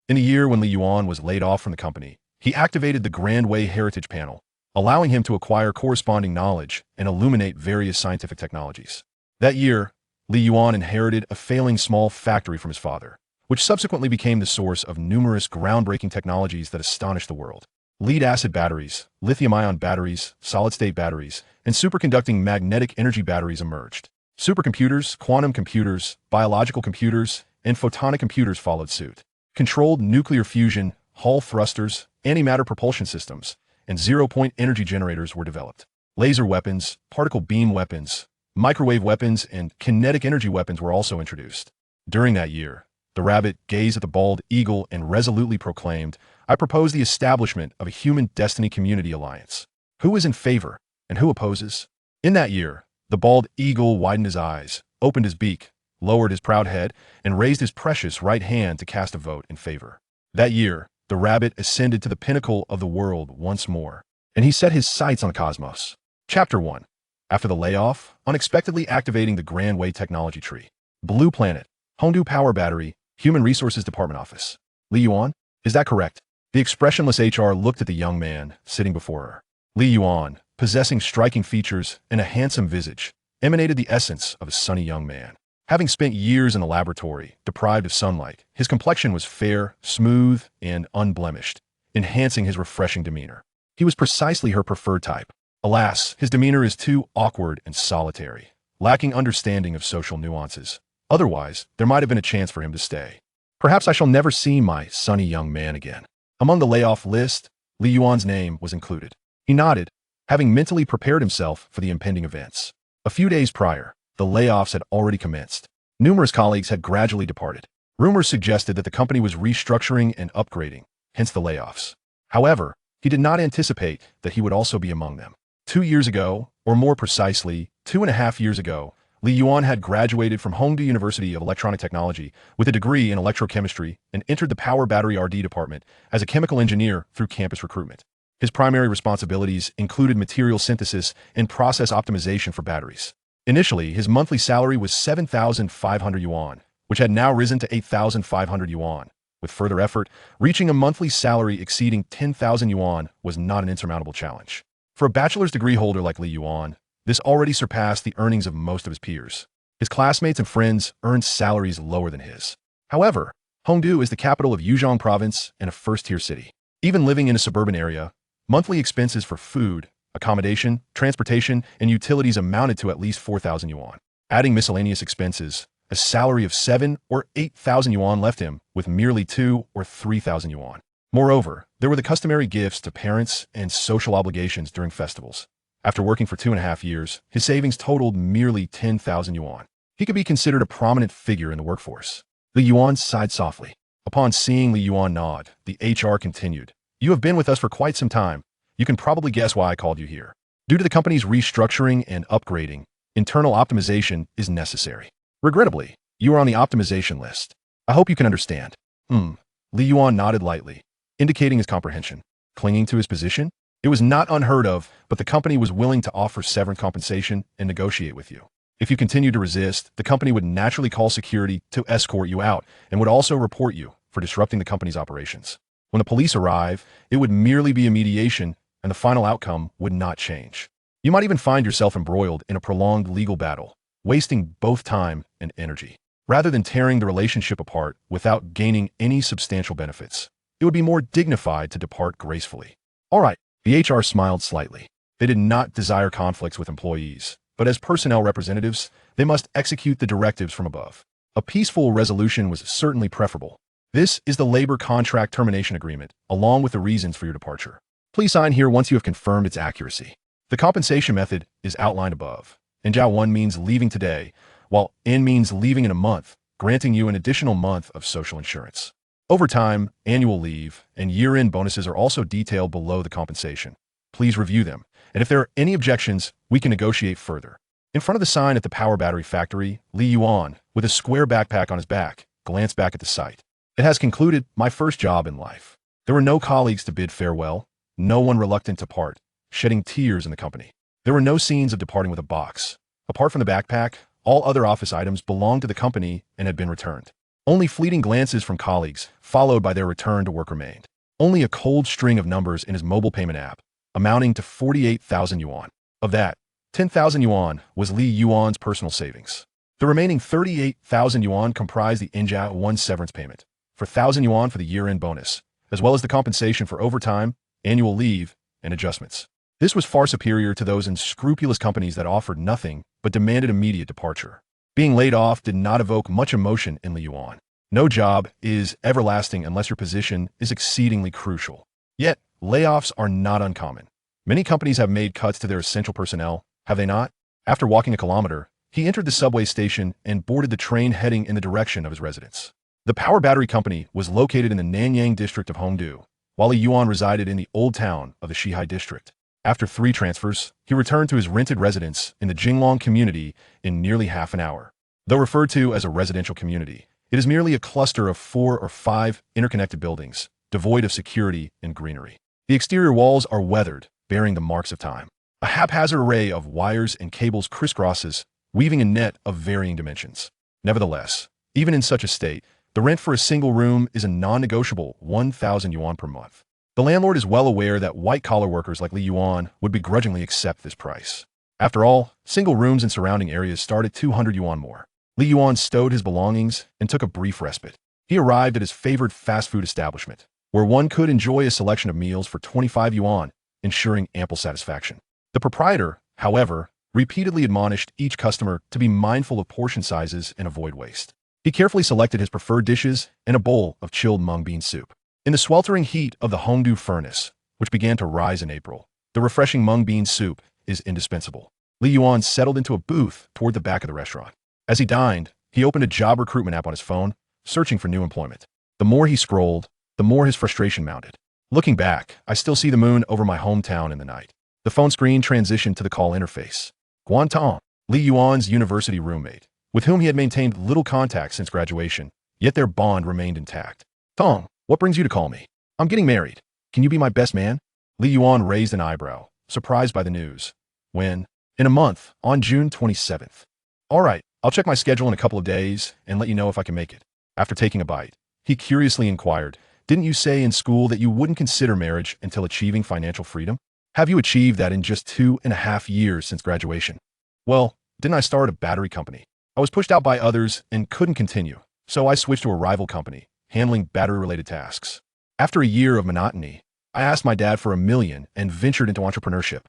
In the year when Li Yuan was laid off from the company, he activated the Grand Way Heritage Panel, allowing him to acquire corresponding knowledge and illuminate various scientific technologies. That year, Li Yuan inherited a failing small factory from his father, which subsequently became the source of numerous groundbreaking technologies that astonished the world. Lead-acid batteries, lithium-ion batteries, solid-state batteries, and superconducting magnetic energy batteries emerged. Supercomputers, quantum computers, biological computers, and photonic computers followed suit. Controlled nuclear fusion, Hall thrusters, antimatter propulsion systems, and zero-point energy generators were developed. Laser weapons, particle beam weapons, microwave weapons, and kinetic energy weapons were also introduced. During that year, the rabbit gazed at the bald eagle and resolutely proclaimed, "I propose the establishment of a human destiny community alliance. Who is in favor and who opposes?" In that year, the bald eagle widened his eyes, opened his beak, lowered his proud head, and raised his precious right hand to cast a vote in favor. That year, the rabbit ascended to the pinnacle of the world once more, and he set his sights on the cosmos. Chapter 1. After the layoff, unexpectedly activating the Grand Way Technology Tree. Blue Planet, Hongdu Power Battery, Human Resources Department Office. Li Yuan, is that correct? The expressionless HR looked at the young man sitting before her. Li Yuan, possessing striking features and a handsome visage, emanated the essence of a sunny young man. Having spent years in the laboratory, deprived of sunlight, his complexion was fair, smooth, and unblemished, enhancing his refreshing demeanor. He was precisely her preferred type. Alas, his demeanor is too awkward and solitary, lacking understanding of social nuances. Otherwise, there might have been a chance for him to stay. Perhaps I shall never see my sunny young man again. Among the layoff list, Li Yuan's name was included. He nodded, having mentally prepared himself for the impending events. A few days prior, the layoffs had already commenced. Numerous colleagues had gradually departed. Rumors suggested that the company was restructuring and upgrading, hence the layoffs. However, he did not anticipate that he would also be among them. 2 years ago, or more precisely, 2.5 years ago, Li Yuan had graduated from Hongdu University of Electronic Technology with a degree in electrochemistry and entered the Power Battery R&D department as a chemical engineer through campus recruitment. His primary responsibilities included material synthesis and process optimization for batteries. Initially, his monthly salary was 7,500 yuan, which had now risen to 8,500 yuan. With further effort, reaching a monthly salary exceeding 10,000 yuan was not an insurmountable challenge. For a bachelor's degree holder like Li Yuan, this already surpassed the earnings of most of his peers. His classmates and friends earned salaries lower than his. However, Hongdu is the capital of Yuzhong province and a first-tier city. Even living in a suburban area, monthly expenses for food, accommodation, transportation, and utilities amounted to at least 4,000 yuan. Adding miscellaneous expenses, a salary of 7 or 8,000 yuan left him with merely 2 or 3,000 yuan. Moreover, there were the customary gifts to parents and social obligations during festivals. After working for 2.5 years, his savings totaled merely 10,000 yuan. He could be considered a prominent figure in the workforce. Li Yuan sighed softly. Upon seeing Li Yuan nod, the HR continued, "You have been with us for quite some time. You can probably guess why I called you here. Due to the company's restructuring and upgrading, internal optimization is necessary. Regrettably, you are on the optimization list. I hope you can understand." Li Yuan nodded lightly, indicating his comprehension. Clinging to his position? It was not unheard of, but the company was willing to offer severance compensation and negotiate with you. If you continued to resist, the company would naturally call security to escort you out and would also report you for disrupting the company's operations. When the police arrive, it would merely be a mediation, and the final outcome would not change. You might even find yourself embroiled in a prolonged legal battle, wasting both time and energy. Rather than tearing the relationship apart without gaining any substantial benefits, it would be more dignified to depart gracefully. All right, the HR smiled slightly. They did not desire conflicts with employees, but as personnel representatives, they must execute the directives from above. A peaceful resolution was certainly preferable. This is the labor contract termination agreement, along with the reasons for your departure. Please sign here once you have confirmed its accuracy. The compensation method is outlined above. And Jiao 1 means leaving today, while N means leaving in a month, granting you an additional month of social insurance. Overtime, annual leave, and year-end bonuses are also detailed below the compensation. Please review them, and if there are any objections, we can negotiate further. In front of the sign at the power battery factory, Li Yuan, with a square backpack on his back, glanced back at the site. It has concluded my first job in life. There were no colleagues to bid farewell, no one reluctant to part, shedding tears in the company. There were no scenes of departing with a box. Apart from the backpack, all other office items belonged to the company and had been returned. Only fleeting glances from colleagues, followed by their return to work remained. Only a cold string of numbers in his mobile payment app, amounting to 48,000 yuan. Of that, 10,000 yuan was Li Yuan's personal savings. The remaining 38,000 yuan comprised the Inja 1 severance payment, for 1,000 yuan for the year-end bonus, as well as the compensation for overtime, annual leave, and adjustments. This was far superior to those unscrupulous companies that offered nothing but demanded immediate departure. Being laid off did not evoke much emotion in Li Yuan. No job is everlasting unless your position is exceedingly crucial. Yet, layoffs are not uncommon. Many companies have made cuts to their essential personnel, have they not? After walking a kilometer, he entered the subway station and boarded the train heading in the direction of his residence. The power battery company was located in the Nanyang district of Hongdu, while Li Yuan resided in the old town of the Shihai district. After 3 transfers, he returned to his rented residence in the Jinglong community in nearly half an hour. Though referred to as a residential community, it is merely a cluster of 4 or 5 interconnected buildings, devoid of security and greenery. The exterior walls are weathered, bearing the marks of time. A haphazard array of wires and cables crisscrosses, weaving a net of varying dimensions. Nevertheless, even in such a state, the rent for a single room is a non-negotiable 1,000 yuan per month. The landlord is well aware that white-collar workers like Li Yuan would begrudgingly accept this price. After all, single rooms in surrounding areas start at 200 yuan more. Li Yuan stowed his belongings and took a brief respite. He arrived at his favorite fast food establishment, where one could enjoy a selection of meals for 25 yuan, ensuring ample satisfaction. The proprietor, however, repeatedly admonished each customer to be mindful of portion sizes and avoid waste. He carefully selected his preferred dishes and a bowl of chilled mung bean soup. In the sweltering heat of the Hongdu furnace, which began to rise in April, the refreshing mung bean soup is indispensable. Li Yuan settled into a booth toward the back of the restaurant. As he dined, he opened a job recruitment app on his phone, searching for new employment. The more he scrolled, the more his frustration mounted. Looking back, I still see the moon over my hometown in the night. The phone screen transitioned to the call interface. Guantong, Li Yuan's university roommate, with whom he had maintained little contact since graduation, yet their bond remained intact. Tong, what brings you to call me? I'm getting married. Can you be my best man? Li Yuan raised an eyebrow, surprised by the news. When? In a month, on June 27th. All right, I'll check my schedule in a couple of days and let you know if I can make it. After taking a bite, he curiously inquired, didn't you say in school that you wouldn't consider marriage until achieving financial freedom? Have you achieved that in just 2.5 years since graduation? Well, didn't I start a battery company? I was pushed out by others and couldn't continue, so I switched to a rival company, handling battery-related tasks. After a year of monotony, I asked my dad for $1 million and ventured into entrepreneurship.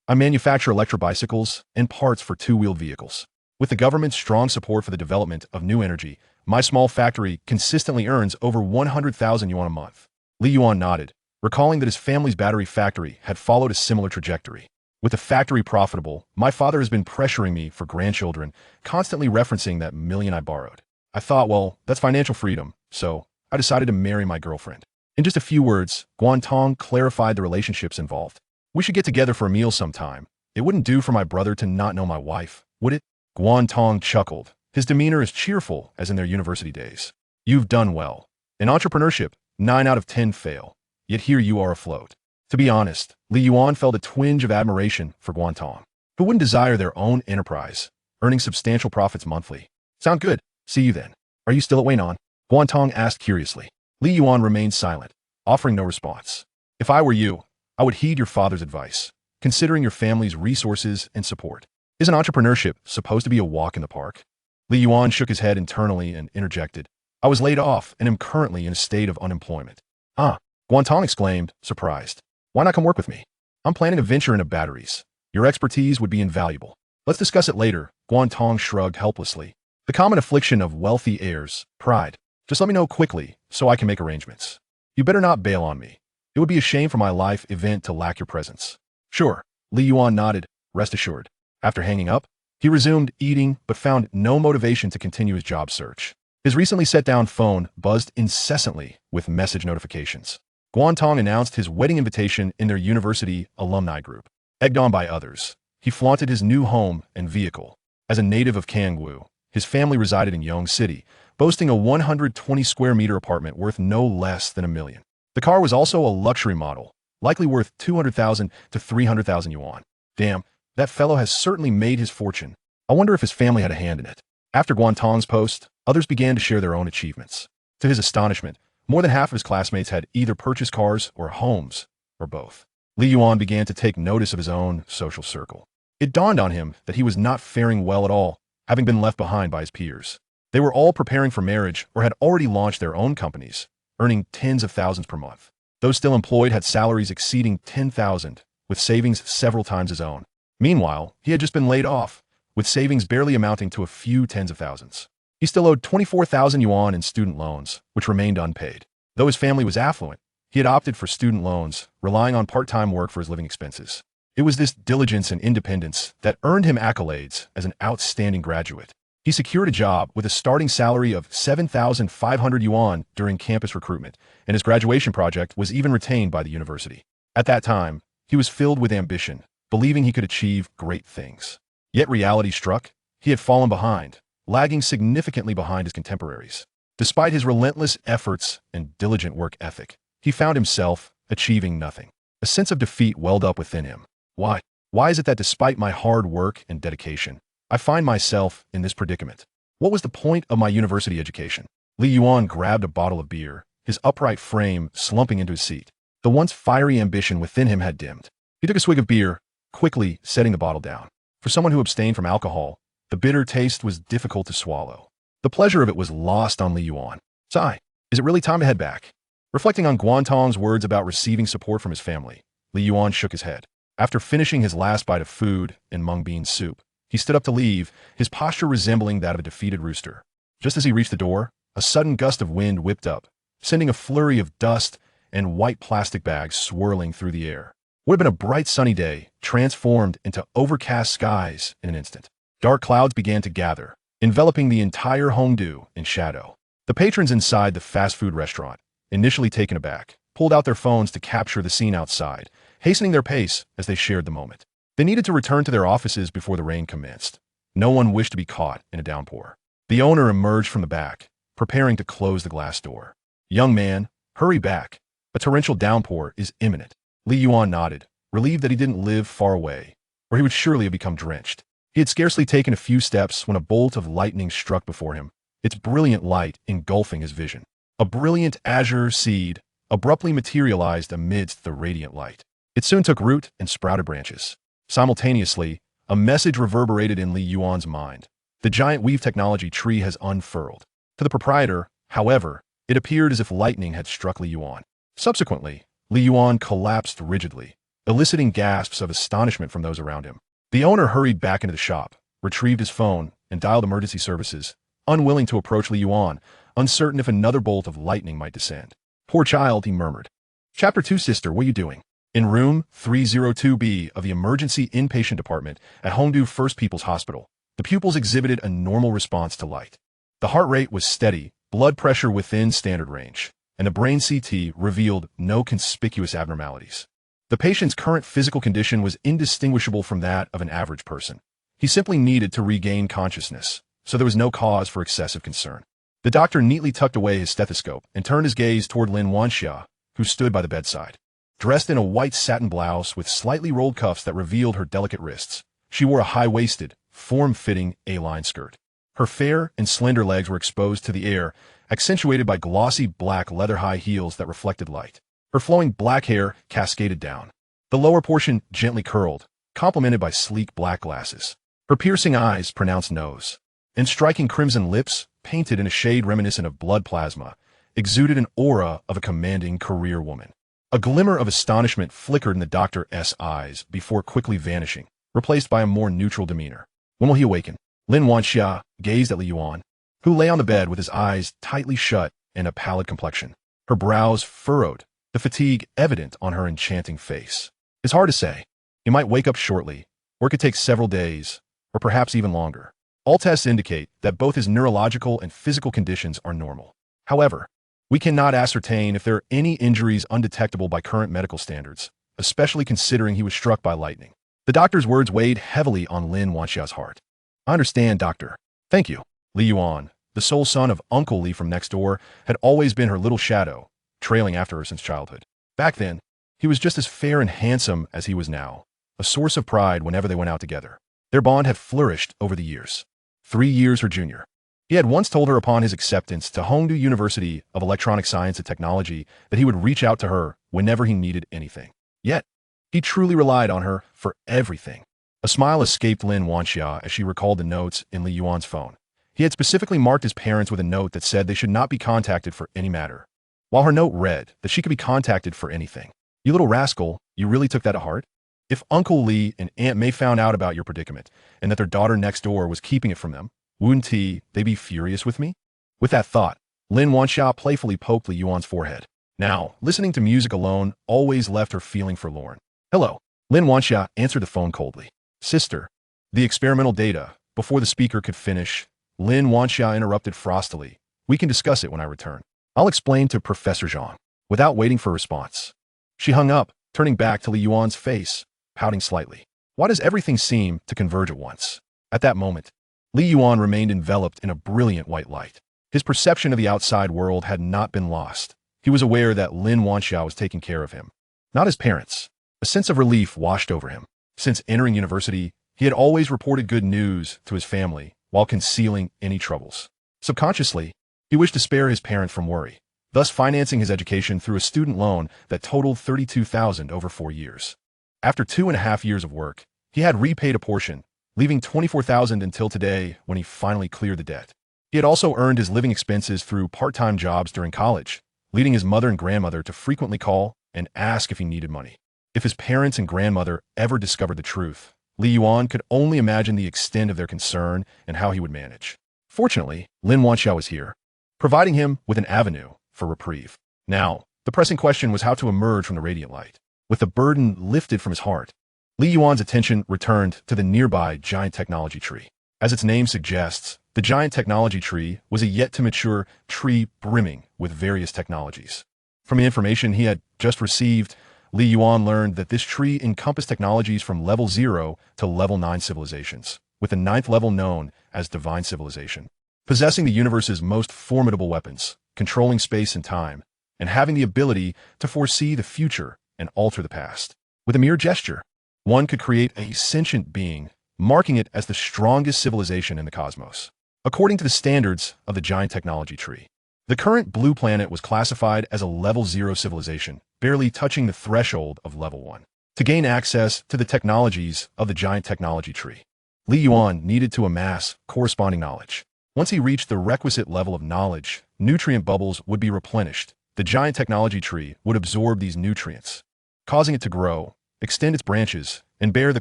I manufacture electric bicycles and parts for 2-wheeled vehicles. With the government's strong support for the development of new energy, my small factory consistently earns over 100,000 yuan a month. Li Yuan nodded, recalling that his family's battery factory had followed a similar trajectory. With the factory profitable, my father has been pressuring me for grandchildren, constantly referencing that $1 million I borrowed. I thought, well, that's financial freedom, so I decided to marry my girlfriend. In just a few words, Guantong clarified the relationships involved. We should get together for a meal sometime. It wouldn't do for my brother to not know my wife, would it? Guantong chuckled, his demeanor as cheerful as in their university days. You've done well. In entrepreneurship, 9 out of 10 fail. Yet here you are afloat. To be honest, Li Yuan felt a twinge of admiration for Guantong. Who wouldn't desire their own enterprise, earning substantial profits monthly? Sound good. See you then. Are you still at Weinan? Guantong asked curiously. Li Yuan remained silent, offering no response. If I were you, I would heed your father's advice, considering your family's resources and support. Isn't entrepreneurship supposed to be a walk in the park? Li Yuan shook his head internally and interjected. I was laid off and am currently in a state of unemployment. Ah, Guantong exclaimed, surprised. Why not come work with me? I'm planning a venture into batteries. Your expertise would be invaluable. Let's discuss it later. Guantong shrugged helplessly. The common affliction of wealthy heirs, pride. Just let me know quickly so I can make arrangements. You better not bail on me. It would be a shame for my life event to lack your presence. Sure, Li Yuan nodded, rest assured. After hanging up, he resumed eating but found no motivation to continue his job search. His recently set-down phone buzzed incessantly with message notifications. Guantong announced his wedding invitation in their university alumni group. Egged on by others, he flaunted his new home and vehicle. As a native of Kangwu, his family resided in Yong City, boasting a 120-square-meter apartment worth no less than $1 million. The car was also a luxury model, likely worth 200,000 to 300,000 yuan. Damn, that fellow has certainly made his fortune. I wonder if his family had a hand in it. After Guantong's post, others began to share their own achievements. To his astonishment, more than half of his classmates had either purchased cars or homes, or both. Li Yuan began to take notice of his own social circle. It dawned on him that he was not faring well at all, having been left behind by his peers. They were all preparing for marriage or had already launched their own companies, earning tens of thousands per month. Those still employed had salaries exceeding 10,000, with savings several times his own. Meanwhile, he had just been laid off, with savings barely amounting to a few tens of thousands. He still owed 24,000 yuan in student loans, which remained unpaid. Though his family was affluent, he had opted for student loans, relying on part-time work for his living expenses. It was this diligence and independence that earned him accolades as an outstanding graduate. He secured a job with a starting salary of 7,500 yuan during campus recruitment, and his graduation project was even retained by the university. At that time, he was filled with ambition, believing he could achieve great things. Yet reality struck. He had fallen behind, lagging significantly behind his contemporaries. Despite his relentless efforts and diligent work ethic, he found himself achieving nothing. A sense of defeat welled up within him. Why? Why is it that despite my hard work and dedication, I find myself in this predicament? What was the point of my university education? Li Yuan grabbed a bottle of beer, his upright frame slumping into his seat. The once fiery ambition within him had dimmed. He took a swig of beer, quickly setting the bottle down. For someone who abstained from alcohol, the bitter taste was difficult to swallow. The pleasure of it was lost on Li Yuan. Sigh, is it really time to head back? Reflecting on Guantong's words about receiving support from his family, Li Yuan shook his head. After finishing his last bite of food and mung bean soup, he stood up to leave, his posture resembling that of a defeated rooster. Just as he reached the door, a sudden gust of wind whipped up, sending a flurry of dust and white plastic bags swirling through the air. What had been a bright sunny day transformed into overcast skies in an instant. Dark clouds began to gather, enveloping the entire Hongdu in shadow. The patrons inside the fast food restaurant, initially taken aback, pulled out their phones to capture the scene outside, hastening their pace as they shared the moment. They needed to return to their offices before the rain commenced. No one wished to be caught in a downpour. The owner emerged from the back, preparing to close the glass door. "Young man, hurry back. A torrential downpour is imminent." Li Yuan nodded, relieved that he didn't live far away, or he would surely have become drenched. He had scarcely taken a few steps when a bolt of lightning struck before him, its brilliant light engulfing his vision. A brilliant azure seed abruptly materialized amidst the radiant light. It soon took root and sprouted branches. Simultaneously, a message reverberated in Li Yuan's mind. The giant weave technology tree has unfurled. To the proprietor, however, it appeared as if lightning had struck Li Yuan. Subsequently, Li Yuan collapsed rigidly, eliciting gasps of astonishment from those around him. The owner hurried back into the shop, retrieved his phone, and dialed emergency services, unwilling to approach Li Yuan, uncertain if another bolt of lightning might descend. "Poor child," he murmured. "Chapter 2, sister, what are you doing?" In room 302B of the emergency inpatient department at Hongdu First People's Hospital, the pupils exhibited a normal response to light. The heart rate was steady, blood pressure within standard range, and the brain CT revealed no conspicuous abnormalities. The patient's current physical condition was indistinguishable from that of an average person. He simply needed to regain consciousness, so there was no cause for excessive concern. The doctor neatly tucked away his stethoscope and turned his gaze toward Lin Wanxia, who stood by the bedside. Dressed in a white satin blouse with slightly rolled cuffs that revealed her delicate wrists, she wore a high-waisted, form-fitting A-line skirt. Her fair and slender legs were exposed to the air, accentuated by glossy black leather high heels that reflected light. Her flowing black hair cascaded down, the lower portion gently curled, complemented by sleek black glasses. Her piercing eyes, pronounced nose, and striking crimson lips, painted in a shade reminiscent of blood plasma, exuded an aura of a commanding career woman. A glimmer of astonishment flickered in the doctor's eyes before quickly vanishing, replaced by a more neutral demeanor. "When will he awaken?" Lin Wanxia gazed at Li Yuan, who lay on the bed with his eyes tightly shut and a pallid complexion. Her brows furrowed, the fatigue evident on her enchanting face. "It's hard to say. He might wake up shortly, or it could take several days, or perhaps even longer. All tests indicate that both his neurological and physical conditions are normal. However, we cannot ascertain if there are any injuries undetectable by current medical standards, especially considering he was struck by lightning." The doctor's words weighed heavily on Lin Wanxia's heart. "I understand, doctor. Thank you." Li Yuan, the sole son of Uncle Li from next door, had always been her little shadow, trailing after her since childhood. Back then, he was just as fair and handsome as he was now, a source of pride whenever they went out together. Their bond had flourished over the years. 3 years her junior. He had once told her upon his acceptance to Hongdu University of Electronic Science and Technology that he would reach out to her whenever he needed anything. Yet, he truly relied on her for everything. A smile escaped Lin Wanxia as she recalled the notes in Li Yuan's phone. He had specifically marked his parents with a note that said they should not be contacted for any matter, while her note read that she could be contacted for anything. You little rascal, you really took that to heart? If Uncle Li and Aunt May found out about your predicament and that their daughter next door was keeping it from them, wouldn't they be furious with me? With that thought, Lin Wanxia playfully poked Li Yuan's forehead. Now, listening to music alone always left her feeling forlorn. Hello. Lin Wanxia answered the phone coldly. Sister. The experimental data. Before the speaker could finish, Lin Wanxia interrupted frostily. We can discuss it when I return. I'll explain to Professor Zhang. Without waiting for a response, she hung up, turning back to Li Yuan's face, pouting slightly. Why does everything seem to converge at once? At that moment, Li Yuan remained enveloped in a brilliant white light. His perception of the outside world had not been lost. He was aware that Lin Wanxia was taking care of him, not his parents. A sense of relief washed over him. Since entering university, he had always reported good news to his family while concealing any troubles. Subconsciously, he wished to spare his parents from worry, thus financing his education through a student loan that totaled $32,000 over 4 years. After 2.5 years of work, he had repaid a portion, leaving $24,000 until today when he finally cleared the debt. He had also earned his living expenses through part-time jobs during college, leading his mother and grandmother to frequently call and ask if he needed money. If his parents and grandmother ever discovered the truth, Li Yuan could only imagine the extent of their concern and how he would manage. Fortunately, Lin Wanxia was here, providing him with an avenue for reprieve. Now, the pressing question was how to emerge from the radiant light. With the burden lifted from his heart, Li Yuan's attention returned to the nearby giant technology tree. As its name suggests, the giant technology tree was a yet-to-mature tree brimming with various technologies. From the information he had just received, Li Yuan learned that this tree encompassed technologies from level 0 to level 9 civilizations, with the 9th level known as divine civilization. Possessing the universe's most formidable weapons, controlling space and time, and having the ability to foresee the future and alter the past. With a mere gesture, one could create a sentient being, marking it as the strongest civilization in the cosmos. According to the standards of the giant technology tree, the current blue planet was classified as a level 0 civilization, barely touching the threshold of level 1. To gain access to the technologies of the giant technology tree, Li Yuan needed to amass corresponding knowledge. Once he reached the requisite level of knowledge, nutrient bubbles would be replenished. The giant technology tree would absorb these nutrients, causing it to grow, extend its branches, and bear the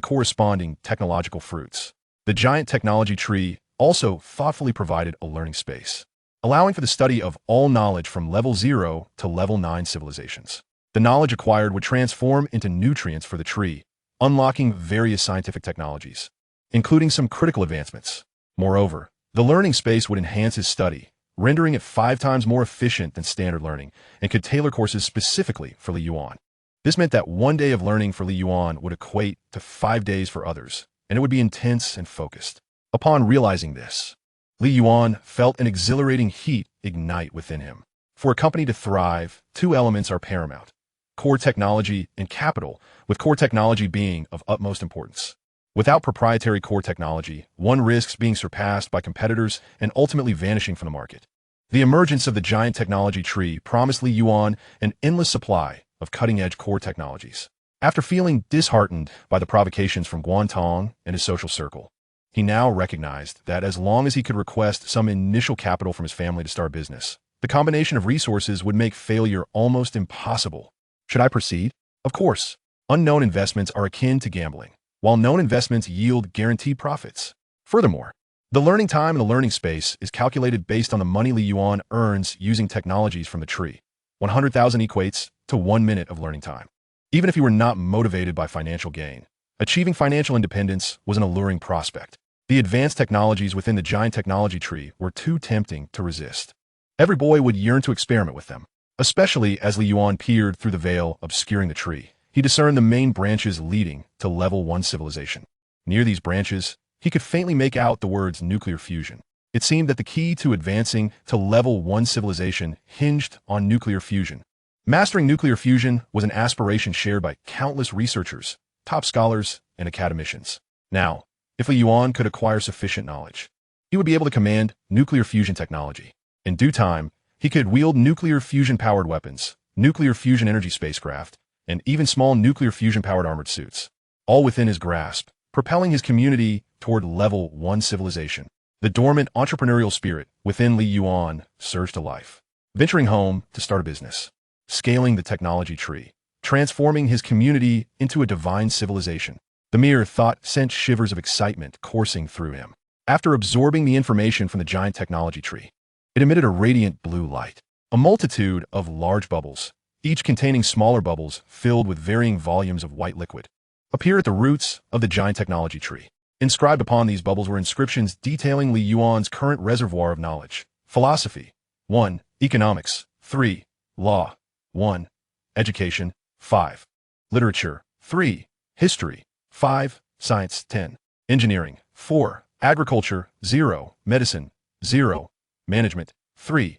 corresponding technological fruits. The giant technology tree also thoughtfully provided a learning space, allowing for the study of all knowledge from level 0 to level 9 civilizations. The knowledge acquired would transform into nutrients for the tree, unlocking various scientific technologies, including some critical advancements. Moreover, the learning space would enhance his study, rendering it 5 times more efficient than standard learning, and could tailor courses specifically for Li Yuan. This meant that 1 day of learning for Li Yuan would equate to 5 days for others, and it would be intense and focused. Upon realizing this, Li Yuan felt an exhilarating heat ignite within him. For a company to thrive, 2 elements are paramount: core technology and capital, with core technology being of utmost importance. Without proprietary core technology, one risks being surpassed by competitors and ultimately vanishing from the market. The emergence of the giant technology tree promised Li Yuan an endless supply of cutting-edge core technologies. After feeling disheartened by the provocations from Guantong and his social circle, he now recognized that as long as he could request some initial capital from his family to start business, the combination of resources would make failure almost impossible. Should I proceed? Of course. Unknown investments are akin to gambling, while known investments yield guaranteed profits. Furthermore, the learning time and the learning space is calculated based on the money Li Yuan earns using technologies from the tree. 100,000 equates to 1 minute of learning time. Even if he were not motivated by financial gain, achieving financial independence was an alluring prospect. The advanced technologies within the giant technology tree were too tempting to resist. Every boy would yearn to experiment with them, especially as Li Yuan peered through the veil obscuring the tree. He discerned the main branches leading to level 1 civilization. Near these branches, he could faintly make out the words nuclear fusion. It seemed that the key to advancing to level 1 civilization hinged on nuclear fusion. Mastering nuclear fusion was an aspiration shared by countless researchers, top scholars, and academicians. Now, if Li Yuan could acquire sufficient knowledge, he would be able to command nuclear fusion technology. In due time, he could wield nuclear fusion-powered weapons, nuclear fusion energy spacecraft, and even small nuclear fusion-powered armored suits, all within his grasp, propelling his community toward level 1 civilization. The dormant entrepreneurial spirit within Li Yuan surged to life, venturing home to start a business, scaling the technology tree, transforming his community into a divine civilization. The mere thought sent shivers of excitement coursing through him. After absorbing the information from the giant technology tree, it emitted a radiant blue light. A multitude of large bubbles, each containing smaller bubbles filled with varying volumes of white liquid, appear at the roots of the giant technology tree. Inscribed upon these bubbles were inscriptions detailing Li Yuan's current reservoir of knowledge. Philosophy, 1. Economics, 3. Law, 1. Education, 5. Literature, 3. History, 5. Science, 10. Engineering, 4. Agriculture, 0. Medicine, 0. Management, 3.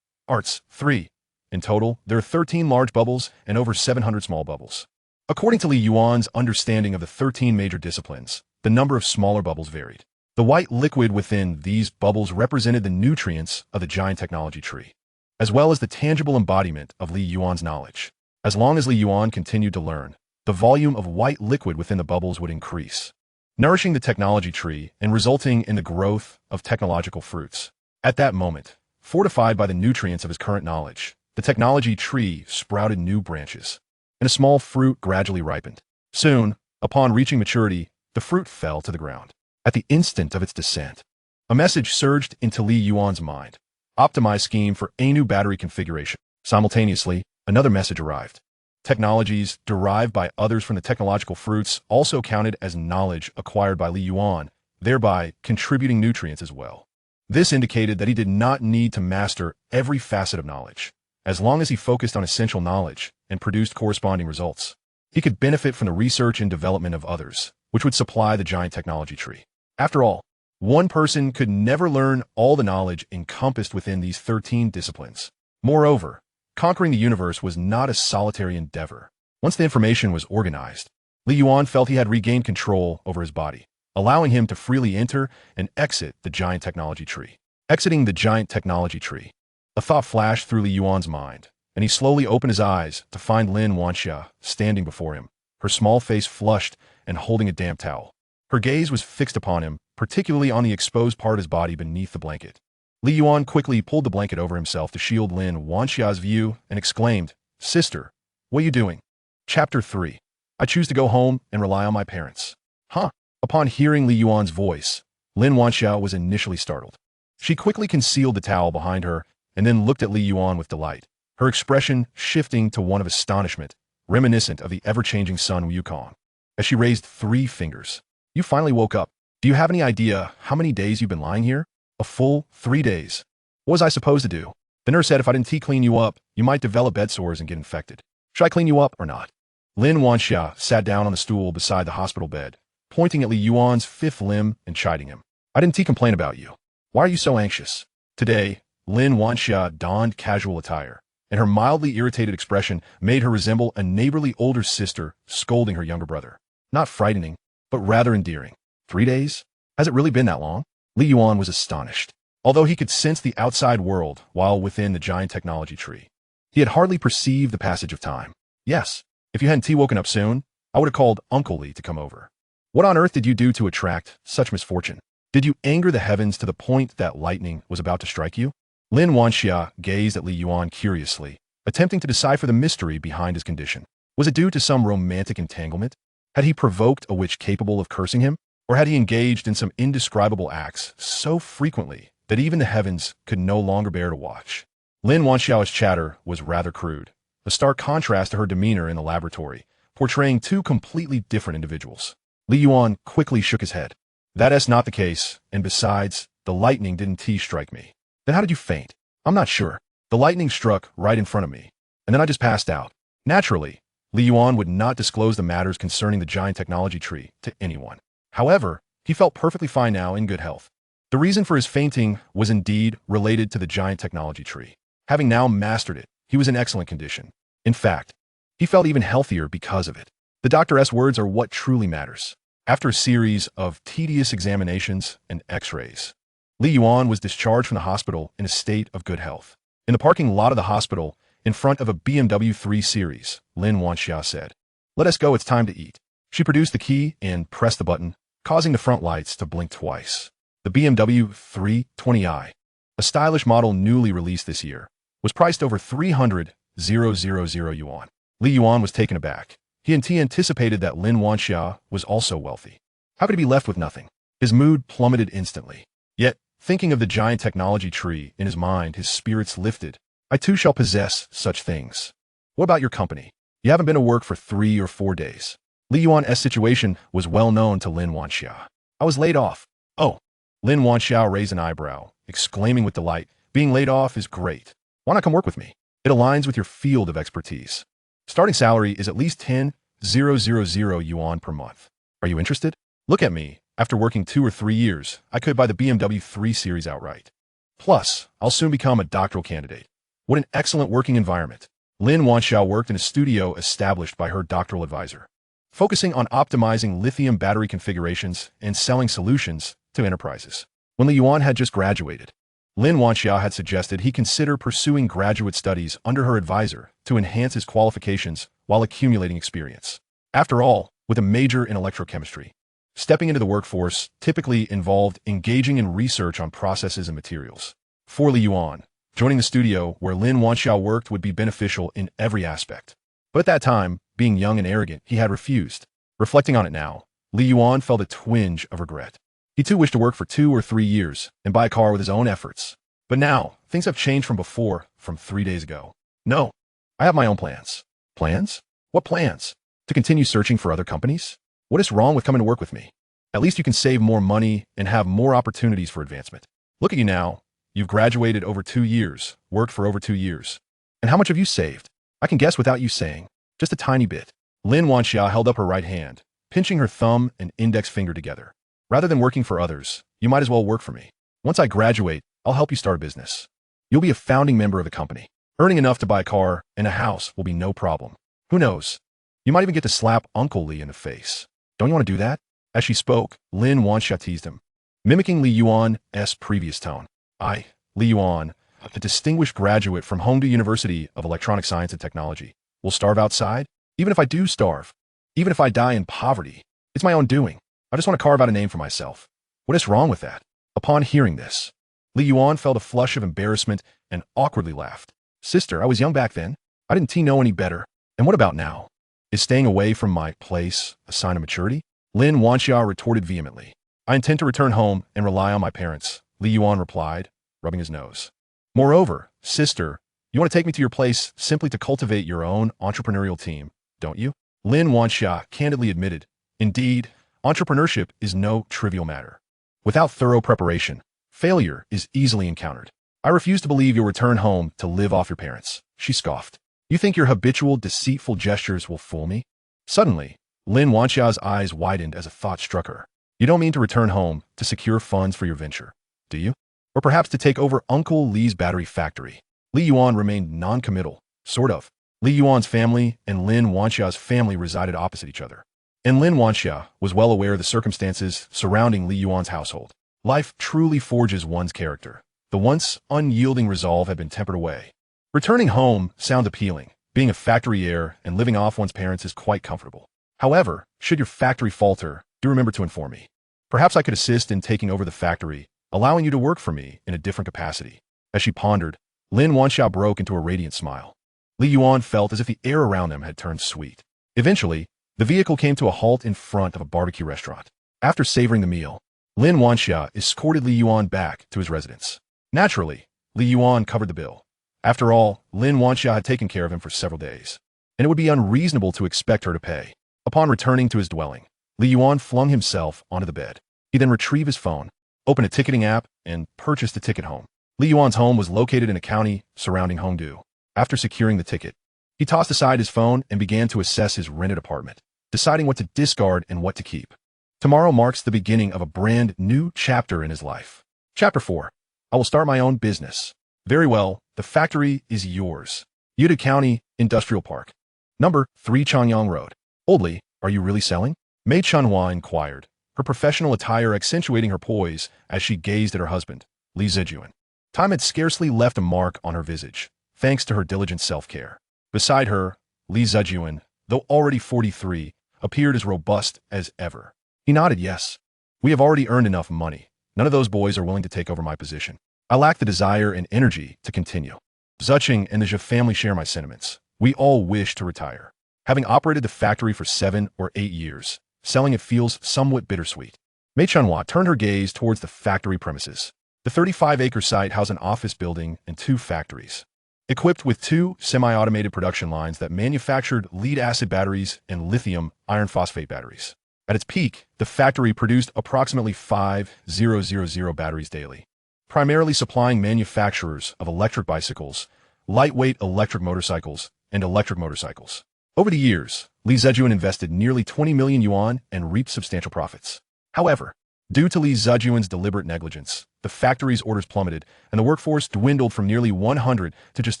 Arts, 3. In total, there are 13 large bubbles and over 700 small bubbles. According to Li Yuan's understanding of the 13 major disciplines, the number of smaller bubbles varied. The white liquid within these bubbles represented the nutrients of the giant technology tree, as well as the tangible embodiment of Li Yuan's knowledge. As long as Li Yuan continued to learn, the volume of white liquid within the bubbles would increase, nourishing the technology tree and resulting in the growth of technological fruits. At that moment, fortified by the nutrients of his current knowledge, the technology tree sprouted new branches, and a small fruit gradually ripened. Soon, upon reaching maturity, the fruit fell to the ground. At the instant of its descent, a message surged into Li Yuan's mind. Optimized scheme for a new battery configuration. Simultaneously, another message arrived. Technologies derived by others from the technological fruits also counted as knowledge acquired by Li Yuan, thereby contributing nutrients as well. This indicated that he did not need to master every facet of knowledge. As long as he focused on essential knowledge and produced corresponding results, he could benefit from the research and development of others, which would supply the giant technology tree. After all, one person could never learn all the knowledge encompassed within these 13 disciplines. Moreover, conquering the universe was not a solitary endeavor. Once the information was organized, Li Yuan felt he had regained control over his body, allowing him to freely enter and exit the giant technology tree. Exiting the giant technology tree, a thought flashed through Li Yuan's mind, and he slowly opened his eyes to find Lin Wanxia standing before him, her small face flushed and holding a damp towel. Her gaze was fixed upon him, particularly on the exposed part of his body beneath the blanket. Li Yuan quickly pulled the blanket over himself to shield Lin Wanxia's view and exclaimed, "Sister, what are you doing?" Chapter 3. I choose to go home and rely on my parents. Huh? Upon hearing Li Yuan's voice, Lin Wanxia was initially startled. She quickly concealed the towel behind her and then looked at Li Yuan with delight, her expression shifting to one of astonishment, reminiscent of the ever-changing sun Wukong. As she raised 3 fingers, "You finally woke up. Do you have any idea how many days you've been lying here?" "A full 3 days. What was I supposed to do?" "The nurse said if I didn't clean you up, you might develop bed sores and get infected. Should I clean you up or not?" Lin Wanxia sat down on the stool beside the hospital bed, pointing at Li Yuan's 5th limb and chiding him. "I didn't complain about you. Why are you so anxious?" Today, Lin Wanxia donned casual attire, and her mildly irritated expression made her resemble a neighborly older sister scolding her younger brother. Not frightening, but rather endearing. 3 days? Has it really been that long? Li Yuan was astonished. Although he could sense the outside world while within the giant technology tree, he had hardly perceived the passage of time. "Yes, if you hadn't woken up soon, I would have called Uncle Li to come over." "What on earth did you do to attract such misfortune? Did you anger the heavens to the point that lightning was about to strike you?" Lin Wanxia gazed at Li Yuan curiously, attempting to decipher the mystery behind his condition. Was it due to some romantic entanglement? Had he provoked a witch capable of cursing him? Or had he engaged in some indescribable acts so frequently that even the heavens could no longer bear to watch? Lin Wanxiao's chatter was rather crude, a stark contrast to her demeanor in the laboratory, portraying 2 completely different individuals. Li Yuan quickly shook his head. "That's not the case, and besides, the lightning didn't strike me." "Then how did you faint?" "I'm not sure. The lightning struck right in front of me, and then I just passed out." Naturally, Li Yuan would not disclose the matters concerning the giant technology tree to anyone. However, he felt perfectly fine now in good health. The reason for his fainting was indeed related to the giant technology tree. Having now mastered it, he was in excellent condition. In fact, he felt even healthier because of it. The doctor's words are what truly matters. After a series of tedious examinations and x-rays, Li Yuan was discharged from the hospital in a state of good health. In the parking lot of the hospital, in front of a BMW 3 Series, Lin Wanxia said, "Let us go, it's time to eat." She produced the key and pressed the button, causing the front lights to blink twice. The BMW 320i, a stylish model newly released this year, was priced over 300,000 yuan. Li Yuan was taken aback. He anticipated that Lin Wanxia was also wealthy. How could he be left with nothing? His mood plummeted instantly. Yet, thinking of the giant technology tree in his mind, his spirits lifted. I too shall possess such things. What about your company? You haven't been to work for 3 or 4 days. Li Yuan's situation was well known to Lin Wanxia. I was laid off. Oh. Lin Wanxia raised an eyebrow, exclaiming with delight, being laid off is great. Why not come work with me? It aligns with your field of expertise. Starting salary is at least 10,000 yuan per month. Are you interested? Look at me. After working 2 or 3 years, I could buy the BMW 3 Series outright. Plus, I'll soon become a doctoral candidate. What an excellent working environment. Lin Wanxia worked in a studio established by her doctoral advisor, focusing on optimizing lithium battery configurations and selling solutions to enterprises. When Li Yuan had just graduated, Lin Wanxia had suggested he consider pursuing graduate studies under her advisor to enhance his qualifications while accumulating experience. After all, with a major in electrochemistry, stepping into the workforce typically involved engaging in research on processes and materials. For Li Yuan, joining the studio where Lin Wanxia worked would be beneficial in every aspect. But at that time, being young and arrogant, he had refused. Reflecting on it now, Li Yuan felt a twinge of regret. He too wished to work for 2 or 3 years and buy a car with his own efforts. But now, things have changed from before, from 3 days ago. No, I have my own plans. Plans? What plans? To continue searching for other companies? What is wrong with coming to work with me? At least you can save more money and have more opportunities for advancement. Look at you now. You've graduated over 2 years, worked for over 2 years. And how much have you saved? I can guess without you saying. Just a tiny bit. Lin Wanxia held up her right hand, pinching her thumb and index finger together. Rather than working for others, you might as well work for me. Once I graduate, I'll help you start a business. You'll be a founding member of the company. Earning enough to buy a car and a house will be no problem. Who knows? You might even get to slap Uncle Li in the face. Don't you want to do that? As she spoke, Lin Wanxia teased him, mimicking Li Yuan's previous tone. I, Li Yuan, a distinguished graduate from Hongdu University of Electronic Science and Technology, will starve outside? Even if I do starve, even if I die in poverty, it's my own doing. I just want to carve out a name for myself. What is wrong with that? Upon hearing this, Li Yuan felt a flush of embarrassment and awkwardly laughed. Sister, I was young back then. I didn't know any better. And what about now? Is staying away from my place a sign of maturity? Lin Wanxia retorted vehemently. I intend to return home and rely on my parents, Li Yuan replied, rubbing his nose. Moreover, sister, you want to take me to your place simply to cultivate your own entrepreneurial team, don't you? Lin Wanxia candidly admitted, indeed, entrepreneurship is no trivial matter. Without thorough preparation, failure is easily encountered. I refuse to believe you'll return home to live off your parents, she scoffed. You think your habitual, deceitful gestures will fool me? Suddenly, Lin Wanxia's eyes widened as a thought struck her. You don't mean to return home to secure funds for your venture, do you? Or perhaps to take over Uncle Li's battery factory? Li Yuan remained non-committal, sort of. Li Yuan's family and Lin Wanxia's family resided opposite each other. And Lin Wanxia was well aware of the circumstances surrounding Li Yuan's household. Life truly forges one's character. The once unyielding resolve had been tempered away. Returning home sounds appealing. Being a factory heir and living off one's parents is quite comfortable. However, should your factory falter, do remember to inform me. Perhaps I could assist in taking over the factory, allowing you to work for me in a different capacity. As she pondered, Lin Wanxia broke into a radiant smile. Li Yuan felt as if the air around them had turned sweet. Eventually, the vehicle came to a halt in front of a barbecue restaurant. After savoring the meal, Lin Wanxia escorted Li Yuan back to his residence. Naturally, Li Yuan covered the bill. After all, Lin Wanxia had taken care of him for several days, and it would be unreasonable to expect her to pay. Upon returning to his dwelling, Li Yuan flung himself onto the bed. He then retrieved his phone, opened a ticketing app, and purchased a ticket home. Li Yuan's home was located in a county surrounding Hongdu. After securing the ticket, he tossed aside his phone and began to assess his rented apartment, deciding what to discard and what to keep. Tomorrow marks the beginning of a brand new chapter in his life. Chapter 4. I will start my own business. Very well, the factory is yours. Yuta County Industrial Park. Number 3 Changyang Road. Oldly, are you really selling? Mei Chunhua inquired, her professional attire accentuating her poise as she gazed at her husband, Li Zijuan. Time had scarcely left a mark on her visage, thanks to her diligent self-care. Beside her, Li Zijuan, though already 43, appeared as robust as ever. He nodded yes. We have already earned enough money. None of those boys are willing to take over my position. I lack the desire and energy to continue. Zucheng and the Zhe family share my sentiments. We all wish to retire. Having operated the factory for 7 or 8 years, selling it feels somewhat bittersweet. Mei Chunhua turned her gaze towards the factory premises. The 35-acre site housed an office building and 2 factories, equipped with 2 semi-automated production lines that manufactured lead-acid batteries and lithium iron phosphate batteries. At its peak, the factory produced approximately 5,000 batteries daily, primarily supplying manufacturers of electric bicycles, lightweight electric motorcycles, and electric motorcycles. Over the years, Li Zijuan invested nearly 20 million yuan and reaped substantial profits. However, due to Li Zijuan's deliberate negligence, the factory's orders plummeted, and the workforce dwindled from nearly 100 to just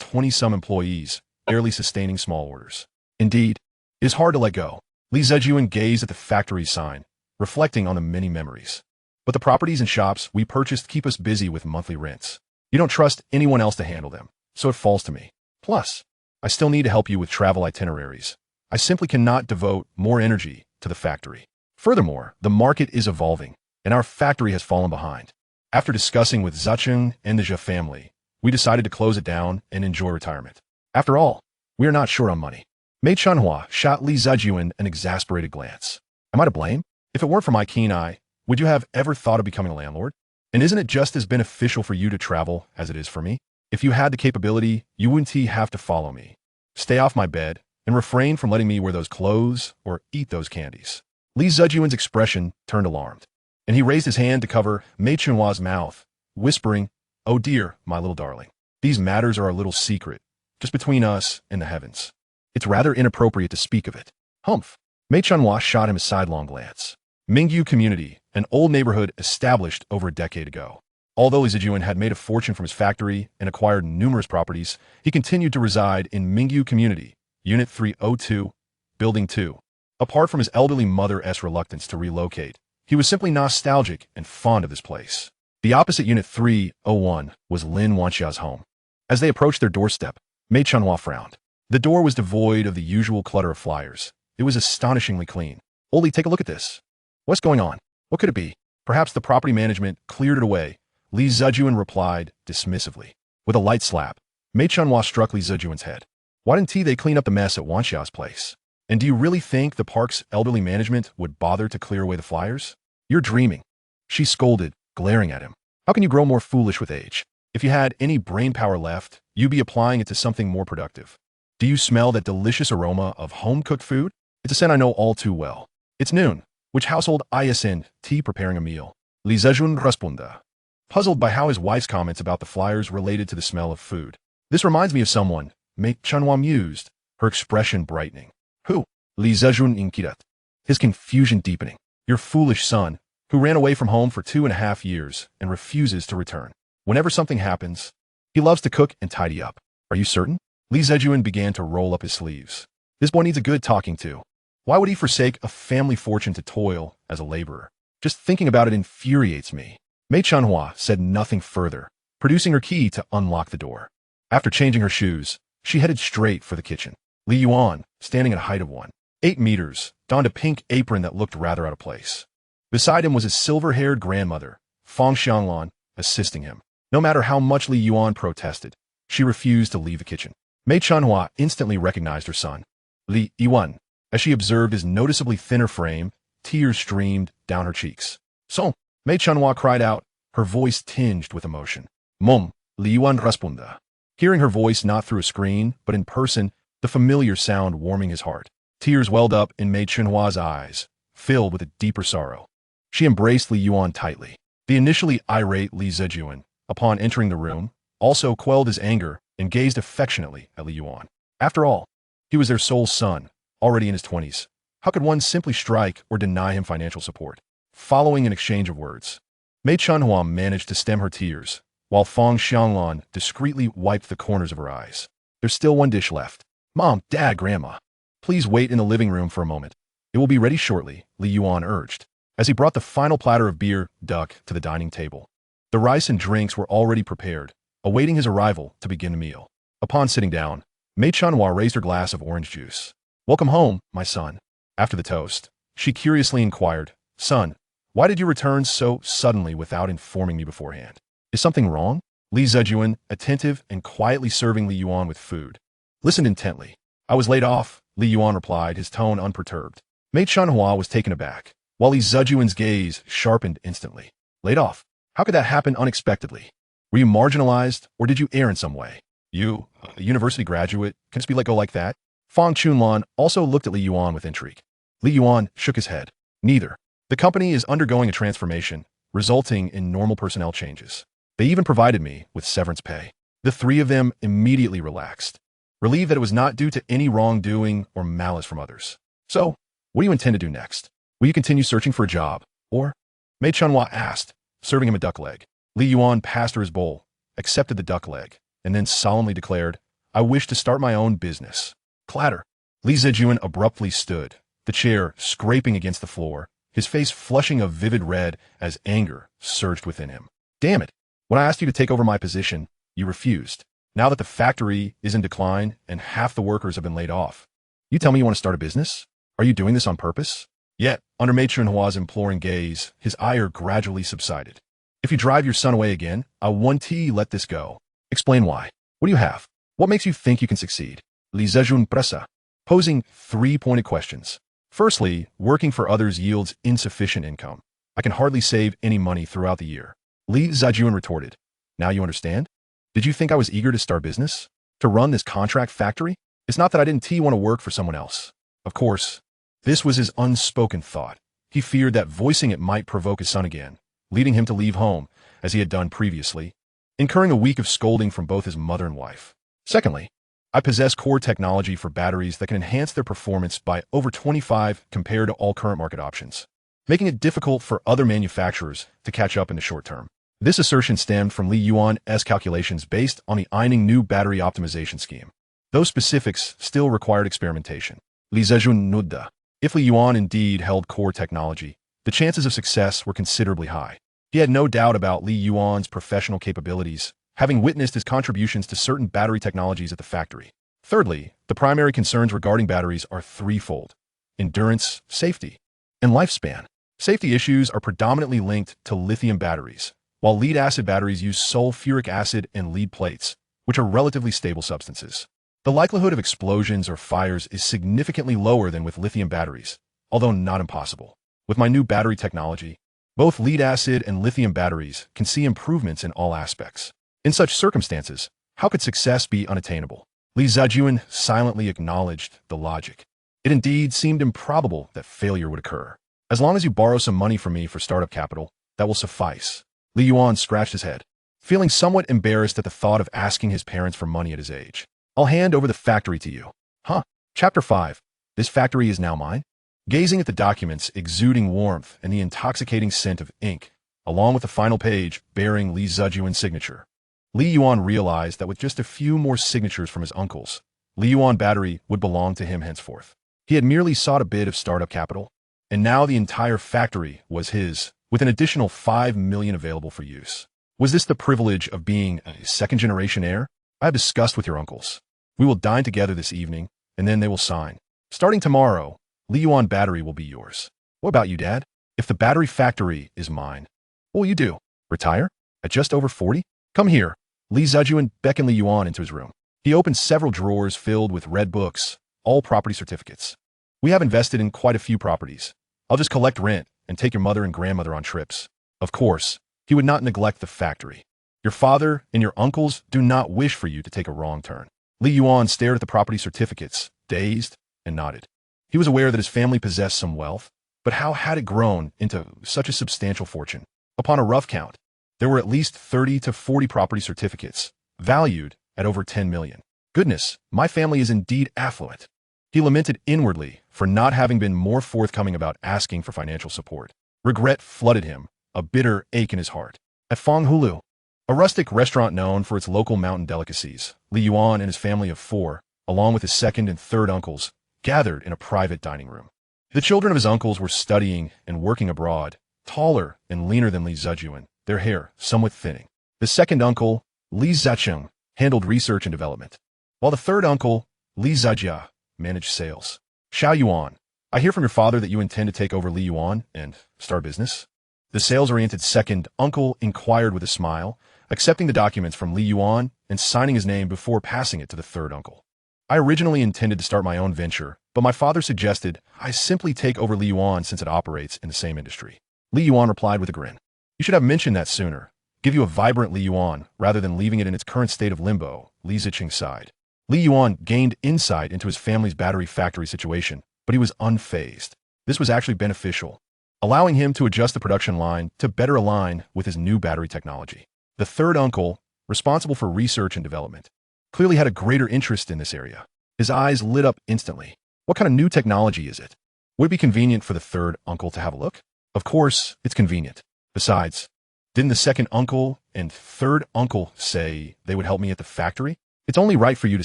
20-some employees, barely sustaining small orders. Indeed, it is hard to let go. Li Zijuan gazed at the factory's sign, reflecting on the many memories. But the properties and shops we purchased keep us busy with monthly rents. You don't trust anyone else to handle them, so it falls to me. Plus, I still need to help you with travel itineraries. I simply cannot devote more energy to the factory. Furthermore, the market is evolving, and our factory has fallen behind. After discussing with Zucheng and the Zhe family, we decided to close it down and enjoy retirement. After all, we are not short on money. Mei Chunhua shot Li Zijuan an exasperated glance. Am I to blame? If it weren't for my keen eye, would you have ever thought of becoming a landlord? And isn't it just as beneficial for you to travel as it is for me? If you had the capability, you wouldn't have to follow me. Stay off my bed and refrain from letting me wear those clothes or eat those candies. Li Zijuan's expression turned alarmed, and he raised his hand to cover Mei Chunhua's mouth, whispering, "Oh dear, my little darling. These matters are a little secret, just between us and the heavens. It's rather inappropriate to speak of it." Humph. Mei Chunhua shot him a sidelong glance. Mingyu Community, an old neighborhood established over a decade ago. Although Li Zijuan had made a fortune from his factory and acquired numerous properties, he continued to reside in Mingyu Community, Unit 302, Building 2. Apart from his elderly mother's reluctance to relocate, he was simply nostalgic and fond of this place. The opposite Unit 301 was Lin Wanxia's home. As they approached their doorstep, Mei Chunhua frowned. The door was devoid of the usual clutter of flyers. It was astonishingly clean. "Oli, take a look at this. What's going on? What could it be? Perhaps the property management cleared it away," Li Zijuan replied dismissively. With a light slap, Mei Chunhua struck Li Zijuan's head. "Why didn't they clean up the mess at Wanxia's place? And do you really think the park's elderly management would bother to clear away the flyers? You're dreaming," she scolded, glaring at him. "How can you grow more foolish with age? If you had any brain power left, you'd be applying it to something more productive. Do you smell that delicious aroma of home-cooked food? It's a scent I know all too well. It's noon. Which household is in tea preparing a meal?" Li Zijuan responded, puzzled by how his wife's comments about the flyers related to the smell of food. "This reminds me of someone," Mei Chunhua mused, her expression brightening. "Who?" Li Zijuan inquired, his confusion deepening. "Your foolish son, who ran away from home for 2.5 years and refuses to return. Whenever something happens, he loves to cook and tidy up." "Are you certain?" Li Zijuan began to roll up his sleeves. "This boy needs a good talking to. Why would he forsake a family fortune to toil as a laborer? Just thinking about it infuriates me." Mei Chunhua said nothing further, producing her key to unlock the door. After changing her shoes, she headed straight for the kitchen. Li Yuan, standing at a height of 1.8 meters, donned a pink apron that looked rather out of place. Beside him was his silver-haired grandmother, Fang Xianglan, assisting him. No matter how much Li Yuan protested, she refused to leave the kitchen. Mei Chunhua instantly recognized her son, Li Yuan. As she observed his noticeably thinner frame, tears streamed down her cheeks. "So," Mei Chunhua cried out, her voice tinged with emotion. "Mom," Li Yuan responded, hearing her voice not through a screen, but in person, the familiar sound warming his heart. Tears welled up in Mei Chunhua's eyes, filled with a deeper sorrow. She embraced Li Yuan tightly. The initially irate Li Zijuan, upon entering the room, also quelled his anger and gazed affectionately at Li Yuan. After all, he was their sole son, already in his 20s. How could one simply strike or deny him financial support? Following an exchange of words, Mei Chunhua managed to stem her tears, while Fang Xianglan discreetly wiped the corners of her eyes. "There's still one dish left. Mom, Dad, Grandma, please wait in the living room for a moment. It will be ready shortly," Li Yuan urged, as he brought the final platter of beer duck to the dining table. The rice and drinks were already prepared, awaiting his arrival to begin the meal. Upon sitting down, Mei Chunhua raised her glass of orange juice. "Welcome home, my son." After the toast, she curiously inquired, "Son, why did you return so suddenly without informing me beforehand? Is something wrong?" Li Zijuan, attentive and quietly serving Li Yuan with food, listened intently. "I was laid off," Li Yuan replied, his tone unperturbed. Mei Chunhua was taken aback, while Li Zijuan's gaze sharpened instantly. "Laid off? How could that happen unexpectedly? Were you marginalized, or did you err in some way? You, a university graduate, can just be let go like that?" Fang Chunlan also looked at Li Yuan with intrigue. Li Yuan shook his head. "Neither. The company is undergoing a transformation, resulting in normal personnel changes. They even provided me with severance pay." The three of them immediately relaxed, relieved that it was not due to any wrongdoing or malice from others. "So, what do you intend to do next? Will you continue searching for a job, or?" Mei Chunhua asked, serving him a duck leg. Li Yuan passed her his bowl, accepted the duck leg, and then solemnly declared, "I wish to start my own business." Clatter. Li Zijuan abruptly stood, the chair scraping against the floor, his face flushing a vivid red as anger surged within him. "Damn it. When I asked you to take over my position, you refused. Now that the factory is in decline and half the workers have been laid off, you tell me you want to start a business? Are you doing this on purpose?" Yet, under Mei Chunhua's imploring gaze, his ire gradually subsided. "If you drive your son away again, I want to let this go. Explain why. What do you have? What makes you think you can succeed?" Li Zejun pressa, posing 3 pointed questions. "Firstly, working for others yields insufficient income. I can hardly save any money throughout the year." Li Zejun retorted, "Now you understand? Did you think I was eager to start business? To run this contract factory? It's not that I didn't want to work for someone else." Of course, this was his unspoken thought. He feared that voicing it might provoke his son again, leading him to leave home, as he had done previously, incurring a week of scolding from both his mother and wife. "Secondly, I possess core technology for batteries that can enhance their performance by over 25 compared to all current market options, making it difficult for other manufacturers to catch up in the short term." This assertion stemmed from Li Yuan's calculations based on the Eining new battery optimization scheme. Those specifics still required experimentation. Li Zejun nudda. If Li Yuan indeed held core technology, the chances of success were considerably high. He had no doubt about Li Yuan's professional capabilities, having witnessed his contributions to certain battery technologies at the factory. Thirdly, the primary concerns regarding batteries are threefold: endurance, safety, and lifespan. Safety issues are predominantly linked to lithium batteries, while lead-acid batteries use sulfuric acid and lead plates, which are relatively stable substances. The likelihood of explosions or fires is significantly lower than with lithium batteries, although not impossible. With my new battery technology, both lead-acid and lithium batteries can see improvements in all aspects. In such circumstances, how could success be unattainable? Li Zijuan silently acknowledged the logic. It indeed seemed improbable that failure would occur. "As long as you borrow some money from me for startup capital, that will suffice." Li Yuan scratched his head, feeling somewhat embarrassed at the thought of asking his parents for money at his age. "I'll hand over the factory to you." Huh? Chapter 5. This factory is now mine? Gazing at the documents exuding warmth and the intoxicating scent of ink, along with the final page bearing Li Zijuan's signature, Li Yuan realized that with just a few more signatures from his uncles, Li Yuan Battery would belong to him henceforth. He had merely sought a bit of startup capital, and now the entire factory was his, with an additional 5 million available for use. Was this the privilege of being a second-generation heir? "I have discussed with your uncles. We will dine together this evening, and then they will sign. Starting tomorrow, Li Yuan Battery will be yours." "What about you, Dad? If the battery factory is mine, what will you do? Retire? At just over 40? Come here." Li Zijuan beckoned Li Yuan into his room. He opened several drawers filled with red books, all property certificates. "We have invested in quite a few properties. I'll just collect rent and take your mother and grandmother on trips." Of course, he would not neglect the factory. "Your father and your uncles do not wish for you to take a wrong turn." Li Yuan stared at the property certificates, dazed, and nodded. He was aware that his family possessed some wealth, but how had it grown into such a substantial fortune? Upon a rough count, there were at least 30 to 40 property certificates, valued at over 10 million. "Goodness, my family is indeed affluent." He lamented inwardly for not having been more forthcoming about asking for financial support. Regret flooded him, a bitter ache in his heart. At Fang Hulu, a rustic restaurant known for its local mountain delicacies, Li Yuan and his family of 4, along with his second and third uncles, gathered in a private dining room. The children of his uncles were studying and working abroad, taller and leaner than Li Zijuan, their hair somewhat thinning. The second uncle, Li Zicheng, handled research and development, while the third uncle, Li Zijia, managed sales. Xiao Yuan, I hear from your father that you intend to take over Li Yuan and start business? The sales-oriented second uncle inquired with a smile, accepting the documents from Li Yuan and signing his name before passing it to the third uncle. I originally intended to start my own venture, but my father suggested I simply take over Li Yuan since it operates in the same industry. Li Yuan replied with a grin. You should have mentioned that sooner. Give you a vibrant Li Yuan rather than leaving it in its current state of limbo, Li Zicheng sighed. Li Yuan gained insight into his family's battery factory situation, but he was unfazed. This was actually beneficial, allowing him to adjust the production line to better align with his new battery technology. The third uncle, responsible for research and development, clearly had a greater interest in this area. His eyes lit up instantly. What kind of new technology is it? Would it be convenient for the third uncle to have a look? Of course, it's convenient. Besides, didn't the second uncle and third uncle say they would help me at the factory? It's only right for you to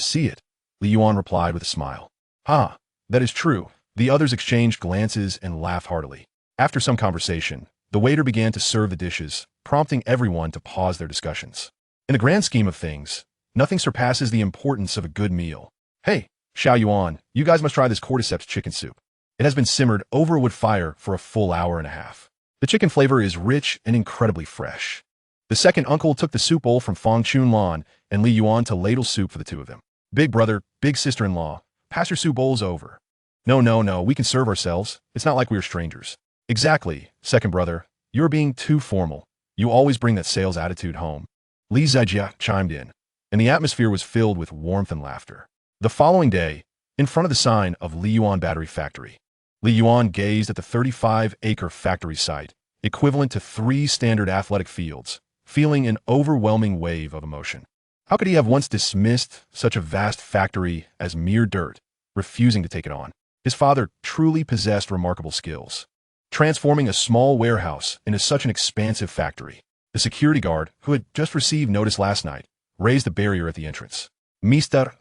see it, Li Yuan replied with a smile. Ah, that is true. The others exchanged glances and laughed heartily. After some conversation, the waiter began to serve the dishes, prompting everyone to pause their discussions. In the grand scheme of things, nothing surpasses the importance of a good meal. Hey, Xiao Yuan, you guys must try this cordyceps chicken soup. It has been simmered over a wood fire for a full hour and a half. The chicken flavor is rich and incredibly fresh. The second uncle took the soup bowl from Fang Chunlan and Li Yuan to ladle soup for the two of them. Big brother, big sister-in-law, pass your soup bowls over. No, we can serve ourselves. It's not like we are strangers. Exactly, second brother. You're being too formal. You always bring that sales attitude home. Li Zijia chimed in, and the atmosphere was filled with warmth and laughter. The following day, in front of the sign of Li Yuan Battery Factory, Li Yuan gazed at the 35-acre factory site, equivalent to 3 standard athletic fields, feeling an overwhelming wave of emotion. How could he have once dismissed such a vast factory as mere dirt, refusing to take it on? His father truly possessed remarkable skills, transforming a small warehouse into such an expansive factory. The security guard, who had just received notice last night, raised a barrier at the entrance. Mr.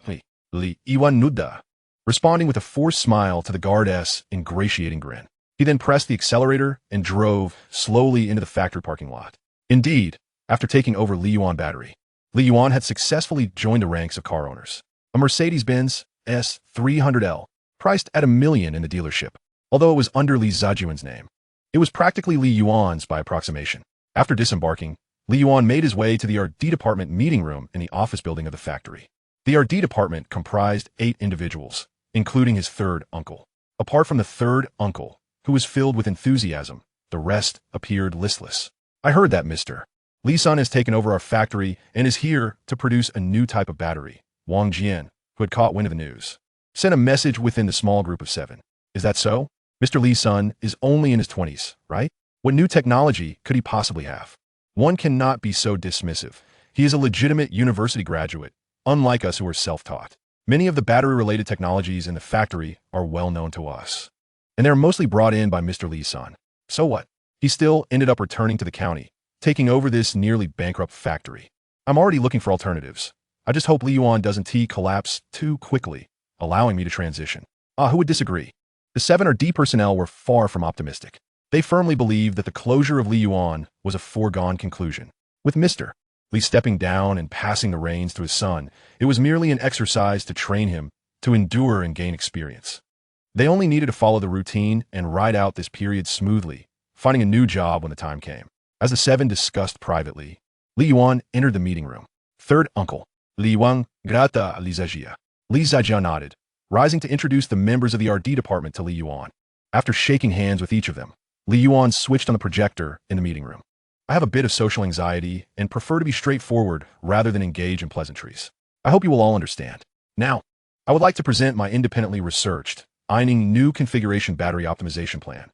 Li Yuan Nuda, responding with a forced smile to the guard's ingratiating grin. He then pressed the accelerator and drove slowly into the factory parking lot. Indeed, after taking over Li Yuan Battery, Li Yuan had successfully joined the ranks of car owners. A Mercedes-Benz S300L, priced at $1 million in the dealership, although it was under Li Zijuan's name. It was practically Li Yuan's by approximation. After disembarking, Li Yuan made his way to the R&D department meeting room in the office building of the factory. The R&D department comprised 8 individuals, including his third uncle. Apart from the third uncle, who was filled with enthusiasm, the rest appeared listless. I heard that, Mr. Li-san has taken over our factory and is here to produce a new type of battery. Wang Jian, who had caught wind of the news, sent a message within the small group of 7. Is that so? Mr. Li-san is only in his 20s, right? What new technology could he possibly have? One cannot be so dismissive. He is a legitimate university graduate, unlike us who are self-taught. Many of the battery-related technologies in the factory are well known to us, and they are mostly brought in by Mr. Li-san. So what? He still ended up returning to the county, taking over this nearly bankrupt factory. I'm already looking for alternatives. I just hope Li Yuan doesn't collapse too quickly, allowing me to transition. Who would disagree? The 7 R&D personnel were far from optimistic. They firmly believed that the closure of Li Yuan was a foregone conclusion. With Mr. Li stepping down and passing the reins to his son, it was merely an exercise to train him to endure and gain experience. They only needed to follow the routine and ride out this period smoothly, finding a new job when the time came. As the 7 discussed privately, Li Yuan entered the meeting room. Third uncle, Li Yuan, grata Li Zijia. Li Zijia nodded, rising to introduce the members of the R&D department to Li Yuan. After shaking hands with each of them, Li Yuan switched on the projector in the meeting room. I have a bit of social anxiety and prefer to be straightforward rather than engage in pleasantries. I hope you will all understand. Now, I would like to present my independently researched, Eining new configuration battery optimization plan.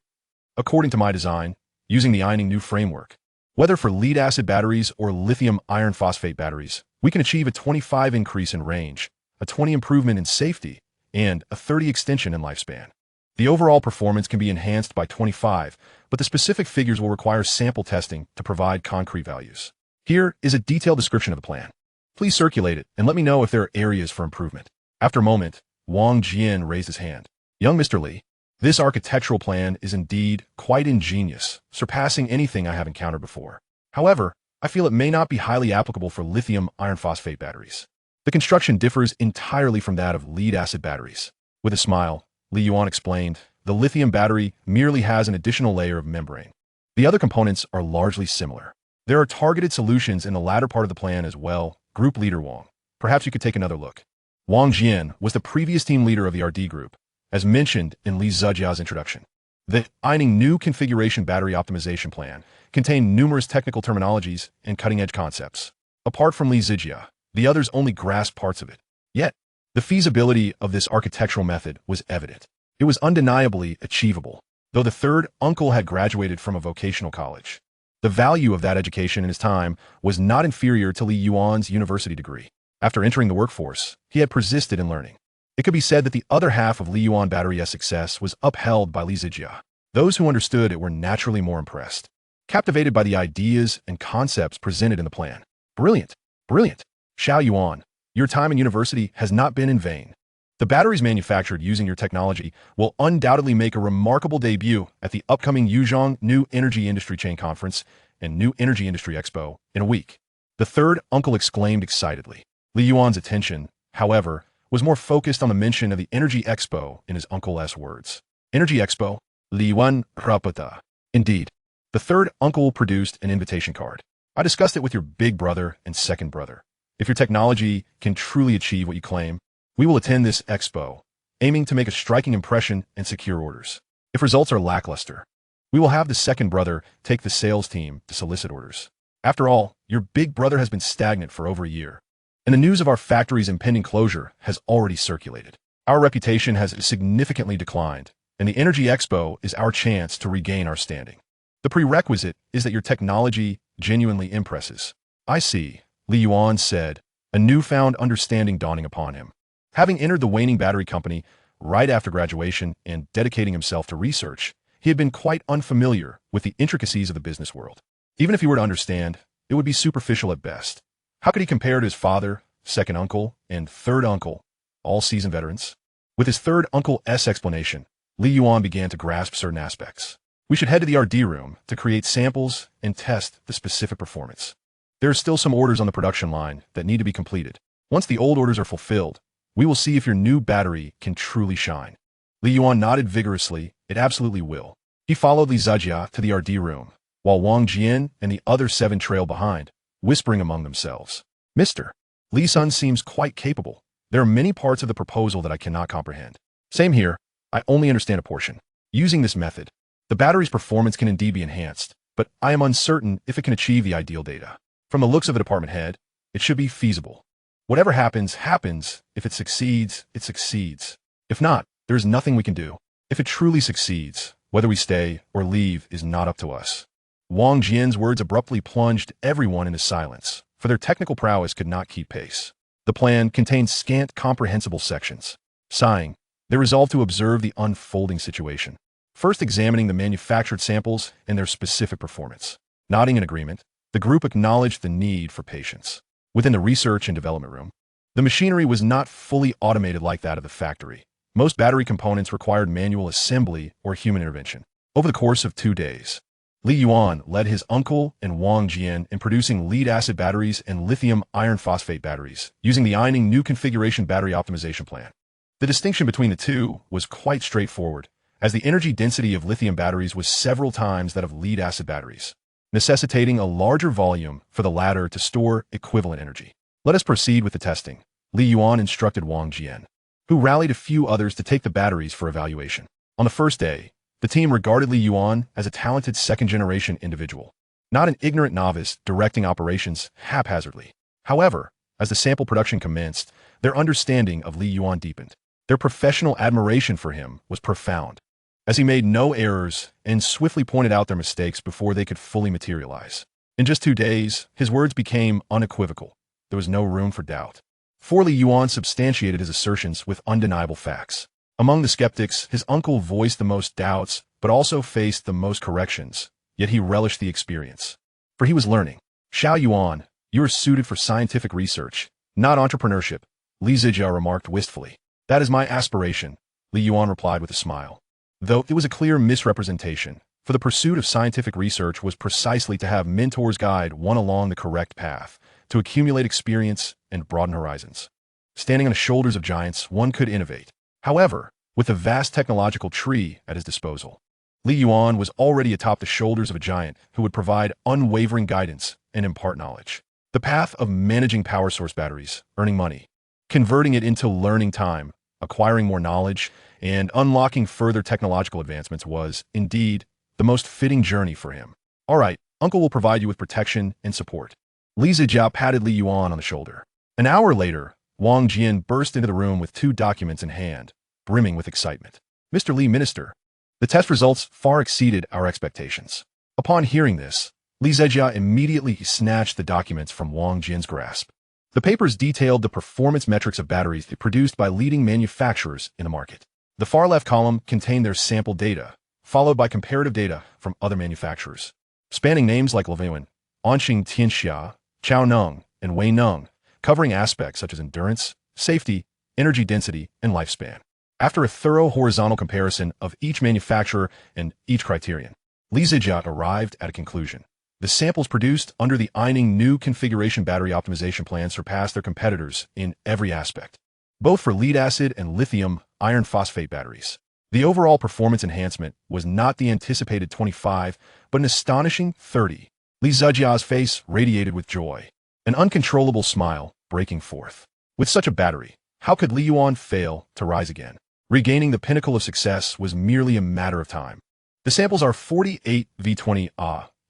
According to my design, using the Eining new framework, whether for lead-acid batteries or lithium iron phosphate batteries, we can achieve a 25 increase in range, a 20 improvement in safety, and a 30 extension in lifespan. The overall performance can be enhanced by 25, but the specific figures will require sample testing to provide concrete values. Here is a detailed description of the plan. Please circulate it and let me know if there are areas for improvement. After a moment, Wang Jian raised his hand. Young Mr. Li, this architectural plan is indeed quite ingenious, surpassing anything I have encountered before. However, I feel it may not be highly applicable for lithium iron phosphate batteries. The construction differs entirely from that of lead-acid batteries. With a smile, Li Yuan explained, the lithium battery merely has an additional layer of membrane. The other components are largely similar. There are targeted solutions in the latter part of the plan as well. Group leader Wang. Perhaps you could take another look. Wang Jian was the previous team leader of the RD group, as mentioned in Li Zijia's introduction. The Ining New Configuration Battery Optimization Plan contained numerous technical terminologies and cutting-edge concepts. Apart from Li Zijia, the others only grasped parts of it. Yet, the feasibility of this architectural method was evident. It was undeniably achievable, though the third uncle had graduated from a vocational college. The value of that education in his time was not inferior to Li Yuan's university degree. After entering the workforce, he had persisted in learning. It could be said that the other half of Li Yuan Battery's success was upheld by Li Zijia. Those who understood it were naturally more impressed, captivated by the ideas and concepts presented in the plan. Brilliant! Brilliant! Xiao Yuan, your time in university has not been in vain. The batteries manufactured using your technology will undoubtedly make a remarkable debut at the upcoming Yuzhong New Energy Industry Chain Conference and New Energy Industry Expo in a week. The third uncle exclaimed excitedly. Li Yuan's attention, however, was more focused on the mention of the Energy Expo in his uncle's words. Energy Expo? Li Yuan Rapata. Indeed. The third uncle produced an invitation card. I discussed it with your big brother and second brother. If your technology can truly achieve what you claim, we will attend this expo, aiming to make a striking impression and secure orders. If results are lackluster, we will have the second brother take the sales team to solicit orders. After all, your big brother has been stagnant for over a year, and the news of our factory's impending closure has already circulated. Our reputation has significantly declined, and the Energy Expo is our chance to regain our standing. The prerequisite is that your technology genuinely impresses. I see, Li Yuan said, a newfound understanding dawning upon him. Having entered the waning battery company right after graduation and dedicating himself to research, he had been quite unfamiliar with the intricacies of the business world. Even if he were to understand, it would be superficial at best. How could he compare to his father, second uncle, and third uncle, all seasoned veterans? With his third uncle's explanation, Li Yuan began to grasp certain aspects. We should head to the RD room to create samples and test the specific performance. There are still some orders on the production line that need to be completed. Once the old orders are fulfilled, we will see if your new battery can truly shine. Li Yuan nodded vigorously. It absolutely will. He followed Li Zijia to the RD room, while Wang Jian and the other 7 trailed behind, whispering among themselves. Mr. Li Sun seems quite capable. There are many parts of the proposal that I cannot comprehend. Same here. I only understand a portion. Using this method, the battery's performance can indeed be enhanced, but I am uncertain if it can achieve the ideal data. From the looks of a department head, it should be feasible. Whatever happens, happens. If it succeeds, it succeeds. If not, there is nothing we can do. If it truly succeeds, whether we stay or leave is not up to us. Wang Jian's words abruptly plunged everyone into silence, for their technical prowess could not keep pace. The plan contained scant comprehensible sections. Sighing, they resolved to observe the unfolding situation, first examining the manufactured samples and their specific performance. Nodding in agreement, the group acknowledged the need for patience. Within the research and development room, the machinery was not fully automated like that of the factory. Most battery components required manual assembly or human intervention. Over the course of 2 days, Li Yuan led his uncle and Wang Jian in producing lead-acid batteries and lithium iron phosphate batteries using the Ining New Configuration Battery Optimization Plan. The distinction between the two was quite straightforward, as the energy density of lithium batteries was several times that of lead-acid batteries, necessitating a larger volume for the latter to store equivalent energy. Let us proceed with the testing, Li Yuan instructed Wang Jian, who rallied a few others to take the batteries for evaluation. On the first day, the team regarded Li Yuan as a talented second-generation individual, not an ignorant novice directing operations haphazardly. However, as the sample production commenced, their understanding of Li Yuan deepened. Their professional admiration for him was profound, as he made no errors and swiftly pointed out their mistakes before they could fully materialize. In just 2 days, his words became unequivocal. There was no room for doubt. For Li Yuan substantiated his assertions with undeniable facts. Among the skeptics, his uncle voiced the most doubts, but also faced the most corrections, yet he relished the experience. For he was learning. Xiao Yuan, you are suited for scientific research, not entrepreneurship, Li Zijia remarked wistfully. That is my aspiration, Li Yuan replied with a smile. Though it was a clear misrepresentation, for the pursuit of scientific research was precisely to have mentors guide one along the correct path, to accumulate experience and broaden horizons. Standing on the shoulders of giants, one could innovate. However, with a vast technological tree at his disposal, Li Yuan was already atop the shoulders of a giant who would provide unwavering guidance and impart knowledge. The path of managing power source batteries, earning money, converting it into learning time, acquiring more knowledge, and unlocking further technological advancements was, indeed, the most fitting journey for him. All right, Uncle will provide you with protection and support. Li Zijiao patted Li Yuan on the shoulder. An hour later, Wang Jian burst into the room with 2 documents in hand, brimming with excitement. Mr. Li, Minister, the test results far exceeded our expectations. Upon hearing this, Li Zijiao immediately snatched the documents from Wang Jian's grasp. The papers detailed the performance metrics of batteries produced by leading manufacturers in the market. The far left column contained their sample data, followed by comparative data from other manufacturers, spanning names like Leeuwen, Onxing Tianxia, Chao Neng, and Wei Neng, covering aspects such as endurance, safety, energy density, and lifespan. After a thorough horizontal comparison of each manufacturer and each criterion, Li Zijiao arrived at a conclusion. The samples produced under the Eining new configuration battery optimization plan surpassed their competitors in every aspect, both for lead-acid and lithium iron phosphate batteries. The overall performance enhancement was not the anticipated 25, but an astonishing 30. Li Zijiao's face radiated with joy, an uncontrollable smile breaking forth. With such a battery, how could Li Yuan fail to rise again? Regaining the pinnacle of success was merely a matter of time. The samples are 48 V20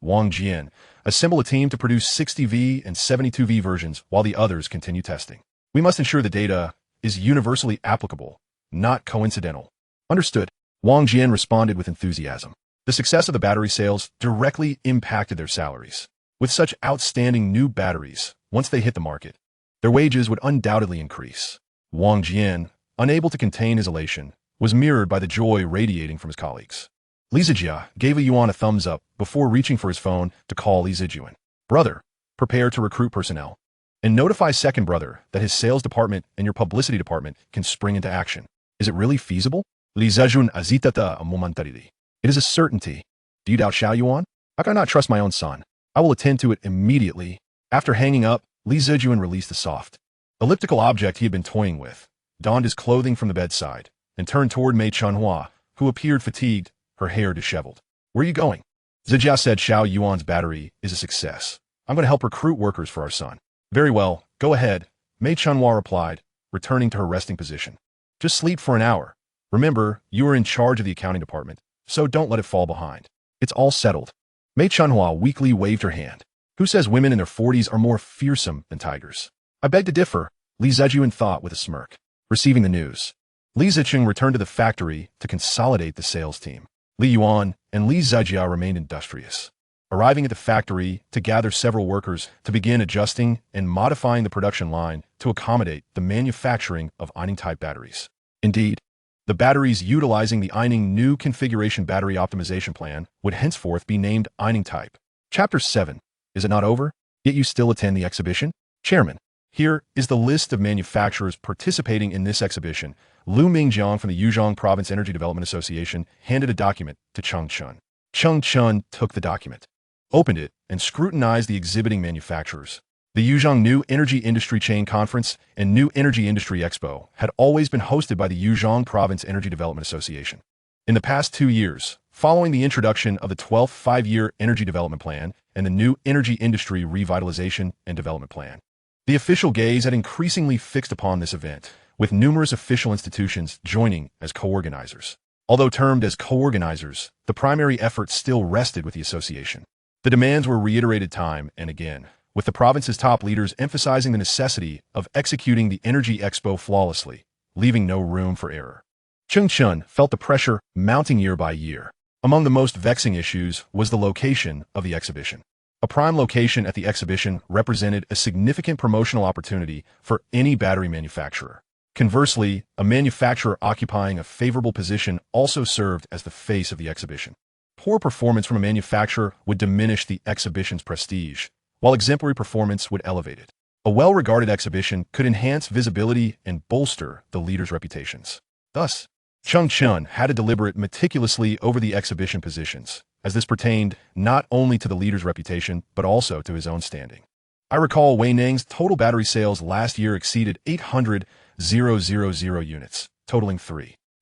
Wang Jian, assemble a team to produce 60V and 72V versions while the others continue testing. We must ensure the data is universally applicable, not coincidental. Understood. Wang Jian responded with enthusiasm. The success of the battery sales directly impacted their salaries. With such outstanding new batteries, once they hit the market, their wages would undoubtedly increase. Wang Jian, unable to contain his elation, was mirrored by the joy radiating from his colleagues. Li Zijiao gave Li Yuan a thumbs up before reaching for his phone to call Li Zijuan. Brother, prepare to recruit personnel. And notify second brother that his sales department and your publicity department can spring into action. Is it really feasible? Li Zejun azitata momentarily. It is a certainty. Do you doubt Xiao Yuan? I cannot trust my own son. I will attend to it immediately. After hanging up, Li Zejun released the soft, elliptical object he had been toying with, donned his clothing from the bedside, and turned toward Mei Chunhua, who appeared fatigued, her hair disheveled. Where are you going? Zijiao said Xiao Yuan's battery is a success. I'm going to help recruit workers for our son. Very well, go ahead, Mei Chunhua replied, returning to her resting position. Just sleep for an hour. Remember, you are in charge of the accounting department, so don't let it fall behind. It's all settled. Mei Chunhua weakly waved her hand. Who says women in their 40s are more fearsome than tigers? I beg to differ, Li Zejun thought with a smirk. Receiving the news, Li Zicheng returned to the factory to consolidate the sales team. Li Yuan and Li Zijiao remained industrious, arriving at the factory to gather several workers to begin adjusting and modifying the production line to accommodate the manufacturing of Eining-type batteries. Indeed, the batteries utilizing the Eining new configuration battery optimization plan would henceforth be named Eining-type. Chapter 7. Is it not over? Yet you still attend the exhibition? Chairman, here is the list of manufacturers participating in this exhibition. Lu Mingjiang from the Yuzhong Province Energy Development Association handed a document to Cheng Chun. Cheng Chun took the document, opened it, and scrutinized the exhibiting manufacturers. The Yuzhong New Energy Industry Chain Conference and New Energy Industry Expo had always been hosted by the Yuzhong Province Energy Development Association. In the past 2 years, following the introduction of the 12th Five-Year Energy Development Plan and the New Energy Industry Revitalization and Development Plan, the official gaze had increasingly fixed upon this event, with numerous official institutions joining as co-organizers. Although termed as co-organizers, the primary effort still rested with the association. The demands were reiterated time and again, with the province's top leaders emphasizing the necessity of executing the Energy Expo flawlessly, leaving no room for error. Cheng Chun felt the pressure mounting year by year. Among the most vexing issues was the location of the exhibition. A prime location at the exhibition represented a significant promotional opportunity for any battery manufacturer. Conversely, a manufacturer occupying a favorable position also served as the face of the exhibition. Poor performance from a manufacturer would diminish the exhibition's prestige, while exemplary performance would elevate it. A well-regarded exhibition could enhance visibility and bolster the leaders' reputations. Thus, Cheng Chun had to deliberate meticulously over the exhibition positions, as this pertained not only to the leader's reputation, but also to his own standing. I recall Wei Nang's total battery sales last year exceeded 800,000 units, totaling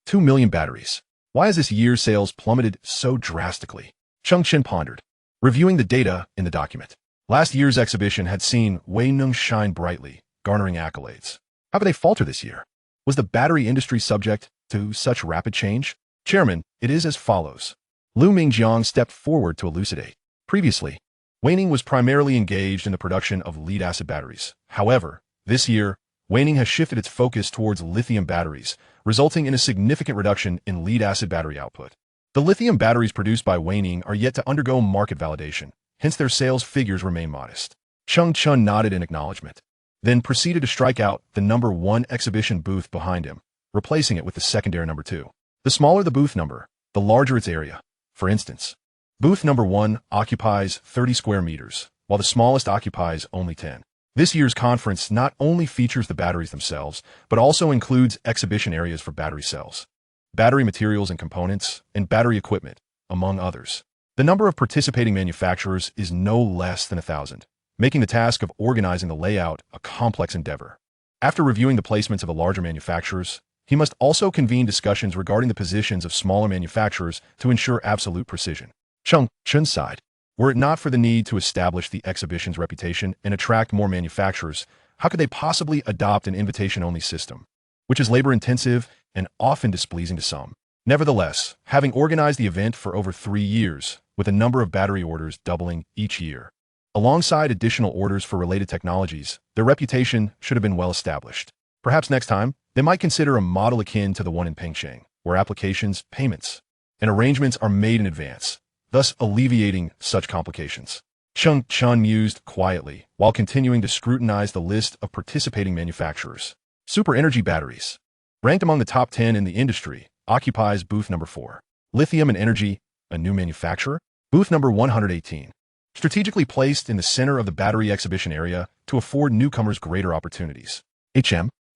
2 million batteries. Why has this year's sales plummeted so drastically? Cheng Qin pondered, reviewing the data in the document. Last year's exhibition had seen Wei Nang shine brightly, garnering accolades. How could they falter this year? Was the battery industry subject to such rapid change? Chairman, it is as follows. Lu Mingjiang stepped forward to elucidate. Previously, Wei Ning was primarily engaged in the production of lead-acid batteries. However, this year, Wei Ning has shifted its focus towards lithium batteries, resulting in a significant reduction in lead-acid battery output. The lithium batteries produced by Wei Ning are yet to undergo market validation, hence their sales figures remain modest. Cheng Chun nodded in acknowledgement, then proceeded to strike out the number 1 exhibition booth behind him, replacing it with the secondary number 2. The smaller the booth number, the larger its area. For instance, booth number 1 occupies 30 square meters, while the smallest occupies only 10. This year's conference not only features the batteries themselves, but also includes exhibition areas for battery cells, battery materials and components, and battery equipment, among others. The number of participating manufacturers is no less than 1,000, making the task of organizing the layout a complex endeavor. After reviewing the placements of the larger manufacturers, he must also convene discussions regarding the positions of smaller manufacturers to ensure absolute precision. Cheng Chun sighed. Were it not for the need to establish the exhibition's reputation and attract more manufacturers, how could they possibly adopt an invitation-only system, which is labor-intensive and often displeasing to some? Nevertheless, having organized the event for over 3 years, with a number of battery orders doubling each year, alongside additional orders for related technologies, their reputation should have been well established. Perhaps next time, they might consider a model akin to the one in Pengsheng, where applications, payments, and arrangements are made in advance, thus alleviating such complications. Cheng Chun mused quietly while continuing to scrutinize the list of participating manufacturers. Super energy batteries, ranked among the top 10 in the industry, occupies booth number 4. Lithium and energy, a new manufacturer, booth number 118. Strategically placed in the center of the battery exhibition area to afford newcomers greater opportunities.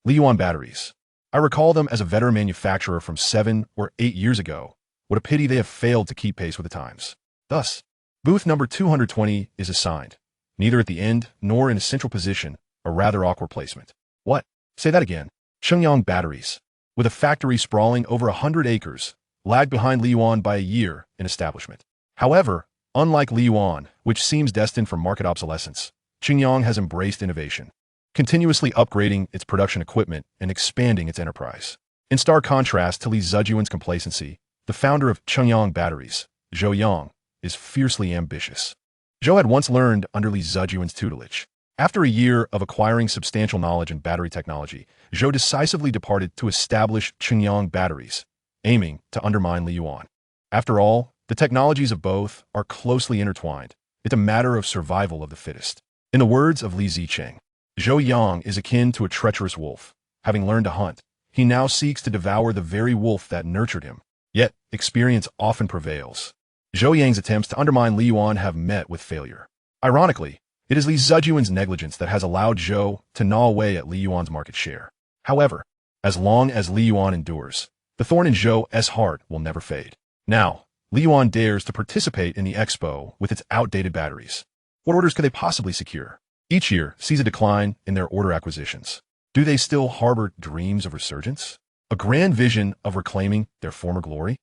Yuan batteries. I recall them as a veteran manufacturer from 7 or 8 years ago. What a pity they have failed to keep pace with the times. Thus, booth number 220 is assigned, neither at the end nor in a central position, a rather awkward placement. What? Say that again. Shenyang batteries, with a factory sprawling over 100 acres, lagged behind Yuan by a year in establishment. However, unlike Yuan, which seems destined for market obsolescence, Shenyang has embraced innovation, continuously upgrading its production equipment and expanding its enterprise. In stark contrast to Li Zijuan's complacency, the founder of Shenyang Batteries, Zhou Yang, is fiercely ambitious. Zhou had once learned under Li Zijuan's tutelage. After a year of acquiring substantial knowledge in battery technology, Zhou decisively departed to establish Shenyang Batteries, aiming to undermine Li Yuan. After all, the technologies of both are closely intertwined. It's a matter of survival of the fittest. In the words of Li Zicheng, Zhou Yang is akin to a treacherous wolf. Having learned to hunt, he now seeks to devour the very wolf that nurtured him. Yet, experience often prevails. Zhou Yang's attempts to undermine Li Yuan have met with failure. Ironically, it is Li Zijuan's negligence that has allowed Zhou to gnaw away at Li Yuan's market share. However, as long as Li Yuan endures, the thorn in Zhou's heart will never fade. Now, Li Yuan dares to participate in the expo with its outdated batteries. What orders could they possibly secure? Each year sees a decline in their order acquisitions. Do they still harbor dreams of resurgence? A grand vision of reclaiming their former glory?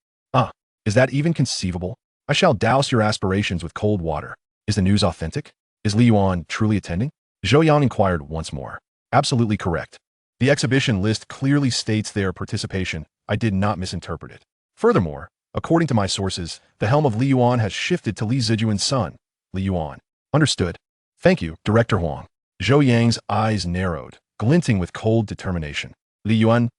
Is that even conceivable? I shall douse your aspirations with cold water. Is the news authentic? Is Li Yuan truly attending? Zhou Yang inquired once more. Absolutely correct. The exhibition list clearly states their participation. I did not misinterpret it. Furthermore, according to my sources, the helm of Li Yuan has shifted to Li Zijuan's son, Li Yuan. Understood. Thank you, Director Huang. Zhou Yang's eyes narrowed, glinting with cold determination. Li Yuan.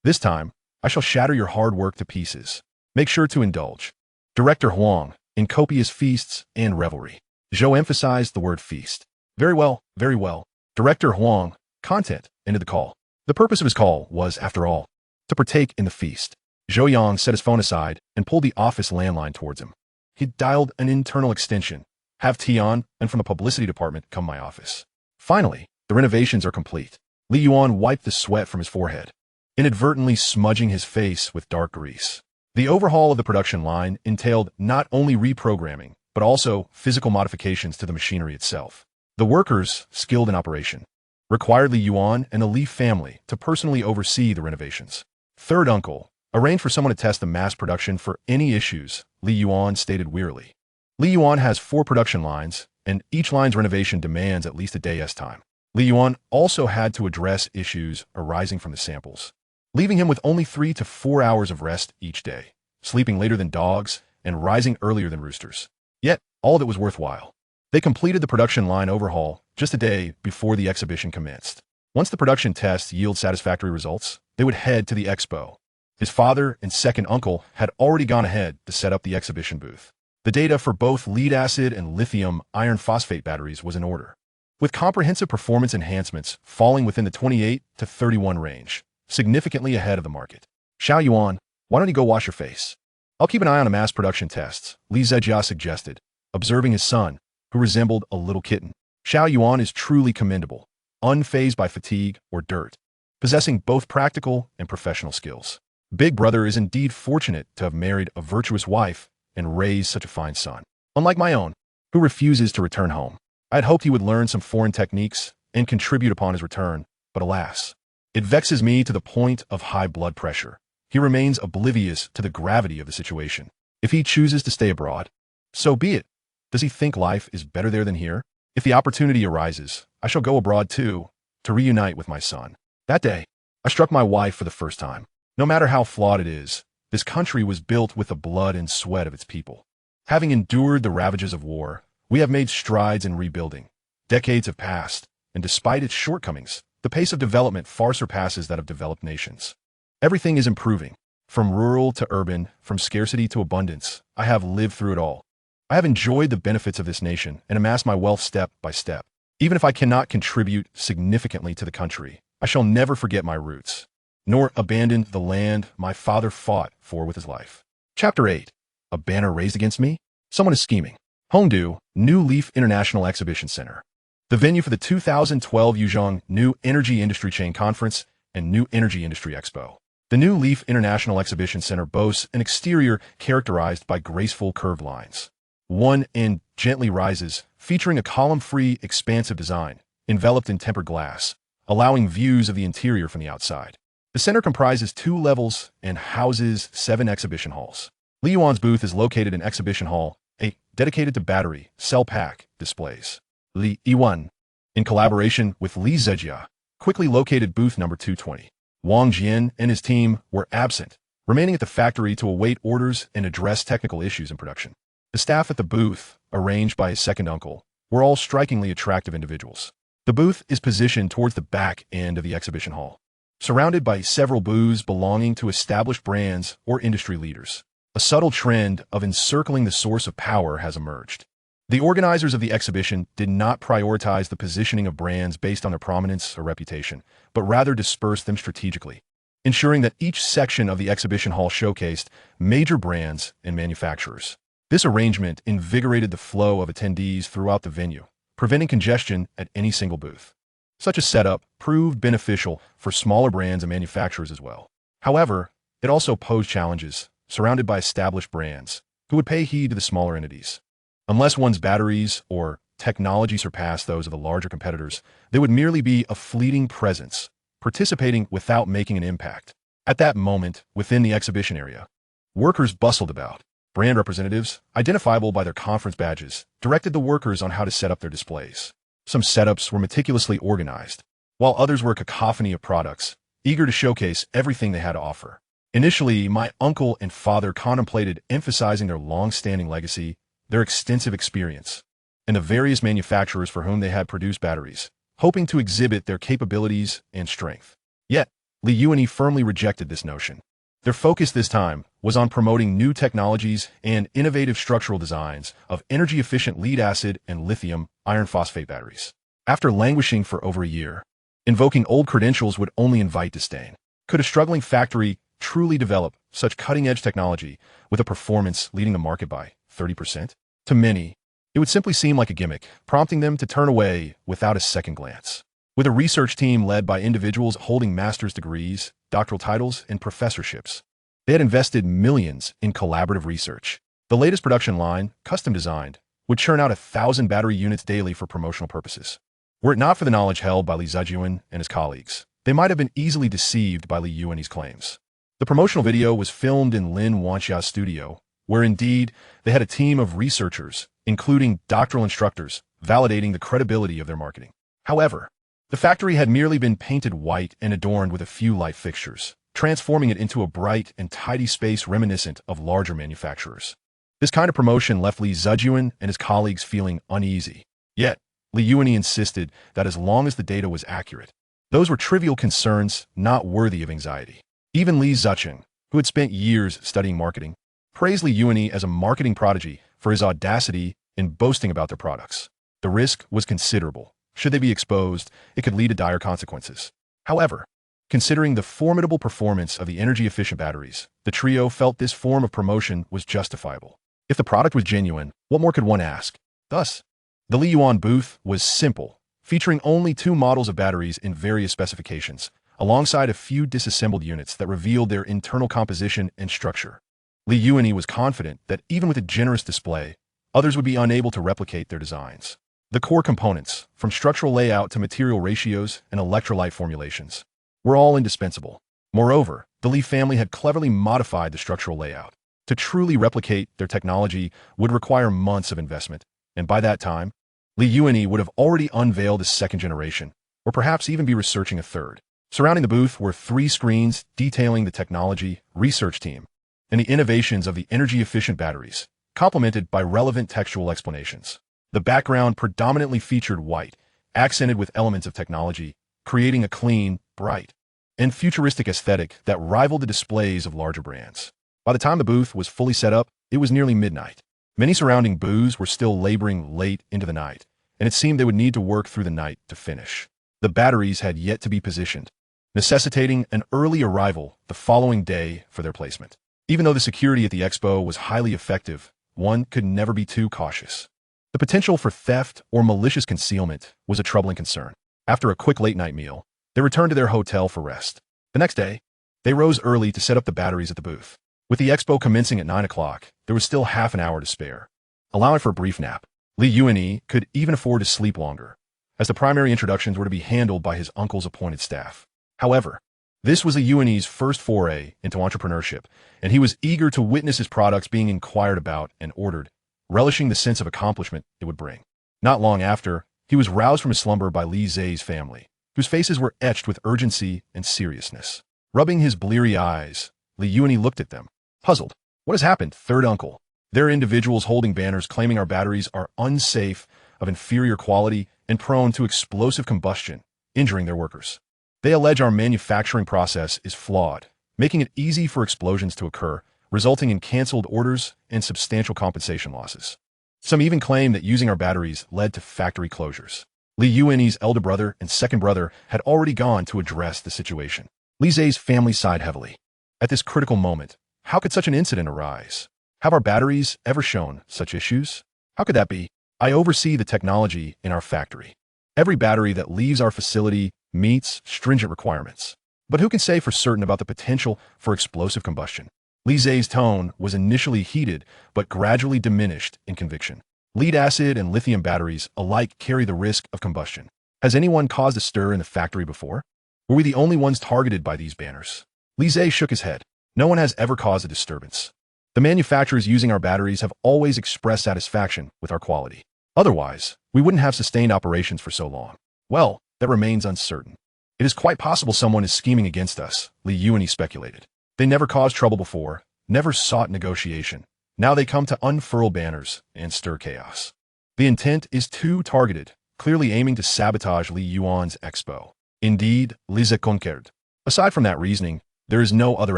This time, I shall shatter your hard work to pieces. Make sure to indulge. Director Huang, in copious feasts and revelry. Zhou emphasized the word feast. Very well, very well. Director Huang, content, ended the call. The purpose of his call was, after all, to partake in the feast. Zhou Yang set his phone aside and pulled the office landline towards him. He dialed an internal extension. Have tea on, and from the publicity department come my office. Finally, the renovations are complete. Li Yuan wiped the sweat from his forehead, inadvertently smudging his face with dark grease. The overhaul of the production line entailed not only reprogramming, but also physical modifications to the machinery itself. The workers, skilled in operation, required Li Yuan and the Li family to personally oversee the renovations. Third uncle arranged for someone to test the mass production for any issues, Li Yuan stated wearily. Li Yuan has 4 production lines, and each line's renovation demands at least a day's time. Li Yuan also had to address issues arising from the samples, leaving him with only 3 to 4 hours of rest each day, sleeping later than dogs and rising earlier than roosters. Yet, all of it was worthwhile. They completed the production line overhaul just a day before the exhibition commenced. Once the production tests yield satisfactory results, they would head to the expo. His father and second uncle had already gone ahead to set up the exhibition booth. The data for both lead-acid and lithium iron phosphate batteries was in order, with comprehensive performance enhancements falling within the 28 to 31 range, significantly ahead of the market. Xiao Yuan, why don't you go wash your face? I'll keep an eye on the mass production tests, Li Zejia suggested, observing his son, who resembled a little kitten. Xiao Yuan is truly commendable, unfazed by fatigue or dirt, possessing both practical and professional skills. Big Brother is indeed fortunate to have married a virtuous wife and raised such a fine son. Unlike my own, who refuses to return home. I had hoped he would learn some foreign techniques and contribute upon his return, but alas, it vexes me to the point of high blood pressure. He remains oblivious to the gravity of the situation. If he chooses to stay abroad, so be it. Does he think life is better there than here? If the opportunity arises, I shall go abroad too, to reunite with my son. That day, I struck my wife for the first time. No matter how flawed it is, this country was built with the blood and sweat of its people. Having endured the ravages of war, we have made strides in rebuilding. Decades have passed, and despite its shortcomings, the pace of development far surpasses that of developed nations. Everything is improving. From rural to urban, from scarcity to abundance, I have lived through it all. I have enjoyed the benefits of this nation and amassed my wealth step by step. Even if I cannot contribute significantly to the country, I shall never forget my roots, nor abandon the land my father fought for with his life. Chapter 8. A banner raised against me? Someone is scheming. Hongdu, New Leaf International Exhibition Center. The venue for the 2012 Yuzhong New Energy Industry Chain Conference and New Energy Industry Expo. The New Leaf International Exhibition Center boasts an exterior characterized by graceful curved lines. One end gently rises, featuring a column-free, expansive design, enveloped in tempered glass, allowing views of the interior from the outside. The center comprises 2 levels and houses 7 exhibition halls. Li Yuan's booth is located in Exhibition Hall 8, dedicated to battery, cell pack, displays. Li Yuan, in collaboration with Li Zejia, quickly located booth number 220. Wang Jian and his team were absent, remaining at the factory to await orders and address technical issues in production. The staff at the booth, arranged by his second uncle, were all strikingly attractive individuals. The booth is positioned towards the back end of the exhibition hall, surrounded by several booths belonging to established brands or industry leaders. A subtle trend of encircling the source of power has emerged. The organizers of the exhibition did not prioritize the positioning of brands based on their prominence or reputation, but rather dispersed them strategically, ensuring that each section of the exhibition hall showcased major brands and manufacturers. This arrangement invigorated the flow of attendees throughout the venue, preventing congestion at any single booth. Such a setup proved beneficial for smaller brands and manufacturers as well. However, it also posed challenges, surrounded by established brands, who would pay heed to the smaller entities. Unless one's batteries or technology surpassed those of the larger competitors, they would merely be a fleeting presence, participating without making an impact. At that moment, within the exhibition area, workers bustled about. Brand representatives, identifiable by their conference badges, directed the workers on how to set up their displays. Some setups were meticulously organized, while others were a cacophony of products, eager to showcase everything they had to offer. Initially, my uncle and father contemplated emphasizing their long-standing legacy, their extensive experience, and the various manufacturers for whom they had produced batteries, hoping to exhibit their capabilities and strength. Yet, Li Yuan firmly rejected this notion. Their focus this time was on promoting new technologies and innovative structural designs of energy-efficient lead-acid and lithium iron phosphate batteries. After languishing for over a year, invoking old credentials would only invite disdain. Could a struggling factory truly develop such cutting-edge technology with a performance leading the market by 30%? To many, it would simply seem like a gimmick, prompting them to turn away without a second glance. With a research team led by individuals holding master's degrees, doctoral titles, and professorships, They had invested millions in collaborative research. The latest production line, custom designed, would churn out 1,000 battery units daily for promotional purposes. Were it not for the knowledge held by Li Zijuan and his colleagues, they might have been easily deceived by Li Yuan's claims. The promotional video was filmed in Lin Wanxia's studio, where indeed they had a team of researchers, including doctoral instructors, validating the credibility of their marketing. However, the factory had merely been painted white and adorned with a few light fixtures, transforming it into a bright and tidy space reminiscent of larger manufacturers. This kind of promotion left Li Zijuan and his colleagues feeling uneasy. Yet, Li Yuan insisted that as long as the data was accurate, those were trivial concerns not worthy of anxiety. Even Li Zicheng, who had spent years studying marketing, praised Li Yuan as a marketing prodigy for his audacity in boasting about their products. The risk was considerable. Should they be exposed, it could lead to dire consequences. However, considering the formidable performance of the energy-efficient batteries, the trio felt this form of promotion was justifiable. If the product was genuine, what more could one ask? Thus, the Li Yuan booth was simple, featuring only 2 models of batteries in various specifications, alongside a few disassembled units that revealed their internal composition and structure. Li Yuan was confident that even with a generous display, others would be unable to replicate their designs. The core components, from structural layout to material ratios and electrolyte formulations, were all indispensable. Moreover, the Li family had cleverly modified the structural layout. To truly replicate their technology would require months of investment, and by that time, Li Yuan would have already unveiled a second generation, or perhaps even be researching a third. Surrounding the booth were 3 screens detailing the technology, research team, and the innovations of the energy-efficient batteries, complemented by relevant textual explanations. The background predominantly featured white, accented with elements of technology, creating a clean, bright, and futuristic aesthetic that rivaled the displays of larger brands. By the time the booth was fully set up, it was nearly midnight. Many surrounding booths were still laboring late into the night, and it seemed they would need to work through the night to finish. The batteries had yet to be positioned, necessitating an early arrival the following day for their placement. Even though the security at the expo was highly effective, one could never be too cautious. The potential for theft or malicious concealment was a troubling concern. After a quick late-night meal, they returned to their hotel for rest. The next day, they rose early to set up the batteries at the booth. With the expo commencing at 9 o'clock, there was still half an hour to spare. Allowing for a brief nap, Li Yuan could even afford to sleep longer, as the primary introductions were to be handled by his uncle's appointed staff. However, this was Li Yuan's first foray into entrepreneurship, and he was eager to witness his products being inquired about and ordered, relishing the sense of accomplishment it would bring. Not long after, he was roused from his slumber by Li Zai's family, whose faces were etched with urgency and seriousness. Rubbing his bleary eyes, Li Yuan looked at them, puzzled. What has happened, third uncle? There are individuals holding banners claiming our batteries are unsafe, of inferior quality, and prone to explosive combustion, injuring their workers. They allege our manufacturing process is flawed, making it easy for explosions to occur, resulting in canceled orders and substantial compensation losses. Some even claim that using our batteries led to factory closures. Li Yuan's elder brother and second brother had already gone to address the situation. Li Zai's family sighed heavily. At this critical moment, how could such an incident arise? Have our batteries ever shown such issues? How could that be? I oversee the technology in our factory. Every battery that leaves our facility meets stringent requirements. But who can say for certain about the potential for explosive combustion? Li Zai's tone was initially heated, but gradually diminished in conviction. Lead acid and lithium batteries alike carry the risk of combustion. Has anyone caused a stir in the factory before? Were we the only ones targeted by these banners? Li Zai shook his head. No one has ever caused a disturbance. The manufacturers using our batteries have always expressed satisfaction with our quality. Otherwise, we wouldn't have sustained operations for so long. Well, that remains uncertain. It is quite possible someone is scheming against us, Li Yuan speculated. They never caused trouble before, never sought negotiation. Now they come to unfurl banners and stir chaos. The intent is too targeted, clearly aiming to sabotage Li Yuan's expo. Indeed, Li Zai concurred. Aside from that reasoning, there is no other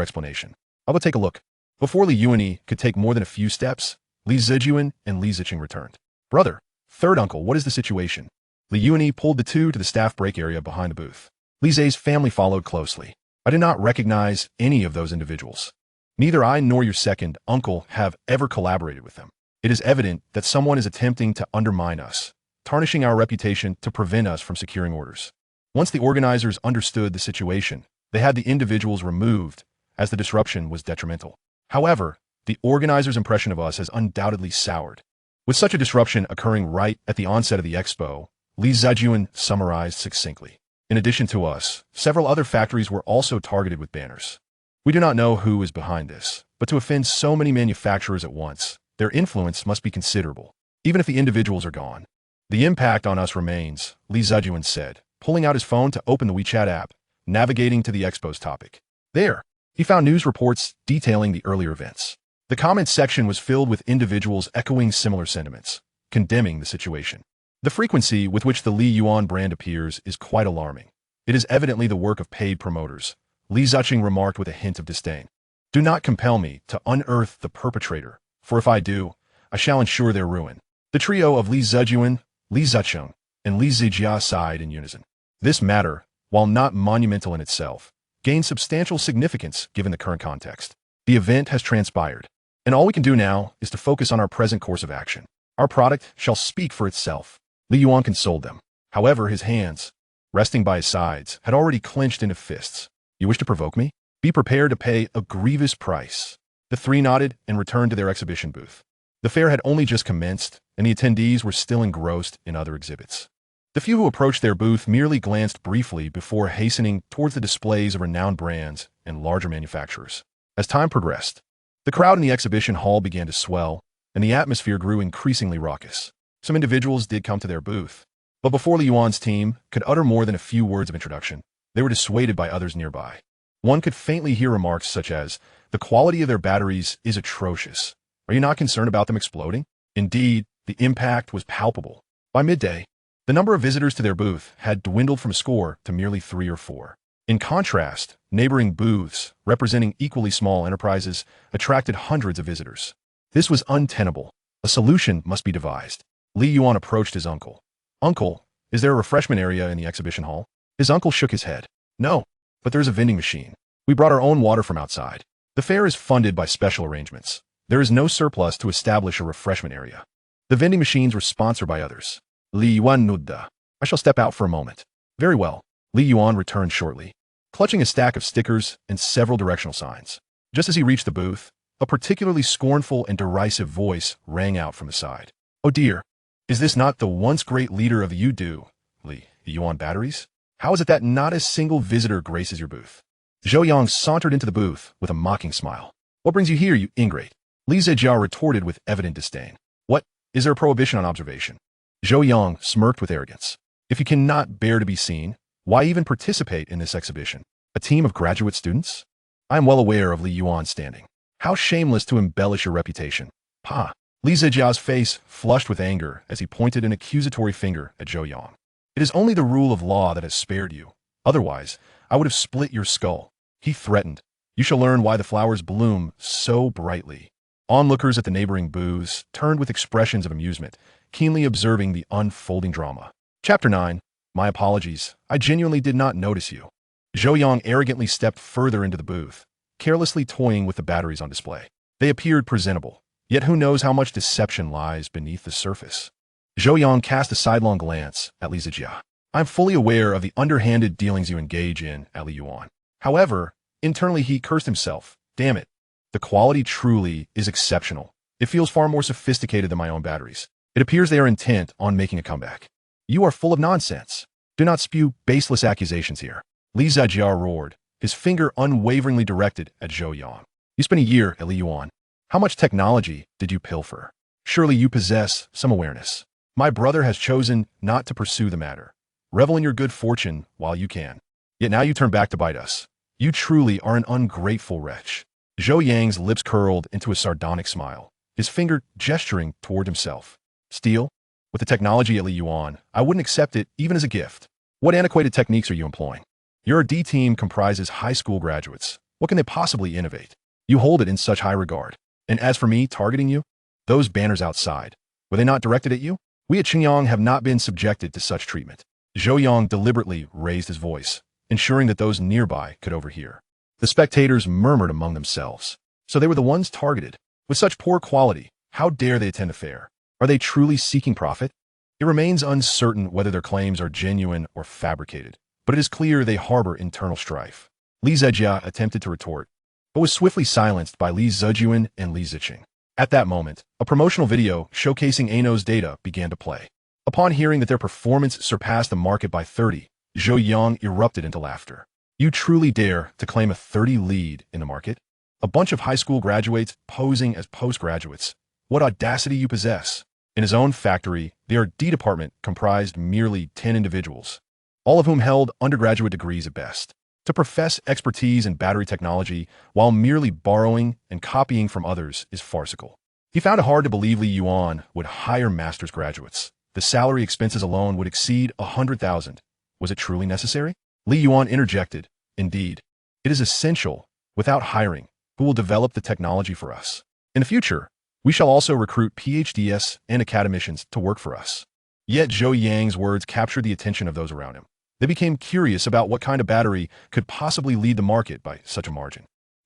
explanation. I'll go take a look. Before Li Yuan could take more than a few steps, Li Zijuan and Li Zicheng returned. Brother, third uncle, what is the situation? Li Yuan pulled the two to the staff break area behind the booth. Li Zai's family followed closely. I did not recognize any of those individuals. Neither I nor your second uncle have ever collaborated with them. It is evident that someone is attempting to undermine us, tarnishing our reputation to prevent us from securing orders. Once the organizers understood the situation, they had the individuals removed, as the disruption was detrimental. However, the organizers' impression of us has undoubtedly soured. With such a disruption occurring right at the onset of the expo, Li Zijuan summarized succinctly. In addition to us, several other factories were also targeted with banners. We do not know who is behind this, but to offend so many manufacturers at once, their influence must be considerable, even if the individuals are gone. The impact on us remains, Li Zijuan said, pulling out his phone to open the WeChat app, navigating to the expo's topic. There, he found news reports detailing the earlier events. The comments section was filled with individuals echoing similar sentiments, condemning the situation. The frequency with which the Li Yuan brand appears is quite alarming. It is evidently the work of paid promoters, Li Ziqing remarked with a hint of disdain. Do not compel me to unearth the perpetrator, for if I do, I shall ensure their ruin. The trio of Li Zijuan, Li Zicheng, and Li Zijia sighed in unison. This matter, while not monumental in itself, gained substantial significance given the current context. The event has transpired, and all we can do now is to focus on our present course of action. Our product shall speak for itself. Li Yuan consoled them. However, his hands, resting by his sides, had already clenched into fists. You wish to provoke me? Be prepared to pay a grievous price. The three nodded and returned to their exhibition booth. The fair had only just commenced, and the attendees were still engrossed in other exhibits. The few who approached their booth merely glanced briefly before hastening towards the displays of renowned brands and larger manufacturers. As time progressed, the crowd in the exhibition hall began to swell, and the atmosphere grew increasingly raucous. Some individuals did come to their booth, but before Li Yuan's team could utter more than a few words of introduction, they were dissuaded by others nearby. One could faintly hear remarks such as, "The quality of their batteries is atrocious. Are you not concerned about them exploding?" Indeed, the impact was palpable. By midday, the number of visitors to their booth had dwindled from a score to merely 3 or 4. In contrast, neighboring booths, representing equally small enterprises, attracted hundreds of visitors. This was untenable. A solution must be devised. Li Yuan approached his uncle. "Uncle, is there a refreshment area in the exhibition hall?" His uncle shook his head. "No, but there's a vending machine. We brought our own water from outside. The fair is funded by special arrangements. There is no surplus to establish a refreshment area. The vending machines were sponsored by others." Li Yuan nodded. "I shall step out for a moment." "Very well." Li Yuan returned shortly, clutching a stack of stickers and several directional signs. Just as he reached the booth, a particularly scornful and derisive voice rang out from the side. "Oh dear, is this not the once great leader of the Yudu, Li Yuan batteries? How is it that not a single visitor graces your booth?" Zhou Yang sauntered into the booth with a mocking smile. "What brings you here, you ingrate?" Li Zijiao retorted with evident disdain. "What, is there a prohibition on observation?" Zhou Yang smirked with arrogance. "If you cannot bear to be seen, why even participate in this exhibition? A team of graduate students? I am well aware of Li Yuan's standing. How shameless to embellish your reputation. Pa." Li Zijiao's face flushed with anger as he pointed an accusatory finger at Zhou Yang. "It is only the rule of law that has spared you. Otherwise, I would have split your skull." He threatened. "You shall learn why the flowers bloom so brightly." Onlookers at the neighboring booths turned with expressions of amusement, keenly observing the unfolding drama. Chapter 9. My apologies. I genuinely did not notice you. Zhou Yang arrogantly stepped further into the booth, carelessly toying with the batteries on display. They appeared presentable, yet who knows how much deception lies beneath the surface. Zhou Yang cast a sidelong glance at Li Zijia. "I am fully aware of the underhanded dealings you engage in at Li Yuan." However, internally he cursed himself. "Damn it. The quality truly is exceptional. It feels far more sophisticated than my own batteries. It appears they are intent on making a comeback." "You are full of nonsense. Do not spew baseless accusations here." Li Zijiao roared, his finger unwaveringly directed at Zhou Yang. "You spent a year at Li Yuan. How much technology did you pilfer? Surely you possess some awareness. My brother has chosen not to pursue the matter. Revel in your good fortune while you can. Yet now you turn back to bite us. You truly are an ungrateful wretch." Zhou Yang's lips curled into a sardonic smile, his finger gesturing toward himself. "Steal? With the technology at Li Yuan, I wouldn't accept it even as a gift. What antiquated techniques are you employing? Your D team comprises high school graduates. What can they possibly innovate? You hold it in such high regard. And as for me targeting you, those banners outside, were they not directed at you? We at Xinjiang have not been subjected to such treatment." Zhou Yang deliberately raised his voice, ensuring that those nearby could overhear. The spectators murmured among themselves. So they were the ones targeted. With such poor quality, how dare they attend a fair? Are they truly seeking profit? It remains uncertain whether their claims are genuine or fabricated, but it is clear they harbor internal strife. Li Zijia attempted to retort. "But but was swiftly silenced by Li Zijuan and Li Ziqing. At that moment, a promotional video showcasing Ano's data began to play. Upon hearing that their performance surpassed the market by 30, Zhou Yang erupted into laughter. You truly dare to claim a 30 lead in the market? A bunch of high school graduates posing as postgraduates. What audacity you possess. In his own factory, the R&D department comprised merely 10 individuals, all of whom held undergraduate degrees at best. To profess expertise in battery technology while merely borrowing and copying from others is farcical. He found it hard to believe Li Yuan would hire master's graduates. The salary expenses alone would exceed 100,000. Was it truly necessary? Li Yuan interjected, indeed. It is essential. Without hiring, who will develop the technology for us? In the future, we shall also recruit PhDs and academicians to work for us. Yet Zhou Yang's words captured the attention of those around him. They became curious about what kind of battery could possibly lead the market by such a margin.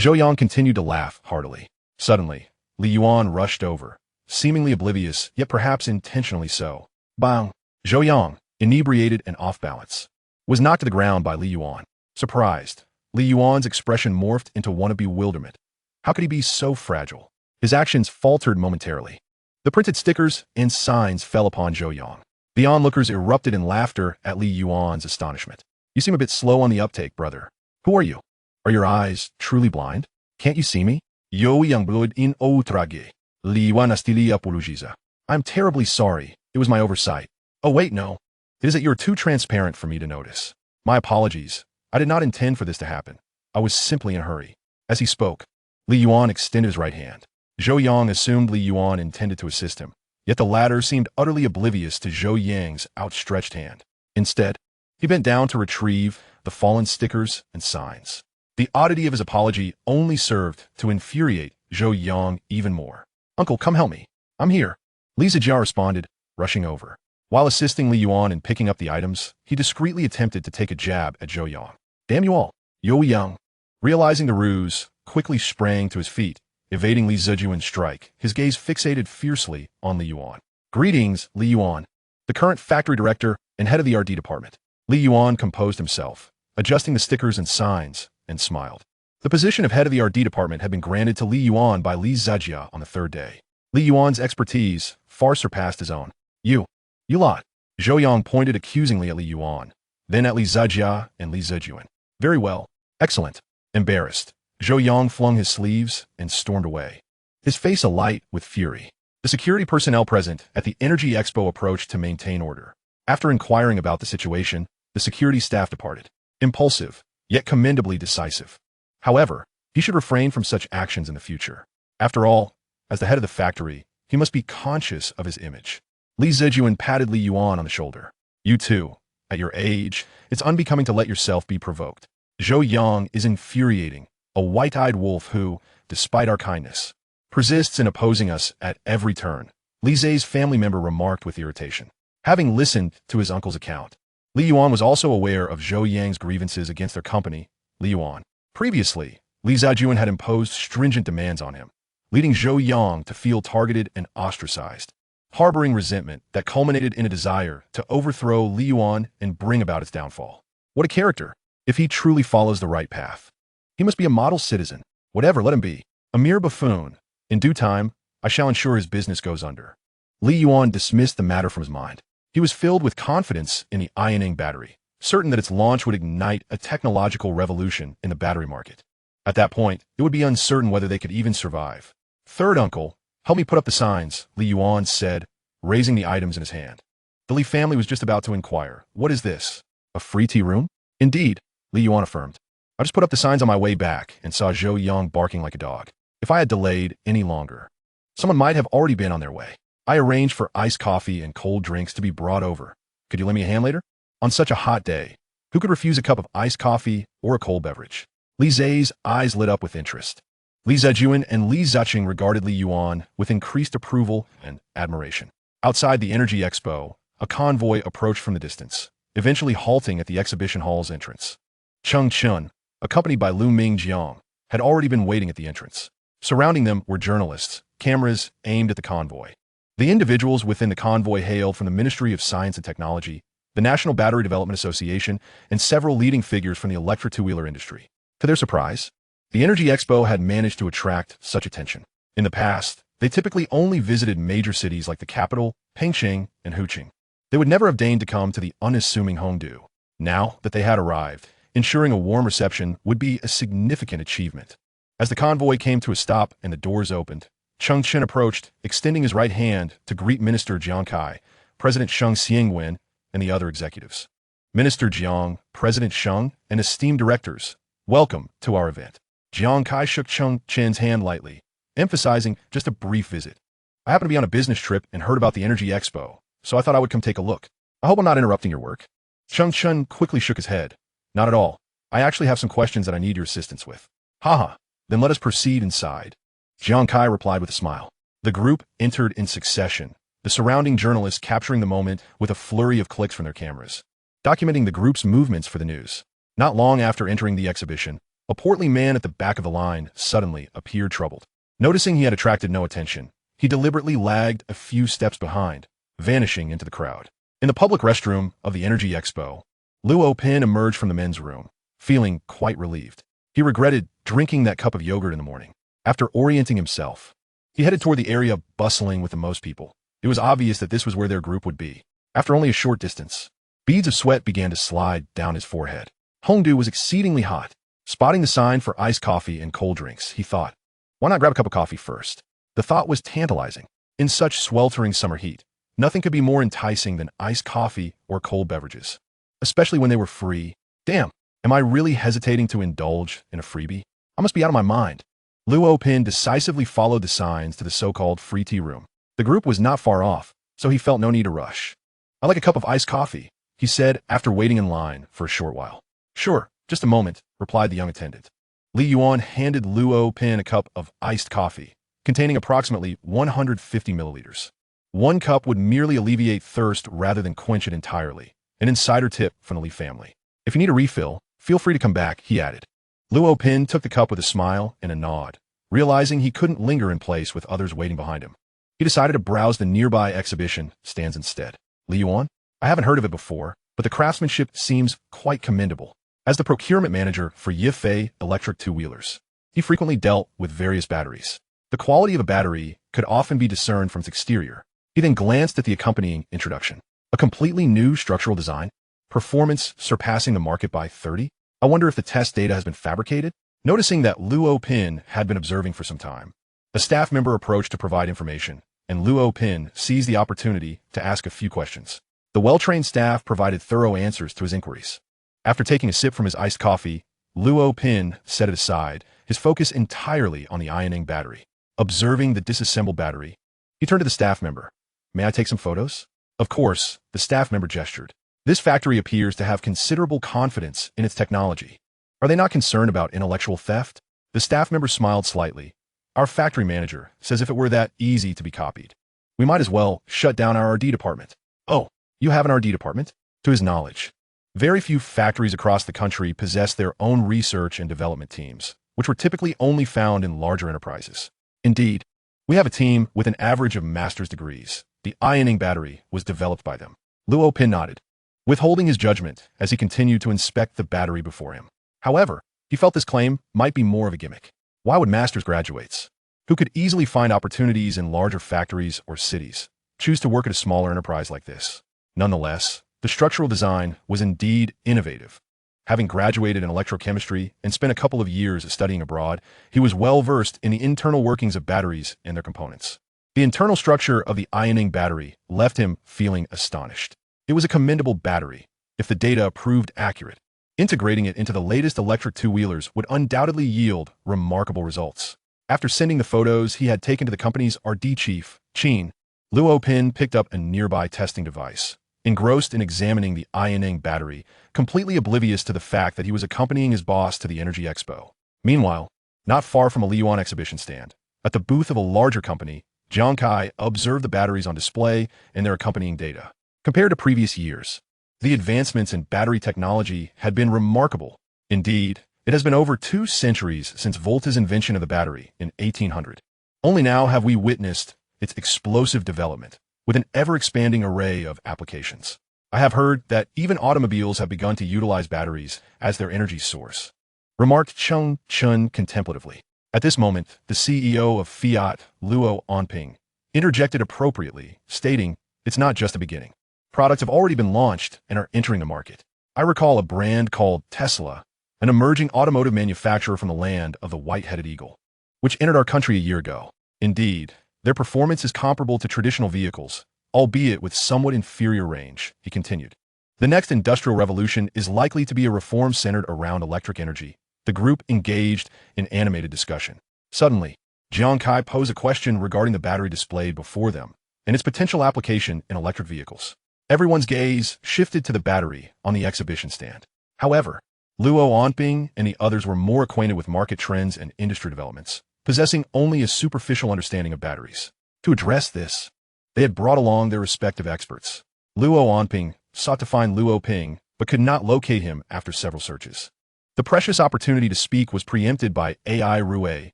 Zhou Yang continued to laugh heartily. Suddenly, Li Yuan rushed over, seemingly oblivious, yet perhaps intentionally so. Bang! Zhou Yang, inebriated and off balance, was knocked to the ground by Li Yuan. Surprised, Li Yuan's expression morphed into one of bewilderment. How could he be so fragile? His actions faltered momentarily. The printed stickers and signs fell upon Zhou Yang. The onlookers erupted in laughter at Li Yuan's astonishment. You seem a bit slow on the uptake, brother. Who are you? Are your eyes truly blind? Can't you see me? Yo yang blood in outrage. Li Yuan astili apologiza. I'm terribly sorry. It was my oversight. Oh wait, no. It is that you're too transparent for me to notice. My apologies. I did not intend for this to happen. I was simply in a hurry. As he spoke, Li Yuan extended his right hand. Zhou Yang assumed Li Yuan intended to assist him. Yet the latter seemed utterly oblivious to Zhou Yang's outstretched hand. Instead, he bent down to retrieve the fallen stickers and signs. The oddity of his apology only served to infuriate Zhou Yang even more. Uncle, come help me. I'm here. Li Zijia responded, rushing over. While assisting Li Yuan in picking up the items, he discreetly attempted to take a jab at Zhou Yang. Damn you all. Yo Yang, realizing the ruse, quickly sprang to his feet, evading Li Zijuan's strike, his gaze fixated fiercely on Li Yuan. Greetings, Li Yuan, the current factory director and head of the R&D department. Li Yuan composed himself, adjusting the stickers and signs, and smiled. The position of head of the R&D department had been granted to Li Yuan by Li Zijia on the third day. Li Yuan's expertise far surpassed his own. You lot. Zhou Yang pointed accusingly at Li Yuan, then at Li Zijia and Li Zijuan. Very well. Excellent. Embarrassed, Zhou Yang flung his sleeves and stormed away, his face alight with fury. The security personnel present at the Energy Expo approached to maintain order. After inquiring about the situation, the security staff departed. Impulsive, yet commendably decisive. However, he should refrain from such actions in the future. After all, as the head of the factory, he must be conscious of his image. Li Zijuan patted Li Yuan on the shoulder. You too, at your age, it's unbecoming to let yourself be provoked. Zhou Yang is infuriating. A white-eyed wolf who, despite our kindness, persists in opposing us at every turn, Li Zi's family member remarked with irritation. Having listened to his uncle's account, Li Yuan was also aware of Zhou Yang's grievances against their company, Li Yuan. Previously, Li Zijuan had imposed stringent demands on him, leading Zhou Yang to feel targeted and ostracized, harboring resentment that culminated in a desire to overthrow Li Yuan and bring about its downfall. What a character, if he truly follows the right path. He must be a model citizen. Whatever, let him be. A mere buffoon. In due time, I shall ensure his business goes under. Li Yuan dismissed the matter from his mind. He was filled with confidence in the Ion battery, certain that its launch would ignite a technological revolution in the battery market. At that point, it would be uncertain whether they could even survive. Third uncle, help me put up the signs, Li Yuan said, raising the items in his hand. The Li family was just about to inquire, what is this? A free tea room? Indeed, Li Yuan affirmed. I just put up the signs on my way back and saw Zhou Yang barking like a dog. If I had delayed any longer, someone might have already been on their way. I arranged for iced coffee and cold drinks to be brought over. Could you lend me a hand later? On such a hot day, who could refuse a cup of iced coffee or a cold beverage? Li Zi's eyes lit up with interest. Li Zijuan and Li Ziqing regarded Li Yuan with increased approval and admiration. Outside the Energy Expo, a convoy approached from the distance, eventually halting at the exhibition hall's entrance. Cheng Chun, accompanied by Lu Mingjiang, had already been waiting at the entrance. Surrounding them were journalists, cameras aimed at the convoy. The individuals within the convoy hailed from the Ministry of Science and Technology, the National Battery Development Association, and several leading figures from the electric two-wheeler industry. To their surprise, The Energy Expo had managed to attract such attention. In the past, they typically only visited major cities like the capital, Pengcheng, and Huqing. They would never have deigned to come to the unassuming Hongdu. Now that they had arrived, ensuring a warm reception would be a significant achievement. As the convoy came to a stop and the doors opened, Cheng Chen approached, extending his right hand to greet Minister Jiang Kai, President Sheng Xiangwen, and the other executives. Minister Jiang, President Sheng, and esteemed directors, welcome to our event. Jiang Kai shook Cheng Chen's hand lightly, emphasizing just a brief visit. I happen to be on a business trip and heard about the Energy Expo, so I thought I would come take a look. I hope I'm not interrupting your work. Cheng Chen quickly shook his head. Not at all. I actually have some questions that I need your assistance with. Haha, then let us proceed inside. Jiang Kai replied with a smile. The group entered in succession, the surrounding journalists capturing the moment with a flurry of clicks from their cameras, documenting the group's movements for the news. Not long after entering the exhibition, a portly man at the back of the line suddenly appeared troubled. Noticing he had attracted no attention, he deliberately lagged a few steps behind, vanishing into the crowd. In the public restroom of the Energy Expo, Luo Pin emerged from the men's room, feeling quite relieved. He regretted drinking that cup of yogurt in the morning. After orienting himself, he headed toward the area bustling with the most people. It was obvious that this was where their group would be. After only a short distance, beads of sweat began to slide down his forehead. Hongdu was exceedingly hot. Spotting the sign for iced coffee and cold drinks, he thought, why not grab a cup of coffee first? The thought was tantalizing. In such sweltering summer heat, nothing could be more enticing than iced coffee or cold beverages, especially when they were free. Damn, am I really hesitating to indulge in a freebie? I must be out of my mind. Luo Pin decisively followed the signs to the so-called free tea room. The group was not far off, so he felt no need to rush. I like a cup of iced coffee, he said after waiting in line for a short while. Sure, just a moment, replied the young attendant. Li Yuan handed Luo Pin a cup of iced coffee, containing approximately 150 milliliters. One cup would merely alleviate thirst rather than quench it entirely. An insider tip from the Li family. If you need a refill, feel free to come back, he added. Luo Pin took the cup with a smile and a nod, realizing he couldn't linger in place with others waiting behind him. He decided to browse the nearby exhibition stands instead. Li Yuan? I haven't heard of it before, but the craftsmanship seems quite commendable. As the procurement manager for Yifei electric two-wheelers, he frequently dealt with various batteries. The quality of a battery could often be discerned from its exterior. He then glanced at the accompanying introduction. A completely new structural design? Performance surpassing the market by 30? I wonder if the test data has been fabricated? Noticing that Luo Pin had been observing for some time, a staff member approached to provide information, and Luo Pin seized the opportunity to ask a few questions. The well-trained staff provided thorough answers to his inquiries. After taking a sip from his iced coffee, Luo Pin set it aside, his focus entirely on the ironing battery. Observing the disassembled battery, he turned to the staff member. May I take some photos? Of course, the staff member gestured. This factory appears to have considerable confidence in its technology. Are they not concerned about intellectual theft? The staff member smiled slightly. Our factory manager says if it were that easy to be copied, we might as well shut down our R&D department. Oh, you have an R&D department? To his knowledge, very few factories across the country possess their own research and development teams, which were typically only found in larger enterprises. Indeed, we have a team with an average of master's degrees. The ironing battery was developed by them. Luo Pin nodded, withholding his judgment as he continued to inspect the battery before him. However, he felt this claim might be more of a gimmick. Why would master's graduates, who could easily find opportunities in larger factories or cities, choose to work at a smaller enterprise like this? Nonetheless, the structural design was indeed innovative. Having graduated in electrochemistry and spent a couple of years studying abroad, he was well versed in the internal workings of batteries and their components. The internal structure of the ironing battery left him feeling astonished. It was a commendable battery, if the data proved accurate. Integrating it into the latest electric two-wheelers would undoubtedly yield remarkable results. After sending the photos he had taken to the company's R&D chief, Qin, Luo Pin picked up a nearby testing device. Engrossed in examining the ironing battery, completely oblivious to the fact that he was accompanying his boss to the Energy Expo. Meanwhile, not far from a Li Yuan exhibition stand, at the booth of a larger company, Jiang Kai observed the batteries on display and their accompanying data. Compared to previous years, the advancements in battery technology had been remarkable. Indeed, it has been over 2 centuries since Volta's invention of the battery in 1800. Only now have we witnessed its explosive development, with an ever-expanding array of applications. I have heard that even automobiles have begun to utilize batteries as their energy source. remarked Chung Chun contemplatively. At this moment, the CEO of Fiat, Luo Onping, interjected appropriately, stating, "It's not just the beginning. Products have already been launched and are entering the market. I recall a brand called Tesla, an emerging automotive manufacturer from the land of the white-headed eagle, which entered our country a year ago. Indeed, their performance is comparable to traditional vehicles, albeit with somewhat inferior range," he continued. "The next industrial revolution is likely to be a reform centered around electric energy." The group engaged in animated discussion. Suddenly, Jiang Kai posed a question regarding the battery displayed before them and its potential application in electric vehicles. Everyone's gaze shifted to the battery on the exhibition stand. However, Luo Onping and the others were more acquainted with market trends and industry developments, possessing only a superficial understanding of batteries. To address this, they had brought along their respective experts. Luo Onping sought to find Luo Ping, but could not locate him after several searches. The precious opportunity to speak was preempted by AI Rui,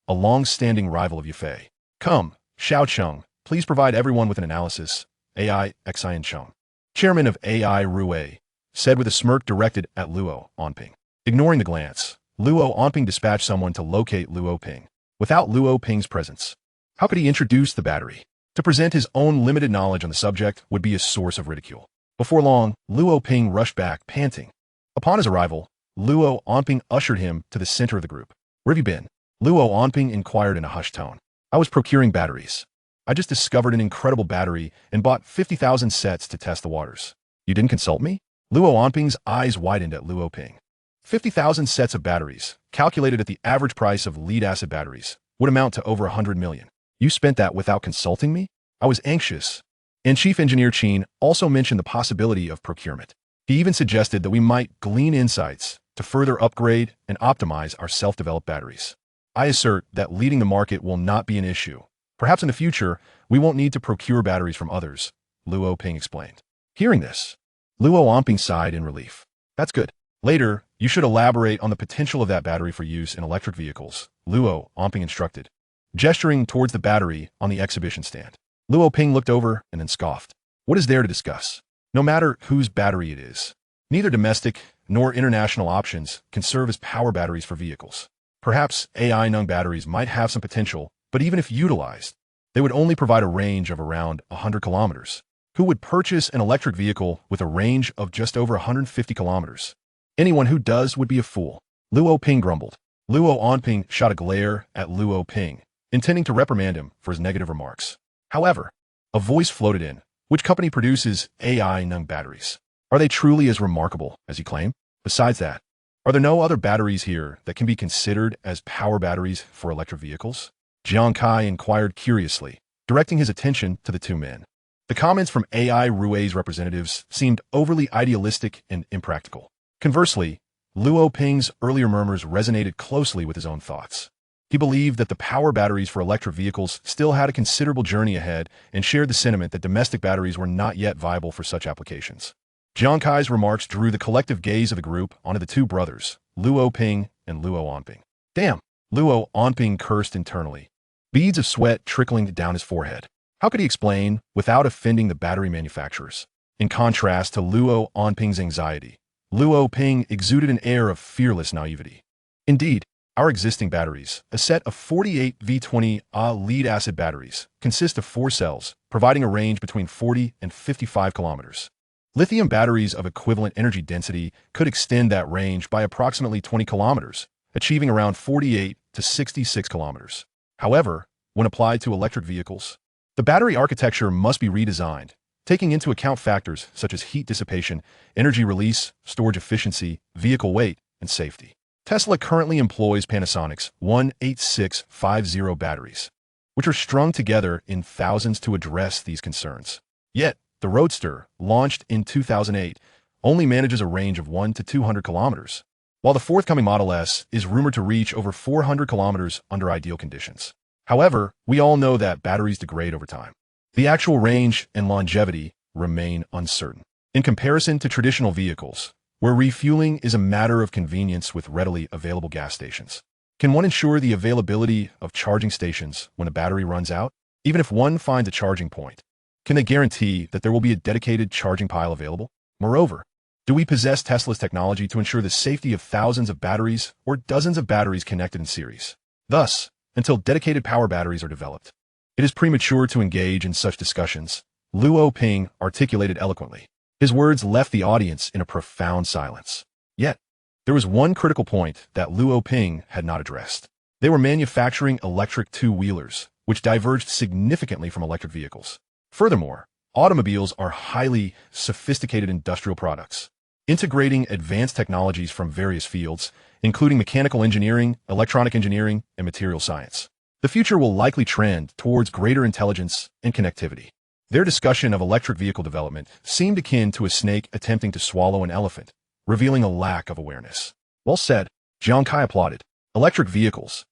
a long-standing rival of Yufei. "Come, Xiaocheng, please provide everyone with an analysis," AI Xian Cheng, chairman of AI Rui, said with a smirk directed at Luo Onping. Ignoring the glance, Luo Onping dispatched someone to locate Luo Ping. Without Luo Ping's presence, how could he introduce the battery? To present his own limited knowledge on the subject would be a source of ridicule. Before long, Luo Ping rushed back, panting. Upon his arrival, Luo Onping ushered him to the center of the group. "Where have you been?" Luo Onping inquired in a hushed tone. "I was procuring batteries. I just discovered an incredible battery and bought 50,000 sets to test the waters." "You didn't consult me?" Luo Onping's eyes widened at Luo Ping. 50,000 sets of batteries, calculated at the average price of lead-acid batteries, would amount to over 100 million. "You spent that without consulting me?" "I was anxious." And Chief Engineer Qin also mentioned the possibility of procurement. He even suggested that we might glean insights to further upgrade and optimize our self-developed batteries. "I assert that leading the market will not be an issue. Perhaps in the future, we won't need to procure batteries from others," Luo Ping explained. Hearing this, Luo Onping sighed in relief. "That's good. Later, you should elaborate on the potential of that battery for use in electric vehicles," Luo Onping instructed, gesturing towards the battery on the exhibition stand. Luo Ping looked over and then scoffed. "What is there to discuss? No matter whose battery it is, neither domestic nor international options can serve as power batteries for vehicles. Perhaps AI Nung batteries might have some potential, but even if utilized, they would only provide a range of around 100 kilometers. Who would purchase an electric vehicle with a range of just over 150 kilometers? Anyone who does would be a fool," Luo Ping grumbled. Luo Onping shot a glare at Luo Ping, intending to reprimand him for his negative remarks. However, a voice floated in. "Which company produces AI Nung batteries? Are they truly as remarkable as you claim? Besides that, are there no other batteries here that can be considered as power batteries for electric vehicles?" Jiang Kai inquired curiously, directing his attention to the two men. The comments from AI Rui's representatives seemed overly idealistic and impractical. Conversely, Luo Ping's earlier murmurs resonated closely with his own thoughts. He believed that the power batteries for electric vehicles still had a considerable journey ahead and shared the sentiment that domestic batteries were not yet viable for such applications. Jiang Kai's remarks drew the collective gaze of the group onto the two brothers, Luo Ping and Luo Onping. "Damn!" Luo Onping cursed internally, beads of sweat trickling down his forehead. How could he explain without offending the battery manufacturers? In contrast to Luo Onping's anxiety, Luo Ping exuded an air of fearless naivety. "Indeed, our existing batteries, a set of 48 V20A lead-acid batteries, consist of 4 cells, providing a range between 40 and 55 kilometers. Lithium batteries of equivalent energy density could extend that range by approximately 20 kilometers, achieving around 48 to 66 kilometers. However, when applied to electric vehicles, the battery architecture must be redesigned, taking into account factors such as heat dissipation, energy release, storage efficiency, vehicle weight, and safety. Tesla currently employs Panasonic's 18650 batteries, which are strung together in thousands to address these concerns. Yet, the Roadster, launched in 2008, only manages a range of 1 to 200 kilometers, while the forthcoming Model S is rumored to reach over 400 kilometers under ideal conditions. However, we all know that batteries degrade over time. The actual range and longevity remain uncertain. In comparison to traditional vehicles, where refueling is a matter of convenience with readily available gas stations, can one ensure the availability of charging stations when a battery runs out? Even if one finds a charging point, can they guarantee that there will be a dedicated charging pile available? Moreover, Do we possess Tesla's technology to ensure the safety of thousands of batteries or dozens of batteries connected in series? Thus, until dedicated power batteries are developed, it is premature to engage in such discussions, Luo Ping articulated eloquently. His words left the audience in a profound silence. Yet, there was one critical point that Luo Ping had not addressed. They were manufacturing electric two-wheelers, which diverged significantly from electric vehicles. Furthermore, automobiles are highly sophisticated industrial products, integrating advanced technologies from various fields, including mechanical engineering, electronic engineering, and material science. The future will likely trend towards greater intelligence and connectivity. Their discussion of electric vehicle development seemed akin to a snake attempting to swallow an elephant, revealing a lack of awareness. Well said, Jiang Kai applauded. Electric vehicles,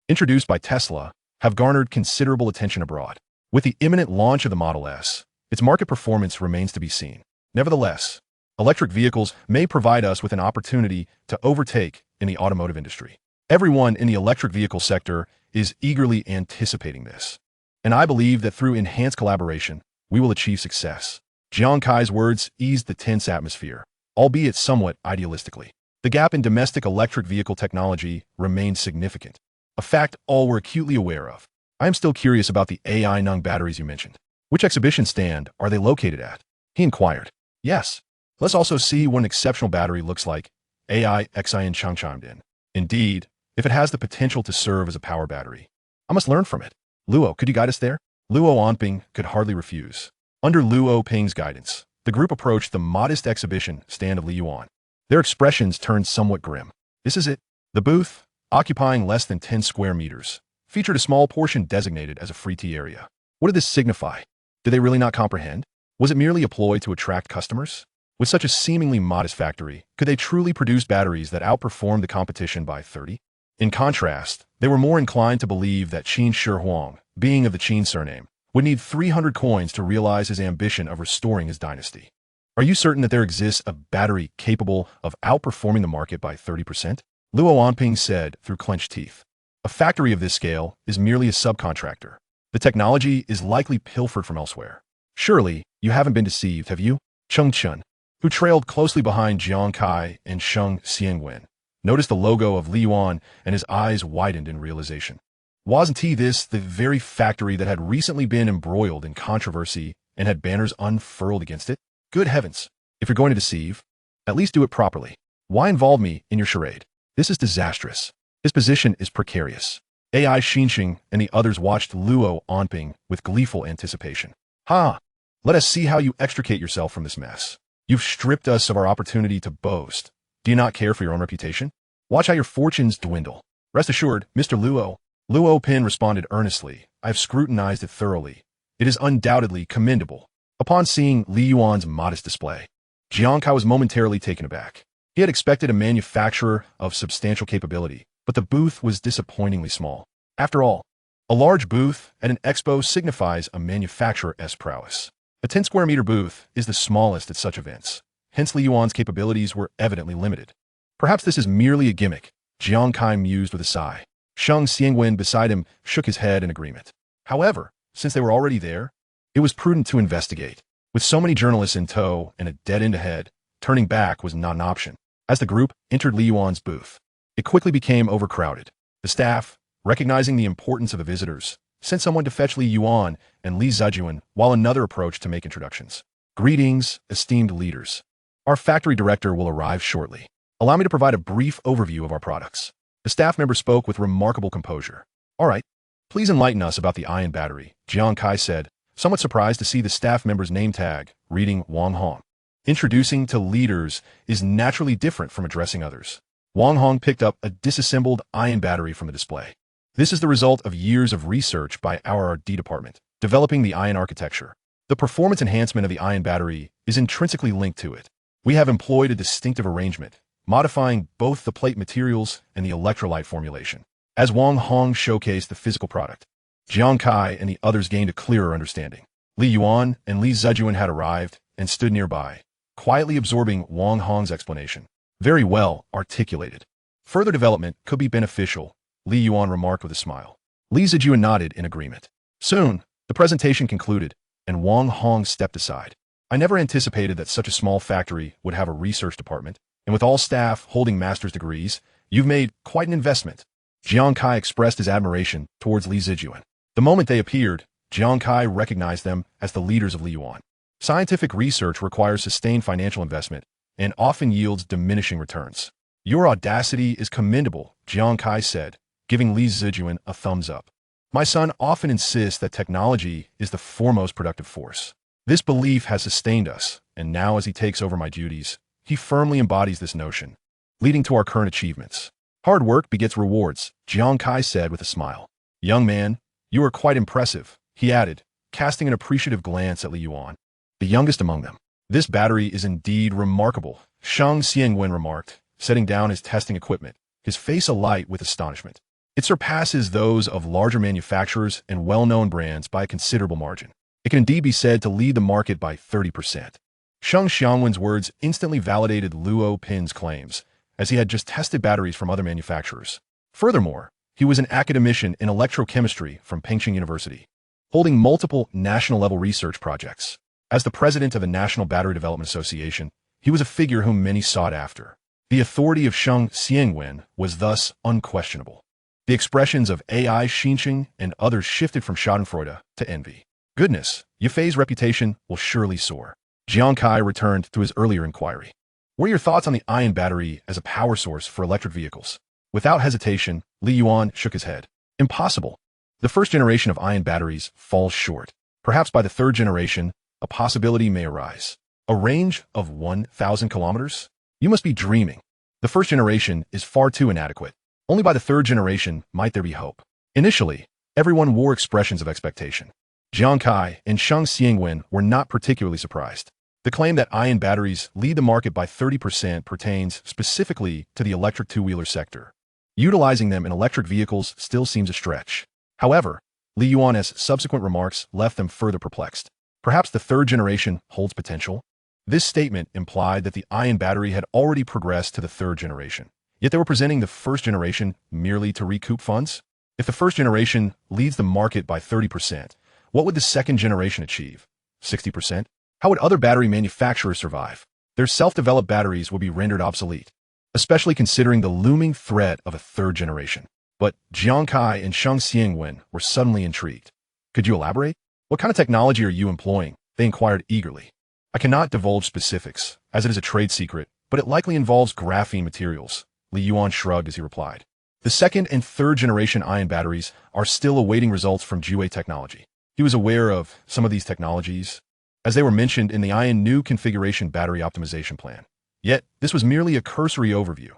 introduced by Tesla, have garnered considerable attention abroad. With the imminent launch of the Model S, its market performance remains to be seen. Nevertheless, electric vehicles may provide us with an opportunity to overtake in the automotive industry. Everyone in the electric vehicle sector is eagerly anticipating this. And I believe that through enhanced collaboration, we will achieve success. Jiang Kai's words eased the tense atmosphere, albeit somewhat idealistically. The gap in domestic electric vehicle technology remains significant, a fact all were acutely aware of. I am still curious about the AI Nung batteries you mentioned. Which exhibition stand are they located at? He inquired. Yes. Let's also see what an exceptional battery looks like, AI Xin Chang chimed in. Indeed, if it has the potential to serve as a power battery, I must learn from it. Luo, could you guide us there? Luo Onping could hardly refuse. Under Luo Ping's guidance, the group approached the modest exhibition stand of Li Yuan. Their expressions turned somewhat grim. This is it. The booth, occupying less than 10 square meters, featured a small portion designated as a free tea area. What did this signify? Did they really not comprehend? Was it merely a ploy to attract customers? With such a seemingly modest factory, could they truly produce batteries that outperformed the competition by 30? In contrast, they were more inclined to believe that Qin Shi Huang, being of the Qin surname, would need 300 coins to realize his ambition of restoring his dynasty. Are you certain that there exists a battery capable of outperforming the market by 30%? Luo Onping said through clenched teeth. A factory of this scale is merely a subcontractor. The technology is likely pilfered from elsewhere. Surely, you haven't been deceived, have you? Cheng Chun, who trailed closely behind Jiang Kai and Sheng Xiangwen, noticed the logo of Li Yuan and his eyes widened in realization. Wasn't this the very factory that had recently been embroiled in controversy and had banners unfurled against it? Good heavens, if you're going to deceive, at least do it properly. Why involve me in your charade? This is disastrous. His position is precarious. AI Xinxing and the others watched Luo Onping with gleeful anticipation. Ha! Let us see how you extricate yourself from this mess. You've stripped us of our opportunity to boast. Do you not care for your own reputation? Watch how your fortunes dwindle. Rest assured, Mr. Luo. Luo Pin responded earnestly. I have scrutinized it thoroughly. It is undoubtedly commendable. Upon seeing Li Yuan's modest display, Jiang Kai was momentarily taken aback. He had expected a manufacturer of substantial capability, but the booth was disappointingly small. After all, a large booth at an expo signifies a manufacturer's prowess. A 10 square meter booth is the smallest at such events. Hence Li Yuan's capabilities were evidently limited. Perhaps this is merely a gimmick, Jiang Kai mused with a sigh. Sheng Xiangwen beside him shook his head in agreement. However, since they were already there, it was prudent to investigate. With so many journalists in tow and a dead end ahead, turning back was not an option. As the group entered Li Yuan's booth, it quickly became overcrowded. The staff, recognizing the importance of the visitors, sent someone to fetch Li Yuan and Li Zijuan, while another approached to make introductions. Greetings, esteemed leaders. Our factory director will arrive shortly. Allow me to provide a brief overview of our products. The staff member spoke with remarkable composure. All right, please enlighten us about the ion battery, Jiang Kai said, somewhat surprised to see the staff member's name tag, reading Wang Hong. Introducing to leaders is naturally different from addressing others. Wang Hong picked up a disassembled ion battery from the display. This is the result of years of research by our R&D department, developing the ion architecture. The performance enhancement of the ion battery is intrinsically linked to it. We have employed a distinctive arrangement, modifying both the plate materials and the electrolyte formulation. As Wang Hong showcased the physical product, Jiang Kai and the others gained a clearer understanding. Li Yuan and Li Zijuan had arrived and stood nearby, quietly absorbing Wang Hong's explanation. Very well articulated. Further development could be beneficial, Li Yuan remarked with a smile. Li Zijuan nodded in agreement. Soon, the presentation concluded, and Wang Hong stepped aside. I never anticipated that such a small factory would have a research department, and with all staff holding master's degrees, you've made quite an investment. Jiang Kai expressed his admiration towards Li Zijuan. The moment they appeared, Jiang Kai recognized them as the leaders of Li Yuan. Scientific research requires sustained financial investment and often yields diminishing returns. Your audacity is commendable, Jiang Kai said, giving Li Zijuan a thumbs up. My son often insists that technology is the foremost productive force. This belief has sustained us, and now as he takes over my duties, he firmly embodies this notion, leading to our current achievements. Hard work begets rewards, Jiang Kai said with a smile. Young man, you are quite impressive, he added, casting an appreciative glance at Li Yuan, the youngest among them. This battery is indeed remarkable, Shang Xiangwen remarked, setting down his testing equipment, his face alight with astonishment. It surpasses those of larger manufacturers and well-known brands by a considerable margin. It can indeed be said to lead the market by 30%. Shang Xiangwen's words instantly validated Luo Pin's claims, as he had just tested batteries from other manufacturers. Furthermore, he was an academician in electrochemistry from Pingqing University, holding multiple national-level research projects. As the president of the National Battery Development Association, he was a figure whom many sought after. The authority of Shang Xiangwen was thus unquestionable. The expressions of AI Xinqing and others shifted from schadenfreude to envy. Goodness, Yifei's reputation will surely soar. Jiang Kai returned to his earlier inquiry. What are your thoughts on the ion battery as a power source for electric vehicles? Without hesitation, Li Yuan shook his head. Impossible. The first generation of ion batteries falls short. Perhaps by the third generation, a possibility may arise. A range of 1,000 kilometers? You must be dreaming. The first generation is far too inadequate. Only by the third generation might there be hope. Initially, everyone wore expressions of expectation. Jiang Kai and Shang Xiangwen were not particularly surprised. The claim that ion batteries lead the market by 30% pertains specifically to the electric two-wheeler sector. Utilizing them in electric vehicles still seems a stretch. However, Li Yuan's subsequent remarks left them further perplexed. Perhaps the third generation holds potential? This statement implied that the ion battery had already progressed to the third generation, yet they were presenting the first generation merely to recoup funds? If the first generation leads the market by 30%, what would the second generation achieve? 60%? How would other battery manufacturers survive? Their self-developed batteries would be rendered obsolete, especially considering the looming threat of a third generation. But Jiang Kai and Shang Xiangwen were suddenly intrigued. Could you elaborate? What kind of technology are you employing? They inquired eagerly. I cannot divulge specifics, as it is a trade secret, but it likely involves graphene materials. Li Yuan shrugged as he replied. The second and third generation ion batteries are still awaiting results from Jiwei Technology. He was aware of some of these technologies, as they were mentioned in the Ion New Configuration Battery Optimization Plan. Yet, this was merely a cursory overview.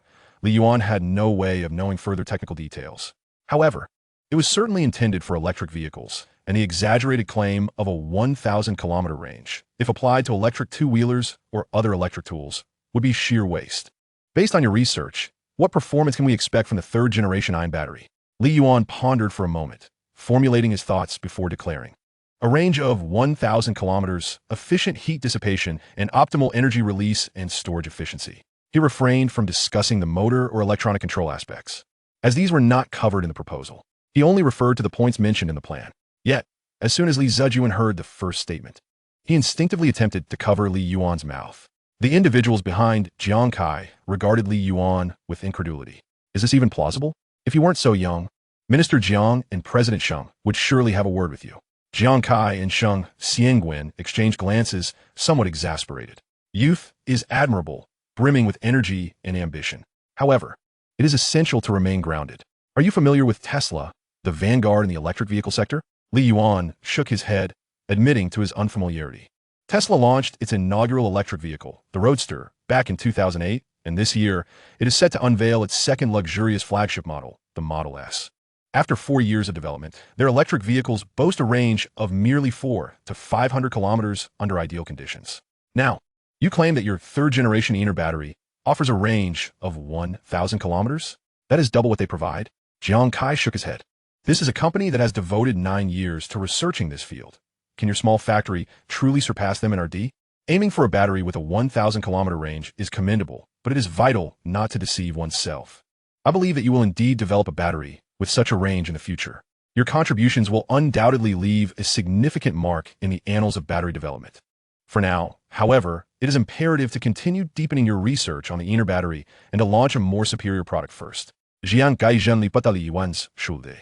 Li Yuan had no way of knowing further technical details. However, it was certainly intended for electric vehicles, and the exaggerated claim of a 1,000-kilometer range, if applied to electric two-wheelers or other electric tools, would be sheer waste. Based on your research, what performance can we expect from the third-generation ion battery? Li Yuan pondered for a moment, formulating his thoughts before declaring. A range of 1,000 kilometers, efficient heat dissipation, and optimal energy release and storage efficiency. He refrained from discussing the motor or electronic control aspects, as these were not covered in the proposal. He only referred to the points mentioned in the plan. Yet, as soon as Li Zijuan heard the first statement, he instinctively attempted to cover Li Yuan's mouth. The individuals behind Jiang Kai regarded Li Yuan with incredulity. Is this even plausible? If you weren't so young, Minister Jiang and President Sheng would surely have a word with you. Jiang Kai and Shang Xiangwen exchanged glances, somewhat exasperated. Youth is admirable, brimming with energy and ambition. However, it is essential to remain grounded. Are you familiar with Tesla, the vanguard in the electric vehicle sector? Li Yuan shook his head, admitting to his unfamiliarity. Tesla launched its inaugural electric vehicle, the Roadster, back in 2008, and this year, it is set to unveil its second luxurious flagship model, the Model S. After 4 years of development, their electric vehicles boast a range of merely 4 to 500 kilometers under ideal conditions. Now, you claim that your third-generation inner battery offers a range of 1,000 kilometers? That is double what they provide? Jiang Kai shook his head. This is a company that has devoted 9 years to researching this field. Can your small factory truly surpass them in R&D? Aiming for a battery with a 1,000-kilometer range is commendable, but it is vital not to deceive oneself. I believe that you will indeed develop a battery with such a range in the future. Your contributions will undoubtedly leave a significant mark in the annals of battery development. For now, However, it is imperative to continue deepening your research on the inner battery and to launch a more superior product first. Jiang Gaizhen Li Patali Yuan's Shulde.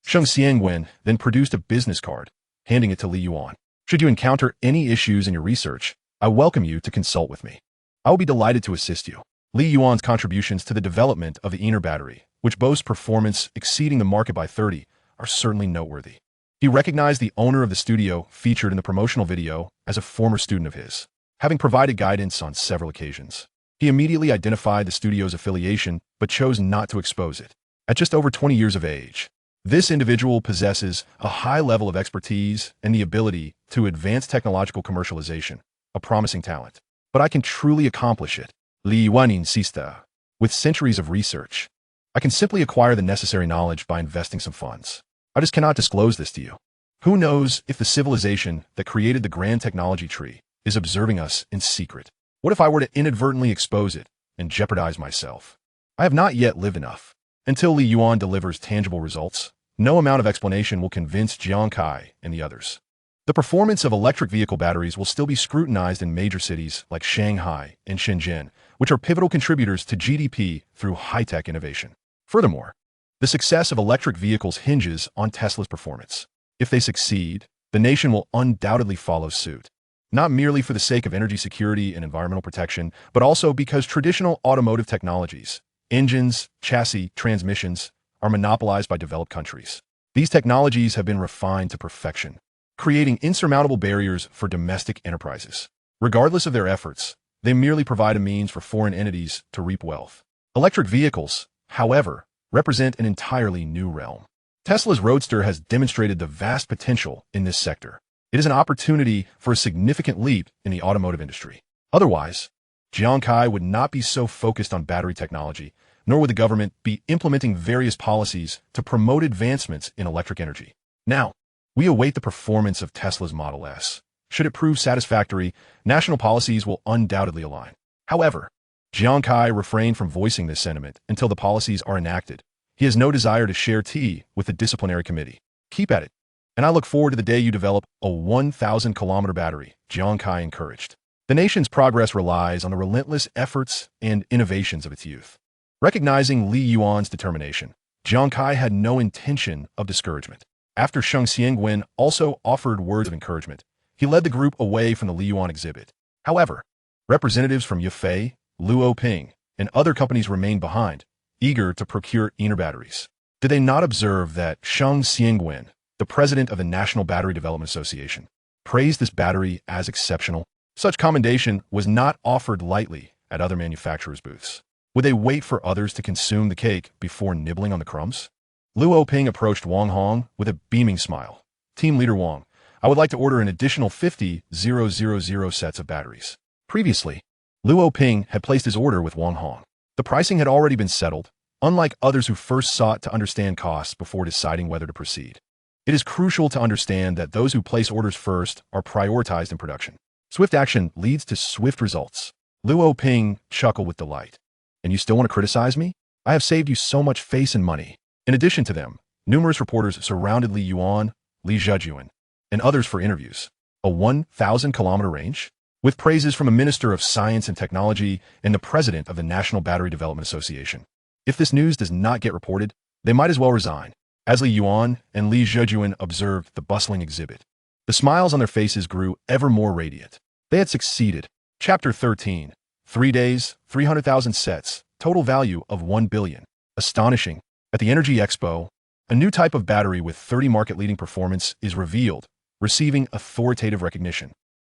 Sheng Xiangwen then produced a business card, handing it to Li Yuan. Should you encounter any issues in your research, I welcome you to consult with me. I will be delighted to assist you. Li Yuan's contributions to the development of the inner battery, which boasts performance exceeding the market by 30, are certainly noteworthy. He recognized the owner of the studio featured in the promotional video as a former student of his, having provided guidance on several occasions. He immediately identified the studio's affiliation, but chose not to expose it. At just over 20 years of age, this individual possesses a high level of expertise and the ability to advance technological commercialization, a promising talent. But I can truly accomplish it, Li Yuan insisted. With centuries of research, I can simply acquire the necessary knowledge by investing some funds. I just cannot disclose this to you. Who knows if the civilization that created the grand technology tree is observing us in secret? What if I were to inadvertently expose it and jeopardize myself? I have not yet lived enough. Until Li Yuan delivers tangible results, no amount of explanation will convince Jiang Kai and the others. The performance of electric vehicle batteries will still be scrutinized in major cities like Shanghai and Shenzhen, which are pivotal contributors to GDP through high-tech innovation. Furthermore, the success of electric vehicles hinges on Tesla's performance. If they succeed, the nation will undoubtedly follow suit. Not merely for the sake of energy security and environmental protection, but also because traditional automotive technologies, engines, chassis, transmissions, are monopolized by developed countries. These technologies have been refined to perfection, creating insurmountable barriers for domestic enterprises. Regardless of their efforts, they merely provide a means for foreign entities to reap wealth. Electric vehicles, however, represent an entirely new realm. Tesla's Roadster has demonstrated the vast potential in this sector. It is an opportunity for a significant leap in the automotive industry. Otherwise, Jiang Kai would not be so focused on battery technology, nor would the government be implementing various policies to promote advancements in electric energy. Now, we await the performance of Tesla's Model S. Should it prove satisfactory, national policies will undoubtedly align. However, Jiang Kai refrained from voicing this sentiment until the policies are enacted. He has no desire to share tea with the disciplinary committee. Keep at it, and I look forward to the day you develop a 1,000-kilometer battery, Jiang Kai encouraged. The nation's progress relies on the relentless efforts and innovations of its youth. Recognizing Li Yuan's determination, Jiang Kai had no intention of discouragement. After Sheng Xiangwen also offered words of encouragement, he led the group away from the Li Yuan exhibit. However, representatives from Yufei, Luoping, and other companies remained behind, eager to procure inner batteries. Did they not observe that Sheng Xiangwen, the president of the National Battery Development Association, praised this battery as exceptional? Such commendation was not offered lightly at other manufacturers' booths. Would they wait for others to consume the cake before nibbling on the crumbs? Luoping approached Wang Hong with a beaming smile. Team Leader Wang, I would like to order an additional 50,000 sets of batteries. Previously, Luoping had placed his order with Wang Hong. The pricing had already been settled, unlike others who first sought to understand costs before deciding whether to proceed. It is crucial to understand that those who place orders first are prioritized in production. Swift action leads to swift results. Luoping chuckled with delight. And you still want to criticize me? I have saved you so much face and money. In addition to them, numerous reporters surrounded Li Yuan, Li Zhejuan, and others for interviews. A 1,000-kilometer range? With praises from a Minister of Science and Technology and the President of the National Battery Development Association. If this news does not get reported, they might as well resign. As Li Yuan and Li Zhejuan observed the bustling exhibit, the smiles on their faces grew ever more radiant. They had succeeded. Chapter 13. 3 days, 300,000 sets, total value of 1 billion. Astonishing. At the Energy Expo, a new type of battery with 30 market-leading performance is revealed, receiving authoritative recognition.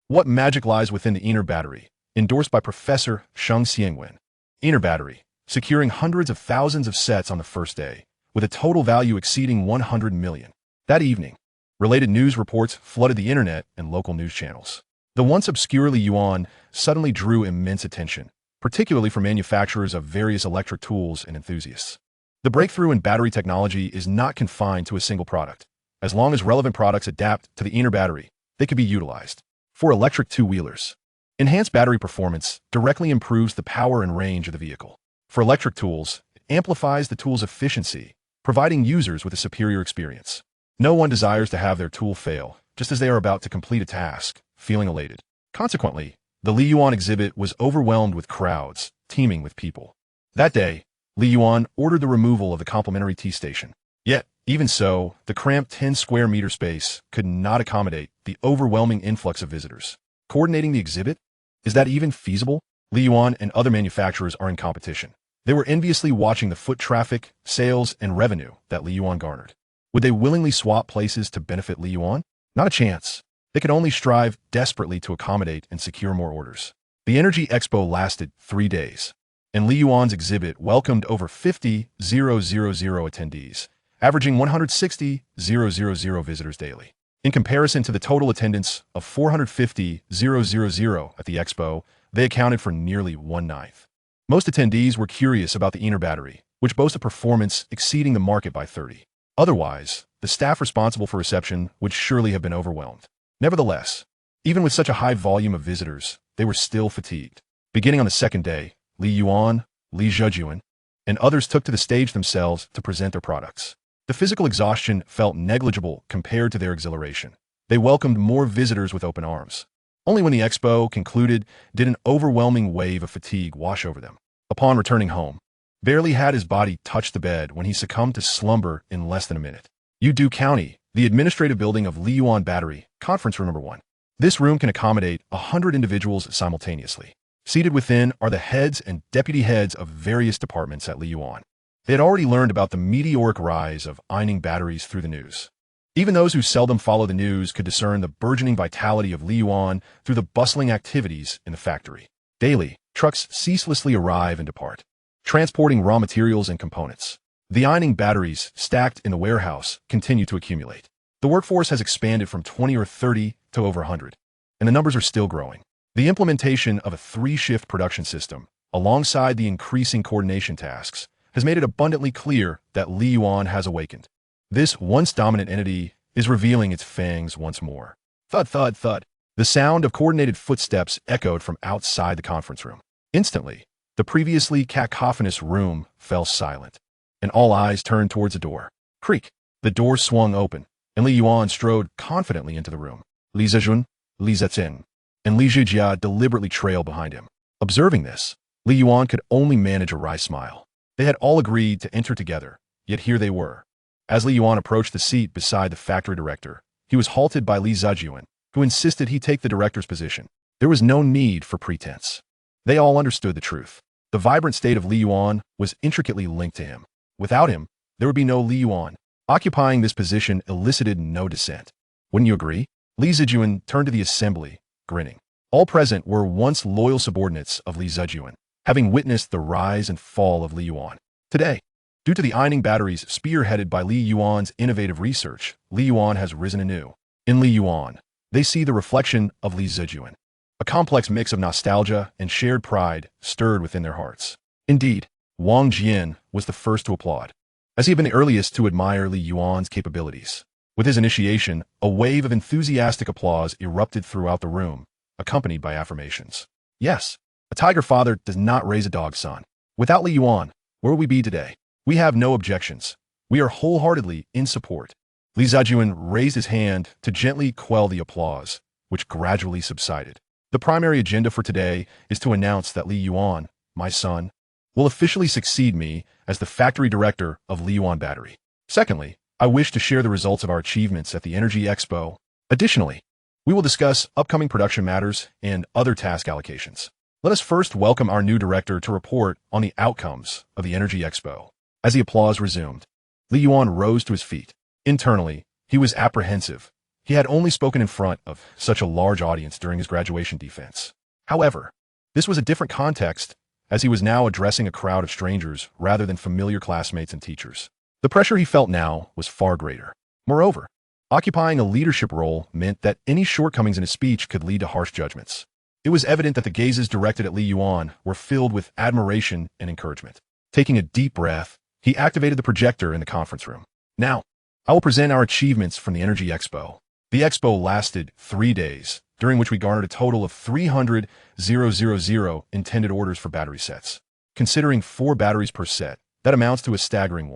What magic lies within the inner battery? Endorsed by Professor Sheng Xiangwen. Inner battery, securing hundreds of thousands of sets on the first day, with a total value exceeding 100 million. That evening, related news reports flooded the internet and local news channels. The once obscure Li Yuan suddenly drew immense attention, particularly from manufacturers of various electric tools and enthusiasts. The breakthrough in battery technology is not confined to a single product. As long as relevant products adapt to the inner battery, they can be utilized. For electric two-wheelers, enhanced battery performance directly improves the power and range of the vehicle. For electric tools, it amplifies the tool's efficiency, providing users with a superior experience. No one desires to have their tool fail, just as they are about to complete a task, feeling elated. Consequently, The Li Yuan exhibit was overwhelmed with crowds, teeming with people. That day, Li Yuan ordered the removal of the complimentary tea station. Yet, even so, the cramped 10-square-meter space could not accommodate the overwhelming influx of visitors. Coordinating the exhibit? Is that even feasible? Li Yuan and other manufacturers are in competition. They were enviously watching the foot traffic, sales, and revenue that Li Yuan garnered. Would they willingly swap places to benefit Li Yuan? Not a chance. They could only strive desperately to accommodate and secure more orders. The Energy Expo lasted 3 days, and Li Yuan's exhibit welcomed over 50,000 attendees, averaging 160,000 visitors daily. In comparison to the total attendance of 450,000 at the expo, they accounted for nearly 1/9. Most attendees were curious about the inner battery, which boasts a performance exceeding the market by 30. Otherwise, the staff responsible for reception would surely have been overwhelmed. Nevertheless, even with such a high volume of visitors, they were still fatigued. Beginning on the second day, Li Yuan, Li Zhejuan, and others took to the stage themselves to present their products. The physical exhaustion felt negligible compared to their exhilaration. They welcomed more visitors with open arms. Only when the expo concluded did an overwhelming wave of fatigue wash over them. Upon returning home, barely had his body touched the bed when he succumbed to slumber in less than a minute. Yudu County, the administrative building of Li Yuan Battery, conference room number 1. This room can accommodate 100 individuals simultaneously. Seated within are the heads and deputy heads of various departments at Li Yuan. They had already learned about the meteoric rise of ironing batteries through the news. Even those who seldom follow the news could discern the burgeoning vitality of Li Yuan through the bustling activities in the factory. Daily, trucks ceaselessly arrive and depart, transporting raw materials and components. The ironing batteries stacked in the warehouse continue to accumulate. The workforce has expanded from 20 or 30 to over 100, and the numbers are still growing. The implementation of a 3-shift production system, alongside the increasing coordination tasks, has made it abundantly clear that Li Yuan has awakened. This once dominant entity is revealing its fangs once more. Thud, thud, thud. The sound of coordinated footsteps echoed from outside the conference room. Instantly, the previously cacophonous room fell silent, and all eyes turned towards the door. Creak. The door swung open, and Li Yuan strode confidently into the room. Li Zhejuan, Li Zhetin, and Li Zhijia deliberately trailed behind him. Observing this, Li Yuan could only manage a wry smile. They had all agreed to enter together, yet here they were. As Li Yuan approached the seat beside the factory director, he was halted by Li Zhejuan, who insisted he take the director's position. There was no need for pretense. They all understood the truth. The vibrant state of Li Yuan was intricately linked to him. Without him, there would be no Li Yuan. Occupying this position elicited no dissent. Wouldn't you agree? Li Zhejuan turned to the assembly, grinning. All present were once loyal subordinates of Li Zhejuan, having witnessed the rise and fall of Li Yuan. Today, due to the ironing batteries spearheaded by Li Yuan's innovative research, Li Yuan has risen anew. In Li Yuan, they see the reflection of Li Zhejuan. A complex mix of nostalgia and shared pride stirred within their hearts. Indeed, Wang Jian was the first to applaud, as he had been the earliest to admire Li Yuan's capabilities. With his initiation, a wave of enthusiastic applause erupted throughout the room, accompanied by affirmations. Yes, a tiger father does not raise a dog son. Without Li Yuan, where would we be today? We have no objections. We are wholeheartedly in support. Li Zhejuan raised his hand to gently quell the applause, which gradually subsided. The primary agenda for today is to announce that Li Yuan, my son, will officially succeed me as the factory director of Li Yuan Battery. Secondly, I wish to share the results of our achievements at the Energy Expo. Additionally, we will discuss upcoming production matters and other task allocations. Let us first welcome our new director to report on the outcomes of the Energy Expo. As the applause resumed, Li Yuan rose to his feet. Internally, he was apprehensive. He had only spoken in front of such a large audience during his graduation defense. However, this was a different context, as he was now addressing a crowd of strangers rather than familiar classmates and teachers. The pressure he felt now was far greater. Moreover, occupying a leadership role meant that any shortcomings in his speech could lead to harsh judgments. It was evident that the gazes directed at Li Yuan were filled with admiration and encouragement. Taking a deep breath, he activated the projector in the conference room. Now, I will present our achievements from the Energy Expo. The expo lasted 3 days, during which we garnered a total of 300,000 intended orders for battery sets. Considering 4 batteries per set, that amounts to a staggering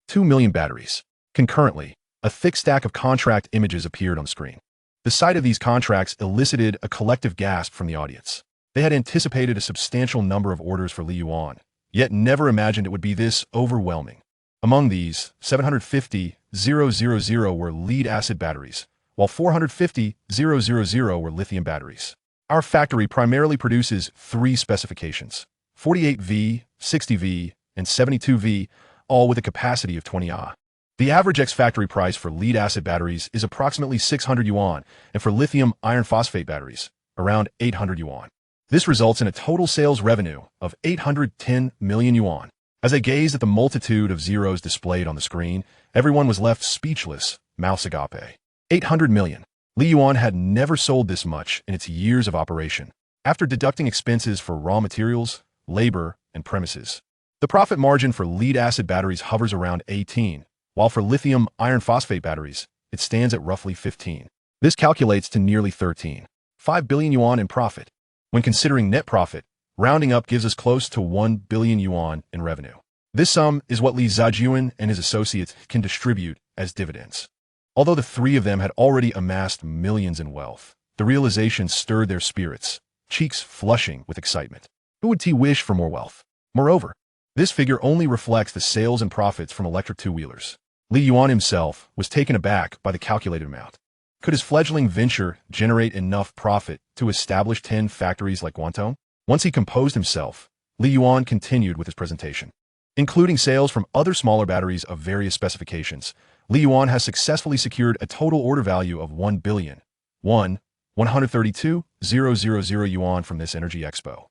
2 million batteries. Concurrently, a thick stack of contract images appeared on the screen. The sight of these contracts elicited a collective gasp from the audience. They had anticipated a substantial number of orders for Li Yuan, yet never imagined it would be this overwhelming. Among these, 750,000 were lead-acid batteries, while 450,000 were lithium batteries. Our factory primarily produces three specifications: 48V, 60V, and 72V, all with a capacity of 20 Ah. The average ex-factory price for lead-acid batteries is approximately 600 Yuan, and for lithium iron phosphate batteries, around 800 Yuan. This results in a total sales revenue of 810 million Yuan. As I gazed at the multitude of zeros displayed on the screen, everyone was left speechless, mouths agape. 800 million. Li Yuan had never sold this much in its years of operation. After deducting expenses for raw materials, labor, and premises, the profit margin for lead-acid batteries hovers around 18, while for lithium iron phosphate batteries, it stands at roughly 15. This calculates to nearly 13.5 billion Yuan in profit. When considering net profit, rounding up gives us close to 1 billion Yuan in revenue. This sum is what Li Yuan and his associates can distribute as dividends. Although the three of them had already amassed millions in wealth, the realization stirred their spirits, cheeks flushing with excitement. Who would wish for more wealth? Moreover, this figure only reflects the sales and profits from electric two-wheelers. Li Yuan himself was taken aback by the calculated amount. Could his fledgling venture generate enough profit to establish 10 factories like Guangdong? Once he composed himself, Li Yuan continued with his presentation. Including sales from other smaller batteries of various specifications, Li Yuan has successfully secured a total order value of 1 billion, 132,000 Yuan from this Energy Expo.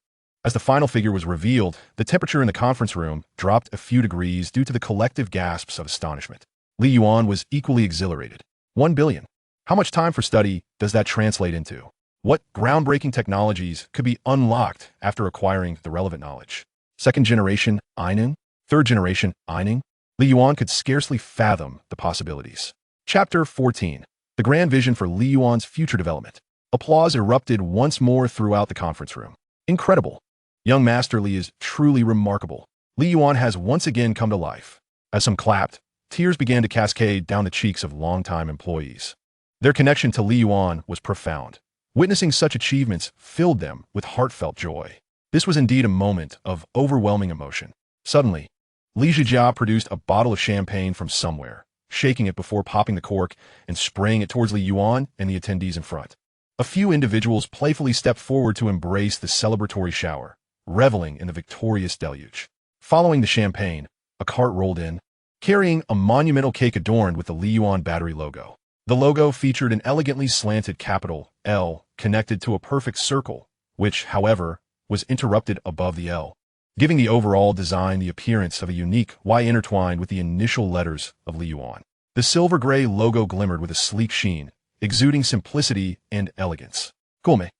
As the final figure was revealed, the temperature in the conference room dropped a few degrees due to the collective gasps of astonishment. Li Yuan was equally exhilarated. 1 billion. How much time for study does that translate into? What groundbreaking technologies could be unlocked after acquiring the relevant knowledge? Second generation Eining? Third generation Eining? Li Yuan could scarcely fathom the possibilities. Chapter 14. The grand vision for Li Yuan's future development. Applause erupted once more throughout the conference room. Incredible. Young Master Li is truly remarkable. Li Yuan has once again come to life. As some clapped, tears began to cascade down the cheeks of longtime employees. Their connection to Li Yuan was profound. Witnessing such achievements filled them with heartfelt joy. This was indeed a moment of overwhelming emotion. Suddenly, Li Zhijia produced a bottle of champagne from somewhere, shaking it before popping the cork and spraying it towards Li Yuan and the attendees in front. A few individuals playfully stepped forward to embrace the celebratory shower, reveling in the victorious deluge. Following the champagne, a cart rolled in, carrying a monumental cake adorned with the Li Yuan battery logo. The logo featured an elegantly slanted capital L connected to a perfect circle, which, however, was interrupted above the L, giving the overall design the appearance of a unique Y intertwined with the initial letters of Li Yuan. The silver-gray logo glimmered with a sleek sheen, exuding simplicity and elegance. Gome.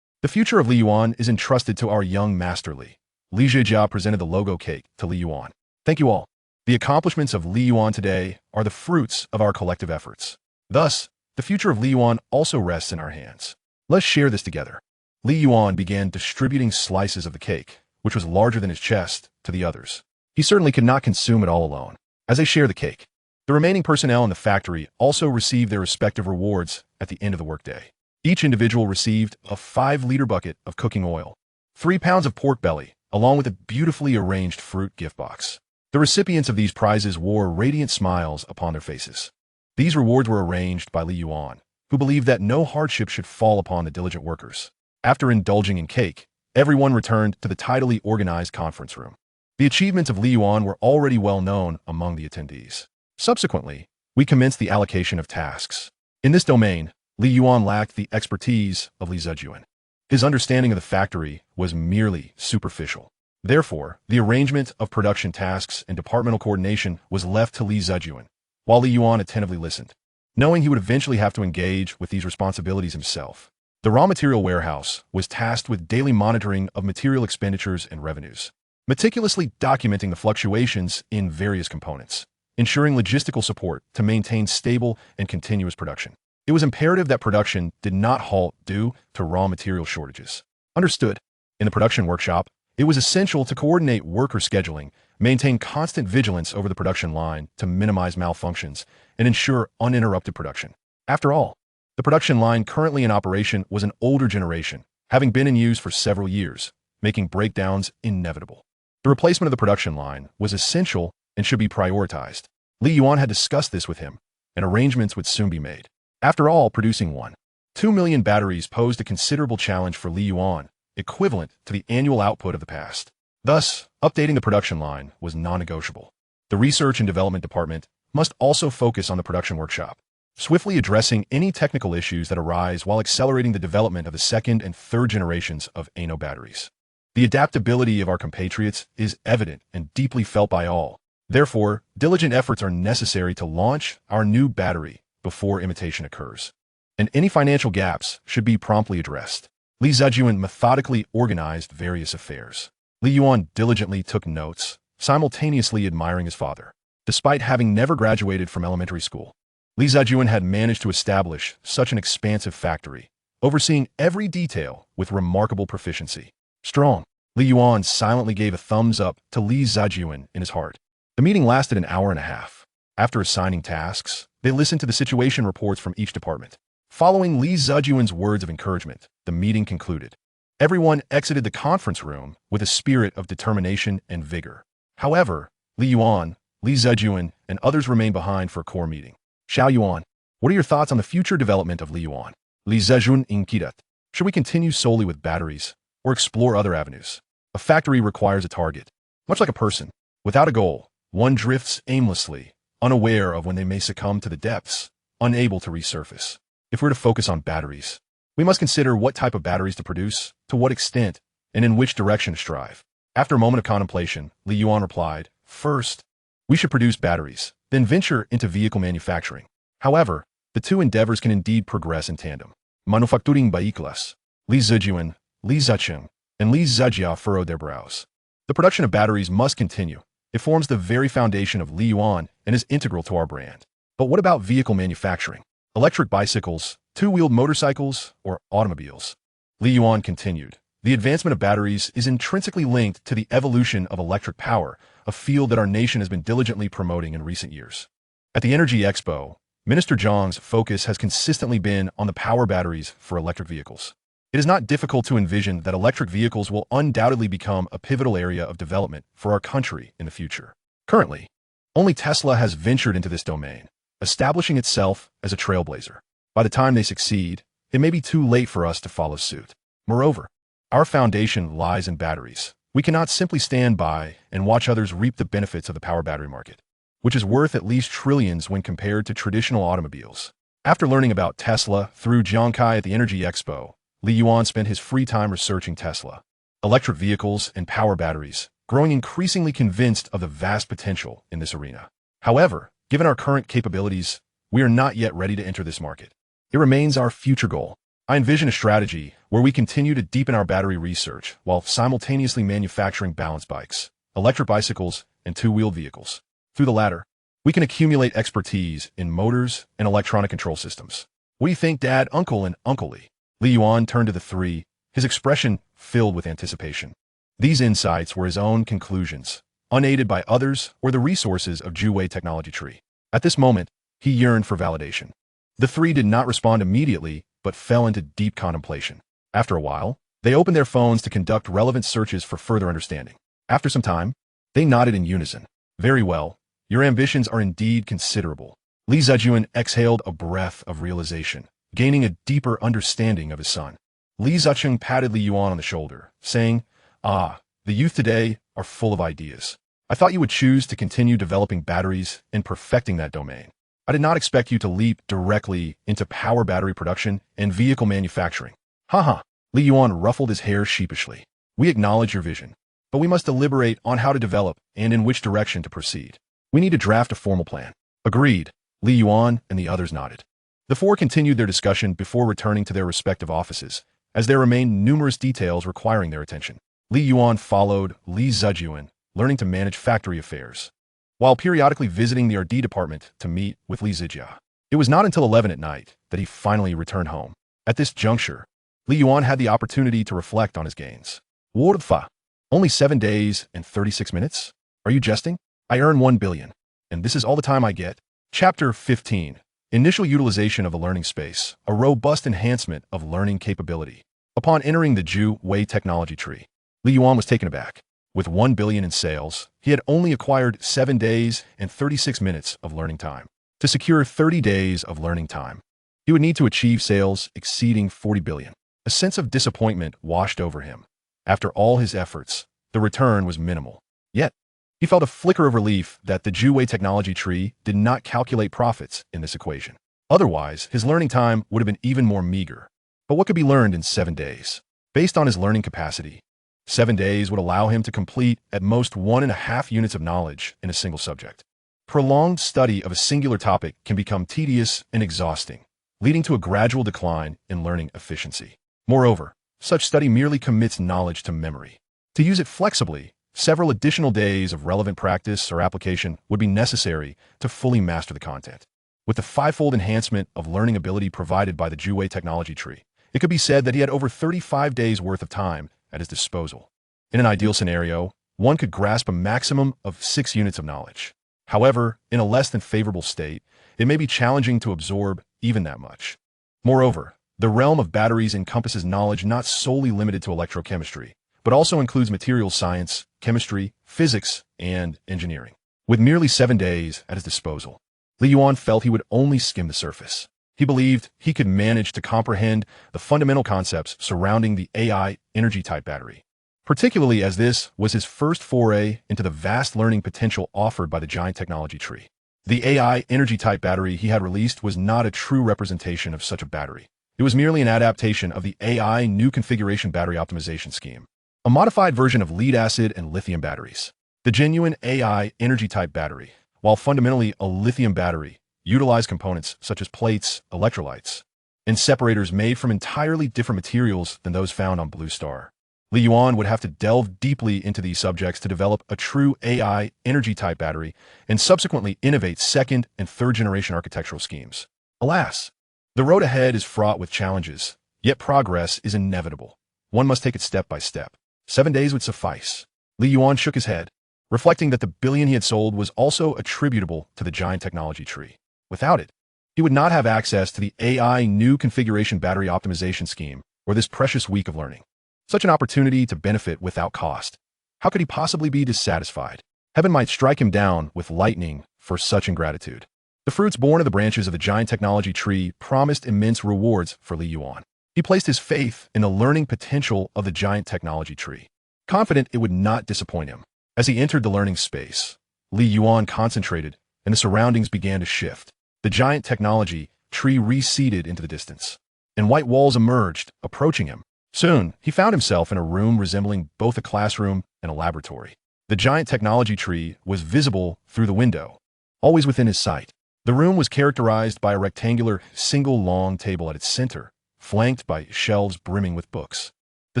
The future of Li Yuan is entrusted to our young master Li. Li Zhijia presented the logo cake to Li Yuan. Thank you all. The accomplishments of Li Yuan today are the fruits of our collective efforts. Thus, the future of Li Yuan also rests in our hands. Let's share this together. Li Yuan began distributing slices of the cake, which was larger than his chest, to the others. He certainly could not consume it all alone. As they shared the cake, the remaining personnel in the factory also received their respective rewards at the end of the workday. Each individual received a 5-liter bucket of cooking oil, 3 pounds of pork belly, along with a beautifully arranged fruit gift box. The recipients of these prizes wore radiant smiles upon their faces. These rewards were arranged by Li Yuan, who believed that no hardship should fall upon the diligent workers. After indulging in cake, everyone returned to the tidily organized conference room. The achievements of Li Yuan were already well known among the attendees. Subsequently, we commenced the allocation of tasks. In this domain, Li Yuan lacked the expertise of Li Zhijia. His understanding of the factory was merely superficial. Therefore, the arrangement of production tasks and departmental coordination was left to Li Zhijia, while Li Yuan attentively listened, knowing he would eventually have to engage with these responsibilities himself. The raw material warehouse was tasked with daily monitoring of material expenditures and revenues, meticulously documenting the fluctuations in various components, ensuring logistical support to maintain stable and continuous production. It was imperative that production did not halt due to raw material shortages. Understood. In the production workshop, it was essential to coordinate worker scheduling, maintain constant vigilance over the production line to minimize malfunctions, and ensure uninterrupted production. After all, The production line currently in operation was an older generation, having been in use for several years, making breakdowns inevitable. The replacement of the production line was essential and should be prioritized. Li Yuan had discussed this with him, and arrangements would soon be made. After all, producing 1.2 million batteries posed a considerable challenge for Li Yuan, equivalent to the annual output of the past. Thus, updating the production line was non-negotiable. The research and development department must also focus on the production workshop, swiftly addressing any technical issues that arise while accelerating the development of the second and third generations of ANO batteries. The adaptability of our compatriots is evident and deeply felt by all. Therefore, diligent efforts are necessary to launch our new battery before imitation occurs. And any financial gaps should be promptly addressed. Li Zijuan methodically organized various affairs. Li Yuan diligently took notes, simultaneously admiring his father. Despite having never graduated from elementary school, Li Zijuan had managed to establish such an expansive factory, overseeing every detail with remarkable proficiency. Strong. Li Yuan silently gave a thumbs up to Li Zijuan in his heart. The meeting lasted an hour and a half. After assigning tasks, they listened to the situation reports from each department. Following Li Zijuan's words of encouragement, the meeting concluded. Everyone exited the conference room with a spirit of determination and vigor. However, Li Yuan, Li Zijuan, and others remained behind for a core meeting. Xiao Yuan, what are your thoughts on the future development of Li Yuan? Li Zijuan inquired. Should we continue solely with batteries or explore other avenues? A factory requires a target. Much like a person, without a goal, one drifts aimlessly, unaware of when they may succumb to the depths, unable to resurface. If we're to focus on batteries, we must consider what type of batteries to produce, to what extent, and in which direction to strive. After a moment of contemplation, Li Yuan replied, first, we should produce batteries, then venture into vehicle manufacturing. However, the two endeavors can indeed progress in tandem. Manufacturing vehículos. Li Zijuan, Li Zicheng, and Li Zijia furrowed their brows. The production of batteries must continue. It forms the very foundation of Li Yuan and is integral to our brand. But what about vehicle manufacturing? Electric bicycles, two-wheeled motorcycles, or automobiles? Li Yuan continued. The advancement of batteries is intrinsically linked to the evolution of electric power, a field that our nation has been diligently promoting in recent years. At the Energy Expo, Minister Zhang's focus has consistently been on the power batteries for electric vehicles. It is not difficult to envision that electric vehicles will undoubtedly become a pivotal area of development for our country in the future. Currently, only Tesla has ventured into this domain, establishing itself as a trailblazer. By the time they succeed, it may be too late for us to follow suit. Moreover, our foundation lies in batteries. We cannot simply stand by and watch others reap the benefits of the power battery market, which is worth at least trillions when compared to traditional automobiles. After learning about Tesla through Zhang Kai at the Energy Expo, Li Yuan spent his free time researching Tesla, electric vehicles, and power batteries, growing increasingly convinced of the vast potential in this arena. However, given our current capabilities, we are not yet ready to enter this market. It remains our future goal. I envision a strategy where we continue to deepen our battery research while simultaneously manufacturing balance bikes, electric bicycles, and two-wheeled vehicles. Through the latter, we can accumulate expertise in motors and electronic control systems. What do you think, Dad, Uncle, and Uncle Li? Li Yuan turned to the three, his expression filled with anticipation. These insights were his own conclusions, unaided by others or the resources of Juwei Technology Tree. At this moment, he yearned for validation. The three did not respond immediately, but fell into deep contemplation. After a while, they opened their phones to conduct relevant searches for further understanding. After some time, they nodded in unison. Very well, your ambitions are indeed considerable. Li Zijuan exhaled a breath of realization, gaining a deeper understanding of his son. Li Zicheng patted Li Yuan on the shoulder, saying, the youth today are full of ideas. I thought you would choose to continue developing batteries and perfecting that domain. I did not expect you to leap directly into power battery production and vehicle manufacturing. Haha. Li Yuan ruffled his hair sheepishly. We acknowledge your vision, but we must deliberate on how to develop and in which direction to proceed. We need to draft a formal plan. Agreed. Li Yuan and the others nodded. The four continued their discussion before returning to their respective offices, as there remained numerous details requiring their attention. Li Yuan followed Li Zijuan, learning to manage factory affairs, while periodically visiting the R&D department to meet with Li Zijia. It was not until 11 at night that he finally returned home. At this juncture, Li Yuan had the opportunity to reflect on his gains. What the? Only 7 days and 36 minutes? Are you jesting? I earn 1 billion. And this is all the time I get? Chapter 15. Initial utilization of the learning space, a robust enhancement of learning capability. Upon entering the Yuan technology tree, Li Yuan was taken aback. With 1 billion in sales, he had only acquired 7 days and 36 minutes of learning time. To secure 30 days of learning time, he would need to achieve sales exceeding 40 billion. A sense of disappointment washed over him. After all his efforts, the return was minimal. Yet, he felt a flicker of relief that the Yuan technology tree did not calculate profits in this equation. Otherwise, his learning time would have been even more meager. But what could be learned in 7 days? Based on his learning capacity, 7 days would allow him to complete at most 1.5 units of knowledge in a single subject. Prolonged study of a singular topic can become tedious and exhausting, leading to a gradual decline in learning efficiency. Moreover, such study merely commits knowledge to memory. To use it flexibly, several additional days of relevant practice or application would be necessary to fully master the content. With the fivefold enhancement of learning ability provided by the Yuan technology tree, it could be said that he had over 35 days worth of time at his disposal. In an ideal scenario, one could grasp a maximum of 6 units of knowledge. However, in a less than favorable state, it may be challenging to absorb even that much. Moreover, the realm of batteries encompasses knowledge not solely limited to electrochemistry, but also includes materials science, chemistry, physics, and engineering. With merely 7 days at his disposal, Li Yuan felt he would only skim the surface. He believed he could manage to comprehend the fundamental concepts surrounding the AI energy-type battery, particularly as this was his first foray into the vast learning potential offered by the giant technology tree. The AI energy-type battery he had released was not a true representation of such a battery. It was merely an adaptation of the AI new configuration battery optimization scheme, a modified version of lead-acid and lithium batteries. The genuine AI energy-type battery, while fundamentally a lithium battery, utilized components such as plates, electrolytes, and separators made from entirely different materials than those found on Blue Star. Li Yuan would have to delve deeply into these subjects to develop a true AI energy-type battery and subsequently innovate second- and third-generation architectural schemes. Alas, the road ahead is fraught with challenges, yet progress is inevitable. One must take it step by step. 7 days would suffice. Li Yuan shook his head, reflecting that the billion he had sold was also attributable to the giant technology tree. Without it, he would not have access to the AI new configuration battery optimization scheme or this precious week of learning. Such an opportunity to benefit without cost. How could he possibly be dissatisfied? Heaven might strike him down with lightning for such ingratitude. The fruits born of the branches of the giant technology tree promised immense rewards for Li Yuan. He placed his faith in the learning potential of the giant technology tree, confident it would not disappoint him. As he entered the learning space, Li Yuan concentrated, and the surroundings began to shift. The giant technology tree receded into the distance, and white walls emerged, approaching him. Soon, he found himself in a room resembling both a classroom and a laboratory. The giant technology tree was visible through the window, always within his sight. The room was characterized by a rectangular, single long table at its center, flanked by shelves brimming with books, the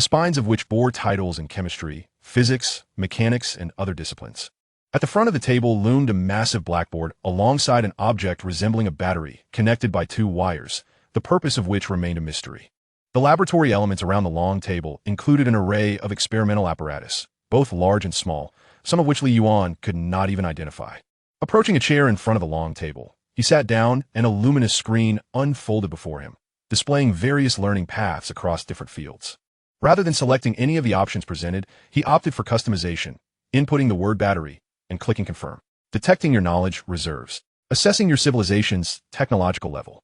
spines of which bore titles in chemistry, physics, mechanics, and other disciplines. At the front of the table loomed a massive blackboard alongside an object resembling a battery connected by 2 wires, the purpose of which remained a mystery. The laboratory elements around the long table included an array of experimental apparatus, both large and small, some of which Li Yuan could not even identify. Approaching a chair in front of the long table, he sat down and a luminous screen unfolded before him, displaying various learning paths across different fields. Rather than selecting any of the options presented, he opted for customization, inputting the word battery and clicking confirm. Detecting your knowledge reserves. Assessing your civilization's technological level.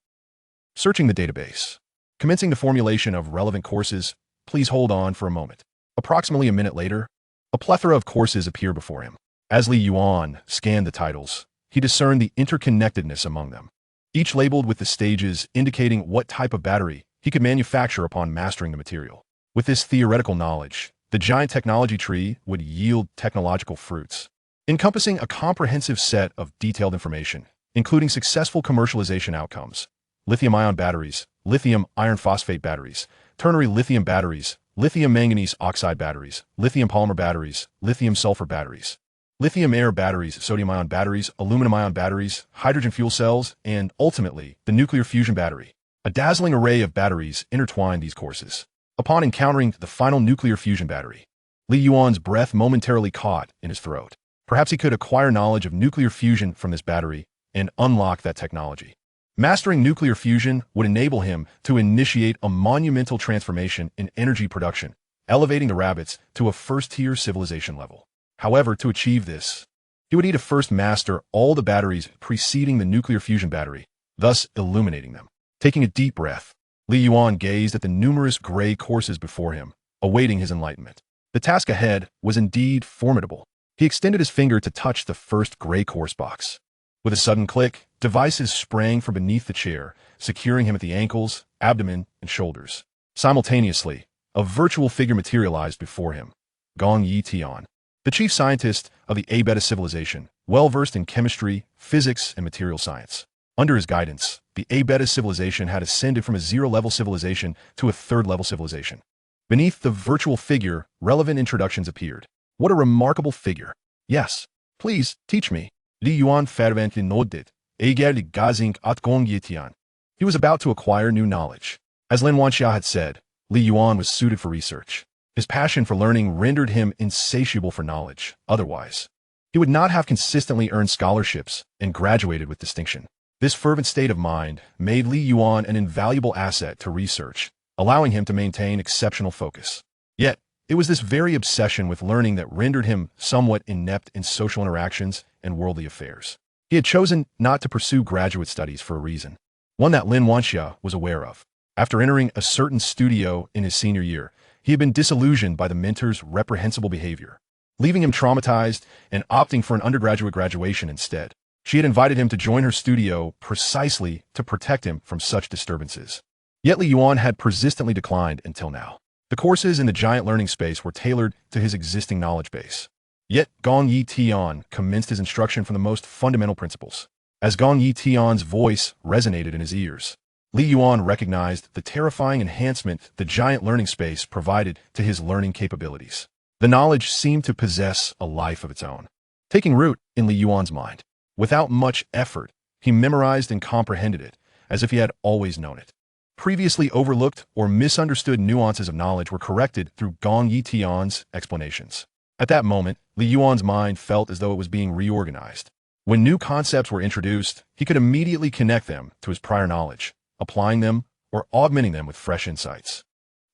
Searching the database. Commencing the formulation of relevant courses. Please hold on for a moment. Approximately a minute later, a plethora of courses appeared before him. As Li Yuan scanned the titles, he discerned the interconnectedness among them, each labeled with the stages indicating what type of battery he could manufacture upon mastering the material. With this theoretical knowledge, the giant technology tree would yield technological fruits, encompassing a comprehensive set of detailed information, including successful commercialization outcomes, lithium-ion batteries, lithium iron phosphate batteries, ternary lithium batteries, lithium manganese oxide batteries, lithium polymer batteries, lithium sulfur batteries, lithium air batteries, sodium-ion batteries, aluminum-ion batteries, hydrogen fuel cells, and ultimately, the nuclear fusion battery. A dazzling array of batteries intertwined these courses. Upon encountering the final nuclear fusion battery, Li Yuan's breath momentarily caught in his throat. Perhaps he could acquire knowledge of nuclear fusion from this battery and unlock that technology. Mastering nuclear fusion would enable him to initiate a monumental transformation in energy production, elevating the rabbits to a first-tier civilization level. However, to achieve this, he would need to first master all the batteries preceding the nuclear fusion battery, thus illuminating them. Taking a deep breath, Li Yuan gazed at the numerous gray courses before him, awaiting his enlightenment. The task ahead was indeed formidable. He extended his finger to touch the first gray course box. With a sudden click, devices sprang from beneath the chair, securing him at the ankles, abdomen, and shoulders. Simultaneously, a virtual figure materialized before him, Gong Yi Tian, the chief scientist of the A-Beta civilization, well-versed in chemistry, physics, and material science. Under his guidance, the A-Beta civilization had ascended from a zero-level civilization to a third-level civilization. Beneath the virtual figure, relevant introductions appeared. What a remarkable figure. Yes, please, teach me. Li Yuan fervently nodded. Egerli gazing at Gong Yi Tian. He was about to acquire new knowledge. As Lin Wanxia had said, Li Yuan was suited for research. His passion for learning rendered him insatiable for knowledge. Otherwise, he would not have consistently earned scholarships and graduated with distinction. This fervent state of mind made Li Yuan an invaluable asset to research, allowing him to maintain exceptional focus. Yet, it was this very obsession with learning that rendered him somewhat inept in social interactions and worldly affairs. He had chosen not to pursue graduate studies for a reason, one that Lin Wanxia was aware of. After entering a certain studio in his senior year, he had been disillusioned by the mentor's reprehensible behavior, leaving him traumatized and opting for an undergraduate graduation instead. She had invited him to join her studio precisely to protect him from such disturbances. Yet Li Yuan had persistently declined until now. The courses in the giant learning space were tailored to his existing knowledge base. Yet Gong Yi Tian commenced his instruction from the most fundamental principles. As Gong Yi Tian's voice resonated in his ears, Li Yuan recognized the terrifying enhancement the giant learning space provided to his learning capabilities. The knowledge seemed to possess a life of its own, taking root in Li Yuan's mind. Without much effort, he memorized and comprehended it, as if he had always known it. Previously overlooked or misunderstood nuances of knowledge were corrected through Gong Yi Tian's explanations. At that moment, Li Yuan's mind felt as though it was being reorganized. When new concepts were introduced, he could immediately connect them to his prior knowledge, applying them or augmenting them with fresh insights.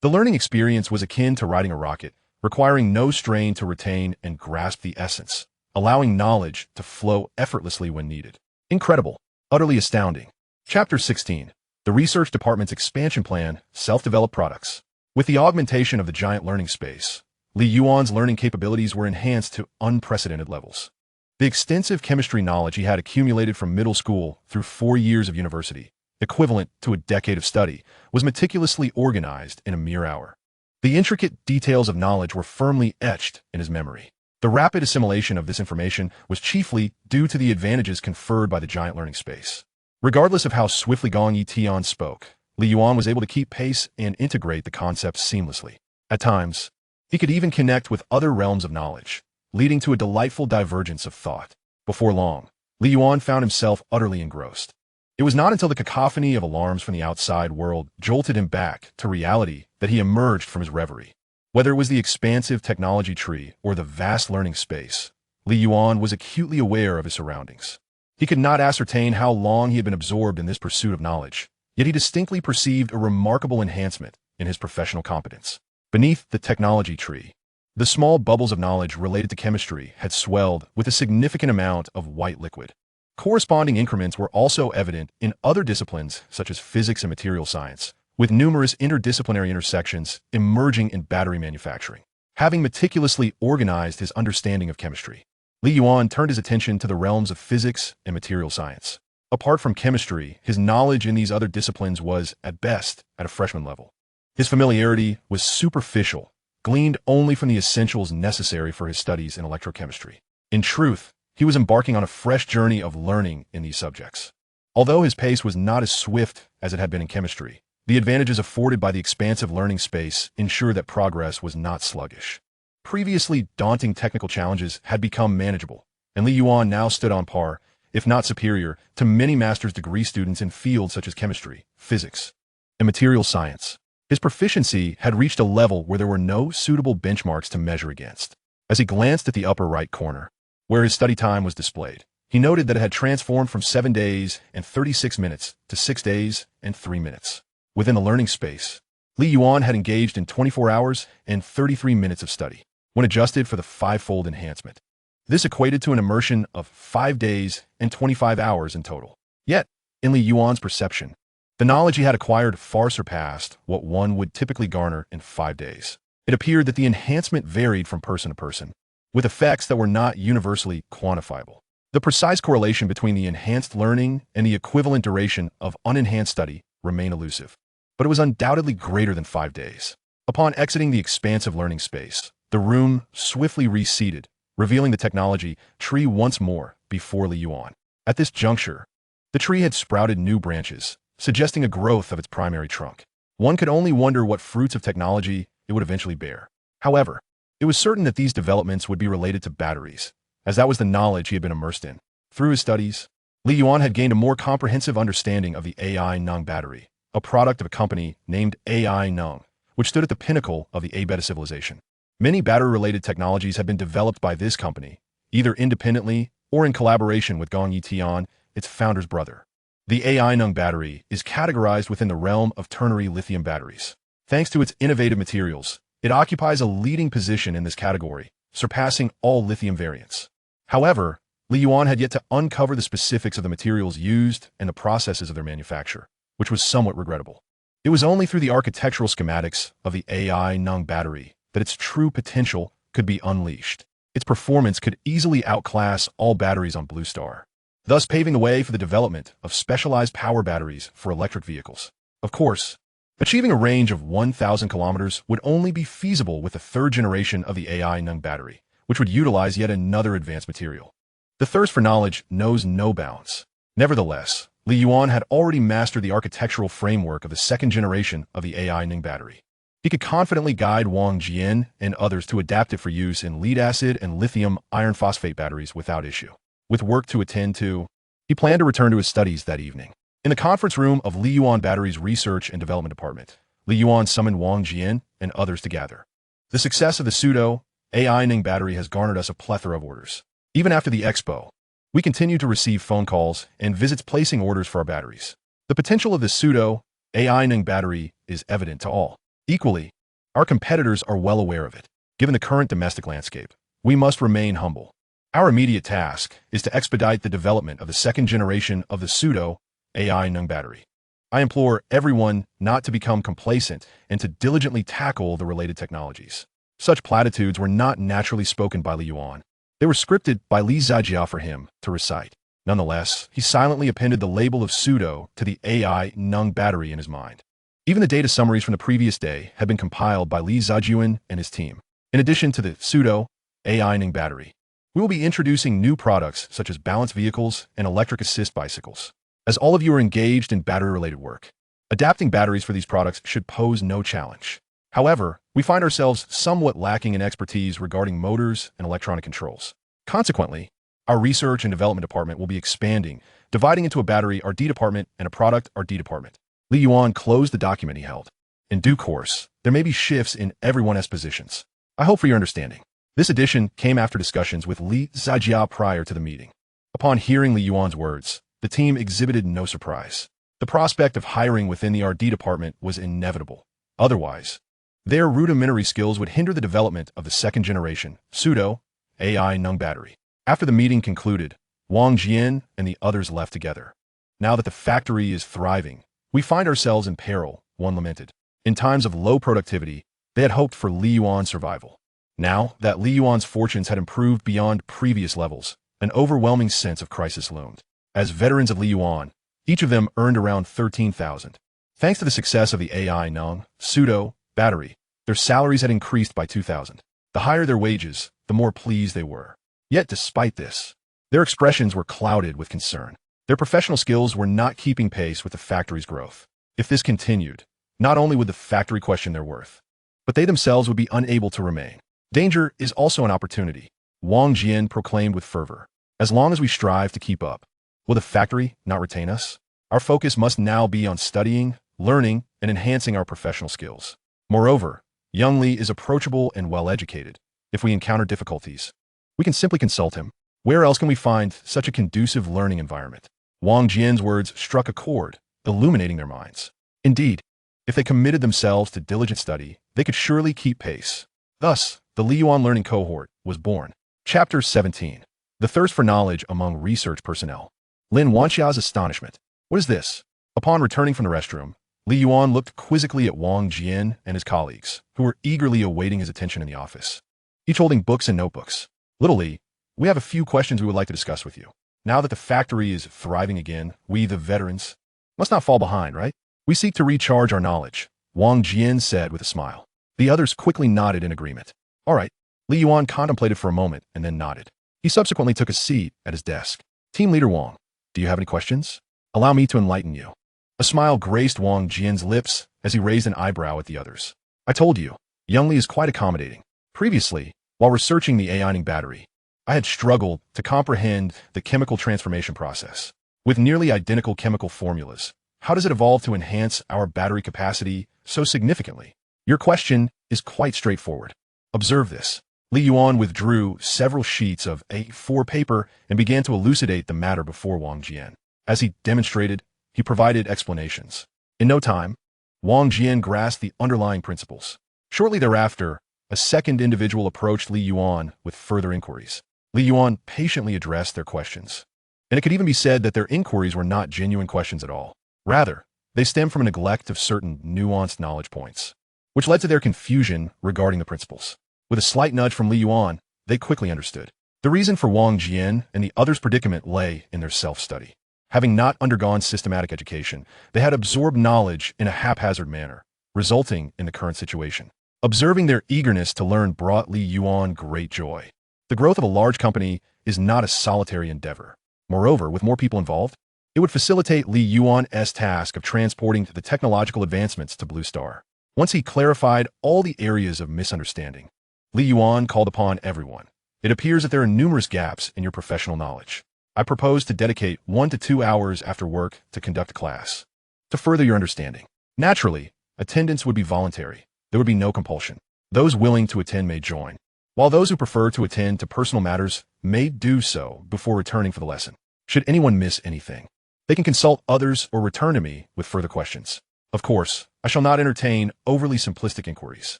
The learning experience was akin to riding a rocket, requiring no strain to retain and grasp the essence, allowing knowledge to flow effortlessly when needed. Incredible. Utterly astounding. Chapter 16. The Research Department's Expansion Plan, Self-Developed Products. With the augmentation of the giant learning space, Li Yuan's learning capabilities were enhanced to unprecedented levels. The extensive chemistry knowledge he had accumulated from middle school through 4 years of university, equivalent to a decade of study, was meticulously organized in a mere hour. The intricate details of knowledge were firmly etched in his memory. The rapid assimilation of this information was chiefly due to the advantages conferred by the giant learning space. Regardless of how swiftly Gong Yi Tian spoke, Li Yuan was able to keep pace and integrate the concepts seamlessly. At times, he could even connect with other realms of knowledge, leading to a delightful divergence of thought. Before long, Li Yuan found himself utterly engrossed. It was not until the cacophony of alarms from the outside world jolted him back to reality that he emerged from his reverie. Whether it was the expansive technology tree or the vast learning space, Li Yuan was acutely aware of his surroundings. He could not ascertain how long he had been absorbed in this pursuit of knowledge, yet he distinctly perceived a remarkable enhancement in his professional competence. Beneath the technology tree, the small bubbles of knowledge related to chemistry had swelled with a significant amount of white liquid. Corresponding increments were also evident in other disciplines such as physics and material science, with numerous interdisciplinary intersections emerging in battery manufacturing. Having meticulously organized his understanding of chemistry, Li Yuan turned his attention to the realms of physics and material science. Apart from chemistry, his knowledge in these other disciplines was, at best, at a freshman level. His familiarity was superficial, gleaned only from the essentials necessary for his studies in electrochemistry. In truth, he was embarking on a fresh journey of learning in these subjects. Although his pace was not as swift as it had been in chemistry, the advantages afforded by the expansive learning space ensured that progress was not sluggish. Previously daunting technical challenges had become manageable, and Li Yuan now stood on par, if not superior, to many master's degree students in fields such as chemistry, physics, and material science. His proficiency had reached a level where there were no suitable benchmarks to measure against. As he glanced at the upper right corner, where his study time was displayed, He noted that it had transformed from 7 days and 36 minutes to 6 days and 3 minutes. Within the learning space, Li Yuan had engaged in 24 hours and 33 minutes of study, when adjusted for the five-fold enhancement. This equated to an immersion of 5 days and 25 hours in total. Yet, in Li Yuan's perception, the knowledge he had acquired far surpassed what one would typically garner in 5 days. It appeared that the enhancement varied from person to person, with effects that were not universally quantifiable. The precise correlation between the enhanced learning and the equivalent duration of unenhanced study remained elusive, but it was undoubtedly greater than 5 days. Upon exiting the expansive learning space, the room swiftly reseated, revealing the technology tree once more before Li Yuan. At this juncture, the tree had sprouted new branches, suggesting a growth of its primary trunk. One could only wonder what fruits of technology it would eventually bear. However, it was certain that these developments would be related to batteries, as that was the knowledge he had been immersed in. Through his studies, Li Yuan had gained a more comprehensive understanding of the AI Nung battery, a product of a company named AI Nung, which stood at the pinnacle of the A-beta civilization. Many battery-related technologies had been developed by this company, either independently or in collaboration with Gong Yitian, its founder's brother. The AI Nung battery is categorized within the realm of ternary lithium batteries. Thanks to its innovative materials, it occupies a leading position in this category, surpassing all lithium variants. However, Li Yuan had yet to uncover the specifics of the materials used and the processes of their manufacture, which was somewhat regrettable. It was only through the architectural schematics of the AI Nung battery that its true potential could be unleashed. Its performance could easily outclass all batteries on Blue Star, thus paving the way for the development of specialized power batteries for electric vehicles. Of course, achieving a range of 1,000 kilometers would only be feasible with the third generation of the AI Nung battery, which would utilize yet another advanced material. The thirst for knowledge knows no bounds. Nevertheless, Li Yuan had already mastered the architectural framework of the second generation of the AI Nung battery. He could confidently guide Wang Jian and others to adapt it for use in lead-acid and lithium iron phosphate batteries without issue. With work to attend to, he planned to return to his studies that evening. In the conference room of Li Yuan Battery's Research and Development Department, Li Yuan summoned Wang Jian and others to gather. The success of the pseudo-AI Ning battery has garnered us a plethora of orders. Even after the expo, we continue to receive phone calls and visits placing orders for our batteries. The potential of the pseudo-AI Ning battery is evident to all. Equally, our competitors are well aware of it. Given the current domestic landscape, we must remain humble. Our immediate task is to expedite the development of the second generation of the pseudo-AI Nung battery. I implore everyone not to become complacent and to diligently tackle the related technologies. Such platitudes were not naturally spoken by Li Yuan. They were scripted by Li Zajia for him to recite. Nonetheless, he silently appended the label of pseudo to the AI Nung battery in his mind. Even the data summaries from the previous day had been compiled by Li Zhajian and his team. In addition to the pseudo-AI Ning battery, we will be introducing new products such as balanced vehicles and electric assist bicycles. As all of you are engaged in battery-related work, adapting batteries for these products should pose no challenge. However, we find ourselves somewhat lacking in expertise regarding motors and electronic controls. Consequently, our research and development department will be expanding, dividing into a battery R&D department and a product R&D department. Li Yuan closed the document he held. In due course, there may be shifts in everyone's positions. I hope for your understanding. This addition came after discussions with Li Zajia prior to the meeting. Upon hearing Li Yuan's words, the team exhibited no surprise. The prospect of hiring within the R&D department was inevitable. Otherwise, their rudimentary skills would hinder the development of the second generation pseudo-AI Nung battery. After the meeting concluded, Wang Jian and the others left together. Now that the factory is thriving, we find ourselves in peril, one lamented. In times of low productivity, they had hoped for Li Yuan's survival. Now that Li Yuan's fortunes had improved beyond previous levels, an overwhelming sense of crisis loomed. As veterans of Li Yuan, each of them earned around 13,000. Thanks to the success of the AI Nung pseudo battery, their salaries had increased by 2,000. The higher their wages, the more pleased they were. Yet despite this, their expressions were clouded with concern. Their professional skills were not keeping pace with the factory's growth. If this continued, not only would the factory question their worth, but they themselves would be unable to remain. Danger is also an opportunity, Wang Jian proclaimed with fervor. As long as we strive to keep up, will the factory not retain us? Our focus must now be on studying, learning, and enhancing our professional skills. Moreover, young Li is approachable and well-educated. If we encounter difficulties, we can simply consult him. Where else can we find such a conducive learning environment? Wang Jian's words struck a chord, illuminating their minds. Indeed, if they committed themselves to diligent study, they could surely keep pace. Thus, the Li Yuan learning cohort was born. Chapter 17. The Thirst for Knowledge Among Research Personnel. Lin Wanxia's astonishment. What is this? Upon returning from the restroom, Li Yuan looked quizzically at Wang Jian and his colleagues, who were eagerly awaiting his attention in the office, each holding books and notebooks. Little Li, we have a few questions we would like to discuss with you. Now that the factory is thriving again, we, the veterans, must not fall behind, right? We seek to recharge our knowledge, Wang Jian said with a smile. The others quickly nodded in agreement. All right. Li Yuan contemplated for a moment and then nodded. He subsequently took a seat at his desk. Team Leader Wang, do you have any questions? Allow me to enlighten you. A smile graced Wang Jian's lips as he raised an eyebrow at the others. I told you, Young Li is quite accommodating. Previously, while researching the AI-ing battery, I had struggled to comprehend the chemical transformation process. With nearly identical chemical formulas, how does it evolve to enhance our battery capacity so significantly? Your question is quite straightforward. Observe this. Li Yuan withdrew several sheets of A4 paper and began to elucidate the matter before Wang Jian. As he demonstrated, he provided explanations. In no time, Wang Jian grasped the underlying principles. Shortly thereafter, a second individual approached Li Yuan with further inquiries. Li Yuan patiently addressed their questions. And it could even be said that their inquiries were not genuine questions at all. Rather, they stemmed from a neglect of certain nuanced knowledge points, which led to their confusion regarding the principles. With a slight nudge from Li Yuan, they quickly understood. The reason for Wang Jian and the others' predicament lay in their self-study. Having not undergone systematic education, they had absorbed knowledge in a haphazard manner, resulting in the current situation. Observing their eagerness to learn brought Li Yuan great joy. The growth of a large company is not a solitary endeavor. Moreover, with more people involved, it would facilitate Li Yuan's task of transporting the technological advancements to Blue Star. Once he clarified all the areas of misunderstanding, Li Yuan called upon everyone. It appears that there are numerous gaps in your professional knowledge. I propose to dedicate 1 to 2 hours after work to conduct a class, to further your understanding. Naturally, attendance would be voluntary. There would be no compulsion. Those willing to attend may join, while those who prefer to attend to personal matters may do so before returning for the lesson. Should anyone miss anything, they can consult others or return to me with further questions. Of course, I shall not entertain overly simplistic inquiries.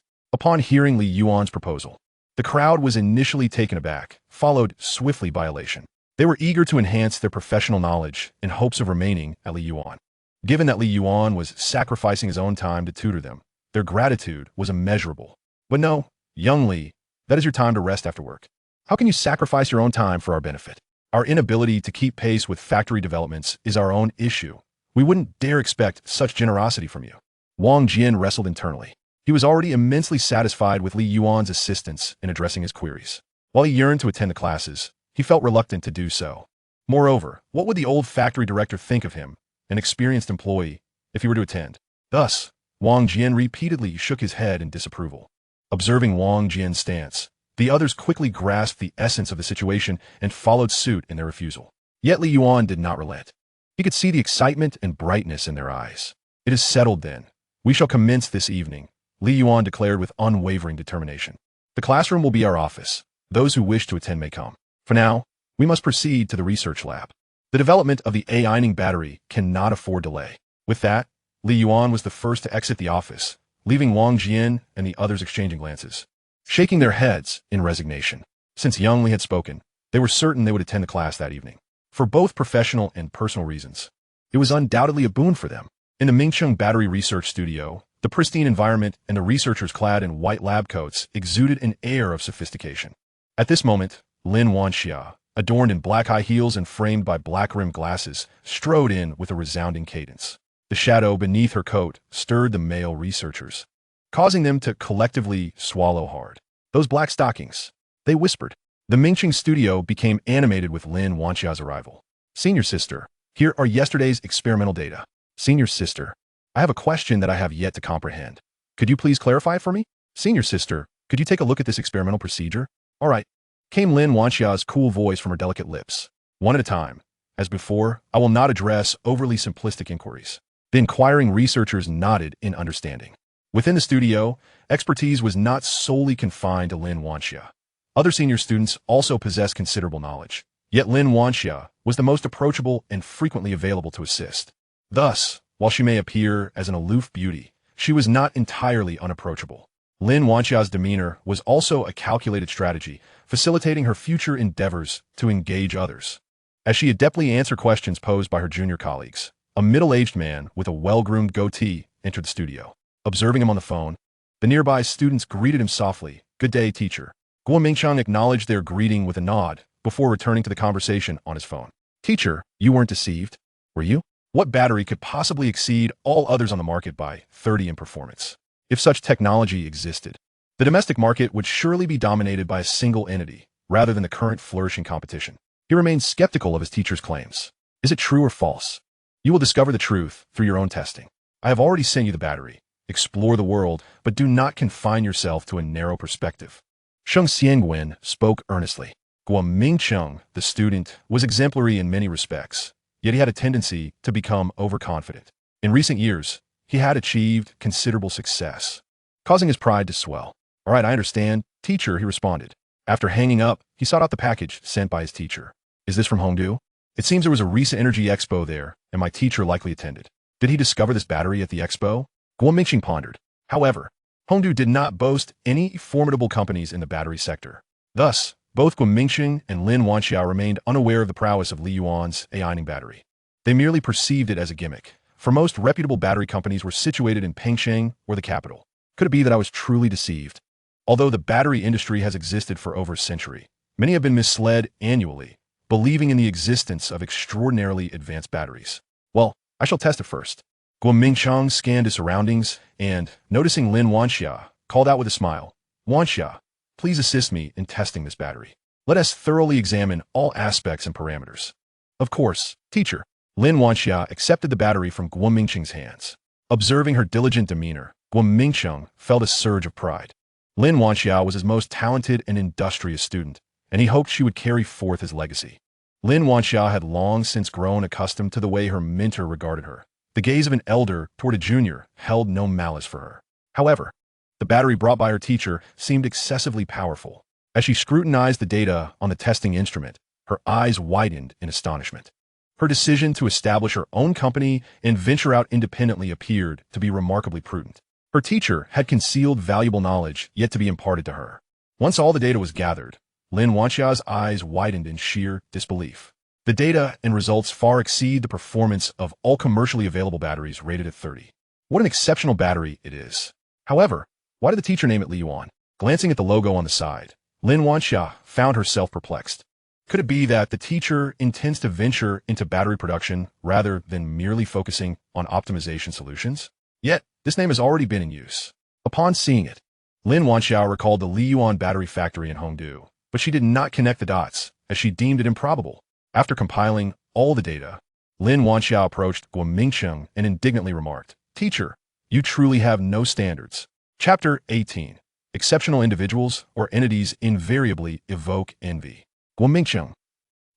Upon hearing Li Yuan's proposal, the crowd was initially taken aback, followed swiftly by elation. They were eager to enhance their professional knowledge in hopes of remaining at Li Yuan. Given that Li Yuan was sacrificing his own time to tutor them, their gratitude was immeasurable. But no, Young Li, that is your time to rest after work. How can you sacrifice your own time for our benefit? Our inability to keep pace with factory developments is our own issue. We wouldn't dare expect such generosity from you. Wang Jian wrestled internally. He was already immensely satisfied with Li Yuan's assistance in addressing his queries. While he yearned to attend the classes, he felt reluctant to do so. Moreover, what would the old factory director think of him, an experienced employee, if he were to attend? Thus, Wang Jian repeatedly shook his head in disapproval. Observing Wang Jian's stance, the others quickly grasped the essence of the situation and followed suit in their refusal. Yet Li Yuan did not relent. He could see the excitement and brightness in their eyes. It is settled then. We shall commence this evening, Li Yuan declared with unwavering determination. The classroom will be our office. Those who wish to attend may come. For now, we must proceed to the research lab. The development of the AI-ing battery cannot afford delay. With that, Li Yuan was the first to exit the office, leaving Wang Jian and the others exchanging glances, shaking their heads in resignation. Since Young Li had spoken, they were certain they would attend the class that evening. For both professional and personal reasons, it was undoubtedly a boon for them. In the Mingcheng Battery Research Studio, the pristine environment and the researchers clad in white lab coats exuded an air of sophistication. At this moment, Lin Wanxia, adorned in black high heels and framed by black-rimmed glasses, strode in with a resounding cadence. The shadow beneath her coat stirred the male researchers, causing them to collectively swallow hard. Those black stockings, they whispered. The Mingcheng studio became animated with Lin Wanxia's arrival. Senior sister, here are yesterday's experimental data. Senior sister, I have a question that I have yet to comprehend. Could you please clarify it for me? Senior sister, could you take a look at this experimental procedure? All right, came Lin Wanxia's cool voice from her delicate lips. One at a time. As before, I will not address overly simplistic inquiries. The inquiring researchers nodded in understanding. Within the studio, expertise was not solely confined to Lin Wanxia. Other senior students also possessed considerable knowledge. Yet Lin Wanxia was the most approachable and frequently available to assist. Thus, while she may appear as an aloof beauty, she was not entirely unapproachable. Lin Wanxia's demeanor was also a calculated strategy, facilitating her future endeavors to engage others. As she adeptly answered questions posed by her junior colleagues, a middle-aged man with a well-groomed goatee entered the studio. Observing him on the phone, the nearby students greeted him softly. "Good day, teacher." Guo Mingcheng acknowledged their greeting with a nod before returning to the conversation on his phone. "Teacher, you weren't deceived, were you? What battery could possibly exceed all others on the market by 30 in performance? If such technology existed, the domestic market would surely be dominated by a single entity, rather than the current flourishing competition." He remained skeptical of his teacher's claims. "Is it true or false? You will discover the truth through your own testing. I have already sent you the battery. Explore the world, but do not confine yourself to a narrow perspective." Sheng Xiangwen spoke earnestly. Guo Mingcheng, the student, was exemplary in many respects, yet he had a tendency to become overconfident. In recent years, he had achieved considerable success, causing his pride to swell. "All right, I understand, teacher," he responded. After hanging up, he sought out the package sent by his teacher. "Is this from Hongdu? It seems there was a recent energy expo there, and my teacher likely attended. Did he discover this battery at the expo?" Guo Mingcheng pondered. However, Hongdu did not boast any formidable companies in the battery sector. Thus, both Guo Mingcheng and Lin Wanxia remained unaware of the prowess of Li Yuan's AI-ing battery. They merely perceived it as a gimmick, for most reputable battery companies were situated in Pengsheng or the capital. Could it be that I was truly deceived? Although the battery industry has existed for over a century, many have been misled annually, believing in the existence of extraordinarily advanced batteries. Well, I shall test it first. Guo Mingcheng scanned his surroundings and, noticing Lin Wanxia, called out with a smile, "Wanxia, please assist me in testing this battery. Let us thoroughly examine all aspects and parameters." "Of course, teacher." Lin Wanxia accepted the battery from Guo Mingcheng's hands. Observing her diligent demeanor, Guo Mingcheng felt a surge of pride. Lin Wanxia was his most talented and industrious student, and he hoped she would carry forth his legacy. Lin Wanxia had long since grown accustomed to the way her mentor regarded her. The gaze of an elder toward a junior held no malice for her. However, the battery brought by her teacher seemed excessively powerful. As she scrutinized the data on the testing instrument, her eyes widened in astonishment. Her decision to establish her own company and venture out independently appeared to be remarkably prudent. Her teacher had concealed valuable knowledge yet to be imparted to her. Once all the data was gathered, Lin Wanxia's eyes widened in sheer disbelief. The data and results far exceed the performance of all commercially available batteries rated at 30. What an exceptional battery it is. However, why did the teacher name it Li Yuan? Glancing at the logo on the side, Lin Wanxia found herself perplexed. Could it be that the teacher intends to venture into battery production rather than merely focusing on optimization solutions? Yet, this name has already been in use. Upon seeing it, Lin Wanxia recalled the Li Yuan battery factory in Hongdu, but she did not connect the dots, as she deemed it improbable. After compiling all the data, Lin Wanxia approached Guo Mingcheng and indignantly remarked, "Teacher, you truly have no standards." Chapter 18. Exceptional individuals or entities invariably evoke envy. Guo Mingcheng.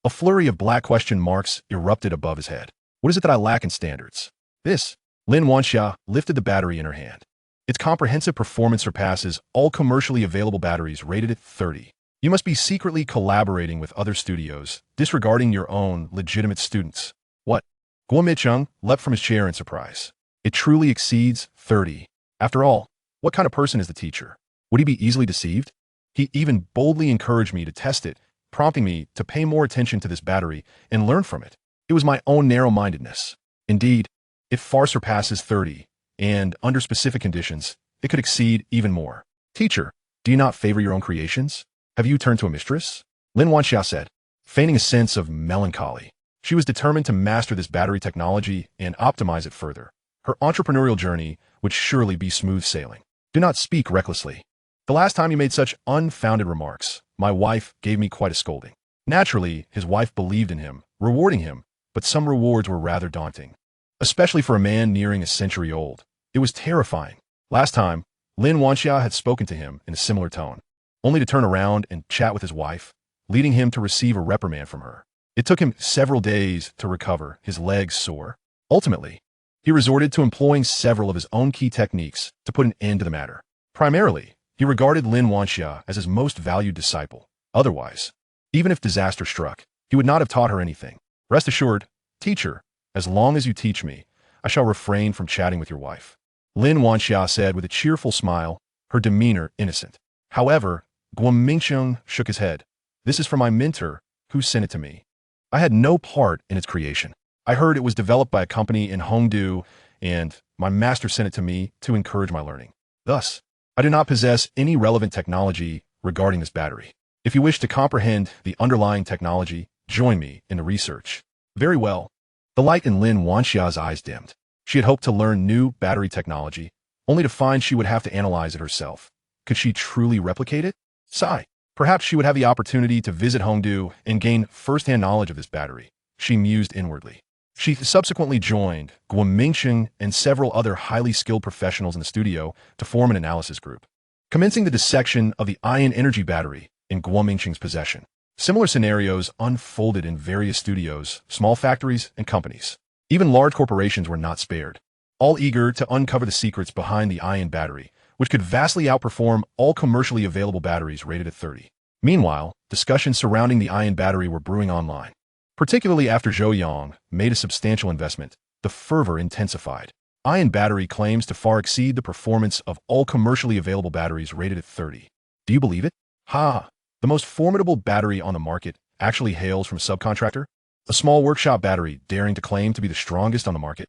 A flurry of black question marks erupted above his head. "What is it that I lack in standards?" "This." Lin Wanxia lifted the battery in her hand. "Its comprehensive performance surpasses all commercially available batteries rated at 30. You must be secretly collaborating with other studios, disregarding your own legitimate students." "What?" Guo Mingcheng leapt from his chair in surprise. "It truly exceeds 30. After all, what kind of person is the teacher? Would he be easily deceived? He even boldly encouraged me to test it, prompting me to pay more attention to this battery and learn from it. It was my own narrow-mindedness. Indeed, it far surpasses 30, and under specific conditions, it could exceed even more. Teacher, do you not favor your own creations? Have you turned to a mistress?" Lin Wanxia said, feigning a sense of melancholy. She was determined to master this battery technology and optimize it further. Her entrepreneurial journey would surely be smooth sailing. "Do not speak recklessly. The last time you made such unfounded remarks, my wife gave me quite a scolding." Naturally, his wife believed in him, rewarding him, but some rewards were rather daunting. Especially for a man nearing a century old. It was terrifying. Last time, Lin Wanxia had spoken to him in a similar tone, only to turn around and chat with his wife, leading him to receive a reprimand from her. It took him several days to recover, his legs sore. Ultimately, he resorted to employing several of his own key techniques to put an end to the matter. Primarily, he regarded Lin Wanxia as his most valued disciple. Otherwise, even if disaster struck, he would not have taught her anything. Rest assured, teacher, as long as you teach me, I shall refrain from chatting with your wife. Lin Wanxia said with a cheerful smile, her demeanor innocent. However, Guo Mingcheng shook his head. This is from my mentor, who sent it to me. I had no part in its creation. I heard it was developed by a company in Hongdu, and my master sent it to me to encourage my learning. Thus, I do not possess any relevant technology regarding this battery. If you wish to comprehend the underlying technology, join me in the research. Very well. The light in Lin Wanxia's eyes dimmed. She had hoped to learn new battery technology, only to find she would have to analyze it herself. Could she truly replicate it? Sigh. Perhaps she would have the opportunity to visit Hongdu and gain first-hand knowledge of this battery. She mused inwardly. She subsequently joined Guo Mingcheng and several other highly skilled professionals in the studio to form an analysis group, commencing the dissection of the ion energy battery in Guo Mingcheng's possession. Similar scenarios unfolded in various studios, small factories, and companies. Even large corporations were not spared, all eager to uncover the secrets behind the ion battery, which could vastly outperform all commercially available batteries rated at 30. Meanwhile, discussions surrounding the ion battery were brewing online. Particularly after Zhou Yang made a substantial investment, the fervor intensified. Ion battery claims to far exceed the performance of all commercially available batteries rated at 30. Do you believe it? Ha! The most formidable battery on the market actually hails from a subcontractor? A small workshop battery daring to claim to be the strongest on the market?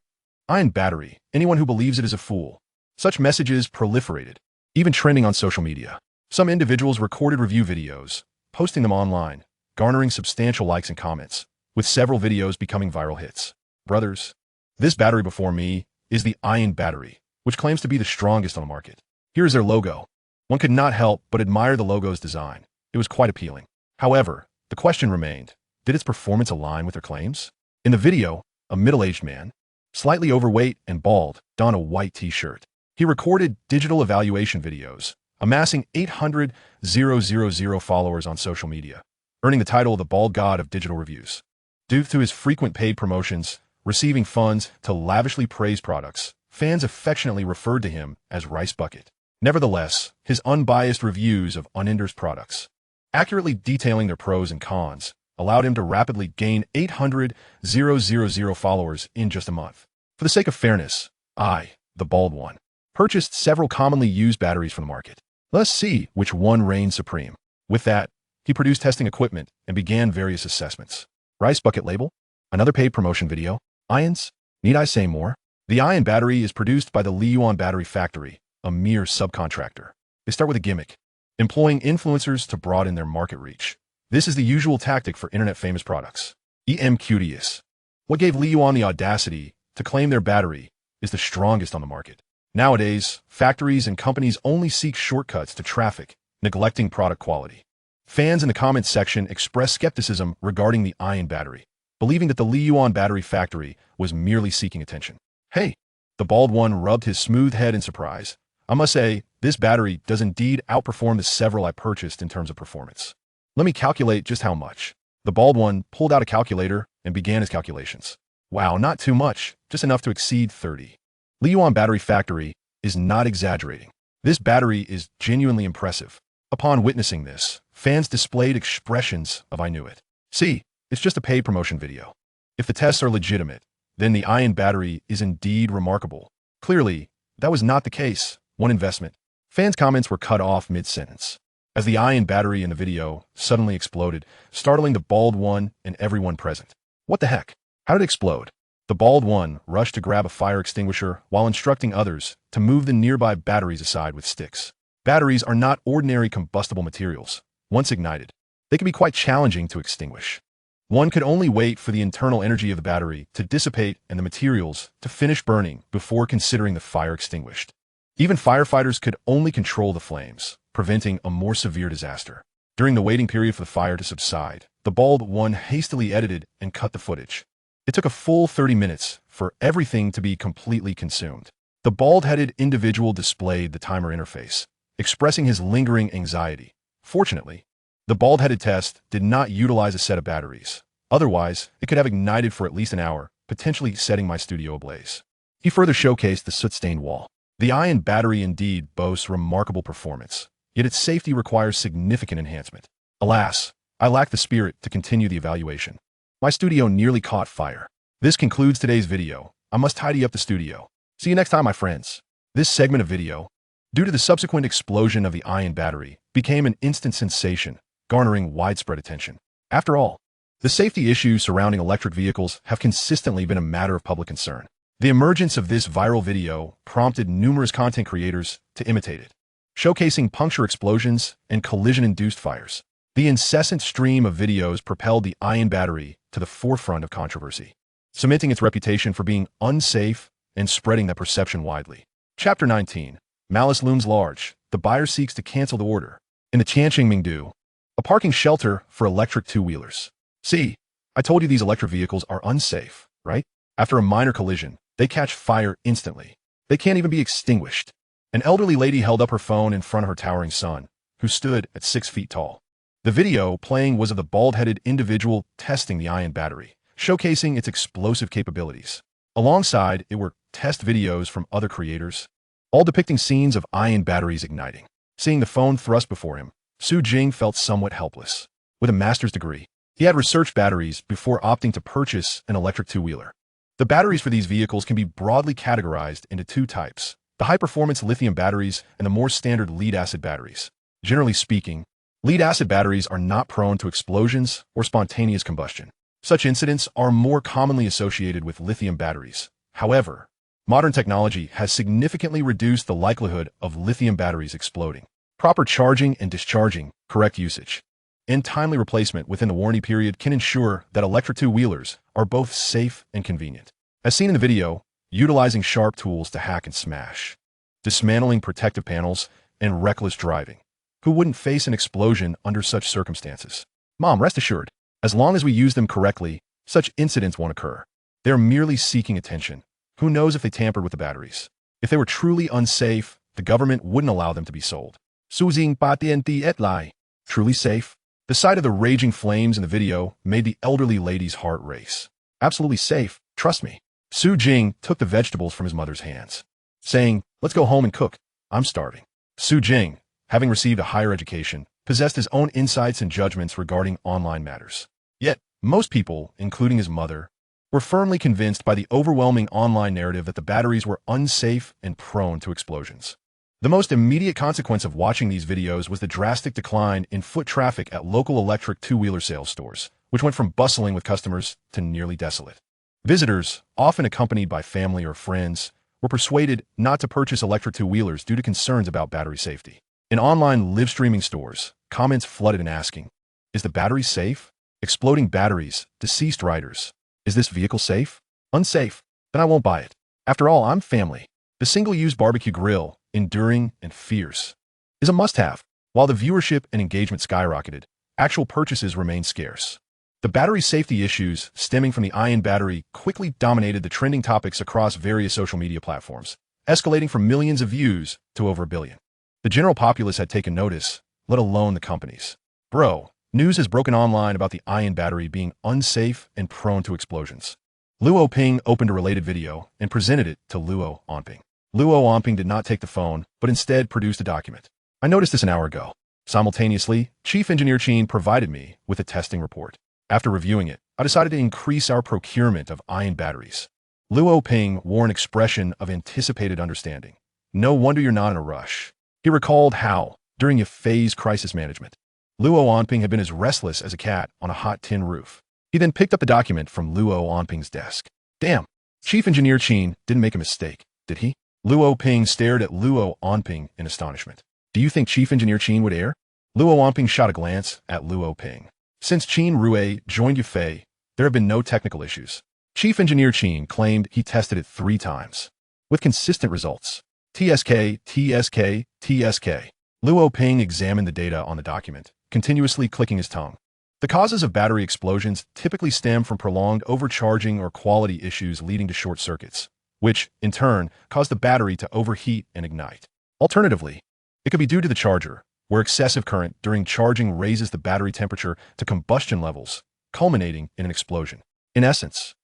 Ion battery, anyone who believes it is a fool. Such messages proliferated, even trending on social media. Some individuals recorded review videos, posting them online, garnering substantial likes and comments, with several videos becoming viral hits. Brothers, this battery before me is the ion battery, which claims to be the strongest on the market. Here is their logo. One could not help but admire the logo's design. It was quite appealing. However, the question remained, did its performance align with their claims? In the video, a middle-aged man, slightly overweight and bald, donned a white t-shirt. He recorded digital evaluation videos, amassing 800,000 followers on social media, earning the title of the Bald God of Digital Reviews. Due to his frequent paid promotions, receiving funds to lavishly praise products, fans affectionately referred to him as Rice Bucket. Nevertheless, his unbiased reviews of Uninder's products, accurately detailing their pros and cons, allowed him to rapidly gain 800,000 followers in just a month. For the sake of fairness, I, the bald one, purchased several commonly used batteries from the market. Let's see which one reigns supreme. With that, he produced testing equipment and began various assessments. Rice Bucket label, another paid promotion video, ions, need I say more? The ion battery is produced by the Yuan battery factory, a mere subcontractor. They start with a gimmick, employing influencers to broaden their market reach. This is the usual tactic for internet-famous products. EMQDS. What gave Yuan the audacity to claim their battery is the strongest on the market. Nowadays, factories and companies only seek shortcuts to traffic, neglecting product quality. Fans in the comments section expressed skepticism regarding the ion battery, believing that the Yuan battery factory was merely seeking attention. Hey, the bald one rubbed his smooth head in surprise. I must say, this battery does indeed outperform the several I purchased in terms of performance. Let me calculate just how much. The bald one pulled out a calculator and began his calculations. Wow, not too much, just enough to exceed 30. Yuan battery factory is not exaggerating. This battery is genuinely impressive. Upon witnessing this, fans displayed expressions of I knew it. See, it's just a paid promotion video. If the tests are legitimate, then the ion battery is indeed remarkable. Clearly, that was not the case. One investment. Fans' comments were cut off mid-sentence, as the ion battery in the video suddenly exploded, startling the bald one and everyone present. What the heck? How did it explode? The bald one rushed to grab a fire extinguisher while instructing others to move the nearby batteries aside with sticks. Batteries are not ordinary combustible materials. Once ignited, they can be quite challenging to extinguish. One could only wait for the internal energy of the battery to dissipate and the materials to finish burning before considering the fire extinguished. Even firefighters could only control the flames, preventing a more severe disaster. During the waiting period for the fire to subside, the bald one hastily edited and cut the footage. It took a full 30 minutes for everything to be completely consumed. The bald-headed individual displayed the timer interface, expressing his lingering anxiety. Fortunately, the bald-headed test did not utilize a set of batteries. Otherwise, it could have ignited for at least an hour, potentially setting my studio ablaze. He further showcased the soot-stained wall. The ion battery indeed boasts remarkable performance, yet its safety requires significant enhancement. Alas, I lack the spirit to continue the evaluation. My studio nearly caught fire. This concludes today's video. I must tidy up the studio. See you next time, my friends. This segment of video, due to the subsequent explosion of the ion battery, became an instant sensation, garnering widespread attention. After all, the safety issues surrounding electric vehicles have consistently been a matter of public concern. The emergence of this viral video prompted numerous content creators to imitate it, showcasing puncture explosions and collision-induced fires. The incessant stream of videos propelled the ion battery to the forefront of controversy, cementing its reputation for being unsafe and spreading that perception widely. Chapter 19. Malice looms large. The buyer seeks to cancel the order. In the Tianqing, a parking shelter for electric two-wheelers. See, I told you these electric vehicles are unsafe, right? After a minor collision, they catch fire instantly. They can't even be extinguished. An elderly lady held up her phone in front of her towering son, who stood at 6 feet tall. The video playing was of the bald-headed individual testing the ion battery, showcasing its explosive capabilities. Alongside, it were test videos from other creators, all depicting scenes of ion batteries igniting. Seeing the phone thrust before him, Su Jing felt somewhat helpless. With a master's degree, he had researched batteries before opting to purchase an electric two-wheeler. The batteries for these vehicles can be broadly categorized into two types: the high-performance lithium batteries and the more standard lead-acid batteries. Generally speaking, lead-acid batteries are not prone to explosions or spontaneous combustion. Such incidents are more commonly associated with lithium batteries. However, modern technology has significantly reduced the likelihood of lithium batteries exploding. Proper charging and discharging, correct usage, and timely replacement within the warranty period can ensure that electric two-wheelers are both safe and convenient. As seen in the video, utilizing sharp tools to hack and smash, dismantling protective panels, and reckless driving. Who wouldn't face an explosion under such circumstances? Mom, rest assured, as long as we use them correctly, such incidents won't occur. They're merely seeking attention. Who knows if they tampered with the batteries? If they were truly unsafe, the government wouldn't allow them to be sold. Suzing patienti et lai. Truly safe? The sight of the raging flames in the video made the elderly lady's heart race. Absolutely safe, trust me. Su Jing took the vegetables from his mother's hands, saying, "Let's go home and cook. I'm starving." Su Jing, having received a higher education, possessed his own insights and judgments regarding online matters. Yet, most people, including his mother, were firmly convinced by the overwhelming online narrative that the batteries were unsafe and prone to explosions. The most immediate consequence of watching these videos was the drastic decline in foot traffic at local electric two-wheeler sales stores, which went from bustling with customers to nearly desolate. Visitors, often accompanied by family or friends, were persuaded not to purchase electric two-wheelers due to concerns about battery safety. In online live streaming stores, comments flooded in asking, "Is the battery safe? Exploding batteries, deceased riders. Is this vehicle safe? Unsafe? Then I won't buy it. After all, I'm family." The single-use barbecue grill, enduring and fierce, is a must-have. While the viewership and engagement skyrocketed, actual purchases remained scarce. The battery safety issues stemming from the ion battery quickly dominated the trending topics across various social media platforms, escalating from millions of views to over 1 billion. The general populace had taken notice, let alone the companies. Bro, news has broken online about the ion battery being unsafe and prone to explosions. Luo Ping opened a related video and presented it to Luo Onping. Luo Onping did not take the phone, but instead produced a document. I noticed this an hour ago. Simultaneously, Chief Engineer Qin provided me with a testing report. After reviewing it, I decided to increase our procurement of ion batteries. Luo Ping wore an expression of anticipated understanding. No wonder you're not in a rush. He recalled how, during a phase crisis management, Luo Onping had been as restless as a cat on a hot tin roof. He then picked up the document from Luo Onping's desk. Damn, Chief Engineer Qin didn't make a mistake, did he? Luo Ping stared at Luo Onping in astonishment. Do you think Chief Engineer Qin would err? Luo Onping shot a glance at Luo Ping. Since Qin Rue joined Yufei, there have been no technical issues. Chief Engineer Qin claimed he tested it 3 times, with consistent results. TSK, TSK, TSK. Luo Ping examined the data on the document, continuously clicking his tongue. The causes of battery explosions typically stem from prolonged overcharging or quality issues leading to short circuits, which, in turn, cause the battery to overheat and ignite. Alternatively, it could be due to the charger, where excessive current during charging raises the battery temperature to combustion levels, culminating in an explosion. In essence,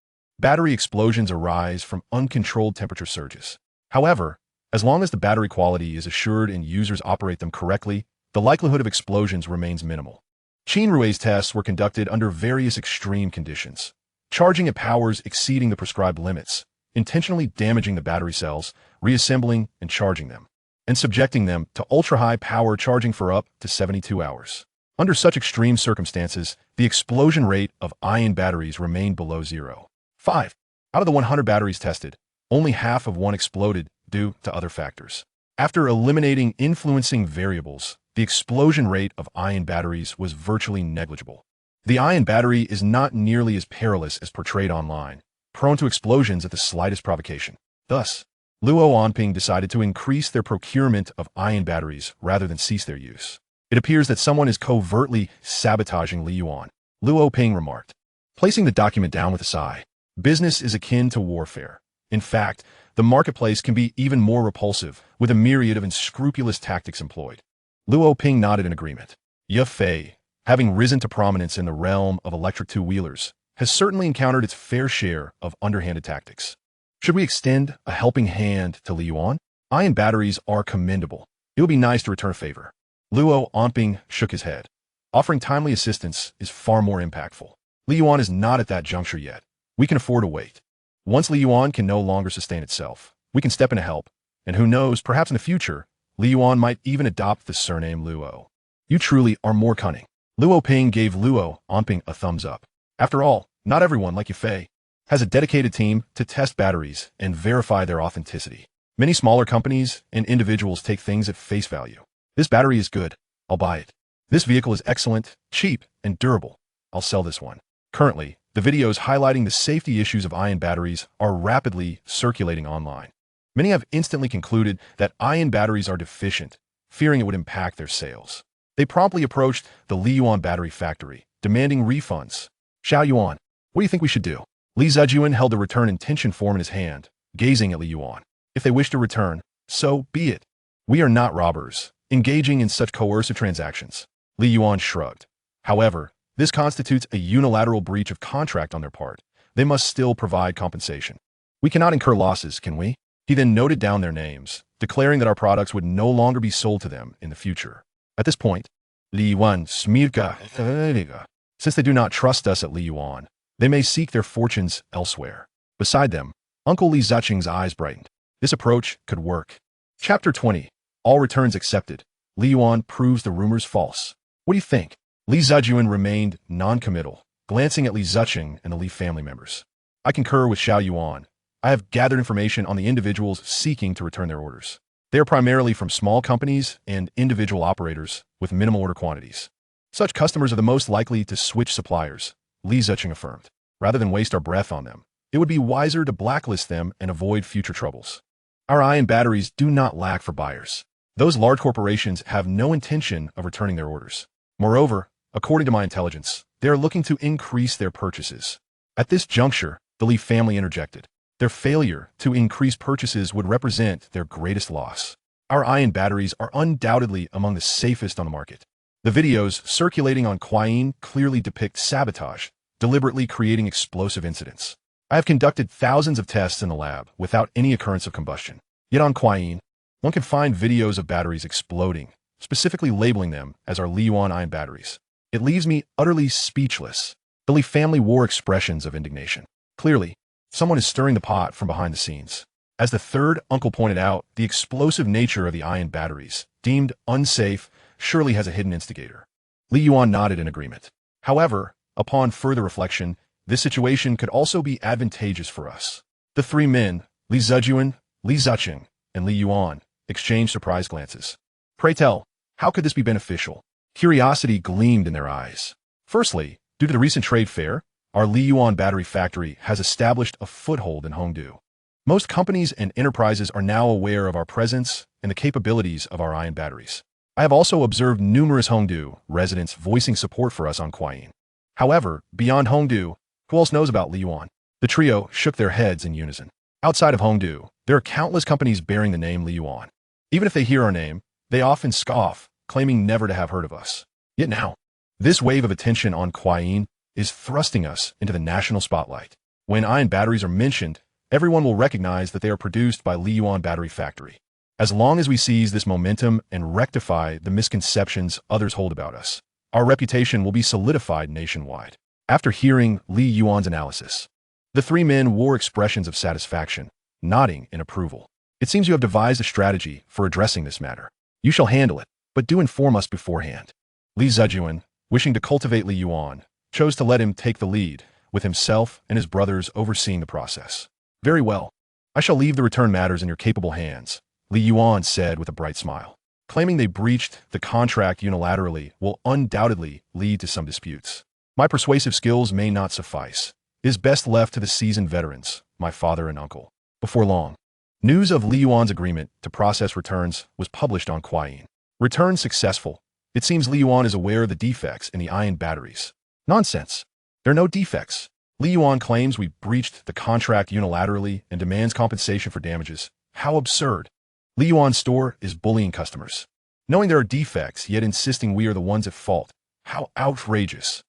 battery explosions arise from uncontrolled temperature surges. However, as long as the battery quality is assured and users operate them correctly, the likelihood of explosions remains minimal. Qinrui's tests were conducted under various extreme conditions, charging at powers exceeding the prescribed limits, intentionally damaging the battery cells, reassembling and charging them, and subjecting them to ultra-high power charging for up to 72 hours. Under such extreme circumstances, the explosion rate of ion batteries remained below 0.5. Out of the 100 batteries tested, only half of one exploded due to other factors. After eliminating influencing variables, the explosion rate of ion batteries was virtually negligible. The ion battery is not nearly as perilous as portrayed online, prone to explosions at the slightest provocation. Thus, Luo Anping decided to increase their procurement of ion batteries rather than cease their use. It appears that someone is covertly sabotaging Li Yuan, Luo Ping remarked, placing the document down with a sigh. Business is akin to warfare. In fact, the marketplace can be even more repulsive, with a myriad of unscrupulous tactics employed. Luo Ping nodded in agreement. Ye Fei, having risen to prominence in the realm of electric two-wheelers, has certainly encountered its fair share of underhanded tactics. Should we extend a helping hand to Li Yuan? Ion batteries are commendable. It would be nice to return a favor. Luo Anping shook his head. Offering timely assistance is far more impactful. Li Yuan is not at that juncture yet. We can afford to wait. Once Li Yuan can no longer sustain itself, we can step in to help. And who knows, perhaps in the future, Li Yuan might even adopt the surname Luo. You truly are more cunning. Luo Ping gave Luo Anping a thumbs up. After all, not everyone, like Yufei, has a dedicated team to test batteries and verify their authenticity. Many smaller companies and individuals take things at face value. This battery is good. I'll buy it. This vehicle is excellent, cheap, and durable. I'll sell this one. Currently, the videos highlighting the safety issues of ion batteries are rapidly circulating online. Many have instantly concluded that ion batteries are deficient, fearing it would impact their sales. They promptly approached the Li Yuan battery factory, demanding refunds. Xiao Yuan, what do you think we should do? Li Zhejuan held the return intention form in his hand, gazing at Li Yuan. If they wish to return, so be it. We are not robbers, engaging in such coercive transactions. Li Yuan shrugged. However, this constitutes a unilateral breach of contract on their part. They must still provide compensation. We cannot incur losses, can we? He then noted down their names, declaring that our products would no longer be sold to them in the future. At this point, Li Yuan Smirka, since they do not trust us at Li Yuan, they may seek their fortunes elsewhere. Beside them, Uncle Li Zicheng's eyes brightened. This approach could work. Chapter 20. All returns accepted. Li Yuan proves the rumors false. What do you think? Li Zhejuan remained non-committal, glancing at Li Zicheng and the Li family members. I concur with Xiao Yuan. I have gathered information on the individuals seeking to return their orders. They are primarily from small companies and individual operators with minimal order quantities. Such customers are the most likely to switch suppliers, Li Zicheng affirmed. Rather than waste our breath on them, it would be wiser to blacklist them and avoid future troubles. Our ion batteries do not lack for buyers. Those large corporations have no intention of returning their orders. Moreover, according to my intelligence, they are looking to increase their purchases. At this juncture, the Li family interjected. Their failure to increase purchases would represent their greatest loss. Our ion batteries are undoubtedly among the safest on the market. The videos circulating on Quyin clearly depict sabotage, deliberately creating explosive incidents. I have conducted thousands of tests in the lab without any occurrence of combustion. Yet on Quyin, one can find videos of batteries exploding, specifically labeling them as our Li Yuan ion batteries. It leaves me utterly speechless. The Li family wore expressions of indignation. Clearly, someone is stirring the pot from behind the scenes. As the third uncle pointed out, the explosive nature of the ion batteries, deemed unsafe, surely has a hidden instigator. Li Yuan nodded in agreement. However, upon further reflection, this situation could also be advantageous for us. The three men, Li Zhejuan, Li Zicheng, and Li Yuan, exchanged surprised glances. Pray tell, how could this be beneficial? Curiosity gleamed in their eyes. Firstly, due to the recent trade fair, our Li Yuan battery factory has established a foothold in Hongdu. Most companies and enterprises are now aware of our presence and the capabilities of our ion batteries. I have also observed numerous Hongdu residents voicing support for us on Quyin. However, beyond Hongdu, who else knows about Li Yuan? The trio shook their heads in unison. Outside of Hongdu, there are countless companies bearing the name Li Yuan. Even if they hear our name, they often scoff, claiming never to have heard of us. Yet now, this wave of attention on Quyin is thrusting us into the national spotlight. When ion batteries are mentioned, everyone will recognize that they are produced by Li Yuan Battery Factory. As long as we seize this momentum and rectify the misconceptions others hold about us, Our reputation will be solidified nationwide. After hearing Li Yuan's analysis, the three men wore expressions of satisfaction, nodding in approval. It seems you have devised a strategy for addressing this matter. You shall handle it, but do inform us beforehand. Li Zijuan, wishing to cultivate Li Yuan, chose to let him take the lead, with himself and his brothers overseeing the process. Very well. I shall leave the return matters in your capable hands, Li Yuan said with a bright smile. Claiming they breached the contract unilaterally will undoubtedly lead to some disputes. My persuasive skills may not suffice. It is best left to the seasoned veterans, my father and uncle. Before long, news of Li Yuan's agreement to process returns was published on Kuayin. Returns successful. It seems Li Yuan is aware of the defects in the ion batteries. Nonsense. There are no defects. Li Yuan claims we breached the contract unilaterally and demands compensation for damages. How absurd. Li Yuan's store is bullying customers, knowing there are defects, yet insisting we are the ones at fault. How outrageous.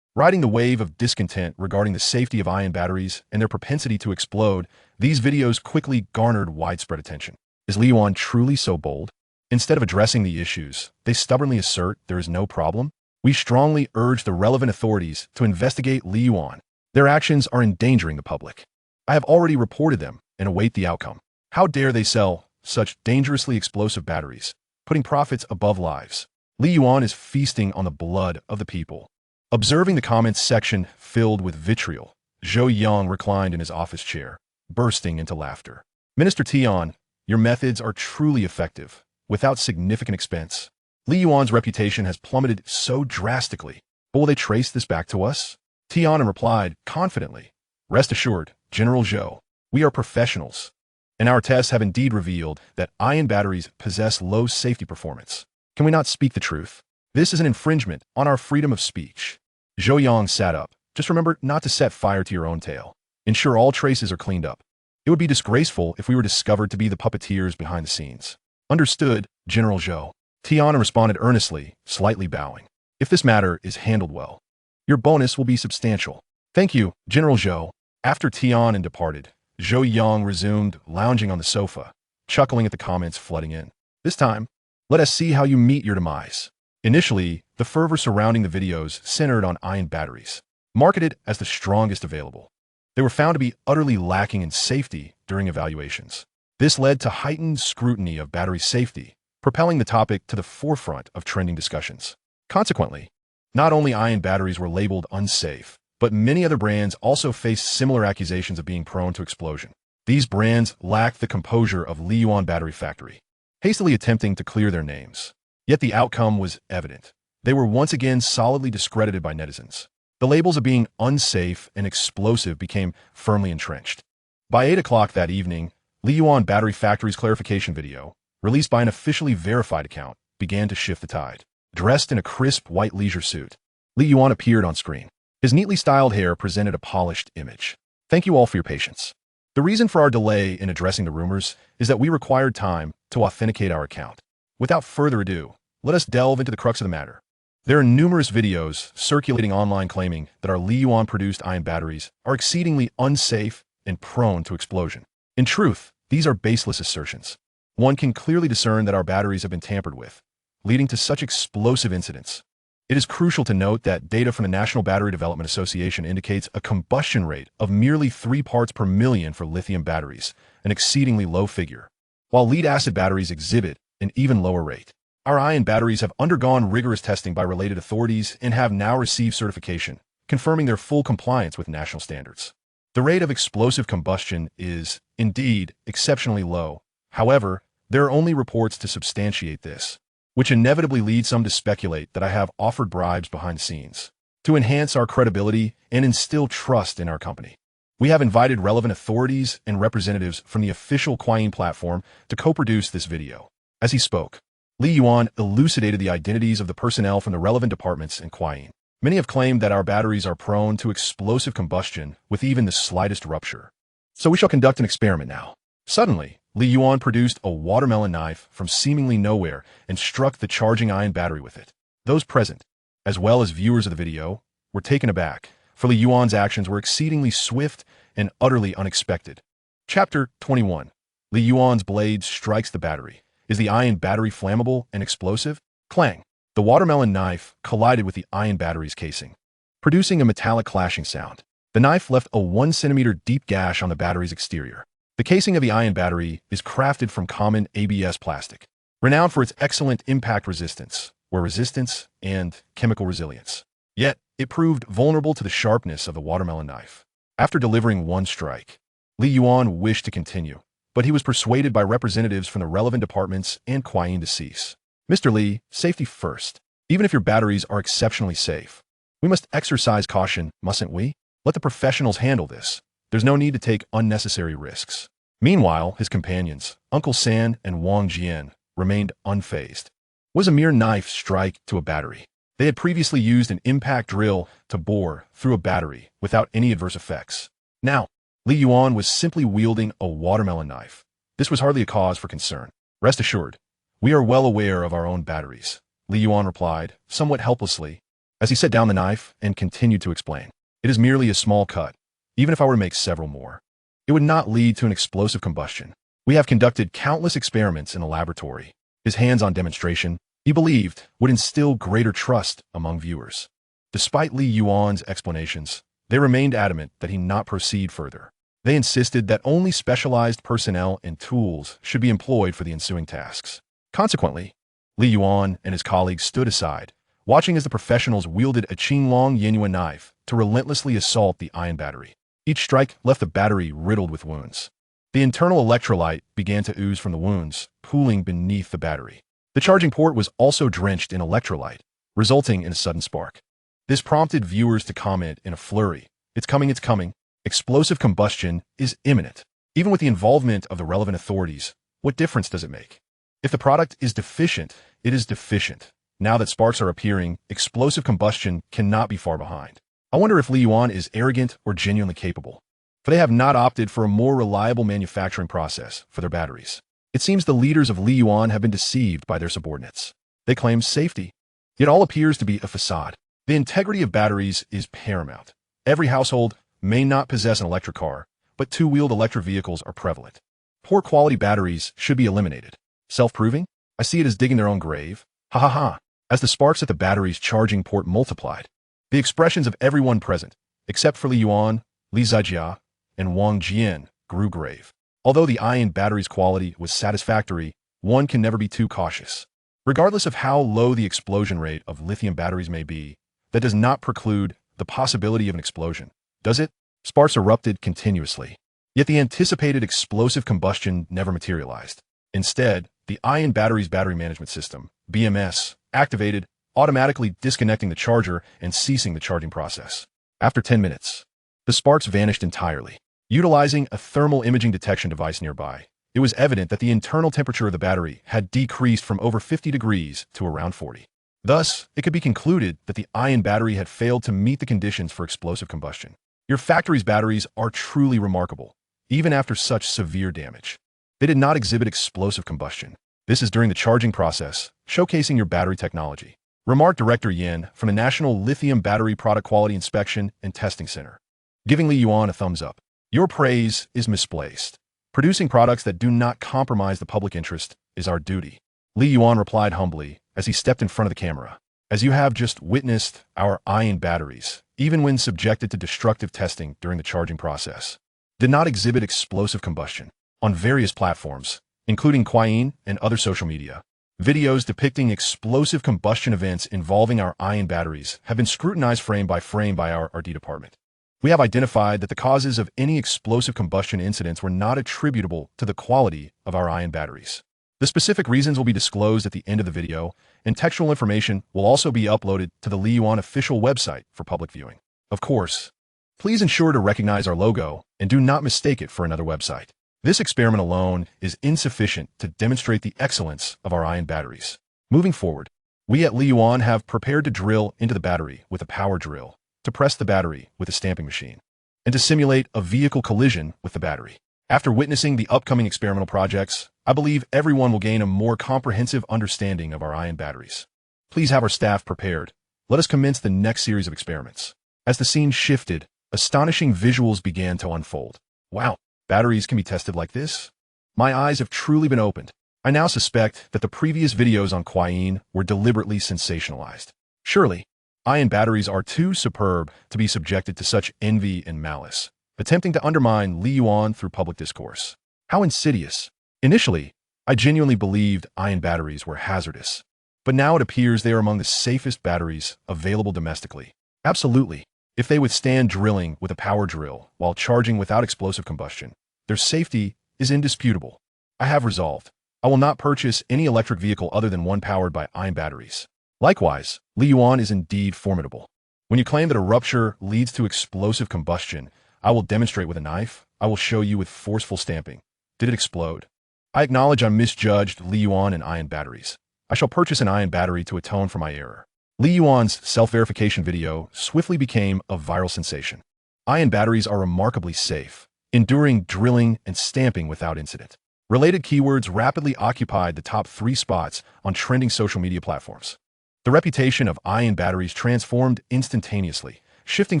Riding the wave of discontent regarding the safety of ion batteries and their propensity to explode, these videos quickly garnered widespread attention. Is Li Yuan truly so bold? Instead of addressing the issues, they stubbornly assert there is no problem. We strongly urge the relevant authorities to investigate Li Yuan. Their actions are endangering the public. I have already reported them and await the outcome. How dare they sell such dangerously explosive batteries, putting profits above lives? Li Yuan is feasting on the blood of the people. Observing the comments section filled with vitriol, Zhou Yang reclined in his office chair, bursting into laughter. Minister Tian, your methods are truly effective, without significant expense. Li Yuan's reputation has plummeted so drastically, but will they trace this back to us? Tian replied confidently, rest assured, General Zhou, we are professionals, and our tests have indeed revealed that ion batteries possess low safety performance. Can we not speak the truth? This is an infringement on our freedom of speech. Zhou Yang sat up. Just remember not to set fire to your own tail. Ensure all traces are cleaned up. It would be disgraceful if we were discovered to be the puppeteers behind the scenes. Understood, General Zhou. Tian responded earnestly, slightly bowing. If this matter is handled well, your bonus will be substantial. Thank you, General Zhou. After Tian departed, Zhou Yang resumed lounging on the sofa, chuckling at the comments flooding in. This time, let us see how you meet your demise. Initially, the fervor surrounding the videos centered on ion batteries, marketed as the strongest available. They were found to be utterly lacking in safety during evaluations. This led to heightened scrutiny of battery safety, propelling the topic to the forefront of trending discussions. Consequently, not only ion batteries were labeled unsafe, but many other brands also faced similar accusations of being prone to explosion. These brands lacked the composure of Li Yuan Battery Factory, hastily attempting to clear their names. Yet the outcome was evident. They were once again solidly discredited by netizens. The labels of being unsafe and explosive became firmly entrenched. By 8 o'clock that evening, Li Yuan Battery Factory's clarification video, released by an officially verified account, began to shift the tide. Dressed in a crisp white leisure suit, Li Yuan appeared on screen. His neatly styled hair presented a polished image. Thank you all for your patience. The reason for our delay in addressing the rumors is that we required time to authenticate our account. Without further ado, let us delve into the crux of the matter. There are numerous videos circulating online claiming that our Li Yuan-produced ion batteries are exceedingly unsafe and prone to explosion. In truth, these are baseless assertions. One can clearly discern that our batteries have been tampered with, leading to such explosive incidents. It is crucial to note that data from the National Battery Development Association indicates a combustion rate of merely 3 parts per million for lithium batteries, an exceedingly low figure, while lead-acid batteries exhibit an even lower rate. Our ion batteries have undergone rigorous testing by related authorities and have now received certification, confirming their full compliance with national standards. The rate of explosive combustion is, indeed, exceptionally low. However, there are only reports to substantiate this, which inevitably leads some to speculate that I have offered bribes behind the scenes to enhance our credibility and instill trust in our company. We have invited relevant authorities and representatives from the official Kuayin platform to co-produce this video. As he spoke, Li Yuan elucidated the identities of the personnel from the relevant departments in Kuayin. Many have claimed that our batteries are prone to explosive combustion with even the slightest rupture. So we shall conduct an experiment now. Suddenly, Li Yuan produced a watermelon knife from seemingly nowhere and struck the charging ion battery with it. Those present, as well as viewers of the video, were taken aback, for Li Yuan's actions were exceedingly swift and utterly unexpected. Chapter 21. Li Yuan's blade strikes the battery. Is the ion battery flammable and explosive? Clang. The watermelon knife collided with the ion battery's casing, producing a metallic clashing sound. The knife left a 1 centimeter deep gash on the battery's exterior. The casing of the ion battery is crafted from common ABS plastic, renowned for its excellent impact resistance, wear resistance, and chemical resilience. Yet, it proved vulnerable to the sharpness of the watermelon knife. After delivering one strike, Yuan wished to continue, but he was persuaded by representatives from the relevant departments and Yuan to cease. Mr. Li, safety first. Even if your batteries are exceptionally safe, we must exercise caution, mustn't we? Let the professionals handle this. There's no need to take unnecessary risks. Meanwhile, his companions, Uncle San and Wang Jian, remained unfazed. It was a mere knife strike to a battery. They had previously used an impact drill to bore through a battery without any adverse effects. Now, Yuan was simply wielding a watermelon knife. This was hardly a cause for concern. Rest assured, we are well aware of our own batteries, Yuan replied, somewhat helplessly, as he set down the knife and continued to explain. It is merely a small cut. Even if I were to make several more, it would not lead to an explosive combustion. We have conducted countless experiments in the laboratory. His hands-on demonstration, he believed, would instill greater trust among viewers. Despite Yuan's explanations, they remained adamant that he not proceed further. They insisted that only specialized personnel and tools should be employed for the ensuing tasks. Consequently, Yuan and his colleagues stood aside, watching as the professionals wielded a Qinglong Yuan knife to relentlessly assault the ion battery. Each strike left the battery riddled with wounds. The internal electrolyte began to ooze from the wounds, pooling beneath the battery. The charging port was also drenched in electrolyte, resulting in a sudden spark. This prompted viewers to comment in a flurry. It's coming, it's coming. Explosive combustion is imminent. Even with the involvement of the relevant authorities, what difference does it make? If the product is deficient, it is deficient. Now that sparks are appearing, explosive combustion cannot be far behind. I wonder if Yuan is arrogant or genuinely capable, for they have not opted for a more reliable manufacturing process for their batteries. It seems the leaders of Yuan have been deceived by their subordinates. They claim safety, yet all appears to be a facade. The integrity of batteries is paramount. Every household may not possess an electric car, but two-wheeled electric vehicles are prevalent. Poor quality batteries should be eliminated. Self-proving? I see it as digging their own grave. Ha ha ha. As the sparks at the battery's charging port multiplied, the expressions of everyone present, except for Yuan, Li Zijia, and Wang Jian, grew grave. Although the ion battery's quality was satisfactory, one can never be too cautious. Regardless of how low the explosion rate of lithium batteries may be, that does not preclude the possibility of an explosion, does it? Sparks erupted continuously. Yet the anticipated explosive combustion never materialized. Instead, the ion battery's battery management system, BMS, activated, automatically disconnecting the charger and ceasing the charging process. After 10 minutes, the sparks vanished entirely. Utilizing a thermal imaging detection device nearby, it was evident that the internal temperature of the battery had decreased from over 50 degrees to around 40. Thus, it could be concluded that the ion battery had failed to meet the conditions for explosive combustion. Your factory's batteries are truly remarkable, even after such severe damage. They did not exhibit explosive combustion. This is during the charging process, showcasing your battery technology, remarked Director Yin from the National Lithium Battery Product Quality Inspection and Testing Center, giving Yuan a thumbs up. Your praise is misplaced. Producing products that do not compromise the public interest is our duty. Yuan replied humbly as he stepped in front of the camera. As you have just witnessed, our ion batteries, even when subjected to destructive testing during the charging process, did not exhibit explosive combustion. On various platforms, including Yuan and other social media, videos depicting explosive combustion events involving our ion batteries have been scrutinized frame by our R&D department. We have identified that the causes of any explosive combustion incidents were not attributable to the quality of our ion batteries. The specific reasons will be disclosed at the end of the video, and textual information will also be uploaded to the Yuan official website for public viewing. Of course, please ensure to recognize our logo and do not mistake it for another website. This experiment alone is insufficient to demonstrate the excellence of our ion batteries. Moving forward, we at Yuan have prepared to drill into the battery with a power drill, to press the battery with a stamping machine, and to simulate a vehicle collision with the battery. After witnessing the upcoming experimental projects, I believe everyone will gain a more comprehensive understanding of our ion batteries. Please have our staff prepared. Let us commence the next series of experiments. As the scene shifted, astonishing visuals began to unfold. Wow, batteries can be tested like this? My eyes have truly been opened. I now suspect that the previous videos on Yuan were deliberately sensationalized. Surely, ion batteries are too superb to be subjected to such envy and malice, attempting to undermine Li Yuan through public discourse. How insidious. Initially, I genuinely believed ion batteries were hazardous, but now it appears they are among the safest batteries available domestically. Absolutely. If they withstand drilling with a power drill while charging without explosive combustion, their safety is indisputable. I have resolved. I will not purchase any electric vehicle other than one powered by ion batteries. Likewise, Li Yuan is indeed formidable. When you claim that a rupture leads to explosive combustion, I will demonstrate with a knife. I will show you with forceful stamping. Did it explode? I acknowledge I misjudged Li Yuan and ion batteries. I shall purchase an ion battery to atone for my error. Li Yuan's self-verification video swiftly became a viral sensation. Ion batteries are remarkably safe, enduring drilling and stamping without incident. Related keywords rapidly occupied the top 3 spots on trending social media platforms. The reputation of ion batteries transformed instantaneously, shifting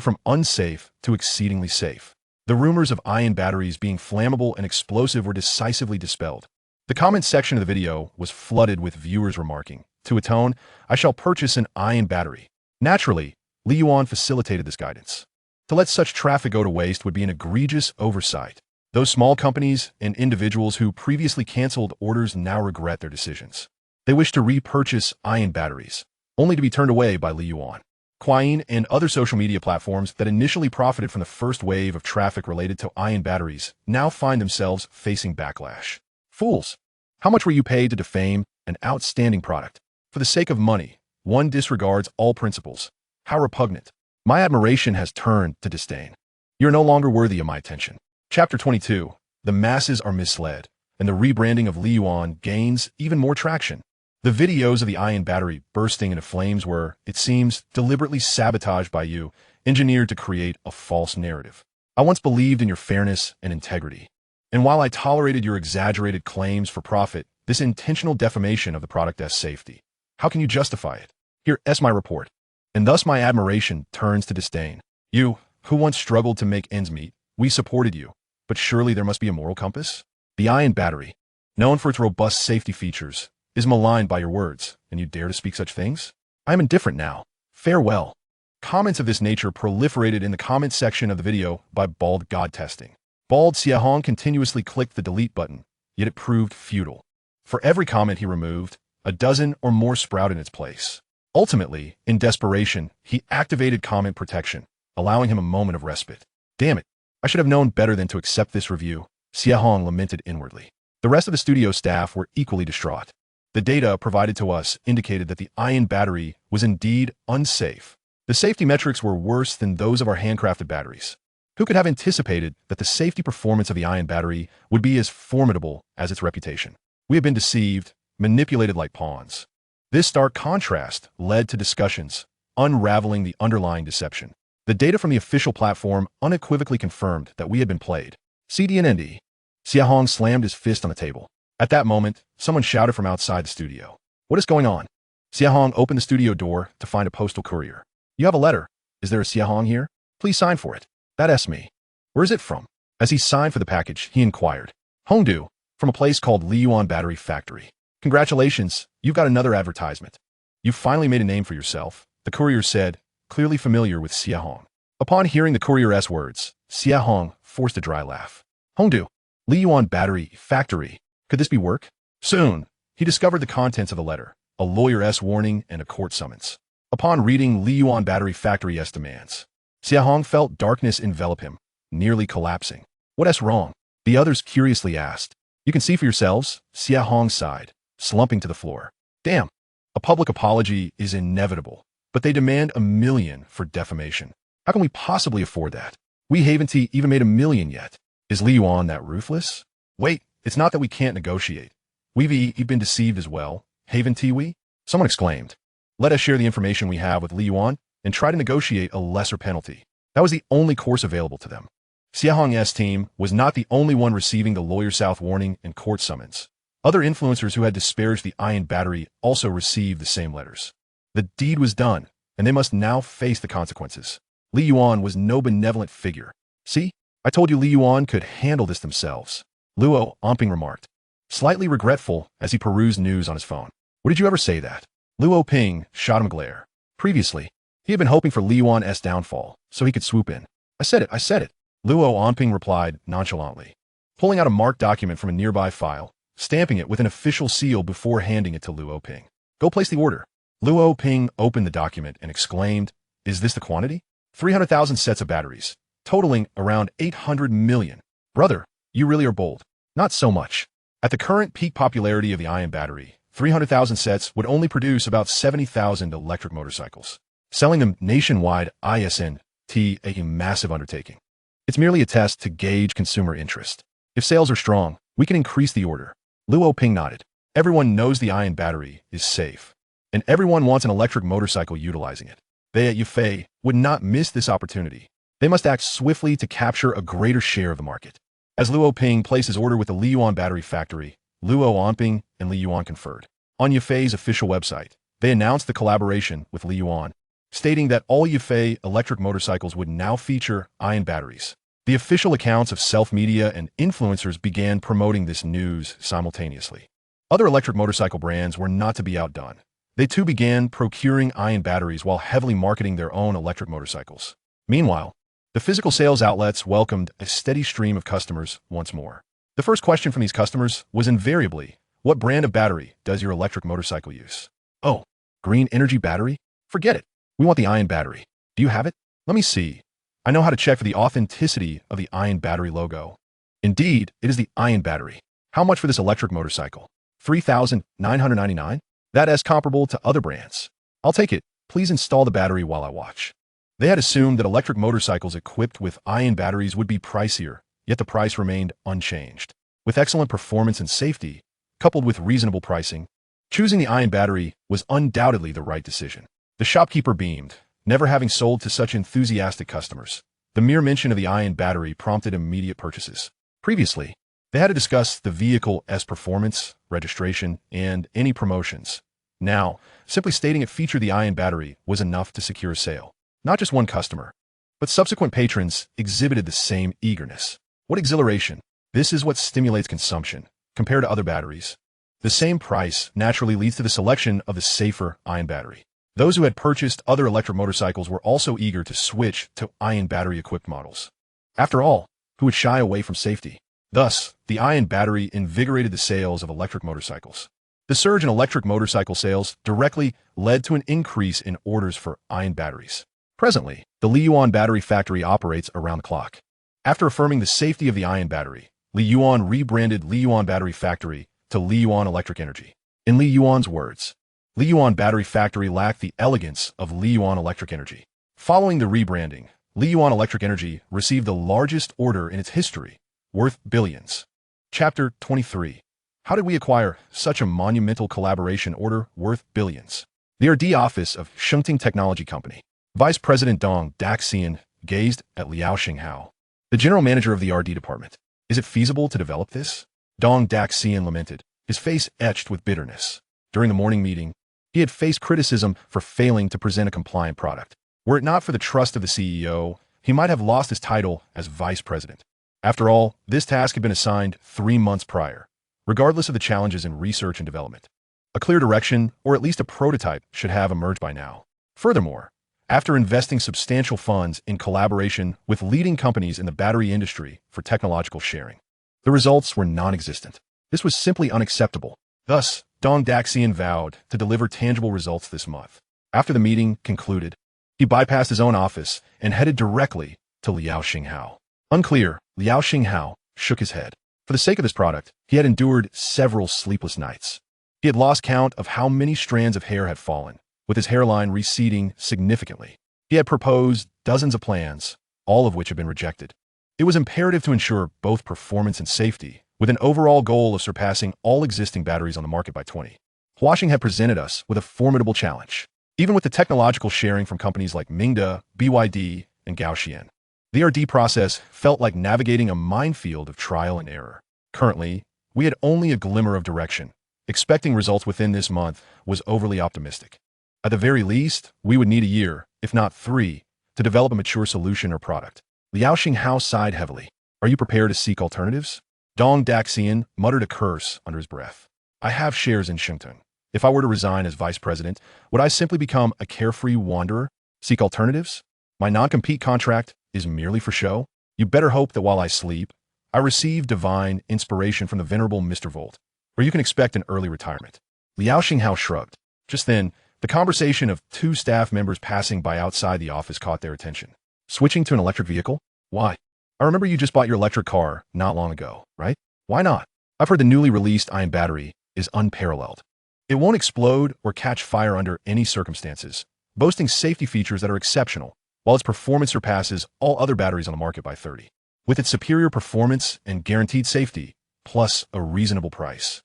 from unsafe to exceedingly safe. The rumors of ion batteries being flammable and explosive were decisively dispelled. The comment section of the video was flooded with viewers remarking, "To atone, I shall purchase an ion battery." Naturally, Li Yuan facilitated this guidance. To let such traffic go to waste would be an egregious oversight. Those small companies and individuals who previously canceled orders now regret their decisions. They wish to repurchase ion batteries, only to be turned away by Li Yuan. Yuan and other social media platforms that initially profited from the first wave of traffic related to ion batteries now find themselves facing backlash. Fools! How much were you paid to defame an outstanding product? For the sake of money, one disregards all principles. How repugnant. My admiration has turned to disdain. You're no longer worthy of my attention. Chapter 22. The masses are misled, and the rebranding of Li Yuan gains even more traction. The videos of the ion battery bursting into flames were, it seems, deliberately sabotaged by you, engineered to create a false narrative. I once believed in your fairness and integrity. And while I tolerated your exaggerated claims for profit, this intentional defamation of the product as safety, how can you justify it? Here's my report. And thus my admiration turns to disdain. You, who once struggled to make ends meet, we supported you. But surely there must be a moral compass? The ion battery, known for its robust safety features, is maligned by your words, and you dare to speak such things? I am indifferent now. Farewell. Comments of this nature proliferated in the comment section of the video by Bald God Testing. Bald Xiahong continuously clicked the delete button, yet it proved futile. For every comment he removed, a dozen or more sprouted in its place. Ultimately, in desperation, he activated comment protection, allowing him a moment of respite. Damn it, I should have known better than to accept this review, Xiahong lamented inwardly. The rest of the studio staff were equally distraught. The data provided to us indicated that the ion battery was indeed unsafe. The safety metrics were worse than those of our handcrafted batteries. Who could have anticipated that the safety performance of the ion battery would be as formidable as its reputation? We have been deceived, manipulated like pawns. This stark contrast led to discussions, unraveling the underlying deception. The data from the official platform unequivocally confirmed that we had been played. CDNND. Xiahong slammed his fist on the table. At that moment, someone shouted from outside the studio. What is going on? Xiahong opened the studio door to find a postal courier. You have a letter. Is there a Xiahong here? Please sign for it. That's me. Where is it from? As he signed for the package, he inquired. Hongdu, from a place called Li Yuan Battery Factory. Congratulations, you've got another advertisement. You've finally made a name for yourself, the courier said, clearly familiar with Xiahong. Upon hearing the courier's words, Xiahong forced a dry laugh. Hongdu, Li Yuan Battery Factory. Could this be work? Soon, he discovered the contents of the letter, a lawyer's warning and a court summons. Upon reading Li Yuan Battery Factory's demands, Xiahong felt darkness envelop him, nearly collapsing. What's wrong? The others curiously asked. You can see for yourselves, Xiahong sighed, slumping to the floor. Damn, a public apology is inevitable, but they demand $1 million for defamation. How can we possibly afford that? We haven't even made $1 million yet. Is Li Yuan that ruthless? Wait, it's not that we can't negotiate. We've been deceived as well, haven't we? Someone exclaimed. Let us share the information we have with Li Yuan and try to negotiate a lesser penalty. That was the only course available to them. Xiahong's team was not the only one receiving the Lawyer South warning and court summons. Other influencers who had disparaged the ion battery also received the same letters. The deed was done, and they must now face the consequences. Li Yuan was no benevolent figure. See, I told you Li Yuan could handle this themselves, Luo Omping remarked. slightly regretful as he perused news on his phone. What did you ever say that? Luo Ping shot him a glare. Previously, he had been hoping for Li Yuan's downfall, so he could swoop in. I said it. Luo Onping replied nonchalantly, pulling out a marked document from a nearby file, stamping it with an official seal before handing it to Luo Ping. Go place the order. Luo Ping opened the document and exclaimed, is this the quantity? 300,000 sets of batteries, totaling around 800 million. Brother, you really are bold. Not so much. At the current peak popularity of the ion battery, 300,000 sets would only produce about 70,000 electric motorcycles. Selling them nationwide isn't a massive undertaking. It's merely a test to gauge consumer interest. If sales are strong, we can increase the order. Luo Ping nodded. Everyone knows the ion battery is safe, and everyone wants an electric motorcycle utilizing it. They at Yufei would not miss this opportunity. They must act swiftly to capture a greater share of the market. As Luo Ping placed his order with the Li Yuan battery factory, Luo Onping and Li Yuan conferred. On Yufei's official website, they announced the collaboration with Li Yuan, stating that all Yufei electric motorcycles would now feature ion batteries. The official accounts of self-media and influencers began promoting this news simultaneously. Other electric motorcycle brands were not to be outdone. They too began procuring ion batteries while heavily marketing their own electric motorcycles. Meanwhile, the physical sales outlets welcomed a steady stream of customers once more. The first question from these customers was invariably, what brand of battery does your electric motorcycle use? Oh, green energy battery? Forget it. We want the ion battery. Do you have it? Let me see. I know how to check for the authenticity of the ion battery logo. Indeed, it is the ion battery. How much for this electric motorcycle? 3,999? That is comparable to other brands. I'll take it. Please install the battery while I watch. They had assumed that electric motorcycles equipped with ion batteries would be pricier, yet the price remained unchanged. With excellent performance and safety, coupled with reasonable pricing, choosing the ion battery was undoubtedly the right decision. The shopkeeper beamed, never having sold to such enthusiastic customers. The mere mention of the ion battery prompted immediate purchases. Previously, they had to discuss the vehicle's performance, registration, and any promotions. Now, simply stating it featured the ion battery was enough to secure a sale. Not just one customer, but subsequent patrons exhibited the same eagerness. What exhilaration! This is what stimulates consumption, compared to other batteries. The same price naturally leads to the selection of the safer ion battery. Those who had purchased other electric motorcycles were also eager to switch to ion battery-equipped models. After all, who would shy away from safety? Thus, the ion battery invigorated the sales of electric motorcycles. The surge in electric motorcycle sales directly led to an increase in orders for ion batteries. Presently, the Li Yuan battery factory operates around the clock. After affirming the safety of the ion battery, Li Yuan rebranded Li Yuan Battery Factory to Li Yuan Electric Energy. In Li Yuan's words, Li Yuan Battery Factory lacked the elegance of Li Yuan Electric Energy. Following the rebranding, Li Yuan Electric Energy received the largest order in its history, worth billions. Chapter 23. How did we acquire such a monumental collaboration order worth billions? The R&D office of Shengting Technology Company. Vice President Dong Daxian gazed at Liao Xinghao, the general manager of the R&D department. Is it feasible to develop this? Dong Daxian lamented, his face etched with bitterness. During the morning meeting, he had faced criticism for failing to present a compliant product. Were it not for the trust of the CEO, he might have lost his title as vice president. After all, this task had been assigned 3 months prior, regardless of the challenges in research and development. A clear direction, or at least a prototype, should have emerged by now. Furthermore, after investing substantial funds in collaboration with leading companies in the battery industry for technological sharing, the results were non-existent. This was simply unacceptable. Thus, Dong Daxian vowed to deliver tangible results this month. After the meeting concluded, he bypassed his own office and headed directly to Liao Xinghao. Unclear, Liao Xinghao shook his head. For the sake of this product, he had endured several sleepless nights. He had lost count of how many strands of hair had fallen, with his hairline receding significantly. He had proposed dozens of plans, all of which had been rejected. It was imperative to ensure both performance and safety, with an overall goal of surpassing all existing batteries on the market by 20. Huaxing had presented us with a formidable challenge, even with the technological sharing from companies like Mingda, BYD, and Gaoxian. The R&D process felt like navigating a minefield of trial and error. Currently, we had only a glimmer of direction. Expecting results within this month was overly optimistic. At the very least, we would need a year, if not 3, to develop a mature solution or product. Liao Xinghao sighed heavily. Are you prepared to seek alternatives? Dong Daxian muttered a curse under his breath. I have shares in Shengteng. If I were to resign as vice president, would I simply become a carefree wanderer? Seek alternatives? My non-compete contract is merely for show? You better hope that while I sleep, I receive divine inspiration from the venerable Mr. Volt, or you can expect an early retirement. Liao Xinghao shrugged. Just then, the conversation of two staff members passing by outside the office caught their attention. Switching to an electric vehicle? Why? I remember you just bought your electric car not long ago, right? Why not? I've heard the newly released ion battery is unparalleled. It won't explode or catch fire under any circumstances, boasting safety features that are exceptional, while its performance surpasses all other batteries on the market by 30. With its superior performance and guaranteed safety, plus a reasonable price,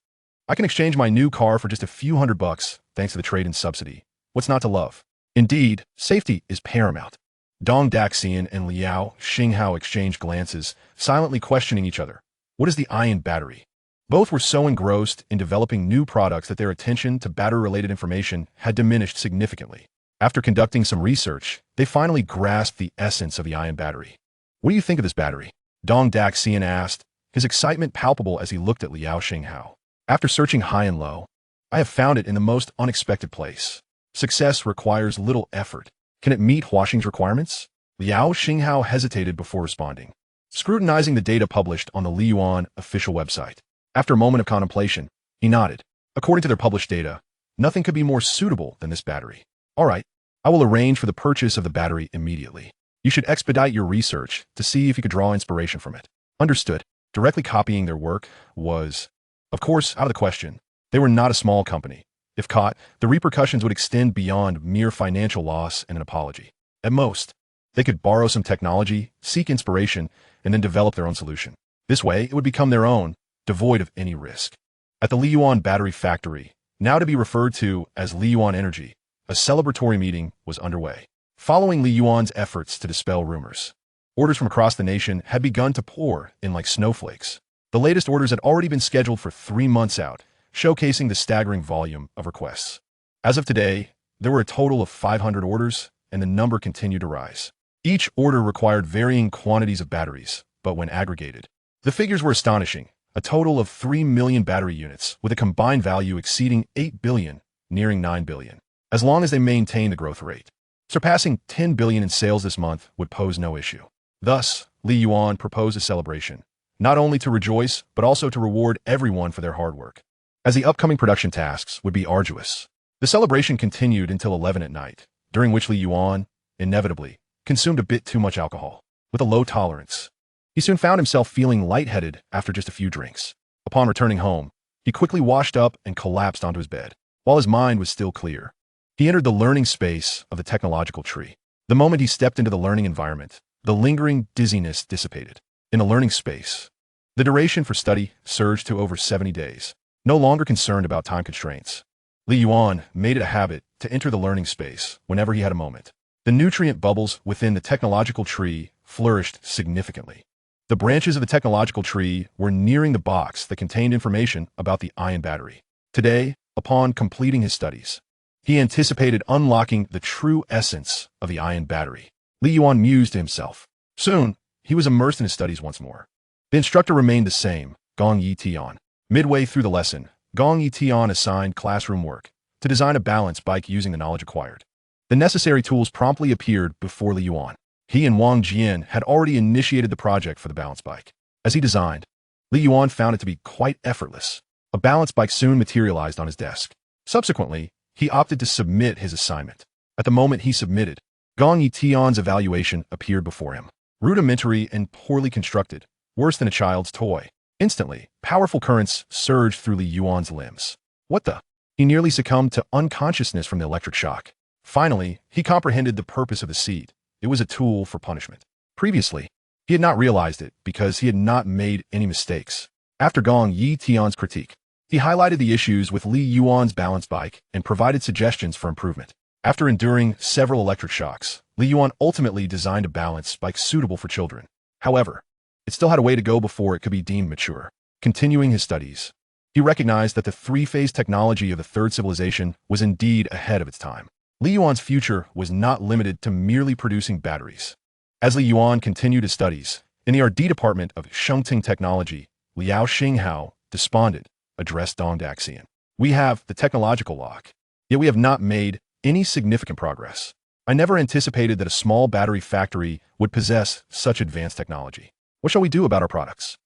I can exchange my new car for just a few $100 thanks to the trade-in subsidy. What's not to love? Indeed, safety is paramount. Dong Daxian and Liao Xinghao exchanged glances, silently questioning each other. What is the ion battery? Both were so engrossed in developing new products that their attention to battery-related information had diminished significantly. After conducting some research, they finally grasped the essence of the ion battery. What do you think of this battery? Dong Daxian asked, his excitement palpable as he looked at Liao Xinghao. After searching high and low, I have found it in the most unexpected place. Success requires little effort. Can it meet Huaxing's requirements? Liao Xinghao hesitated before responding, scrutinizing the data published on the Yuan official website. After a moment of contemplation, he nodded. According to their published data, nothing could be more suitable than this battery. All right, I will arrange for the purchase of the battery immediately. You should expedite your research to see if you could draw inspiration from it. Understood. Directly copying their work was, of course, out of the question. They were not a small company. If caught, the repercussions would extend beyond mere financial loss and an apology. At most, they could borrow some technology, seek inspiration, and then develop their own solution. This way, it would become their own, devoid of any risk. At the Yuan battery factory, now to be referred to as Yuan Energy, a celebratory meeting was underway. Following Yuan's efforts to dispel rumors, orders from across the nation had begun to pour in like snowflakes. The latest orders had already been scheduled for 3 months out, showcasing the staggering volume of requests. As of today, there were a total of 500 orders, and the number continued to rise. Each order required varying quantities of batteries, but when aggregated, the figures were astonishing. A total of 3 million battery units, with a combined value exceeding 8 billion, nearing 9 billion, as long as they maintain the growth rate. Surpassing 10 billion in sales this month would pose no issue. Thus, Yuan proposed a celebration, not only to rejoice, but also to reward everyone for their hard work, as the upcoming production tasks would be arduous. The celebration continued until 11 at night, during which Yuan, inevitably, consumed a bit too much alcohol. With a low tolerance, he soon found himself feeling lightheaded after just a few drinks. Upon returning home, he quickly washed up and collapsed onto his bed, while his mind was still clear. He entered the learning space of the technological tree. The moment he stepped into the learning environment, the lingering dizziness dissipated. In the learning space, the duration for study surged to over 70 days. No longer concerned about time constraints, Yuan made it a habit to enter the learning space whenever he had a moment. The nutrient bubbles within the technological tree flourished significantly. The branches of the technological tree were nearing the box that contained information about the ion battery. Today, upon completing his studies, he anticipated unlocking the true essence of the ion battery. Yuan mused to himself. Soon, he was immersed in his studies once more. The instructor remained the same, Gong Yi Tian. Midway through the lesson, Gong Yi Tian assigned classroom work to design a balance bike using the knowledge acquired. The necessary tools promptly appeared before Yuan. He and Wang Jian had already initiated the project for the balance bike. As he designed, Yuan found it to be quite effortless. A balance bike soon materialized on his desk. Subsequently, he opted to submit his assignment. At the moment he submitted, Gong Yi Tian's evaluation appeared before him. Rudimentary and poorly constructed, worse than a child's toy. Instantly, powerful currents surged through Yuan's limbs. What the? He nearly succumbed to unconsciousness from the electric shock. Finally, he comprehended the purpose of the seed. It was a tool for punishment. Previously, he had not realized it because he had not made any mistakes. After Gong Yi Tian's critique, he highlighted the issues with Yuan's balance bike and provided suggestions for improvement. After enduring several electric shocks, Yuan ultimately designed a balance bike suitable for children. However, it still had a way to go before it could be deemed mature. Continuing his studies, he recognized that the three-phase technology of the third civilization was indeed ahead of its time. Yuan's future was not limited to merely producing batteries. As Yuan continued his studies, in the R&D department of Shengting Technology, Liao Xinghao, despondent, addressed Dong Daxian. We have the technological lock, yet we have not made any significant progress. I never anticipated that a small battery factory would possess such advanced technology. What shall we do about our products?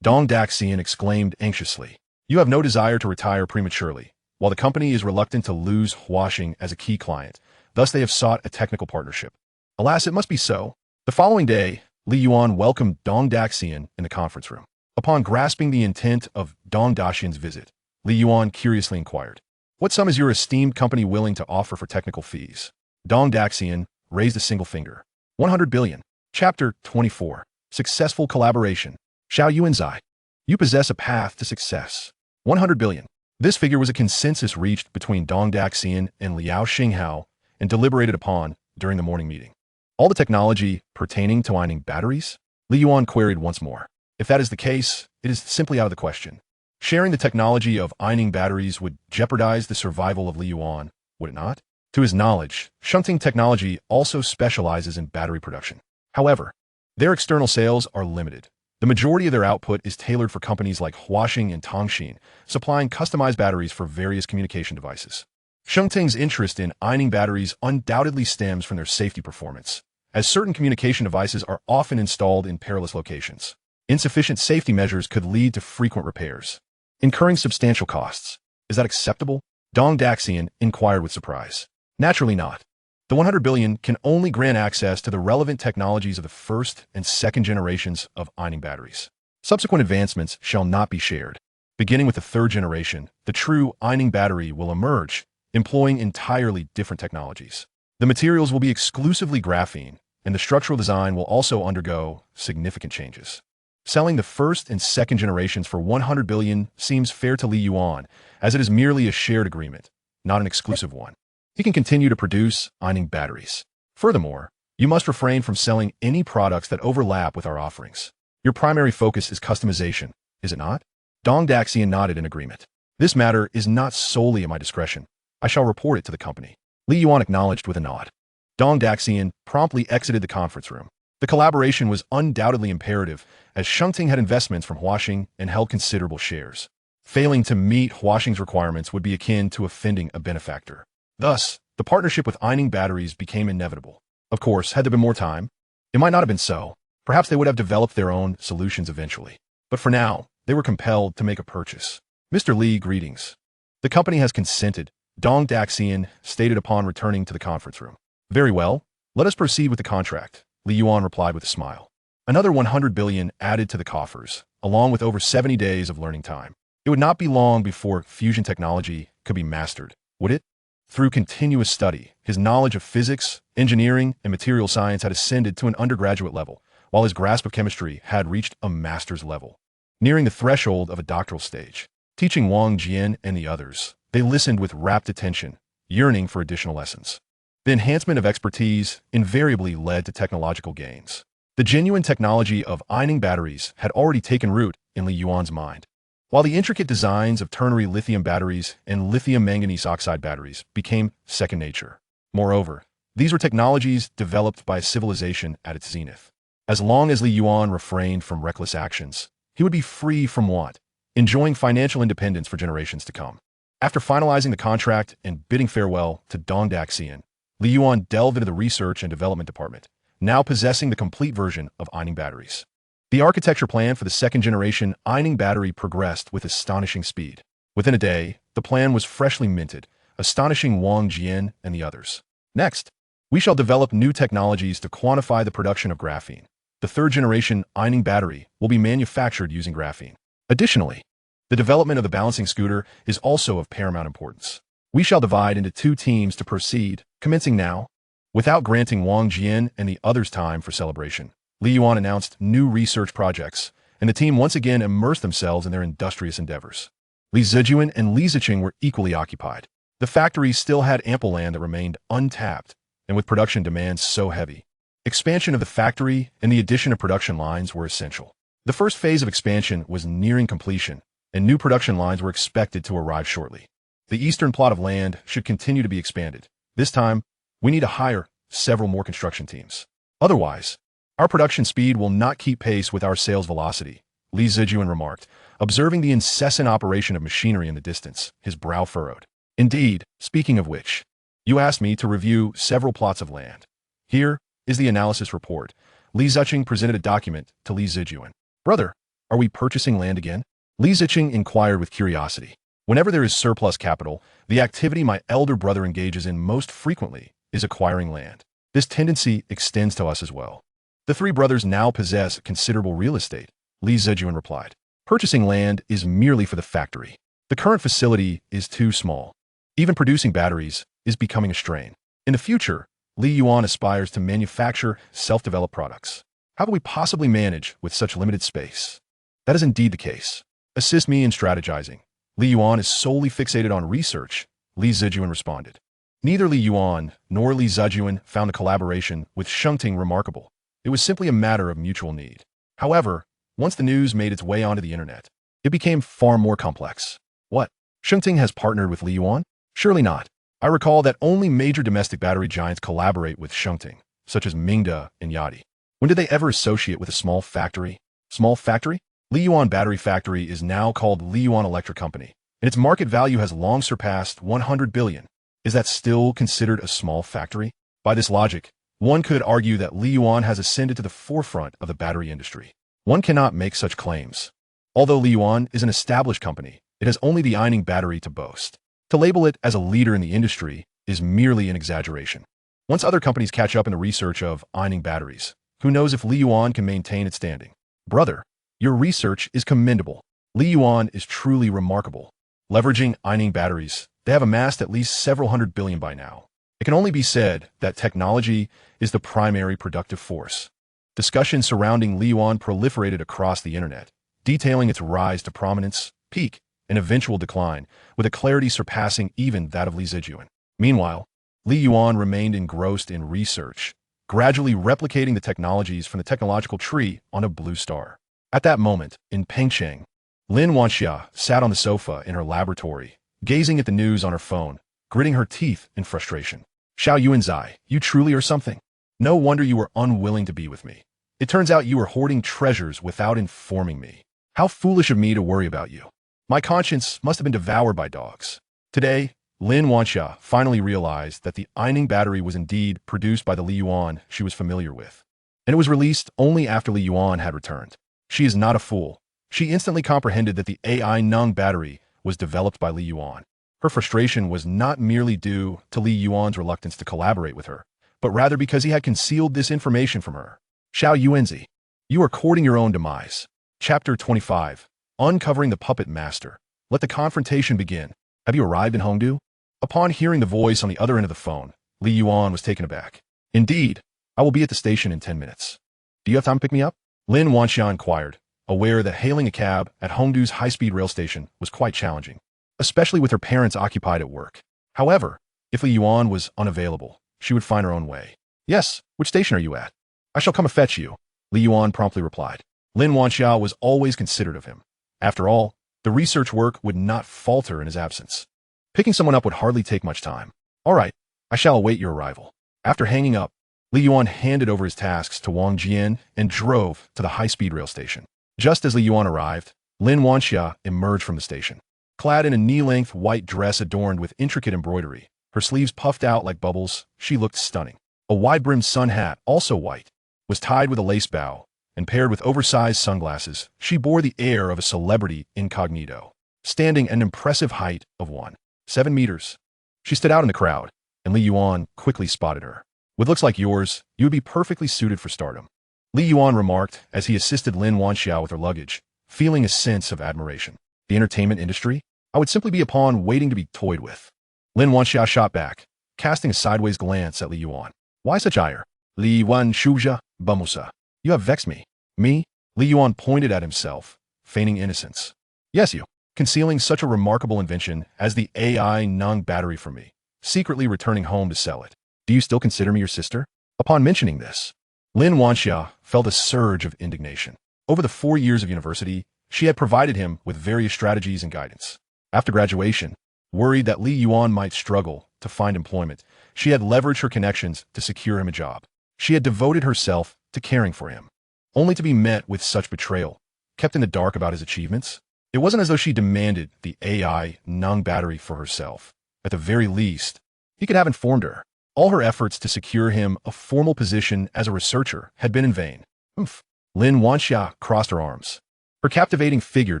Dong Daxian exclaimed anxiously. You have no desire to retire prematurely, while the company is reluctant to lose Huaxing as a key client. Thus they have sought a technical partnership. Alas, it must be so. The following day, Li Yuan welcomed Dong Daxian in the conference room. Upon grasping the intent of Dong Daxian's visit, Li Yuan curiously inquired, "What sum is your esteemed company willing to offer for technical fees?" Dong Daxian raised a single finger. 100 billion. Chapter 24. Successful Collaboration. Xiao Yuanzai. You possess a path to success. 100 billion. This figure was a consensus reached between Dong Daxian and Liao Xinghao and deliberated upon during the morning meeting. All the technology pertaining to ironing batteries? Li Yuan queried once more. If that is the case, it is simply out of the question. Sharing the technology of ironing batteries would jeopardize the survival of Li Yuan, would it not? To his knowledge, Shunting Technology also specializes in battery production. However, their external sales are limited. The majority of their output is tailored for companies like Huaxing and Tongxin, supplying customized batteries for various communication devices. Shunting's interest in ironing batteries undoubtedly stems from their safety performance, as certain communication devices are often installed in perilous locations. Insufficient safety measures could lead to frequent repairs, incurring substantial costs. Is that acceptable? Dong Daxian inquired with surprise. Naturally not. The 100 billion can only grant access to the relevant technologies of the first and second generations of ironing batteries. Subsequent advancements shall not be shared. Beginning with the third generation, the true ironing battery will emerge, employing entirely different technologies. The materials will be exclusively graphene, and the structural design will also undergo significant changes. Selling the first and second generations for 100 billion seems fair to Li Yuan, as it is merely a shared agreement, not an exclusive one. He can continue to produce ironing batteries. Furthermore, you must refrain from selling any products that overlap with our offerings. Your primary focus is customization, is it not? Dong Daxian nodded in agreement. This matter is not solely at my discretion. I shall report it to the company. Li Yuan acknowledged with a nod. Dong Daxian promptly exited the conference room. The collaboration was undoubtedly imperative, as Shunting had investments from Huaxing and held considerable shares. Failing to meet Huaxing's requirements would be akin to offending a benefactor. Thus, the partnership with ironing batteries became inevitable. Of course, had there been more time, it might not have been so. Perhaps they would have developed their own solutions eventually. But for now, they were compelled to make a purchase. Mr. Li, greetings. The company has consented, Dong Daxian stated upon returning to the conference room. Very well, let us proceed with the contract, Li Yuan replied with a smile. Another 100 billion added to the coffers, along with over 70 days of learning time. It would not be long before fusion technology could be mastered, would it? Through continuous study, his knowledge of physics, engineering, and material science had ascended to an undergraduate level, while his grasp of chemistry had reached a master's level. Nearing the threshold of a doctoral stage, teaching Wang Jian and the others, they listened with rapt attention, yearning for additional lessons. The enhancement of expertise invariably led to technological gains. The genuine technology of ironing batteries had already taken root in Li Yuan's mind. While the intricate designs of ternary lithium batteries and lithium manganese oxide batteries became second nature. Moreover, these were technologies developed by a civilization at its zenith. As long as Li Yuan refrained from reckless actions, he would be free from want, enjoying financial independence for generations to come. After finalizing the contract and bidding farewell to Dong Daxian, Li Yuan delved into the research and development department, now possessing the complete version of ironing batteries. The architecture plan for the second-generation ironing battery progressed with astonishing speed. Within a day, the plan was freshly minted, astonishing Wang Jian and the others. Next, we shall develop new technologies to quantify the production of graphene. The third-generation ironing battery will be manufactured using graphene. Additionally, the development of the balancing scooter is also of paramount importance. We shall divide into 2 teams to proceed, commencing now. Without granting Wang Jian and the others time for celebration, Li Yuan announced new research projects, and the team once again immersed themselves in their industrious endeavors. Li Zijuan and Li Ziqing were equally occupied. The factory still had ample land that remained untapped, and with production demands so heavy, expansion of the factory and the addition of production lines were essential. The first phase of expansion was nearing completion, and new production lines were expected to arrive shortly. The eastern plot of land should continue to be expanded. This time, we need to hire several more construction teams. Otherwise, our production speed will not keep pace with our sales velocity, Li Zijuan remarked, observing the incessant operation of machinery in the distance, his brow furrowed. Indeed, speaking of which, you asked me to review several plots of land. Here is the analysis report. Li Ziqing presented a document to Li Zijuan. Brother, are we purchasing land again? Li Ziqing inquired with curiosity. Whenever there is surplus capital, the activity my elder brother engages in most frequently is acquiring land. This tendency extends to us as well. The three brothers now possess considerable real estate, Li Zijuan replied. Purchasing land is merely for the factory. The current facility is too small. Even producing batteries is becoming a strain. In the future, Li Yuan aspires to manufacture self-developed products. How can we possibly manage with such limited space? That is indeed the case. Assist me in strategizing. Li Yuan is solely fixated on research, Li Zijuan responded. Neither Li Yuan nor Li Zijuan found the collaboration with Shengting remarkable. It was simply a matter of mutual need. However, once the news made its way onto the internet, it became far more complex. What? Shengting has partnered with Li Yuan? Surely not. I recall that only major domestic battery giants collaborate with Shengting, such as Mingda and Yadi. When did they ever associate with a small factory? Small factory? Li Yuan Battery Factory is now called Li Yuan Electric Company, and its market value has long surpassed 100 billion. Is that still considered a small factory? By this logic, one could argue that Li Yuan has ascended to the forefront of the battery industry. One cannot make such claims. Although Li Yuan is an established company, it has only the Eining battery to boast. To label it as a leader in the industry is merely an exaggeration. Once other companies catch up in the research of Eining batteries, who knows if Li Yuan can maintain its standing? Brother, your research is commendable. Li Yuan is truly remarkable. Leveraging Eining batteries, they have amassed at least several hundred billion by now. It can only be said that technology is the primary productive force. Discussions surrounding Li Yuan proliferated across the internet, detailing its rise to prominence, peak, and eventual decline, with a clarity surpassing even that of Li Zijuan. Meanwhile, Li Yuan remained engrossed in research, gradually replicating the technologies from the technological tree on a blue star. At that moment, in Pengcheng, Lin Wanxia sat on the sofa in her laboratory, gazing at the news on her phone, gritting her teeth in frustration. Xiao Yuanzai, you truly are something. No wonder you were unwilling to be with me. It turns out you were hoarding treasures without informing me. How foolish of me to worry about you. My conscience must have been devoured by dogs. Today, Lin Wanxia finally realized that the Eining battery was indeed produced by the Li Yuan she was familiar with, and it was released only after Li Yuan had returned. She is not a fool. She instantly comprehended that the AI Nung battery was developed by Li Yuan. Her frustration was not merely due to Li Yuan's reluctance to collaborate with her, but rather because he had concealed this information from her. Xiao Yuanzi, you are courting your own demise. Chapter 25. Uncovering the Puppet Master. Let the confrontation begin. Have you arrived in Hongdu? Upon hearing the voice on the other end of the phone, Li Yuan was taken aback. Indeed, I will be at the station in 10 minutes. Do you have time to pick me up? Lin Wanxia inquired, aware that hailing a cab at Hongdu's high-speed rail station was quite challenging, especially with her parents occupied at work. However, if Li Yuan was unavailable, she would find her own way. Yes, which station are you at? I shall come and fetch you, Li Yuan promptly replied. Lin Wanxia was always considerate of him. After all, the research work would not falter in his absence. Picking someone up would hardly take much time. All right, I shall await your arrival. After hanging up, Li Yuan handed over his tasks to Wang Jian and drove to the high-speed rail station. Just as Li Yuan arrived, Lin Wanxia emerged from the station. Clad in a knee-length white dress adorned with intricate embroidery, her sleeves puffed out like bubbles, she looked stunning. A wide-brimmed sun hat, also white, was tied with a lace bow, and paired with oversized sunglasses, she bore the air of a celebrity incognito. Standing at an impressive height of 1.7 meters, she stood out in the crowd, and Li Yuan quickly spotted her. With looks like yours, you would be perfectly suited for stardom, Li Yuan remarked as he assisted Lin Wanxia with her luggage, feeling a sense of admiration. The entertainment industry? I would simply be a pawn waiting to be toyed with. Lin Wanxia shot back, casting a sideways glance at Li Yuan. Why such ire? Li Yuan Shuja, Bamusa. You have vexed me. Me? Li Yuan pointed at himself, feigning innocence. Yes, you. Concealing such a remarkable invention as the AI Nung battery from me, secretly returning home to sell it. Do you still consider me your sister? Upon mentioning this, Lin Wanxia felt a surge of indignation. Over the 4 years of university, she had provided him with various strategies and guidance. After graduation, worried that Li Yuan might struggle to find employment, she had leveraged her connections to secure him a job. She had devoted herself to caring for him, only to be met with such betrayal. kept in the dark about his achievements? It wasn't as though she demanded the AI Nung battery for herself. At the very least, he could have informed her. All her efforts to secure him a formal position as a researcher had been in vain. Oomph. Lin Wanxia crossed her arms, her captivating figure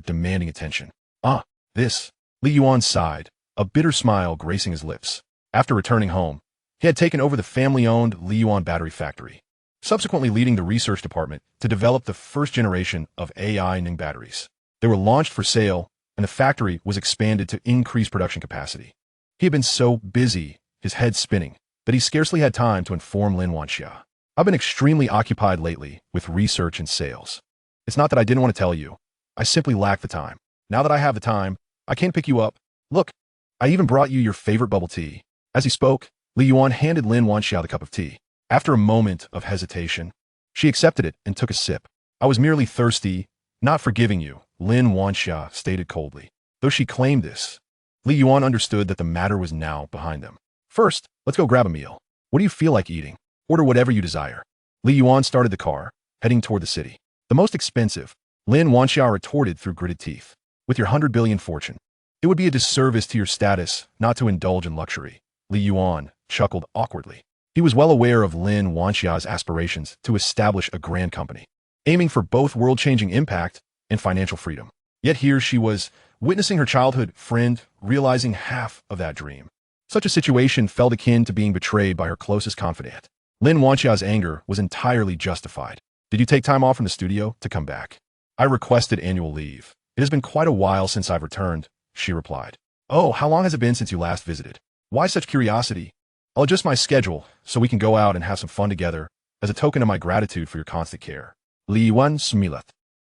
demanding attention. This. Li Yuan sighed, a bitter smile gracing his lips. After returning home, he had taken over the family-owned Li Yuan battery factory, subsequently leading the research department to develop the first generation of AI Ning batteries. They were launched for sale, and the factory was expanded to increase production capacity. He had been so busy, his head spinning, that he scarcely had time to inform Lin Wanxia. I've been extremely occupied lately with research and sales. It's not that I didn't want to tell you. I simply lack the time. Now that I have the time, I can pick you up. Look, I even brought you your favorite bubble tea. As he spoke, Li Yuan handed Lin Wanxia the cup of tea. After a moment of hesitation, she accepted it and took a sip. I was merely thirsty, not forgiving you, Lin Wanxia stated coldly. Though she claimed this, Li Yuan understood that the matter was now behind them. First, let's go grab a meal. What do you feel like eating? Order whatever you desire. Li Yuan started the car, heading toward the city. The most expensive, Lin Wanxia retorted through gritted teeth. With your 100 billion fortune, it would be a disservice to your status not to indulge in luxury. Li Yuan chuckled awkwardly. He was well aware of Lin Wanxia's aspirations to establish a grand company, aiming for both world-changing impact and financial freedom. Yet here she was, witnessing her childhood friend realizing half of that dream. Such a situation felt akin to being betrayed by her closest confidant. Lin Wanxia's anger was entirely justified. Did you take time off from the studio to come back? I requested annual leave. It has been quite a while since I've returned, she replied. Oh, how long has it been since you last visited? Why such curiosity? I'll adjust my schedule so we can go out and have some fun together as a token of my gratitude for your constant care. Li Yuan smiled.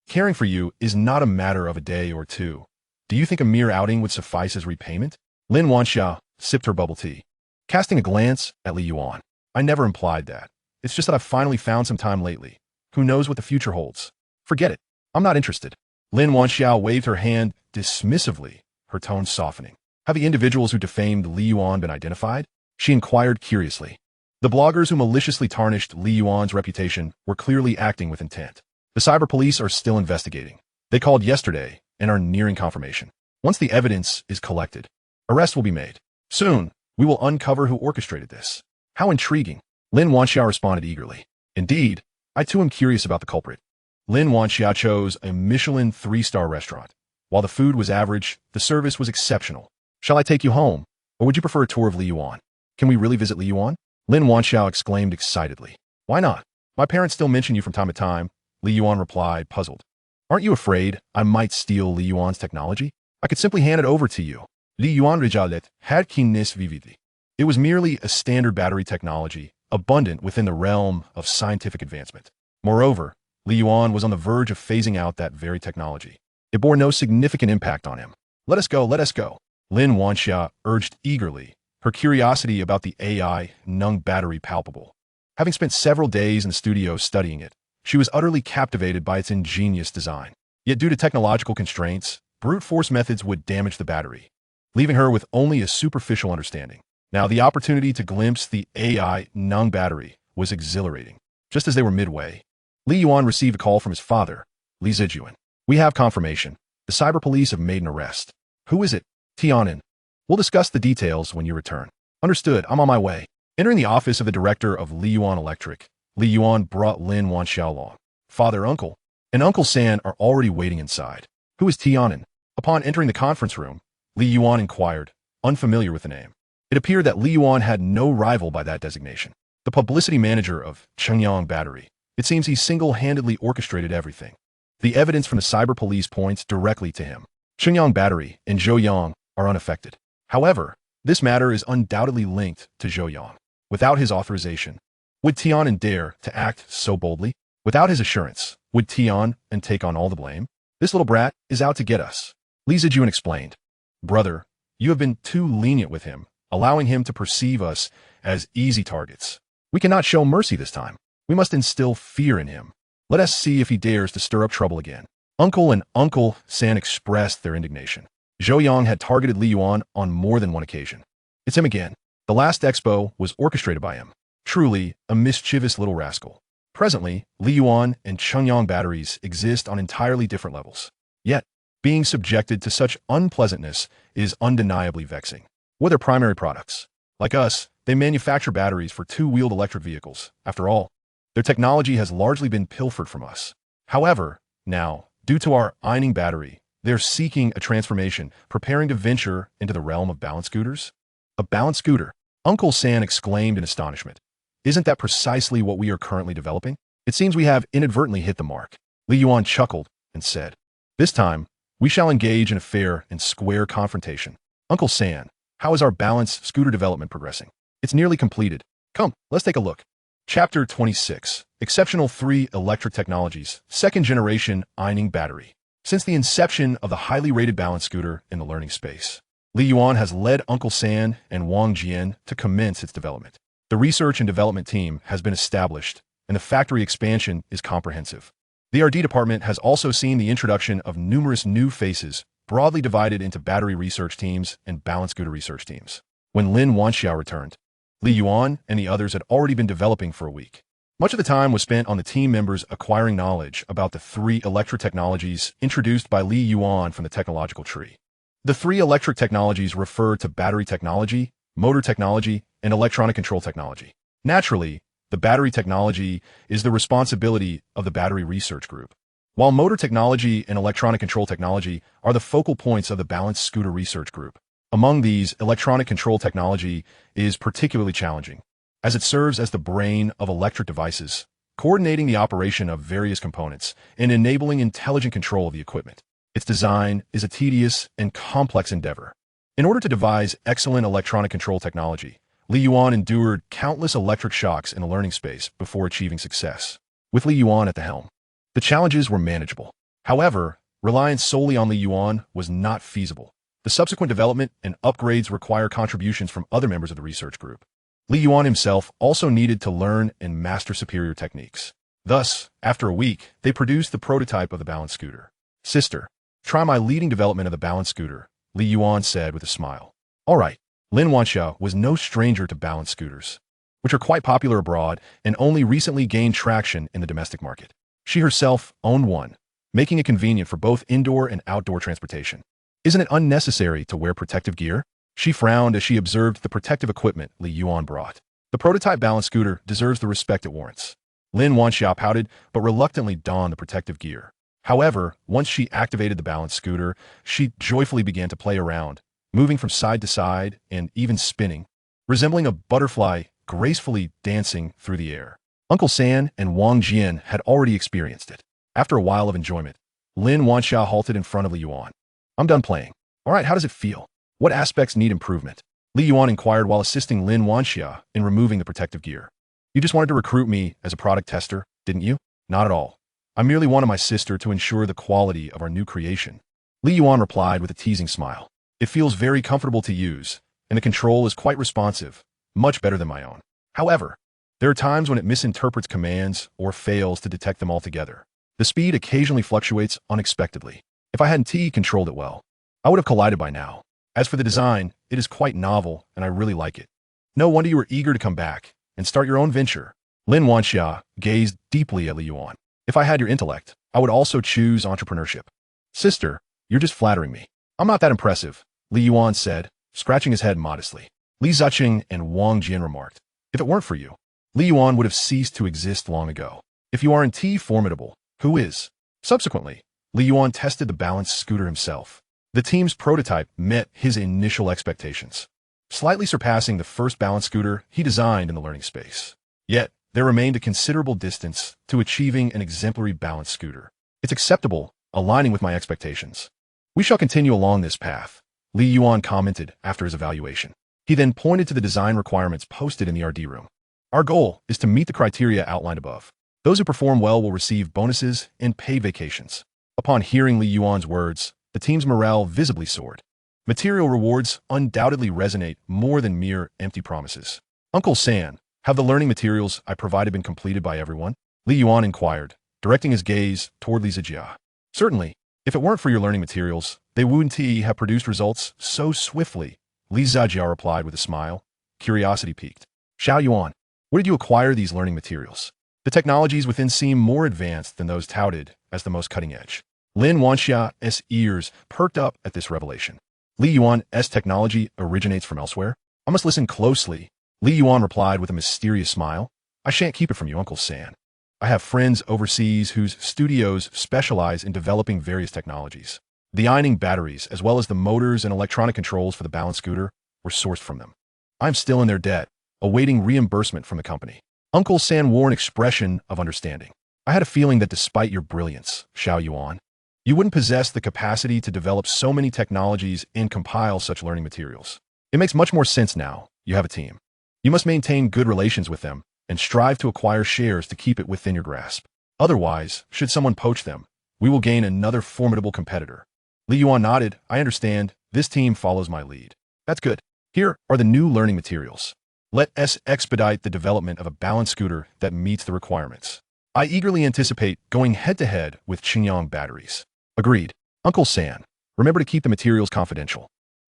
Caring for you is not a matter of a day or two. Do you think a mere outing would suffice as repayment? Lin Wanxia sipped her bubble tea, casting a glance at Li Yuan. I never implied that. It's just that I've finally found some time lately. Who knows what the future holds? Forget it. I'm not interested. Lin Wanxia waved her hand dismissively, her tone softening. Have the individuals who defamed Li Yuan been identified? She inquired curiously. The bloggers who maliciously tarnished Li Yuan's reputation were clearly acting with intent. The cyber police are still investigating. They called yesterday and are nearing confirmation. Once the evidence is collected, arrest will be made. Soon, we will uncover who orchestrated this. How intriguing. Lin Wanxia responded eagerly. Indeed, I too am curious about the culprit. Lin Wanxia chose a Michelin 3-star restaurant. While the food was average, the service was exceptional. Shall I take you home, or would you prefer a tour of Li Yuan? Can we really visit Li Yuan? Lin Wanxia exclaimed excitedly. Why not? My parents still mention you from time to time, Li Yuan replied, puzzled. Aren't you afraid I might steal Li Yuan's technology? I could simply hand it over to you. Li Yuan rejalet had keenness vividi. It was merely a standard battery technology, abundant within the realm of scientific advancement. Moreover, Li Yuan was on the verge of phasing out that very technology. It bore no significant impact on him. Let us go, let us go. Lin Wanxia urged eagerly, her curiosity about the AI Nung battery palpable. Having spent several days in the studio studying it, she was utterly captivated by its ingenious design. Yet due to technological constraints, brute force methods would damage the battery, leaving her with only a superficial understanding. Now, the opportunity to glimpse the AI Nung battery was exhilarating. Just as they were midway, Li Yuan received a call from his father, Li Zijuan. We have confirmation. The cyber police have made an arrest. Who is it? Tianan. We'll discuss the details when you return. Understood. I'm on my way. Entering the office of the director of Li Yuan Electric, Li Yuan brought Lin Wanxia along. Father, uncle, and Uncle San are already waiting inside. Who is Tianan? Upon entering the conference room, Li Yuan inquired, unfamiliar with the name. It appeared that Li Yuan had no rival by that designation. The publicity manager of Chengyang Battery. It seems he single-handedly orchestrated everything. The evidence from the cyber police points directly to him. Chengyang Battery and Zhouyang are unaffected. However, this matter is undoubtedly linked to Zhouyang. Without his authorization, would Tianan dare to act so boldly? Without his assurance, would Tianan take on all the blame? This little brat is out to get us. Li Zijuan explained. Brother, you have been too lenient with him, allowing him to perceive us as easy targets. We cannot show mercy this time. We must instill fear in him. Let us see if he dares to stir up trouble again. Uncle and Uncle San expressed their indignation. Zhouyang had targeted Li Yuan on more than one occasion. It's him again. The last expo was orchestrated by him. Truly, a mischievous little rascal. Presently, Li Yuan and Chengyang batteries exist on entirely different levels. Yet, being subjected to such unpleasantness is undeniably vexing. What are their primary products? Like us, they manufacture batteries for two-wheeled electric vehicles. After all, their technology has largely been pilfered from us. However, now, due to our ironing battery, they're seeking a transformation, preparing to venture into the realm of balance scooters. A balance scooter? Uncle San exclaimed in astonishment. Isn't that precisely what we are currently developing? It seems we have inadvertently hit the mark. Li Yuan chuckled and said, this time, we shall engage in a fair and square confrontation. Uncle San, how is our balance scooter development progressing? It's nearly completed. Come, let's take a look. Chapter 26. Exceptional 3 Electric Technologies, Second Generation Ironing Battery. Since the inception of the highly rated balance scooter in the learning space, Li Yuan has led Uncle San and Wang Jian to commence its development. The research and development team has been established, and the factory expansion is comprehensive. The R&D department has also seen the introduction of numerous new faces, broadly divided into battery research teams and balance scooter research teams. When Lin Wanxiao returned, Li Yuan and the others had already been developing for a week. Much of the time was spent on the team members acquiring knowledge about the 3 electric technologies introduced by Li Yuan from the technological tree. The 3 electric technologies refer to battery technology, motor technology, and electronic control technology. Naturally, the battery technology is the responsibility of the battery research group, while motor technology and electronic control technology are the focal points of the balanced scooter research group. Among these, electronic control technology is particularly challenging, as it serves as the brain of electric devices, coordinating the operation of various components and enabling intelligent control of the equipment. Its design is a tedious and complex endeavor. In order to devise excellent electronic control technology, Li Yuan endured countless electric shocks in the learning space before achieving success. With Li Yuan at the helm, the challenges were manageable. However, reliance solely on Li Yuan was not feasible. The subsequent development and upgrades require contributions from other members of the research group. Li Yuan himself also needed to learn and master superior techniques. Thus, after a week, they produced the prototype of the balance scooter. Sister, try my leading development of the balance scooter, Li Yuan said with a smile. All right. Lin Wanxiao was no stranger to balance scooters, which are quite popular abroad and only recently gained traction in the domestic market. She herself owned one, making it convenient for both indoor and outdoor transportation. Isn't it unnecessary to wear protective gear? She frowned as she observed the protective equipment Li Yuan brought. The prototype balance scooter deserves the respect it warrants. Lin Wanxiao pouted, but reluctantly donned the protective gear. However, once she activated the balance scooter, she joyfully began to play around, moving from side to side and even spinning, resembling a butterfly gracefully dancing through the air. Uncle San and Wang Jian had already experienced it. After a while of enjoyment, Lin Wanxiao halted in front of Li Yuan. I'm done playing. All right, how does it feel? What aspects need improvement? Li Yuan inquired while assisting Lin Wanxiao in removing the protective gear. You just wanted to recruit me as a product tester, didn't you? Not at all. I merely wanted my sister to ensure the quality of our new creation. Li Yuan replied with a teasing smile. It feels very comfortable to use, and the control is quite responsive, much better than my own. However, there are times when it misinterprets commands or fails to detect them altogether. The speed occasionally fluctuates unexpectedly. If I hadn't controlled it well, I would have collided by now. As for the design, it is quite novel, and I really like it. No wonder you were eager to come back and start your own venture. Lin Wanxia gazed deeply at Li Yuan. If I had your intellect, I would also choose entrepreneurship. Sister, you're just flattering me. I'm not that impressive, Li Yuan said, scratching his head modestly. Li Ziqing and Wang Jian remarked, if it weren't for you, Li Yuan would have ceased to exist long ago. If you aren't formidable, who is? Subsequently, Li Yuan tested the balance scooter himself. The team's prototype met his initial expectations, slightly surpassing the first balance scooter he designed in the learning space. Yet, there remained a considerable distance to achieving an exemplary balance scooter. It's acceptable, aligning with my expectations. We shall continue along this path, Li Yuan commented after his evaluation. He then pointed to the design requirements posted in the R&D room. Our goal is to meet the criteria outlined above. Those who perform well will receive bonuses and paid vacations. Upon hearing Li Yuan's words, the team's morale visibly soared. Material rewards undoubtedly resonate more than mere empty promises. Uncle San, have the learning materials I provided been completed by everyone? Li Yuan inquired, directing his gaze toward Li Zijia. Certainly, if it weren't for your learning materials, they wouldn't have produced results so swiftly, Li Zijia replied with a smile. Curiosity piqued. Xiao Yuan, where did you acquire these learning materials? The technologies within seem more advanced than those touted as the most cutting edge. Lin Wanxia's ears perked up at this revelation. Li Yuan's technology originates from elsewhere? I must listen closely. Li Yuan replied with a mysterious smile. I shan't keep it from you, Uncle San. I have friends overseas whose studios specialize in developing various technologies. The ironing batteries, as well as the motors and electronic controls for the balance scooter, were sourced from them. I'm still in their debt, awaiting reimbursement from the company. Uncle San wore an expression of understanding. I had a feeling that despite your brilliance, Xiao Yuan, you wouldn't possess the capacity to develop so many technologies and compile such learning materials. It makes much more sense now. You have a team. You must maintain good relations with them and strive to acquire shares to keep it within your grasp. Otherwise, should someone poach them, we will gain another formidable competitor. Li Yuan nodded. I understand. This team follows my lead. That's good. Here are the new learning materials. Let us expedite the development of a balance scooter that meets the requirements. I eagerly anticipate going head-to-head with Qingyang batteries. Agreed. Uncle San, remember to keep the materials confidential.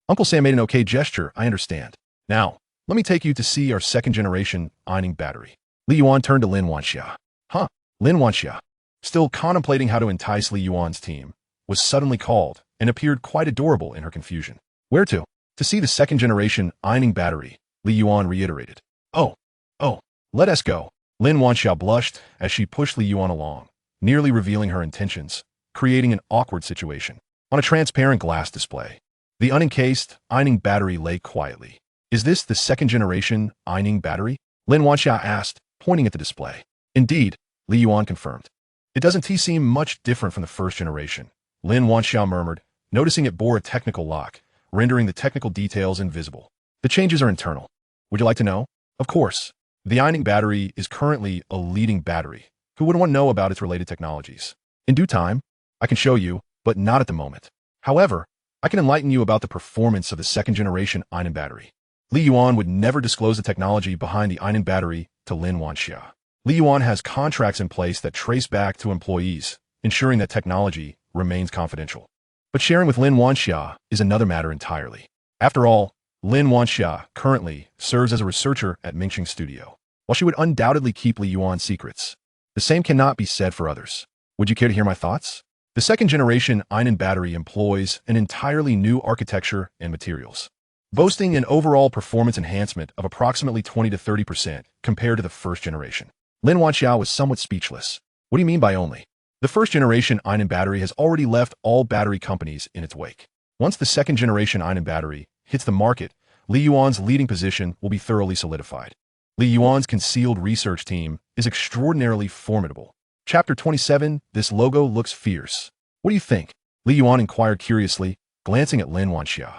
Uncle San made an okay gesture. I understand. Now, let me take you to see our second-generation ironing battery. Li Yuan turned to Lin Wanxia. Huh? Lin Wanxia, still contemplating how to entice Li Yuan's team, was suddenly called and appeared quite adorable in her confusion. Where to? To see the second-generation ironing battery, Li Yuan reiterated. Oh, let us go. Lin Wanxia blushed as she pushed Li Yuan along, nearly revealing her intentions, creating an awkward situation. On a transparent glass display, the unencased ironing battery lay quietly. Is this the second-generation ironing battery? Lin Wanxia asked, pointing at the display. Indeed, Li Yuan confirmed. It doesn't seem much different from the first generation, Lin Wanxia murmured, noticing it bore a technical lock, rendering the technical details invisible. The changes are internal. Would you like to know? Of course. The ironing battery is currently a leading battery. Who would want to know about its related technologies? In due time, I can show you, but not at the moment. However, I can enlighten you about the performance of the second-generation ironing battery. Li Yuan would never disclose the technology behind the ironing battery to Lin Wanxia. Li Yuan has contracts in place that trace back to employees, ensuring that technology remains confidential. But sharing with Lin Wanxia is another matter entirely. After all, Lin Wanxia currently serves as a researcher at Mingxing Studio. While she would undoubtedly keep Li Yuan's secrets, the same cannot be said for others. Would you care to hear my thoughts? The second-generation iron battery employs an entirely new architecture and materials, boasting an overall performance enhancement of approximately 20 to 30% compared to the first generation. Lin Wanxiao was somewhat speechless. What do you mean by only? The first-generation iron battery has already left all battery companies in its wake. Once the second-generation iron battery hits the market, Li Yuan's leading position will be thoroughly solidified. Li Yuan's concealed research team is extraordinarily formidable. Chapter 27, This logo looks fierce. What do you think? Li Yuan inquired curiously, glancing at Lin Wanxia.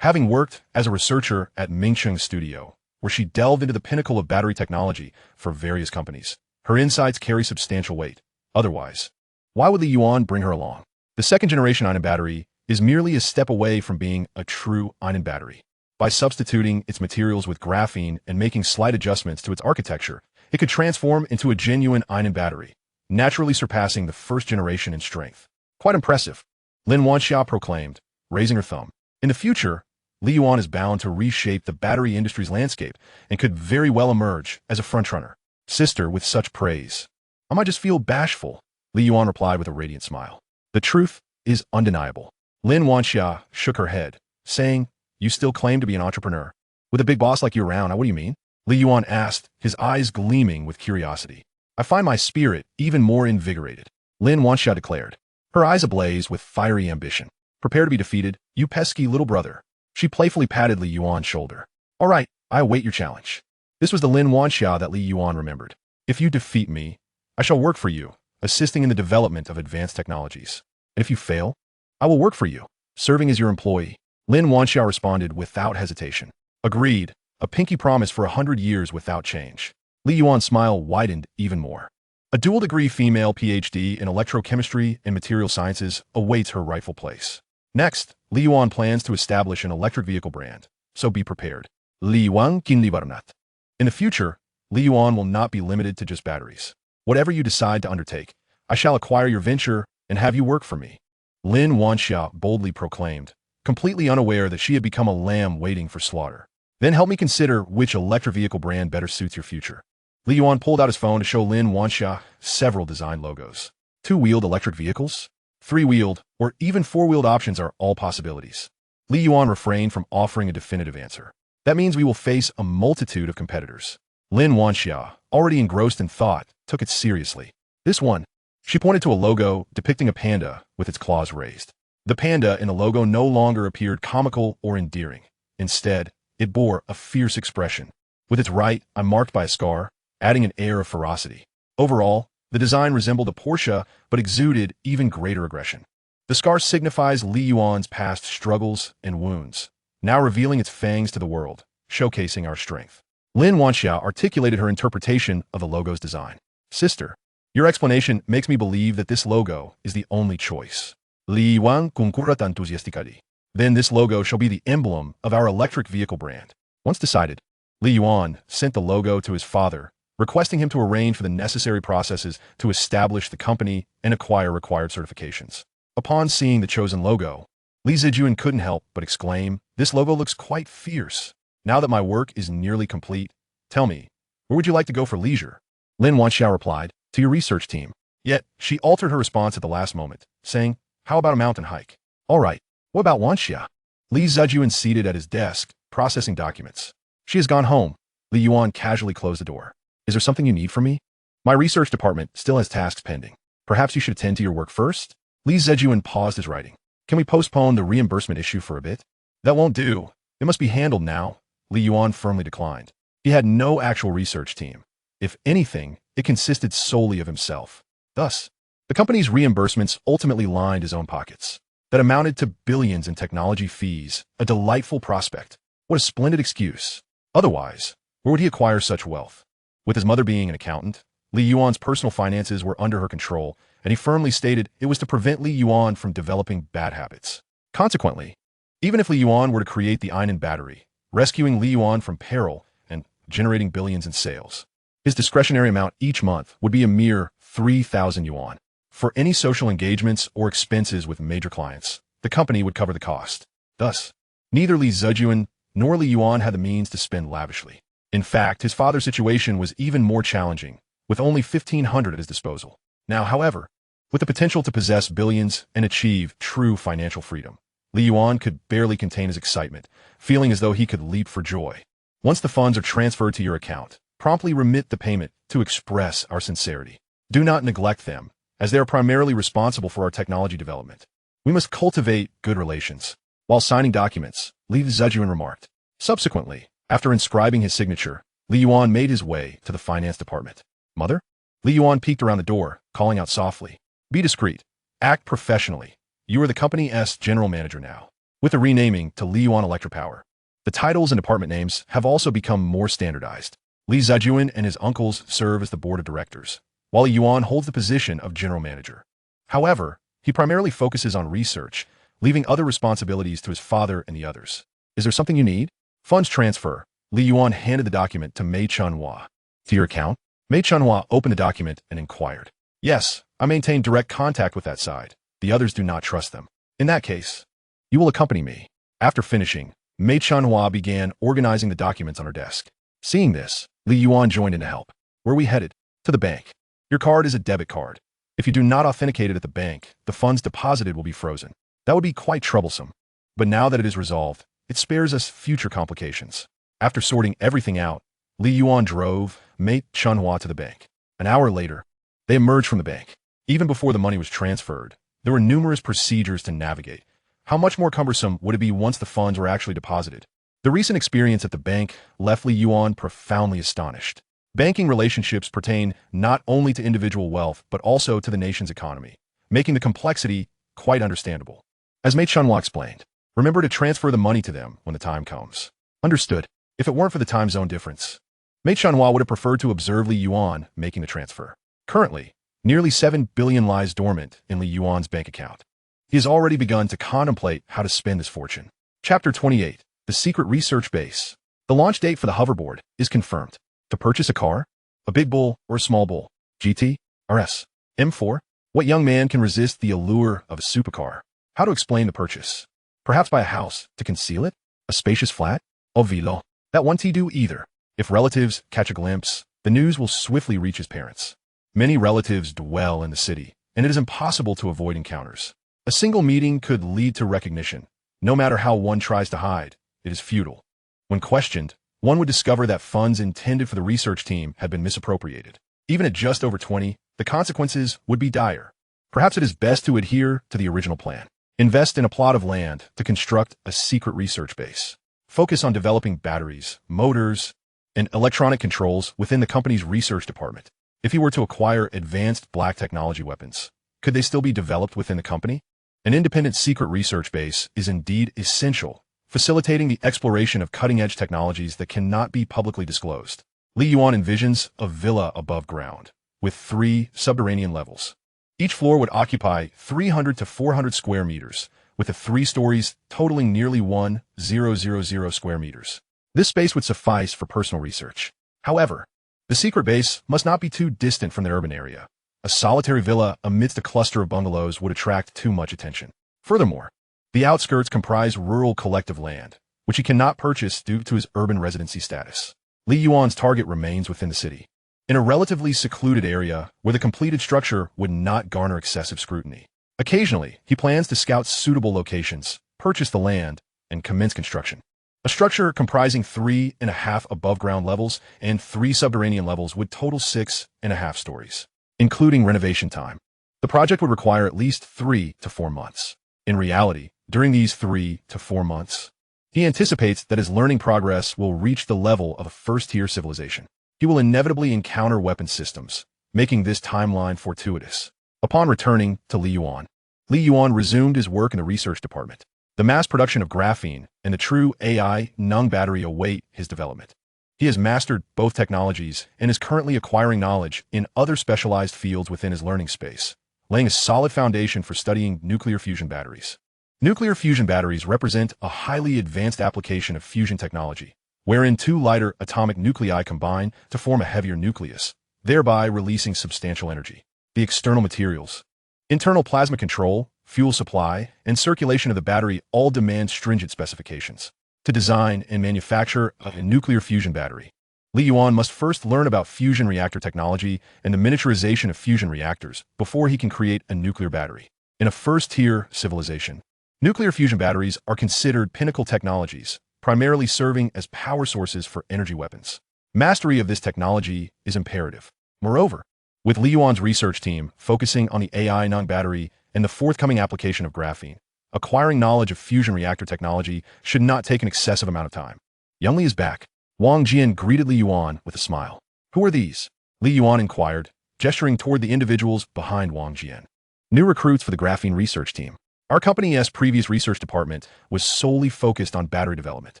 Having worked as a researcher at Mingxing Studio, where she delved into the pinnacle of battery technology for various companies, her insights carry substantial weight. Otherwise, why would Li Yuan bring her along? The second-generation iron battery is merely a step away from being a true iron battery. By substituting its materials with graphene and making slight adjustments to its architecture, it could transform into a genuine iron battery, naturally surpassing the first generation in strength. Quite impressive, Lin Wanxia proclaimed, raising her thumb. In the future, Li Yuan is bound to reshape the battery industry's landscape and could very well emerge as a frontrunner. Sister, with such praise, I might just feel bashful, Li Yuan replied with a radiant smile. The truth is undeniable. Lin Wanxia shook her head, saying, You still claim to be an entrepreneur? With a big boss like you around, what do you mean? Li Yuan asked, his eyes gleaming with curiosity. I find my spirit even more invigorated, Lin Wanxia declared, her eyes ablaze with fiery ambition. Prepare to be defeated, you pesky little brother. She playfully patted Li Yuan's shoulder. All right, I await your challenge. This was the Lin Wanxia that Li Yuan remembered. If you defeat me, I shall work for you, assisting in the development of advanced technologies. And if you fail, I will work for you, serving as your employee. Lin Wanxia responded without hesitation. Agreed, a pinky promise for 100 years without change. Li Yuan's smile widened even more. A dual-degree female PhD in electrochemistry and material sciences awaits her rightful place. Next, Li Yuan plans to establish an electric vehicle brand, so be prepared. Li Yuan Kinlibarnat. In the future, Li Yuan will not be limited to just batteries. Whatever you decide to undertake, I shall acquire your venture and have you work for me, Lin Wanxia boldly proclaimed, completely unaware that she had become a lamb waiting for slaughter. Then help me consider which electric vehicle brand better suits your future. Li Yuan pulled out his phone to show Lin Wanxia several design logos. Two-wheeled electric vehicles, three-wheeled, or even four-wheeled options are all possibilities. Li Yuan refrained from offering a definitive answer. That means we will face a multitude of competitors. Lin Wanxia, already engrossed in thought, took it seriously. This one. She pointed to a logo depicting a panda with its claws raised. The panda in the logo no longer appeared comical or endearing. Instead, it bore a fierce expression. With its right eye marked by a scar, adding an air of ferocity. Overall, the design resembled a Porsche but exuded even greater aggression. The scar signifies Li Yuan's past struggles and wounds, now revealing its fangs to the world, showcasing our strength. Lin Wanxia articulated her interpretation of the logo's design. Sister, your explanation makes me believe that this logo is the only choice. Li Yuan concurrat enthusiastically. Then this logo shall be the emblem of our electric vehicle brand. Once decided, Li Yuan sent the logo to his father, requesting him to arrange for the necessary processes to establish the company and acquire required certifications. Upon seeing the chosen logo, Li Zijuan couldn't help but exclaim, "This logo looks quite fierce. Now that my work is nearly complete, tell me, where would you like to go for leisure?" Lin Wanxia replied, "To your research team." Yet, she altered her response at the last moment, saying, "How about a mountain hike?" "All right, what about Wanxia?" Li Zijuan seated at his desk, processing documents. "She has gone home." Li Yuan casually closed the door. "Is there something you need from me?" "My research department still has tasks pending. Perhaps you should attend to your work first?" Li Zijuan paused his writing. "Can we postpone the reimbursement issue for a bit?" "That won't do. It must be handled now." Li Yuan firmly declined. He had no actual research team. If anything, it consisted solely of himself. Thus, the company's reimbursements ultimately lined his own pockets. That amounted to billions in technology fees, a delightful prospect. What a splendid excuse. Otherwise, where would he acquire such wealth? With his mother being an accountant, Li Yuan's personal finances were under her control, and he firmly stated it was to prevent Li Yuan from developing bad habits. Consequently, even if Li Yuan were to create the Einen battery, rescuing Li Yuan from peril and generating billions in sales, his discretionary amount each month would be a mere 3,000 yuan. For any social engagements or expenses with major clients, the company would cover the cost. Thus, neither Li Zijuan nor Li Yuan had the means to spend lavishly. In fact, his father's situation was even more challenging, with only 1,500 at his disposal. Now, however, with the potential to possess billions and achieve true financial freedom, Li Yuan could barely contain his excitement, feeling as though he could leap for joy. "Once the funds are transferred to your account, promptly remit the payment to express our sincerity. Do not neglect them, as they are primarily responsible for our technology development. We must cultivate good relations." While signing documents, Li Zijuan remarked. Subsequently, after inscribing his signature, Li Yuan made his way to the finance department. "Mother?" Li Yuan peeked around the door, calling out softly. "Be discreet. Act professionally. You are the company's general manager now." With the renaming to Li Yuan Electropower, the titles and department names have also become more standardized. Li Zijuan and his uncles serve as the board of directors, while Li Yuan holds the position of general manager. However, he primarily focuses on research, leaving other responsibilities to his father and the others. "Is there something you need?" "Funds transfer." Li Yuan handed the document to Mei Chunhua. "To your account?" Mei Chunhua opened the document and inquired. "Yes, I maintain direct contact with that side. The others do not trust them." "In that case, you will accompany me." After finishing, Mei Chunhua began organizing the documents on her desk. Seeing this, Li Yuan joined in to help. "Where are we headed?" "To the bank. Your card is a debit card. If you do not authenticate it at the bank, the funds deposited will be frozen. That would be quite troublesome. But now that it is resolved, it spares us future complications." After sorting everything out, Li Yuan drove Mei Chunhua to the bank. An hour later, they emerged from the bank. Even before the money was transferred, there were numerous procedures to navigate. How much more cumbersome would it be once the funds were actually deposited? The recent experience at the bank left Li Yuan profoundly astonished. Banking relationships pertain not only to individual wealth, but also to the nation's economy, making the complexity quite understandable. As Mei Chunhua explained, remember to transfer the money to them when the time comes. Understood. If it weren't for the time zone difference, Mei Chunhua would have preferred to observe Li Yuan making the transfer. Currently, nearly 7 billion lies dormant in Li Yuan's bank account. He has already begun to contemplate how to spend this fortune. Chapter 28. The Secret Research Base. The launch date for the hoverboard is confirmed. To purchase a car? A big bull or a small bull? GT? RS? M4? What young man can resist the allure of a supercar? How to explain the purchase? Perhaps buy a house to conceal it? A spacious flat? Oh vilo. That won't do either. If relatives catch a glimpse, the news will swiftly reach his parents. Many relatives dwell in the city, and it is impossible to avoid encounters. A single meeting could lead to recognition. No matter how one tries to hide, it is futile. When questioned, one would discover that funds intended for the research team had been misappropriated. Even at just over 20, the consequences would be dire. Perhaps it is best to adhere to the original plan. Invest in a plot of land to construct a secret research base. Focus on developing batteries, motors, and electronic controls within the company's research department. If he were to acquire advanced black technology weapons, could they still be developed within the company? An independent secret research base is indeed essential, facilitating the exploration of cutting-edge technologies that cannot be publicly disclosed. Li Yuan envisions a villa above ground, with 3 subterranean levels. Each floor would occupy 300 to 400 square meters, with the 3 stories totaling nearly 1,000 square meters. This space would suffice for personal research. However, the secret base must not be too distant from the urban area. A solitary villa amidst a cluster of bungalows would attract too much attention. Furthermore, the outskirts comprise rural collective land, which he cannot purchase due to his urban residency status. Li Yuan's target remains within the city, in a relatively secluded area where the completed structure would not garner excessive scrutiny. Occasionally, he plans to scout suitable locations, purchase the land, and commence construction. A structure comprising 3.5 above-ground levels and 3 subterranean levels would total 6.5 stories, including renovation time. The project would require at least 3 to 4 months. In reality, during these 3 to 4 months, he anticipates that his learning progress will reach the level of a first-tier civilization. He will inevitably encounter weapon systems, making this timeline fortuitous. Upon returning to Li Yuan resumed his work in the research department. The mass production of graphene and the true AI Nung battery await his development. He has mastered both technologies and is currently acquiring knowledge in other specialized fields within his learning space, laying a solid foundation for studying nuclear fusion batteries. Nuclear fusion batteries represent a highly advanced application of fusion technology, wherein 2 lighter atomic nuclei combine to form a heavier nucleus, thereby releasing substantial energy. The external materials, internal plasma control, fuel supply, and circulation of the battery all demand stringent specifications. To design and manufacture a nuclear fusion battery, Li Yuan must first learn about fusion reactor technology and the miniaturization of fusion reactors before he can create a nuclear battery. In a first-tier civilization, nuclear fusion batteries are considered pinnacle technologies, primarily serving as power sources for energy weapons. Mastery of this technology is imperative. Moreover, with Li Yuan's research team focusing on the AI Nung battery and the forthcoming application of graphene, acquiring knowledge of fusion reactor technology should not take an excessive amount of time. Young Li is back. Wang Jian greeted Li Yuan with a smile. Who are these? Li Yuan inquired, gesturing toward the individuals behind Wang Jian. New recruits for the graphene research team. Our company's previous research department was solely focused on battery development.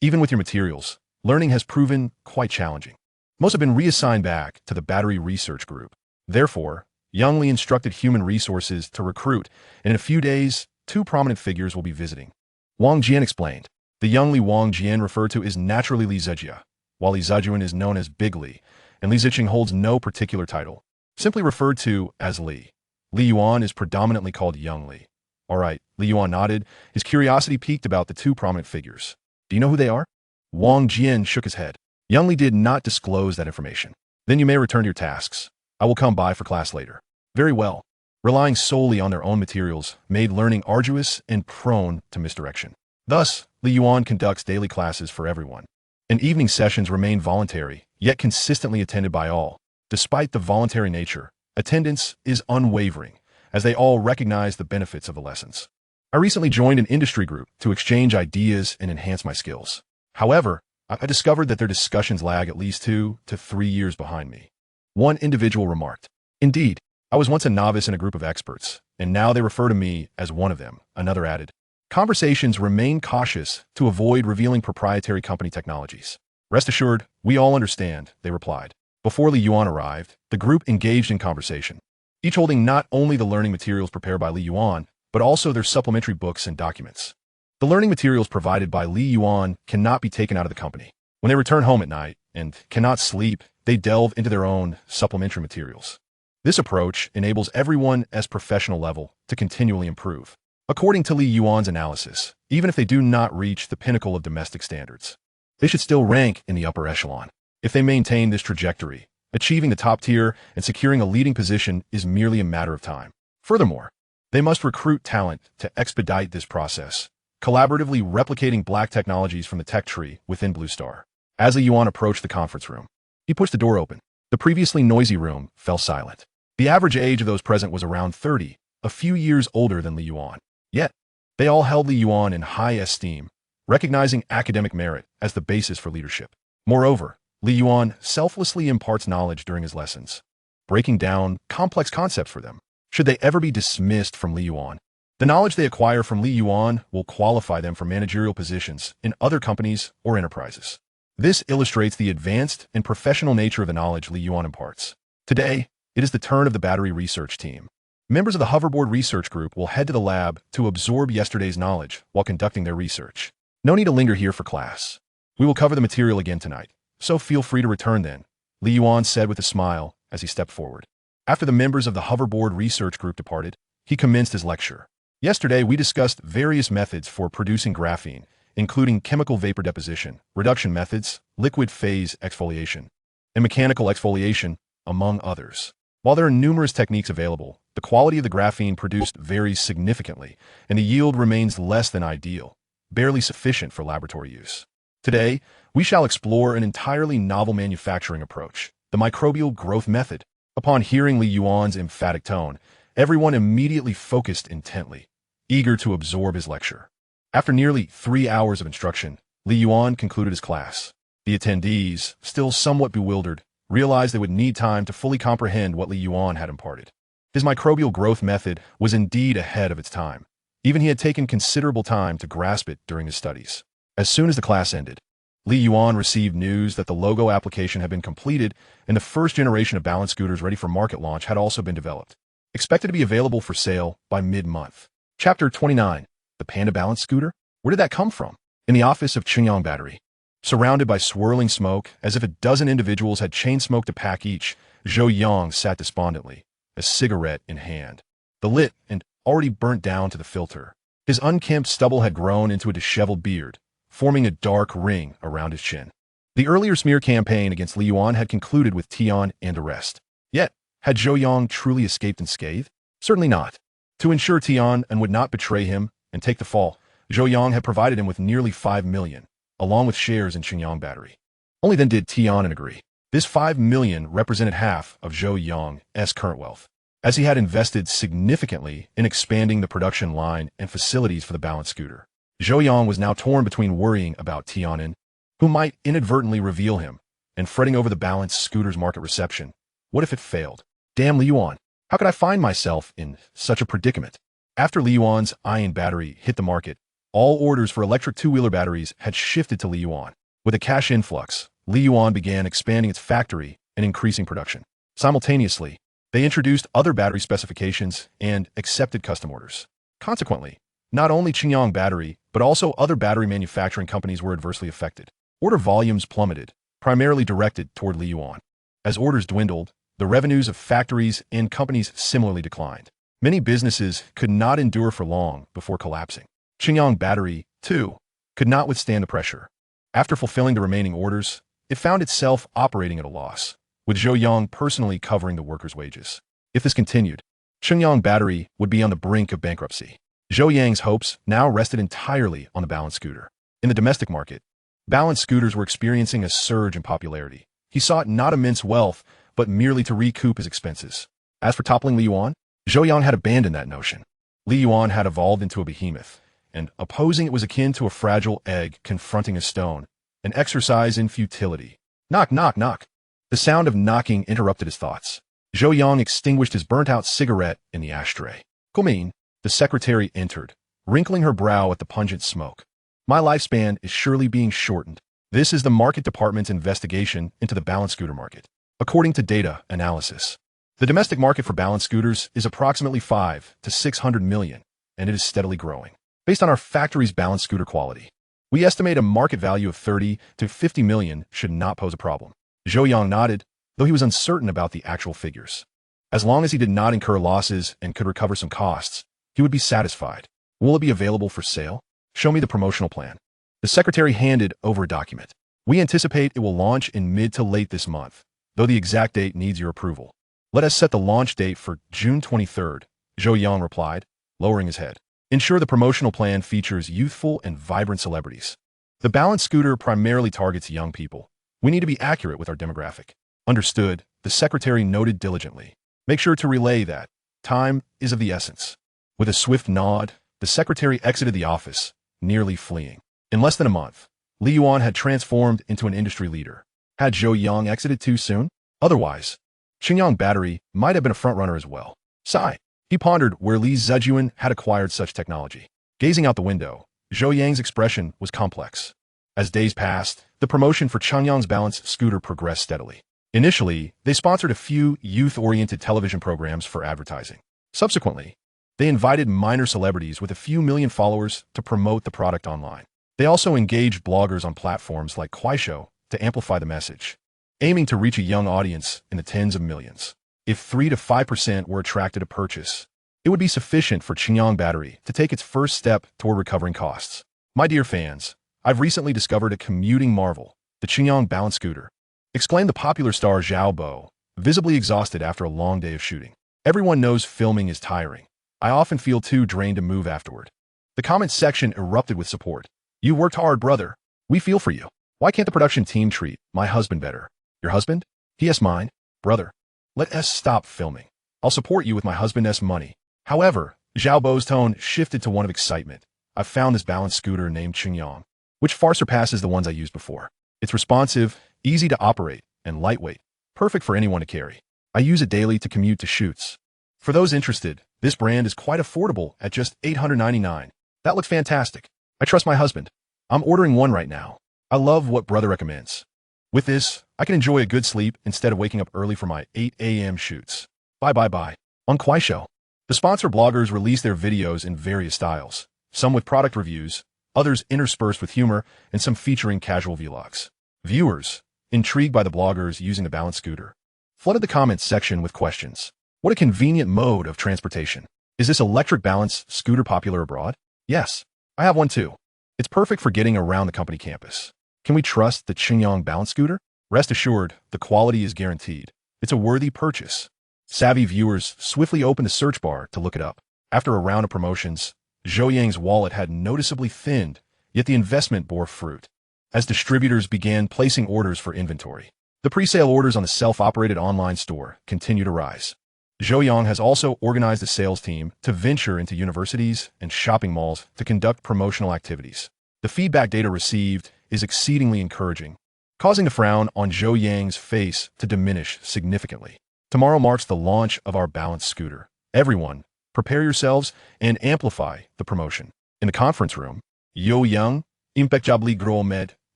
Even with your materials, learning has proven quite challenging. Most have been reassigned back to the battery research group. Therefore, Young Li instructed human resources to recruit, and in a few days, 2 prominent figures will be visiting. Wang Jian explained. The young Li Wang Jian referred to is naturally Li Zejia, while Li Zejun is known as Big Li, and Li Ziqing holds no particular title, simply referred to as Li. Li Yuan is predominantly called Young Li. All right, Li Yuan nodded, his curiosity piqued about the 2 prominent figures. Do you know who they are? Wang Jian shook his head. Young Li did not disclose that information. Then you may return to your tasks. I will come by for class later. Very well. Relying solely on their own materials made learning arduous and prone to misdirection. Thus, Li Yuan conducts daily classes for everyone. And evening sessions remain voluntary, yet consistently attended by all. Despite the voluntary nature, attendance is unwavering, as they all recognize the benefits of the lessons. I recently joined an industry group to exchange ideas and enhance my skills. However, I discovered that their discussions lag at least 2 to 3 years behind me. One individual remarked, "Indeed, I was once a novice in a group of experts, and now they refer to me as one of them," another added. Conversations remain cautious to avoid revealing proprietary company technologies. "Rest assured, we all understand," they replied. Before Li Yuan arrived, the group engaged in conversation, each holding not only the learning materials prepared by Li Yuan, but also their supplementary books and documents. The learning materials provided by Li Yuan cannot be taken out of the company. When they return home at night and cannot sleep, they delve into their own supplementary materials. This approach enables everyone at professional level to continually improve. According to Li Yuan's analysis, even if they do not reach the pinnacle of domestic standards, they should still rank in the upper echelon. If they maintain this trajectory, Achieving the top tier and securing a leading position is merely a matter of time. Furthermore, they must recruit talent to expedite this process, collaboratively replicating black technologies from the tech tree within Blue Star. As Li Yuan approached the conference room, he pushed the door open. The previously noisy room fell silent. The average age of those present was around 30, a few years older than Li Yuan. Yet, they all held Li Yuan in high esteem, recognizing academic merit as the basis for leadership. Moreover, Li Yuan selflessly imparts knowledge during his lessons, breaking down complex concepts for them. Should they ever be dismissed from Li Yuan, the knowledge they acquire from Li Yuan will qualify them for managerial positions in other companies or enterprises. This illustrates the advanced and professional nature of the knowledge Li Yuan imparts. Today, it is the turn of the battery research team. Members of the hoverboard research group will head to the lab to absorb yesterday's knowledge while conducting their research. No need to linger here for class. We will cover the material again tonight, so feel free to return then, Li Yuan said with a smile as he stepped forward. After the members of the hoverboard research group departed, he commenced his lecture. Yesterday, we discussed various methods for producing graphene, including chemical vapor deposition, reduction methods, liquid phase exfoliation, and mechanical exfoliation, among others. While there are numerous techniques available, the quality of the graphene produced varies significantly, and the yield remains less than ideal, barely sufficient for laboratory use. Today, we shall explore an entirely novel manufacturing approach, the microbial growth method. Upon hearing Li Yuan's emphatic tone, everyone immediately focused intently, eager to absorb his lecture. After nearly 3 hours of instruction, Li Yuan concluded his class. The attendees, still somewhat bewildered, realized they would need time to fully comprehend what Li Yuan had imparted. His microbial growth method was indeed ahead of its time. Even he had taken considerable time to grasp it during his studies. As soon as the class ended, Li Yuan received news that the logo application had been completed and the first generation of balance scooters ready for market launch had also been developed, expected to be available for sale by mid-month. Chapter 29. The Panda Balance Scooter? Where did that come from? In the office of Qingyang Battery. Surrounded by swirling smoke, as if a dozen individuals had chain-smoked a pack each, Zhou Yang sat despondently, a cigarette in hand. The lit and already burnt down to the filter. His unkempt stubble had grown into a disheveled beard, forming a dark ring around his chin. The earlier smear campaign against Li Yuan had concluded with Tian and arrest. Yet, had Zhou Yang truly escaped unscathed? Certainly not. To ensure Tian would not betray him and take the fall, Zhou Yang had provided him with nearly 5 million, along with shares in Qingyang Battery. Only then did Tian agree. This 5 million represented half of Zhou Yang's current wealth, as he had invested significantly in expanding the production line and facilities for the balance scooter. Zhou Yang was now torn between worrying about Tianin, who might inadvertently reveal him, and fretting over the balance scooter's market reception. What if it failed? Damn Li Yuan, how could I find myself in such a predicament? After Li Yuan's ion battery hit the market, all orders for electric two-wheeler batteries had shifted to Li Yuan. With a cash influx, Li Yuan began expanding its factory and increasing production. Simultaneously, they introduced other battery specifications and accepted custom orders. Consequently, not only Qingyang Battery, but also other battery manufacturing companies were adversely affected. Order volumes plummeted, primarily directed toward Li Yuan. As orders dwindled, the revenues of factories and companies similarly declined. Many businesses could not endure for long before collapsing. Qingyang Battery, too, could not withstand the pressure. After fulfilling the remaining orders, it found itself operating at a loss, with Zhou Yang personally covering the workers' wages. If this continued, Qingyang Battery would be on the brink of bankruptcy. Zhou Yang's hopes now rested entirely on the balance scooter. In the domestic market, balance scooters were experiencing a surge in popularity. He sought not immense wealth, but merely to recoup his expenses. As for toppling Li Yuan, Zhou Yang had abandoned that notion. Li Yuan had evolved into a behemoth, and opposing it was akin to a fragile egg confronting a stone, an exercise in futility. Knock, knock, knock. The sound of knocking interrupted his thoughts. Zhou Yang extinguished his burnt-out cigarette in the ashtray. Gumin, the secretary entered, wrinkling her brow at the pungent smoke. My lifespan is surely being shortened. This is the market department's investigation into the balance scooter market. According to data analysis, the domestic market for balance scooters is approximately 5 to 600 million, and it is steadily growing. Based on our factory's balance scooter quality, we estimate a market value of 30 to 50 million should not pose a problem. Zhou Yang nodded, though he was uncertain about the actual figures. As long as he did not incur losses and could recover some costs, he would be satisfied. Will it be available for sale? Show me the promotional plan. The secretary handed over a document. We anticipate it will launch in mid to late this month. though the exact date needs your approval. Let us set the launch date for June 23rd, Zhou Yang replied, lowering his head. Ensure the promotional plan features youthful and vibrant celebrities. The balanced scooter primarily targets young people. We need to be accurate with our demographic. Understood, the secretary noted diligently. Make sure to relay that. Time is of the essence. With a swift nod, the secretary exited the office, nearly fleeing. In less than a month, Li Yuan had transformed into an industry leader. Had Zhou Yang exited too soon? Otherwise, Xinjiang Battery might have been a frontrunner as well. Sigh. He pondered where Li Zhejuan had acquired such technology. Gazing out the window, Zhou Yang's expression was complex. As days passed, the promotion for Changyang's balanced scooter progressed steadily. Initially, they sponsored a few youth-oriented television programs for advertising. Subsequently, they invited minor celebrities with a few million followers to promote the product online. They also engaged bloggers on platforms like Kuaishou to amplify the message, aiming to reach a young audience in the tens of millions. If 3 to 5% were attracted to purchase, it would be sufficient for Xinjiang Battery to take its first step toward recovering costs. My dear fans, I've recently discovered a commuting marvel, the Xinjiang Balance Scooter, exclaimed the popular star Zhao Bo, visibly exhausted after a long day of shooting. Everyone knows filming is tiring. I often feel too drained to move afterward. The comments section erupted with support. You worked hard, brother. We feel for you. Why can't the production team treat my husband better? Your husband? Yes, mine. Brother. Let us stop filming. I'll support you with my husband's money. However, Zhao Bo's tone shifted to one of excitement. I've found this balanced scooter named Xinjiang, which far surpasses the ones I used before. It's responsive, easy to operate, and lightweight, perfect for anyone to carry. I use it daily to commute to shoots. For those interested, this brand is quite affordable at just $899. That looks fantastic. I trust my husband. I'm ordering one right now. I love what brother recommends. With this, I can enjoy a good sleep instead of waking up early for my 8 a.m. shoots. Bye. On Kuaishou, the sponsor bloggers release their videos in various styles, some with product reviews, others interspersed with humor, and some featuring casual vlogs. Viewers, intrigued by the bloggers using the balance scooter, flooded the comments section with questions. What a convenient mode of transportation. Is this electric balance scooter popular abroad? Yes, I have one too. It's perfect for getting around the company campus. Can we trust the Xinjiang balance scooter? Rest assured, the quality is guaranteed. It's a worthy purchase. Savvy viewers swiftly opened the search bar to look it up. After a round of promotions, Zhou Yang's wallet had noticeably thinned, yet the investment bore fruit. As distributors began placing orders for inventory, the pre-sale orders on the self-operated online store continued to rise. Zhou Yang has also organized a sales team to venture into universities and shopping malls to conduct promotional activities. The feedback data received is exceedingly encouraging, causing the frown on Zhou Yang's face to diminish significantly. Tomorrow marks the launch of our balanced scooter. Everyone, prepare yourselves and amplify the promotion. In the conference room, Yo Yang, impeccably gros med,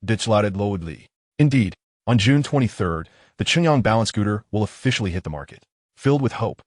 declared loudly. Indeed, on June 23rd, the Xinjiang balance scooter will officially hit the market. Filled with hope,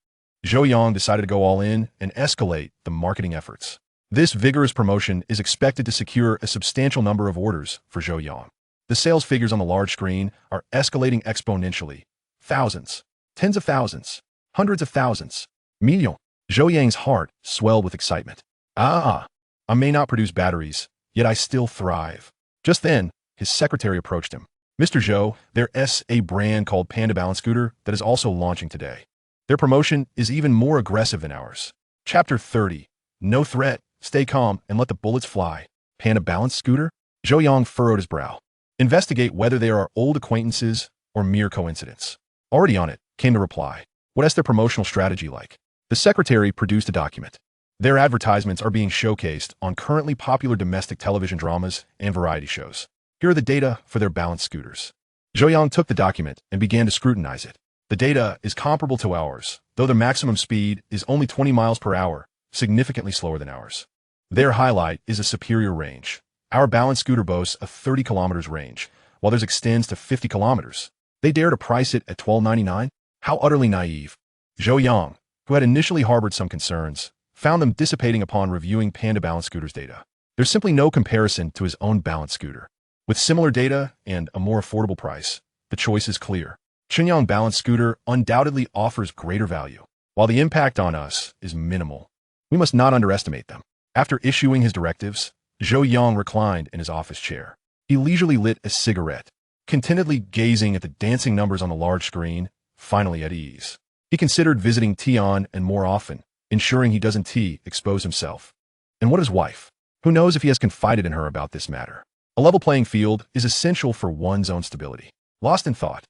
Zhou Yang decided to go all in and escalate the marketing efforts. This vigorous promotion is expected to secure a substantial number of orders for Zhou Yang. The sales figures on the large screen are escalating exponentially. Thousands, tens of thousands, hundreds of thousands, millions. Zhou Yang's heart swelled with excitement. I may not produce batteries, yet I still thrive. Just then, his secretary approached him. Mr. Zhou, there's a brand called Panda Balance Scooter that is also launching today. Their promotion is even more aggressive than ours. Chapter 30. No threat, stay calm, and let the bullets fly. Panda Balance Scooter? Zhou Yang furrowed his brow. Investigate whether they are old acquaintances or mere coincidence. Already on it, came the reply. What is their promotional strategy like? The secretary produced a document. Their advertisements are being showcased on currently popular domestic television dramas and variety shows. Here are the data for their balance scooters. Zhou Yang took the document and began to scrutinize it. The data is comparable to ours, though the maximum speed is only 20 miles per hour, significantly slower than ours. Their highlight is a superior range. Our balance scooter boasts a 30 kilometers range, while theirs extends to 50 kilometers. They dare to price it at $12.99? How utterly naive. Zhou Yang, who had initially harbored some concerns, found them dissipating upon reviewing Panda Balance Scooter's data. There's simply no comparison to his own balance scooter. With similar data and a more affordable price, the choice is clear. Xinjiang Balance Scooter undoubtedly offers greater value. While the impact on us is minimal, we must not underestimate them. After issuing his directives, Zhou Yang reclined in his office chair. He leisurely lit a cigarette, contentedly gazing at the dancing numbers on the large screen, finally at ease. He considered visiting Tian and more often, ensuring he doesn't expose himself. And what his wife? Who knows if he has confided in her about this matter? A level playing field is essential for one's own stability. Lost in thought,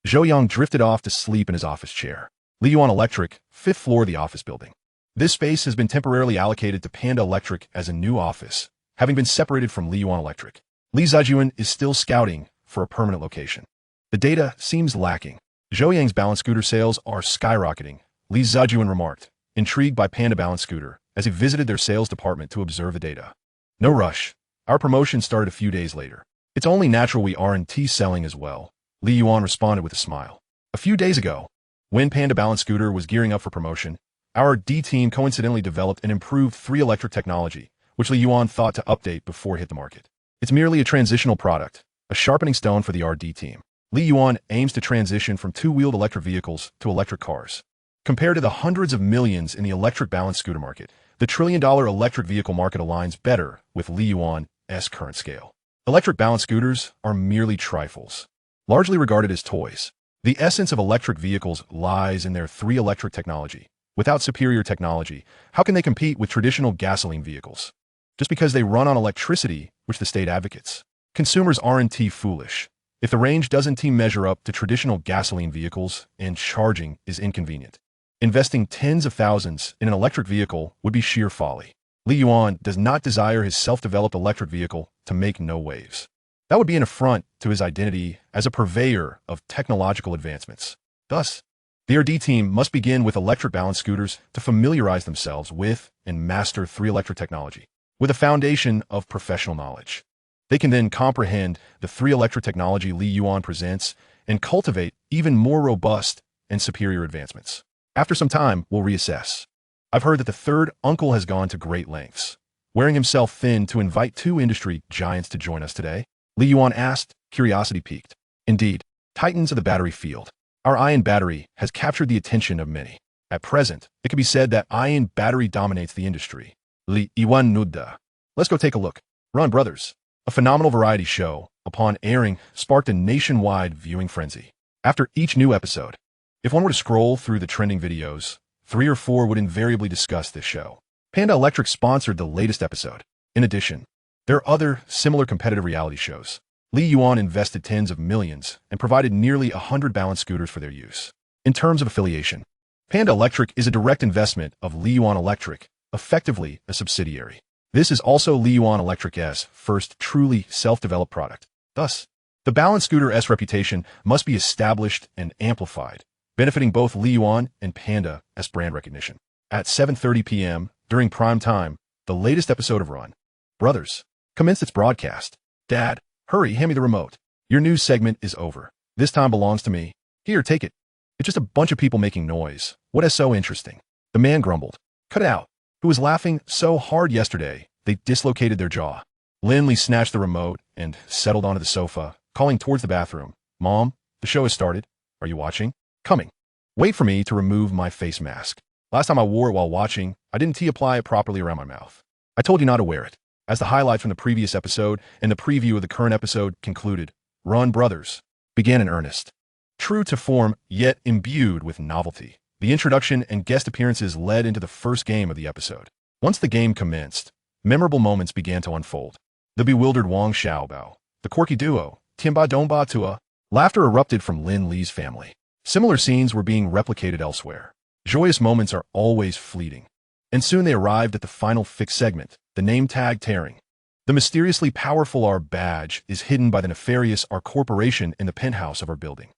Zhou Yang drifted off to sleep in his office chair. Yuan Electric, 5th floor of the office building. This space has been temporarily allocated to Panda Electric as a new office, having been separated from Yuan Electric. Li Zijuan is still scouting for a permanent location. The data seems lacking. Zhou Yang's balance scooter sales are skyrocketing, Li Zijuan remarked, intrigued by Panda Balance Scooter, as he visited their sales department to observe the data. No rush. Our promotion started a few days later. It's only natural we aren't selling as well, Li Yuan responded with a smile. A few days ago, when Panda Balance Scooter was gearing up for promotion, our D team coincidentally developed an improved 3 electric technology, which Li Yuan thought to update before it hit the market. It's merely a transitional product, a sharpening stone for the RD team. Li Yuan aims to transition from 2-wheeled electric vehicles to electric cars. Compared to the hundreds of millions in the electric balance scooter market, the trillion-dollar electric vehicle market aligns better with Li Yuan's current scale. Electric balance scooters are merely trifles, largely regarded as toys. The essence of electric vehicles lies in their 3 electric technology. Without superior technology, how can they compete with traditional gasoline vehicles? Just because they run on electricity, which the state advocates. Consumers aren't foolish. If the range doesn't measure up to traditional gasoline vehicles and charging is inconvenient, investing tens of thousands in an electric vehicle would be sheer folly. Li Yuan does not desire his self-developed electric vehicle to make no waves. That would be an affront to his identity as a purveyor of technological advancements. Thus, the RD team must begin with electric balance scooters to familiarize themselves with and master 3 electric technology, with a foundation of professional knowledge. They can then comprehend the 3 electric technology Li Yuan presents and cultivate even more robust and superior advancements. After some time, we'll reassess. I've heard that the 3rd uncle has gone to great lengths, wearing himself thin to invite 2 industry giants to join us today. Li Yuan asked, curiosity piqued. Indeed, titans of the battery field. Our ion battery has captured the attention of many. At present, it can be said that ion battery dominates the industry. Li Yuan Nudda. Let's go take a look. Run Brothers, a phenomenal variety show, upon airing, sparked a nationwide viewing frenzy. After each new episode, if one were to scroll through the trending videos, 3 or 4 would invariably discuss this show. Panda Electric sponsored the latest episode. In addition, there are other similar competitive reality shows. Li Yuan invested tens of millions and provided nearly 100 balance scooters for their use. In terms of affiliation, Panda Electric is a direct investment of Li Yuan Electric, effectively a subsidiary. This is also Li Yuan Electric's first truly self-developed product. Thus, the balance scooter's reputation must be established and amplified, benefiting both Li Yuan and Panda's brand recognition. At 7:30 p.m., during prime time, the latest episode of Run Brothers commenced its broadcast. Dad, hurry, hand me the remote. Your news segment is over. This time belongs to me. Here, take it. It's just a bunch of people making noise. What is so interesting? The man grumbled. Cut it out. Who was laughing so hard yesterday, they dislocated their jaw. Lin snatched the remote and settled onto the sofa, calling towards the bathroom. Mom, the show has started. Are you watching? Coming. Wait for me to remove my face mask. Last time I wore it while watching, I didn't apply it properly around my mouth. I told you not to wear it. As the highlights from the previous episode and the preview of the current episode concluded, Run Brothers began in earnest. True to form, yet imbued with novelty, the introduction and guest appearances led into the first game of the episode. Once the game commenced, memorable moments began to unfold. The bewildered Wang Xiaobao, the quirky duo, Tianba Dongba Tua, laughter erupted from Lin Li's family. Similar scenes were being replicated elsewhere. Joyous moments are always fleeting. And soon they arrived at the final fixed segment, the name tag tearing. The mysteriously powerful R badge is hidden by the nefarious R corporation in the penthouse of our building.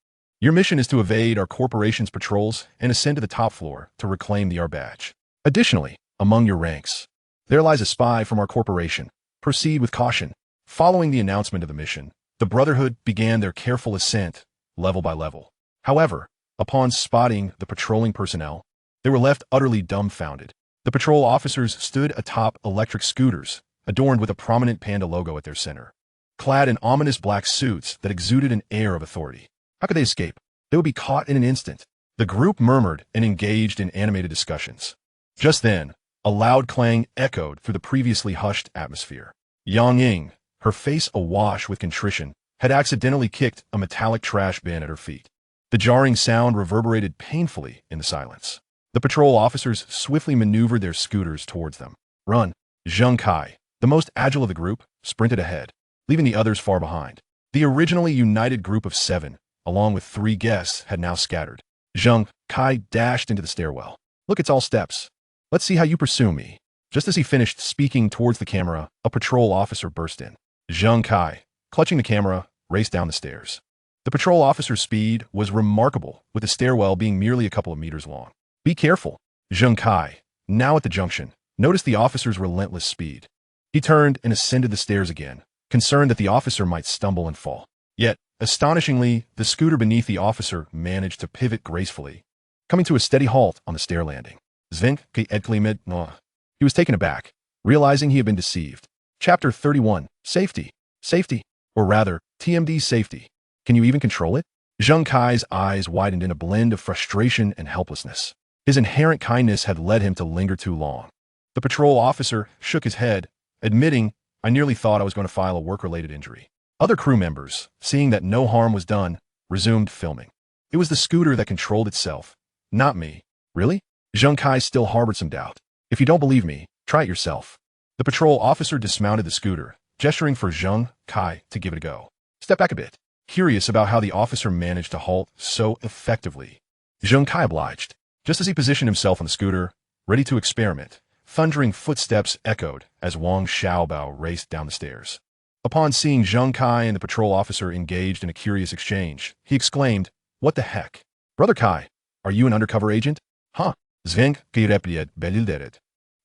Your mission is to evade our corporation's patrols and ascend to the top floor to reclaim the R badge. Additionally, among your ranks, there lies a spy from our corporation. Proceed with caution. Following the announcement of the mission, the Brotherhood began their careful ascent, level by level. However, upon spotting the patrolling personnel, they were left utterly dumbfounded. The patrol officers stood atop electric scooters, adorned with a prominent Panda logo at their center, clad in ominous black suits that exuded an air of authority. How could they escape? They would be caught in an instant. The group murmured and engaged in animated discussions. Just then, a loud clang echoed through the previously hushed atmosphere. Yang Ying, her face awash with contrition, had accidentally kicked a metallic trash bin at her feet. The jarring sound reverberated painfully in the silence. The patrol officers swiftly maneuvered their scooters towards them. Run! Zheng Kai, the most agile of the group, sprinted ahead, leaving the others far behind. The originally united group of 7, along with 3 guests, had now scattered. Zheng Kai dashed into the stairwell. Look, it's all steps. Let's see how you pursue me. Just as he finished speaking towards the camera, a patrol officer burst in. Zheng Kai, clutching the camera, raced down the stairs. The patrol officer's speed was remarkable, with the stairwell being merely a couple of meters long. Be careful. Zheng Kai, now at the junction, noticed the officer's relentless speed. He turned and ascended the stairs again, concerned that the officer might stumble and fall. Yet, astonishingly, the scooter beneath the officer managed to pivot gracefully, coming to a steady halt on the stair landing. Zvenk ke edklimid no. He was taken aback, realizing he had been deceived. Chapter 31, Safety. Safety. Or rather, TMD safety. Can you even control it? Zheng Kai's eyes widened in a blend of frustration and helplessness. His inherent kindness had led him to linger too long. The patrol officer shook his head, admitting, I nearly thought I was going to file a work-related injury. Other crew members, seeing that no harm was done, resumed filming. It was the scooter that controlled itself, not me. Really? Zheng Kai still harbored some doubt. If you don't believe me, try it yourself. The patrol officer dismounted the scooter, gesturing for Zheng Kai to give it a go. Step back a bit. Curious about how the officer managed to halt so effectively, Zheng Kai obliged. Just as he positioned himself on the scooter, ready to experiment, thundering footsteps echoed as Wang Xiaobao raced down the stairs. Upon seeing Zheng Kai and the patrol officer engaged in a curious exchange, he exclaimed, What the heck? Brother Kai, are you an undercover agent? Huh? Zvenk Kirepiet Belilderet.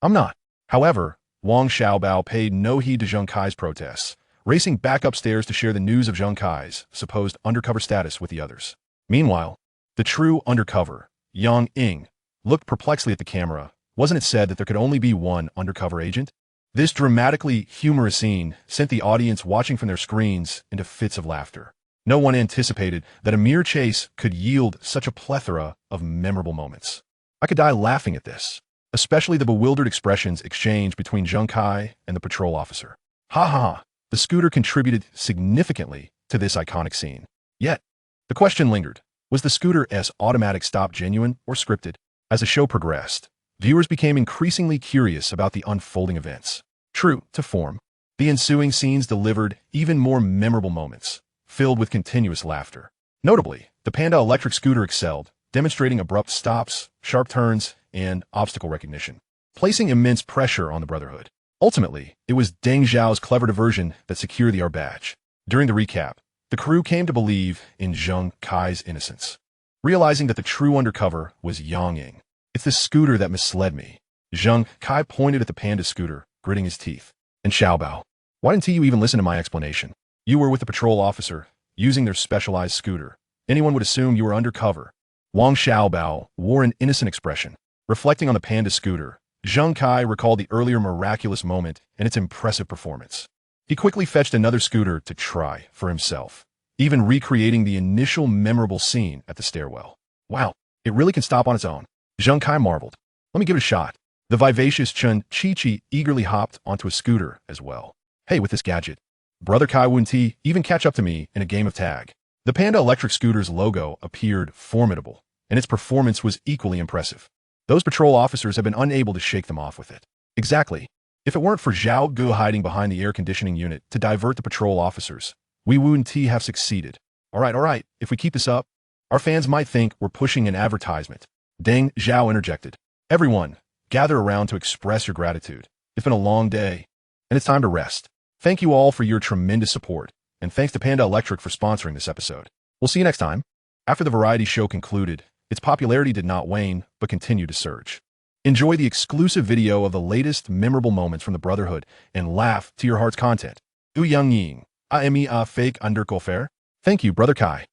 I'm not. However, Wang Xiaobao paid no heed to Zheng Kai's protests, racing back upstairs to share the news of Zheng Kai's supposed undercover status with the others. Meanwhile, the true undercover, Yang Ying, looked perplexedly at the camera. Wasn't it said that there could only be one undercover agent? This dramatically humorous scene sent the audience watching from their screens into fits of laughter. No one anticipated that a mere chase could yield such a plethora of memorable moments. I could die laughing at this, especially the bewildered expressions exchanged between Zheng Kai and the patrol officer. Ha ha ha. The scooter contributed significantly to this iconic scene. Yet, the question lingered. Was the scooter's automatic stop genuine or scripted? As the show progressed, viewers became increasingly curious about the unfolding events. True to form, the ensuing scenes delivered even more memorable moments, filled with continuous laughter. Notably, the Panda electric scooter excelled, demonstrating abrupt stops, sharp turns, and obstacle recognition, placing immense pressure on the Brotherhood. Ultimately, it was Deng Zhao's clever diversion that secured the R badge. During the recap, the crew came to believe in Zheng Kai's innocence, realizing that the true undercover was Yang Ying. It's this scooter that misled me. Zheng Kai pointed at the Panda scooter, gritting his teeth. And Xiaobao, why didn't you even listen to my explanation? You were with the patrol officer, using their specialized scooter. Anyone would assume you were undercover. Wang Xiaobao wore an innocent expression. Reflecting on the Panda scooter, Zheng Kai recalled the earlier miraculous moment and its impressive performance. He quickly fetched another scooter to try for himself, even recreating the initial memorable scene at the stairwell. Wow, it really can stop on its own. Zheng Kai marveled. Let me give it a shot. The vivacious Chun Chi-Chi eagerly hopped onto a scooter as well. Hey, with this gadget, Brother Kai wouldn't he even catch up to me in a game of tag? The Panda electric scooter's logo appeared formidable, and its performance was equally impressive. Those patrol officers have been unable to shake them off with it. Exactly. If it weren't for Zhao Gu hiding behind the air conditioning unit to divert the patrol officers, we wouldn't have succeeded. All right, if we keep this up, our fans might think we're pushing an advertisement. Deng Zhao interjected. Everyone, gather around to express your gratitude. It's been a long day, and it's time to rest. Thank you all for your tremendous support, and thanks to Panda Electric for sponsoring this episode. We'll see you next time. After the variety show concluded, its popularity did not wane, but continued to surge. Enjoy the exclusive video of the latest memorable moments from the Brotherhood and laugh to your heart's content. Yang Ying, a fake undercover. Thank you, Brother Kai.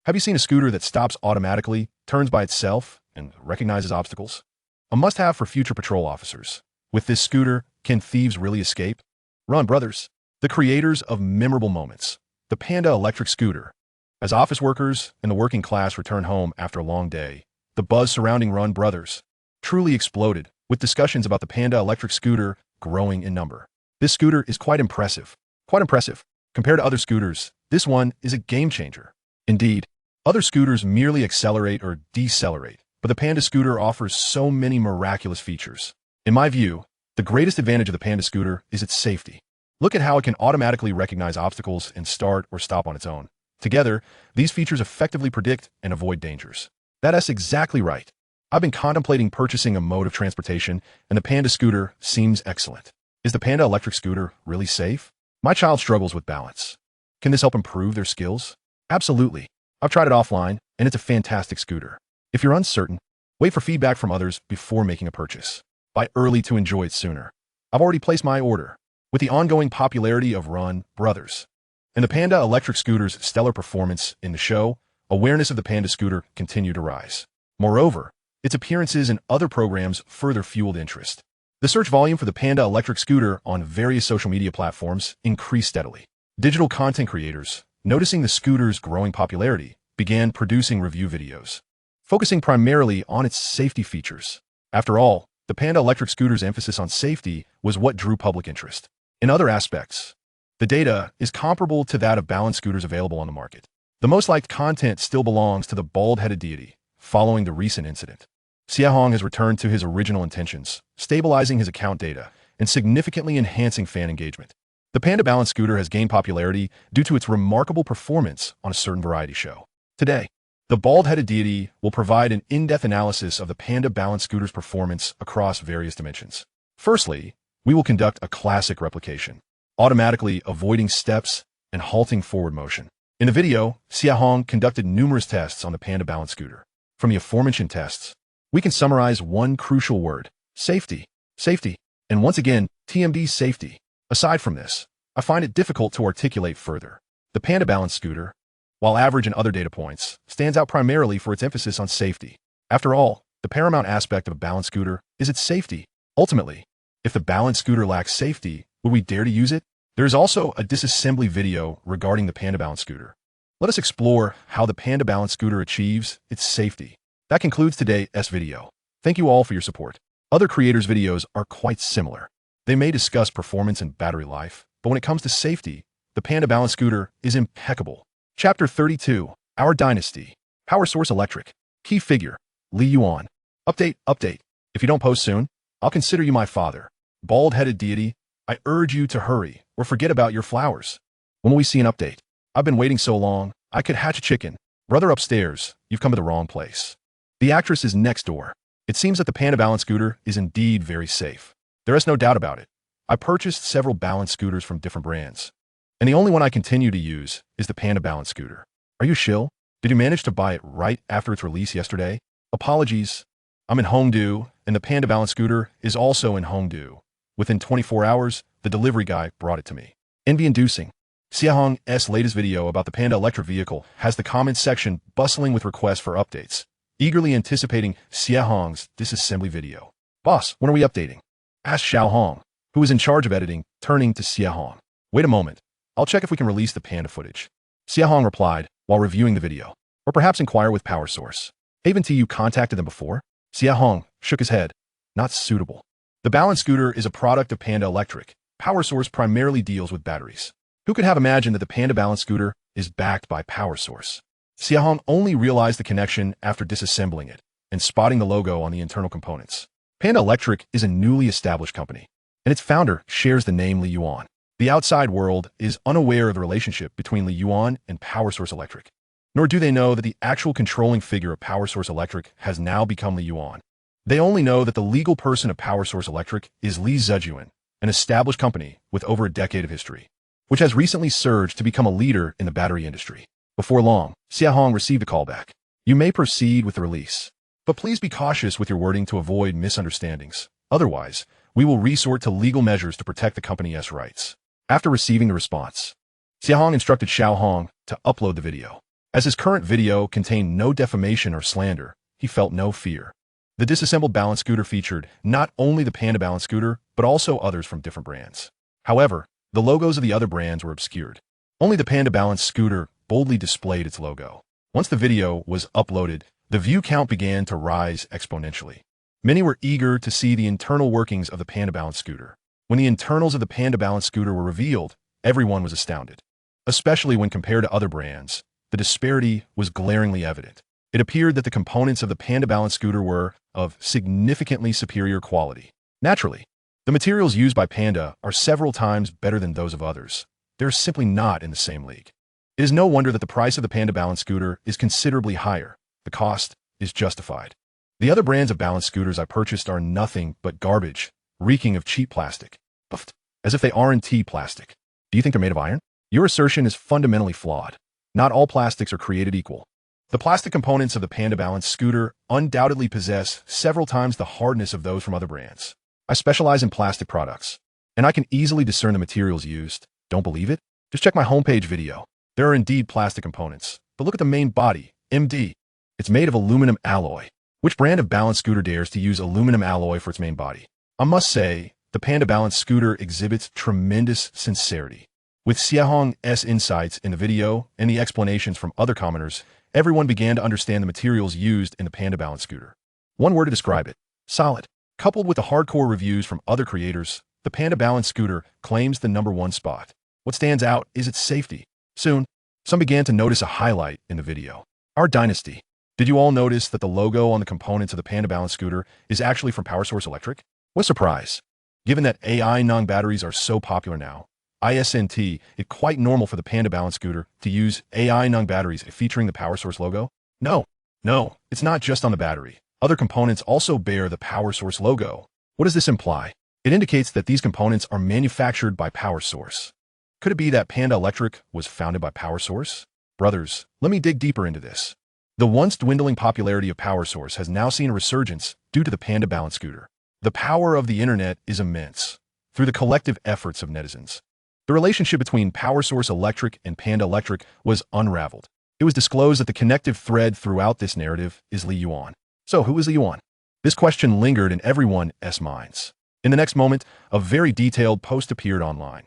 Have you seen a scooter that stops automatically, turns by itself, and recognizes obstacles? A must-have for future patrol officers. With this scooter, can thieves really escape? Run, brothers. The creators of memorable moments. The Panda electric scooter. As office workers and the working class return home after a long day, the buzz surrounding Run Brothers truly exploded, with discussions about the Panda electric scooter growing in number. This scooter is quite impressive. Compared to other scooters, This one is a game changer. Indeed, other scooters merely accelerate or decelerate, but the Panda scooter offers so many miraculous features. In my view, the greatest advantage of the Panda scooter is its safety. Look at how it can automatically recognize obstacles and start or stop on its own. Together, these features effectively predict and avoid dangers. That's exactly right. I've been contemplating purchasing a mode of transportation, and the Panda scooter seems excellent. Is the Panda electric scooter really safe? My child struggles with balance. Can this help improve their skills? Absolutely. I've tried it offline, and it's a fantastic scooter. If you're uncertain, wait for feedback from others before making a purchase. Buy early to enjoy it sooner. I've already placed my order. With the ongoing popularity of Run Brothers and the Panda electric scooter's stellar performance in the show, awareness of the Panda scooter continued to rise. Moreover, its appearances in other programs further fueled interest. The search volume for the Panda electric scooter on various social media platforms increased steadily. Digital content creators, noticing the scooter's growing popularity, began producing review videos, focusing primarily on its safety features. After all, the Panda electric scooter's emphasis on safety was what drew public interest. In other aspects, the data is comparable to that of balanced scooters available on the market. The most liked content still belongs to the bald-headed deity, following the recent incident. Xiaohong has returned to his original intentions, stabilizing his account data and significantly enhancing fan engagement. The Panda balanced scooter has gained popularity due to its remarkable performance on a certain variety show. Today, the bald-headed deity will provide an in-depth analysis of the Panda balanced scooter's performance across various dimensions. Firstly, we will conduct a classic replication, automatically avoiding steps and halting forward motion. In the video, Xiaohong conducted numerous tests on the Panda balanced scooter. From the aforementioned tests, we can summarize one crucial word: safety. Safety. And once again, TMD safety. Aside from this, I find it difficult to articulate further. The Panda balanced scooter, while average in other data points, stands out primarily for its emphasis on safety. After all, the paramount aspect of a balanced scooter is its safety. Ultimately, if the balanced scooter lacks safety, would we dare to use it? There is also a disassembly video regarding the Panda balanced scooter. Let us explore how the Panda balanced scooter achieves its safety. That concludes today's video. Thank you all for your support. Other creators' videos are quite similar. They may discuss performance and battery life, but when it comes to safety, the Panda balanced scooter is impeccable. Chapter 32, Our Dynasty. Power Source Electric. Key Figure, Yuan. Update. If you don't post soon, I'll consider you my father. Bald-headed deity, I urge you to hurry or forget about your flowers. When will we see an update? I've been waiting so long, I could hatch a chicken. Brother upstairs, you've come to the wrong place. The actress is next door. It seems that the Panda balanced scooter is indeed very safe. There is no doubt about it. I purchased several balanced scooters from different brands, and the only one I continue to use is the Panda balanced scooter. Are you shill? Did you manage to buy it right after its release yesterday? Apologies. I'm in Hongdu, and the Panda balanced scooter is also in Hongdu. Within 24 hours, the delivery guy brought it to me. Envy-inducing. Xiaohong's latest video about the Panda electric vehicle has the comments section bustling with requests for updates, eagerly anticipating Xiaohong's disassembly video. Boss, when are we updating? Asked Xiaohong, who is in charge of editing, turning to Xiaohong. Wait a moment. I'll check if we can release the Panda footage. Xiaohong replied while reviewing the video. Or perhaps inquire with Power Source. Haven't you contacted them before? Xiaohong shook his head. Not suitable. The balanced scooter is a product of Panda Electric. Power Source primarily deals with batteries. Who could have imagined that the Panda balanced scooter is backed by Power Source? Xiaohong only realized the connection after disassembling it and spotting the logo on the internal components. Panda Electric is a newly established company, and its founder shares the name Yuan. The outside world is unaware of the relationship between Yuan and Power Source Electric, nor do they know that the actual controlling figure of Power Source Electric has now become Yuan. They only know that the legal person of Power Source Electric is Li Zhejuan, an established company with over a decade of history, which has recently surged to become a leader in the battery industry. Before long, Xiaohong received a callback. You may proceed with the release, but please be cautious with your wording to avoid misunderstandings. Otherwise, we will resort to legal measures to protect the company's rights. After receiving the response, Xiaohong instructed Xiaohong to upload the video. As his current video contained no defamation or slander, he felt no fear. The disassembled balanced scooter featured not only the Panda balanced scooter, but also others from different brands. However, the logos of the other brands were obscured. Only the Panda balanced scooter boldly displayed its logo. Once the video was uploaded, the view count began to rise exponentially. Many were eager to see the internal workings of the Panda balanced scooter. When the internals of the Panda balanced scooter were revealed, everyone was astounded. Especially when compared to other brands, the disparity was glaringly evident. It appeared that the components of the Panda Balance scooter were of significantly superior quality. Naturally, the materials used by Panda are several times better than those of others. They're simply not in the same league. It is no wonder that the price of the Panda Balance scooter is considerably higher. The cost is justified. The other brands of balance scooters I purchased are nothing but garbage, reeking of cheap plastic. Puffed, as if they aren't plastic. Do you think they're made of iron? Your assertion is fundamentally flawed. Not all plastics are created equal. The plastic components of the Panda Balance scooter undoubtedly possess several times the hardness of those from other brands. I specialize in plastic products, and I can easily discern the materials used. Don't believe it? Just check my homepage video. There are indeed plastic components, but look at the main body, MD. It's made of aluminum alloy. Which brand of balance scooter dares to use aluminum alloy for its main body? I must say, the Panda Balance scooter exhibits tremendous sincerity. With Xiaohong's insights in the video and the explanations from other commenters, everyone began to understand the materials used in the Panda Balance scooter. One word to describe it: solid. Coupled with the hardcore reviews from other creators, the Panda Balance scooter claims the #1 spot. What stands out is its safety. Soon, some began to notice a highlight in the video: our dynasty. Did you all notice that the logo on the components of the Panda Balance scooter is actually from PowerSource Electric? What a surprise! Given that AI non-batteries are so popular now, isn't it quite normal for the Panda Balance scooter to use AI non-batteries featuring the PowerSource logo? No, it's not just on the battery. Other components also bear the PowerSource logo. What does this imply? It indicates that these components are manufactured by PowerSource. Could it be that Panda Electric was founded by PowerSource? Brothers, let me dig deeper into this. The once dwindling popularity of PowerSource has now seen a resurgence due to the Panda Balance scooter. The power of the internet is immense. Through the collective efforts of netizens, the relationship between PowerSource Electric and Panda Electric was unraveled. It was disclosed that the connective thread throughout this narrative is Yuan. So who is Yuan? This question lingered in everyone's minds. In the next moment, a very detailed post appeared online.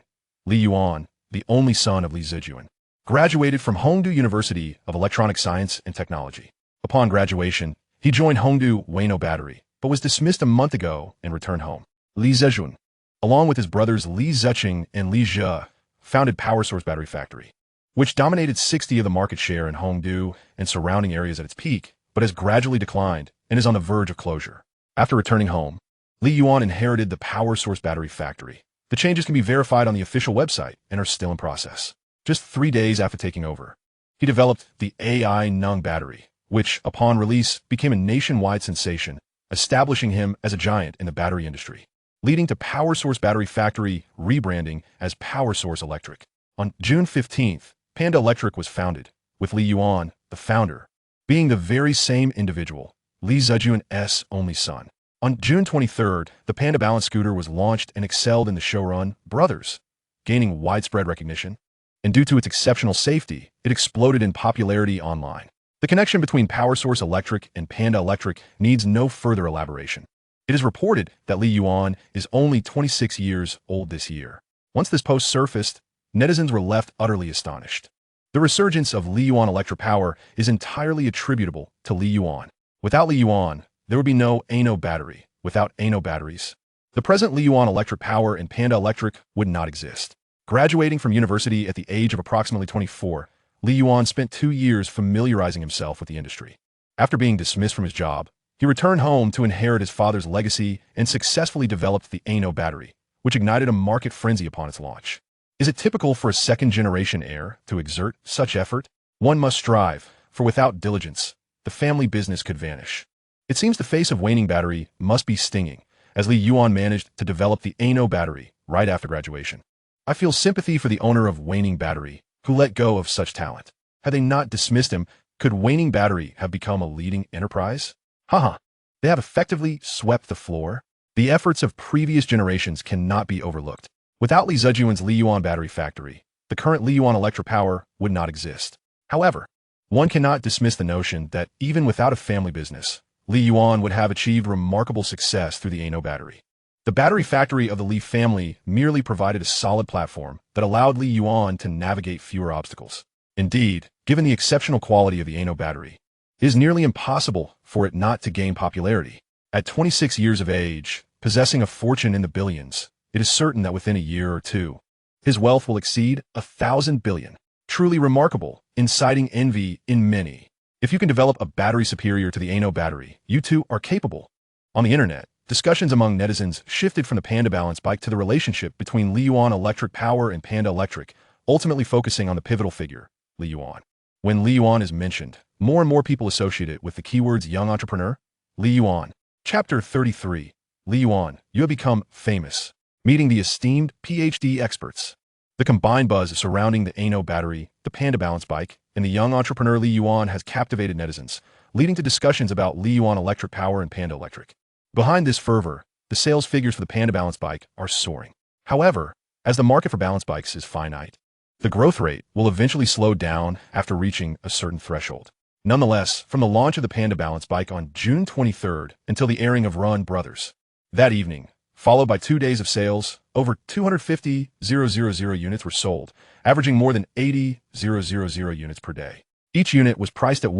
Yuan, the only son of Li Zijuan, graduated from Hongdu University of Electronic Science and Technology. Upon graduation, he joined Hongdu Wayno Battery, but was dismissed a month ago and returned home. Li Zijuan, along with his brothers Li Ziqing and Li Zhe, founded PowerSource Battery Factory, which dominated 60% of the market share in Hongdu and surrounding areas at its peak, but has gradually declined and is on the verge of closure. After returning home, Li Yuan inherited the PowerSource Battery Factory. The changes can be verified on the official website and are still in process. Just 3 days after taking over, he developed the AI Nung battery, which, upon release, became a nationwide sensation, establishing him as a giant in the battery industry, leading to PowerSource Battery Factory rebranding as PowerSource Electric. On June 15th, Panda Electric was founded, with Li Yuan, the founder, being the very same individual, Li Zijuan's only son. On June 23rd, the Panda Balance scooter was launched and excelled in the showrun Brothers, gaining widespread recognition. And due to its exceptional safety, it exploded in popularity online. The connection between PowerSource Electric and Panda Electric needs no further elaboration. It is reported that Li Yuan is only 26 years old this year. Once this post surfaced, netizens were left utterly astonished. The resurgence of Li Yuan electric power is entirely attributable to Li Yuan. Without Li Yuan, there would be no ANO battery. Without ANO batteries, the present Li Yuan electric power and Panda Electric would not exist. Graduating from university at the age of approximately 24, Li Yuan spent 2 years familiarizing himself with the industry. After being dismissed from his job, he returned home to inherit his father's legacy and successfully developed the ANO battery, which ignited a market frenzy upon its launch. Is it typical for a second-generation heir to exert such effort? One must strive, for without diligence, the family business could vanish. It seems the face of waning battery must be stinging, as Li Yuan managed to develop the ANO battery right after graduation. I feel sympathy for the owner of Waning Battery, who let go of such talent. Had they not dismissed him, could Waning Battery have become a leading enterprise? Haha, they have effectively swept the floor. The efforts of previous generations cannot be overlooked. Without Li Zijuan's Li Yuan Battery Factory, the current Li Yuan electric power would not exist. However, one cannot dismiss the notion that even without a family business, Li Yuan would have achieved remarkable success through the ANO battery. The battery factory of the Li family merely provided a solid platform that allowed Li Yuan to navigate fewer obstacles. Indeed, given the exceptional quality of the ANO battery, it is nearly impossible for it not to gain popularity. At 26 years of age, possessing a fortune in the billions, it is certain that within a year or two, his wealth will exceed 1,000 billion. truly remarkable, inciting envy in many. If you can develop a battery superior to the Ano battery, you too are capable. On the internet, discussions among netizens shifted from the Panda balance bike to the relationship between Li Yuan Electric Power and Panda Electric, ultimately focusing on the pivotal figure, Li Yuan. When Li Yuan is mentioned, more and more people associate it with the keywords young entrepreneur, Li Yuan. Chapter 33. Li Yuan, you have become famous. Meeting the esteemed PhD experts. The combined buzz surrounding the Ano battery, the Panda balance bike, and the young entrepreneur Li Yuan has captivated netizens, leading to discussions about Li Yuan Electric Power and Panda Electric. Behind this fervor, the sales figures for the Panda balance bike are soaring. However, as the market for balance bikes is finite, the growth rate will eventually slow down after reaching a certain threshold. Nonetheless, from the launch of the Panda balance bike on June 23rd until the airing of Run Brothers, that evening, followed by 2 days of sales, over 250,000 units were sold, averaging more than 80,000 units per day. Each unit was priced at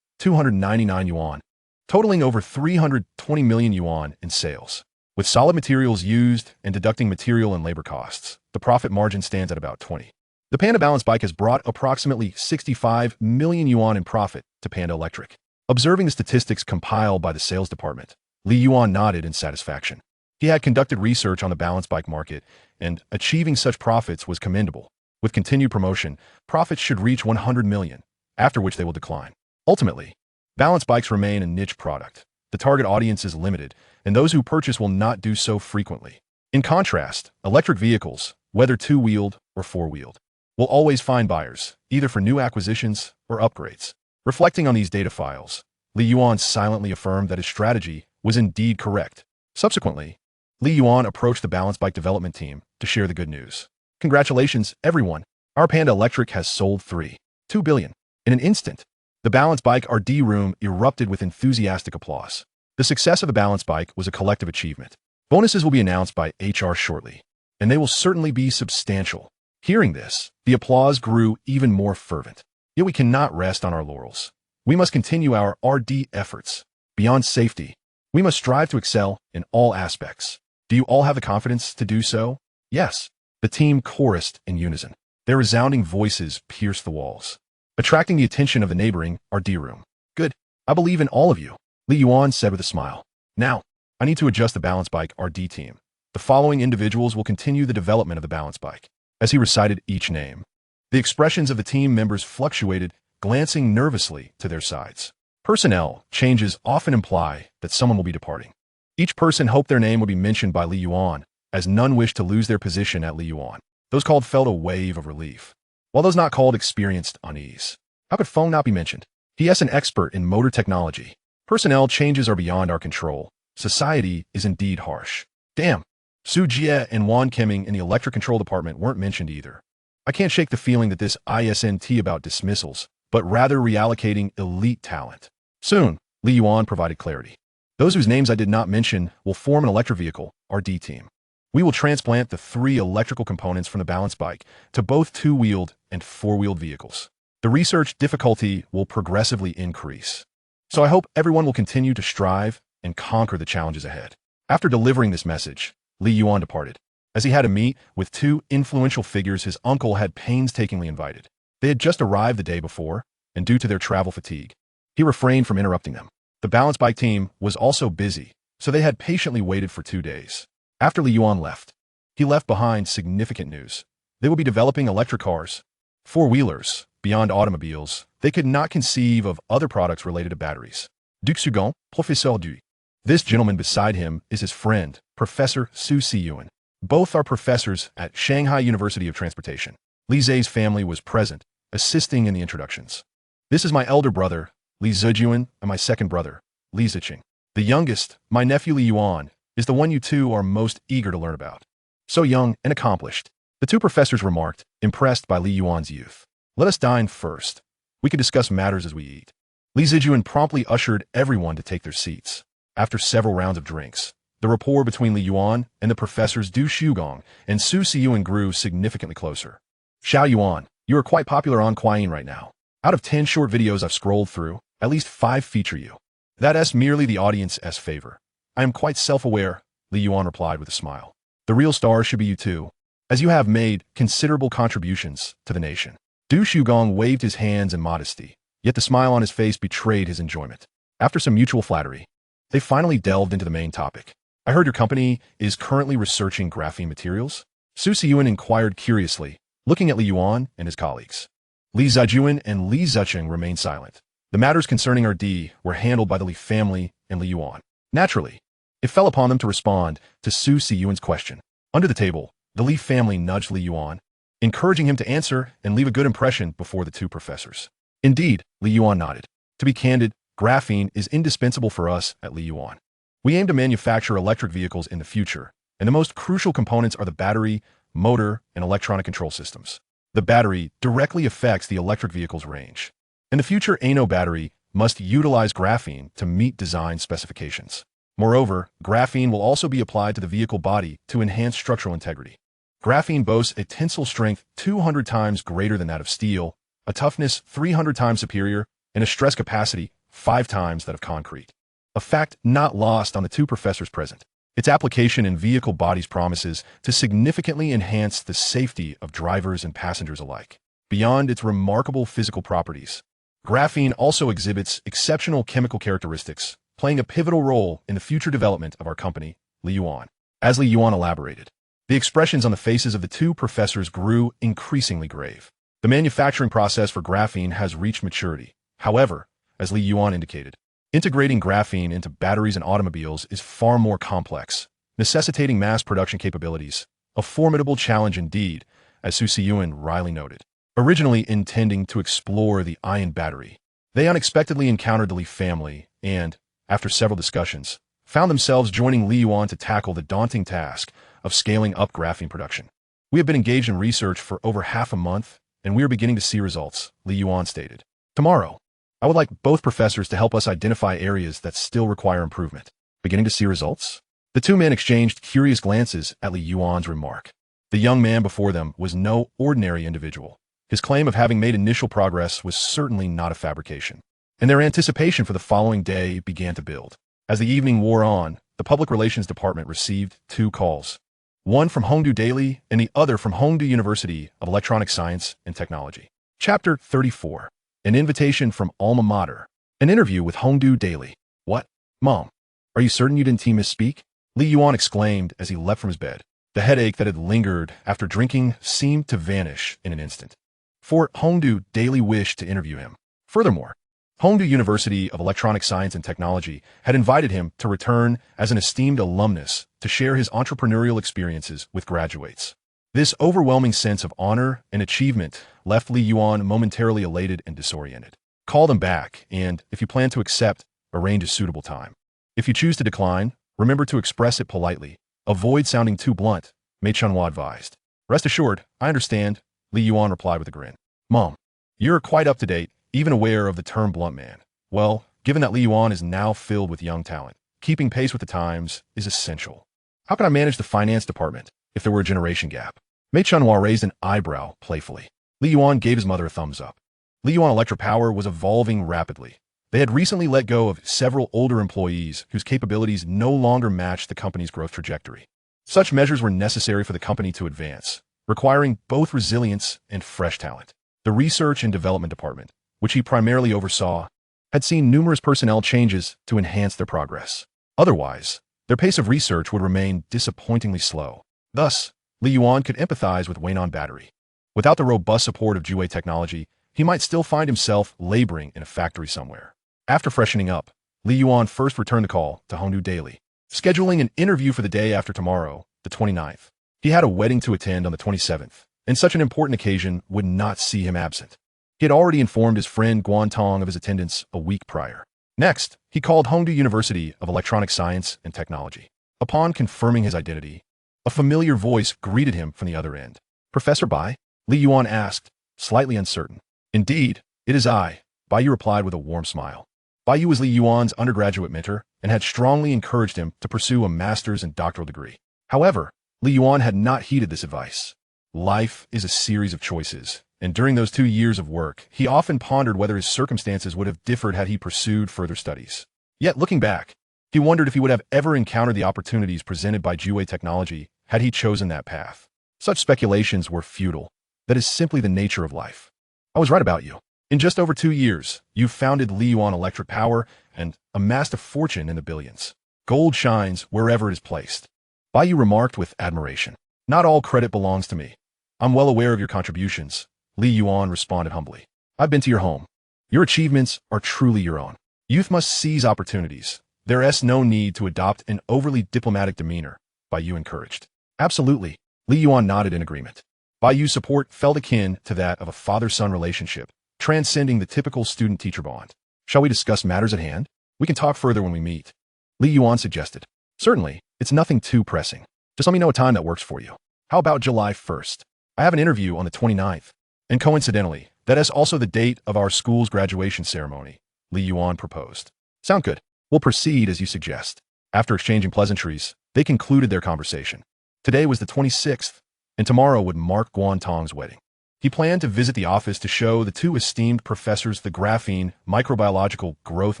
299 yuan, totaling over 320 million yuan in sales. With solid materials used and deducting material and labor costs, the profit margin stands at about 20. The Panda balance bike has brought approximately 65 million yuan in profit to Panda Electric. Observing the statistics compiled by the sales department, Li Yuan nodded in satisfaction. He had conducted research on the balance bike market, and achieving such profits was commendable. With continued promotion, profits should reach 100 million, after which they will decline. Ultimately, balance bikes remain a niche product. The target audience is limited, and those who purchase will not do so frequently. In contrast, electric vehicles, whether two-wheeled or four-wheeled, will always find buyers, either for new acquisitions or upgrades. Reflecting on these data files, Li Yuan silently affirmed that his strategy was indeed correct. Subsequently, Li Yuan approached the balance bike development team to share the good news. Congratulations, everyone. Our Panda Electric has sold 3.2 billion. In an instant, the balance bike RD room erupted with enthusiastic applause. The success of the balance bike was a collective achievement. Bonuses will be announced by HR shortly, and they will certainly be substantial. Hearing this, the applause grew even more fervent. Yet we cannot rest on our laurels. We must continue our RD efforts. Beyond safety, we must strive to excel in all aspects. Do you all have the confidence to do so? Yes. The team chorused in unison. Their resounding voices pierced the walls, attracting the attention of the neighboring RD room. Good. I believe in all of you, Li Yuan said with a smile. Now, I need to adjust the balance bike RD team. The following individuals will continue the development of the balance bike. As he recited each name, the expressions of the team members fluctuated, glancing nervously to their sides. Personnel changes often imply that someone will be departing. Each person hoped their name would be mentioned by Li Yuan, as none wished to lose their position at Li Yuan. Those called felt a wave of relief, while those not called experienced unease. How could Feng not be mentioned? He is an expert in motor technology. Personnel changes are beyond our control. Society is indeed harsh. Damn. Su Jie and Wan Kemming in the electric control department weren't mentioned either. I can't shake the feeling that this isn't about dismissals, but rather reallocating elite talent. Soon, Li Yuan provided clarity. Those whose names I did not mention will form an electric vehicle, RD team. We will transplant the 3 electrical components from the balance bike to both two-wheeled and four-wheeled vehicles. The research difficulty will progressively increase. So I hope everyone will continue to strive and conquer the challenges ahead. After delivering this message, Li Yuan departed. As he had a meet with 2 influential figures his uncle had painstakingly invited. They had just arrived the day before, and due to their travel fatigue, he refrained from interrupting them. The balance bike team was also busy, so they had patiently waited for 2 days. After Li Yuan left, he left behind significant news. They will be developing electric cars, four-wheelers, beyond automobiles. They could not conceive of other products related to batteries. Duc Sugon, Professeur Du. This gentleman beside him is his friend, Professor Su Yuan. Both are professors at Shanghai University of Transportation. Li Zhe's family was present, assisting in the introductions. This is my elder brother, Li Zijuan, and my second brother, Li Ziqing. The youngest, my nephew Li Yuan, is the one you two are most eager to learn about. So young and accomplished, the 2 professors remarked, impressed by Li Yuan's youth. Let us dine first. We can discuss matters as we eat. Li Zijuan promptly ushered everyone to take their seats. After several rounds of drinks, the rapport between Li Yuan and the professors Du Shugong and Su Yuan grew significantly closer. Xiao Yuan, you are quite popular on Quine right now. Out of 10 short videos I've scrolled through, at least 5 feature you. That's merely the audience's favor. I am quite self-aware, Li Yuan replied with a smile. The real star should be you too, as you have made considerable contributions to the nation. Du Shugong waved his hands in modesty, yet the smile on his face betrayed his enjoyment. After some mutual flattery, they finally delved into the main topic. I heard your company is currently researching graphene materials? Su Siyuan inquired curiously, looking at Li Yuan and his colleagues. Li Zijuan and Li Zicheng remained silent. The matters concerning RD were handled by the Li family and Li Yuan. Naturally, it fell upon them to respond to Su Siyuan's question. Under the table, the Li family nudged Li Yuan, encouraging him to answer and leave a good impression before the two professors. Indeed, Li Yuan nodded. To be candid, graphene is indispensable for us at Li Yuan. We aim to manufacture electric vehicles in the future, and the most crucial components are the battery, motor, and electronic control systems. The battery directly affects the electric vehicle's range, and the future ANO battery must utilize graphene to meet design specifications. Moreover, graphene will also be applied to the vehicle body to enhance structural integrity. Graphene boasts a tensile strength 200 times greater than that of steel, a toughness 300 times superior, and a stress capacity 5 times that of concrete. A fact not lost on the two professors present. Its application in vehicle bodies promises to significantly enhance the safety of drivers and passengers alike. Beyond its remarkable physical properties, graphene also exhibits exceptional chemical characteristics, playing a pivotal role in the future development of our company, Li Yuan. As Li Yuan elaborated, the expressions on the faces of the two professors grew increasingly grave. The manufacturing process for graphene has reached maturity. However, as Li Yuan indicated, integrating graphene into batteries and automobiles is far more complex, necessitating mass production capabilities, a formidable challenge indeed, as Su Siyuan wryly noted. Originally intending to explore the ion battery, they unexpectedly encountered the Li family and, after several discussions, found themselves joining Li Yuan to tackle the daunting task of scaling up graphene production. We have been engaged in research for over half a month, and we are beginning to see results, Li Yuan stated. Tomorrow, I would like both professors to help us identify areas that still require improvement. Beginning to see results? The two men exchanged curious glances at Li Yuan's remark. The young man before them was no ordinary individual. His claim of having made initial progress was certainly not a fabrication, and their anticipation for the following day began to build. As the evening wore on, the Public Relations Department received 2 calls, one from Hongdu Daily and the other from Hongdu University of Electronic Science and Technology. Chapter 34. An invitation from Alma Mater. An interview with Hongdu Daily. What? Mom, are you certain you didn't misspeak? Li Yuan exclaimed as he leapt from his bed. The headache that had lingered after drinking seemed to vanish in an instant. For Hongdu Daily wished to interview him. Furthermore, Hongdu University of Electronic Science and Technology had invited him to return as an esteemed alumnus to share his entrepreneurial experiences with graduates. This overwhelming sense of honor and achievement left Li Yuan momentarily elated and disoriented. Call them back, and, if you plan to accept, arrange a suitable time. If you choose to decline, remember to express it politely. Avoid sounding too blunt, Mei Chunhua advised. Rest assured, I understand, Li Yuan replied with a grin. Mom, you're quite up to date, even aware of the term blunt man. Well, given that Li Yuan is now filled with young talent, keeping pace with the times is essential. How can I manage the finance department if there were a generation gap? Mei Chunhua raised an eyebrow playfully. Li Yuan gave his mother a thumbs up. Li Yuan Electropower was evolving rapidly. They had recently let go of several older employees whose capabilities no longer matched the company's growth trajectory. Such measures were necessary for the company to advance, requiring both resilience and fresh talent. The Research and Development Department, which he primarily oversaw, had seen numerous personnel changes to enhance their progress. Otherwise, their pace of research would remain disappointingly slow. Thus, Li Yuan could empathize with Weinan Battery. Without the robust support of Juwei technology, he might still find himself laboring in a factory somewhere. After freshening up, Li Yuan first returned the call to Hongdu Daily, scheduling an interview for the day after tomorrow, the 29th. He had a wedding to attend on the 27th, and such an important occasion would not see him absent. He had already informed his friend Guan Tong of his attendance a week prior. Next, he called Hongdu University of Electronic Science and Technology. Upon confirming his identity, a familiar voice greeted him from the other end. Professor Bai? Li Yuan asked, slightly uncertain. Indeed, it is I, Bai Yu replied with a warm smile. Bai Yu was Li Yuan's undergraduate mentor and had strongly encouraged him to pursue a master's and doctoral degree. However, Li Yuan had not heeded this advice. Life is a series of choices, and during those 2 years of work, he often pondered whether his circumstances would have differed had he pursued further studies. Yet, looking back, he wondered if he would have ever encountered the opportunities presented by Juwei technology had he chosen that path. Such speculations were futile. That is simply the nature of life. I was right about you. In just over 2 years, you've founded Yuan Electric Power and amassed a fortune in the billions. Gold shines wherever it is placed. Bai remarked with admiration. Not all credit belongs to me. I'm well aware of your contributions, Yuan responded humbly. I've been to your home. Your achievements are truly your own. Youth must seize opportunities. There is no need to adopt an overly diplomatic demeanor, Bai encouraged. Absolutely, Yuan nodded in agreement. Bai's support felt akin to that of a father-son relationship, transcending the typical student-teacher bond. Shall we discuss matters at hand? We can talk further when we meet, Yuan suggested. Certainly, it's nothing too pressing. Just let me know a time that works for you. How about July 1st? I have an interview on the 29th. And coincidentally, that is also the date of our school's graduation ceremony, Yuan proposed. Sound good? We'll proceed as you suggest. After exchanging pleasantries, they concluded their conversation. Today was the 26th, and tomorrow would mark Guantong's wedding. He planned to visit the office to show the two esteemed professors the graphene microbiological growth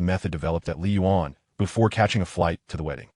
method developed at Yuan before catching a flight to the wedding.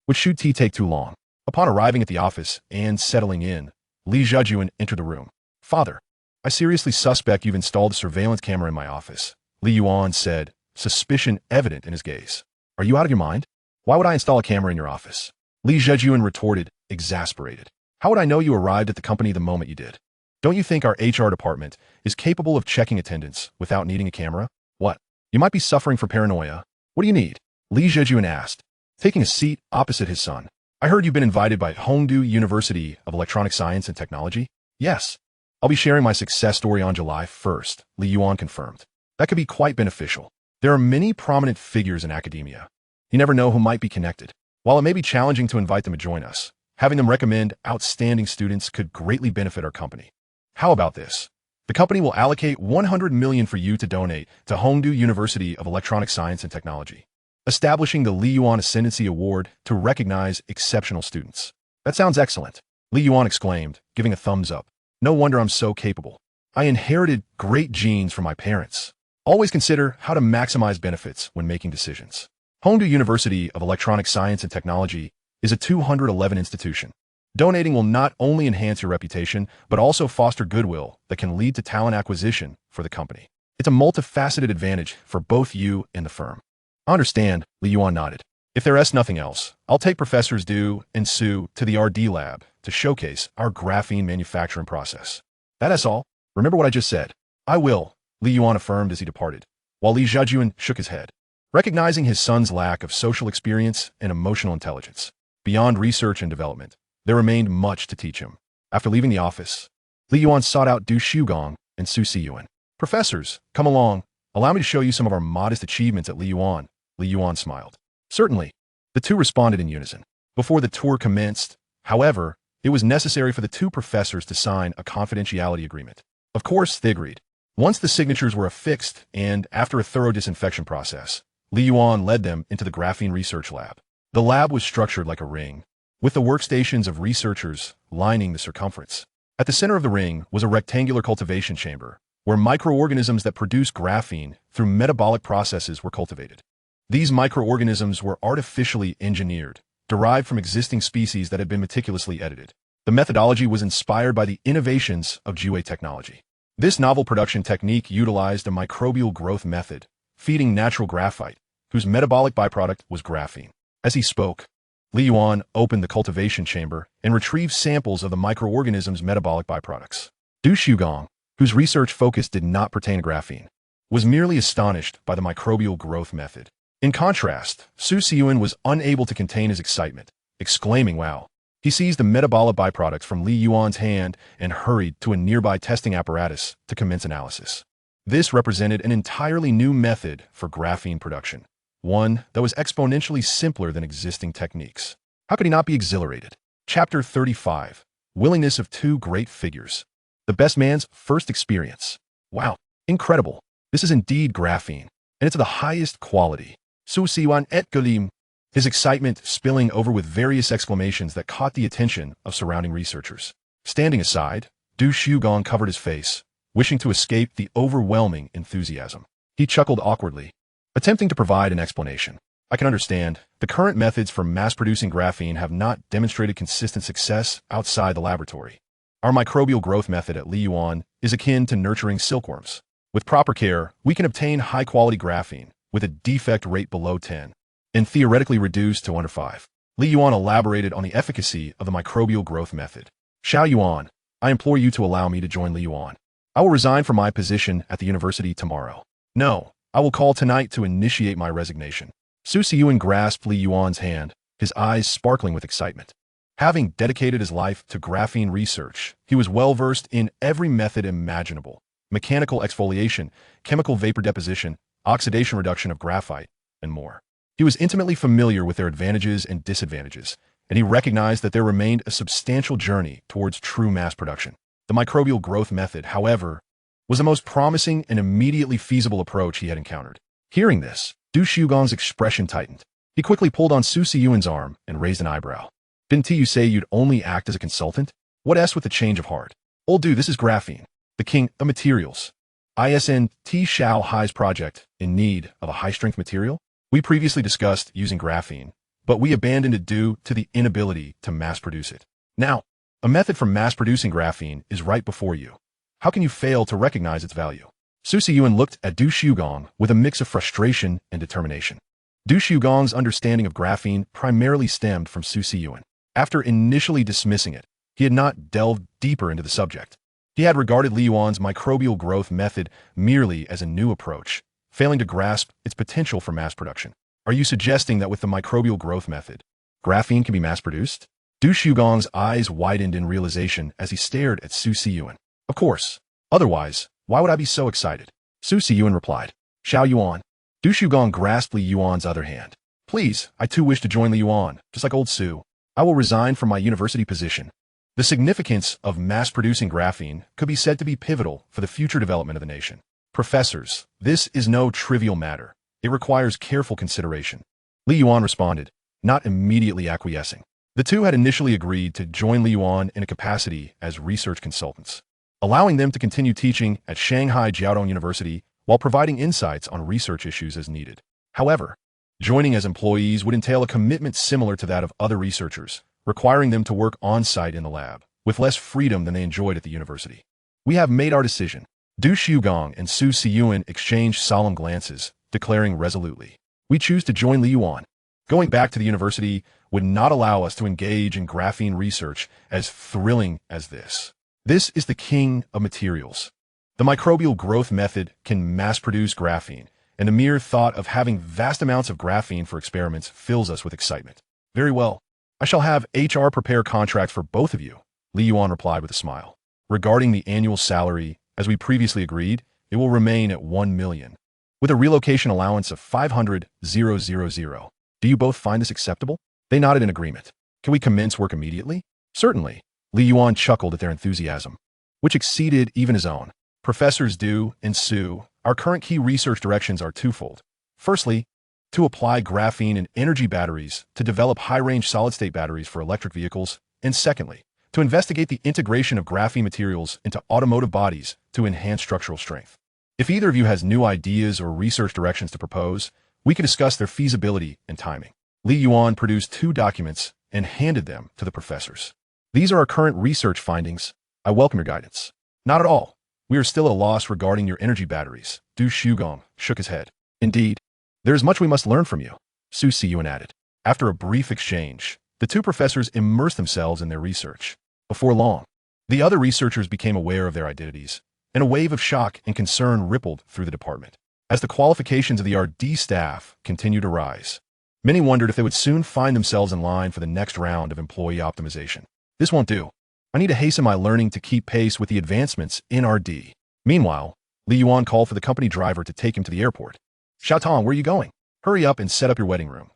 Which should take too long? Upon arriving at the office and settling in, Li Zhejuan entered the room. Father, I seriously suspect you've installed a surveillance camera in my office, Yuan said, suspicion evident in his gaze. Are you out of your mind? Why would I install a camera in your office? Li Zhejuan retorted, exasperated. How would I know you arrived at the company the moment you did? Don't you think our HR department is capable of checking attendance without needing a camera? What? You might be suffering from paranoia. What do you need? Li Zhejuan asked, taking a seat opposite his son. I heard you've been invited by Hongdu University of Electronic Science and Technology? Yes. I'll be sharing my success story on July 1st, Yuan confirmed. That could be quite beneficial. There are many prominent figures in academia. You never know who might be connected. While it may be challenging to invite them to join us, having them recommend outstanding students could greatly benefit our company. How about this? The company will allocate 100 million for you to donate to Hongdu University of Electronic Science and Technology, establishing the Yuan Ascendancy Award to recognize exceptional students. That sounds excellent, Yuan exclaimed, giving a thumbs up. No wonder I'm so capable. I inherited great genes from my parents. Always consider how to maximize benefits when making decisions. Hongdu University of Electronic Science and Technology is a 211 institution. Donating will not only enhance your reputation, but also foster goodwill that can lead to talent acquisition for the company. It's a multifaceted advantage for both you and the firm. I understand, Yuan nodded. If there is nothing else, I'll take Professors Du and Su to the R&D lab to showcase our graphene manufacturing process. That is all. Remember what I just said. I will, Yuan affirmed as he departed, while Li Zhejuan shook his head, recognizing his son's lack of social experience and emotional intelligence. Beyond research and development, there remained much to teach him. After leaving the office, Yuan sought out Du Shugong and Su Siyuan. Professors, come along. Allow me to show you some of our modest achievements at Yuan. Yuan smiled. Certainly. The two responded in unison. Before the tour commenced, however, it was necessary for the two professors to sign a confidentiality agreement. Of course, they agreed. Once the signatures were affixed and after a thorough disinfection process, Yuan led them into the graphene research lab. The lab was structured like a ring, with the workstations of researchers lining the circumference. At the center of the ring was a rectangular cultivation chamber, where microorganisms that produce graphene through metabolic processes were cultivated. These microorganisms were artificially engineered, derived from existing species that had been meticulously edited. The methodology was inspired by the innovations of Jiwei technology. This novel production technique utilized a microbial growth method, feeding natural graphite, whose metabolic byproduct was graphene. As he spoke, Yuan opened the cultivation chamber and retrieved samples of the microorganism's metabolic byproducts. Du Shugong, whose research focus did not pertain to graphene, was merely astonished by the microbial growth method. In contrast, Su Siyuan was unable to contain his excitement, exclaiming, "Wow." He seized the metabolic byproducts from Yuan's hand and hurried to a nearby testing apparatus to commence analysis. This represented an entirely new method for graphene production, one that was exponentially simpler than existing techniques. How could he not be exhilarated? Chapter 35. Willingness of Two Great Figures. The best man's first experience. Wow, incredible. This is indeed graphene, and it's of the highest quality. Su Siyuan et Galim. His excitement spilling over with various exclamations that caught the attention of surrounding researchers. Standing aside, Du Shugong covered his face, wishing to escape the overwhelming enthusiasm. He chuckled awkwardly, attempting to provide an explanation. I can understand. The current methods for mass-producing graphene have not demonstrated consistent success outside the laboratory. Our microbial growth method at Yuan is akin to nurturing silkworms. With proper care, we can obtain high-quality graphene with a defect rate below 10 and theoretically reduced to under 5. Li Yuan elaborated on the efficacy of the microbial growth method. Xiao Yuan, I implore you to allow me to join Li Yuan. I will resign from my position at the university tomorrow. No, I will call tonight to initiate my resignation. Su Yuan grasped Li Yuan's hand, his eyes sparkling with excitement. Having dedicated his life to graphene research, he was well-versed in every method imaginable: mechanical exfoliation, chemical vapor deposition, oxidation reduction of graphite, and more. He was intimately familiar with their advantages and disadvantages, and he recognized that there remained a substantial journey towards true mass production. The microbial growth method, however, was the most promising and immediately feasible approach he had encountered. Hearing this, Du Shugong's expression tightened. He quickly pulled on Su Yuan's arm and raised an eyebrow. Didn't you say you'd only act as a consultant? What S with the change of heart? Old dude, this is graphene, the king of materials. ISN T. Xiao Hai's project in need of a high-strength material? We previously discussed using graphene, but we abandoned it due to the inability to mass-produce it. Now, a method for mass-producing graphene is right before you. How can you fail to recognize its value? Su Yuan looked at Du Shugong with a mix of frustration and determination. Du Shugong's understanding of graphene primarily stemmed from Su Yuan. After initially dismissing it, he had not delved deeper into the subject. He had regarded Li Yuan's microbial growth method merely as a new approach, failing to grasp its potential for mass production. Are you suggesting that with the microbial growth method, graphene can be mass-produced? Du Shugong's eyes widened in realization as he stared at Su Yuan. Of course. Otherwise, why would I be so excited? Su Yuan replied. Xiao Yuan. Du Shugong grasped Li Yuan's other hand. Please, I too wish to join Li Yuan, just like old Su. I will resign from my university position. The significance of mass-producing graphene could be said to be pivotal for the future development of the nation. Professors, this is no trivial matter. It requires careful consideration. Li Yuan responded, not immediately acquiescing. The two had initially agreed to join Li Yuan in a capacity as research consultants, allowing them to continue teaching at Shanghai Jiaotong University while providing insights on research issues as needed. However, joining as employees would entail a commitment similar to that of other researchers, requiring them to work on-site in the lab, with less freedom than they enjoyed at the university. We have made our decision. Du Shugong and Su Yuan exchanged solemn glances, declaring resolutely, we choose to join Li Yuan. Going back to the university would not allow us to engage in graphene research as thrilling as this. This is the king of materials. The microbial growth method can mass-produce graphene, and the mere thought of having vast amounts of graphene for experiments fills us with excitement. Very well. I shall have HR prepare contracts for both of you, Li Yuan replied with a smile. Regarding the annual salary, as we previously agreed, it will remain at 1 million, with a relocation allowance of 500,000. Do you both find this acceptable? They nodded in agreement. Can we commence work immediately? Certainly. Li Yuan chuckled at their enthusiasm, which exceeded even his own. Professors Du and Su, our current key research directions are twofold. Firstly, to apply graphene in energy batteries to develop high-range solid-state batteries for electric vehicles, and secondly, to investigate the integration of graphene materials into automotive bodies to enhance structural strength. If either of you has new ideas or research directions to propose, we can discuss their feasibility and timing. Li Yuan produced 2 documents and handed them to the professors. These are our current research findings. I welcome your guidance. Not at all. We are still at a loss regarding your energy batteries. Du Shugong shook his head. Indeed, there is much we must learn from you, Su Yuan added. After a brief exchange, the 2 professors immersed themselves in their research. Before long, the other researchers became aware of their identities, and a wave of shock and concern rippled through the department. As the qualifications of the R&D staff continued to rise, many wondered if they would soon find themselves in line for the next round of employee optimization. This won't do. I need to hasten my learning to keep pace with the advancements in R&D. Meanwhile, Li Yuan called for the company driver to take him to the airport. Xiaotong, where are you going? Hurry up and set up your wedding room.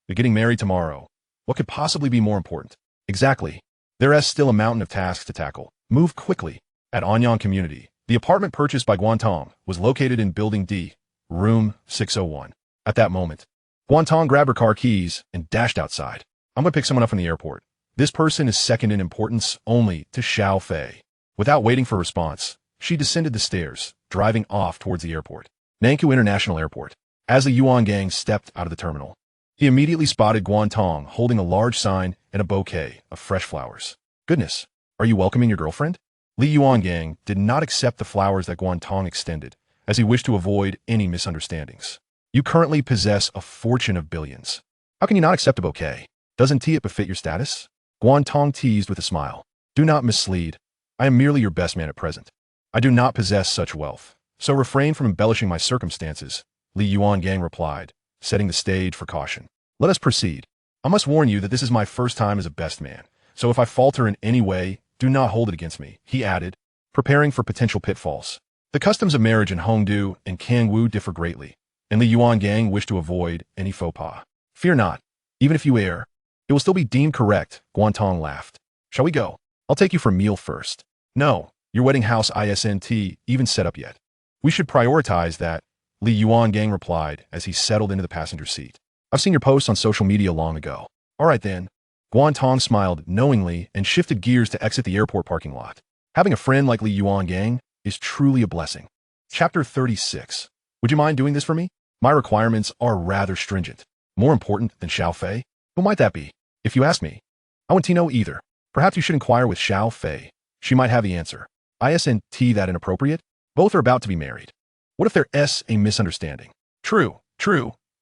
You're getting married tomorrow. What could possibly be more important? Exactly. There is still a mountain of tasks to tackle. Move quickly. At Anyang Community, the apartment purchased by Guantong was located in Building D, room 601. At that moment, Guantong grabbed her car keys and dashed outside. I'm going to pick someone up from the airport. This person is second in importance only to Xiao Fei. Without waiting for a response, she descended the stairs, driving off towards the airport. Nankou International Airport. As the Yuan gang stepped out of the terminal, he immediately spotted Guantong holding a large sign and a bouquet of fresh flowers. Goodness, are you welcoming your girlfriend? Li Yuangang did not accept the flowers that Guantong extended, as he wished to avoid any misunderstandings. You currently possess a fortune of billions. How can you not accept a bouquet? Doesn't it befit your status? Guantong teased with a smile. Do not mislead. I am merely your best man at present. I do not possess such wealth, so refrain from embellishing my circumstances, Li Yuangang replied, setting the stage for caution. Let us proceed. I must warn you that this is my first time as a best man, so if I falter in any way, do not hold it against me, he added, preparing for potential pitfalls. The customs of marriage in Hongdu and Kangwu differ greatly, and Li Yuangang wished to avoid any faux pas. Fear not. Even if you err, it will still be deemed correct, Guantong laughed. Shall we go? I'll take you for a meal first. No, your wedding house isn't even set up yet. We should prioritize that, Li Yuangang replied as he settled into the passenger seat. I've seen your posts on social media long ago. All right then. Guantong smiled knowingly and shifted gears to exit the airport parking lot. Having a friend like Li Yuangang is truly a blessing. Chapter 36. Would you mind doing this for me? My requirements are rather stringent. More important than Xiao Fei? Who might that be? If you ask me, I wouldn't know either. Perhaps you should inquire with Xiao Fei. She might have the answer. Isn't that inappropriate? Both are about to be married. What if there's a misunderstanding? True.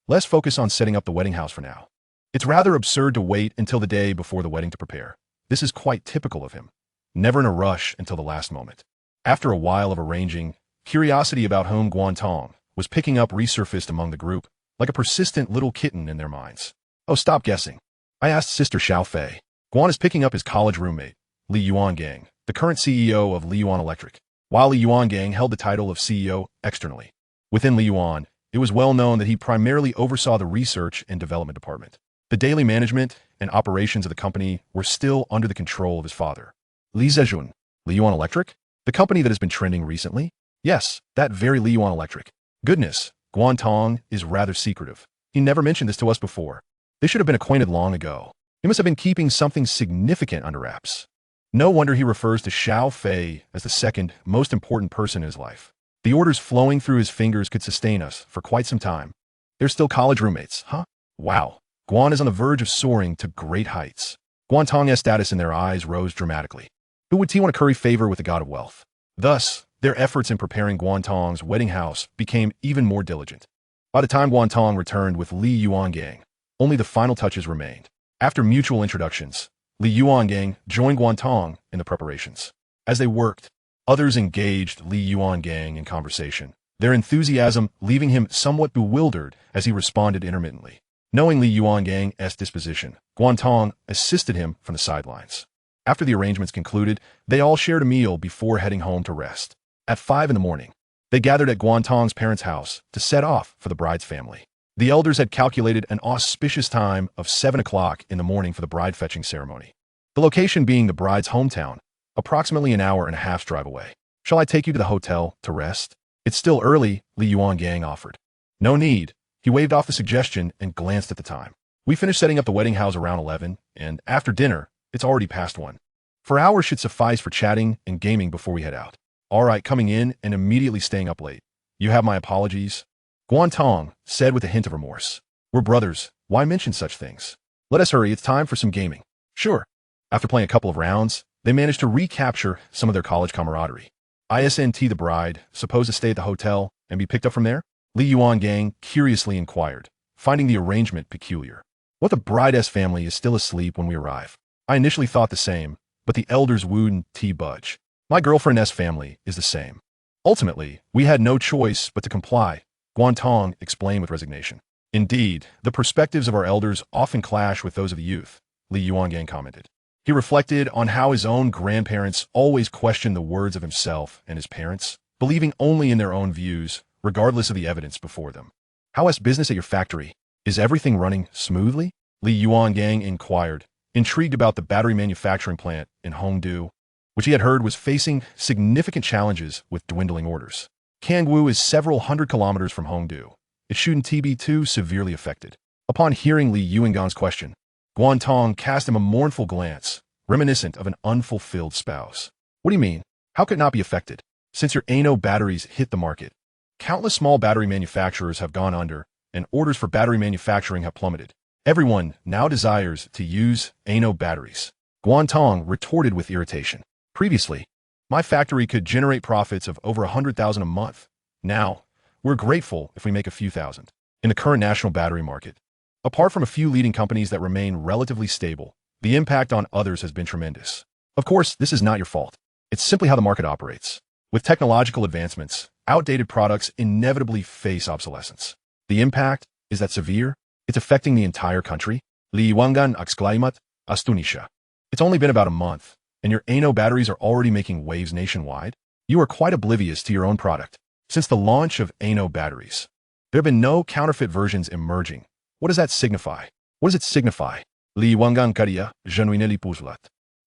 Let's focus on setting up the wedding house for now. It's rather absurd to wait until the day before the wedding to prepare. This is quite typical of him. Never in a rush until the last moment. After a while of arranging, curiosity about whom Guantong was picking up resurfaced among the group, like a persistent little kitten in their minds. Oh, stop guessing. I asked Sister Xiao Fei. Guan is picking up his college roommate, Li Yuangang, the current CEO of Li Yuan Electric, while Li Yuangang held the title of CEO externally. Within Li Yuan, it was well known that he primarily oversaw the research and development department. The daily management and operations of the company were still under the control of his father. Li Zejun, Li Yuan Electric? The company that has been trending recently? Yes, that very Li Yuan Electric. Goodness, Guantong is rather secretive. He never mentioned this to us before. They should have been acquainted long ago. He must have been keeping something significant under wraps. No wonder he refers to Xiao Fei as the second most important person in his life. The orders flowing through his fingers could sustain us for quite some time. They're still college roommates, huh? Wow. Guan is on the verge of soaring to great heights. Guantong's status in their eyes rose dramatically. Who would want to curry favor with the god of wealth? Thus, their efforts in preparing Guantong's wedding house became even more diligent. By the time Guantong returned with Li Yuangang, only the final touches remained. After mutual introductions, Li Yuangang joined Guantong in the preparations. As they worked, others engaged Li Yuangang in conversation, their enthusiasm leaving him somewhat bewildered as he responded intermittently. Knowing Li Yuanggang's disposition, Guantong assisted him from the sidelines. After the arrangements concluded, they all shared a meal before heading home to rest. At 5 a.m, they gathered at Guantong's parents' house to set off for the bride's family. The elders had calculated an auspicious time of 7 o'clock in the morning for the bride fetching ceremony. The location being the bride's hometown, approximately an hour and a half's drive away. Shall I take you to the hotel to rest? It's still early, Li Yuangang offered. No need. He waved off the suggestion and glanced at the time. We finished setting up the wedding house around 11, and after dinner, it's already past 1. 4 hours should suffice for chatting and gaming before we head out. All right, coming in and immediately staying up late. You have my apologies. Guantong said with a hint of remorse. We're brothers. Why mention such things? Let us hurry. It's time for some gaming. Sure. After playing a couple of rounds, they managed to recapture some of their college camaraderie. Isn't the bride supposed to stay at the hotel and be picked up from there? Li Yuangang curiously inquired, finding the arrangement peculiar. What the bride's family is still asleep when we arrive. I initially thought the same, but the elders wouldn't budge. My girlfriend's family is the same. Ultimately, we had no choice but to comply, Guantong explained with resignation. Indeed, the perspectives of our elders often clash with those of the youth, Li Yuangang commented. He reflected on how his own grandparents always questioned the words of himself and his parents, believing only in their own views, regardless of the evidence before them. How's business at your factory? Is everything running smoothly? Li Yuangang inquired, intrigued about the battery manufacturing plant in Hongdu, which he had heard was facing significant challenges with dwindling orders. Kangwu is several hundred kilometers from Hongdu. It shouldn't be too severely affected. Upon hearing Li Yuangang's question, Guantong cast him a mournful glance, reminiscent of an unfulfilled spouse. What do you mean? How could it not be affected? Since your ANO batteries hit the market, countless small battery manufacturers have gone under, and orders for battery manufacturing have plummeted. Everyone now desires to use ANO batteries. Guantong retorted with irritation. Previously, My factory could generate profits of over 100,000 a month. Now, we're grateful if we make a few thousand. In the current national battery market, apart from a few leading companies that remain relatively stable, the impact on others has been tremendous. Of course, this is not your fault. It's simply how the market operates. With technological advancements, outdated products inevitably face obsolescence. The impact is that severe. It's affecting the entire country. Liwangan exclaimat astunisha. It's only been about a month, and your ANO batteries are already making waves nationwide? You are quite oblivious to your own product. Since the launch of ANO batteries, there have been no counterfeit versions emerging. What does that signify? What does it signify? Liwangan kariya genuinely puzlat.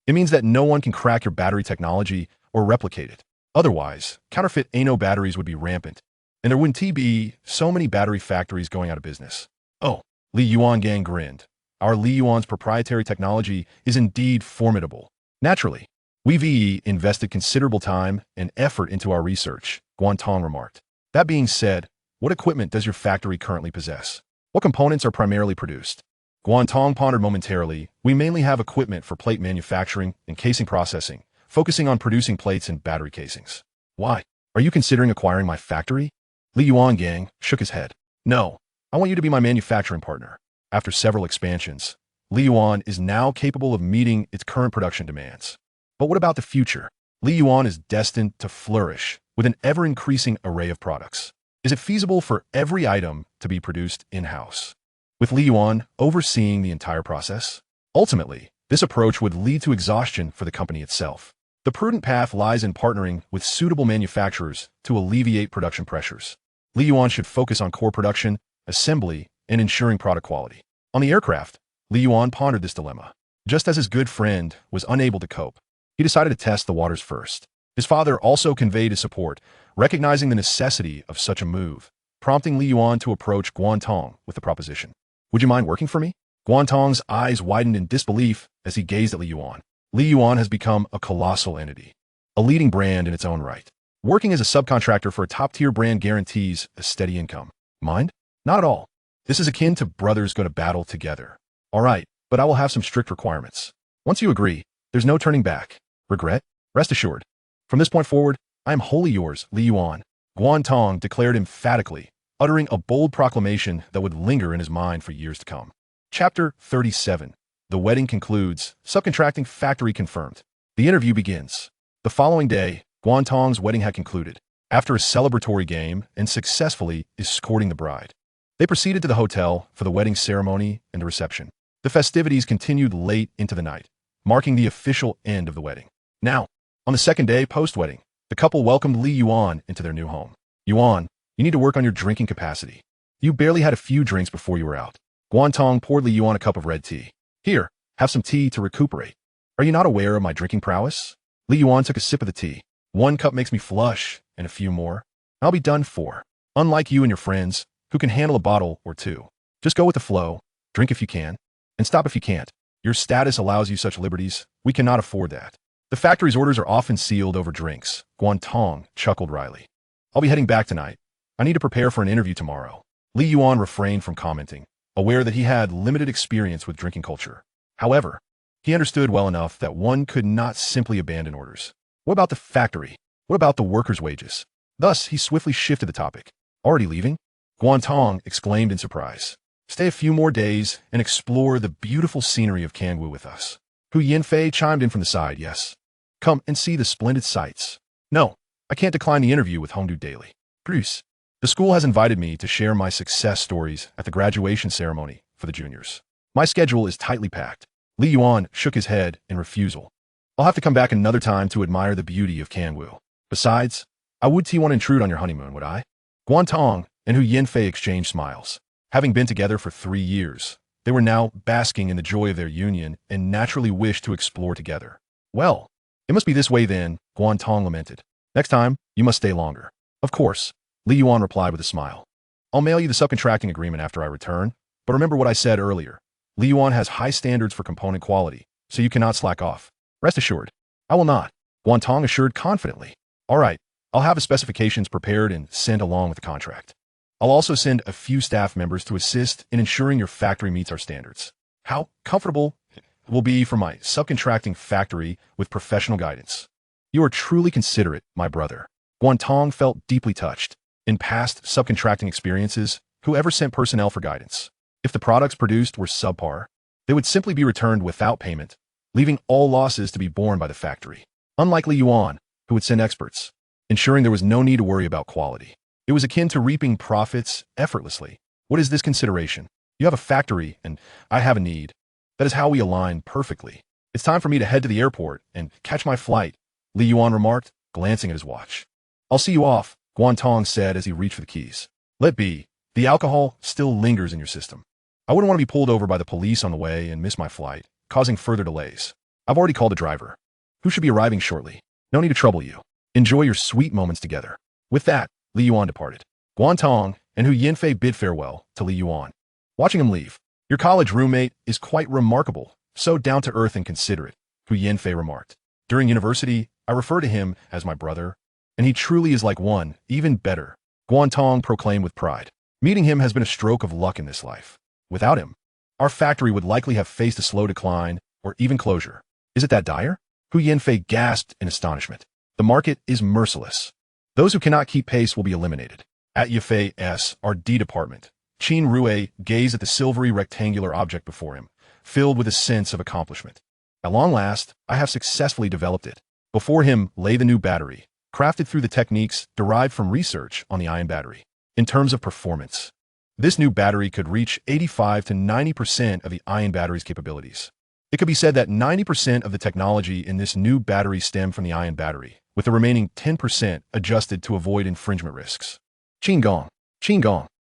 It means that no one can crack your battery technology or replicate it. Otherwise, counterfeit ANO batteries would be rampant, and there wouldn't be so many battery factories going out of business. Oh, Li Yuan Gang grinned. Our Li Yuan's proprietary technology is indeed formidable. Naturally, we've invested considerable time and effort into our research, Guantong remarked. That being said, what equipment does your factory currently possess? What components are primarily produced? Guantong pondered momentarily. We mainly have equipment for plate manufacturing and casing processing, focusing on producing plates and battery casings. Why? Are you considering acquiring my factory? Li Yuan Gang shook his head. No, I want you to be my manufacturing partner. After several expansions, Li Yuan is now capable of meeting its current production demands. But what about the future? Li Yuan is destined to flourish with an ever-increasing array of products. Is it feasible for every item to be produced in-house, with Li Yuan overseeing the entire process? Ultimately, this approach would lead to exhaustion for the company itself. The prudent path lies in partnering with suitable manufacturers to alleviate production pressures. Li Yuan should focus on core production, assembly, and ensuring product quality. On the aircraft, Li Yuan pondered this dilemma. Just as his good friend was unable to cope, he decided to test the waters first. His father also conveyed his support, recognizing the necessity of such a move, prompting Li Yuan to approach Guantong with the proposition. Would you mind working for me? Guantong's eyes widened in disbelief as he gazed at Li Yuan. Li Yuan has become a colossal entity, a leading brand in its own right. Working as a subcontractor for a top-tier brand guarantees a steady income. Mind? Not at all. This is akin to brothers go to battle together. All right, but I will have some strict requirements. Once you agree, there's no turning back. Regret? Rest assured. From this point forward, I am wholly yours, Li Yuan. Guantong declared emphatically, uttering a bold proclamation that would linger in his mind for years to come. Chapter 37. The wedding concludes. Subcontracting factory confirmed. The interview begins. The following day, Guantong's wedding had concluded. After a celebratory game and successfully escorting the bride, they proceeded to the hotel for the wedding ceremony and the reception. The festivities continued late into the night, marking the official end of the wedding. Now, on the second day post-wedding, the couple welcomed Li Yuan into their new home. Yuan, you need to work on your drinking capacity. You barely had a few drinks before you were out. Guantong poured Li Yuan a cup of red tea. Here, have some tea to recuperate. Are you not aware of my drinking prowess? Li Yuan took a sip of the tea. One cup makes me flush, and a few more. I'll be done for. Unlike you and your friends, who can handle a bottle or two. Just go with the flow, drink if you can, and stop if you can't. Your status allows you such liberties. We cannot afford that. The factory's orders are often sealed over drinks. Guantong chuckled wryly. I'll be heading back tonight. I need to prepare for an interview tomorrow. Li Yuan refrained from commenting, aware that he had limited experience with drinking culture. However, he understood well enough that one could not simply abandon orders. What about the factory? What about the workers' wages? Thus, he swiftly shifted the topic. Already leaving? Guantong exclaimed in surprise. Stay a few more days and explore the beautiful scenery of Kangwu with us. Hu Yinfei chimed in from the side, yes. Come and see the splendid sights. No, I can't decline the interview with Hongdu Daily. Bruce, the school has invited me to share my success stories at the graduation ceremony for the juniors. My schedule is tightly packed. Li Yuan shook his head in refusal. I'll have to come back another time to admire the beauty of Kangwu. Besides, I wouldn't want to intrude on your honeymoon, would I? Guantong and Hu Yinfei exchanged smiles. Having been together for 3 years, they were now basking in the joy of their union and naturally wished to explore together. Well, it must be this way then, Guantong lamented. Next time, you must stay longer. Of course, Li Yuan replied with a smile. I'll mail you the subcontracting agreement after I return, but remember what I said earlier. Li Yuan has high standards for component quality, so you cannot slack off. Rest assured, I will not, Guantong assured confidently. All right, I'll have the specifications prepared and sent along with the contract. I'll also send a few staff members to assist in ensuring your factory meets our standards. How comfortable it will be for my subcontracting factory with professional guidance. You are truly considerate, my brother. Guantong felt deeply touched. In past subcontracting experiences, whoever sent personnel for guidance, if the products produced were subpar, they would simply be returned without payment, leaving all losses to be borne by the factory. Unlike Yuan, who would send experts, ensuring there was no need to worry about quality. It was akin to reaping profits effortlessly. What is this consideration? You have a factory, and I have a need. That is how we align perfectly. It's time for me to head to the airport and catch my flight, Yuan remarked, glancing at his watch. I'll see you off, Guantong said as he reached for the keys. Let be. The alcohol still lingers in your system. I wouldn't want to be pulled over by the police on the way and miss my flight, causing further delays. I've already called a driver, who should be arriving shortly. No need to trouble you. Enjoy your sweet moments together. With that, Yuan departed. Guantong and Hu Yanfei bid farewell to Yuan. Watching him leave, your college roommate is quite remarkable, so down-to-earth and considerate, Hu Yanfei remarked. During university, I refer to him as my brother, and he truly is like one, even better, Guantong proclaimed with pride. Meeting him has been a stroke of luck in this life. Without him, our factory would likely have faced a slow decline or even closure. Is it that dire? Hu Yanfei gasped in astonishment. The market is merciless. Those who cannot keep pace will be eliminated. At Yafei's R&D department, Qin Rue gazed at the silvery rectangular object before him, filled with a sense of accomplishment. At long last, I have successfully developed it. Before him lay the new battery, crafted through the techniques derived from research on the ion battery. In terms of performance, this new battery could reach 85 to 90% of the ion battery's capabilities. It could be said that 90% of the technology in this new battery stemmed from the ion battery, with the remaining 10% adjusted to avoid infringement risks. Qingong.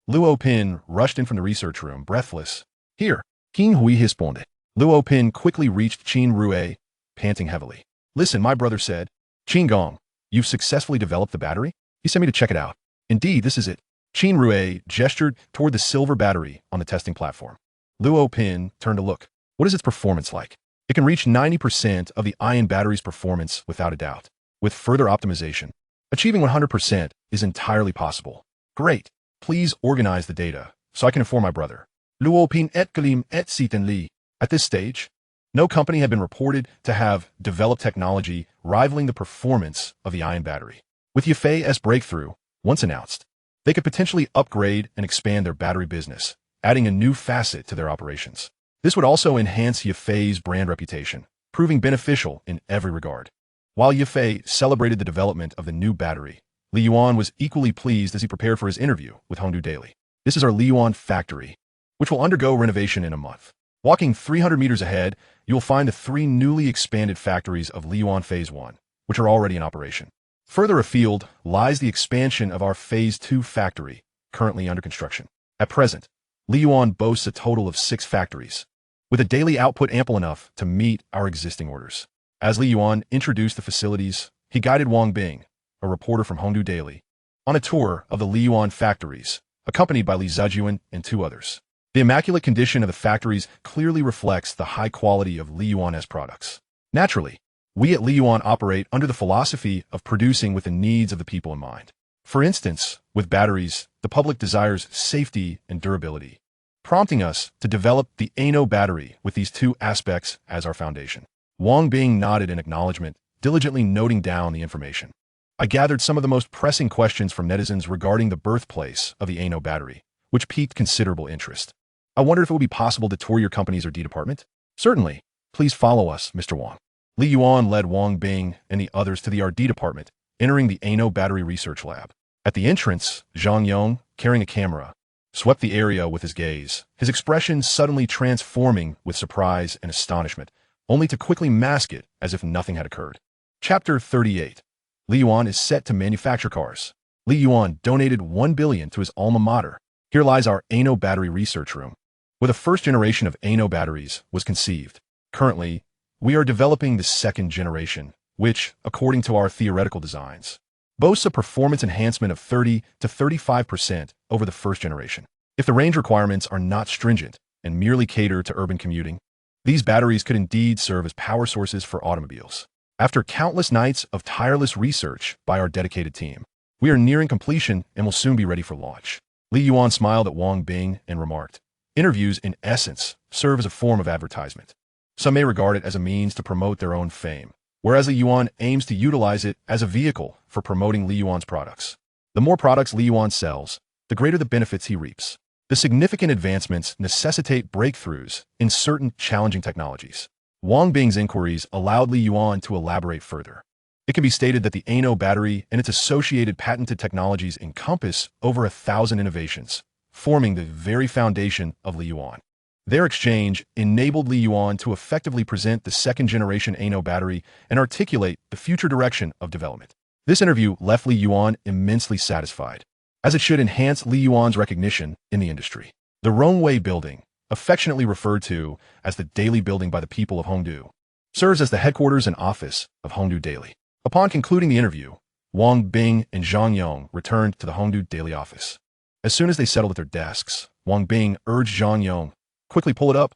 Luo Pin rushed in from the research room, breathless. Here, King Hui responded. Luo Pin quickly reached Qin Rue, panting heavily. Listen, my brother said. Qingong, you've successfully developed the battery? He sent me to check it out. Indeed, this is it. Qin Rue gestured toward the silver battery on the testing platform. Luo Pin turned to look. What is its performance like? It can reach 90% of the ion battery's performance without a doubt. With further optimization, achieving 100% is entirely possible. Great. Please organize the data so I can inform my brother. Luo Pin et Galim et Sitan Li. At this stage, no company had been reported to have developed technology rivaling the performance of the ion battery. With Yafei's breakthrough, once announced, they could potentially upgrade and expand their battery business, adding a new facet to their operations. This would also enhance Yafei's brand reputation, proving beneficial in every regard. While Yafei celebrated the development of the new battery, Yuan was equally pleased as he prepared for his interview with Hongdu Daily. This is our Yuan factory, which will undergo renovation in a month. Walking 300 meters ahead, you will find the 3 newly expanded factories of Yuan Phase 1, which are already in operation. Further afield lies the expansion of our Phase 2 factory, currently under construction. At present, Yuan boasts a total of 6 factories, with a daily output ample enough to meet our existing orders. As Yuan introduced the facilities, he guided Wang Bing, a reporter from Hongdu Daily, on a tour of the Yuan factories, accompanied by Li Zijuan and 2 others. The immaculate condition of the factories clearly reflects the high quality of Yuan's products. Naturally, we at Yuan operate under the philosophy of producing with the needs of the people in mind. For instance, with batteries, the public desires safety and durability, prompting us to develop the Ano battery with these 2 aspects as our foundation. Wang Bing nodded in acknowledgement, diligently noting down the information. I gathered some of the most pressing questions from netizens regarding the birthplace of the Ano battery, which piqued considerable interest. I wondered if it would be possible to tour your company's R&D department? Certainly. Please follow us, Mr. Wang. Yuan led Wang Bing and the others to the R&D department, entering the Ano battery research lab. At the entrance, Zhang Yong, carrying a camera, swept the area with his gaze, his expression suddenly transforming with surprise and astonishment, only to quickly mask it as if nothing had occurred. Chapter 38. Yuan is set to manufacture cars. Yuan donated 1 billion to his alma mater. Here lies our Ano battery research room, where the first generation of Ano batteries was conceived. Currently, we are developing the second generation, which, according to our theoretical designs, boasts a performance enhancement of 30 to 35% over the first generation. If the range requirements are not stringent and merely cater to urban commuting, these batteries could indeed serve as power sources for automobiles. After countless nights of tireless research by our dedicated team, we are nearing completion and will soon be ready for launch. Yuan smiled at Wang Bing and remarked, interviews, in essence, serve as a form of advertisement. Some may regard it as a means to promote their own fame, whereas Li Yuan aims to utilize it as a vehicle for promoting Li Yuan's products. The more products Li Yuan sells, the greater the benefits he reaps. The significant advancements necessitate breakthroughs in certain challenging technologies. Wang Bing's inquiries allowed Li Yuan to elaborate further. It can be stated that the ANO battery and its associated patented technologies encompass over 1,000 innovations, forming the very foundation of Li Yuan. Their exchange enabled Li Yuan to effectively present the second-generation ANO battery and articulate the future direction of development. This interview left Li Yuan immensely satisfied, as it should enhance Li Yuan's recognition in the industry. The Rongwei Building, affectionately referred to as the Daily Building by the people of Hongdu, serves as the headquarters and office of Hongdu Daily. Upon concluding the interview, Wang Bing and Zhang Yong returned to the Hongdu Daily office. As soon as they settled at their desks, Wang Bing urged Zhang Yong, "Quickly pull it up.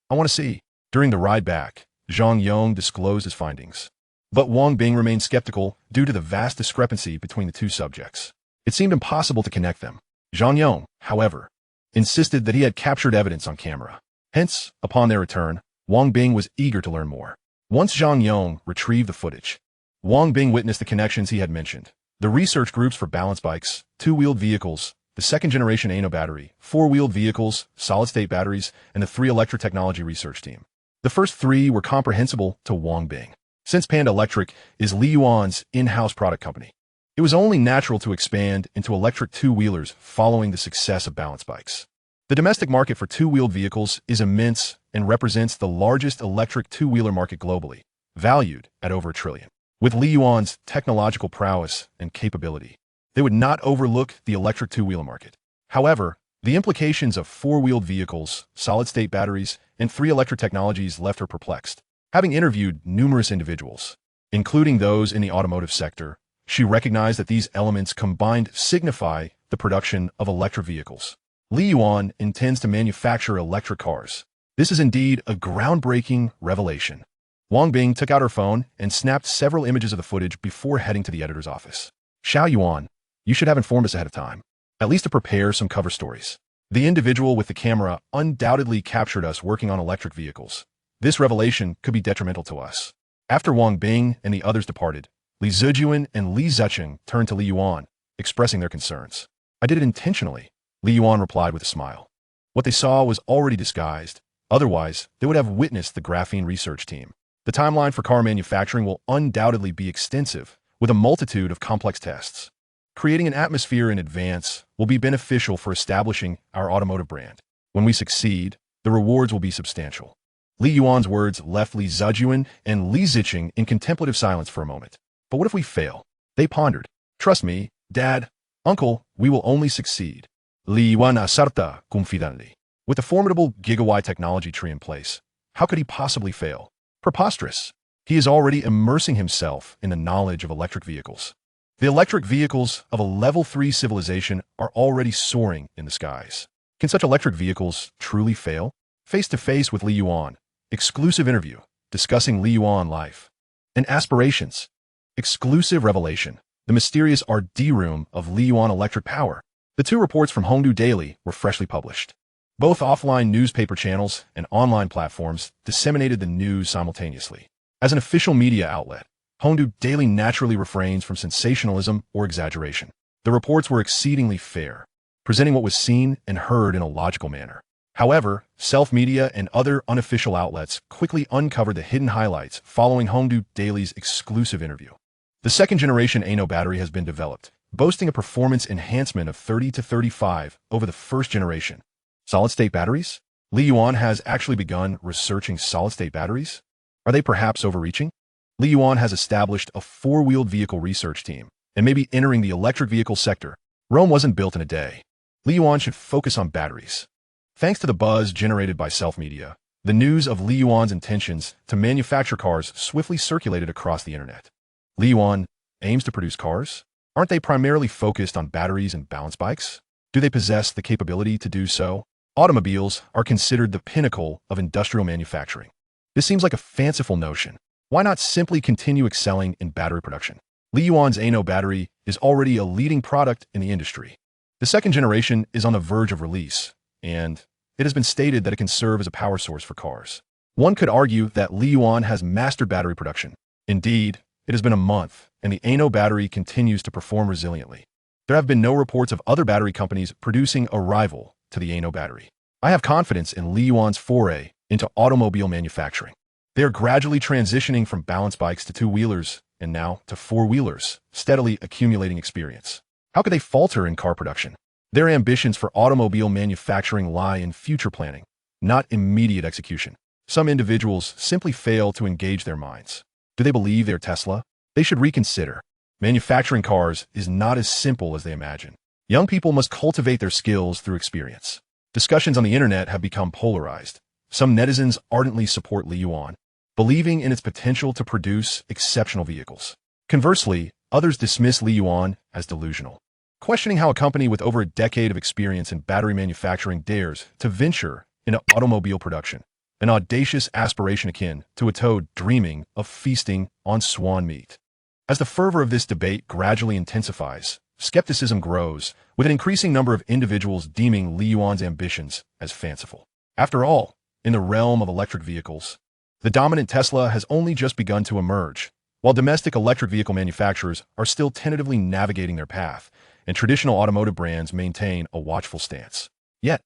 I want to see." During the ride back, Zhang Yong disclosed his findings. But Wang Bing remained skeptical due to the vast discrepancy between the two subjects. It seemed impossible to connect them. Zhang Yong, however, insisted that he had captured evidence on camera. Hence, upon their return, Wang Bing was eager to learn more. Once Zhang Yong retrieved the footage, Wang Bing witnessed the connections he had mentioned. The research groups for balance bikes, two-wheeled vehicles, the second-generation ANO battery, four-wheeled vehicles, solid-state batteries, and the 3 Electric Technology Research Team. The first 3 were comprehensible to Wang Bing. Since Panda Electric is Li Yuan's in-house product company, it was only natural to expand into electric two-wheelers following the success of balance bikes. The domestic market for two-wheeled vehicles is immense and represents the largest electric two-wheeler market globally, valued at over $1 trillion. With Li Yuan's technological prowess and capability, they would not overlook the electric two-wheeler market. However, the implications of four-wheeled vehicles, solid-state batteries, and 3 electric technologies left her perplexed. Having interviewed numerous individuals, including those in the automotive sector, she recognized that these elements combined signify the production of electric vehicles. Li Yuan intends to manufacture electric cars. This is indeed a groundbreaking revelation. Wang Bing took out her phone and snapped several images of the footage before heading to the editor's office. "Xiao Yuan, you should have informed us ahead of time, at least to prepare some cover stories. The individual with the camera undoubtedly captured us working on electric vehicles. This revelation could be detrimental to us." After Wang Bing and the others departed, Li Zijuan and Li Zicheng turned to Li Yuan, expressing their concerns. "I did it intentionally," Li Yuan replied with a smile. What they saw was already disguised. Otherwise, they would have witnessed the graphene research team. The timeline for car manufacturing will undoubtedly be extensive, with a multitude of complex tests. Creating an atmosphere in advance will be beneficial for establishing our automotive brand. When we succeed, the rewards will be substantial. Li Yuan's words left Li Zijuan and Li Zicheng in contemplative silence for a moment. But what if we fail? They pondered. "Trust me, Dad, Uncle, we will only succeed." Li Yuan asserta confidently. With the formidable gigawatt technology tree in place, how could he possibly fail? Preposterous. He is already immersing himself in the knowledge of electric vehicles. The electric vehicles of a level 3 civilization are already soaring in the skies. Can such electric vehicles truly fail? Face-to-face with Li Yuan. Exclusive interview, discussing Li Yuan life and aspirations. Exclusive revelation. The mysterious R&D room of Li Yuan electric power. The 2 reports from Hongdu Daily were freshly published. Both offline newspaper channels and online platforms disseminated the news simultaneously. As an official media outlet, Hongdu Daily naturally refrains from sensationalism or exaggeration. The reports were exceedingly fair, presenting what was seen and heard in a logical manner. However, self-media and other unofficial outlets quickly uncovered the hidden highlights following Hongdu Daily's exclusive interview. The second-generation ANO battery has been developed, boasting a performance enhancement of 30 to 35 over the first generation. Solid-state batteries? Li Yuan has actually begun researching solid-state batteries? Are they perhaps overreaching? Li Yuan has established a 4-wheeled vehicle research team and may be entering the electric vehicle sector. Rome wasn't built in a day. Li Yuan should focus on batteries. Thanks to the buzz generated by self-media, the news of Li Yuan's intentions to manufacture cars swiftly circulated across the internet. Li Yuan aims to produce cars? Aren't they primarily focused on batteries and balance bikes? Do they possess the capability to do so? Automobiles are considered the pinnacle of industrial manufacturing. This seems like a fanciful notion. Why not simply continue excelling in battery production? Li Yuan's ANO battery is already a leading product in the industry. The second generation is on the verge of release, and it has been stated that it can serve as a power source for cars. One could argue that Li Yuan has mastered battery production. Indeed, it has been a month, and the Ano battery continues to perform resiliently. There have been no reports of other battery companies producing a rival to the Ano battery. I have confidence in Li Yuan's foray into automobile manufacturing. They are gradually transitioning from balance bikes to two-wheelers, and now to four-wheelers, steadily accumulating experience. How could they falter in car production? Their ambitions for automobile manufacturing lie in future planning, not immediate execution. Some individuals simply fail to engage their minds. Do they believe they're Tesla? They should reconsider. Manufacturing cars is not as simple as they imagine. Young people must cultivate their skills through experience. Discussions on the internet have become polarized. Some netizens ardently support Li Yuan, believing in its potential to produce exceptional vehicles. Conversely, others dismiss Li Yuan as delusional, questioning how a company with over a decade of experience in battery manufacturing dares to venture into automobile production, an audacious aspiration akin to a toad dreaming of feasting on swan meat. As the fervor of this debate gradually intensifies, skepticism grows, with an increasing number of individuals deeming Li Yuan's ambitions as fanciful. After all, in the realm of electric vehicles, the dominant Tesla has only just begun to emerge, while domestic electric vehicle manufacturers are still tentatively navigating their path, and traditional automotive brands maintain a watchful stance. Yet,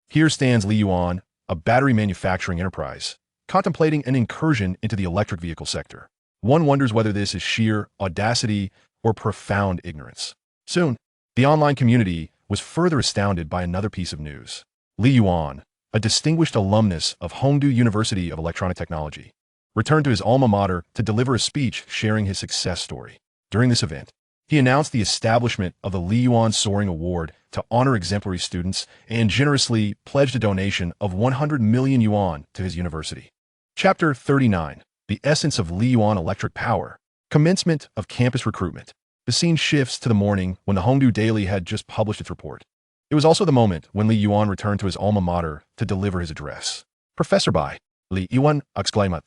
here stands Li Yuan, a battery manufacturing enterprise, contemplating an incursion into the electric vehicle sector. One wonders whether this is sheer audacity or profound ignorance. Soon, the online community was further astounded by another piece of news. Li Yuan, a distinguished alumnus of Hongdu University of Electronic Technology, returned to his alma mater to deliver a speech sharing his success story. During this event, he announced the establishment of the Li Yuan Soaring Award to honor exemplary students and generously pledged a donation of 100 million yuan to his university. Chapter 39. The Essence of Li Yuan Electric Power. Commencement of campus recruitment. The scene shifts to the morning when the Hongdu Daily had just published its report. It was also the moment when Li Yuan returned to his alma mater to deliver his address. Professor Bai, Li Yuan exclaimed,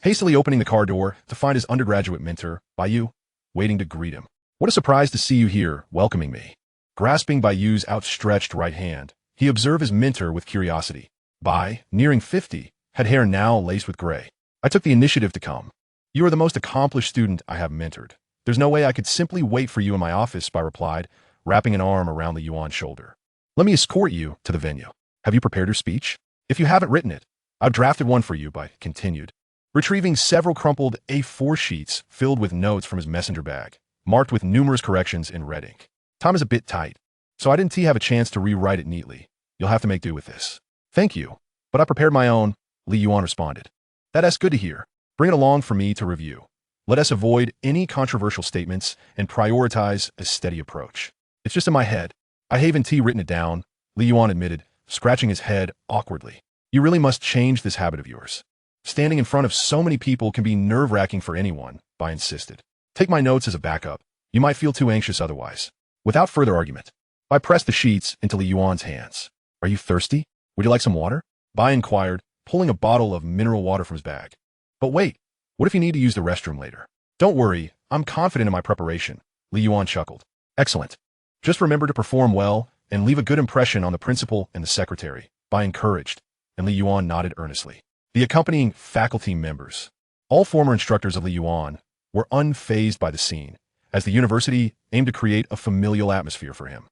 hastily opening the car door to find his undergraduate mentor, Bai Yu, waiting to greet him. What a surprise to see you here, welcoming me. Grasping Bai Yu's outstretched right hand, he observed his mentor with curiosity. Bai, nearing 50, had hair now laced with gray. I took the initiative to come. You are the most accomplished student I have mentored. There's no way I could simply wait for you in my office, Bai replied, wrapping an arm around Li Yuan's shoulder. Let me escort you to the venue. Have you prepared your speech? If you haven't written it, I've drafted one for you, Bai continued, retrieving several crumpled A4 sheets filled with notes from his messenger bag, marked with numerous corrections in red ink. Time is a bit tight, so I didn't have a chance to rewrite it neatly. You'll have to make do with this. Thank you, but I prepared my own, Li Yuan responded. That's good to hear. Bring it along for me to review. Let us avoid any controversial statements and prioritize a steady approach. It's just in my head. I haven't written it down, Li Yuan admitted, scratching his head awkwardly. You really must change this habit of yours. Standing in front of so many people can be nerve-wracking for anyone, Bai insisted. Take my notes as a backup. You might feel too anxious otherwise. Without further argument, Bai pressed the sheets into Li Yuan's hands. Are you thirsty? Would you like some water? Bai inquired, pulling a bottle of mineral water from his bag. But wait, what if you need to use the restroom later? Don't worry, I'm confident in my preparation, Li Yuan chuckled. Excellent. Just remember to perform well and leave a good impression on the principal and the secretary, Bai encouraged, and Li Yuan nodded earnestly. The accompanying faculty members, all former instructors of Li Yuan, were unfazed by the scene, as the university aimed to create a familial atmosphere for him.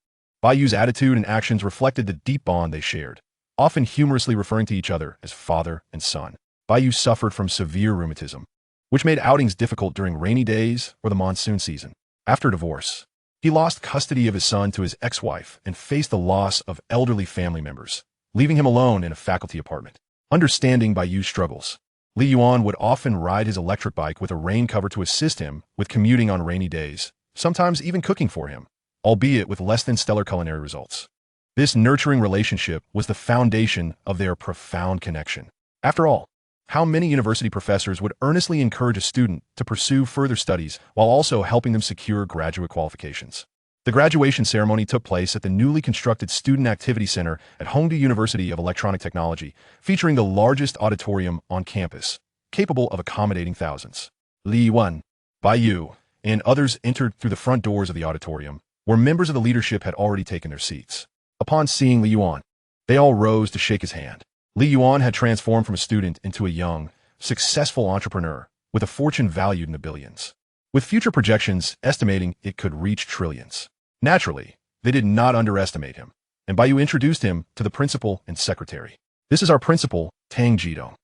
Bai Yu's attitude and actions reflected the deep bond they shared, often humorously referring to each other as father and son. Bai Yu suffered from severe rheumatism, which made outings difficult during rainy days or the monsoon season. After divorce, he lost custody of his son to his ex-wife and faced the loss of elderly family members, leaving him alone in a faculty apartment. Understanding Bai Yu's struggles, Li Yuan would often ride his electric bike with a rain cover to assist him with commuting on rainy days, sometimes even cooking for him, albeit with less than stellar culinary results. This nurturing relationship was the foundation of their profound connection. After all, how many university professors would earnestly encourage a student to pursue further studies while also helping them secure graduate qualifications? The graduation ceremony took place at the newly constructed Student Activity Center at Hongdu University of Electronic Technology, featuring the largest auditorium on campus, capable of accommodating thousands. Li Yuan, Bai Yu, and others entered through the front doors of the auditorium, where members of the leadership had already taken their seats. Upon seeing Li Yuan, they all rose to shake his hand. Li Yuan had transformed from a student into a young, successful entrepreneur, with a fortune valued in the billions, with future projections estimating it could reach trillions. Naturally, they did not underestimate him, and Bai Yu introduced him to the principal and secretary. This is our principal, Tang Jidong.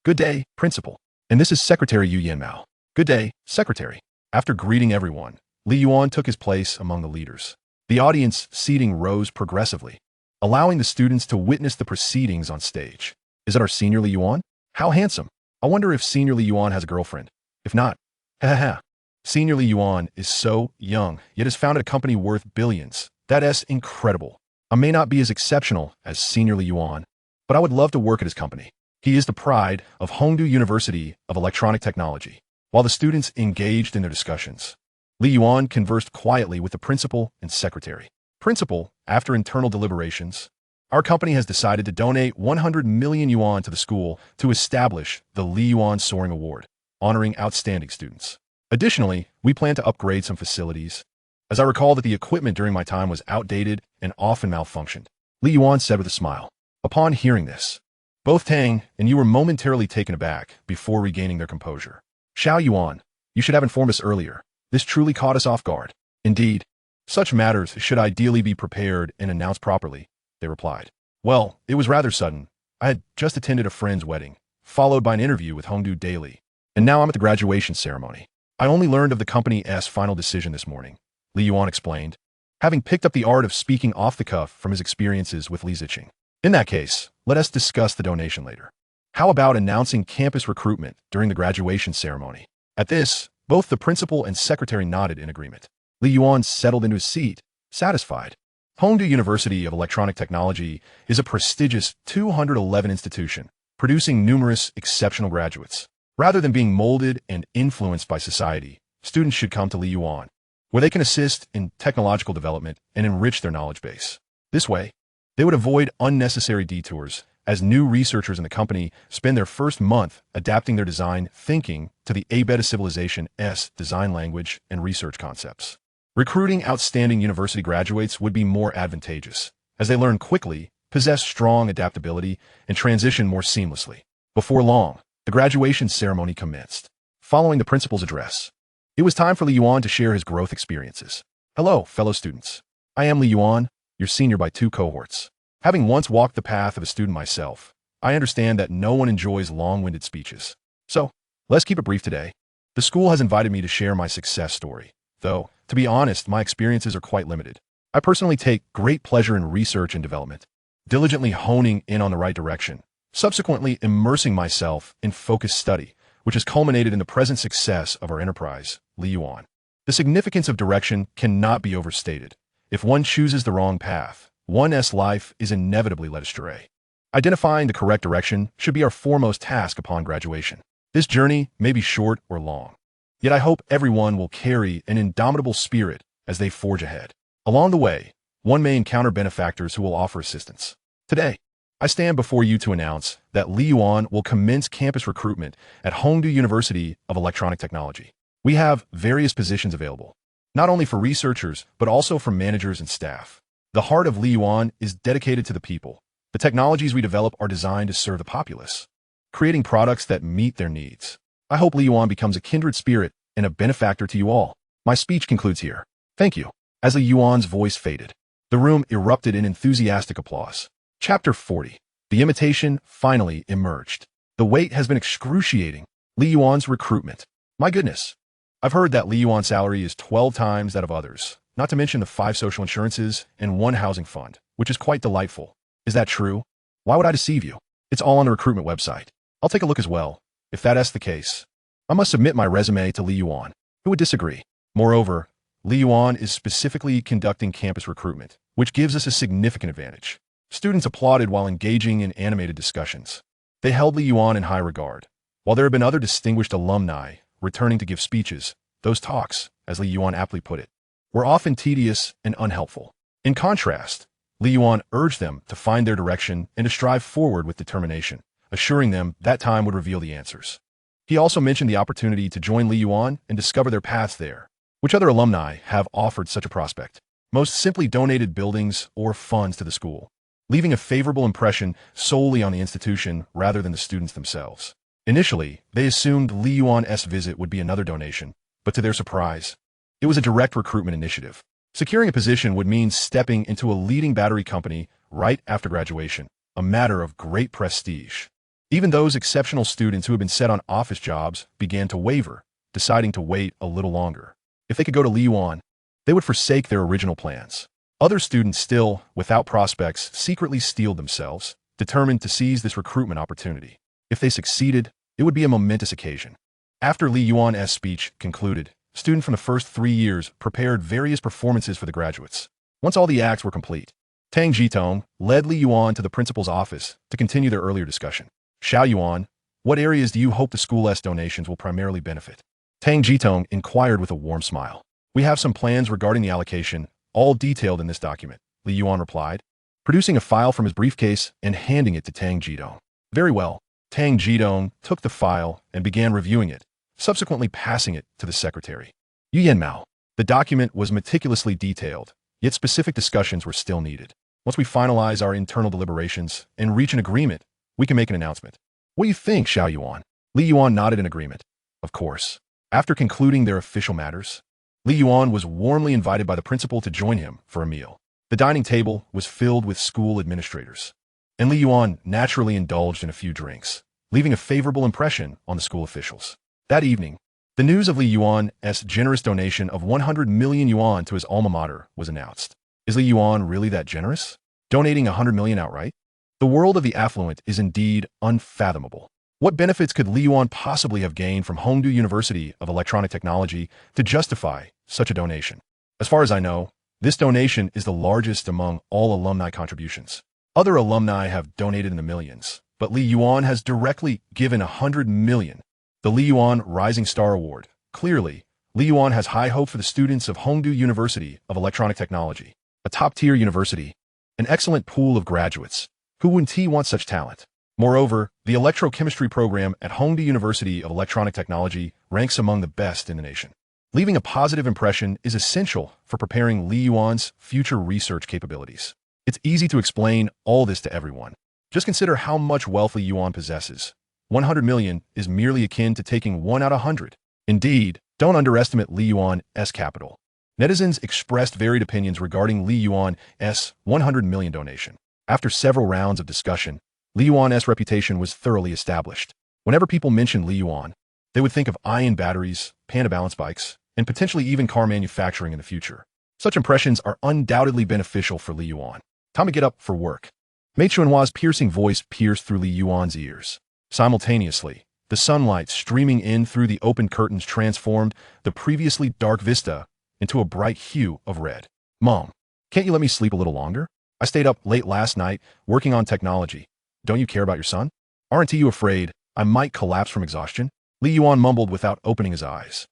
Good day, principal. And this is Secretary Yu Yanmao. Good day, secretary. After greeting everyone, Li Yuan took his place among the leaders. The audience seating rose progressively, allowing the students to witness the proceedings on stage. Is it our senior Li Yuan? How handsome. I wonder if senior Li Yuan has a girlfriend. If not, ha ha ha. Senior Li Yuan is so young, yet has founded a company worth billions. That's incredible. I may not be as exceptional as senior Li Yuan, but I would love to work at his company. He is the pride of Hongdu University of Electronic Technology. While the students engaged in their discussions, Li Yuan conversed quietly with the principal and secretary. Principal, after internal deliberations, our company has decided to donate 100 million yuan to the school to establish the Li Yuan Soaring Award, honoring outstanding students. Additionally, we plan to upgrade some facilities, as I recall that the equipment during my time was outdated and often malfunctioned. Li Yuan said with a smile. Upon hearing this, both Tang and Yu were momentarily taken aback before regaining their composure. Xiao Yuan, you should have informed us earlier. This truly caught us off guard. Indeed, such matters should ideally be prepared and announced properly, they replied. Well, it was rather sudden. I had just attended a friend's wedding, followed by an interview with Hongdu Daily, and now I'm at the graduation ceremony. I only learned of the company's final decision this morning, Li Yuan explained, having picked up the art of speaking off the cuff from his experiences with Li Ziqing. In that case, let us discuss the donation later. How about announcing campus recruitment during the graduation ceremony? At this, both the principal and secretary nodded in agreement. Li Yuan settled into his seat, satisfied. Hongdu University of Electronic Technology is a prestigious 211 institution, producing numerous exceptional graduates. Rather than being molded and influenced by society, students should come to Li Yuan, where they can assist in technological development and enrich their knowledge base. This way, they would avoid unnecessary detours as new researchers in the company spend their first month adapting their design thinking to the A-Beta Civilization's design language and research concepts. Recruiting outstanding university graduates would be more advantageous, as they learn quickly, possess strong adaptability, and transition more seamlessly. Before long, the graduation ceremony commenced. Following the principal's address, it was time for Li Yuan to share his growth experiences. Hello, fellow students. I am Li Yuan, your senior by 2 cohorts. Having once walked the path of a student myself, I understand that no one enjoys long-winded speeches. So, let's keep it brief today. The school has invited me to share my success story, though, to be honest, my experiences are quite limited. I personally take great pleasure in research and development, diligently honing in on the right direction, subsequently immersing myself in focused study, which has culminated in the present success of our enterprise, Li Yuan. The significance of direction cannot be overstated. If one chooses the wrong path, one's life is inevitably led astray. Identifying the correct direction should be our foremost task upon graduation. This journey may be short or long, yet I hope everyone will carry an indomitable spirit as they forge ahead. Along the way, one may encounter benefactors who will offer assistance. Today, I stand before you to announce that Li Yuan will commence campus recruitment at Hongdu University of Electronic Technology. We have various positions available, not only for researchers, but also for managers and staff. The heart of Li Yuan is dedicated to the people. The technologies we develop are designed to serve the populace, creating products that meet their needs. I hope Li Yuan becomes a kindred spirit and a benefactor to you all. My speech concludes here. Thank you. As Li Yuan's voice faded, the room erupted in enthusiastic applause. Chapter 40. The imitation finally emerged. The wait has been excruciating. Li Yuan's recruitment. My goodness. I've heard that Li Yuan's salary is 12 times that of others, not to mention the 5 social insurances and 1 housing fund, which is quite delightful. Is that true? Why would I deceive you? It's all on the recruitment website. I'll take a look as well. If that's the case, I must submit my resume to Li Yuan. Who would disagree? Moreover, Li Yuan is specifically conducting campus recruitment, which gives us a significant advantage. Students applauded while engaging in animated discussions. They held Li Yuan in high regard. While there have been other distinguished alumni returning to give speeches, those talks, as Li Yuan aptly put it, were often tedious and unhelpful. In contrast, Li Yuan urged them to find their direction and to strive forward with determination, assuring them that time would reveal the answers. He also mentioned the opportunity to join Li Yuan and discover their paths there. Which other alumni have offered such a prospect? Most simply donated buildings or funds to the school, leaving a favorable impression solely on the institution rather than the students themselves. Initially, they assumed Li Yuan's visit would be another donation, but to their surprise, it was a direct recruitment initiative. Securing a position would mean stepping into a leading battery company right after graduation, a matter of great prestige. Even those exceptional students who had been set on office jobs began to waver, deciding to wait a little longer. If they could go to Li Yuan, they would forsake their original plans. Other students still, without prospects, secretly steeled themselves, determined to seize this recruitment opportunity. If they succeeded, it would be a momentous occasion. After Li Yuan's speech concluded, students from the first 3 years prepared various performances for the graduates. Once all the acts were complete, Tang Jitong led Li Yuan to the principal's office to continue their earlier discussion. Xiao Yuan, what areas do you hope the school's donations will primarily benefit? Tang Jitong inquired with a warm smile. We have some plans regarding the allocation, all detailed in this document, Li Yuan replied, producing a file from his briefcase and handing it to Tang Jitong. Very well. Tang Jitong took the file and began reviewing it, subsequently passing it to the secretary. Yu Yanmao. The document was meticulously detailed, yet specific discussions were still needed. Once we finalize our internal deliberations and reach an agreement, we can make an announcement. What do you think, Xiao Yuan? Li Yuan nodded in agreement. Of course. After concluding their official matters, Li Yuan was warmly invited by the principal to join him for a meal. The dining table was filled with school administrators, and Li Yuan naturally indulged in a few drinks, leaving a favorable impression on the school officials. That evening, the news of Li Yuan's generous donation of 100 million yuan to his alma mater was announced. Is Li Yuan really that generous? Donating 100 million outright? The world of the affluent is indeed unfathomable. What benefits could Li Yuan possibly have gained from Hongdu University of Electronic Technology to justify such a donation? As far as I know, this donation is the largest among all alumni contributions. Other alumni have donated in the millions, but Li Yuan has directly given 100 million. The Li Yuan Rising Star Award. Clearly, Li Yuan has high hopes for the students of Hongdu University of Electronic Technology, a top-tier university, an excellent pool of graduates. Who wouldn't he want such talent? Moreover, the electrochemistry program at Hongdu University of Electronic Technology ranks among the best in the nation. Leaving a positive impression is essential for preparing Li Yuan's future research capabilities. It's easy to explain all this to everyone. Just consider how much wealth Li Yuan possesses. 100 million is merely akin to taking 1 out of 100. Indeed, don't underestimate Li Yuan's capital. Netizens expressed varied opinions regarding Li Yuan's 100 million donation. After several rounds of discussion, Li Yuan's reputation was thoroughly established. Whenever people mentioned Li Yuan, they would think of ion batteries, panda balance bikes, and potentially even car manufacturing in the future. Such impressions are undoubtedly beneficial for Li Yuan. Time to get up for work. Mei Chunhua's piercing voice pierced through Li Yuan's ears. Simultaneously, the sunlight streaming in through the open curtains transformed the previously dark vista into a bright hue of red. Mom, can't you let me sleep a little longer? I stayed up late last night working on technology. Don't you care about your son? Aren't you afraid I might collapse from exhaustion? Li Yuan mumbled without opening his eyes.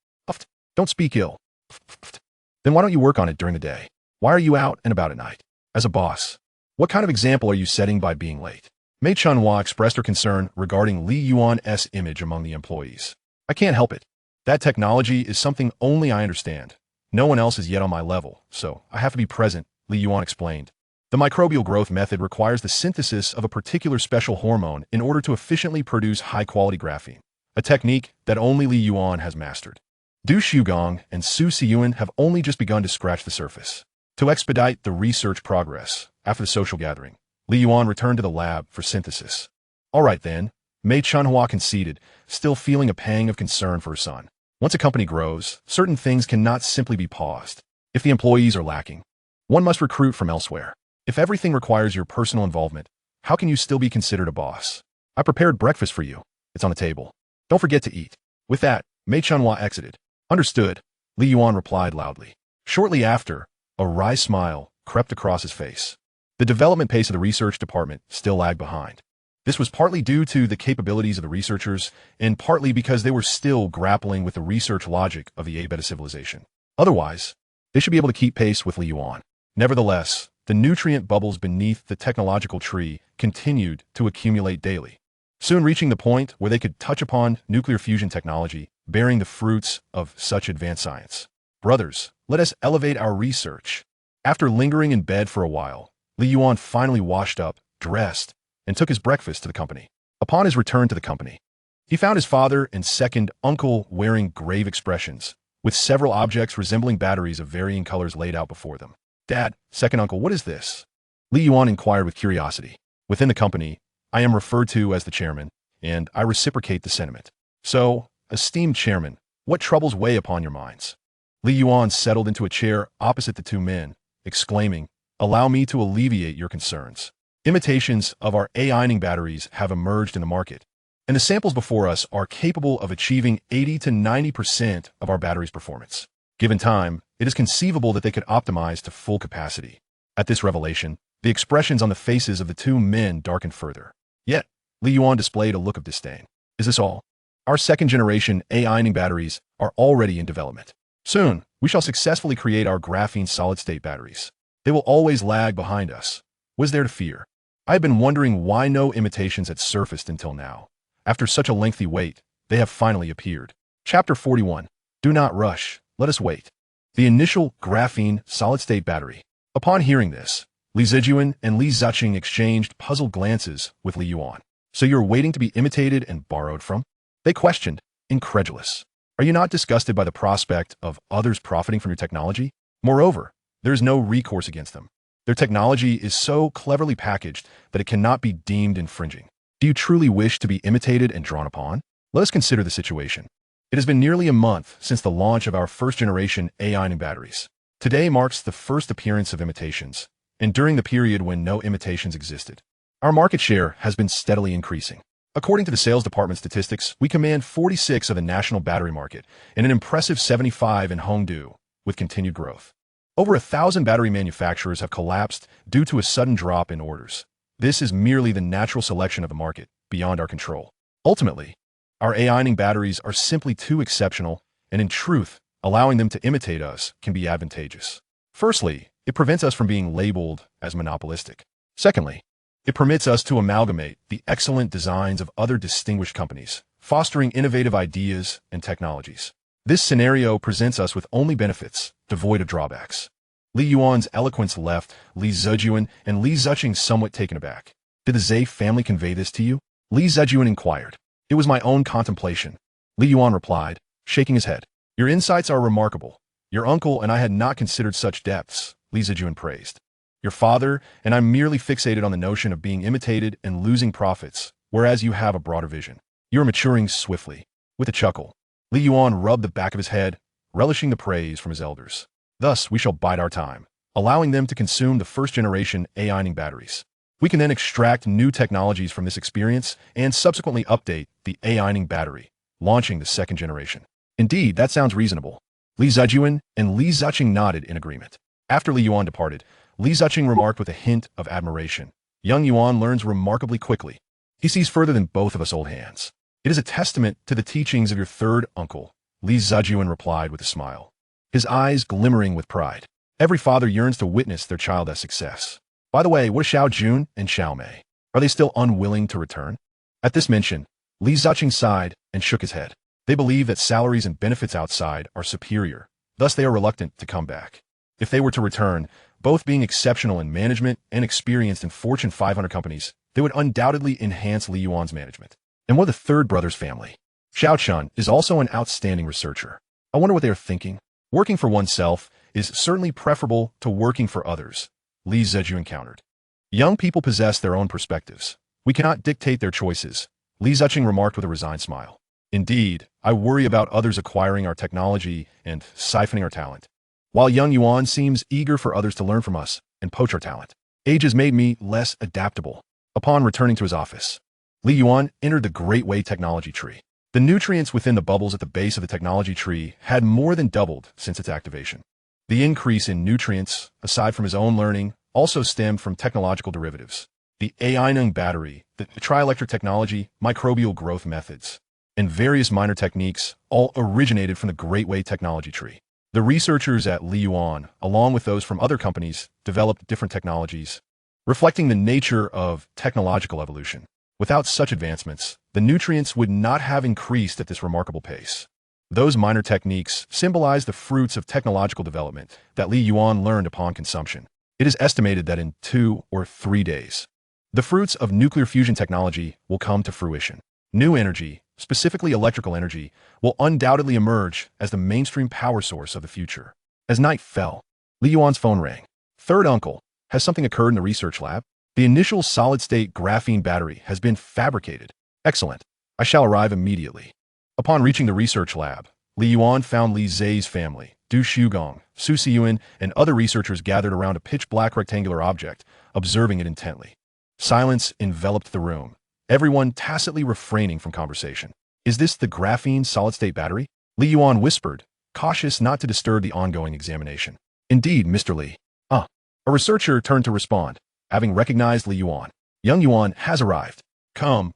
Don't speak ill. Then why don't you work on it during the day? Why are you out and about at night? As a boss, what kind of example are you setting by being late? Mei Chunhua expressed her concern regarding Li Yuan's image among the employees. I can't help it. That technology is something only I understand. No one else is yet on my level, so I have to be present, Li Yuan explained. The microbial growth method requires the synthesis of a particular special hormone in order to efficiently produce high-quality graphene, a technique that only Li Yuan has mastered. Du Shugong and Su Siyuan have only just begun to scratch the surface. To expedite the research progress, after the social gathering, Li Yuan returned to the lab for synthesis. All right then, Mei Chunhua conceded, still feeling a pang of concern for her son. Once a company grows, certain things cannot simply be paused. If the employees are lacking, one must recruit from elsewhere. If everything requires your personal involvement, how can you still be considered a boss? I prepared breakfast for you. It's on the table. Don't forget to eat. With that, Mei Chunhua exited. Understood, Li Yuan replied loudly. Shortly after, a wry smile crept across his face. The development pace of the research department still lagged behind. This was partly due to the capabilities of the researchers, and partly because they were still grappling with the research logic of the A-beta civilization. Otherwise, they should be able to keep pace with Li Yuan. Nevertheless, the nutrient bubbles beneath the technological tree continued to accumulate daily, soon reaching the point where they could touch upon nuclear fusion technology, bearing the fruits of such advanced science. Brothers, let us elevate our research. After lingering in bed for a while, Li Yuan finally washed up, dressed, and took his breakfast to the company. Upon his return to the company, He found his father and second uncle wearing grave expressions, with several objects resembling batteries of varying colors laid out before them. "Dad, second uncle, what is this?" Li Yuan inquired with curiosity. "Within the company, I am referred to as the chairman, and I reciprocate the sentiment. So, esteemed chairman, what troubles weigh upon your minds?" Li Yuan settled into a chair opposite the two men, exclaiming, "Allow me to alleviate your concerns. Imitations of our A-ioning batteries have emerged in the market, and the samples before us are capable of achieving 80 to 90% of our battery's performance. Given time, it is conceivable that they could optimize to full capacity." At this revelation, the expressions on the faces of the two men darkened further. Yet, Li Yuan displayed a look of disdain. "Is this all? Our second-generation A-ioning batteries are already in development. Soon, we shall successfully create our graphene solid-state batteries. They will always lag behind us. What is there to fear? I have been wondering why no imitations had surfaced until now. After such a lengthy wait, they have finally appeared." Chapter 41. Do not rush. Let us wait. The initial graphene solid-state battery. Upon hearing this, Li Zijuan and Li Ziqing exchanged puzzled glances with Li Yuan. "So you're waiting to be imitated and borrowed from?" they questioned, incredulous. "Are you not disgusted by the prospect of others profiting from your technology? Moreover, there is no recourse against them. Their technology is so cleverly packaged that it cannot be deemed infringing. Do you truly wish to be imitated and drawn upon? Let us consider the situation. It has been nearly a month since the launch of our first-generation A-ioning batteries. Today marks the first appearance of imitations, and during the period when no imitations existed, our market share has been steadily increasing. According to the sales department statistics, we command 46 of the national battery market and an impressive 75 in Hongdu, with continued growth. Over 1,000 battery manufacturers have collapsed due to a sudden drop in orders. This is merely the natural selection of the market, beyond our control. Ultimately, our A-ioning batteries are simply too exceptional, and in truth, allowing them to imitate us can be advantageous. Firstly, it prevents us from being labeled as monopolistic. Secondly, it permits us to amalgamate the excellent designs of other distinguished companies, fostering innovative ideas and technologies. This scenario presents us with only benefits, devoid of drawbacks. Li Yuan's eloquence left Li Zijuan and Li Ziqing somewhat taken aback. "Did the Zhe family convey this to you?" Li Zijuan inquired. "It was my own contemplation," Li Yuan replied, shaking his head. "Your insights are remarkable. Your uncle and I had not considered such depths," Li Zijuan praised. "Your father and I merely fixated on the notion of being imitated and losing profits, whereas you have a broader vision. You are maturing swiftly." With a chuckle, Li Yuan rubbed the back of his head, relishing the praise from his elders. "Thus, we shall bide our time, allowing them to consume the first-generation A-ioning batteries. We can then extract new technologies from this experience and subsequently update the A-ioning battery, launching the second generation." "Indeed, that sounds reasonable." Li Zijuan and Li Ziqing nodded in agreement. After Li Yuan departed, Li Ziqing remarked with a hint of admiration, "Young Yuan learns remarkably quickly. He sees further than both of us old hands." "It is a testament to the teachings of your third uncle," Li Zijuan replied with a smile, his eyes glimmering with pride. "Every father yearns to witness their child's success. By the way, what is Xiao Jun and Xiao Mei? Are they still unwilling to return?" At this mention, Li Ziqing sighed and shook his head. "They believe that salaries and benefits outside are superior, thus they are reluctant to come back. If they were to return, both being exceptional in management and experienced in Fortune 500 companies, they would undoubtedly enhance Li Yuan's management." "And what of the third brother's family? Xiao Chun is also an outstanding researcher. I wonder what they are thinking." "Working for oneself is certainly preferable to working for others," Li Zijuan countered. "Young people possess their own perspectives. We cannot dictate their choices," Li Ziqing remarked with a resigned smile. "Indeed, I worry about others acquiring our technology and siphoning our talent. While young Yuan seems eager for others to learn from us and poach our talent, age has made me less adaptable." Upon returning to his office, Li Yuan entered the Great Way technology tree. The nutrients within the bubbles at the base of the technology tree had more than doubled since its activation. The increase in nutrients, aside from his own learning, also stemmed from technological derivatives. The A-ioning battery, the trielectric technology, microbial growth methods, and various minor techniques all originated from the Great Way technology tree. The researchers at Li Yuan, along with those from other companies, developed different technologies, reflecting the nature of technological evolution. Without such advancements, the nutrients would not have increased at this remarkable pace. Those minor techniques symbolize the fruits of technological development that Li Yuan learned upon consumption. It is estimated that in 2 or 3 days, the fruits of nuclear fusion technology will come to fruition. New energy, specifically electrical energy, will undoubtedly emerge as the mainstream power source of the future. As night fell, Li Yuan's phone rang. Third uncle, has something occurred in the research lab? The initial solid-state graphene battery has been fabricated. Excellent. I shall arrive immediately. Upon reaching the research lab, Li Yuan found Li Zai's family, Du Shugong, Su Siyuan, and other researchers gathered around a pitch-black rectangular object, observing it intently. Silence enveloped the room, everyone tacitly refraining from conversation. Is this the graphene solid-state battery? Li Yuan whispered, cautious not to disturb the ongoing examination. Indeed, Mr. Li. A researcher turned to respond, having recognized Li Yuan. Young Yuan has arrived. Come,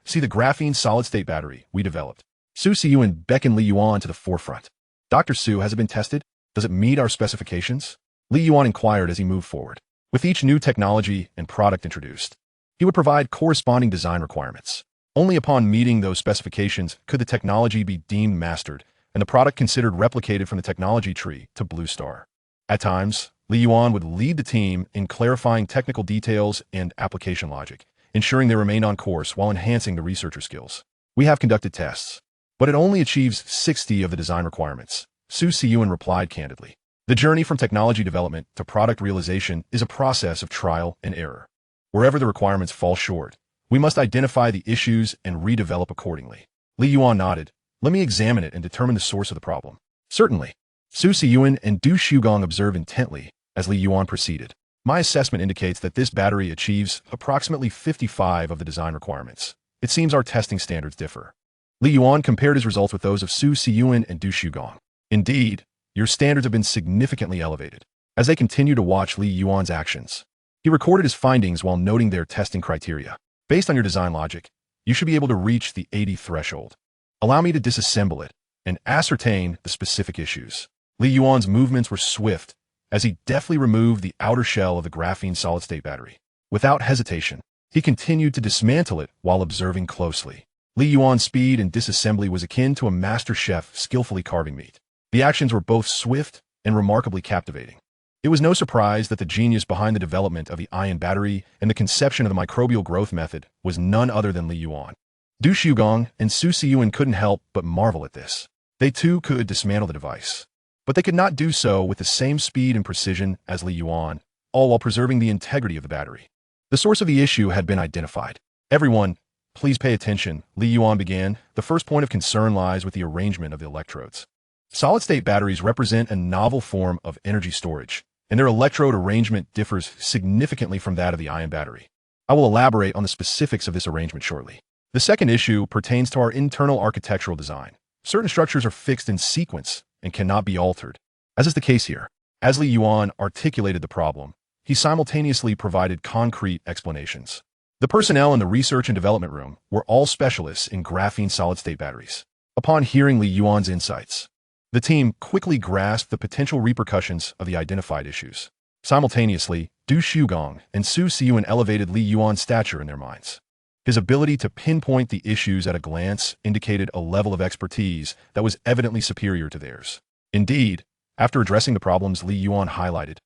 see the graphene solid-state battery we developed. Su Siyuan beckoned Li Yuan to the forefront. Dr. Su, has it been tested? Does it meet our specifications? Li Yuan inquired as he moved forward. With each new technology and product introduced, he would provide corresponding design requirements. Only upon meeting those specifications could the technology be deemed mastered and the product considered replicated from the technology tree to Blue Star. At times, Li Yuan would lead the team in clarifying technical details and application logic, ensuring they remained on course while enhancing the researcher skills. We have conducted tests, but it only achieves 60 of the design requirements, Su Siyuan replied candidly. The journey from technology development to product realization is a process of trial and error. Wherever the requirements fall short, we must identify the issues and redevelop accordingly. Li Yuan nodded. Let me examine it and determine the source of the problem. Certainly. Su Siyuan and Du Shugong observed intently as Li Yuan proceeded. My assessment indicates that this battery achieves approximately 55 of the design requirements. It seems our testing standards differ. Li Yuan compared his results with those of Su Siyuan and Du Shugong. Indeed, your standards have been significantly elevated. As they continued to watch Li Yuan's actions, he recorded his findings while noting their testing criteria. Based on your design logic, you should be able to reach the 80 threshold. Allow me to disassemble it and ascertain the specific issues. Li Yuan's movements were swift as he deftly removed the outer shell of the graphene solid-state battery. Without hesitation, he continued to dismantle it while observing closely. Li Yuan's speed in disassembly was akin to a master chef skillfully carving meat. The actions were both swift and remarkably captivating. It was no surprise that the genius behind the development of the ion battery and the conception of the microbial growth method was none other than Li Yuan. Du Shugong and Su Siyuan couldn't help but marvel at this. They too could dismantle the device, but they could not do so with the same speed and precision as Li Yuan, all while preserving the integrity of the battery. The source of the issue had been identified. Everyone, please pay attention, Li Yuan began. The first point of concern lies with the arrangement of the electrodes. Solid-state batteries represent a novel form of energy storage, and their electrode arrangement differs significantly from that of the ion battery. I will elaborate on the specifics of this arrangement shortly. The second issue pertains to our internal architectural design. Certain structures are fixed in sequence and cannot be altered, as is the case here. As Li Yuan articulated the problem, he simultaneously provided concrete explanations. The personnel in the research and development room were all specialists in graphene solid-state batteries. Upon hearing Li Yuan's insights, the team quickly grasped the potential repercussions of the identified issues. Simultaneously, Du Shugong and Su Siyuan elevated Li Yuan's stature in their minds. His ability to pinpoint the issues at a glance indicated a level of expertise that was evidently superior to theirs. Indeed, after addressing the problems Li Yuan highlighted,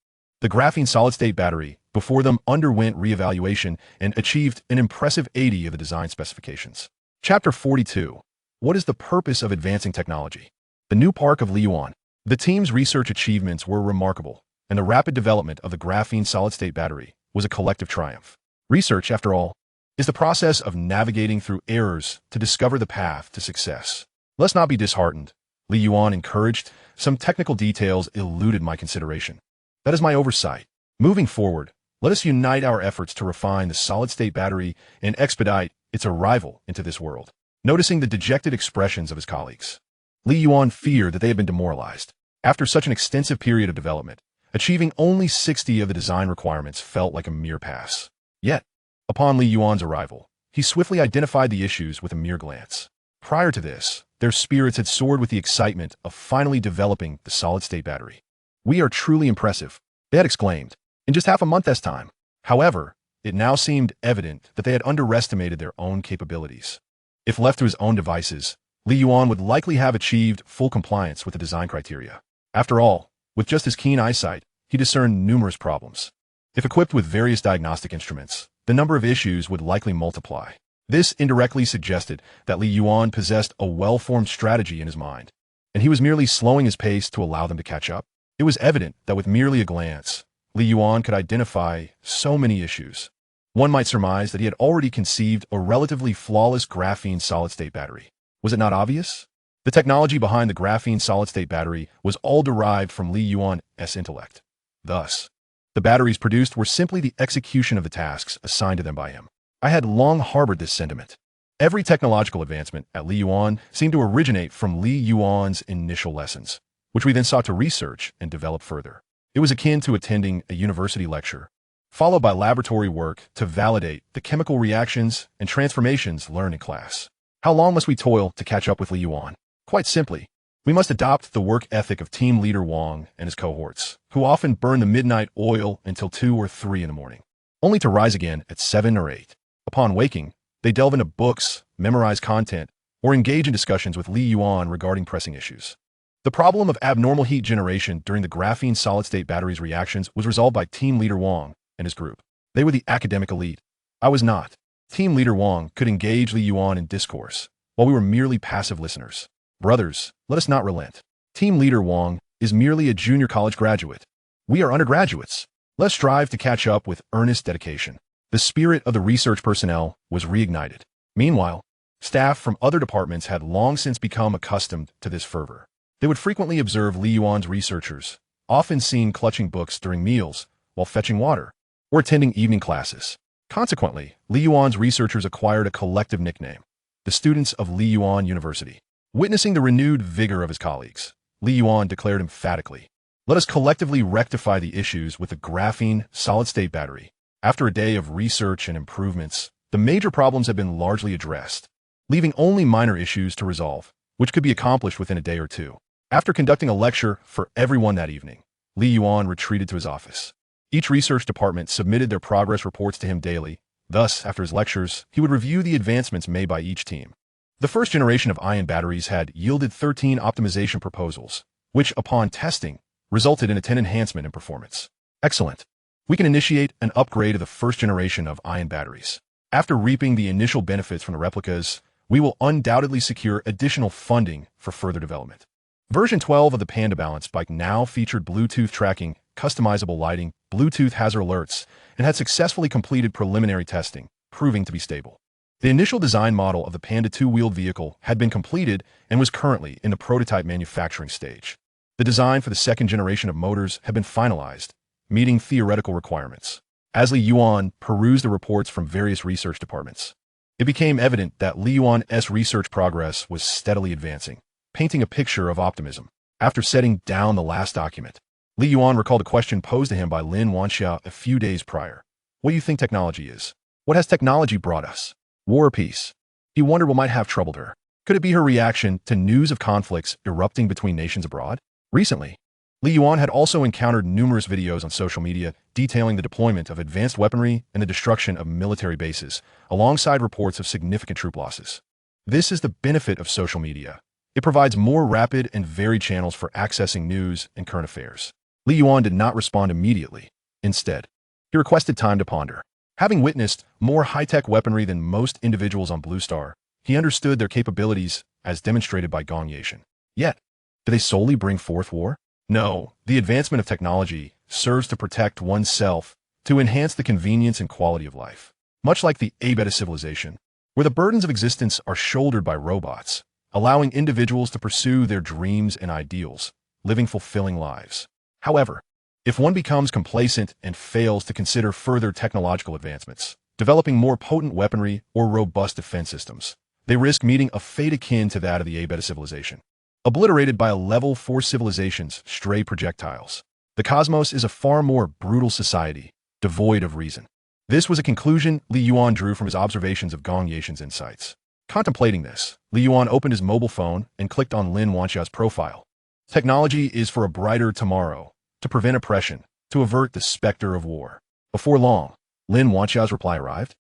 the graphene solid-state battery before them underwent reevaluation and achieved an impressive 80 of the design specifications. Chapter 42. What is the purpose of advancing technology? The new park of Li Yuan. The team's research achievements were remarkable, and the rapid development of the graphene solid-state battery was a collective triumph. Research, after all, is the process of navigating through errors to discover the path to success. Let's not be disheartened, Li Yuan encouraged. Some technical details eluded my consideration. That is my oversight. Moving forward, let us unite our efforts to refine the solid-state battery and expedite its arrival into this world. Noticing the dejected expressions of his colleagues, Li Yuan feared that they had been demoralized. After such an extensive period of development, achieving only 60 of the design requirements felt like a mere pass. Yet, upon Li Yuan's arrival, he swiftly identified the issues with a mere glance. Prior to this, their spirits had soared with the excitement of finally developing the solid-state battery. We are truly impressive, they had exclaimed, in just half a month's time. However, it now seemed evident that they had underestimated their own capabilities. If left to his own devices, Li Yuan would likely have achieved full compliance with the design criteria. After all, with just his keen eyesight, he discerned numerous problems. If equipped with various diagnostic instruments, the number of issues would likely multiply. This indirectly suggested that Li Yuan possessed a well-formed strategy in his mind, and he was merely slowing his pace to allow them to catch up. It was evident that with merely a glance, Li Yuan could identify so many issues. One might surmise that he had already conceived a relatively flawless graphene solid-state battery. Was it not obvious? The technology behind the graphene solid-state battery was all derived from Li Yuan's intellect. Thus, the batteries produced were simply the execution of the tasks assigned to them by him. I had long harbored this sentiment. Every technological advancement at Li Yuan seemed to originate from Li Yuan's initial lessons, which we then sought to research and develop further. It was akin to attending a university lecture, followed by laboratory work to validate the chemical reactions and transformations learned in class. How long must we toil to catch up with Li Yuan? Quite simply, we must adopt the work ethic of team leader Wang and his cohorts, who often burn the midnight oil until 2 or 3 in the morning, only to rise again at 7 or 8. Upon waking, they delve into books, memorize content, or engage in discussions with Li Yuan regarding pressing issues. The problem of abnormal heat generation during the graphene solid-state batteries reactions was resolved by team leader Wang and his group. They were the academic elite. I was not. Team leader Wang could engage Li Yuan in discourse, while we were merely passive listeners. Brothers, let us not relent. Team leader Wang is merely a junior college graduate. We are undergraduates. Let's strive to catch up with earnest dedication. The spirit of the research personnel was reignited. Meanwhile, staff from other departments had long since become accustomed to this fervor. They would frequently observe Li Yuan's researchers, often seen clutching books during meals while fetching water, or attending evening classes. Consequently, Li Yuan's researchers acquired a collective nickname, the students of Li Yuan University. Witnessing the renewed vigor of his colleagues, Li Yuan declared emphatically, "Let us collectively rectify the issues with the graphene solid-state battery." After a day of research and improvements, the major problems had been largely addressed, leaving only minor issues to resolve, which could be accomplished within a day or two. After conducting a lecture for everyone that evening, Li Yuan retreated to his office. Each research department submitted their progress reports to him daily. Thus, after his lectures, he would review the advancements made by each team. The first generation of ion batteries had yielded 13 optimization proposals, which, upon testing, resulted in a 10 enhancement in performance. Excellent. We can initiate an upgrade of the first generation of ion batteries. After reaping the initial benefits from the replicas, we will undoubtedly secure additional funding for further development. Version 12 of the Panda Balance bike now featured Bluetooth tracking, customizable lighting, Bluetooth hazard alerts, and had successfully completed preliminary testing, proving to be stable. The initial design model of the Panda 2-wheeled vehicle had been completed and was currently in the prototype manufacturing stage. The design for the second generation of motors had been finalized, meeting theoretical requirements. As Li Yuan perused the reports from various research departments, it became evident that Li Yuan's research progress was steadily advancing, painting a picture of optimism. After setting down the last document, Li Yuan recalled a question posed to him by Lin Wanxia a few days prior. What do you think technology is? What has technology brought us? War or peace? He wondered what might have troubled her. Could it be her reaction to news of conflicts erupting between nations abroad? Recently, Li Yuan had also encountered numerous videos on social media detailing the deployment of advanced weaponry and the destruction of military bases, alongside reports of significant troop losses. This is the benefit of social media. It provides more rapid and varied channels for accessing news and current affairs. Li Yuan did not respond immediately. Instead, he requested time to ponder. Having witnessed more high-tech weaponry than most individuals on Blue Star, he understood their capabilities as demonstrated by Gong Yashin. Yet, do they solely bring forth war? No, the advancement of technology serves to protect oneself, to enhance the convenience and quality of life. Much like the A-beta civilization, where the burdens of existence are shouldered by robots, allowing individuals to pursue their dreams and ideals, living fulfilling lives. However, if one becomes complacent and fails to consider further technological advancements, developing more potent weaponry or robust defense systems, they risk meeting a fate akin to that of the A-beta civilization, obliterated by a level 4 civilization's stray projectiles. The cosmos is a far more brutal society, devoid of reason. This was a conclusion Li Yuan drew from his observations of Gong Yashin's insights. Contemplating this, Li Yuan opened his mobile phone and clicked on Lin Wanxia's profile. Technology is for a brighter tomorrow, to prevent oppression, to avert the specter of war. Before long, Lin Wanxia's reply arrived.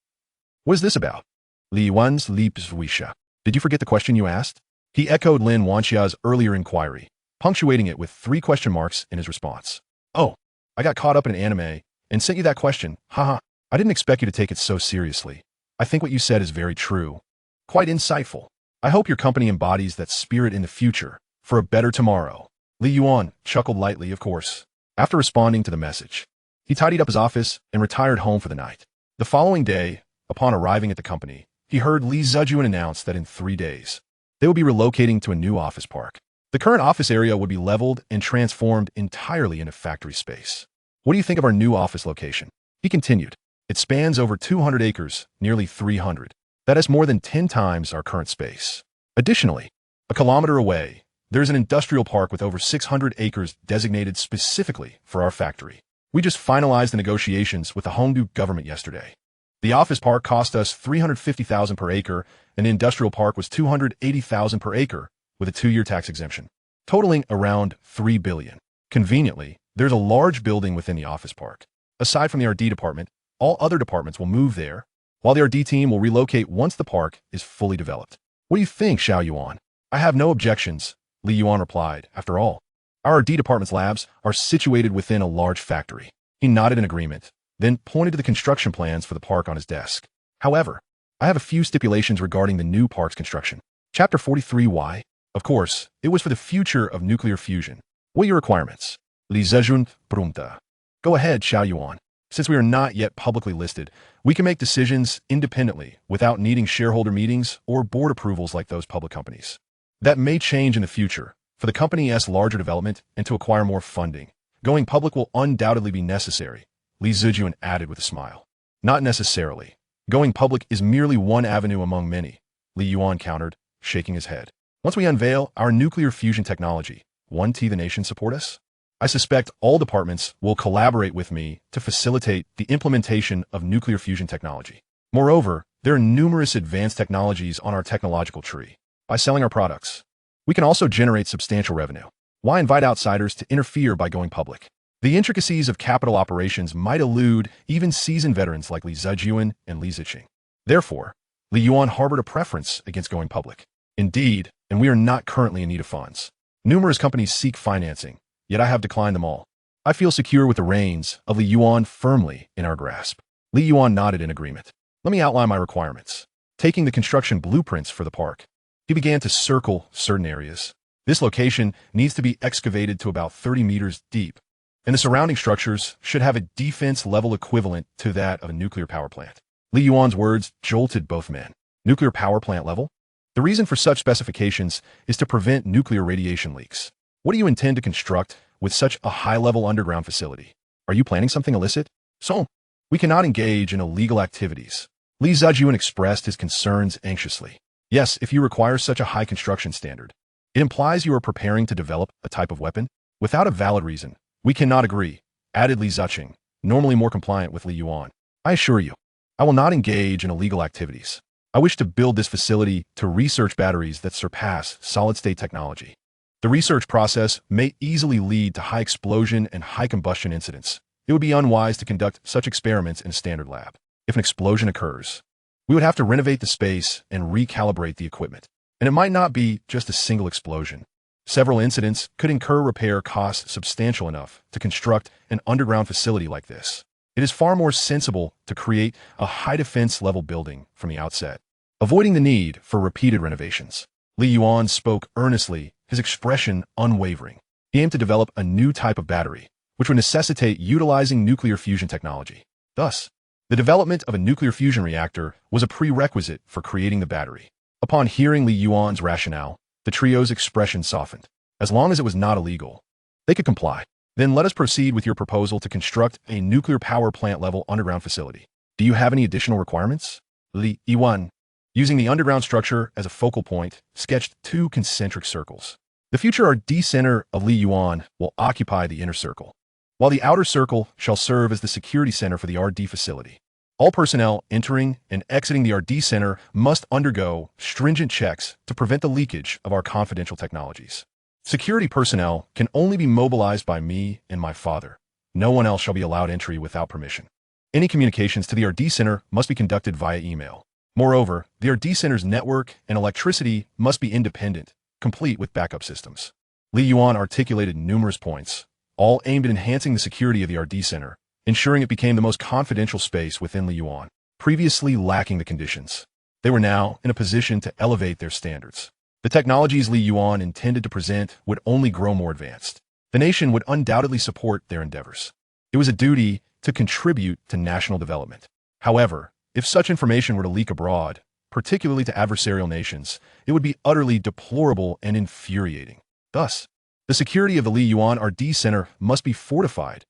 What is this about? Li Yuan's Liebswisha. Did you forget the question you asked? He echoed Lin Wanxia's earlier inquiry, punctuating it with 3 question marks in his response. Oh, I got caught up in anime and sent you that question. Haha, I didn't expect you to take it so seriously. I think what you said is very true. Quite insightful. I hope your company embodies that spirit in the future, for a better tomorrow. Li Yuan chuckled lightly, of course. After responding to the message, he tidied up his office and retired home for the night. The following day, upon arriving at the company, he heard Li Zijuan announce that in 3 days, they would be relocating to a new office park. The current office area would be leveled and transformed entirely into factory space. What do you think of our new office location? He continued. It spans over 200 acres, nearly 300. That is more than 10 times our current space. Additionally, a kilometer away, there is an industrial park with over 600 acres designated specifically for our factory. We just finalized the negotiations with the Hongdu government yesterday. The office park cost us $350,000 per acre, and the industrial park was $280,000 per acre, with a 2-year tax exemption, totaling around $3 billion. Conveniently, there's a large building within the office park. Aside from the RD department, all other departments will move there, while the RD team will relocate once the park is fully developed. What do you think, Xiao Yuan? I have no objections, Li Yuan replied. After all, our RD department's labs are situated within a large factory. He nodded in agreement, then pointed to the construction plans for the park on his desk. However, I have a few stipulations regarding the new park's construction. Chapter 43 Why? Of course, it was for the future of nuclear fusion. What are your requirements? Li Zejun pregunta. Go ahead, Xiao Yuan. Since we are not yet publicly listed, we can make decisions independently without needing shareholder meetings or board approvals like those public companies. That may change in the future. For the company's larger development and to acquire more funding, going public will undoubtedly be necessary, Li Zijuan added with a smile. Not necessarily. Going public is merely one avenue among many, Li Yuan countered, shaking his head. Once we unveil our nuclear fusion technology, won't the nation support us? I suspect all departments will collaborate with me to facilitate the implementation of nuclear fusion technology. Moreover, there are numerous advanced technologies on our technological tree. By selling our products, we can also generate substantial revenue. Why invite outsiders to interfere by going public? The intricacies of capital operations might elude even seasoned veterans like Li Zijuan and Li Ziqing. Therefore, Li Yuan harbored a preference against going public. Indeed, and we are not currently in need of funds. Numerous companies seek financing, yet I have declined them all. I feel secure with the reins of Li Yuan firmly in our grasp. Li Yuan nodded in agreement. Let me outline my requirements. Taking the construction blueprints for the park, he began to circle certain areas. This location needs to be excavated to about 30 meters deep, and the surrounding structures should have a defense level equivalent to that of a nuclear power plant. Li Yuan's words jolted both men. Nuclear power plant level? The reason for such specifications is to prevent nuclear radiation leaks. What do you intend to construct with such a high-level underground facility? Are you planning something illicit? So, we cannot engage in illegal activities. Li Zijuan expressed his concerns anxiously. Yes, if you require such a high construction standard, it implies you are preparing to develop a type of weapon. Without a valid reason, we cannot agree, added Li Ziqing, normally more compliant with Li Yuan. I assure you, I will not engage in illegal activities. I wish to build this facility to research batteries that surpass solid-state technology. The research process may easily lead to high explosion and high combustion incidents. It would be unwise to conduct such experiments in a standard lab. If an explosion occurs, we would have to renovate the space and recalibrate the equipment. And it might not be just a single explosion. Several incidents could incur repair costs substantial enough to construct an underground facility like this. It is far more sensible to create a high defense level building from the outset, avoiding the need for repeated renovations. Li Yuan spoke earnestly, his expression unwavering. He aimed to develop a new type of battery, which would necessitate utilizing nuclear fusion technology. Thus, the development of a nuclear fusion reactor was a prerequisite for creating the battery. Upon hearing Li Yuan's rationale, the trio's expression softened. As long as it was not illegal, they could comply. Then let us proceed with your proposal to construct a nuclear power plant level underground facility. Do you have any additional requirements? Li Yuan, using the underground structure as a focal point, sketched 2 concentric circles. The future RD center of Li Yuan will occupy the inner circle, while the outer circle shall serve as the security center for the RD facility. All personnel entering and exiting the RD center must undergo stringent checks to prevent the leakage of our confidential technologies. Security personnel can only be mobilized by me and my father. No one else shall be allowed entry without permission. Any communications to the RD center must be conducted via email. Moreover, the RD center's network and electricity must be independent, complete with backup systems. Li Yuan articulated numerous points, all aimed at enhancing the security of the RD center, ensuring it became the most confidential space within Li Yuan. previously lacking the conditions. They were now in a position to elevate their standards. The technologies Li Yuan intended to present would only grow more advanced. The nation would undoubtedly support their endeavors. It was a duty to contribute to national development. However, if such information were to leak abroad, particularly to adversarial nations, it would be utterly deplorable and infuriating. Thus, the security of the Li Yuan R&D Center must be fortified,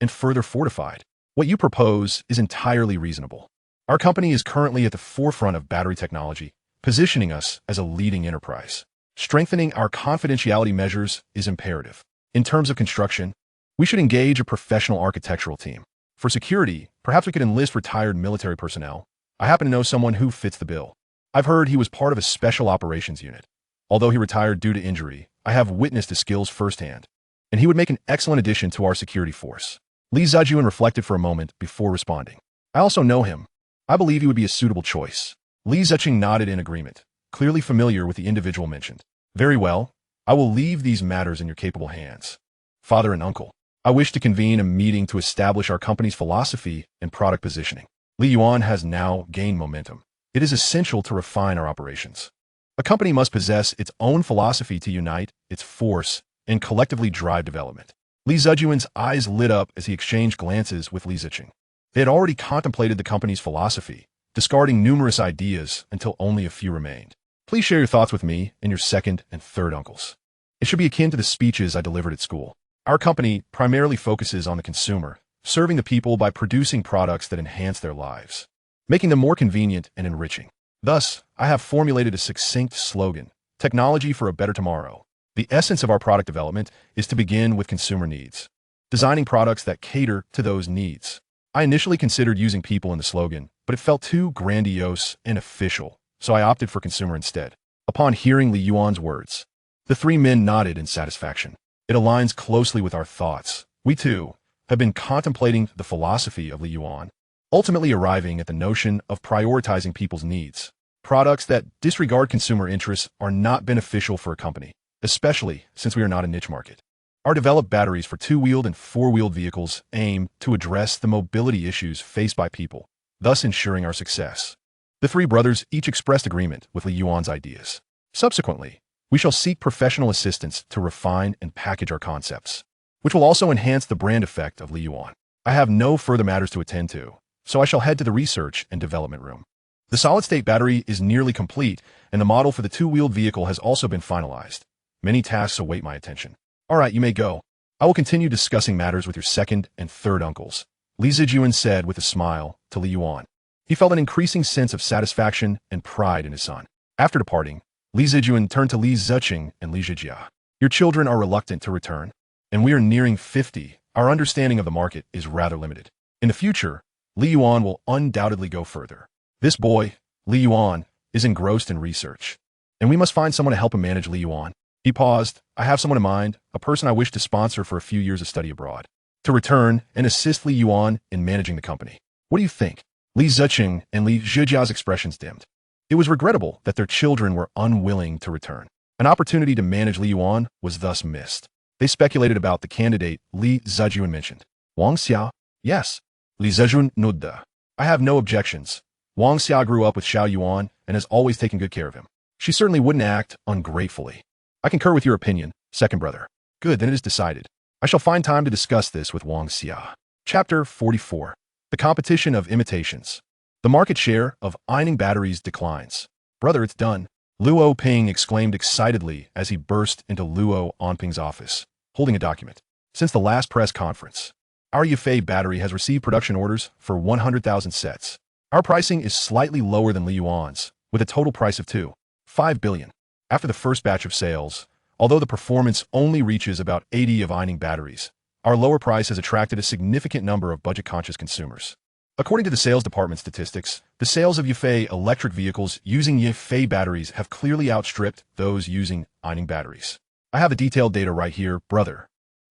and further fortified. What you propose is entirely reasonable. Our company is currently at the forefront of battery technology, positioning us as a leading enterprise. Strengthening our confidentiality measures is imperative. In terms of construction, we should engage a professional architectural team. For security, perhaps we could enlist retired military personnel. I happen to know someone who fits the bill. I've heard he was part of a special operations unit. Although he retired due to injury, I have witnessed his skills firsthand, and he would make an excellent addition to our security force. Li Zijuan reflected for a moment before responding. I also know him. I believe he would be a suitable choice. Li Ziqing nodded in agreement, clearly familiar with the individual mentioned. Very well. I will leave these matters in your capable hands. Father and uncle, I wish to convene a meeting to establish our company's philosophy and product positioning. Li Yuan has now gained momentum. It is essential to refine our operations. A company must possess its own philosophy to unite its force and collectively drive development. Li Zijuan's eyes lit up as he exchanged glances with Li Ziqing. They had already contemplated the company's philosophy, discarding numerous ideas until only a few remained. Please share your thoughts with me and your second and third uncles. It should be akin to the speeches I delivered at school. Our company primarily focuses on the consumer, serving the people by producing products that enhance their lives, making them more convenient and enriching. Thus, I have formulated a succinct slogan, technology for a better tomorrow. The essence of our product development is to begin with consumer needs, designing products that cater to those needs. I initially considered using people in the slogan, but it felt too grandiose and official, so I opted for consumer instead. Upon hearing Li Yuan's words, the three men nodded in satisfaction. It aligns closely with our thoughts. We, too, have been contemplating the philosophy of Li Yuan, ultimately arriving at the notion of prioritizing people's needs. Products that disregard consumer interests are not beneficial for a company, especially since we are not a niche market. Our developed batteries for two-wheeled and four-wheeled vehicles aim to address the mobility issues faced by people, thus ensuring our success. The three brothers each expressed agreement with Li Yuan's ideas. Subsequently, we shall seek professional assistance to refine and package our concepts, which will also enhance the brand effect of Li Yuan. I have no further matters to attend to, so I shall head to the research and development room. The solid-state battery is nearly complete, and the model for the two-wheeled vehicle has also been finalized. Many tasks await my attention. All right, you may go. I will continue discussing matters with your second and third uncles, Li Zijuan said with a smile to Li Yuan. He felt an increasing sense of satisfaction and pride in his son. After departing, Li Zijuan turned to Li Ziqing and Li Zijia. Your children are reluctant to return, and we are nearing 50. Our understanding of the market is rather limited. In the future, Li Yuan will undoubtedly go further. This boy, Li Yuan, is engrossed in research, and we must find someone to help him manage Li Yuan. He paused. I have someone in mind, a person I wish to sponsor for a few years of study abroad, to return and assist Li Yuan in managing the company. What do you think? Li Ziqing and Li Zijia's expressions dimmed. It was regrettable that their children were unwilling to return. An opportunity to manage Li Yuan was thus missed. They speculated about the candidate Li Zijuan mentioned. Wang Xia? Yes. Li Zijuan nodded. I have no objections. Wang Xia grew up with Xiao Yuan and has always taken good care of him. She certainly wouldn't act ungratefully. I concur with your opinion, second brother. Good, then it is decided. I shall find time to discuss this with Wang Xia. Chapter 44. The competition of imitations. The market share of ironing batteries declines. Brother, it's done. Luo Ping exclaimed excitedly as he burst into Luo Onping's office, holding a document. Since the last press conference, our Yufei battery has received production orders for 100,000 sets. Our pricing is slightly lower than Li Yuan's, with a total price of 2.5 billion. After the first batch of sales, although the performance only reaches about 80 of ironing batteries, our lower price has attracted a significant number of budget-conscious consumers. According to the sales department statistics, the sales of Yufei electric vehicles using Yufei batteries have clearly outstripped those using ironing batteries. I have the detailed data right here, brother.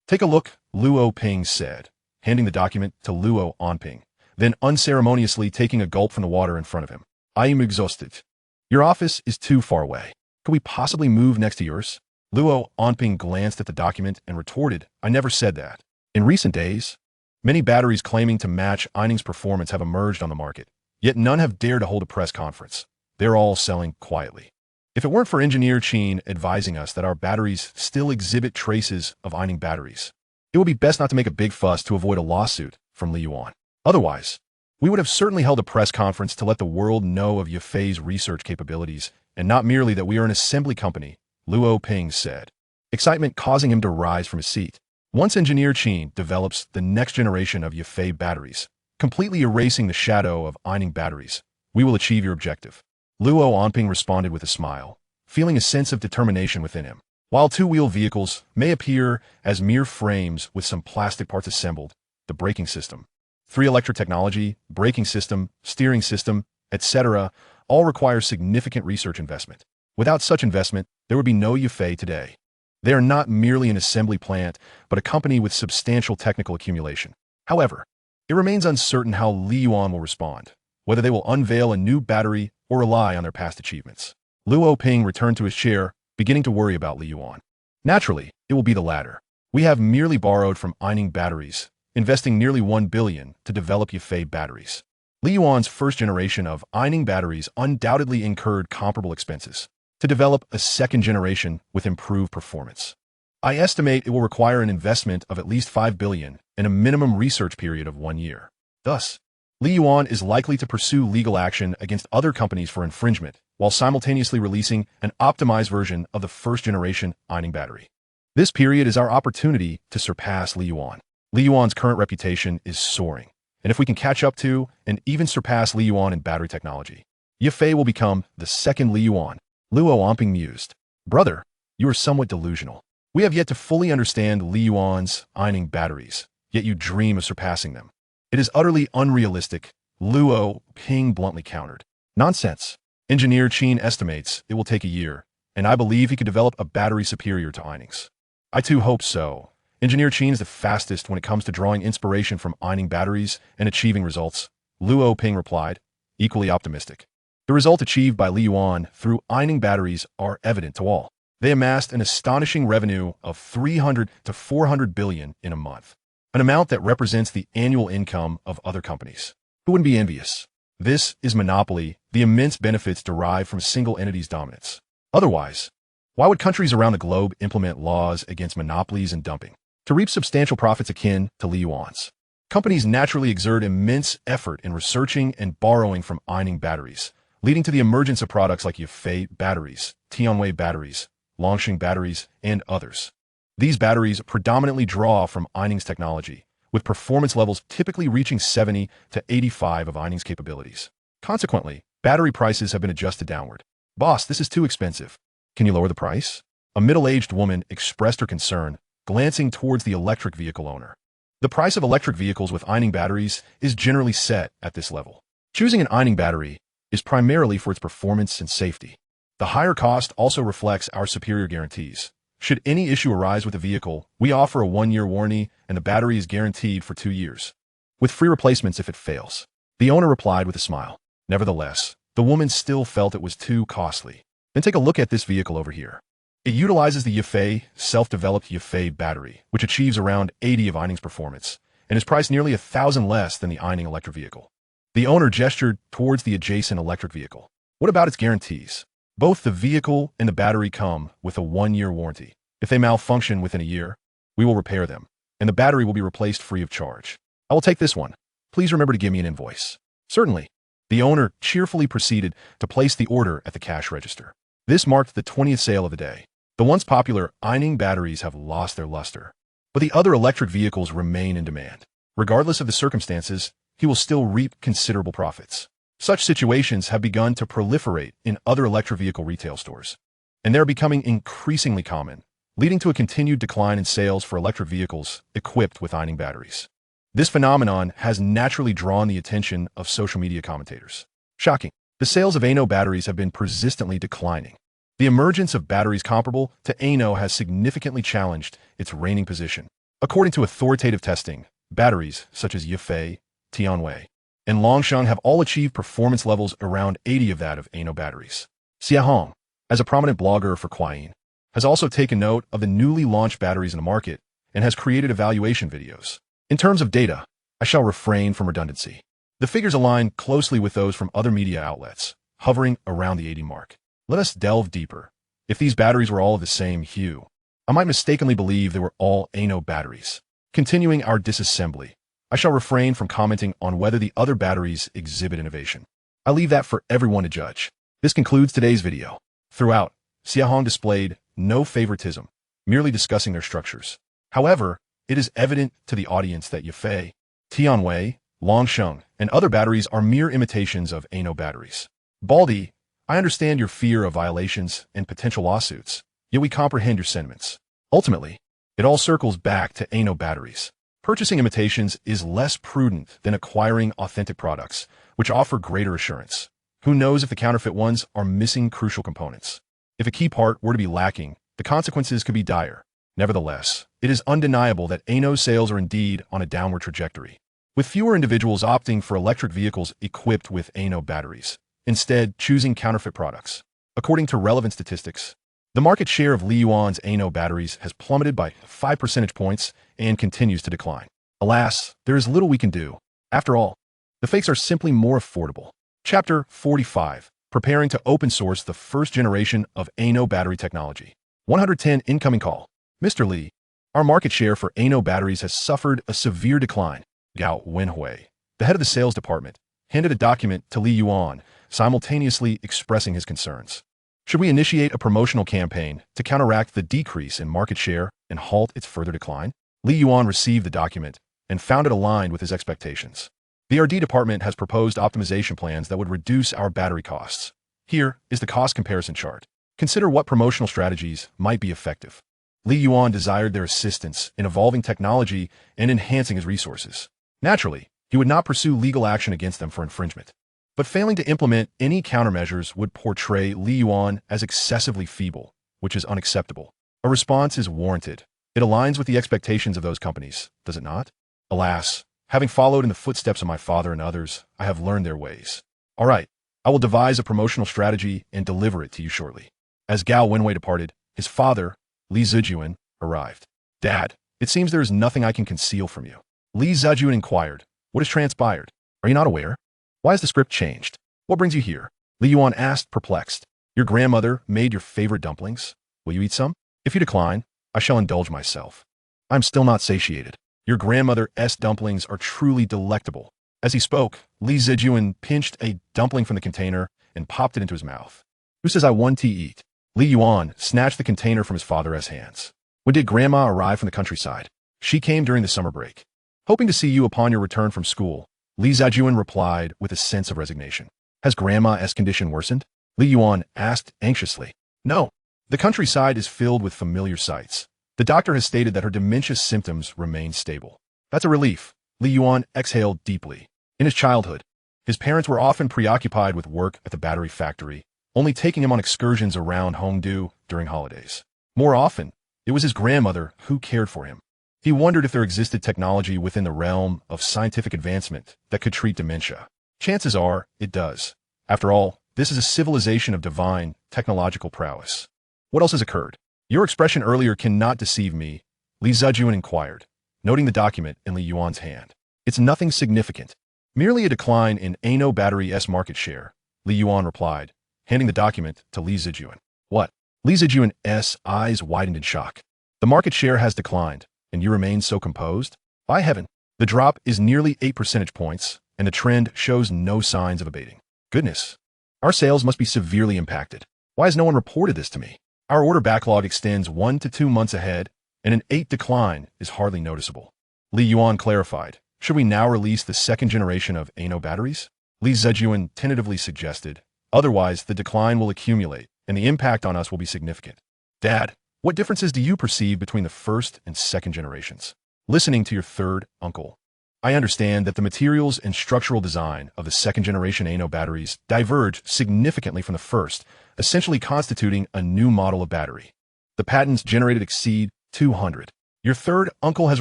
Take a look, Luo Ping said, handing the document to Luo Onping, then unceremoniously taking a gulp from the water in front of him. I am exhausted. Your office is too far away. Could we possibly move next to yours? Luo Onping glanced at the document and retorted, I never said that. In recent days, Many batteries claiming to match Eining's performance have emerged on the market, yet none have dared to hold a press conference. They're all selling quietly. If it weren't for engineer Qin advising us that our batteries still exhibit traces of Eining batteries, it would be best not to make a big fuss to avoid a lawsuit from Li Yuan. Otherwise, we would have certainly held a press conference to let the world know of Yafei's research capabilities, and not merely that we are an assembly company, Luo Ping said, excitement causing him to rise from his seat. Once engineer Qin develops the next generation of Yafei batteries, completely erasing the shadow of Eining batteries, we will achieve your objective. Luo Onping responded with a smile, feeling a sense of determination within him. While two-wheel vehicles may appear as mere frames with some plastic parts assembled, the braking system, 3 electric technology, braking system, steering system, etc., all require significant research investment. Without such investment, there would be no Yafei today. They are not merely an assembly plant, but a company with substantial technical accumulation. However, it remains uncertain how Li Yuan will respond, whether they will unveil a new battery or rely on their past achievements. Luo Ping returned to his chair, beginning to worry about Li Yuan. Naturally, it will be the latter. We have merely borrowed from Eining batteries, investing nearly 1 billion to develop Yafei batteries. Li Yuan's first generation of Eining batteries undoubtedly incurred comparable expenses to develop a second generation with improved performance. I estimate it will require an investment of at least 5 billion and a minimum research period of 1 year. Thus, Li Yuan is likely to pursue legal action against other companies for infringement, while simultaneously releasing an optimized version of the first-generation Eining battery. This period is our opportunity to surpass Li Yuan. Li Yuan's current reputation is soaring, and if we can catch up to and even surpass Li Yuan in battery technology, Yafei will become the second Li Yuan. Luo Onping mused. Brother, you are somewhat delusional. We have yet to fully understand Li Yuan's Eining batteries, yet you dream of surpassing them. It is utterly unrealistic, Luo Ping bluntly countered. Nonsense. Engineer Qin estimates it will take a year, and I believe he could develop a battery superior to Eining's. I too hope so. Engineer Qin is the fastest when it comes to drawing inspiration from Eining batteries and achieving results, Luo Ping replied, equally optimistic. The result achieved by Li Yuan through Eining batteries are evident to all. They amassed an astonishing revenue of 300 to 400 billion in a month, an amount that represents the annual income of other companies. Who wouldn't be envious? This is monopoly, the immense benefits derived from a single entity's dominance. Otherwise, why would countries around the globe implement laws against monopolies and dumping? To reap substantial profits akin to Li Yuan's. Companies naturally exert immense effort in researching and borrowing from Eining batteries, leading to the emergence of products like Yafei batteries, Tianwei batteries, Longsheng batteries, and others. These batteries predominantly draw from Eining's technology, with performance levels typically reaching 70 to 85 of Eining's capabilities. Consequently, battery prices have been adjusted downward. Boss, this is too expensive. Can you lower the price? A middle-aged woman expressed her concern, glancing towards the electric vehicle owner. The price of electric vehicles with Eining batteries is generally set at this level. Choosing an Eining battery is primarily for its performance and safety. The higher cost also reflects our superior guarantees. Should any issue arise with the vehicle, we offer a 1-year warranty and the battery is guaranteed for 2 years, with free replacements if it fails. The owner replied with a smile. Nevertheless, the woman still felt it was too costly. Then take a look at this vehicle over here. It utilizes the Yafei self-developed Yafei battery, which achieves around 80 of Eining's performance, and is priced nearly 1,000 less than the Eining electric vehicle. The owner gestured towards the adjacent electric vehicle. What about its guarantees? Both the vehicle and the battery come with a 1-year warranty. If they malfunction within a year, we will repair them, and the battery will be replaced free of charge. I will take this one. Please remember to give me an invoice. Certainly. The owner cheerfully proceeded to place the order at the cash register. This marked the 20th sale of the day. The once popular Eining batteries have lost their luster, but the other electric vehicles remain in demand. Regardless of the circumstances, he will still reap considerable profits. Such situations have begun to proliferate in other electric vehicle retail stores, and they're becoming increasingly common, leading to a continued decline in sales for electric vehicles equipped with Eining batteries. This phenomenon has naturally drawn the attention of social media commentators. Shocking. The sales of ANO batteries have been persistently declining. The emergence of batteries comparable to ANO has significantly challenged its reigning position. According to authoritative testing, batteries such as Yafei, Tianwei, and Longsheng have all achieved performance levels around 80 of that of ANO batteries. Xia Hong, as a prominent blogger for Quine, has also taken note of the newly launched batteries in the market and has created evaluation videos. In terms of data, I shall refrain from redundancy. The figures align closely with those from other media outlets, hovering around the 80 mark. Let us delve deeper. If these batteries were all of the same hue, I might mistakenly believe they were all ANO batteries. Continuing our disassembly, I shall refrain from commenting on whether the other batteries exhibit innovation. I leave that for everyone to judge. This concludes today's video. Throughout, Xiaohong displayed no favoritism, merely discussing their structures. However, it is evident to the audience that Yafei, Tianwei, Longsheng, and other batteries are mere imitations of ANO batteries. Baldy, I understand your fear of violations and potential lawsuits, yet we comprehend your sentiments. Ultimately, it all circles back to ANO batteries. Purchasing imitations is less prudent than acquiring authentic products, which offer greater assurance. Who knows if the counterfeit ones are missing crucial components? If a key part were to be lacking, the consequences could be dire. Nevertheless, it is undeniable that ANO sales are indeed on a downward trajectory, with fewer individuals opting for electric vehicles equipped with ANO batteries, instead choosing counterfeit products. According to relevant statistics, the market share of Li Yuan's ANO batteries has plummeted by 5 percentage points and continues to decline. Alas, there is little we can do. After all, the fakes are simply more affordable. Chapter 45. Preparing to open source the first generation of ANO battery technology. 110 incoming call. Mr. Li, our market share for ANO batteries has suffered a severe decline. Gao Wenhui, the head of the sales department, handed a document to Li Yuan, simultaneously expressing his concerns. Should we initiate a promotional campaign to counteract the decrease in market share and halt its further decline? Li Yuan received the document and found it aligned with his expectations. The R&D department has proposed optimization plans that would reduce our battery costs. Here is the cost comparison chart. Consider what promotional strategies might be effective. Li Yuan desired their assistance in evolving technology and enhancing his resources. Naturally, he would not pursue legal action against them for infringement. But failing to implement any countermeasures would portray Li Yuan as excessively feeble, which is unacceptable. A response is warranted. It aligns with the expectations of those companies, does it not? Alas, having followed in the footsteps of my father and others, I have learned their ways. All right, I will devise a promotional strategy and deliver it to you shortly. As Gao Wenwei departed, his father, Li Zijuan, arrived. Dad, it seems there is nothing I can conceal from you. Li Zijuan inquired, what has transpired? Are you not aware? Why has the script changed? What brings you here? Li Yuan asked, perplexed. Your grandmother made your favorite dumplings. Will you eat some? If you decline, I shall indulge myself. I'm still not satiated. Your grandmother's dumplings are truly delectable. As he spoke, Li Zijuan pinched a dumpling from the container and popped it into his mouth. Who says I want to eat? Li Yuan snatched the container from his father's hands. When did Grandma arrive from the countryside? She came during the summer break. Hoping to see you upon your return from school, Li Zijuan replied with a sense of resignation. Has Grandma's condition worsened? Li Yuan asked anxiously. No. The countryside is filled with familiar sights. The doctor has stated that her dementia symptoms remain stable. That's a relief. Li Yuan exhaled deeply. In his childhood, his parents were often preoccupied with work at the battery factory, only taking him on excursions around Hongdu during holidays. More often, it was his grandmother who cared for him. He wondered if there existed technology within the realm of scientific advancement that could treat dementia. Chances are, it does. After all, this is a civilization of divine, technological prowess. What else has occurred? Your expression earlier cannot deceive me, Li Zijuan inquired, noting the document in Li Yuan's hand. It's nothing significant. Merely a decline in ANO battery's market share, Li Yuan replied, handing the document to Li Zijuan. What? Li Zijuan's eyes widened in shock. The market share has declined, and you remain so composed? By heaven, the drop is nearly 8 percentage points, and the trend shows no signs of abating. Goodness, our sales must be severely impacted. Why has no one reported this to me? Our order backlog extends 1 to 2 months ahead, and an 8 decline is hardly noticeable. Li Yuan clarified, should we now release the second generation of ANO batteries? Li Zijuan tentatively suggested, otherwise the decline will accumulate, and the impact on us will be significant. Dad, what differences do you perceive between the first and second generations? Listening to your third uncle, I understand that the materials and structural design of the second generation ANO batteries diverge significantly from the first, essentially constituting a new model of battery. The patents generated exceed 200. Your third uncle has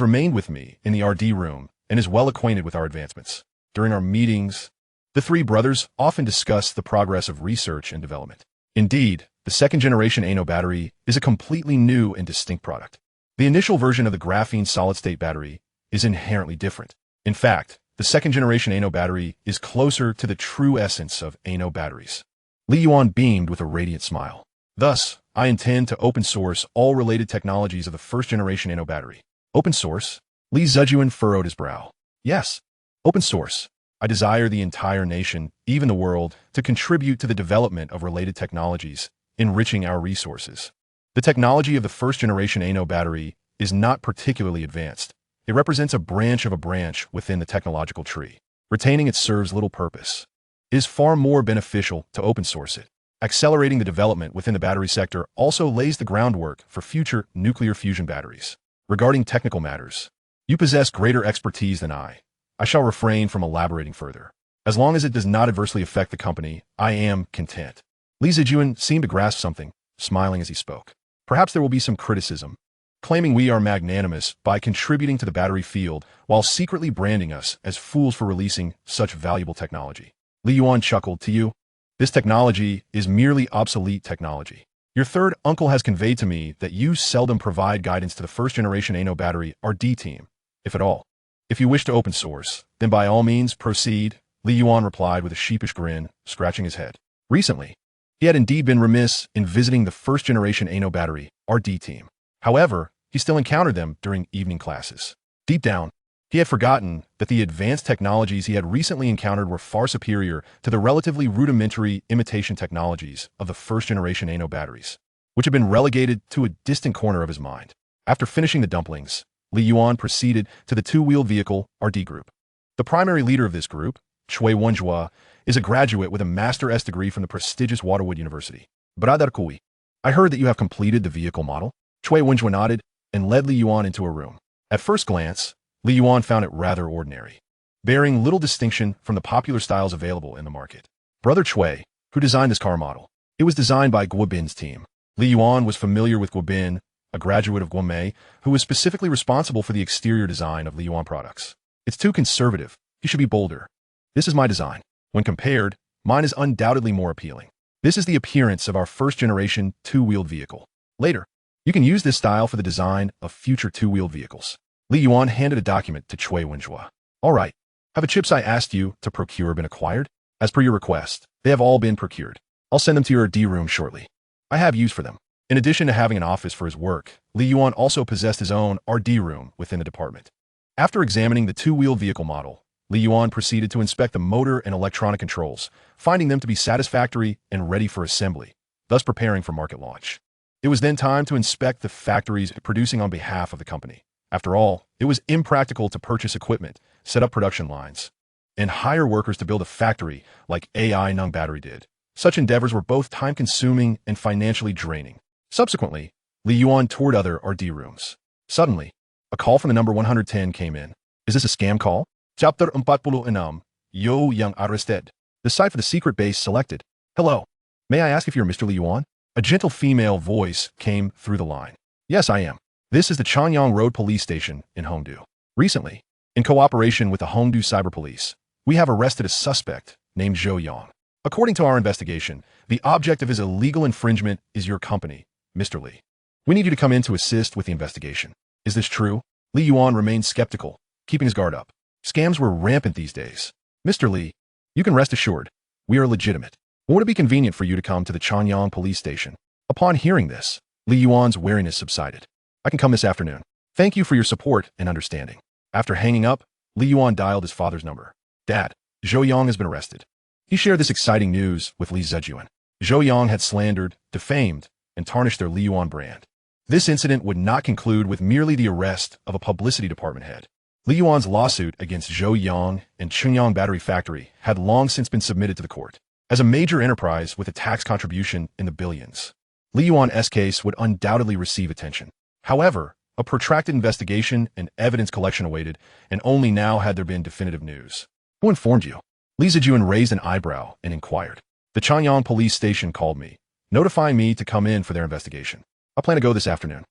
remained with me in the R&D room and is well acquainted with our advancements. During our meetings, the three brothers often discuss the progress of research and development. Indeed, the second generation ANO battery is a completely new and distinct product. The initial version of the graphene solid-state battery is inherently different. In fact, the second-generation Ano battery is closer to the true essence of Ano batteries. Li Yuan beamed with a radiant smile. Thus, I intend to open source all related technologies of the first-generation Ano battery. Open source? Li Zijuan furrowed his brow. Yes, open source. I desire the entire nation, even the world, to contribute to the development of related technologies, enriching our resources. The technology of the first-generation Ano battery is not particularly advanced. It represents a branch of a branch within the technological tree. Retaining it serves little purpose. It is far more beneficial to open source it. Accelerating the development within the battery sector also lays the groundwork for future nuclear fusion batteries. Regarding technical matters, you possess greater expertise than I. I shall refrain from elaborating further. As long as it does not adversely affect the company, I am content. Li Zijuan seemed to grasp something, smiling as he spoke. Perhaps there will be some criticism, claiming we are magnanimous by contributing to the battery field while secretly branding us as fools for releasing such valuable technology. Li Yuan chuckled. To you, this technology is merely obsolete technology. Your third uncle has conveyed to me that you seldom provide guidance to the first-generation Ano battery R&D team, if at all. If you wish to open source, then by all means proceed, Li Yuan replied with a sheepish grin, scratching his head. Recently, he had indeed been remiss in visiting the first-generation Ano battery R&D team. However, he still encountered them during evening classes. Deep down, he had forgotten that the advanced technologies he had recently encountered were far superior to the relatively rudimentary imitation technologies of the first-generation Ano batteries, which had been relegated to a distant corner of his mind. After finishing the dumplings, Li Yuan proceeded to the two-wheeled vehicle R&D group. The primary leader of this group, Cui Wenjua, is a graduate with a Master S degree from the prestigious Waterwood University. Brother Cui, I heard that you have completed the vehicle model. Cui Wenjua nodded and led Li Yuan into a room. At first glance, Li Yuan found it rather ordinary, bearing little distinction from the popular styles available in the market. Brother Cui, who designed this car model, it was designed by Guobin's team. Li Yuan was familiar with Guobin, a graduate of Guomei, who was specifically responsible for the exterior design of Li Yuan products. It's too conservative. He should be bolder. This is my design. When compared, mine is undoubtedly more appealing. This is the appearance of our first-generation two-wheeled vehicle. Later, you can use this style for the design of future two-wheeled vehicles. Li Yuan handed a document to Cui Wenjua. All right. Have the chips I asked you to procure been acquired? As per your request, they have all been procured. I'll send them to your D room shortly. I have use for them. In addition to having an office for his work, Li Yuan also possessed his own R&D room within the department. After examining the two-wheeled vehicle model, Li Yuan proceeded to inspect the motor and electronic controls, finding them to be satisfactory and ready for assembly, thus preparing for market launch. It was then time to inspect the factories producing on behalf of the company. After all, it was impractical to purchase equipment, set up production lines, and hire workers to build a factory like AI Nung Battery did. Such endeavors were both time-consuming and financially draining. Subsequently, Li Yuan toured other R&D rooms. Suddenly, a call from the number 110 came in. Is this a scam call? Chapter 46, Yo Young Arrested. The site for the secret base selected. Hello. May I ask if you're Mr. Li Yuan? A gentle female voice came through the line. Yes, I am. This is the Chanyang Road Police Station in Hongdu. Recently, in cooperation with the Hongdu Cyber Police, we have arrested a suspect named Zhou Yang. According to our investigation, the object of his illegal infringement is your company, Mr. Li. We need you to come in to assist with the investigation. Is this true? Li Yuan remained skeptical, keeping his guard up. Scams were rampant these days. Mr. Li, you can rest assured, we are legitimate. Would it be convenient for you to come to the Chanyang Police Station? Upon hearing this, Li Yuan's wariness subsided. I can come this afternoon. Thank you for your support and understanding. After hanging up, Li Yuan dialed his father's number. Dad, Zhou Yang has been arrested. He shared this exciting news with Li Zijuan. Zhou Yang had slandered, defamed, and tarnished their Li Yuan brand. This incident would not conclude with merely the arrest of a publicity department head. Li Yuan's lawsuit against Zhou Yang and Chunyang Battery Factory had long since been submitted to the court. As a major enterprise with a tax contribution in the billions, Li Yuan's case would undoubtedly receive attention. However, a protracted investigation and evidence collection awaited, and only now had there been definitive news. Who informed you? Li Zijuan raised an eyebrow and inquired. The Chanyang Police Station called me, notifying me to come in for their investigation. I plan to go this afternoon.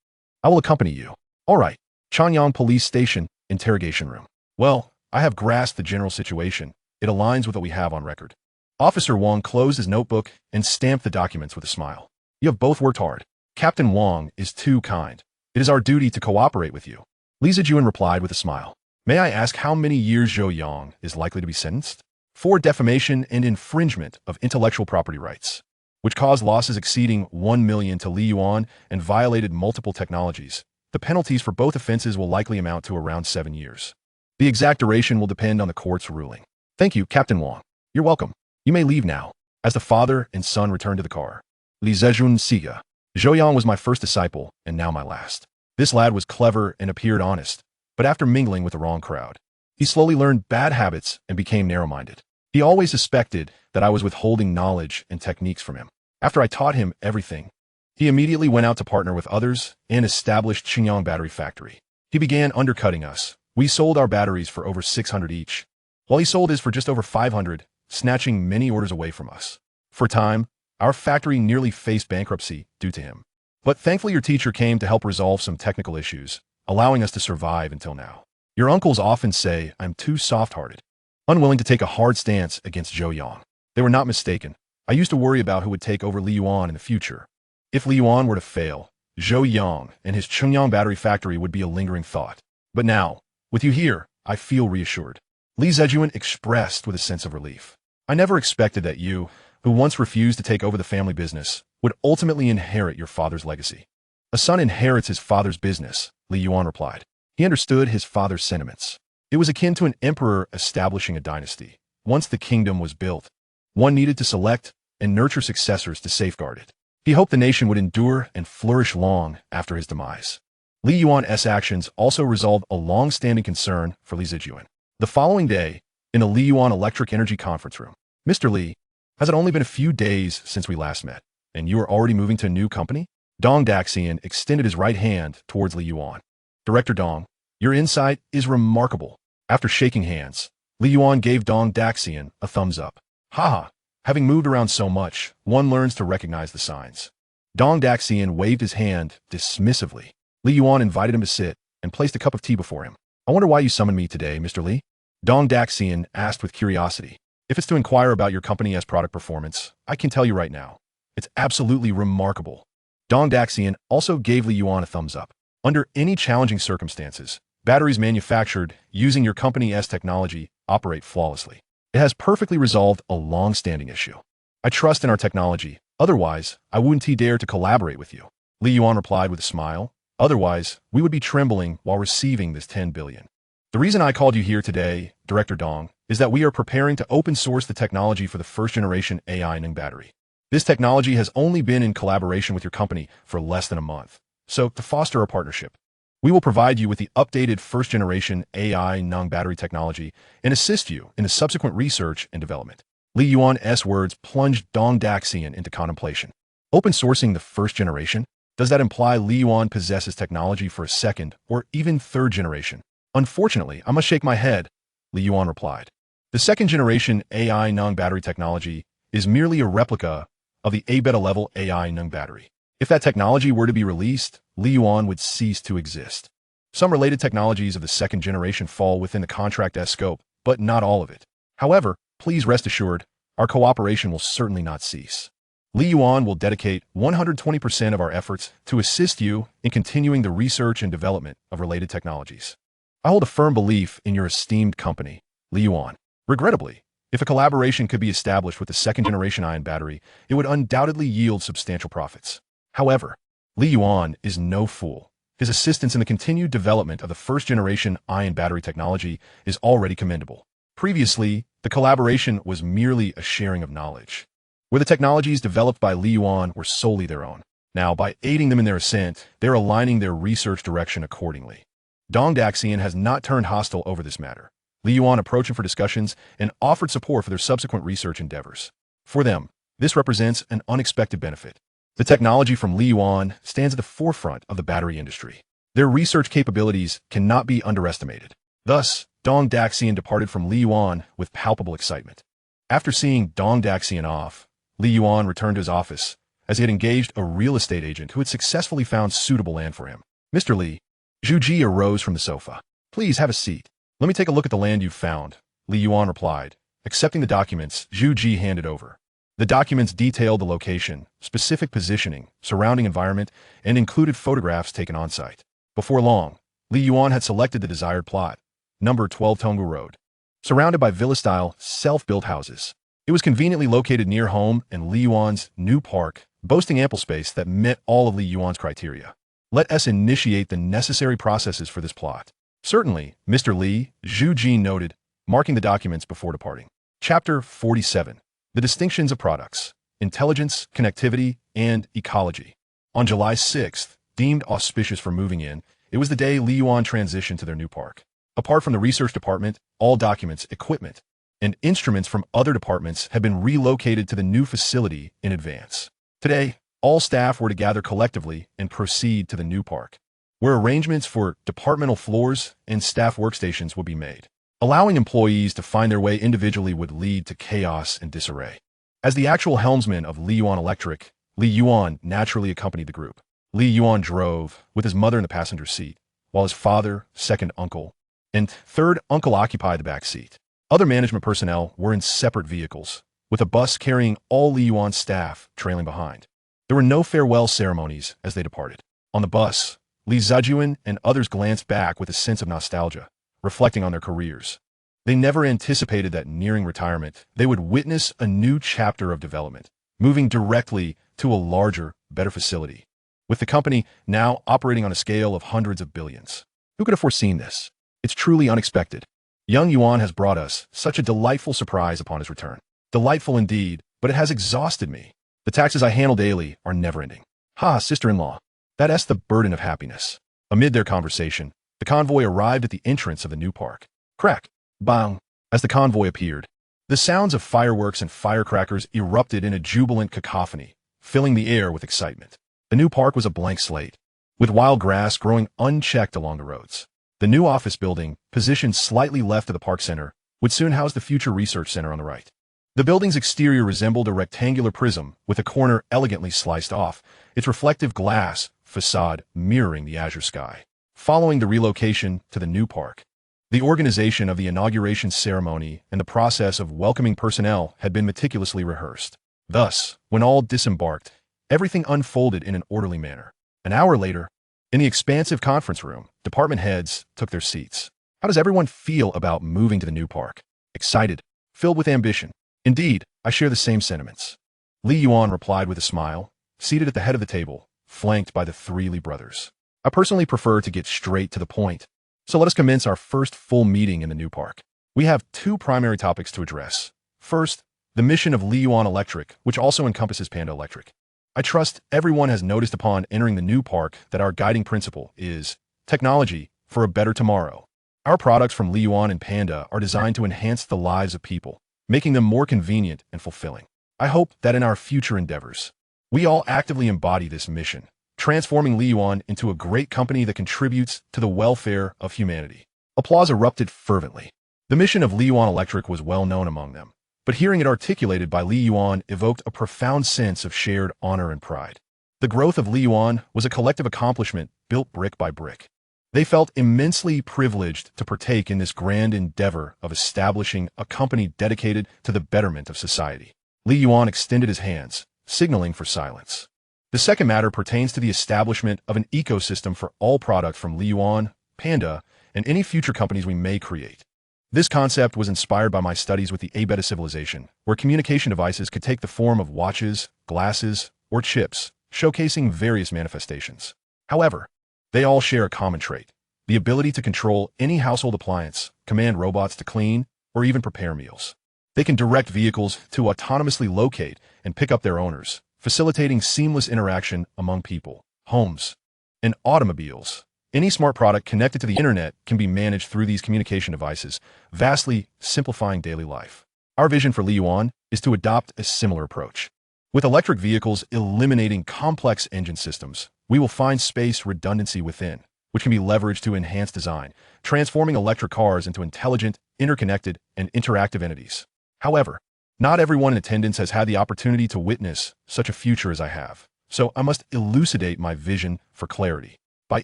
I will accompany you. All right. Chanyang Police Station, interrogation room. Well, I have grasped the general situation. It aligns with what we have on record. Officer Wang closed his notebook and stamped the documents with a smile. You have both worked hard. Captain Wang is too kind. It is our duty to cooperate with you. Li Zijuan replied with a smile. May I ask how many years Zhou Yang is likely to be sentenced? For defamation and infringement of intellectual property rights, which caused losses exceeding 1 million to Li Yuan and violated multiple technologies. The penalties for both offenses will likely amount to around 7 years. The exact duration will depend on the court's ruling. Thank you, Captain Wang. You're welcome. You may leave now. As the father and son returned to the car, Li Zejun Siga. Zhou Yang was my first disciple and now my last. This lad was clever and appeared honest, but after mingling with the wrong crowd, he slowly learned bad habits and became narrow-minded. He always suspected that I was withholding knowledge and techniques from him. After I taught him everything, he immediately went out to partner with others and established Xinjiang Battery Factory. He began undercutting us. We sold our batteries for over 600 each, while he sold his for just over 500, snatching many orders away from us. For a time, our factory nearly faced bankruptcy due to him. But thankfully your teacher came to help resolve some technical issues, allowing us to survive until now. Your uncles often say I'm too soft-hearted, unwilling to take a hard stance against Zhou Yang. They were not mistaken. I used to worry about who would take over Li Yuan in the future. If Li Yuan were to fail, Zhou Yang and his Xinjiang Battery Factory would be a lingering thought. But now, with you here, I feel reassured. Li Zejun expressed with a sense of relief. I never expected that you, who once refused to take over the family business, would ultimately inherit your father's legacy. A son inherits his father's business, Li Yuan replied. He understood his father's sentiments. It was akin to an emperor establishing a dynasty. Once the kingdom was built, one needed to select and nurture successors to safeguard it. He hoped the nation would endure and flourish long after his demise. Li Yuan's actions also resolved a long-standing concern for Li Zejun. The following day, in a Li Yuan electric energy conference room, Mr. Li, has it only been a few days since we last met, and you are already moving to a new company? Dong Daxian extended his right hand towards Li Yuan. Director Dong, your insight is remarkable. After shaking hands, Li Yuan gave Dong Daxian a thumbs up. Haha, having moved around so much, one learns to recognize the signs. Dong Daxian waved his hand dismissively. Li Yuan invited him to sit and placed a cup of tea before him. I wonder why you summoned me today, Mr. Li? Dong Daxian asked with curiosity. If it's to inquire about your company's product performance, I can tell you right now. It's absolutely remarkable. Dong Daxian also gave Li Yuan a thumbs up. Under any challenging circumstances, batteries manufactured using your company's technology operate flawlessly. It has perfectly resolved a long-standing issue. I trust in our technology. Otherwise, I wouldn't dare to collaborate with you. Li Yuan replied with a smile. Otherwise, we would be trembling while receiving this 10 billion. The reason I called you here today, Director Dong, is that we are preparing to open source the technology for the first-generation AI Ning battery. This technology has only been in collaboration with your company for less than a month. So, to foster a partnership, we will provide you with the updated first-generation AI Ning battery technology and assist you in the subsequent research and development. Li Yuan's words plunged Dong Daxian into contemplation. Open sourcing the first generation? Does that imply Li Yuan possesses technology for a second or even third generation? Unfortunately, I must shake my head, Li Yuan replied. The second-generation AI Ning battery technology is merely a replica of the A-beta-level AI Ning battery. If that technology were to be released, Li Yuan would cease to exist. Some related technologies of the second generation fall within the contract's scope, but not all of it. However, please rest assured, our cooperation will certainly not cease. Li Yuan will dedicate 120% of our efforts to assist you in continuing the research and development of related technologies. I hold a firm belief in your esteemed company, Li Yuan. Regrettably, if a collaboration could be established with the second-generation ion battery, it would undoubtedly yield substantial profits. However, Li Yuan is no fool. His assistance in the continued development of the first-generation ion battery technology is already commendable. Previously, the collaboration was merely a sharing of knowledge, where the technologies developed by Li Yuan were solely their own. Now, by aiding them in their ascent, they're aligning their research direction accordingly. Dong Daxian has not turned hostile over this matter. Li Yuan approached him for discussions and offered support for their subsequent research endeavors. For them, this represents an unexpected benefit. The technology from Li Yuan stands at the forefront of the battery industry. Their research capabilities cannot be underestimated. Thus, Dong Daxian departed from Li Yuan with palpable excitement. After seeing Dong Daxian off, Li Yuan returned to his office, as he had engaged a real estate agent who had successfully found suitable land for him. Mr. Li, Zhu Ji arose from the sofa. Please have a seat. Let me take a look at the land you've found, Li Yuan replied. Accepting the documents, Zhu Ji handed over. The documents detailed the location, specific positioning, surrounding environment, and included photographs taken on site. Before long, Li Yuan had selected the desired plot. number 12 Tonggu Road. Surrounded by villa-style, self-built houses. It was conveniently located near home and Li Yuan's new park, boasting ample space that met all of Li Yuan's criteria. Let us initiate the necessary processes for this plot. Certainly, Mr. Li, Zhu Jin noted, marking the documents before departing. Chapter 47. The Distinctions of Products. Intelligence, Connectivity, and Ecology. On July 6th, deemed auspicious for moving in, it was the day Li Yuan transitioned to their new park. Apart from the research department, all documents, equipment, and instruments from other departments had been relocated to the new facility in advance. Today, all staff were to gather collectively and proceed to the new park, where arrangements for departmental floors and staff workstations would be made. Allowing employees to find their way individually would lead to chaos and disarray. As the actual helmsman of Li Yuan Electric, Li Yuan naturally accompanied the group. Li Yuan drove, with his mother in the passenger seat, while his father, second uncle, and third uncle occupied the back seat. Other management personnel were in separate vehicles, with a bus carrying all Li Yuan's staff trailing behind. There were no farewell ceremonies as they departed. On the bus, Li Zijuan and others glanced back with a sense of nostalgia, reflecting on their careers. They never anticipated that nearing retirement, they would witness a new chapter of development, moving directly to a larger, better facility, with the company now operating on a scale of hundreds of billions. Who could have foreseen this? It's truly unexpected. Young Yuan has brought us such a delightful surprise upon his return. Delightful indeed, but it has exhausted me. The taxes I handle daily are never-ending. Ha, sister-in-law. That's the burden of happiness. Amid their conversation, the convoy arrived at the entrance of the new park. Crack, bang, as the convoy appeared. The sounds of fireworks and firecrackers erupted in a jubilant cacophony, filling the air with excitement. The new park was a blank slate, with wild grass growing unchecked along the roads. The new office building, positioned slightly left of the park center, would soon house the future research center on the right. The building's exterior resembled a rectangular prism with a corner elegantly sliced off, its reflective glass facade mirroring the azure sky. Following the relocation to the new park, the organization of the inauguration ceremony and the process of welcoming personnel had been meticulously rehearsed. Thus, when all disembarked, everything unfolded in an orderly manner. An hour later, in the expansive conference room, department heads took their seats. How does everyone feel about moving to the new park? Excited, filled with ambition. Indeed, I share the same sentiments. Li Yuan replied with a smile, seated at the head of the table, flanked by the three Li brothers. I personally prefer to get straight to the point. So let us commence our first full meeting in the new park. We have two primary topics to address. First, the mission of Li Yuan Electric, which also encompasses Panda Electric. I trust everyone has noticed upon entering the new park that our guiding principle is technology for a better tomorrow. Our products from Li Yuan and Panda are designed to enhance the lives of people, making them more convenient and fulfilling. I hope that in our future endeavors, we all actively embody this mission, transforming Li Yuan into a great company that contributes to the welfare of humanity. Applause erupted fervently. The mission of Li Yuan Electric was well known among them, but hearing it articulated by Li Yuan evoked a profound sense of shared honor and pride. The growth of Li Yuan was a collective accomplishment built brick by brick. They felt immensely privileged to partake in this grand endeavor of establishing a company dedicated to the betterment of society. Li Yuan extended his hands, signaling for silence. The second matter pertains to the establishment of an ecosystem for all products from Li Yuan, Panda, and any future companies we may create. This concept was inspired by my studies with the A-Beta civilization, where communication devices could take the form of watches, glasses, or chips, showcasing various manifestations. However, they all share a common trait: the ability to control any household appliance, command robots to clean, or even prepare meals. They can direct vehicles to autonomously locate and pick up their owners, facilitating seamless interaction among people, homes, and automobiles. Any smart product connected to the internet can be managed through these communication devices, vastly simplifying daily life. Our vision for Li Yuan is to adopt a similar approach. With electric vehicles eliminating complex engine systems, we will find space redundancy within, which can be leveraged to enhance design, transforming electric cars into intelligent, interconnected, and interactive entities. However, not everyone in attendance has had the opportunity to witness such a future as I have, so I must elucidate my vision for clarity. By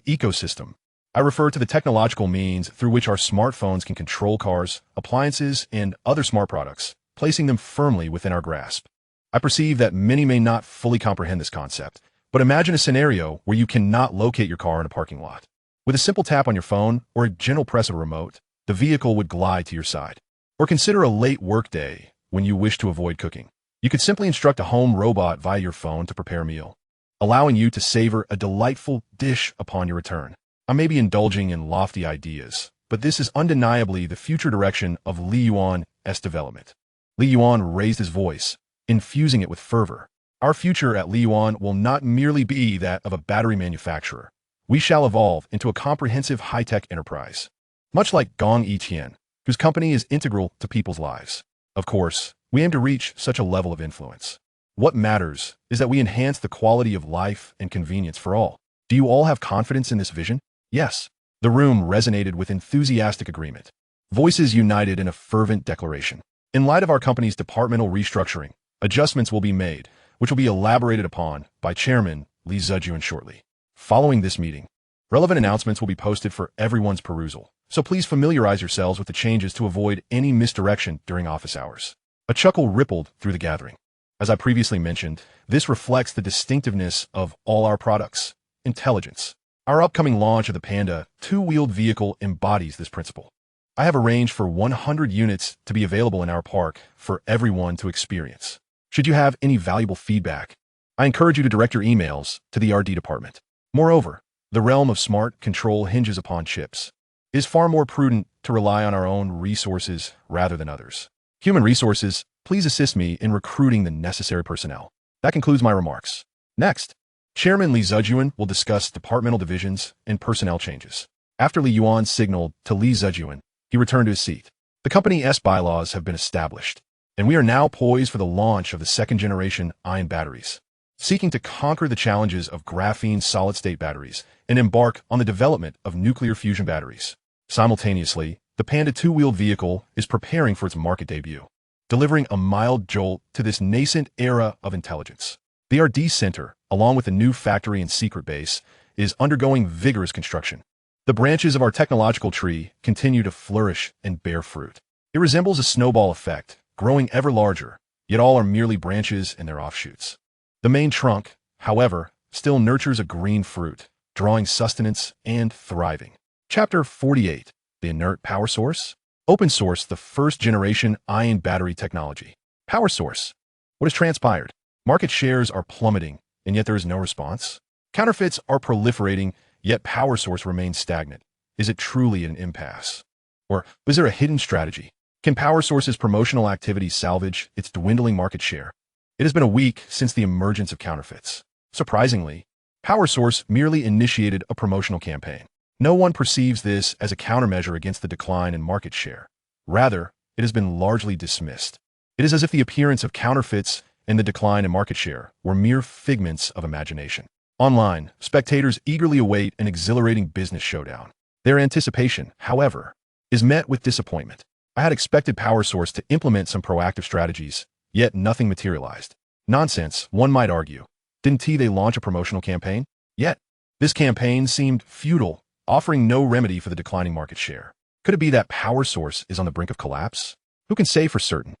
ecosystem, I refer to the technological means through which our smartphones can control cars, appliances, and other smart products, placing them firmly within our grasp. I perceive that many may not fully comprehend this concept, but imagine a scenario where you cannot locate your car in a parking lot. With a simple tap on your phone or a gentle press of a remote, the vehicle would glide to your side. Or consider a late workday when you wish to avoid cooking. You could simply instruct a home robot via your phone to prepare a meal, allowing you to savor a delightful dish upon your return. I may be indulging in lofty ideas, but this is undeniably the future direction of Li Yuan's development. Li Yuan raised his voice, infusing it with fervor. Our future at Li Yuan will not merely be that of a battery manufacturer. We shall evolve into a comprehensive high-tech enterprise, much like Gong Etian, whose company is integral to people's lives. Of course, we aim to reach such a level of influence. What matters is that we enhance the quality of life and convenience for all. Do you all have confidence in this vision? Yes. The room resonated with enthusiastic agreement. Voices united in a fervent declaration. In light of our company's departmental restructuring, adjustments will be made, which will be elaborated upon by Chairman Li Zijuan shortly. Following this meeting, relevant announcements will be posted for everyone's perusal, so please familiarize yourselves with the changes to avoid any misdirection during office hours. A chuckle rippled through the gathering. As I previously mentioned, this reflects the distinctiveness of all our products: intelligence. Our upcoming launch of the Panda two-wheeled vehicle embodies this principle. I have arranged for 100 units to be available in our park for everyone to experience. Should you have any valuable feedback, I encourage you to direct your emails to the R&D department. Moreover, the realm of smart control hinges upon chips. It is far more prudent to rely on our own resources rather than others. Human resources, please assist me in recruiting the necessary personnel. That concludes my remarks. Next, Chairman Li Zijuan will discuss departmental divisions and personnel changes. After Li Yuan signaled to Li Zijuan, he returned to his seat. The company's bylaws have been established, and we are now poised for the launch of the second-generation ion batteries, seeking to conquer the challenges of graphene solid-state batteries and embark on the development of nuclear fusion batteries. Simultaneously, the Panda two-wheeled vehicle is preparing for its market debut, delivering a mild jolt to this nascent era of intelligence. The R&D Center, along with the new factory and secret base, is undergoing vigorous construction. The branches of our technological tree continue to flourish and bear fruit. It resembles a snowball effect, growing ever larger, yet all are merely branches and their offshoots. The main trunk, however, still nurtures a green fruit, drawing sustenance and thriving. Chapter 48. The Inert Power Source. Open source the first-generation ion battery technology. Power source. What has transpired? Market shares are plummeting, and yet there is no response. Counterfeits are proliferating, yet power source remains stagnant. Is it truly an impasse? Or is there a hidden strategy? Can power source's promotional activity salvage its dwindling market share? It has been a week since the emergence of counterfeits. Surprisingly, power source merely initiated a promotional campaign. No one perceives this as a countermeasure against the decline in market share. Rather, it has been largely dismissed. It is as if the appearance of counterfeits and the decline in market share were mere figments of imagination. Online, spectators eagerly await an exhilarating business showdown. Their anticipation, however, is met with disappointment. I had expected power source to implement some proactive strategies, yet nothing materialized. Nonsense, one might argue. Didn't they launch a promotional campaign? Yet, this campaign seemed futile, offering no remedy for the declining market share. Could it be that power source is on the brink of collapse? Who can say for certain?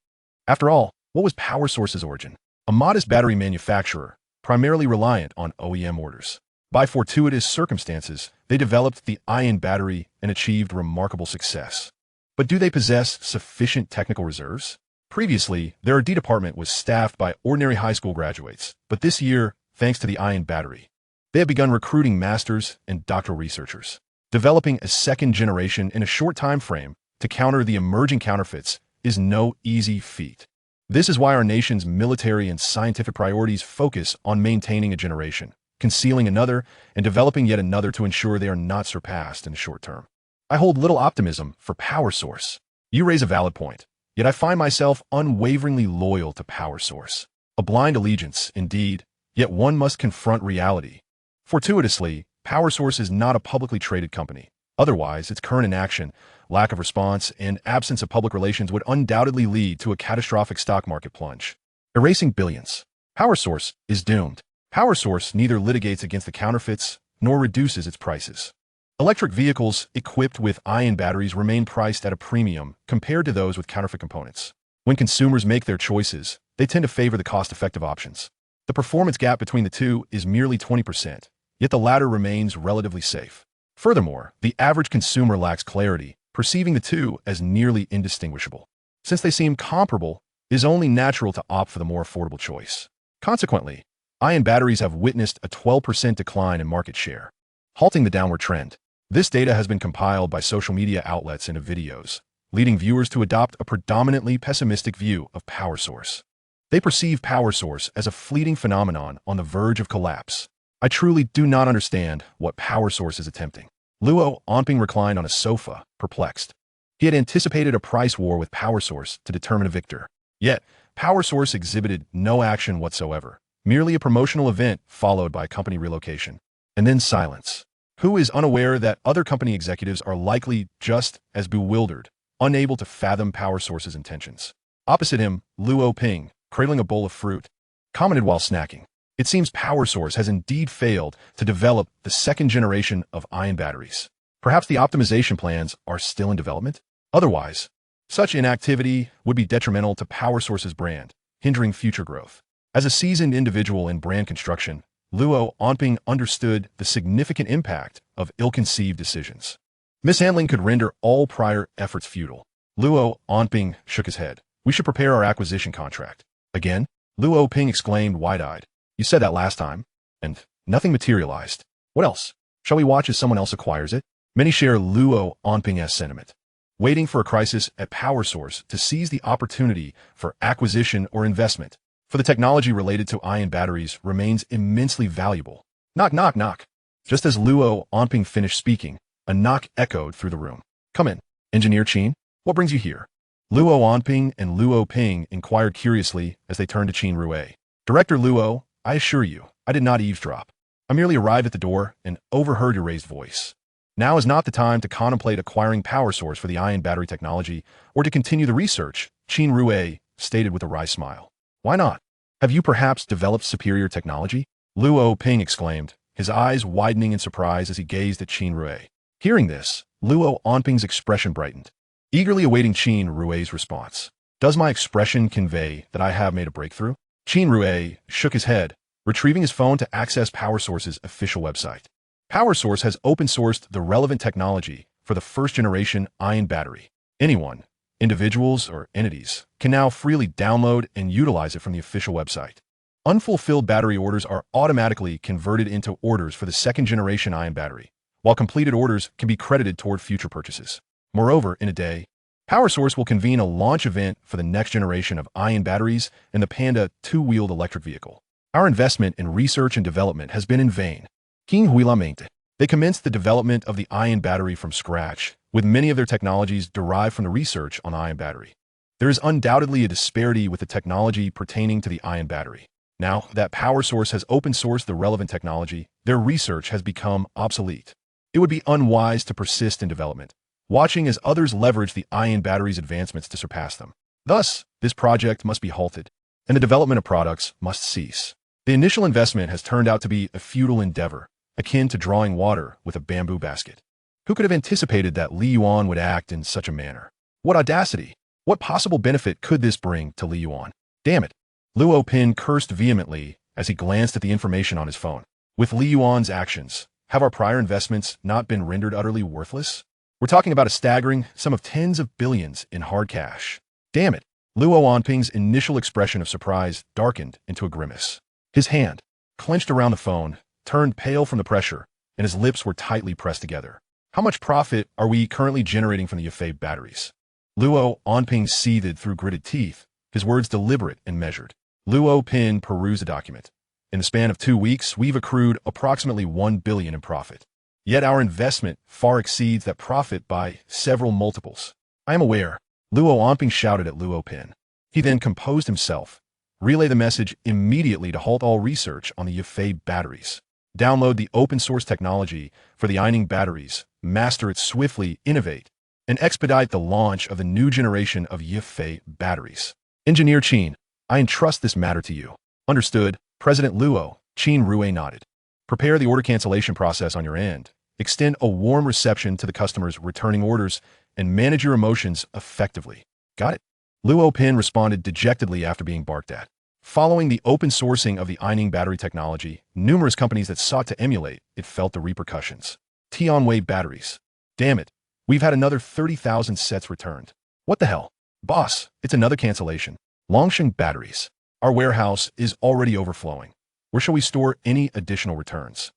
After all, what was power source's origin? A modest battery manufacturer, primarily reliant on OEM orders. By fortuitous circumstances, they developed the ion battery and achieved remarkable success. But do they possess sufficient technical reserves? Previously, their R&D department was staffed by ordinary high school graduates, but this year, thanks to the ion battery, they have begun recruiting masters and doctoral researchers. Developing a second generation in a short time frame to counter the emerging counterfeits is no easy feat. This is why our nation's military and scientific priorities focus on maintaining a generation, concealing another, and developing yet another to ensure they are not surpassed in the short term. I hold little optimism for power source. You raise a valid point, yet I find myself unwaveringly loyal to power source. A blind allegiance, indeed, yet one must confront reality. Fortuitously, power source is not a publicly traded company. Otherwise, its current inaction, lack of response, and absence of public relations would undoubtedly lead to a catastrophic stock market plunge, erasing billions. Power source is doomed. Power source neither litigates against the counterfeits nor reduces its prices. Electric vehicles equipped with ion batteries remain priced at a premium compared to those with counterfeit components. When consumers make their choices, they tend to favor the cost-effective options. The performance gap between the two is merely 20%, yet the latter remains relatively safe. Furthermore, the average consumer lacks clarity perceiving the two as nearly indistinguishable. Since they seem comparable, it is only natural to opt for the more affordable choice. Consequently, ion batteries have witnessed a 12% decline in market share, halting the downward trend. This data has been compiled by social media outlets into videos, leading viewers to adopt a predominantly pessimistic view of power source. They perceive power source as a fleeting phenomenon on the verge of collapse. I truly do not understand what power source is attempting. Luo Onping reclined on a sofa, perplexed. He had anticipated a price war with power source to determine a victor. Yet, power source exhibited no action whatsoever, merely a promotional event followed by company relocation. And then silence. Who is unaware that other company executives are likely just as bewildered, unable to fathom power source's intentions? Opposite him, Luo Ping, cradling a bowl of fruit, commented while snacking. It seems power source has indeed failed to develop the second generation of ion batteries. Perhaps the optimization plans are still in development? Otherwise, such inactivity would be detrimental to power source's brand, hindering future growth. As a seasoned individual in brand construction, Luo Onping understood the significant impact of ill-conceived decisions. Mishandling could render all prior efforts futile. Luo Onping shook his head. We should prepare our acquisition contract. Again? Luo Ping exclaimed wide-eyed. You said that last time, and nothing materialized. What else? Shall we watch as someone else acquires it? Many share Luo Onping's sentiment, waiting for a crisis at power source to seize the opportunity for acquisition or investment. For the technology related to ion batteries remains immensely valuable. Knock, knock, knock. Just as Luo Onping finished speaking, a knock echoed through the room. Come in. Engineer Qin, what brings you here? Luo Onping and Luo Ping inquired curiously as they turned to Qin Rui. Director Luo, I assure you, I did not eavesdrop. I merely arrived at the door and overheard your raised voice. Now is not the time to contemplate acquiring power source for the ion battery technology or to continue the research, Qin Rui stated with a wry smile. Why not? Have you perhaps developed superior technology? Luo Ping exclaimed, his eyes widening in surprise as he gazed at Qin Rui. Hearing this, Luo Onping's expression brightened, eagerly awaiting Qin Rui's response. Does my expression convey that I have made a breakthrough? Qin Rui shook his head, retrieving his phone to access PowerSource's official website. PowerSource has open-sourced the relevant technology for the first-generation ion battery. Anyone, individuals or entities, can now freely download and utilize it from the official website. Unfulfilled battery orders are automatically converted into orders for the second-generation ion battery, while completed orders can be credited toward future purchases. Moreover, in a day, PowerSource will convene a launch event for the next generation of ion batteries and the Panda two-wheeled electric vehicle. Our investment in research and development has been in vain. They commenced the development of the ion battery from scratch, with many of their technologies derived from the research on the ion battery. There is undoubtedly a disparity with the technology pertaining to the ion battery. Now that PowerSource has open-sourced the relevant technology, their research has become obsolete. It would be unwise to persist in development, watching as others leverage the ion battery's advancements to surpass them. Thus, this project must be halted, and the development of products must cease. The initial investment has turned out to be a futile endeavor, akin to drawing water with a bamboo basket. Who could have anticipated that Li Yuan would act in such a manner? What audacity! What possible benefit could this bring to Li Yuan? Damn it! Luo Ping cursed vehemently as he glanced at the information on his phone. With Li Yuan's actions, have our prior investments not been rendered utterly worthless? We're talking about a staggering sum of tens of billions in hard cash. Damn it! Luo Onping's initial expression of surprise darkened into a grimace. His hand, clenched around the phone, turned pale from the pressure, and his lips were tightly pressed together. How much profit are we currently generating from the Yafei batteries? Luo Onping seethed through gritted teeth, his words deliberate and measured. Luo Ping perused the document. In the span of 2 weeks, we've accrued approximately 1 billion in profit. Yet our investment far exceeds that profit by several multiples. I am aware, Luo Onping shouted at Luo Ping. He then composed himself. Relay the message immediately to halt all research on the Yafei batteries. Download the open-source technology for the ion batteries, master it swiftly, innovate, and expedite the launch of the new generation of Yafei batteries. Engineer Qin, I entrust this matter to you. Understood, President Luo. Qin Rui nodded. Prepare the order cancellation process on your end. Extend a warm reception to the customers returning orders and manage your emotions effectively. Got it? Luo Ping responded dejectedly after being barked at. Following the open sourcing of the ion battery technology, numerous companies that sought to emulate it felt the repercussions. Tianwei batteries. Damn it. We've had another 30,000 sets returned. What the hell? Boss, it's another cancellation. Longshan batteries. Our warehouse is already overflowing. Where shall we store any additional returns?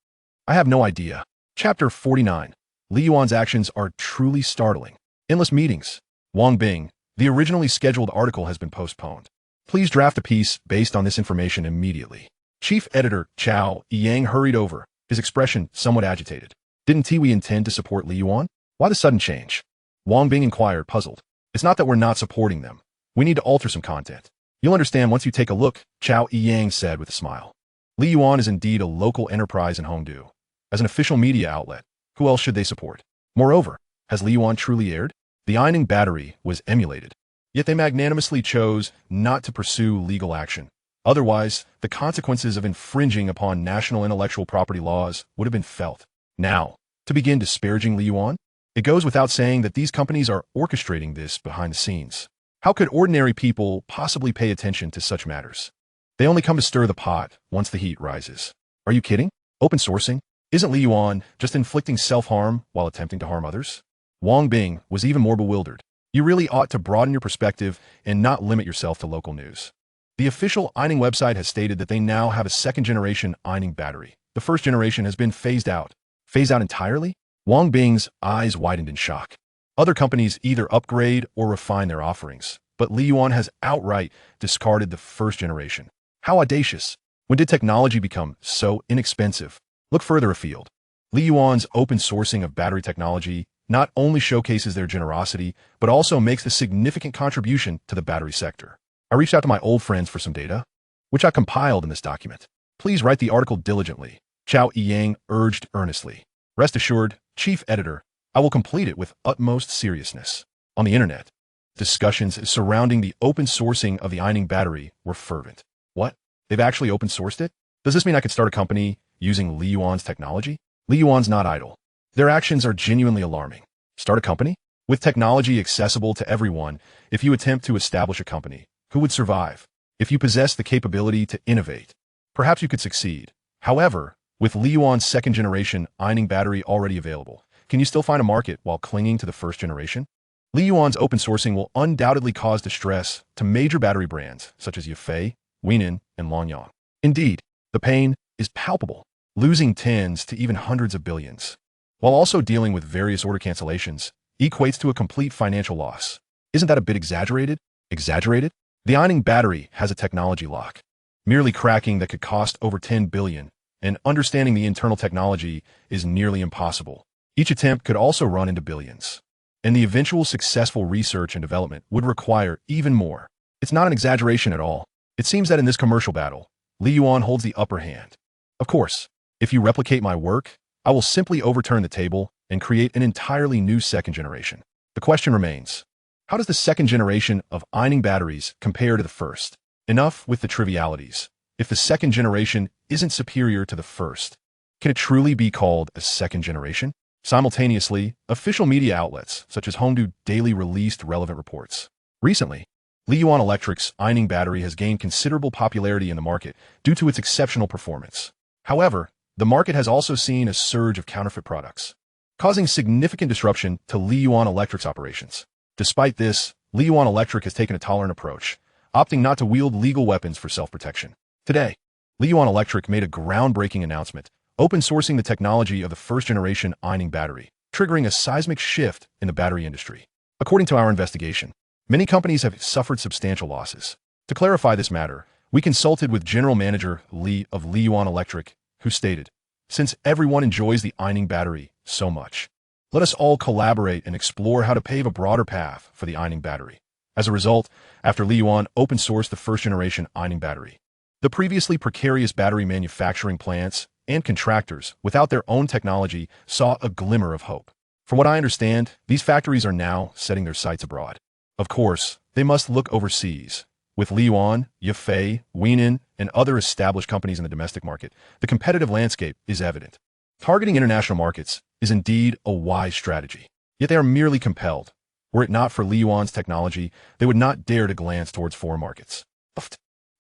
I have no idea. Chapter 49. Li Yuan's actions are truly startling. Endless meetings. Wang Bing, the originally scheduled article has been postponed. Please draft a piece based on this information immediately. Chief Editor Chao Yang hurried over, his expression somewhat agitated. Didn't we intend to support Li Yuan? Why the sudden change? Wang Bing inquired, puzzled. It's not that we're not supporting them. We need to alter some content. You'll understand once you take a look, Chao Yang said with a smile. Li Yuan is indeed a local enterprise in Hongdu. As an official media outlet, who else should they support? Moreover, has Li Yuan truly erred? The Yining battery was emulated. Yet they magnanimously chose not to pursue legal action. Otherwise, the consequences of infringing upon national intellectual property laws would have been felt. Now, to begin disparaging Li Yuan? It goes without saying that these companies are orchestrating this behind the scenes. How could ordinary people possibly pay attention to such matters? They only come to stir the pot once the heat rises. Are you kidding? Open sourcing? Isn't Li Yuan just inflicting self-harm while attempting to harm others? Wang Bing was even more bewildered. You really ought to broaden your perspective and not limit yourself to local news. The official Yining website has stated that they now have a second-generation Yining battery. The first generation has been phased out. Phased out entirely? Wang Bing's eyes widened in shock. Other companies either upgrade or refine their offerings, but Li Yuan has outright discarded the first generation. How audacious! When did technology become so inexpensive? Look further afield. Li Yuan's open sourcing of battery technology not only showcases their generosity, but also makes a significant contribution to the battery sector. I reached out to my old friends for some data, which I compiled in this document. Please write the article diligently, Chao Yang urged earnestly. Rest assured, Chief Editor, I will complete it with utmost seriousness. On the internet, discussions surrounding the open sourcing of the Yining battery were fervent. What? They've actually open sourced it? Does this mean I could start a company using Li Yuan's technology? Li Yuan's not idle. Their actions are genuinely alarming. Start a company? With technology accessible to everyone, if you attempt to establish a company, who would survive? If you possess the capability to innovate, perhaps you could succeed. However, with Li Yuan's second-generation Yining battery already available, can you still find a market while clinging to the first generation? Li Yuan's open sourcing will undoubtedly cause distress to major battery brands such as Yafei, Weinin, and Longyang. Indeed, the pain is palpable, losing tens to even hundreds of billions, while also dealing with various order cancellations, equates to a complete financial loss. Isn't that a bit exaggerated? Exaggerated? The Yining battery has a technology lock. Merely cracking that could cost over 10 billion, and understanding the internal technology is nearly impossible. Each attempt could also run into billions, and the eventual successful research and development would require even more. It's not an exaggeration at all. It seems that in this commercial battle, Li Yuan holds the upper hand. Of course, if you replicate my work, I will simply overturn the table and create an entirely new second generation. The question remains, how does the second generation of Yining batteries compare to the first? Enough with the trivialities. If the second generation isn't superior to the first, can it truly be called a second generation? Simultaneously, official media outlets such as Hongdu Daily released relevant reports. Recently, Li Yuan Electric's Yining battery has gained considerable popularity in the market due to its exceptional performance. However, the market has also seen a surge of counterfeit products, causing significant disruption to Li Yuan Electric's operations. Despite this, Li Yuan Electric has taken a tolerant approach, opting not to wield legal weapons for self-protection. Today, Li Yuan Electric made a groundbreaking announcement, open sourcing the technology of the first-generation Yining battery, triggering a seismic shift in the battery industry. According to our investigation, many companies have suffered substantial losses. To clarify this matter, we consulted with General Manager Li of Li Yuan Electric, who stated, "Since everyone enjoys the Yining battery so much, let us all collaborate and explore how to pave a broader path for the Yining battery." As a result, after Li Yuan open-sourced the first-generation Yining battery, the previously precarious battery manufacturing plants and contractors without their own technology saw a glimmer of hope. From what I understand, these factories are now setting their sights abroad. Of course, they must look overseas. With Li Yuan, Yafei, Weinin, and other established companies in the domestic market, the competitive landscape is evident. Targeting international markets is indeed a wise strategy, yet they are merely compelled. Were it not for Li Yuan's technology, they would not dare to glance towards foreign markets.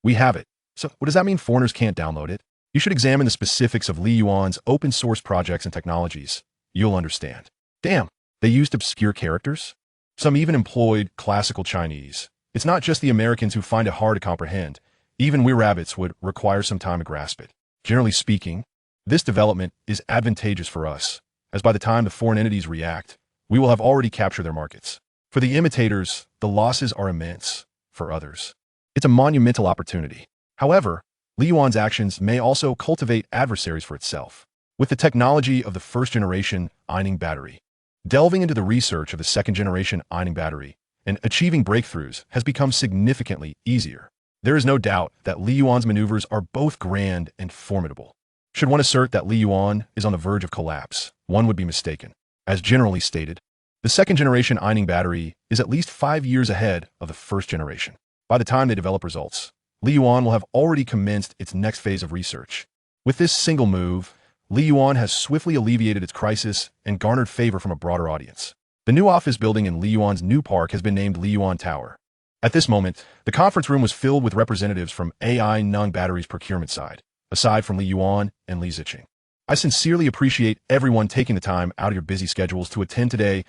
We have it. So what does that mean foreigners can't download it? You should examine the specifics of Li Yuan's open source projects and technologies. You'll understand. Damn, They used obscure characters. Some even employed classical Chinese. It's not just the Americans who find it hard to comprehend. Even we rabbits would require some time to grasp it. Generally speaking, this development is advantageous for us, as by the time the foreign entities react, we will have already captured their markets. For the imitators, the losses are immense. For others, it's a monumental opportunity. However, Li Yuan's actions may also cultivate adversaries for itself. With the technology of the first-generation ironing battery, delving into the research of the second-generation ironing battery and achieving breakthroughs has become significantly easier. There is no doubt that Li Yuan's maneuvers are both grand and formidable. Should one assert that Li Yuan is on the verge of collapse, one would be mistaken. As generally stated, the second-generation ironing battery is at least 5 years ahead of the first generation. By the time they develop results, Li Yuan will have already commenced its next phase of research. With this single move, Li Yuan has swiftly alleviated its crisis and garnered favor from a broader audience. The new office building in Li Yuan's new park has been named Li Yuan Tower. At this moment, the conference room was filled with representatives from AI Nung Battery's procurement side, aside from Li Yuan and Li Ziqing. I sincerely appreciate everyone taking the time out of your busy schedules to attend today's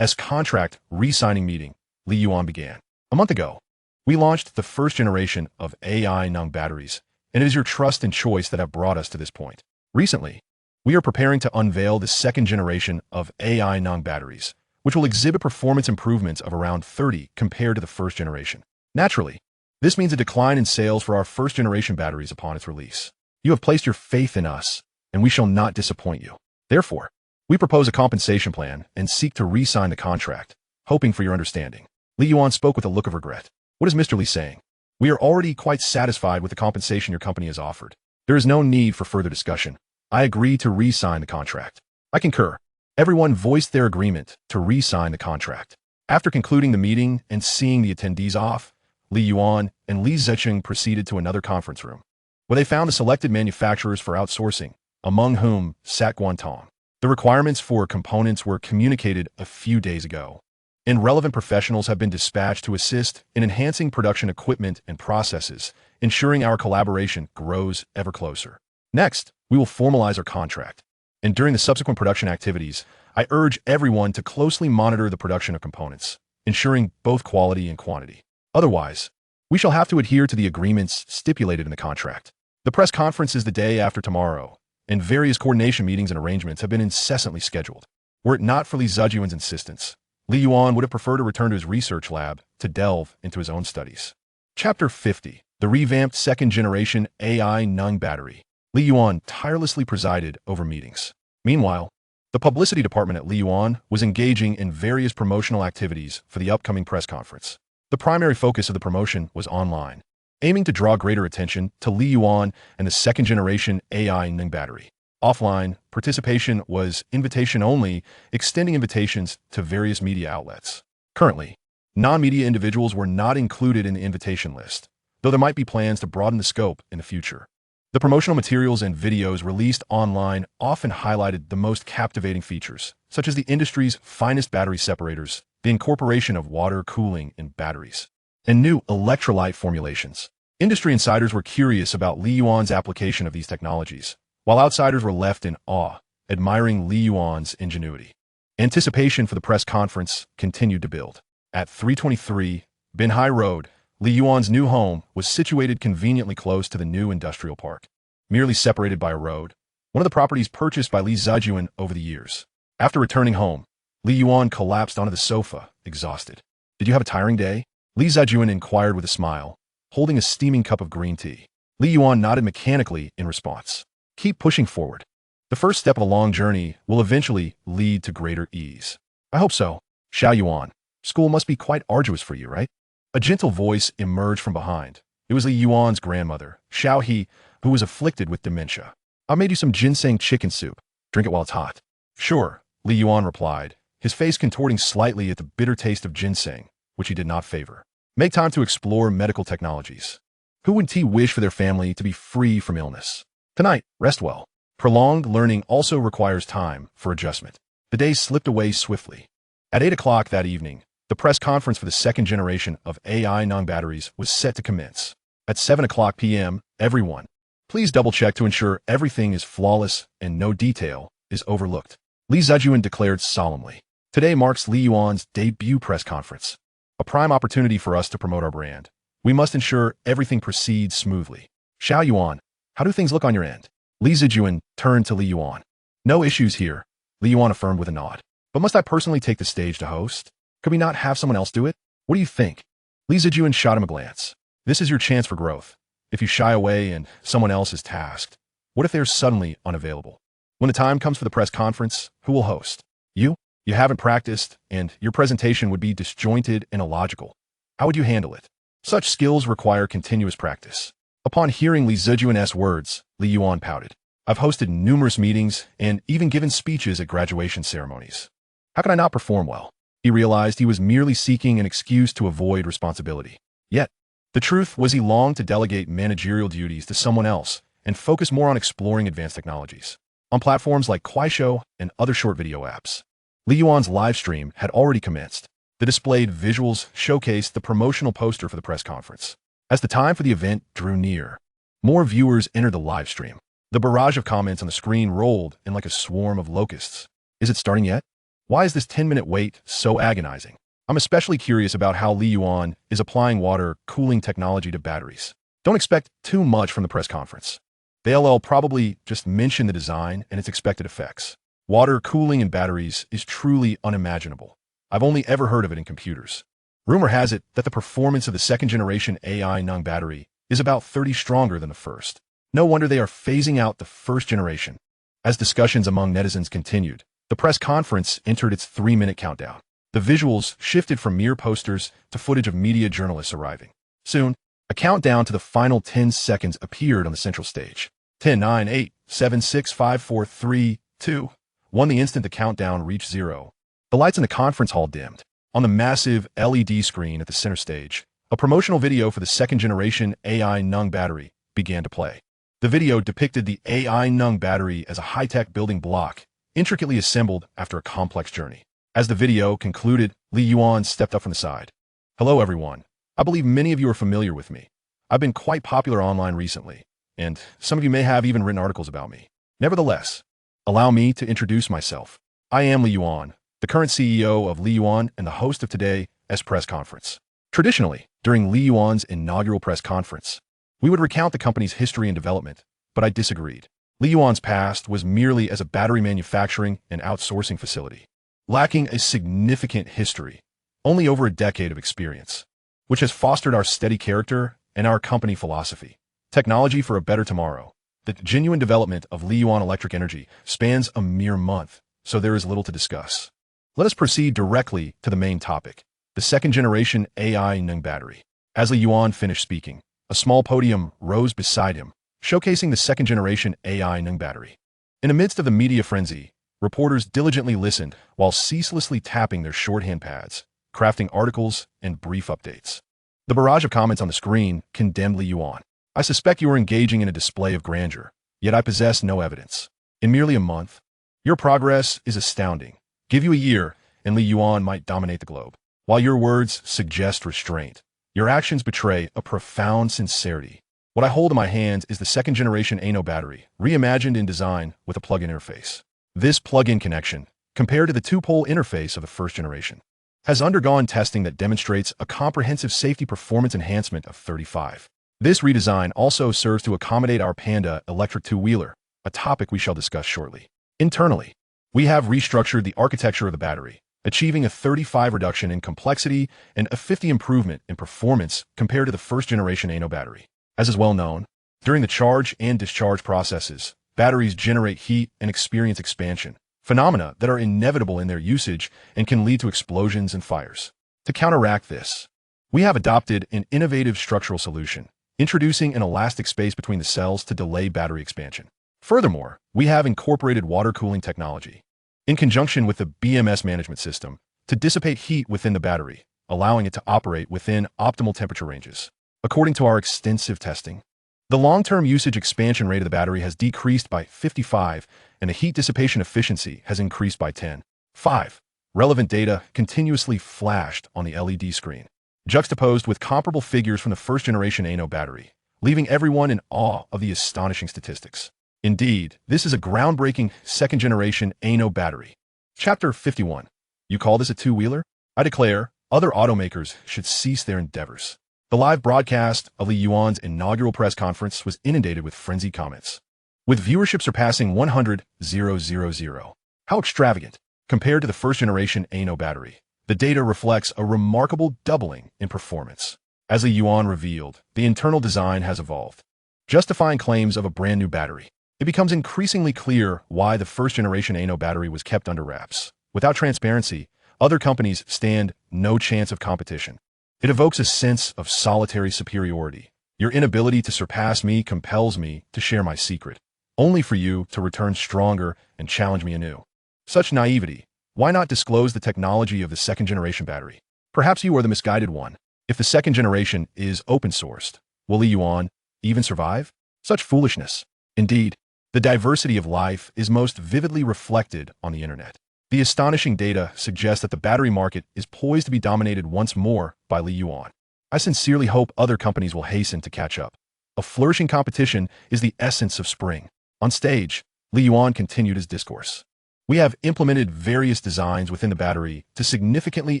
contract re-signing meeting, Li Yuan began. A month ago, we launched the first generation of AI Nung batteries, and it is your trust and choice that have brought us to this point. Recently, we are preparing to unveil the second generation of AI Nung batteries, which will exhibit performance improvements of around 30 compared to the first generation. Naturally, this means a decline in sales for our first generation batteries upon its release. You have placed your faith in us, and we shall not disappoint you. Therefore, we propose a compensation plan and seek to re-sign the contract, hoping for your understanding. Li Yuan spoke with a look of regret. What is Mr. Li saying? We are already quite satisfied with the compensation your company has offered. There is no need for further discussion. I agree to re-sign the contract. I concur. Everyone voiced their agreement to re-sign the contract. After concluding the meeting and seeing the attendees off, Li Yuan and Li Ziqing proceeded to another conference room, where they found the selected manufacturers for outsourcing, among whom sat Guantong. The requirements for components were communicated a few days ago, and relevant professionals have been dispatched to assist in enhancing production equipment and processes, ensuring our collaboration grows ever closer. Next, we will formalize our contract, and during the subsequent production activities, I urge everyone to closely monitor the production of components, ensuring both quality and quantity. Otherwise, we shall have to adhere to the agreements stipulated in the contract. The press conference is the day after tomorrow, and various coordination meetings and arrangements have been incessantly scheduled. Were it not for Li Ziqing's insistence, Li Yuan would have preferred to return to his research lab to delve into his own studies. Chapter 50. The revamped second-generation AI Nung battery. Li Yuan tirelessly presided over meetings. Meanwhile, the publicity department at Li Yuan was engaging in various promotional activities for the upcoming press conference. The primary focus of the promotion was online, aiming to draw greater attention to Li Yuan and the second-generation AI Nung battery. Offline, participation was invitation only, extending invitations to various media outlets. Currently, non-media individuals were not included in the invitation list, though there might be plans to broaden the scope in the future. The promotional materials and videos released online often highlighted the most captivating features, such as the industry's finest battery separators, the incorporation of water cooling in batteries, and new electrolyte formulations. Industry insiders were curious about Li Yuan's application of these technologies, while outsiders were left in awe, admiring Li Yuan's ingenuity. Anticipation for the press conference continued to build. At 323 Binhai Road, Li Yuan's new home was situated conveniently close to the new industrial park, merely separated by a road, one of the properties purchased by Li Ziqing over the years. After returning home, Li Yuan collapsed onto the sofa, exhausted. Did you have a tiring day? Li Ziqing inquired with a smile, holding a steaming cup of green tea. Li Yuan nodded mechanically in response. Keep pushing forward. The first step of a long journey will eventually lead to greater ease. I hope so. Xiao Yuan, school must be quite arduous for you, right? A gentle voice emerged from behind. It was Li Yuan's grandmother, Xiao He, who was afflicted with dementia. I made you some ginseng chicken soup. Drink it while it's hot. Sure, Li Yuan replied, his face contorting slightly at the bitter taste of ginseng, which he did not favor. Make time to explore medical technologies. Who would wish for their family to be free from illness? Tonight, rest well. Prolonged learning also requires time for adjustment. The days slipped away swiftly. At 8 o'clock that evening, the press conference for the second generation of AI Nung batteries was set to commence. At 7 o'clock p.m., everyone, please double-check to ensure everything is flawless and no detail is overlooked. Li Ziqing declared solemnly. Today marks Li Yuan's debut press conference, a prime opportunity for us to promote our brand. We must ensure everything proceeds smoothly. Xiao Yuan, how do things look on your end? Li Zijuan turned to Li Yuan. No issues here, Li Yuan affirmed with a nod. But must I personally take the stage to host? Could we not have someone else do it? What do you think? Li Zijuan shot him a glance. This is your chance for growth. If you shy away and someone else is tasked, what if they're suddenly unavailable? When the time comes for the press conference, who will host? You? You haven't practiced, and your presentation would be disjointed and illogical. How would you handle it? Such skills require continuous practice. Upon hearing Li Zijuan's words, Li Yuan pouted. I've hosted numerous meetings and even given speeches at graduation ceremonies. How can I not perform well? He realized he was merely seeking an excuse to avoid responsibility. Yet, the truth was he longed to delegate managerial duties to someone else and focus more on exploring advanced technologies. On platforms like Kuaishou and other short video apps, Li Yuan's live stream had already commenced. The displayed visuals showcased the promotional poster for the press conference. As the time for the event drew near, more viewers entered the live stream. The barrage of comments on the screen rolled in like a swarm of locusts. Is it starting yet? Why is this 10-minute wait so agonizing? I'm especially curious about how Li Yuan is applying water cooling technology to batteries. Don't expect too much from the press conference. They'll probably just mention the design and its expected effects. Water cooling in batteries is truly unimaginable. I've only ever heard of it in computers. Rumor has it that the performance of the second-generation AI Nung battery is about 30 stronger than the first. No wonder they are phasing out the first generation. As discussions among netizens continued, the press conference entered its 3-minute countdown. The visuals shifted from mere posters to footage of media journalists arriving. Soon, a countdown to the final 10 seconds appeared on the central stage. 10, 9, 8, 7, 6, 5, 4, 3, 2, 1. The instant the countdown reached 0, the lights in the conference hall dimmed. On the massive LED screen at the center stage, a promotional video for the second-generation AI Nung battery began to play. The video depicted the AI Nung battery as a high-tech building block, intricately assembled after a complex journey. As the video concluded, Li Yuan stepped up from the side. Hello, everyone. I believe many of you are familiar with me. I've been quite popular online recently, and some of you may have even written articles about me. Nevertheless, allow me to introduce myself. I am Li Yuan, the current CEO of Li Yuan and the host of today's press conference. Traditionally, during Li Yuan's inaugural press conference, we would recount the company's history and development, but I disagreed. Li Yuan's past was merely as a battery manufacturing and outsourcing facility, lacking a significant history, only over a decade of experience, which has fostered our steady character and our company philosophy. Technology for a better tomorrow. The genuine development of Li Yuan Electric Energy spans a mere month, so there is little to discuss. Let us proceed directly to the main topic, the second-generation AI Nung battery. As Li Yuan finished speaking, a small podium rose beside him, showcasing the second-generation AI Nung battery. In the midst of the media frenzy, reporters diligently listened while ceaselessly tapping their shorthand pads, crafting articles and brief updates. The barrage of comments on the screen condemned Li Yuan. I suspect you are engaging in a display of grandeur, yet I possess no evidence. In merely a month, your progress is astounding. Give you a year, and Li Yuan might dominate the globe. While your words suggest restraint, your actions betray a profound sincerity. What I hold in my hands is the second-generation ANO battery, reimagined in design with a plug-in interface. This plug-in connection, compared to the two-pole interface of the first generation, has undergone testing that demonstrates a comprehensive safety performance enhancement of 35. This redesign also serves to accommodate our Panda electric two-wheeler, a topic we shall discuss shortly. Internally, we have restructured the architecture of the battery, achieving a 35 reduction in complexity and a 50 improvement in performance compared to the first-generation ANO battery. As is well known, during the charge and discharge processes, batteries generate heat and experience expansion, phenomena that are inevitable in their usage and can lead to explosions and fires. To counteract this, we have adopted an innovative structural solution, introducing an elastic space between the cells to delay battery expansion. Furthermore, we have incorporated water cooling technology, in conjunction with the BMS management system, to dissipate heat within the battery, allowing it to operate within optimal temperature ranges. According to our extensive testing, the long-term usage expansion rate of the battery has decreased by 55, and the heat dissipation efficiency has increased by 10. 5. Relevant data continuously flashed on the LED screen, juxtaposed with comparable figures from the first-generation ANO battery, leaving everyone in awe of the astonishing statistics. Indeed, this is a groundbreaking second-generation ANO battery. Chapter 51. You call this a two-wheeler? I declare, other automakers should cease their endeavors. The live broadcast of Li Yuan's inaugural press conference was inundated with frenzied comments, with viewership surpassing 100,000. How extravagant! Compared to the first-generation Ano battery, the data reflects a remarkable doubling in performance. As Li Yuan revealed, the internal design has evolved, justifying claims of a brand-new battery. It becomes increasingly clear why the first-generation Ano battery was kept under wraps. Without transparency, other companies stand no chance of competition. It evokes a sense of solitary superiority. Your inability to surpass me compels me to share my secret, only for you to return stronger and challenge me anew. Such naivety. Why not disclose the technology of the second-generation battery? Perhaps you are the misguided one. If the second generation is open-sourced, will Li Yuan even survive? Such foolishness. Indeed, the diversity of life is most vividly reflected on the internet. The astonishing data suggests that the battery market is poised to be dominated once more by Li Yuan. I sincerely hope other companies will hasten to catch up. A flourishing competition is the essence of spring. On stage, Li Yuan continued his discourse. We have implemented various designs within the battery to significantly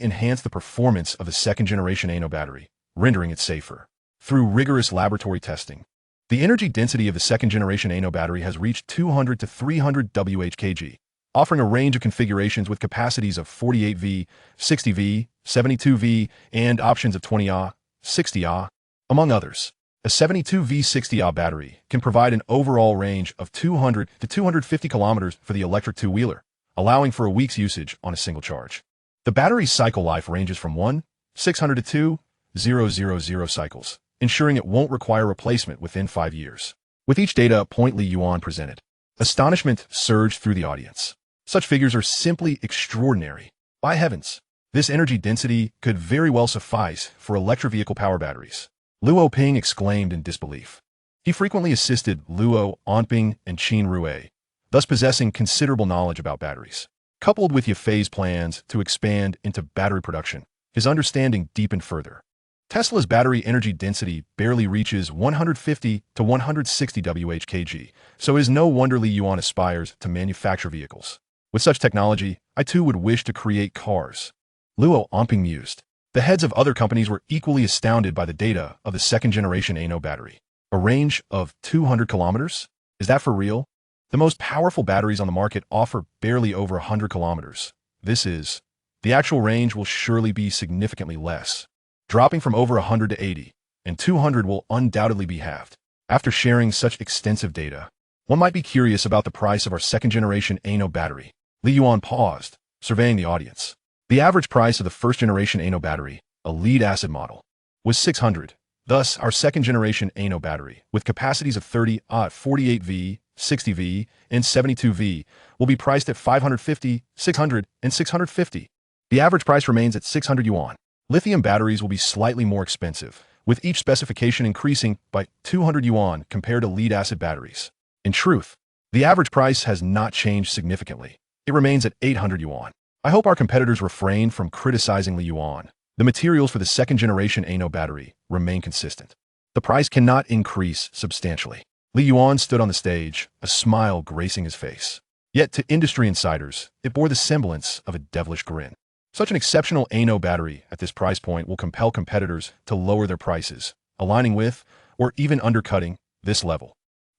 enhance the performance of the second-generation Ano battery, rendering it safer. Through rigorous laboratory testing, the energy density of the second-generation Ano battery has reached 200 to 300 Wh/kg, offering a range of configurations with capacities of 48V, 60V, 72V, and options of 20Ah, 60Ah, among others. A 72V 60Ah battery can provide an overall range of 200 to 250 kilometers for the electric two-wheeler, allowing for a week's usage on a single charge. The battery's cycle life ranges from 1,600 to 2,000 cycles, ensuring it won't require replacement within 5 years. With each data point Li Yuan presented, astonishment surged through the audience. Such figures are simply extraordinary. By heavens, this energy density could very well suffice for electric vehicle power batteries. Luo Ping exclaimed in disbelief. He frequently assisted Luo Onping and Qin Rue, thus possessing considerable knowledge about batteries. Coupled with Yafei's plans to expand into battery production, his understanding deepened further. Tesla's battery energy density barely reaches 150 to 160 Wh/kg, so it is no wonder Li Yuan aspires to manufacture vehicles. With such technology, I too would wish to create cars. Luo Onping mused. The heads of other companies were equally astounded by the data of the second-generation Ano battery. A range of 200 kilometers? Is that for real? The most powerful batteries on the market offer barely over 100 kilometers. The actual range will surely be significantly less, dropping from over 100 to 80, and 200 will undoubtedly be halved. After sharing such extensive data, one might be curious about the price of our second-generation Ano battery. Li Yuan paused, surveying the audience. The average price of the first-generation Ano battery, a lead-acid model, was 600. Thus, our second-generation Ano battery, with capacities of 30, 48V, 60V, and 72V, will be priced at 550, 600, and 650. The average price remains at 600 yuan. Lithium batteries will be slightly more expensive, with each specification increasing by 200 yuan compared to lead-acid batteries. In truth, the average price has not changed significantly. It remains at 800 yuan. I hope our competitors refrain from criticizing Li Yuan. The materials for the second-generation Ano battery remain consistent. The price cannot increase substantially. Li Yuan stood on the stage, a smile gracing his face. Yet to industry insiders, it bore the semblance of a devilish grin. Such an exceptional Ano battery at this price point will compel competitors to lower their prices, aligning with, or even undercutting, this level.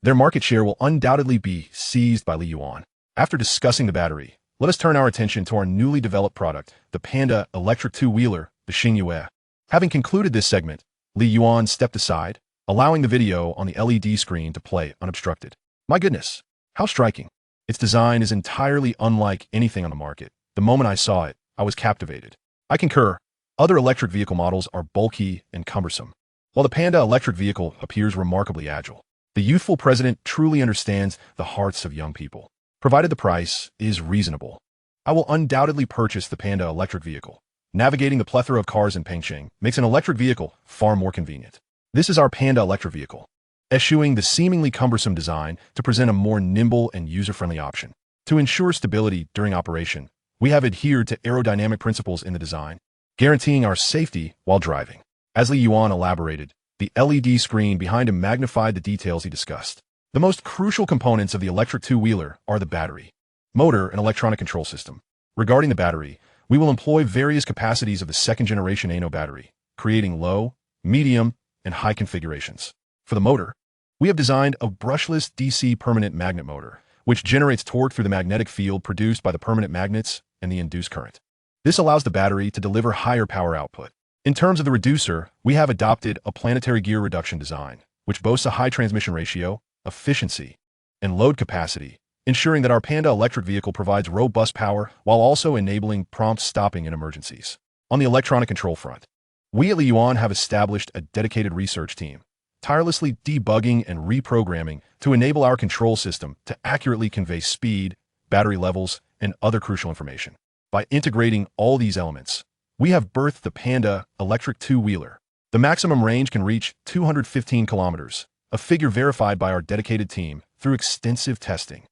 Their market share will undoubtedly be seized by Li Yuan. After discussing the battery, let us turn our attention to our newly developed product, the Panda electric two-wheeler, the Xingyue. Having concluded this segment, Li Yuan stepped aside, allowing the video on the LED screen to play unobstructed. My goodness, how striking. Its design is entirely unlike anything on the market. The moment I saw it, I was captivated. I concur. Other electric vehicle models are bulky and cumbersome, while the Panda electric vehicle appears remarkably agile. The youthful president truly understands the hearts of young people. Provided the price is reasonable, I will undoubtedly purchase the Panda electric vehicle. Navigating the plethora of cars in Pengcheng makes an electric vehicle far more convenient. This is our Panda electric vehicle, eschewing the seemingly cumbersome design to present a more nimble and user-friendly option. To ensure stability during operation, we have adhered to aerodynamic principles in the design, guaranteeing our safety while driving. As Li Yuan elaborated, the LED screen behind him magnified the details he discussed. The most crucial components of the electric two-wheeler are the battery, motor, and electronic control system. Regarding the battery, We will employ various capacities of the second-generation ANO battery, creating low, medium, and high configurations. For the motor, we have designed a brushless DC permanent magnet motor, which generates torque through the magnetic field produced by the permanent magnets and the induced current. This allows the battery to deliver higher power output. In terms of the reducer, we have adopted a planetary gear reduction design, which boasts a high transmission ratio, efficiency, and load capacity, ensuring that our Panda electric vehicle provides robust power while also enabling prompt stopping in emergencies. On the electronic control front, we at Yuan have established a dedicated research team, tirelessly debugging and reprogramming to enable our control system to accurately convey speed, battery levels, and other crucial information. By integrating all these elements, we have birthed the Panda electric two-wheeler. The maximum range can reach 215 kilometers, a figure verified by our dedicated team through extensive testing.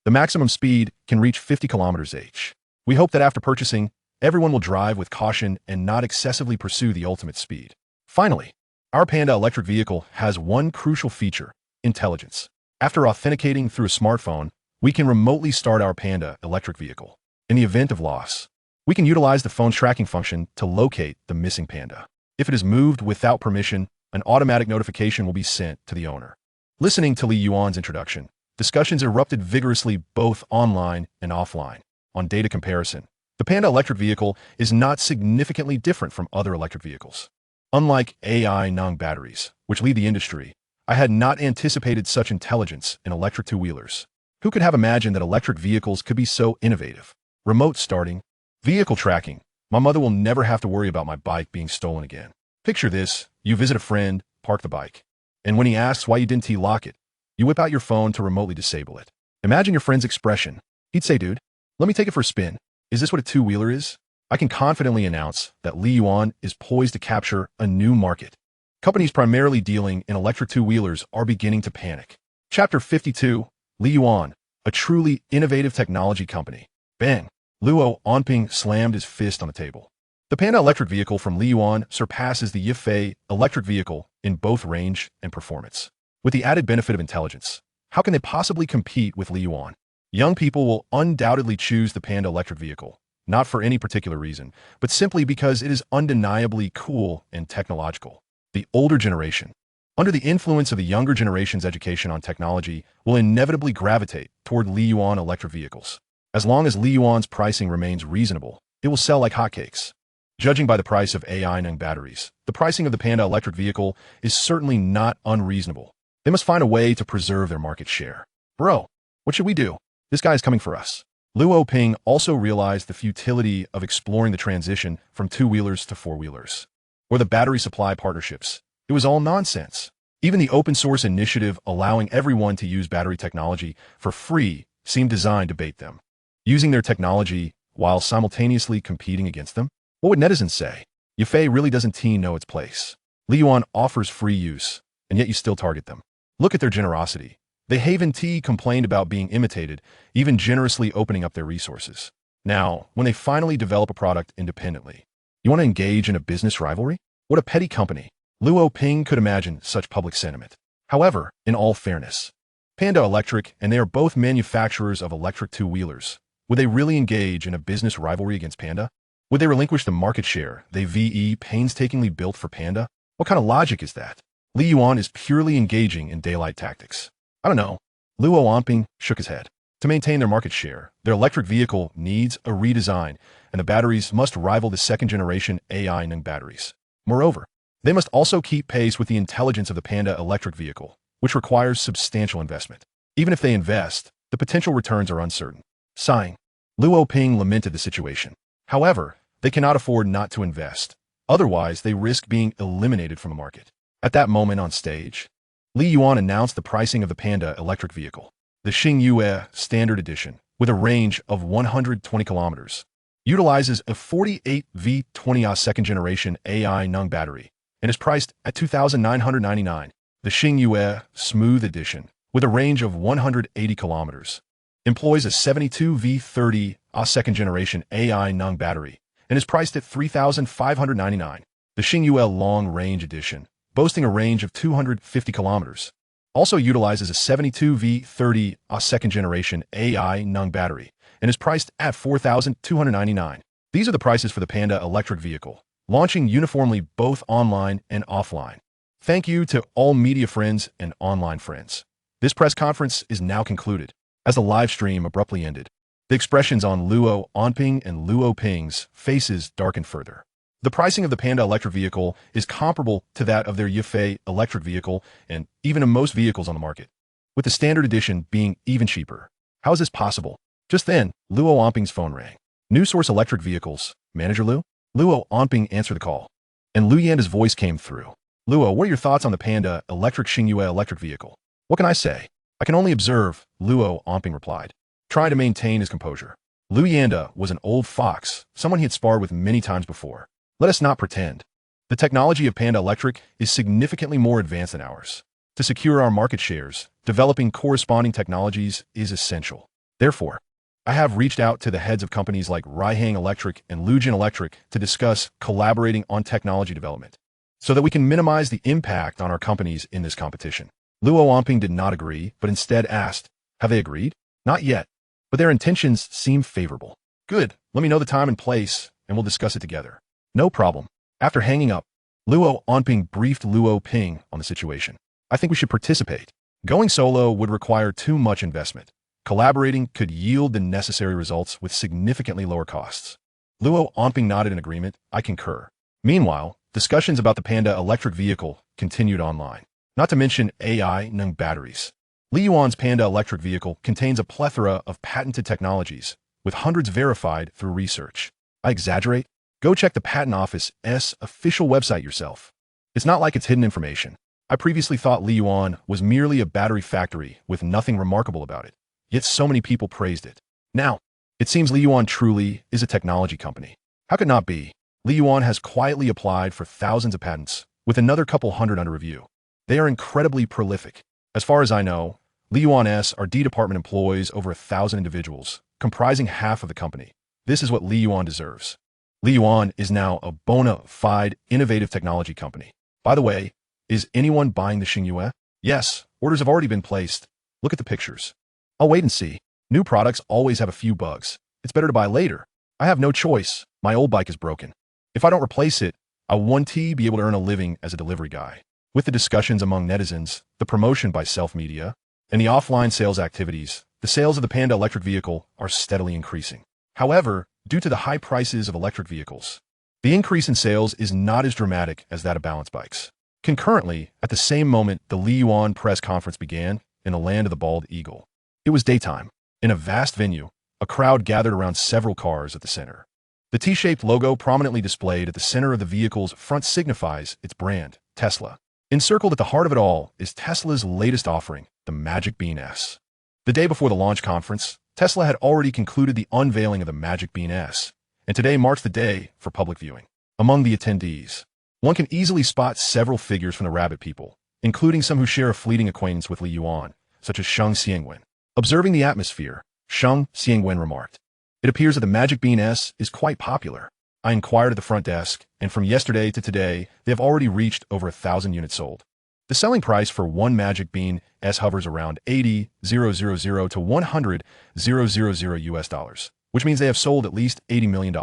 The maximum speed can reach 50 kilometers/h. We hope that after purchasing, everyone will drive with caution and not excessively pursue the ultimate speed. Finally, our Panda electric vehicle has one crucial feature: intelligence. After authenticating through a smartphone, we can remotely start our Panda electric vehicle. In the event of loss, we can utilize the phone's tracking function to locate the missing Panda. If it is moved without permission, an automatic notification will be sent to the owner. Listening to Li Yuan's introduction, discussions erupted vigorously both online and offline. On data comparison, the Panda electric vehicle is not significantly different from other electric vehicles. Unlike AI Nung batteries, which lead the industry, I had not anticipated such intelligence in electric two-wheelers. Who could have imagined that electric vehicles could be so innovative? Remote starting, vehicle tracking. My mother will never have to worry about my bike being stolen again. Picture this: you visit a friend, park the bike, and when he asks why you didn't lock it, you whip out your phone to remotely disable it. Imagine your friend's expression. He'd say, "Dude, let me take it for a spin. Is this what a two-wheeler is?" I can confidently announce that Li Yuan is poised to capture a new market. Companies primarily dealing in electric two-wheelers are beginning to panic. Chapter 52, Li Yuan, a truly innovative technology company. Bang! Luo Onping slammed his fist on the table. The Panda electric vehicle from Li Yuan surpasses the Yifei electric vehicle in both range and performance. With the added benefit of intelligence, how can they possibly compete with Li Yuan? Young people will undoubtedly choose the Panda electric vehicle, not for any particular reason, but simply because it is undeniably cool and technological. The older generation, under the influence of the younger generation's education on technology, will inevitably gravitate toward Li Yuan electric vehicles. As long as Li Yuan's pricing remains reasonable, it will sell like hotcakes. Judging by the price of AI Nung batteries, the pricing of the Panda electric vehicle is certainly not unreasonable. They must find a way to preserve their market share. Bro, what should we do? This guy is coming for us. Luo Ping also realized the futility of exploring the transition from two-wheelers to four-wheelers, or the battery supply partnerships. It was all nonsense. Even the open-source initiative allowing everyone to use battery technology for free seemed designed to bait them. Using their technology while simultaneously competing against them? What would netizens say? Yifei really doesn't know its place. Li Yuan offers free use, and yet you still target them. Look at their generosity. They Haven T complained about being imitated, even generously opening up their resources. Now, when they finally develop a product independently, you want to engage in a business rivalry? What a petty company. Luo Ping could imagine such public sentiment. However, in all fairness, Panda Electric and they are both manufacturers of electric two-wheelers. Would they really engage in a business rivalry against Panda? Would they relinquish the market share they painstakingly built for Panda? What kind of logic is that? Li Yuan is purely engaging in daylight tactics. I don't know. Luo Onping shook his head. To maintain their market share, their electric vehicle needs a redesign, and the batteries must rival the second-generation AI Nung batteries. Moreover, they must also keep pace with the intelligence of the Panda electric vehicle, which requires substantial investment. Even if they invest, the potential returns are uncertain. Sighing, Luo Ping lamented the situation. However, they cannot afford not to invest. Otherwise, they risk being eliminated from the market. At that moment on stage, Li Yuan announced the pricing of the Panda electric vehicle. The Xingyue Standard Edition, with a range of 120 kilometers, utilizes a 48V20Ah second-generation AI Nung battery and is priced at $2,999. The Xingyue Smooth Edition, with a range of 180 kilometers, employs a 72V30Ah second-generation AI Nung battery and is priced at $3,599. The Xingyue Long Range Edition, boasting a range of 250 kilometers, also utilizes a 72V30Ah second-generation AI Nung battery and is priced at $4,299. These are the prices for the Panda electric vehicle, launching uniformly both online and offline. Thank you to all media friends and online friends. This press conference is now concluded, as the live stream abruptly ended. The expressions on Luo Onping and Luo Ping's faces darkened further. The pricing of the Panda electric vehicle is comparable to that of their Yifei electric vehicle and even of most vehicles on the market, with the standard edition being even cheaper. How is this possible? Just then, Luo Onping's phone rang. New Source Electric Vehicles, Manager Lu? Luo Onping answered the call, and Lu Yanda's voice came through. Luo, what are your thoughts on the Panda electric Xingyue electric vehicle? What can I say? I can only observe, Luo Onping replied, trying to maintain his composure. Lu Yanda was an old fox, someone he had sparred with many times before. Let us not pretend. The technology of Panda Electric is significantly more advanced than ours. To secure our market shares, developing corresponding technologies is essential. Therefore, I have reached out to the heads of companies like Raihang Electric and Lujin Electric to discuss collaborating on technology development, so that we can minimize the impact on our companies in this competition. Luo Onping did not agree, but instead asked, have they agreed? Not yet, but their intentions seem favorable. Good, let me know the time and place, and we'll discuss it together. No problem. After hanging up, Luo Onping briefed Luo Ping on the situation. I think we should participate. Going solo would require too much investment. Collaborating could yield the necessary results with significantly lower costs. Luo Onping nodded in agreement. I concur. Meanwhile, discussions about the Panda electric vehicle continued online. Not to mention AI Nung batteries. Li Yuan's Panda electric vehicle contains a plethora of patented technologies, with hundreds verified through research. I exaggerate? Go check the Patent Office's official website yourself. It's not like it's hidden information. I previously thought Li Yuan was merely a battery factory with nothing remarkable about it. Yet so many people praised it. Now, it seems Li Yuan truly is a technology company. How could it not be? Li Yuan has quietly applied for thousands of patents, with another couple hundred under review. They are incredibly prolific. As far as I know, Li Yuan's R&D department employs over 1,000 individuals, comprising half of the company. This is what Li Yuan deserves. Li Yuan is now a bona fide, innovative technology company. By the way, is anyone buying the Xingyue? Yes, orders have already been placed. Look at the pictures. I'll wait and see. New products always have a few bugs. It's better to buy later. I have no choice. My old bike is broken. If I don't replace it, I won't be able to earn a living as a delivery guy. With the discussions among netizens, the promotion by self-media, and the offline sales activities, the sales of the Panda electric vehicle are steadily increasing. However, due to the high prices of electric vehicles, the increase in sales is not as dramatic as that of balance bikes. Concurrently, at the same moment the Li Yuan press conference began in the land of the bald eagle. It was daytime. In a vast venue, a crowd gathered around several cars at the center. The T-shaped logo prominently displayed at the center of the vehicle's front signifies its brand, Tesla. Encircled at the heart of it all is Tesla's latest offering, the Magic Bean S. The day before the launch conference, Tesla had already concluded the unveiling of the Magic Bean S, and today marks the day for public viewing. Among the attendees, one can easily spot several figures from the rabbit people, including some who share a fleeting acquaintance with Li Yuan, such as Sheng Xiangwen. Observing the atmosphere, Sheng Xiangwen remarked, "It appears that the Magic Bean S is quite popular. I inquired at the front desk, and from yesterday to today, they have already reached over 1,000 units sold. The selling price for one Magic Bean S hovers around $80,000 to $100,000 US, which means they have sold at least $80 million,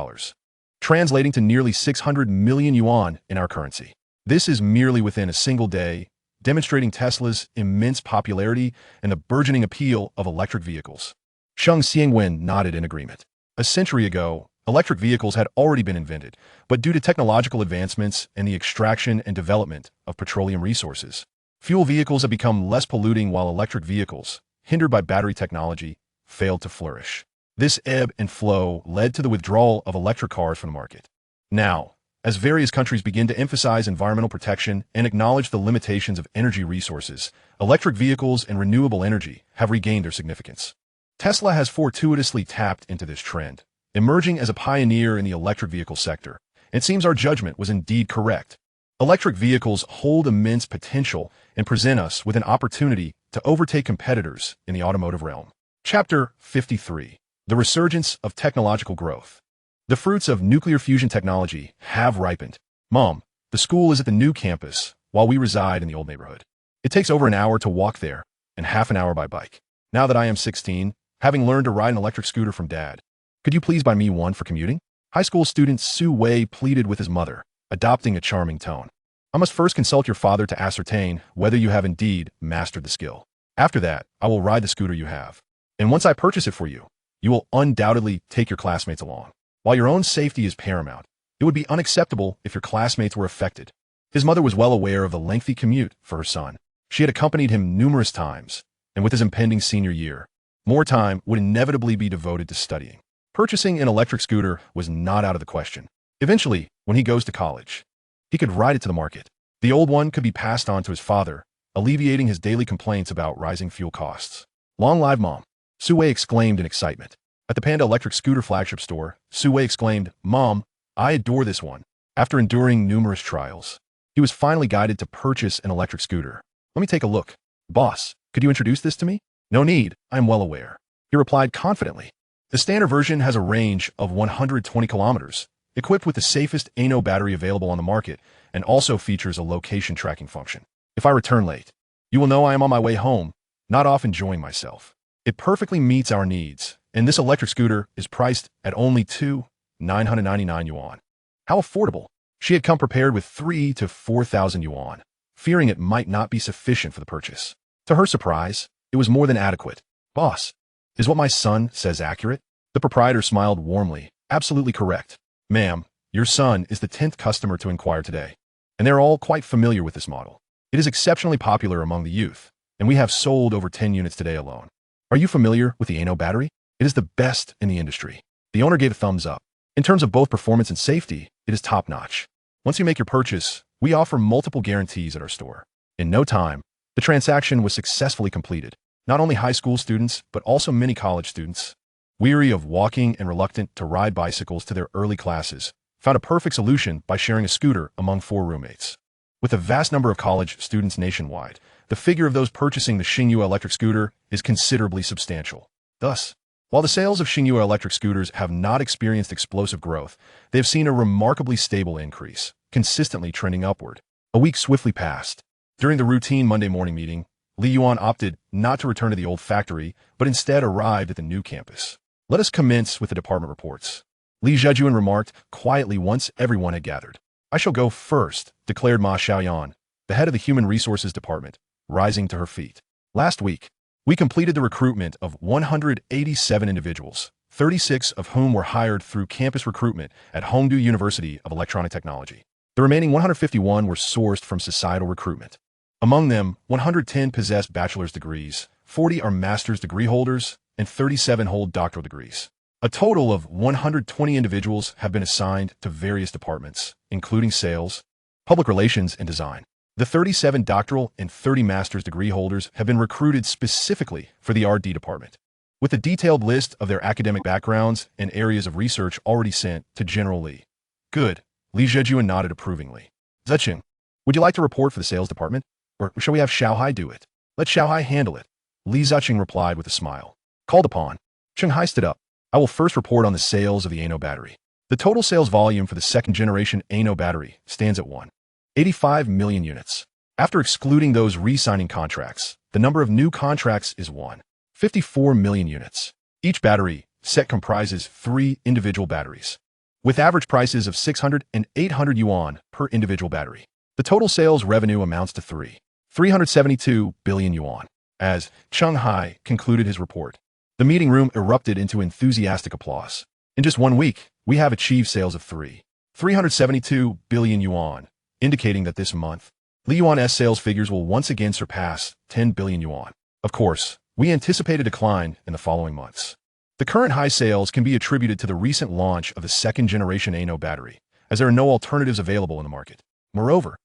translating to nearly 600 million yuan in our currency. This is merely within a single day, demonstrating Tesla's immense popularity and the burgeoning appeal of electric vehicles." Sheng Xiangwen nodded in agreement. A century ago, electric vehicles had already been invented, but due to technological advancements and the extraction and development of petroleum resources, fuel vehicles have become less polluting while electric vehicles, hindered by battery technology, failed to flourish. This ebb and flow led to the withdrawal of electric cars from the market. Now, as various countries begin to emphasize environmental protection and acknowledge the limitations of energy resources, electric vehicles and renewable energy have regained their significance. Tesla has fortuitously tapped into this trend, emerging as a pioneer in the electric vehicle sector. It seems our judgment was indeed correct. Electric vehicles hold immense potential and present us with an opportunity to overtake competitors in the automotive realm. Chapter 53. The Resurgence of Technological Growth. The fruits of nuclear fusion technology have ripened. Mom, the school is at the new campus, while we reside in the old neighborhood. It takes over an hour to walk there, and half an hour by bike. Now that I am 16, having learned to ride an electric scooter from Dad, could you please buy me one for commuting? High school student Su Wei pleaded with his mother, adopting a charming tone. I must first consult your father to ascertain whether you have indeed mastered the skill. After that, I will ride the scooter you have. And once I purchase it for you, you will undoubtedly take your classmates along. While your own safety is paramount, it would be unacceptable if your classmates were affected. His mother was well aware of the lengthy commute for her son. She had accompanied him numerous times, and with his impending senior year, more time would inevitably be devoted to studying. Purchasing an electric scooter was not out of the question. Eventually, when he goes to college, he could ride it to the market. The old one could be passed on to his father, alleviating his daily complaints about rising fuel costs. Long live Mom! Su Wei exclaimed in excitement. At the Panda Electric Scooter flagship store, Su Wei exclaimed, "Mom, I adore this one." After enduring numerous trials, he was finally guided to purchase an electric scooter. "Let me take a look. Boss, could you introduce this to me?" "No need, I am well aware," he replied confidently. The standard version has a range of 120 kilometers, equipped with the safest ANO battery available on the market, and also features a location tracking function. If I return late, you will know I am on my way home, not off enjoying myself. It perfectly meets our needs, and this electric scooter is priced at only 2,999 yuan. How affordable! She had come prepared with 3 to 4,000 yuan, fearing it might not be sufficient for the purchase. To her surprise, it was more than adequate. "Boss, is what my son says accurate?" The proprietor smiled warmly. "Absolutely correct. Ma'am, your son is the 10th customer to inquire today, and they're all quite familiar with this model. It is exceptionally popular among the youth, and we have sold over 10 units today alone. Are you familiar with the ANO battery? It is the best in the industry." The owner gave a thumbs up. "In terms of both performance and safety, it is top-notch. Once you make your purchase, we offer multiple guarantees at our store." In no time, the transaction was successfully completed. Not only high school students, but also many college students, weary of walking and reluctant to ride bicycles to their early classes, found a perfect solution by sharing a scooter among 4 roommates. With a vast number of college students nationwide, the figure of those purchasing the Xingyue electric scooter is considerably substantial. Thus, while the sales of Xingyue electric scooters have not experienced explosive growth, they have seen a remarkably stable increase, consistently trending upward. A week swiftly passed. During the routine Monday morning meeting, Li Yuan opted not to return to the old factory, but instead arrived at the new campus. "Let us commence with the department reports," Li Zhejuan remarked quietly once everyone had gathered. "I shall go first," declared Ma Xiaoyan, the head of the Human Resources Department, rising to her feet. "Last week, we completed the recruitment of 187 individuals, 36 of whom were hired through campus recruitment at Hongdu University of Electronic Technology. The remaining 151 were sourced from societal recruitment. Among them, 110 possess bachelor's degrees, 40 are master's degree holders, and 37 hold doctoral degrees. A total of 120 individuals have been assigned to various departments, including sales, public relations, and design. The 37 doctoral and 30 master's degree holders have been recruited specifically for the R&D department, with a detailed list of their academic backgrounds and areas of research already sent to General Li. "Good," Li Zhejuan nodded approvingly. "Zecheng, would you like to report for the sales department? Or shall we have Xiaohai do it?" "Let Xiaohai handle it," Li Zecheng replied with a smile. Called upon, Shanghai stood up. "I will first report on the sales of the ANO battery. The total sales volume for the second-generation ANO battery stands at 185 million units. After excluding those re-signing contracts, the number of new contracts is 154 million units. Each battery set comprises 3 individual batteries, with average prices of 600 and 800 yuan per individual battery. The total sales revenue amounts to 372 billion yuan. As Cheng Hai concluded his report, the meeting room erupted into enthusiastic applause. "In just 1 week, we have achieved sales of 372 billion yuan, indicating that this month, Li Yuan's sales figures will once again surpass 10 billion yuan. Of course, we anticipate a decline in the following months. The current high sales can be attributed to the recent launch of the second-generation ANO battery, as there are no alternatives available in the market. Moreover,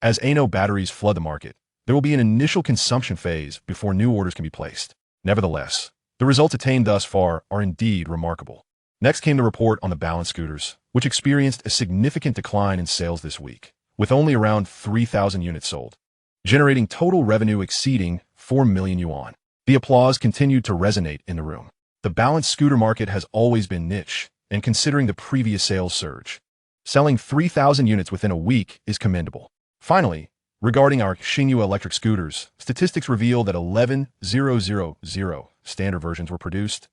as ANO batteries flood the market, there will be an initial consumption phase before new orders can be placed. Nevertheless, the results attained thus far are indeed remarkable." Next came the report on the balance scooters, which experienced a significant decline in sales this week, with only around 3,000 units sold, generating total revenue exceeding 4 million yuan. The applause continued to resonate in the room. The balance scooter market has always been niche, and considering the previous sales surge, selling 3,000 units within a week is commendable. Finally, regarding our Xingyue electric scooters, statistics reveal that 11,000 standard versions were produced,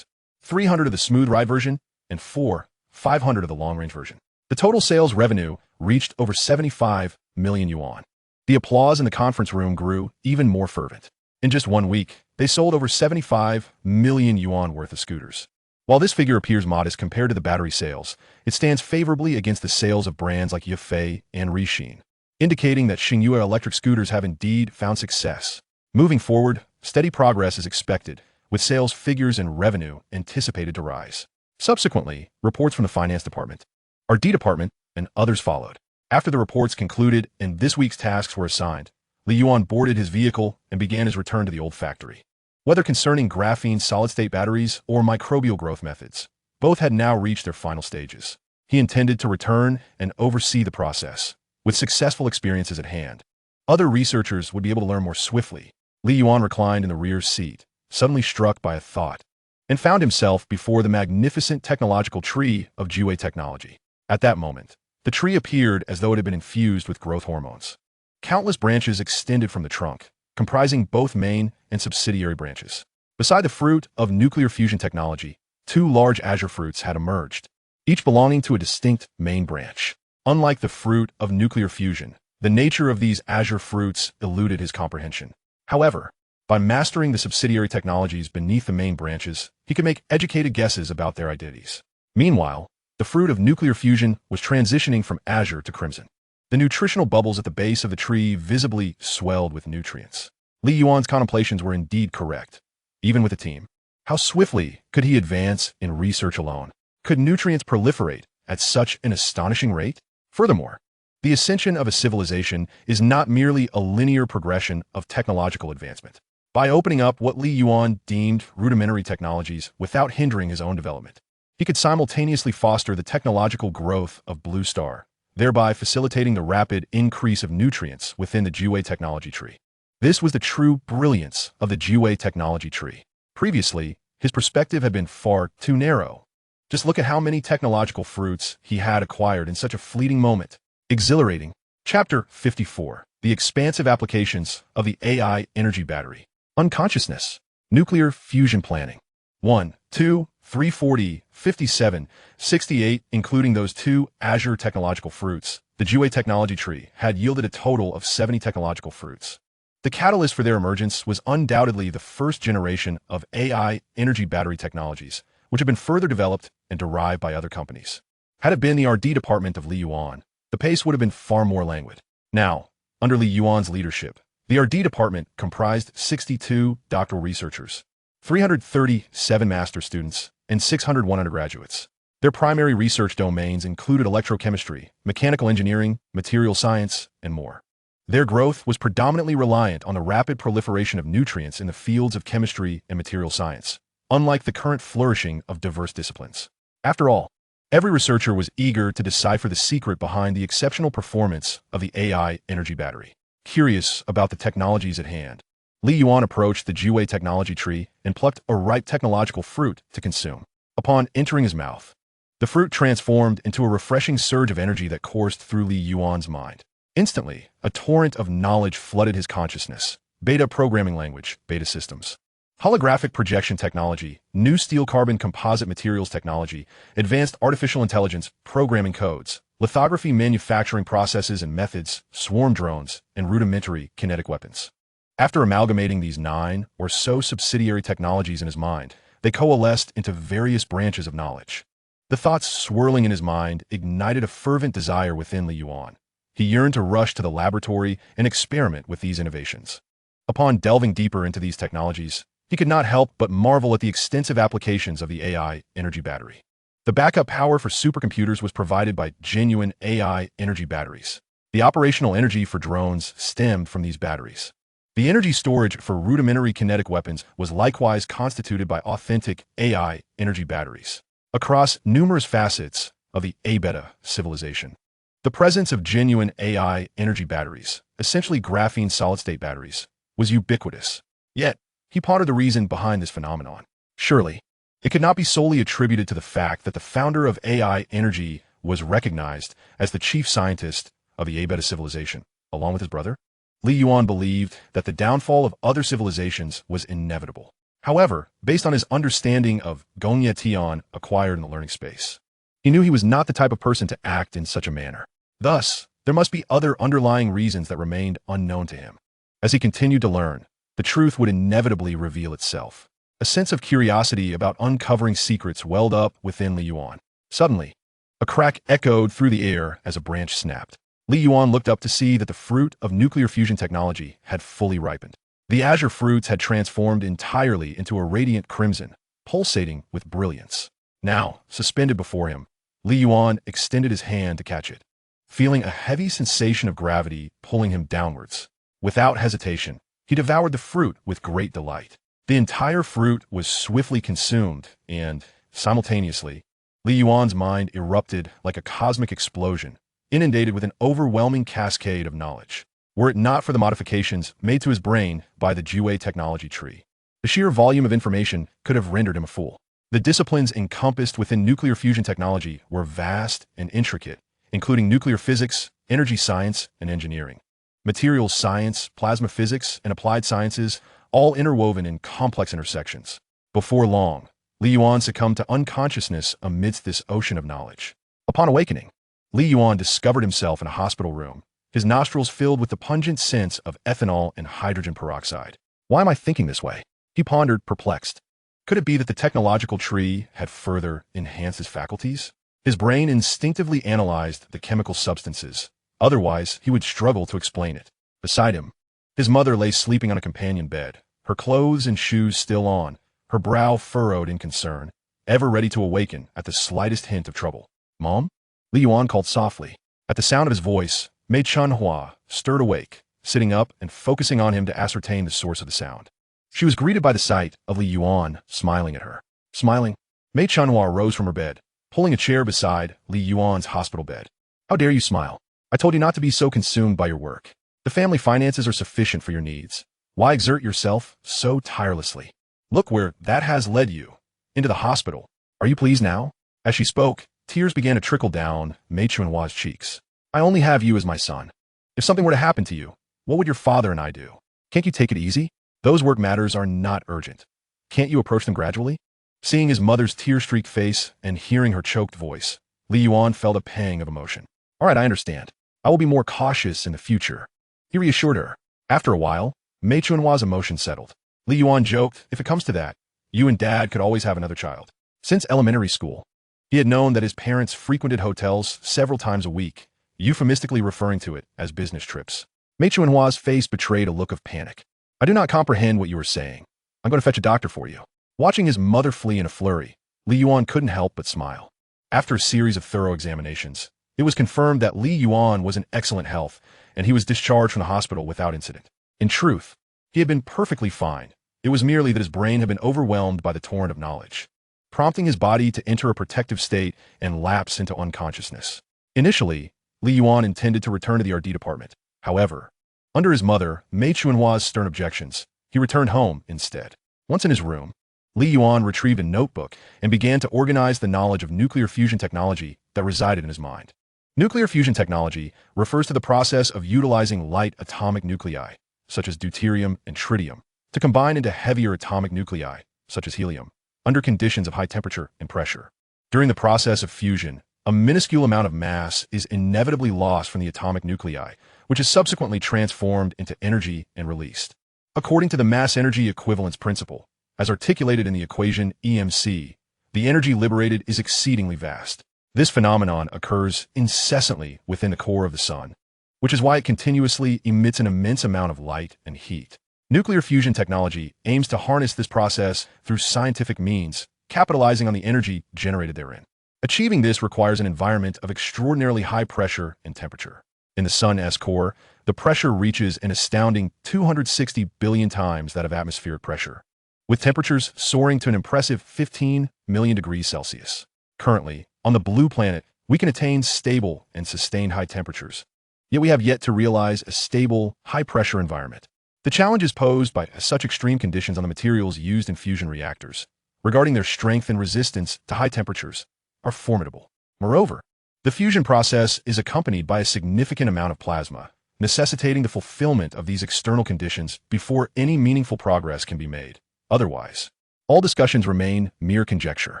300 of the smooth ride version, and 4 500 of the long-range version. The total sales revenue reached over 75 million yuan. The applause in the conference room grew even more fervent. In just 1 week, they sold over 75 million yuan worth of scooters. While this figure appears modest compared to the battery sales, it stands favorably against the sales of brands like Yifei and Rixin, indicating that Xingyue electric scooters have indeed found success. Moving forward, steady progress is expected, with sales figures and revenue anticipated to rise. Subsequently, reports from the finance department, R&D department, and others followed. After the reports concluded and this week's tasks were assigned, Li Yuan boarded his vehicle and began his return to the old factory. Whether concerning graphene solid-state batteries or microbial growth methods, both had now reached their final stages. He intended to return and oversee the process, with successful experiences at hand. Other researchers would be able to learn more swiftly. Li Yuan reclined in the rear seat, suddenly struck by a thought, and found himself before the magnificent technological tree of Jiwei technology. At that moment, the tree appeared as though it had been infused with growth hormones. Countless branches extended from the trunk, comprising both main and subsidiary branches. Beside the fruit of nuclear fusion technology, 2 large azure fruits had emerged, each belonging to a distinct main branch. Unlike the fruit of nuclear fusion, the nature of these azure fruits eluded his comprehension. However, by mastering the subsidiary technologies beneath the main branches, he could make educated guesses about their identities. Meanwhile, the fruit of nuclear fusion was transitioning from azure to crimson. The nutritional bubbles at the base of the tree visibly swelled with nutrients. Li Yuan's contemplations were indeed correct. Even with a team, how swiftly could he advance in research alone? Could nutrients proliferate at such an astonishing rate? Furthermore, the ascension of a civilization is not merely a linear progression of technological advancement. By opening up what Li Yuan deemed rudimentary technologies without hindering his own development, he could simultaneously foster the technological growth of Blue Star, thereby facilitating the rapid increase of nutrients within the Jiwei technology tree. This was the true brilliance of the Jiwei technology tree. Previously, his perspective had been far too narrow. Just look at how many technological fruits he had acquired in such a fleeting moment. Exhilarating. Chapter 54. The expansive applications of the AI energy battery. Unconsciousness. Nuclear fusion planning. 1, 2, 340, 57, 68, including those 2 Azure technological fruits, the Jiwei technology tree had yielded a total of 70 technological fruits. The catalyst for their emergence was undoubtedly the first generation of AI energy battery technologies, which had been further developed and derived by other companies. Had it been the R&D department of Li Yuan, the pace would have been far more languid. Now, under Li Yuan's leadership, the R&D department comprised 62 doctoral researchers, 337 master students, and 601 undergraduates. Their primary research domains included electrochemistry, mechanical engineering, material science, and more. Their growth was predominantly reliant on the rapid proliferation of nutrients in the fields of chemistry and material science, unlike the current flourishing of diverse disciplines. After all, every researcher was eager to decipher the secret behind the exceptional performance of the AI energy battery. Curious about the technologies at hand, Li Yuan approached the Jiwei technology tree and plucked a ripe technological fruit to consume. Upon entering his mouth, the fruit transformed into a refreshing surge of energy that coursed through Li Yuan's mind. Instantly, a torrent of knowledge flooded his consciousness. Beta programming language, beta systems. Holographic projection technology, new steel-carbon composite materials technology, advanced artificial intelligence programming codes, lithography manufacturing processes and methods, swarm drones, and rudimentary kinetic weapons. After amalgamating these 9 or so subsidiary technologies in his mind, they coalesced into various branches of knowledge. The thoughts swirling in his mind ignited a fervent desire within Li Yuan. He yearned to rush to the laboratory and experiment with these innovations. Upon delving deeper into these technologies, he could not help but marvel at the extensive applications of the AI energy battery. The backup power for supercomputers was provided by genuine AI energy batteries. The operational energy for drones stemmed from these batteries. The energy storage for rudimentary kinetic weapons was likewise constituted by authentic AI energy batteries. Across numerous facets of the A-beta civilization, the presence of genuine AI energy batteries, essentially graphene solid-state batteries, was ubiquitous. Yet, he pondered the reason behind this phenomenon. Surely, it could not be solely attributed to the fact that the founder of AI energy was recognized as the chief scientist of the A-beta civilization, along with his brother? Li Yuan believed that the downfall of other civilizations was inevitable. However, based on his understanding of Gongye Tian acquired in the learning space, He knew he was not the type of person to act in such a manner. Thus, there must be other underlying reasons that remained unknown to him. As he continued to learn, the truth would inevitably reveal itself. A sense of curiosity about uncovering secrets welled up within Li Yuan. Suddenly, a crack echoed through the air as a branch snapped. Li Yuan looked up to see that the fruit of nuclear fusion technology had fully ripened. The azure fruits had transformed entirely into a radiant crimson, pulsating with brilliance. Now, suspended before him, Li Yuan extended his hand to catch it, feeling a heavy sensation of gravity pulling him downwards. Without hesitation, he devoured the fruit with great delight. The entire fruit was swiftly consumed, and, simultaneously, Li Yuan's mind erupted like a cosmic explosion, inundated with an overwhelming cascade of knowledge. Were it not for the modifications made to his brain by the Jiwei technology tree, the sheer volume of information could have rendered him a fool. The disciplines encompassed within nuclear fusion technology were vast and intricate, including nuclear physics, energy science, and engineering. Materials science, plasma physics, and applied sciences, all interwoven in complex intersections. Before long, Li Yuan succumbed to unconsciousness amidst this ocean of knowledge. Upon awakening, Li Yuan discovered himself in a hospital room, his nostrils filled with the pungent scents of ethanol and hydrogen peroxide. Why am I thinking this way? He pondered, perplexed. Could it be that the technological tree had further enhanced his faculties? His brain instinctively analyzed the chemical substances. Otherwise, he would struggle to explain it. Beside him, his mother lay sleeping on a companion bed, her clothes and shoes still on, her brow furrowed in concern, ever ready to awaken at the slightest hint of trouble. Mom? Li Yuan called softly. At the sound of his voice, Mei Chunhua stirred awake, sitting up and focusing on him to ascertain the source of the sound. She was greeted by the sight of Li Yuan smiling at her. Smiling, Mei Chunhua rose from her bed, pulling a chair beside Li Yuan's hospital bed. How dare you smile? I told you not to be so consumed by your work. The family finances are sufficient for your needs. Why exert yourself so tirelessly? Look where that has led you. Into the hospital. Are you pleased now? As she spoke, tears began to trickle down Mei Chunhua's cheeks. I only have you as my son. If something were to happen to you, what would your father and I do? Can't you take it easy? Those work matters are not urgent. Can't you approach them gradually? Seeing his mother's tear-streaked face and hearing her choked voice, Li Yuan felt a pang of emotion. All right, I understand. I will be more cautious in the future. He reassured her. After a while, Mei Chunhua's emotion settled. Li Yuan joked, if it comes to that, you and Dad could always have another child. Since elementary school, he had known that his parents frequented hotels several times a week, euphemistically referring to it as business trips. Mei Chunhua's face betrayed a look of panic. I do not comprehend what you are saying. I'm going to fetch a doctor for you. Watching his mother flee in a flurry, Li Yuan couldn't help but smile. After a series of thorough examinations, it was confirmed that Li Yuan was in excellent health, and he was discharged from the hospital without incident. In truth, he had been perfectly fine. It was merely that his brain had been overwhelmed by the torrent of knowledge, prompting his body to enter a protective state and lapse into unconsciousness. Initially, Li Yuan intended to return to the RD department. However, under his mother, Mei Chunhua's stern objections, he returned home instead. Once in his room, Li Yuan retrieved a notebook and began to organize the knowledge of nuclear fusion technology that resided in his mind. Nuclear fusion technology refers to the process of utilizing light atomic nuclei, such as deuterium and tritium, to combine into heavier atomic nuclei, such as helium, under conditions of high temperature and pressure. During the process of fusion, a minuscule amount of mass is inevitably lost from the atomic nuclei, which is subsequently transformed into energy and released. According to the mass-energy equivalence principle, as articulated in the equation EMC, the energy liberated is exceedingly vast. This phenomenon occurs incessantly within the core of the sun, which is why it continuously emits an immense amount of light and heat. Nuclear fusion technology aims to harness this process through scientific means, capitalizing on the energy generated therein. Achieving this requires an environment of extraordinarily high pressure and temperature. In the Sun's core, the pressure reaches an astounding 260 billion times that of atmospheric pressure, with temperatures soaring to an impressive 15 million degrees Celsius. Currently, on the blue planet, we can attain stable and sustained high temperatures, yet we have yet to realize a stable, high-pressure environment. The challenges posed by such extreme conditions on the materials used in fusion reactors, regarding their strength and resistance to high temperatures, are formidable. Moreover, the fusion process is accompanied by a significant amount of plasma, necessitating the fulfillment of these external conditions before any meaningful progress can be made. Otherwise, all discussions remain mere conjecture.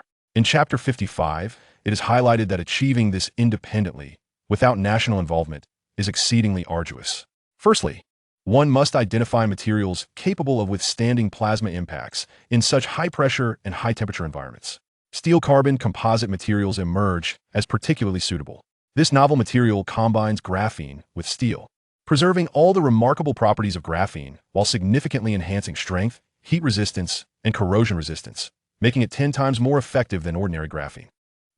In Chapter 55, it is highlighted that achieving this independently, without national involvement, is exceedingly arduous. Firstly, one must identify materials capable of withstanding plasma impacts in such high-pressure and high-temperature environments. Steel-carbon composite materials emerge as particularly suitable. This novel material combines graphene with steel, preserving all the remarkable properties of graphene while significantly enhancing strength, heat resistance, and corrosion resistance, making it 10 times more effective than ordinary graphene.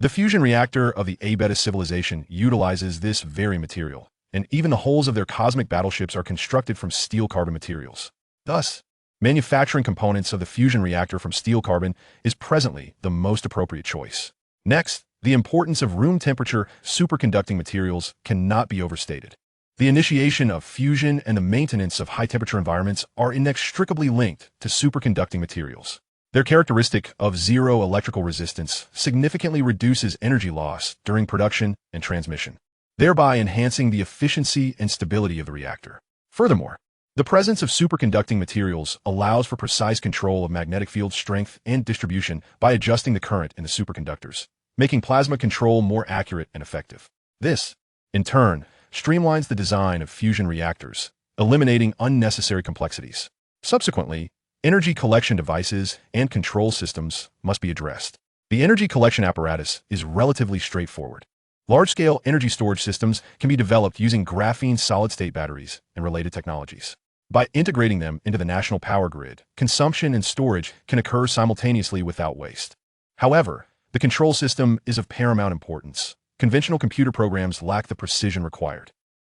The fusion reactor of the A-Beta civilization utilizes this very material, and even the hulls of their cosmic battleships are constructed from steel-carbon materials. Thus, manufacturing components of the fusion reactor from steel-carbon is presently the most appropriate choice. Next, the importance of room-temperature superconducting materials cannot be overstated. The initiation of fusion and the maintenance of high-temperature environments are inextricably linked to superconducting materials. Their characteristic of zero electrical resistance significantly reduces energy loss during production and transmission, thereby enhancing the efficiency and stability of the reactor. Furthermore, the presence of superconducting materials allows for precise control of magnetic field strength and distribution by adjusting the current in the superconductors, making plasma control more accurate and effective. This, in turn, streamlines the design of fusion reactors, eliminating unnecessary complexities. Subsequently, energy collection devices and control systems must be addressed. The energy collection apparatus is relatively straightforward. Large-scale energy storage systems can be developed using graphene solid-state batteries and related technologies. By integrating them into the national power grid, consumption and storage can occur simultaneously without waste. However, the control system is of paramount importance. Conventional computer programs lack the precision required.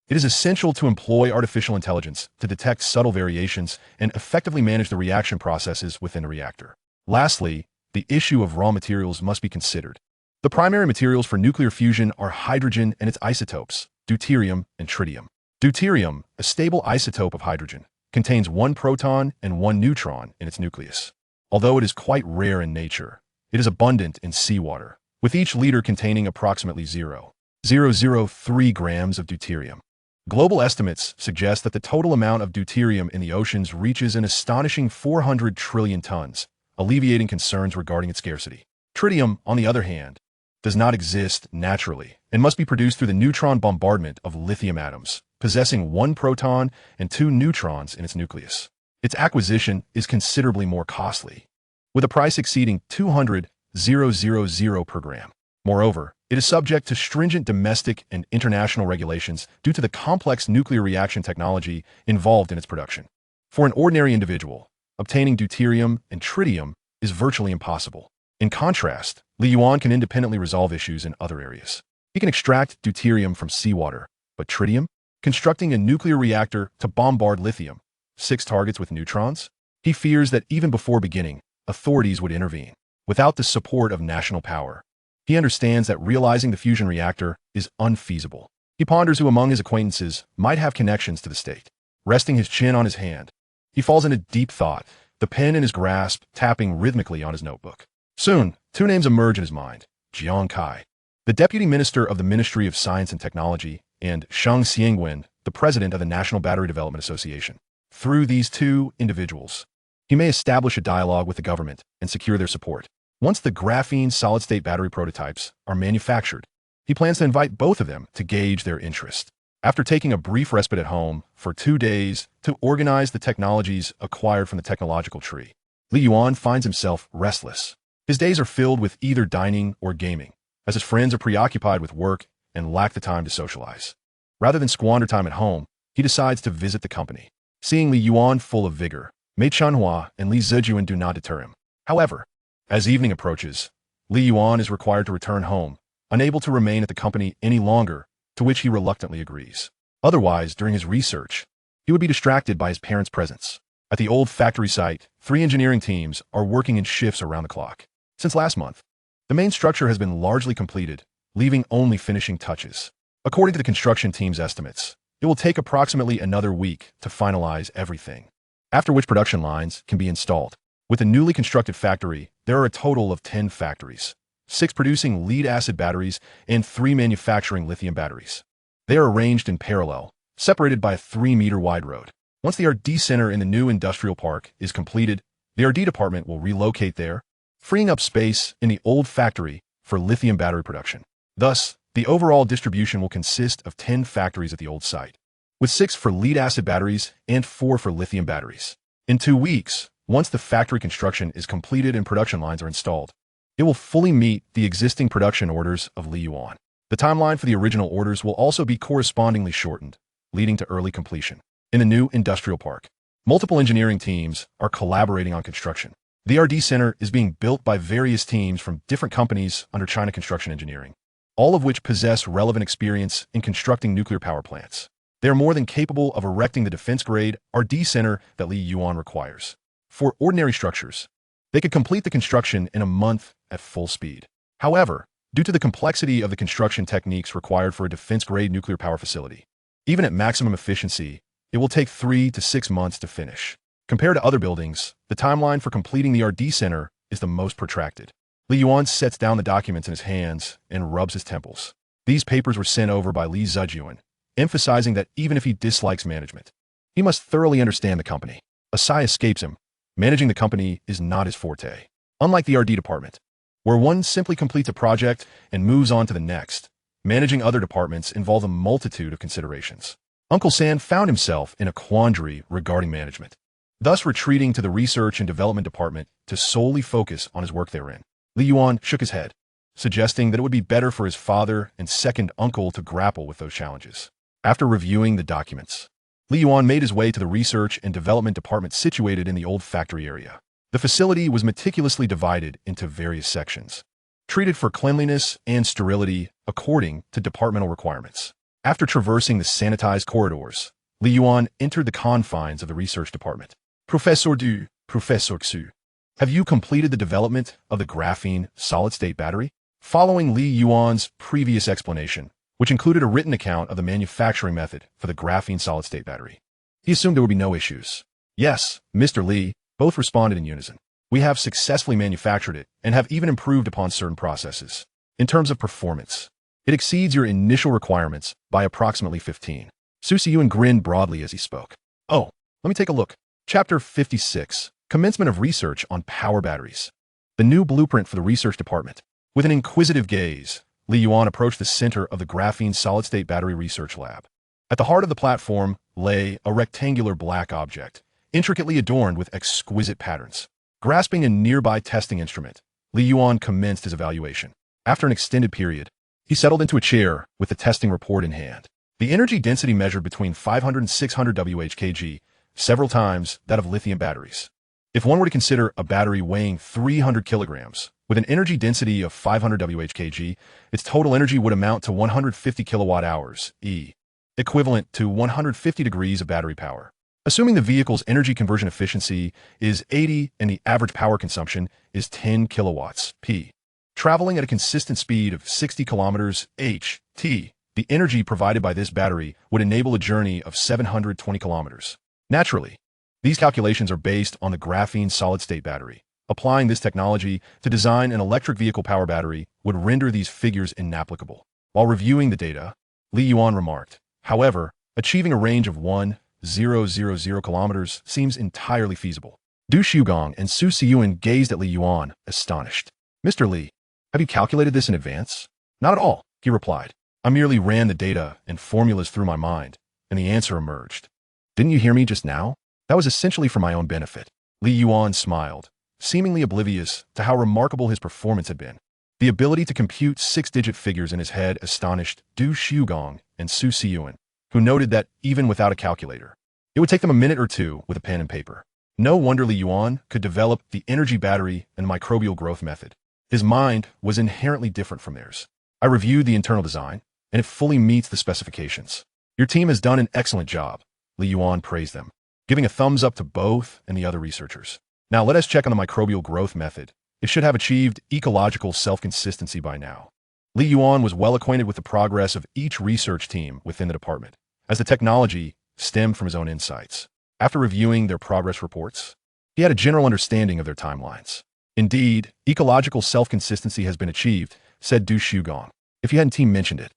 It is essential to employ artificial intelligence to detect subtle variations and effectively manage the reaction processes within a reactor. Lastly, the issue of raw materials must be considered. The primary materials for nuclear fusion are hydrogen and its isotopes, deuterium and tritium. Deuterium, a stable isotope of hydrogen, contains 1 proton and 1 neutron in its nucleus. Although it is quite rare in nature, it is abundant in seawater, with each liter containing approximately 0.003 grams of deuterium. Global estimates suggest that the total amount of deuterium in the oceans reaches an astonishing 400 trillion tons, alleviating concerns regarding its scarcity. Tritium, on the other hand, does not exist naturally and must be produced through the neutron bombardment of lithium atoms, possessing 1 proton and 2 neutrons in its nucleus. Its acquisition is considerably more costly, with a price exceeding 200,000 per gram. Moreover, it is subject to stringent domestic and international regulations due to the complex nuclear reaction technology involved in its production. For an ordinary individual, obtaining deuterium and tritium is virtually impossible. In contrast, Yuan can independently resolve issues in other areas. He can extract deuterium from seawater, but tritium? Constructing a nuclear reactor to bombard lithium, 6 targets with neutrons? He fears that even before beginning, authorities would intervene. Without the support of national power, he understands that realizing the fusion reactor is unfeasible. He ponders who among his acquaintances might have connections to the state. Resting his chin on his hand, he falls into deep thought, the pen in his grasp tapping rhythmically on his notebook. Soon, 2 names emerge in his mind: Jiang Kai, the Deputy Minister of the Ministry of Science and Technology, and Sheng Xiangwen, the President of the National Battery Development Association. Through these 2 individuals, he may establish a dialogue with the government and secure their support. Once the graphene solid-state battery prototypes are manufactured, he plans to invite both of them to gauge their interest. After taking a brief respite at home for 2 days to organize the technologies acquired from the technological tree, Yuan finds himself restless. His days are filled with either dining or gaming, as his friends are preoccupied with work and lack the time to socialize. Rather than squander time at home, he decides to visit the company. Seeing Yuan full of vigor, Mei Chunhua and Li Zijuan do not deter him. However, as evening approaches, Yuan is required to return home, unable to remain at the company any longer, to which he reluctantly agrees. Otherwise, during his research, he would be distracted by his parents' presence. At the old factory site, 3 engineering teams are working in shifts around the clock. Since last month, the main structure has been largely completed, leaving only finishing touches. According to the construction team's estimates, it will take approximately another week to finalize everything, after which production lines can be installed. With the newly constructed factory, there are a total of 10 factories, 6 producing lead-acid batteries and 3 manufacturing lithium batteries. They are arranged in parallel, separated by a 3-meter-wide road. Once the R&D center in the new industrial park is completed, the R&D department will relocate there, freeing up space in the old factory for lithium battery production. Thus, the overall distribution will consist of 10 factories at the old site, with 6 for lead-acid batteries and 4 for lithium batteries. In 2 weeks, once the factory construction is completed and production lines are installed, it will fully meet the existing production orders of Li Yuan. The timeline for the original orders will also be correspondingly shortened, leading to early completion. In the new industrial park, multiple engineering teams are collaborating on construction. The R&D center is being built by various teams from different companies under China Construction Engineering, all of which possess relevant experience in constructing nuclear power plants. They are more than capable of erecting the defense-grade R&D center that Li Yuan requires. For ordinary structures, they could complete the construction in a month at full speed. However, due to the complexity of the construction techniques required for a defense-grade nuclear power facility, even at maximum efficiency, it will take 3 to 6 months to finish. Compared to other buildings, the timeline for completing the R&D center is the most protracted. Li Yuan sets down the documents in his hands and rubs his temples. These papers were sent over by Li Zhejuan, emphasizing that even if he dislikes management, he must thoroughly understand the company. A sigh escapes him. Managing the company is not his forte. Unlike the R&D department, where one simply completes a project and moves on to the next, managing other departments involves a multitude of considerations. Uncle Sam found himself in a quandary regarding management, thus retreating to the research and development department to solely focus on his work therein. Li Yuan shook his head, suggesting that it would be better for his father and second uncle to grapple with those challenges. After reviewing the documents, Li Yuan made his way to the research and development department situated in the old factory area. The facility was meticulously divided into various sections, treated for cleanliness and sterility according to departmental requirements. After traversing the sanitized corridors, Li Yuan entered the confines of the research department. Professor Du, Professor Xu, have you completed the development of the graphene solid-state battery? Following Li Yuan's previous explanation, which included a written account of the manufacturing method for the graphene solid-state battery, he assumed there would be no issues. Yes, Mr. Li, both responded in unison. We have successfully manufactured it and have even improved upon certain processes. In terms of performance, it exceeds your initial requirements by approximately 15. Su Yuan grinned broadly as he spoke. Oh, let me take a look. Chapter 56, Commencement of Research on Power Batteries. The new blueprint for the research department. With an inquisitive gaze, Li Yuan approached the center of the graphene solid-state battery research lab. At the heart of the platform lay a rectangular black object, intricately adorned with exquisite patterns. Grasping a nearby testing instrument, Li Yuan commenced his evaluation. After an extended period, he settled into a chair with the testing report in hand. The energy density measured between 500 and 600 Wh/kg, several times that of lithium batteries. If one were to consider a battery weighing 300 kilograms, with an energy density of 500 Wh/kg, its total energy would amount to 150 kilowatt-hours, equivalent to 150 degrees of battery power. Assuming the vehicle's energy conversion efficiency is 80 and the average power consumption is 10 kilowatts-p. Traveling at a consistent speed of 60 kilometers h/t, the energy provided by this battery would enable a journey of 720 kilometers. Naturally, these calculations are based on the graphene solid-state battery. Applying this technology to design an electric vehicle power battery would render these figures inapplicable. While reviewing the data, Li Yuan remarked, however, achieving a range of 1,000 kilometers seems entirely feasible. Du Shugong and Su Yuan gazed at Li Yuan, astonished. Mr. Li, have you calculated this in advance? Not at all, he replied. I merely ran the data and formulas through my mind, and the answer emerged. Didn't you hear me just now? That was essentially for my own benefit. Li Yuan smiled, seemingly oblivious to how remarkable his performance had been. The ability to compute 6-digit figures in his head astonished Du Shugong and Su Yuan, who noted that even without a calculator, it would take them a minute or two with a pen and paper. No wonder Li Yuan could develop the energy battery and microbial growth method. His mind was inherently different from theirs. I reviewed the internal design, and it fully meets the specifications. Your team has done an excellent job, Li Yuan praised them, giving a thumbs up to both and the other researchers. Now let us check on the microbial growth method. It should have achieved ecological self-consistency by now. Li Yuan was well acquainted with the progress of each research team within the department, as the technology stemmed from his own insights. After reviewing their progress reports, he had a general understanding of their timelines. Indeed, ecological self-consistency has been achieved, said Du Shugong. If you hadn't team mentioned it,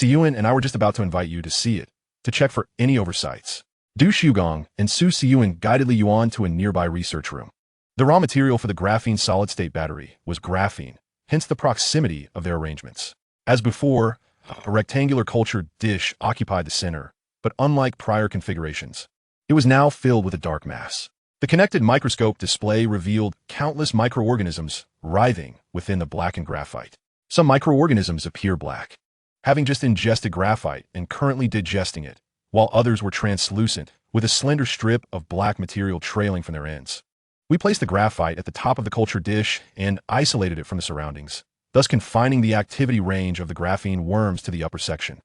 Yuan and I were just about to invite you to see it, to check for any oversights. Du Shugong and Su Yuan guided Li Yuan to a nearby research room. The raw material for the graphene solid-state battery was graphene, hence the proximity of their arrangements. As before, a rectangular cultured dish occupied the center, but unlike prior configurations, it was now filled with a dark mass. The connected microscope display revealed countless microorganisms writhing within the blackened graphite. Some microorganisms appear black, having just ingested graphite and currently digesting it, while others were translucent, with a slender strip of black material trailing from their ends. We placed the graphite at the top of the culture dish and isolated it from the surroundings, thus confining the activity range of the graphene worms to the upper section.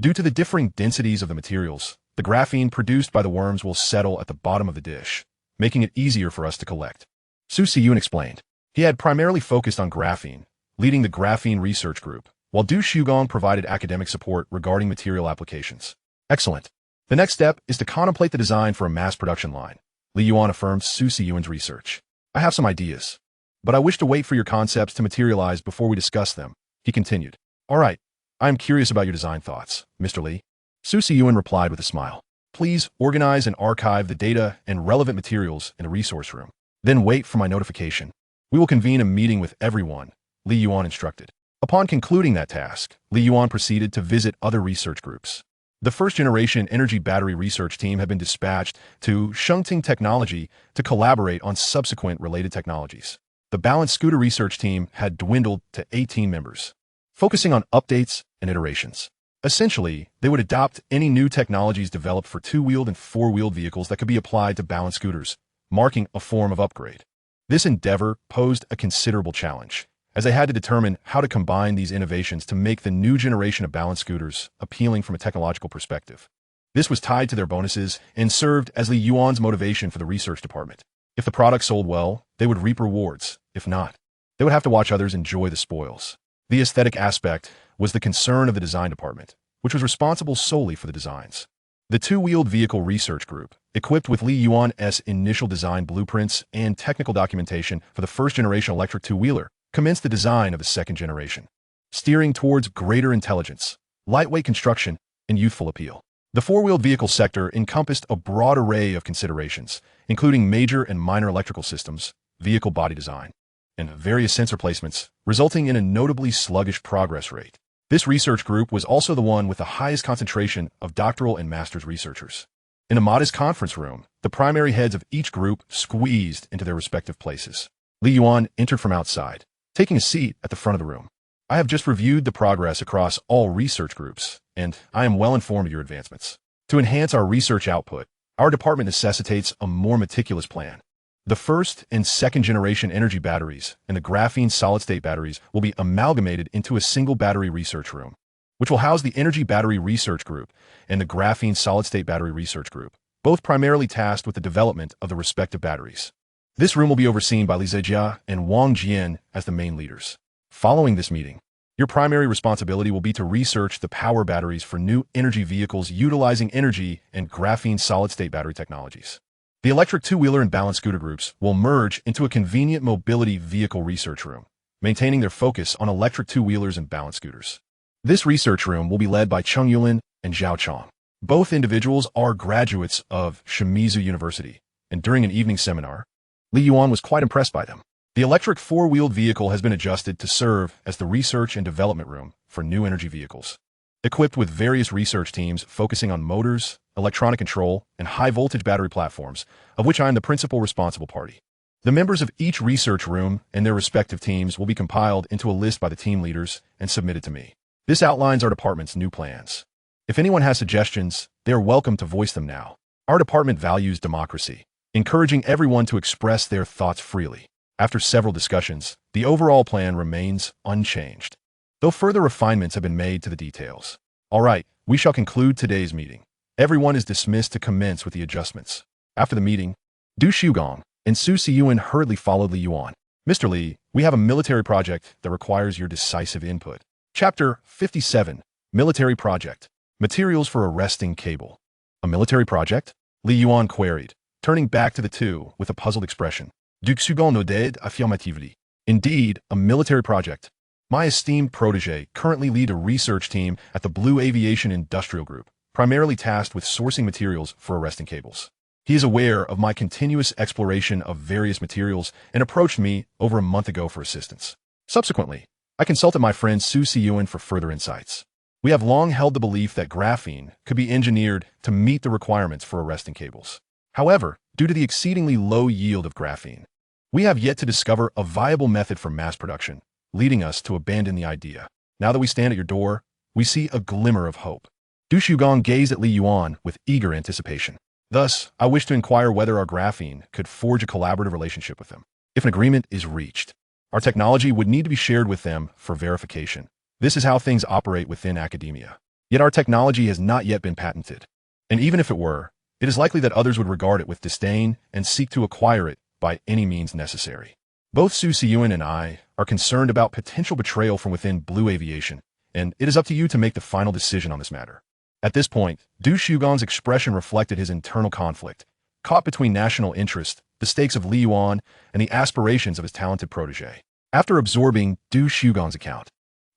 Due to the differing densities of the materials, the graphene produced by the worms will settle at the bottom of the dish, making it easier for us to collect. Su Yuan explained. He had primarily focused on graphene, leading the graphene research group, while Du Shugong provided academic support regarding material applications. Excellent. The next step is to contemplate the design for a mass production line. Li Yuan affirmed Su Yuan's research. I have some ideas, but I wish to wait for your concepts to materialize before we discuss them, he continued. All right, I am curious about your design thoughts, Mr. Li. Su Yuan replied with a smile. Please organize and archive the data and relevant materials in the resource room. Then wait for my notification. We will convene a meeting with everyone, Li Yuan instructed. Upon concluding that task, Li Yuan proceeded to visit other research groups. The first-generation energy battery research team had been dispatched to Shengting Technology to collaborate on subsequent related technologies. The balanced scooter research team had dwindled to 18 members, focusing on updates and iterations. Essentially, they would adopt any new technologies developed for two-wheeled and four-wheeled vehicles that could be applied to balanced scooters, marking a form of upgrade. This endeavor posed a considerable challenge, as they had to determine how to combine these innovations to make the new generation of balanced scooters appealing from a technological perspective. This was tied to their bonuses and served as Li Yuan's motivation for the research department. If the product sold well, they would reap rewards. If not, they would have to watch others enjoy the spoils. The aesthetic aspect was the concern of the design department, which was responsible solely for the designs. The two-wheeled vehicle research group, equipped with Li Yuan's initial design blueprints and technical documentation for the first-generation electric two-wheeler, commenced the design of the second generation, steering towards greater intelligence, lightweight construction, and youthful appeal. The four-wheeled vehicle sector encompassed a broad array of considerations, including major and minor electrical systems, vehicle body design, and various sensor placements, resulting in a notably sluggish progress rate. This research group was also the one with the highest concentration of doctoral and master's researchers. In a modest conference room, the primary heads of each group squeezed into their respective places. Li Yuan entered from outside, taking a seat at the front of the room. I have just reviewed the progress across all research groups, and I am well informed of your advancements. To enhance our research output, our department necessitates a more meticulous plan. The first and second generation energy batteries and the graphene solid-state batteries will be amalgamated into a single battery research room, which will house the energy battery research group and the graphene solid-state battery research group, both primarily tasked with the development of the respective batteries. This room will be overseen by Li Zijia and Wang Jian as the main leaders. Following this meeting, your primary responsibility will be to research the power batteries for new energy vehicles utilizing energy and graphene solid-state battery technologies. The electric two-wheeler and balanced scooter groups will merge into a convenient mobility vehicle research room, maintaining their focus on electric two-wheelers and balanced scooters. This research room will be led by Cheng Yulin and Zhao Chong. Both individuals are graduates of Shimizu University, and during an evening seminar, Li Yuan was quite impressed by them. The electric four-wheeled vehicle has been adjusted to serve as the research and development room for new energy vehicles. Equipped with various research teams focusing on motors, electronic control, and high-voltage battery platforms, of which I am the principal responsible party. The members of each research room and their respective teams will be compiled into a list by the team leaders and submitted to me. This outlines our department's new plans. If anyone has suggestions, they are welcome to voice them now. Our department values democracy, encouraging everyone to express their thoughts freely. After several discussions, the overall plan remains unchanged, though further refinements have been made to the details. All right, we shall conclude today's meeting. Everyone is dismissed to commence with the adjustments. After the meeting, Du Shugong and Su Yuan hurriedly followed Li Yuan. Mr. Li, we have a military project that requires your decisive input. Chapter 57, Military Project. Materials for Arresting Cable. A military project? Li Yuan queried, turning back to the two with a puzzled expression. Du Shugong nodded affirmatively. Indeed, a military project. My esteemed protege currently lead a research team at the Blue Aviation Industrial Group, primarily tasked with sourcing materials for arresting cables. He is aware of my continuous exploration of various materials and approached me over a month ago for assistance. Subsequently, I consulted my friend Yuan for further insights. We have long held the belief that graphene could be engineered to meet the requirements for arresting cables. However, due to the exceedingly low yield of graphene, we have yet to discover a viable method for mass production, leading us to abandon the idea. Now that we stand at your door, we see a glimmer of hope. Du Shugong gazed at Li Yuan with eager anticipation. Thus, I wish to inquire whether our graphene could forge a collaborative relationship with them. If an agreement is reached, our technology would need to be shared with them for verification. This is how things operate within academia. Yet our technology has not yet been patented. And even if it were, it is likely that others would regard it with disdain and seek to acquire it by any means necessary. Both Yuan and I are concerned about potential betrayal from within Blue Aviation, and it is up to you to make the final decision on this matter. At this point, Du Shugong's expression reflected his internal conflict, caught between national interest, the stakes of Li Yuan, and the aspirations of his talented protege. After absorbing Du Shugong's account,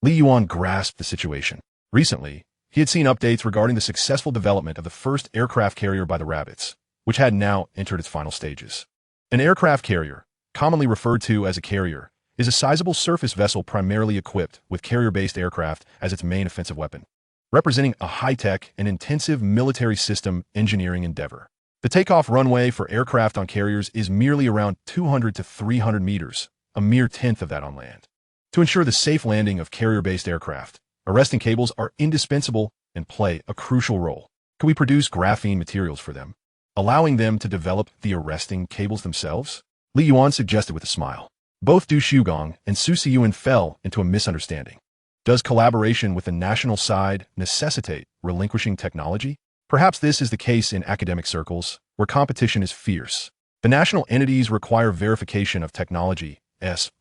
Li Yuan grasped the situation. Recently, he had seen updates regarding the successful development of the first aircraft carrier by the Rabbits, which had now entered its final stages. An aircraft carrier, commonly referred to as a carrier, is a sizable surface vessel primarily equipped with carrier-based aircraft as its main offensive weapon, representing a high-tech and intensive military system engineering endeavor. The takeoff runway for aircraft on carriers is merely around 200 to 300 meters, a mere tenth of that on land. To ensure the safe landing of carrier-based aircraft, arresting cables are indispensable and play a crucial role. Can we produce graphene materials for them, allowing them to develop the arresting cables themselves? Li Yuan suggested with a smile. Both Du Shugong and Yuan fell into a misunderstanding. Does collaboration with the national side necessitate relinquishing technology? Perhaps this is the case in academic circles, where competition is fierce. The national entities require verification of technology's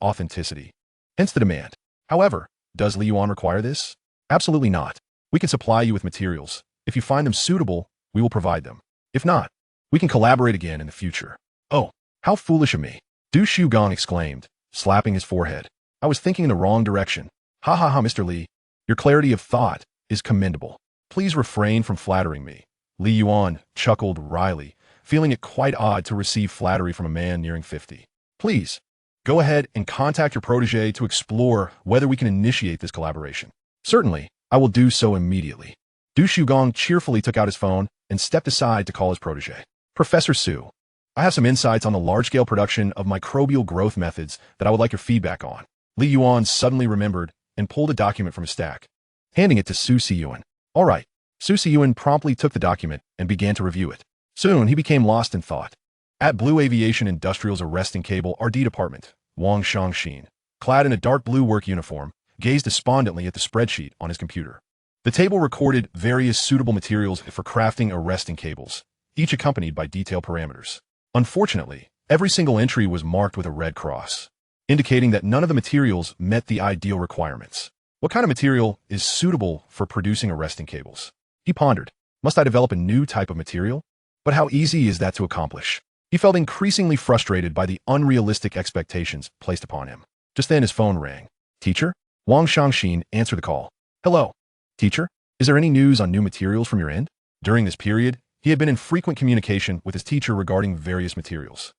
authenticity, hence the demand. However, does Li Yuan require this? Absolutely not. We can supply you with materials. If you find them suitable, we will provide them. If not, we can collaborate again in the future. Oh, how foolish of me! Du Shugong exclaimed, slapping his forehead. I was thinking in the wrong direction. Ha ha ha, Mr. Li. Your clarity of thought is commendable. Please refrain from flattering me. Li Yuan chuckled wryly, feeling it quite odd to receive flattery from a man nearing 50. Please, go ahead and contact your protege to explore whether we can initiate this collaboration. Certainly, I will do so immediately. Du Shugong cheerfully took out his phone and stepped aside to call his protege. Professor Su, I have some insights on the large-scale production of microbial growth methods that I would like your feedback on. Li Yuan suddenly remembered and pulled a document from his stack, handing it to Yuan. All right. Yuan promptly took the document and began to review it. Soon, he became lost in thought. At Blue Aviation Industrial's arresting cable RD department, Wang Shangxin, clad in a dark blue work uniform, gazed despondently at the spreadsheet on his computer. The table recorded various suitable materials for crafting arresting cables, each accompanied by detailed parameters. Unfortunately, every single entry was marked with a red cross, indicating that none of the materials met the ideal requirements. What kind of material is suitable for producing arresting cables? He pondered. Must I develop a new type of material? But how easy is that to accomplish? He felt increasingly frustrated by the unrealistic expectations placed upon him. Just then his phone rang. Teacher? Wang Shangxin answered the call. Hello. Teacher, is there any news on new materials from your end? During this period, he had been in frequent communication with his teacher regarding various materials.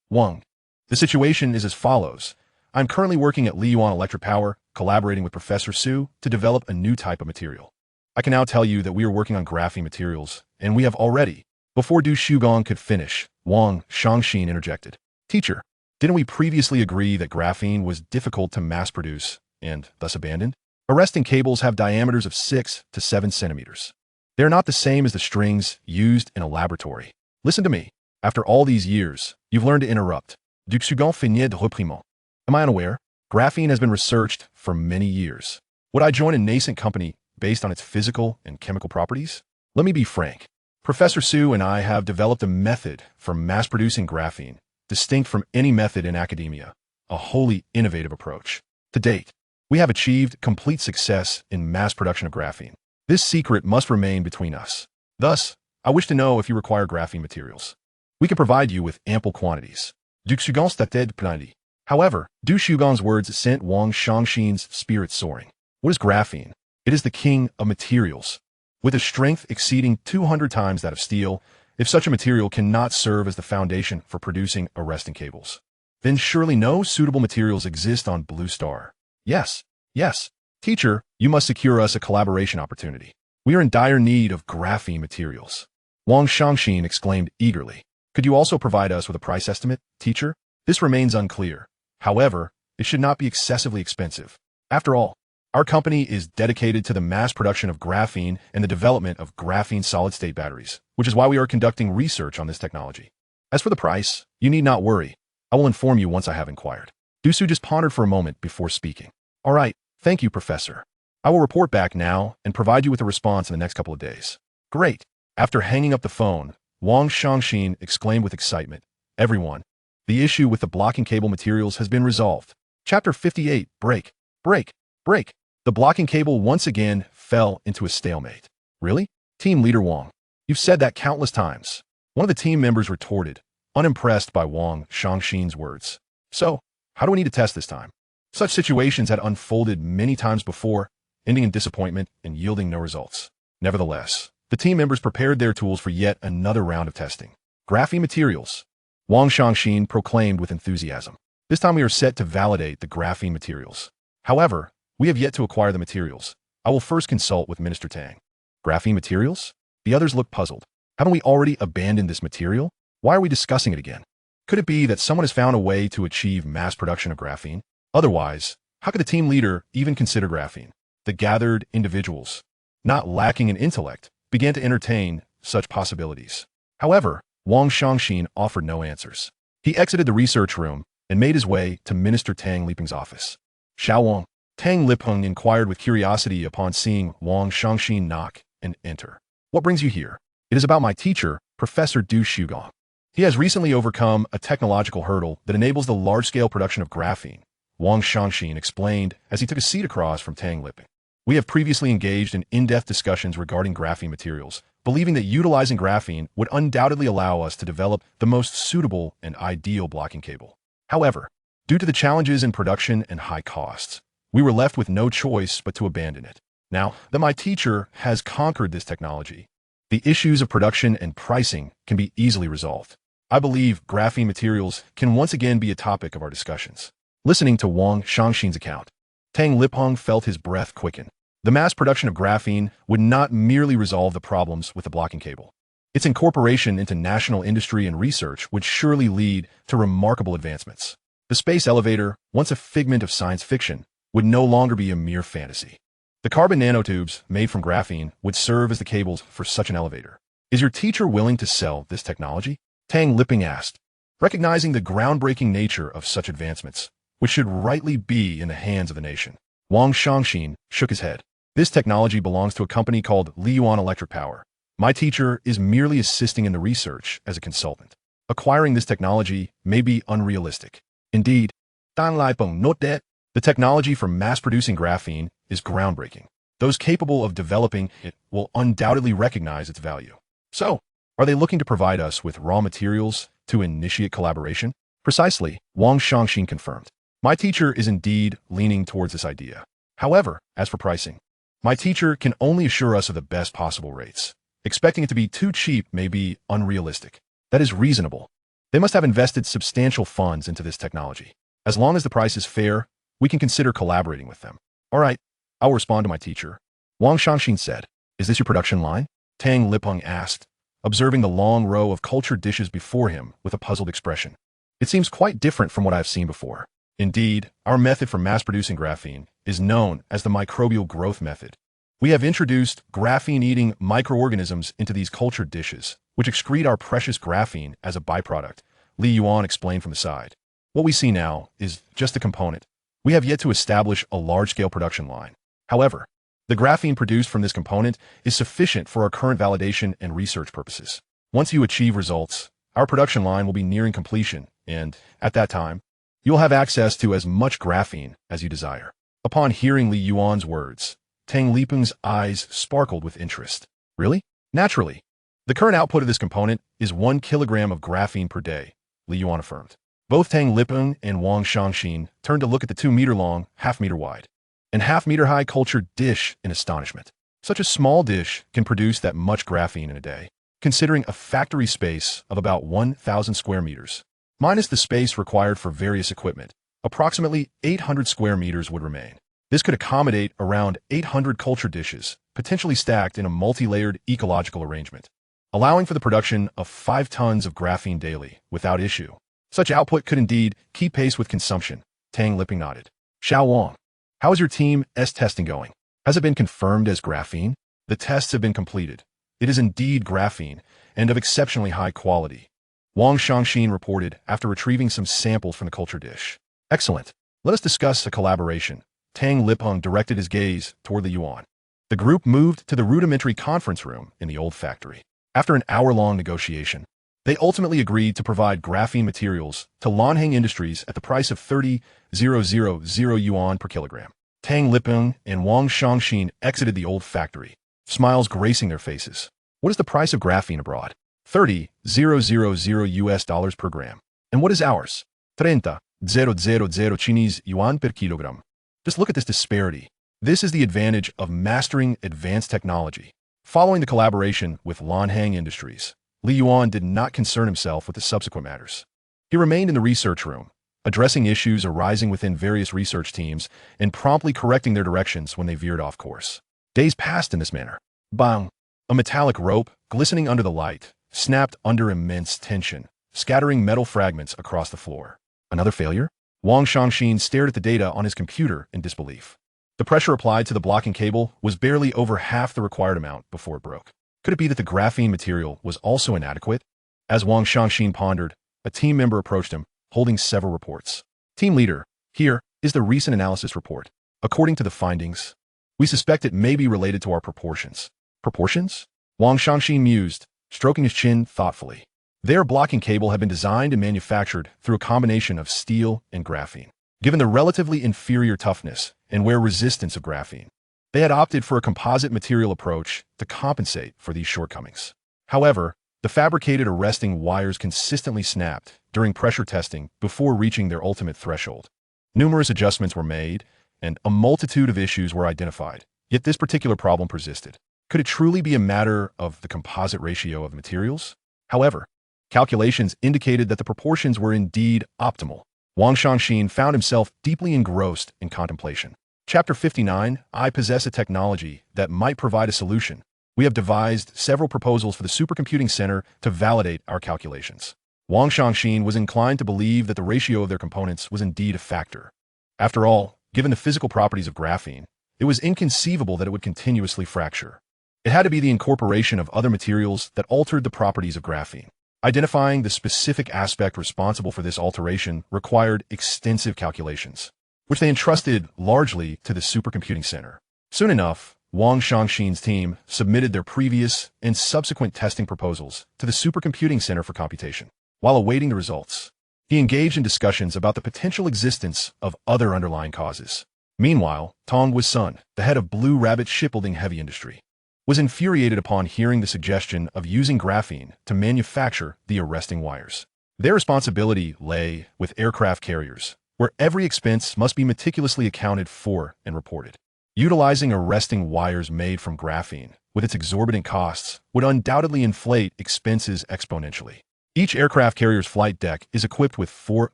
Wang. The situation is as follows. I'm currently working at Li Yuan Electric Power, collaborating with Professor Su to develop a new type of material. I can now tell you that we are working on graphene materials, and we have already. Before Du Shugong could finish, Wang Shangxin interjected. Teacher, didn't we previously agree that graphene was difficult to mass produce and thus abandoned? Arresting cables have diameters of 6 to 7 centimeters. They are not the same as the strings used in a laboratory. Listen to me. After all these years, you've learned to interrupt. Du Shugong finit de reprimand. Am I unaware? Graphene has been researched for many years. Would I join a nascent company based on its physical and chemical properties? Let me be frank. Professor Su and I have developed a method for mass-producing graphene, distinct from any method in academia, a wholly innovative approach. To date, we have achieved complete success in mass production of graphene. This secret must remain between us. Thus, I wish to know if you require graphene materials. We can provide you with ample quantities. Du Shugong stated plainly. However, Du Shugong's words sent Wang Shangxin's spirits soaring. What is graphene? It is the king of materials. With a strength exceeding 200 times that of steel, if such a material cannot serve as the foundation for producing arresting cables, then surely no suitable materials exist on Blue Star. Yes, Yes. Teacher, you must secure us a collaboration opportunity. We are in dire need of graphene materials. Wang Shangxin exclaimed eagerly. Could you also provide us with a price estimate, teacher? This remains unclear. However, it should not be excessively expensive. After all, our company is dedicated to the mass production of graphene and the development of graphene solid-state batteries, which is why we are conducting research on this technology. As for the price, you need not worry. I will inform you once I have inquired. Dusu just pondered for a moment before speaking. All right, thank you, Professor. I will report back now and provide you with a response in the next couple of days. Great. After hanging up the phone, Wang Shangxin exclaimed with excitement, Everyone, the issue with the blocking cable materials has been resolved. Chapter 58, Break, Break, Break. The blocking cable once again fell into a stalemate. Really? Team Leader Wang, you've said that countless times. One of the team members retorted, unimpressed by Wang Shangxin's words. So, how do we need to test this time? Such situations had unfolded many times before, ending in disappointment and yielding no results. Nevertheless, the team members prepared their tools for yet another round of testing. Graphene materials, Wang Shangxin proclaimed with enthusiasm. This time we are set to validate the graphene materials. However, we have yet to acquire the materials. I will first consult with Minister Tang. Graphene materials? The others look puzzled. Haven't we already abandoned this material? Why are we discussing it again? Could it be that someone has found a way to achieve mass production of graphene? Otherwise, how could the team leader even consider graphene? The gathered individuals, not lacking in intellect, began to entertain such possibilities. However, Wang Shangxin offered no answers. He exited the research room and made his way to Minister Tang Liping's office. Xiao Wang, Tang Liping inquired with curiosity upon seeing Wang Shangxin knock and enter. What brings you here? It is about my teacher, Professor Du Shugong. He has recently overcome a technological hurdle that enables the large-scale production of graphene, Wang Shangxin explained as he took a seat across from Tang Liping. We have previously engaged in in-depth discussions regarding graphene materials, believing that utilizing graphene would undoubtedly allow us to develop the most suitable and ideal blocking cable. However, due to the challenges in production and high costs, we were left with no choice but to abandon it. Now that my teacher has conquered this technology, the issues of production and pricing can be easily resolved. I believe graphene materials can once again be a topic of our discussions. Listening to Wang Shangxin's account, Tang Liping felt his breath quicken. The mass production of graphene would not merely resolve the problems with the blocking cable. Its incorporation into national industry and research would surely lead to remarkable advancements. The space elevator, once a figment of science fiction, would no longer be a mere fantasy. The carbon nanotubes made from graphene would serve as the cables for such an elevator. Is your teacher willing to sell this technology? Tang Liping asked, recognizing the groundbreaking nature of such advancements, which should rightly be in the hands of the nation. Wang Shangxin shook his head. This technology belongs to a company called Yuan Electric Power. My teacher is merely assisting in the research as a consultant. Acquiring this technology may be unrealistic. Indeed, Dan Lai Peng note that the technology for mass-producing graphene is groundbreaking. Those capable of developing it will undoubtedly recognize its value. So, are they looking to provide us with raw materials to initiate collaboration? Precisely, Wang Shangxin confirmed. My teacher is indeed leaning towards this idea. However, as for pricing, my teacher can only assure us of the best possible rates. Expecting it to be too cheap may be unrealistic. That is reasonable. They must have invested substantial funds into this technology. As long as the price is fair, we can consider collaborating with them. All right, I'll respond to my teacher. Wang Shangxin said. Is this your production line? Tang Liping asked, observing the long row of cultured dishes before him with a puzzled expression. It seems quite different from what I've seen before. Indeed, our method for mass-producing graphene is known as the microbial growth method. We have introduced graphene-eating microorganisms into these cultured dishes, which excrete our precious graphene as a byproduct, Li Yuan explained from the side. What we see now is just a component. We have yet to establish a large-scale production line. However, the graphene produced from this component is sufficient for our current validation and research purposes. Once you achieve results, our production line will be nearing completion, and, at that time, you'll have access to as much graphene as you desire. Upon hearing Li Yuan's words, Tang Liping's eyes sparkled with interest. Really? Naturally. The current output of this component is 1 kilogram of graphene per day, Li Yuan affirmed. Both Tang Liping and Wang Shangxin turned to look at the 2-meter-long, half-meter-wide, and half-meter-high cultured dish in astonishment. Such a small dish can produce that much graphene in a day, considering a factory space of about 1,000 square meters. Minus the space required for various equipment, approximately 800 square meters would remain. This could accommodate around 800 culture dishes, potentially stacked in a multi-layered ecological arrangement, allowing for the production of 5 tons of graphene daily without issue. Such output could indeed keep pace with consumption. Tang Liping nodded. Xiao Wang, how is your team's testing going? Has it been confirmed as graphene? The tests have been completed. It is indeed graphene, and of exceptionally high quality. Wang Shangxin reported after retrieving some samples from the culture dish. Excellent. Let us discuss a collaboration. Tang Liping directed his gaze toward the Yuan. The group moved to the rudimentary conference room in the old factory. After an hour-long negotiation, they ultimately agreed to provide graphene materials to Lanheng Industries at the price of 30,000 yuan per kilogram. Tang Liping and Wang Shangxin exited the old factory, smiles gracing their faces. What is the price of graphene abroad? 30,000 US dollars per gram. And what is ours? 30,000 Chinese yuan per kilogram. Just look at this disparity. This is the advantage of mastering advanced technology. Following the collaboration with Lanheng Industries, Li Yuan did not concern himself with the subsequent matters. He remained in the research room, addressing issues arising within various research teams and promptly correcting their directions when they veered off course. Days passed in this manner. Bang! A metallic rope, glistening under the light, snapped under immense tension, scattering metal fragments across the floor. Another failure? Wang Shangxin stared at the data on his computer in disbelief. The pressure applied to the blocking cable was barely over half the required amount before it broke. Could it be that the graphene material was also inadequate? As Wang Shangxin pondered, a team member approached him, holding several reports. Team leader, here is the recent analysis report. According to the findings, we suspect it may be related to our proportions. Proportions? Wang Shangxin mused, stroking his chin thoughtfully. Their blocking cable had been designed and manufactured through a combination of steel and graphene. Given the relatively inferior toughness and wear resistance of graphene, they had opted for a composite material approach to compensate for these shortcomings. However, the fabricated arresting wires consistently snapped during pressure testing before reaching their ultimate threshold. Numerous adjustments were made, and a multitude of issues were identified, yet this particular problem persisted. Could it truly be a matter of the composite ratio of materials? However, calculations indicated that the proportions were indeed optimal. Wang Shangxin found himself deeply engrossed in contemplation. Chapter 59, I possess a technology that might provide a solution. We have devised several proposals for the supercomputing center to validate our calculations. Wang Shangxin was inclined to believe that the ratio of their components was indeed a factor. After all, given the physical properties of graphene, it was inconceivable that it would continuously fracture. It had to be the incorporation of other materials that altered the properties of graphene. Identifying the specific aspect responsible for this alteration required extensive calculations, which they entrusted largely to the supercomputing center. Soon enough, Wang Shangxin's team submitted their previous and subsequent testing proposals to the supercomputing center for computation. While awaiting the results, he engaged in discussions about the potential existence of other underlying causes. Meanwhile, Tong Wis-sun, the head of Blue Rabbit Shipbuilding Heavy Industry, was infuriated upon hearing the suggestion of using graphene to manufacture the arresting wires. Their responsibility lay with aircraft carriers, where every expense must be meticulously accounted for and reported. Utilizing arresting wires made from graphene, with its exorbitant costs, would undoubtedly inflate expenses exponentially. Each aircraft carrier's flight deck is equipped with 4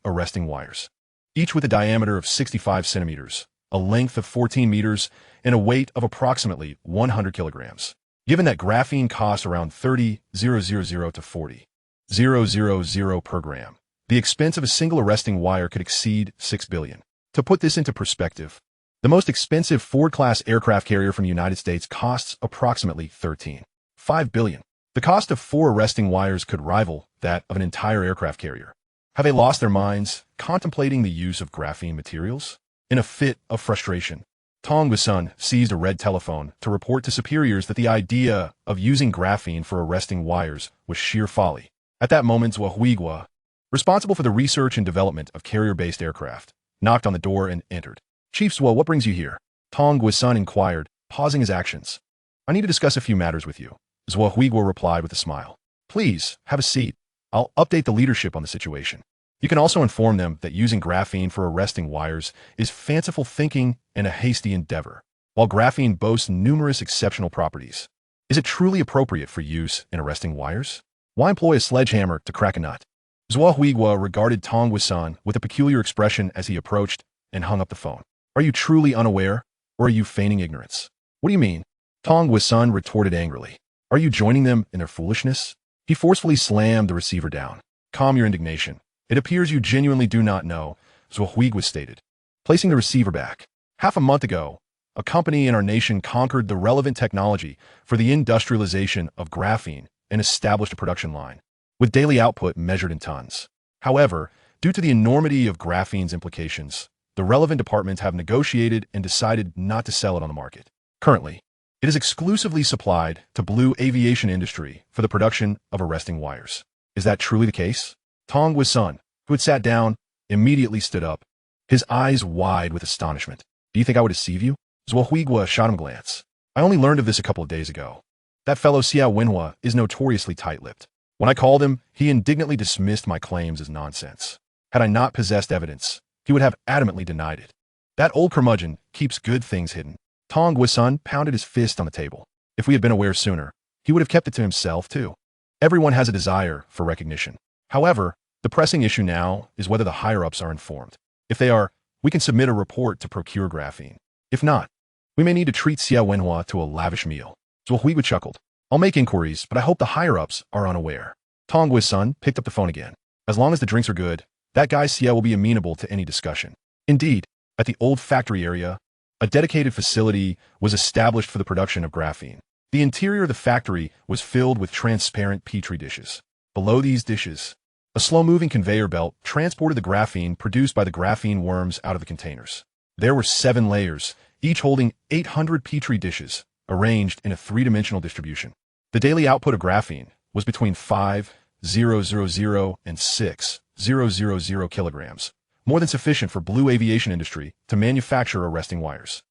arresting wires, each with a diameter of 65 centimeters, a length of 14 meters, and a weight of approximately 100 kilograms. Given that graphene costs around 30,000 to 40,000 per gram, the expense of a single arresting wire could exceed 6 billion. To put this into perspective, the most expensive Ford-class aircraft carrier from the United States costs approximately 13.5 billion. The cost of 4 arresting wires could rival that of an entire aircraft carrier. Have they lost their minds, contemplating the use of graphene materials? In a fit of frustration, Tong Wis-sun seized a red telephone to report to superiors that the idea of using graphene for arresting wires was sheer folly. At that moment, Zhuo Huigua, responsible for the research and development of carrier-based aircraft, knocked on the door and entered. Chief Zhuo, what brings you here? Tong Wis-sun inquired, pausing his actions. I need to discuss a few matters with you. Zhuo Huigua replied with a smile. Please, have a seat. I'll update the leadership on the situation. You can also inform them that using graphene for arresting wires is fanciful thinking and a hasty endeavor. While graphene boasts numerous exceptional properties, is it truly appropriate for use in arresting wires? Why employ a sledgehammer to crack a nut? Zhuo Huigua regarded Tong Wis-sun with a peculiar expression as he approached and hung up the phone. Are you truly unaware, or are you feigning ignorance? What do you mean? Tong Wei-sun retorted angrily. Are you joining them in their foolishness? He forcefully slammed the receiver down. Calm your indignation. It appears you genuinely do not know, Zhuo Huigui stated, placing the receiver back. Half a month ago, a company in our nation conquered the relevant technology for the industrialization of graphene and established a production line, with daily output measured in tons. However, due to the enormity of graphene's implications, the relevant departments have negotiated and decided not to sell it on the market. Currently, it is exclusively supplied to Blue Aviation Industry for the production of arresting wires. Is that truly the case? Tong Wei-sun, who had sat down, immediately stood up, his eyes wide with astonishment. Do you think I would deceive you? Zhuo Huigui shot him a glance. I only learned of this a couple of days ago. That fellow Xiao Wenhua is notoriously tight-lipped. When I called him, he indignantly dismissed my claims as nonsense. Had I not possessed evidence, he would have adamantly denied it. That old curmudgeon keeps good things hidden. Tong Wei-sun pounded his fist on the table. If we had been aware sooner, he would have kept it to himself too. Everyone has a desire for recognition. However, the pressing issue now is whether the higher-ups are informed. If they are, we can submit a report to procure graphene. If not, we may need to treat Xiao Wenhua to a lavish meal. Zhuo Huigui chuckled. I'll make inquiries, but I hope the higher-ups are unaware. Tong Wei-sun picked up the phone again. As long as the drinks are good, that guy Xiao will be amenable to any discussion. Indeed, at the old factory area, a dedicated facility was established for the production of graphene. The interior of the factory was filled with transparent petri dishes. Below these dishes, a slow-moving conveyor belt transported the graphene produced by the graphene worms out of the containers. There were 7 layers, each holding 800 petri dishes, arranged in a 3-dimensional distribution. The daily output of graphene was between 5,000 and 6,000 kilograms, more than sufficient for Blue Aviation Industry to manufacture arresting wires.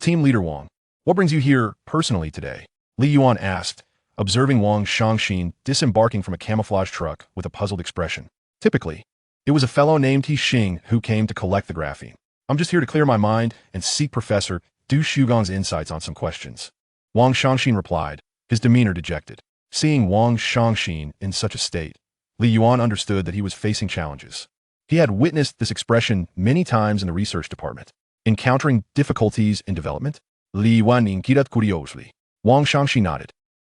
Team Leader Wang, what brings you here personally today? Li Yuan asked, observing Wang Shangxin disembarking from a camouflage truck with a puzzled expression. Typically, it was a fellow named He Xing who came to collect the graphene. I'm just here to clear my mind and seek Professor Du Shugong's insights on some questions. Wang Shangxin replied, his demeanor dejected. Seeing Wang Shangxin in such a state, Li Yuan understood that he was facing challenges. He had witnessed this expression many times in the research department. Encountering difficulties in development, Li Yuan inquired curiously. Wang Shangxin nodded.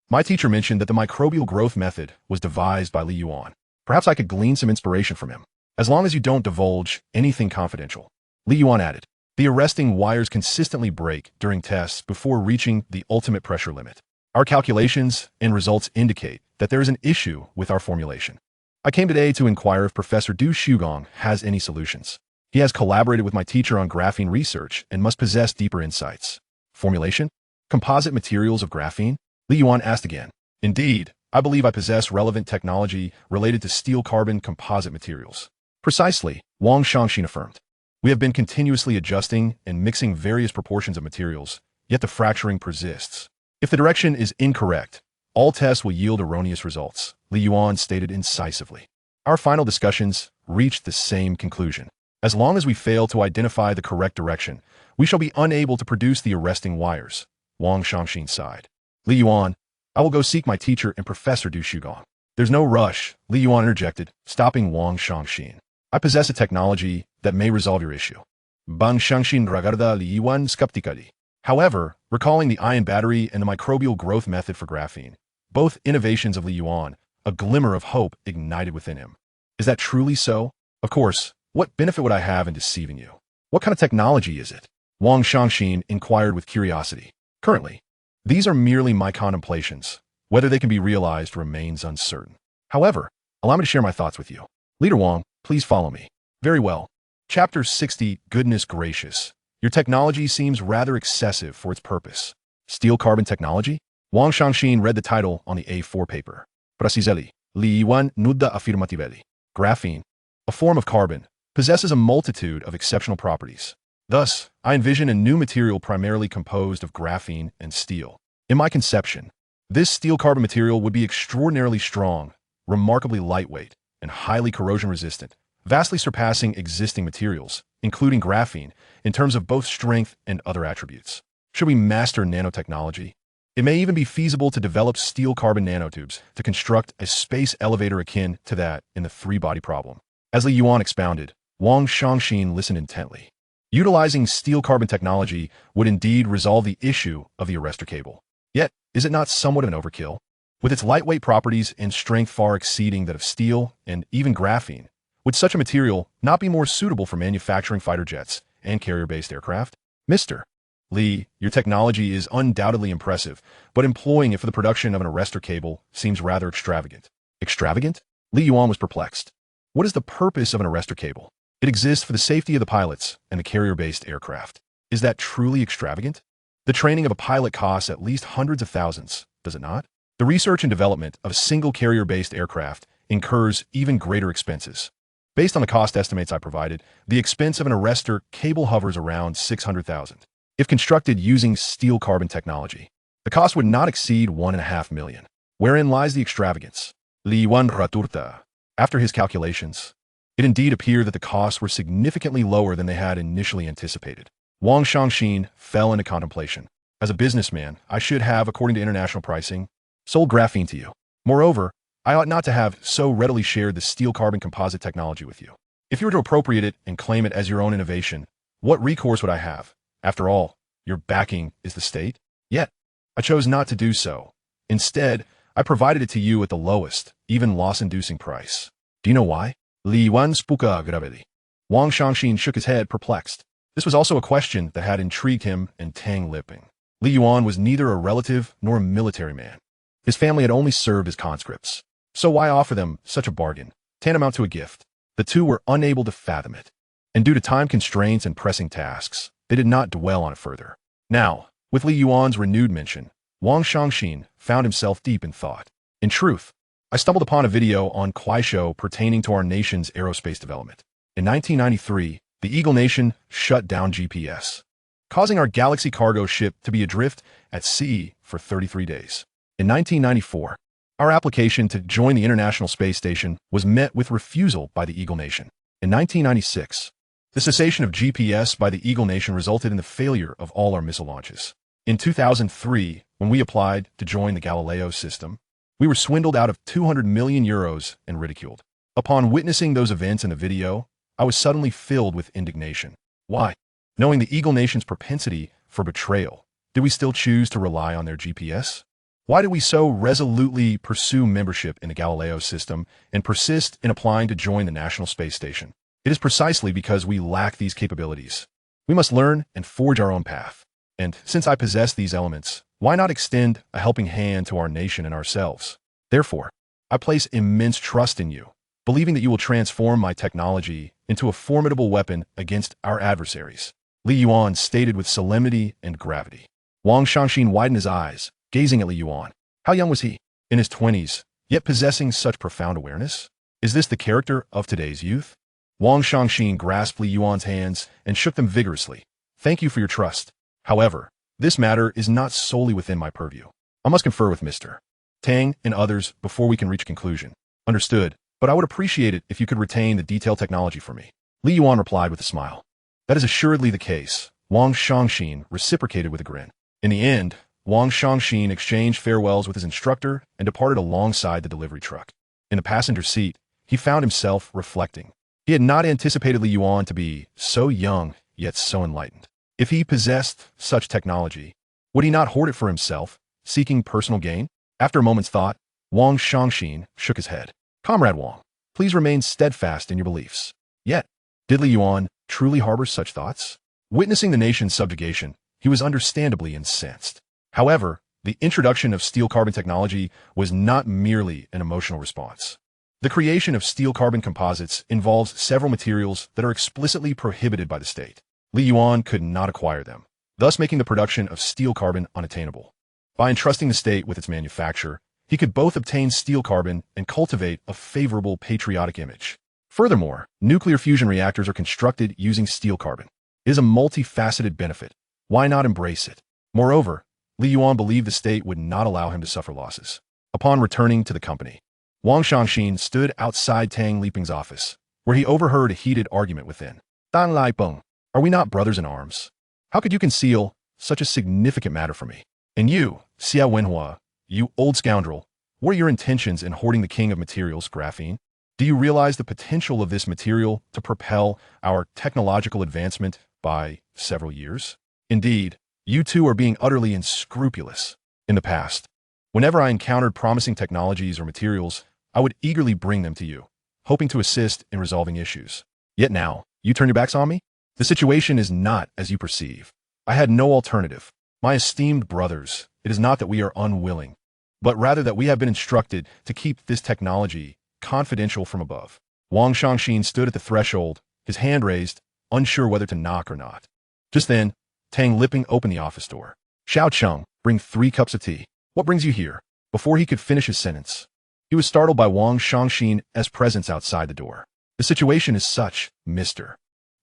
My teacher mentioned that the microbial growth method was devised by Li Yuan. Perhaps I could glean some inspiration from him. As long as you don't divulge anything confidential. Li Yuan added. The arresting wires consistently break during tests before reaching the ultimate pressure limit. Our calculations and results indicate that there is an issue with our formulation. I came today to inquire if Professor Du Shugong has any solutions. He has collaborated with my teacher on graphene research and must possess deeper insights. Formulation? Composite materials of graphene? Li Yuan asked again. Indeed, I believe I possess relevant technology related to steel-carbon composite materials. Precisely, Wang Shangxin affirmed. We have been continuously adjusting and mixing various proportions of materials, yet the fracturing persists. If the direction is incorrect, all tests will yield erroneous results, Li Yuan stated incisively. Our final discussions reached the same conclusion. As long as we fail to identify the correct direction, we shall be unable to produce the arresting wires, Wang Shangxin sighed. Li Yuan, I will go seek my teacher and Professor Du Shugong. There's no rush, Li Yuan interjected, stopping Wang Shangxin. I possess a technology that may resolve your issue. Wang Shangxin regarda Li Yuan skeptically. However, recalling the ion battery and the microbial growth method for graphene, both innovations of Li Yuan, a glimmer of hope ignited within him. Is that truly so? Of course, what benefit would I have in deceiving you? What kind of technology is it? Wang Shangxin inquired with curiosity. Currently, these are merely my contemplations. Whether they can be realized remains uncertain. However, allow me to share my thoughts with you. Leader Wang, please follow me. Very well. Chapter 60, Goodness Gracious. Your technology seems rather excessive for its purpose. Steel-carbon technology? Wang Shangxin read the title on the A4 paper. Precisely, Li Yuan nuda affirmatively. Graphene, a form of carbon, possesses a multitude of exceptional properties. Thus, I envision a new material primarily composed of graphene and steel. In my conception, this steel-carbon material would be extraordinarily strong, remarkably lightweight, and highly corrosion-resistant, vastly surpassing existing materials, including graphene, in terms of both strength and other attributes. Should we master nanotechnology, it may even be feasible to develop steel-carbon nanotubes to construct a space elevator akin to that in the three-body problem. As Li Yuan expounded, Wang Shangxin listened intently. Utilizing steel-carbon technology would indeed resolve the issue of the arrestor cable. Yet, is it not somewhat of an overkill? With its lightweight properties and strength far exceeding that of steel and even graphene, would such a material not be more suitable for manufacturing fighter jets and carrier-based aircraft? Mr. Lee, your technology is undoubtedly impressive, but employing it for the production of an arrestor cable seems rather extravagant. Extravagant? Li Yuan was perplexed. What is the purpose of an arrestor cable? It exists for the safety of the pilots and the carrier-based aircraft. Is that truly extravagant? The training of a pilot costs at least hundreds of thousands, does it not? The research and development of a single carrier-based aircraft incurs even greater expenses. Based on the cost estimates I provided, the expense of an arrestor cable hovers around $600,000. If constructed using steel-carbon technology, the cost would not exceed $1.5 million. Wherein lies the extravagance? Li Yuan retorta. After his calculations, it indeed appeared that the costs were significantly lower than they had initially anticipated. Wang Shangxin fell into contemplation. As a businessman, I should have, according to international pricing, sold graphene to you. Moreover, I ought not to have so readily shared the steel-carbon composite technology with you. If you were to appropriate it and claim it as your own innovation, what recourse would I have? After all, your backing is the state. Yet, I chose not to do so. Instead, I provided it to you at the lowest, even loss-inducing price. Do you know why? Li Yuan spuka gravity. Wang Shangxin shook his head, perplexed. This was also a question that had intrigued him and Tang Liping. Li Yuan was neither a relative nor a military man. His family had only served as conscripts. So why offer them such a bargain, tantamount to a gift? The two were unable to fathom it. And due to time constraints and pressing tasks, they did not dwell on it further. Now, with Li Yuan's renewed mention, Wang Shangxin found himself deep in thought. In truth, I stumbled upon a video on Kuaishou pertaining to our nation's aerospace development. In 1993, the Eagle Nation shut down GPS, causing our Galaxy cargo ship to be adrift at sea for 33 days. In 1994, our application to join the International Space Station was met with refusal by the Eagle Nation. In 1996, the cessation of GPS by the Eagle Nation resulted in the failure of all our missile launches. In 2003, when we applied to join the Galileo system, we were swindled out of 200 million euros and ridiculed. Upon witnessing those events in the video, I was suddenly filled with indignation. Why? Knowing the Eagle Nation's propensity for betrayal, did we still choose to rely on their GPS? Why do we so resolutely pursue membership in the Galileo system and persist in applying to join the National Space Station? It is precisely because we lack these capabilities. We must learn and forge our own path. And since I possess these elements, why not extend a helping hand to our nation and ourselves? Therefore, I place immense trust in you, believing that you will transform my technology into a formidable weapon against our adversaries. Li Yuan stated with solemnity and gravity. Wang Shangxin widened his eyes, gazing at Li Yuan. How young was he? In his 20s, yet possessing such profound awareness? Is this the character of today's youth? Wang Shangxin grasped Li Yuan's hands and shook them vigorously. Thank you for your trust. However, this matter is not solely within my purview. I must confer with Mr. Tang and others before we can reach a conclusion. Understood, but I would appreciate it if you could retain the detailed technology for me. Li Yuan replied with a smile. That is assuredly the case. Wang Shangxin reciprocated with a grin. In the end, Wang Shangxin exchanged farewells with his instructor and departed alongside the delivery truck. In the passenger seat, he found himself reflecting. He had not anticipated Li Yuan to be so young, yet so enlightened. If he possessed such technology, would he not hoard it for himself, seeking personal gain? After a moment's thought, Wang Shangxin shook his head. Comrade Wang, please remain steadfast in your beliefs. Yet, did Li Yuan truly harbor such thoughts? Witnessing the nation's subjugation, he was understandably incensed. However, the introduction of steel-carbon technology was not merely an emotional response. The creation of steel-carbon composites involves several materials that are explicitly prohibited by the state. Li Yuan could not acquire them, thus making the production of steel-carbon unattainable. By entrusting the state with its manufacture, he could both obtain steel-carbon and cultivate a favorable patriotic image. Furthermore, nuclear fusion reactors are constructed using steel-carbon. It is a multifaceted benefit. Why not embrace it? Moreover, Li Yuan believed the state would not allow him to suffer losses. Upon returning to the company, Wang Shangxin stood outside Tang Liping's office, where he overheard a heated argument within. Dan Laipeng, are we not brothers in arms? How could you conceal such a significant matter from me? And you, Xia Wenhua, you old scoundrel, what are your intentions in hoarding the king of materials, graphene? Do you realize the potential of this material to propel our technological advancement by several years. Indeed, you two are being utterly unscrupulous. In the past, whenever I encountered promising technologies or materials, I would eagerly bring them to you, hoping to assist in resolving issues. Yet now, you turn your backs on me? The situation is not as you perceive. I had no alternative. My esteemed brothers, it is not that we are unwilling, but rather that we have been instructed to keep this technology confidential from above. Wang Shangxin stood at the threshold, his hand raised, unsure whether to knock or not. Just then, Tang Liping opened the office door. Xiao Cheng, bring 3 cups of tea. What brings you here? Before he could finish his sentence, he was startled by Wang Shangxin's presence outside the door. The situation is such, Mr.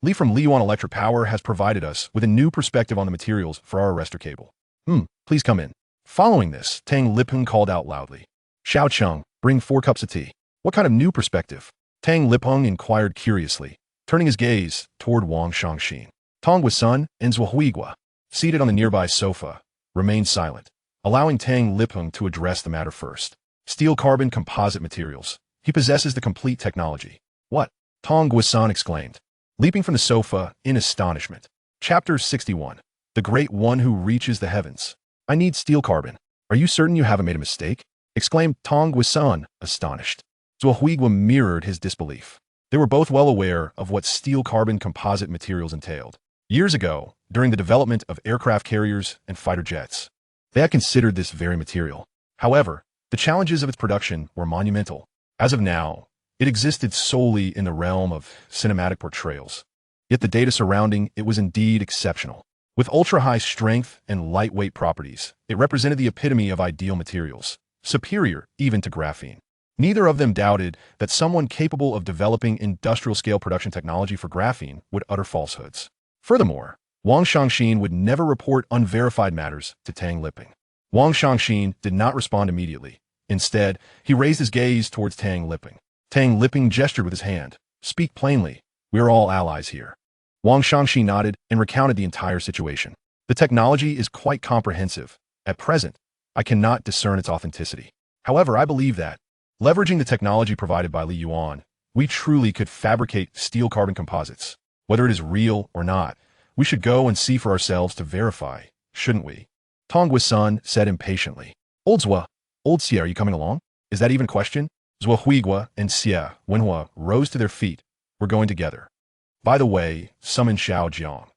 Li from Yuan Electric Power has provided us with a new perspective on the materials for our arrestor cable. Please come in. Following this, Tang Liping called out loudly. Xiao Cheng, bring 4 cups of tea. What kind of new perspective? Tang Liping inquired curiously, turning his gaze toward Wang Shangxin. Tong Guisun and Zhou Huigua, seated on the nearby sofa, remained silent, allowing Tang Liping to address the matter first. Steel carbon composite materials. He possesses the complete technology. What? Tong Guisun exclaimed, leaping from the sofa in astonishment. Chapter 61. The Great One Who Reaches the Heavens. I need steel carbon. Are you certain you haven't made a mistake? Exclaimed Tong Guisun, astonished. Zhou Huigua mirrored his disbelief. They were both well aware of what steel carbon composite materials entailed. Years ago, during the development of aircraft carriers and fighter jets, they had considered this very material. However, the challenges of its production were monumental. As of now, it existed solely in the realm of cinematic portrayals. Yet the data surrounding it was indeed exceptional. With ultra-high strength and lightweight properties, it represented the epitome of ideal materials, superior even to graphene. Neither of them doubted that someone capable of developing industrial-scale production technology for graphene would utter falsehoods. Furthermore, Wang Shangxin would never report unverified matters to Tang Liping. Wang Shangxin did not respond immediately. Instead, he raised his gaze towards Tang Liping. Tang Liping gestured with his hand. Speak plainly. We are all allies here. Wang Shangxin nodded and recounted the entire situation. The technology is quite comprehensive. At present, I cannot discern its authenticity. However, I believe that, leveraging the technology provided by Li Yuan, we truly could fabricate steel carbon composites. Whether it is real or not, we should go and see for ourselves to verify, shouldn't we? Tong Guisun said impatiently. Old Xie, are you coming along? Is that even a question? Zhou Huigua and Xie Wenhua rose to their feet. We're going together. By the way, summon Xiao Jiang.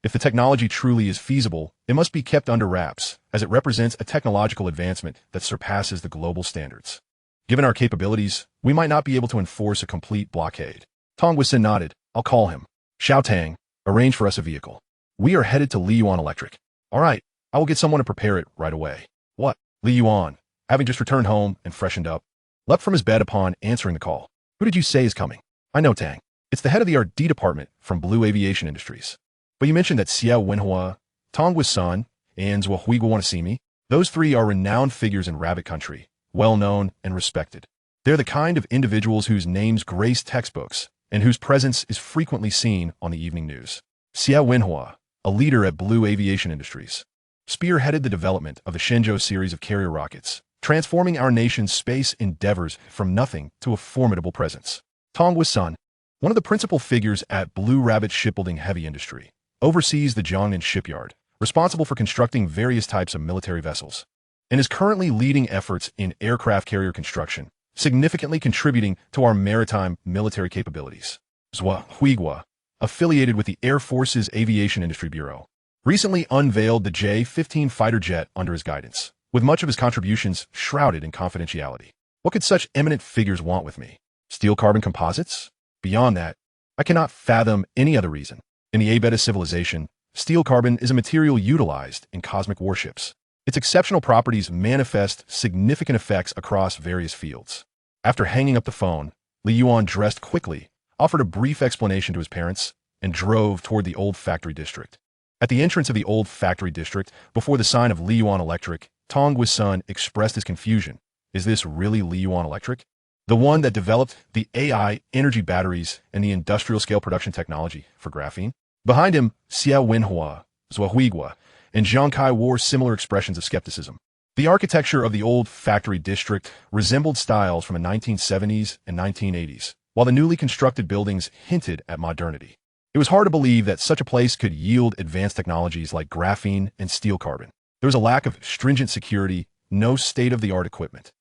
If the technology truly is feasible, it must be kept under wraps, as it represents a technological advancement that surpasses the global standards. Given our capabilities, we might not be able to enforce a complete blockade. Tong Guisun nodded. I'll call him. Xiao Tang, arrange for us a vehicle. We are headed to Li Yuan Electric. All right, I will get someone to prepare it right away. What? Li Yuan, having just returned home and freshened up, leapt from his bed upon answering the call. Who did you say is coming? I know, Tang. It's the head of the R&D department from Blue Aviation Industries. But you mentioned that Xie Wenhua, Tong Guisun, and Zhou Huigua want to see me. Those 3 are renowned figures in Rabbit Country, well known and respected. They're the kind of individuals whose names grace textbooks and whose presence is frequently seen on the evening news. Xie Wenhua, a leader at Blue Aviation Industries, spearheaded the development of the Shenzhou series of carrier rockets, transforming our nation's space endeavors from nothing to a formidable presence. Tong Guisun, one of the principal figures at Blue Rabbit Shipbuilding Heavy Industry, oversees the Jiangnan shipyard, responsible for constructing various types of military vessels, and is currently leading efforts in aircraft carrier construction, significantly contributing to our maritime military capabilities. Zhou Huigua, affiliated with the Air Force's Aviation Industry Bureau, recently unveiled the J-15 fighter jet under his guidance, with much of his contributions shrouded in confidentiality. What could such eminent figures want with me? Steel carbon composites? Beyond that, I cannot fathom any other reason. In the A-Beta civilization, steel carbon is a material utilized in cosmic warships. Its exceptional properties manifest significant effects across various fields. After hanging up the phone, Li Yuan dressed quickly, offered a brief explanation to his parents, and drove toward the old factory district. At the entrance of the old factory district, before the sign of Li Yuan Electric, Tong Guisun expressed his confusion. Is this really Li Yuan Electric? The one that developed the AI energy batteries and the industrial-scale production technology for graphene? Behind him, Xie Wenhua, Zhou Huigua, and Zhang Kai wore similar expressions of skepticism. The architecture of the old factory district resembled styles from the 1970s and 1980s, while the newly constructed buildings hinted at modernity. It was hard to believe that such a place could yield advanced technologies like graphene and steel carbon. There was a lack of stringent security, no state-of-the-art equipment,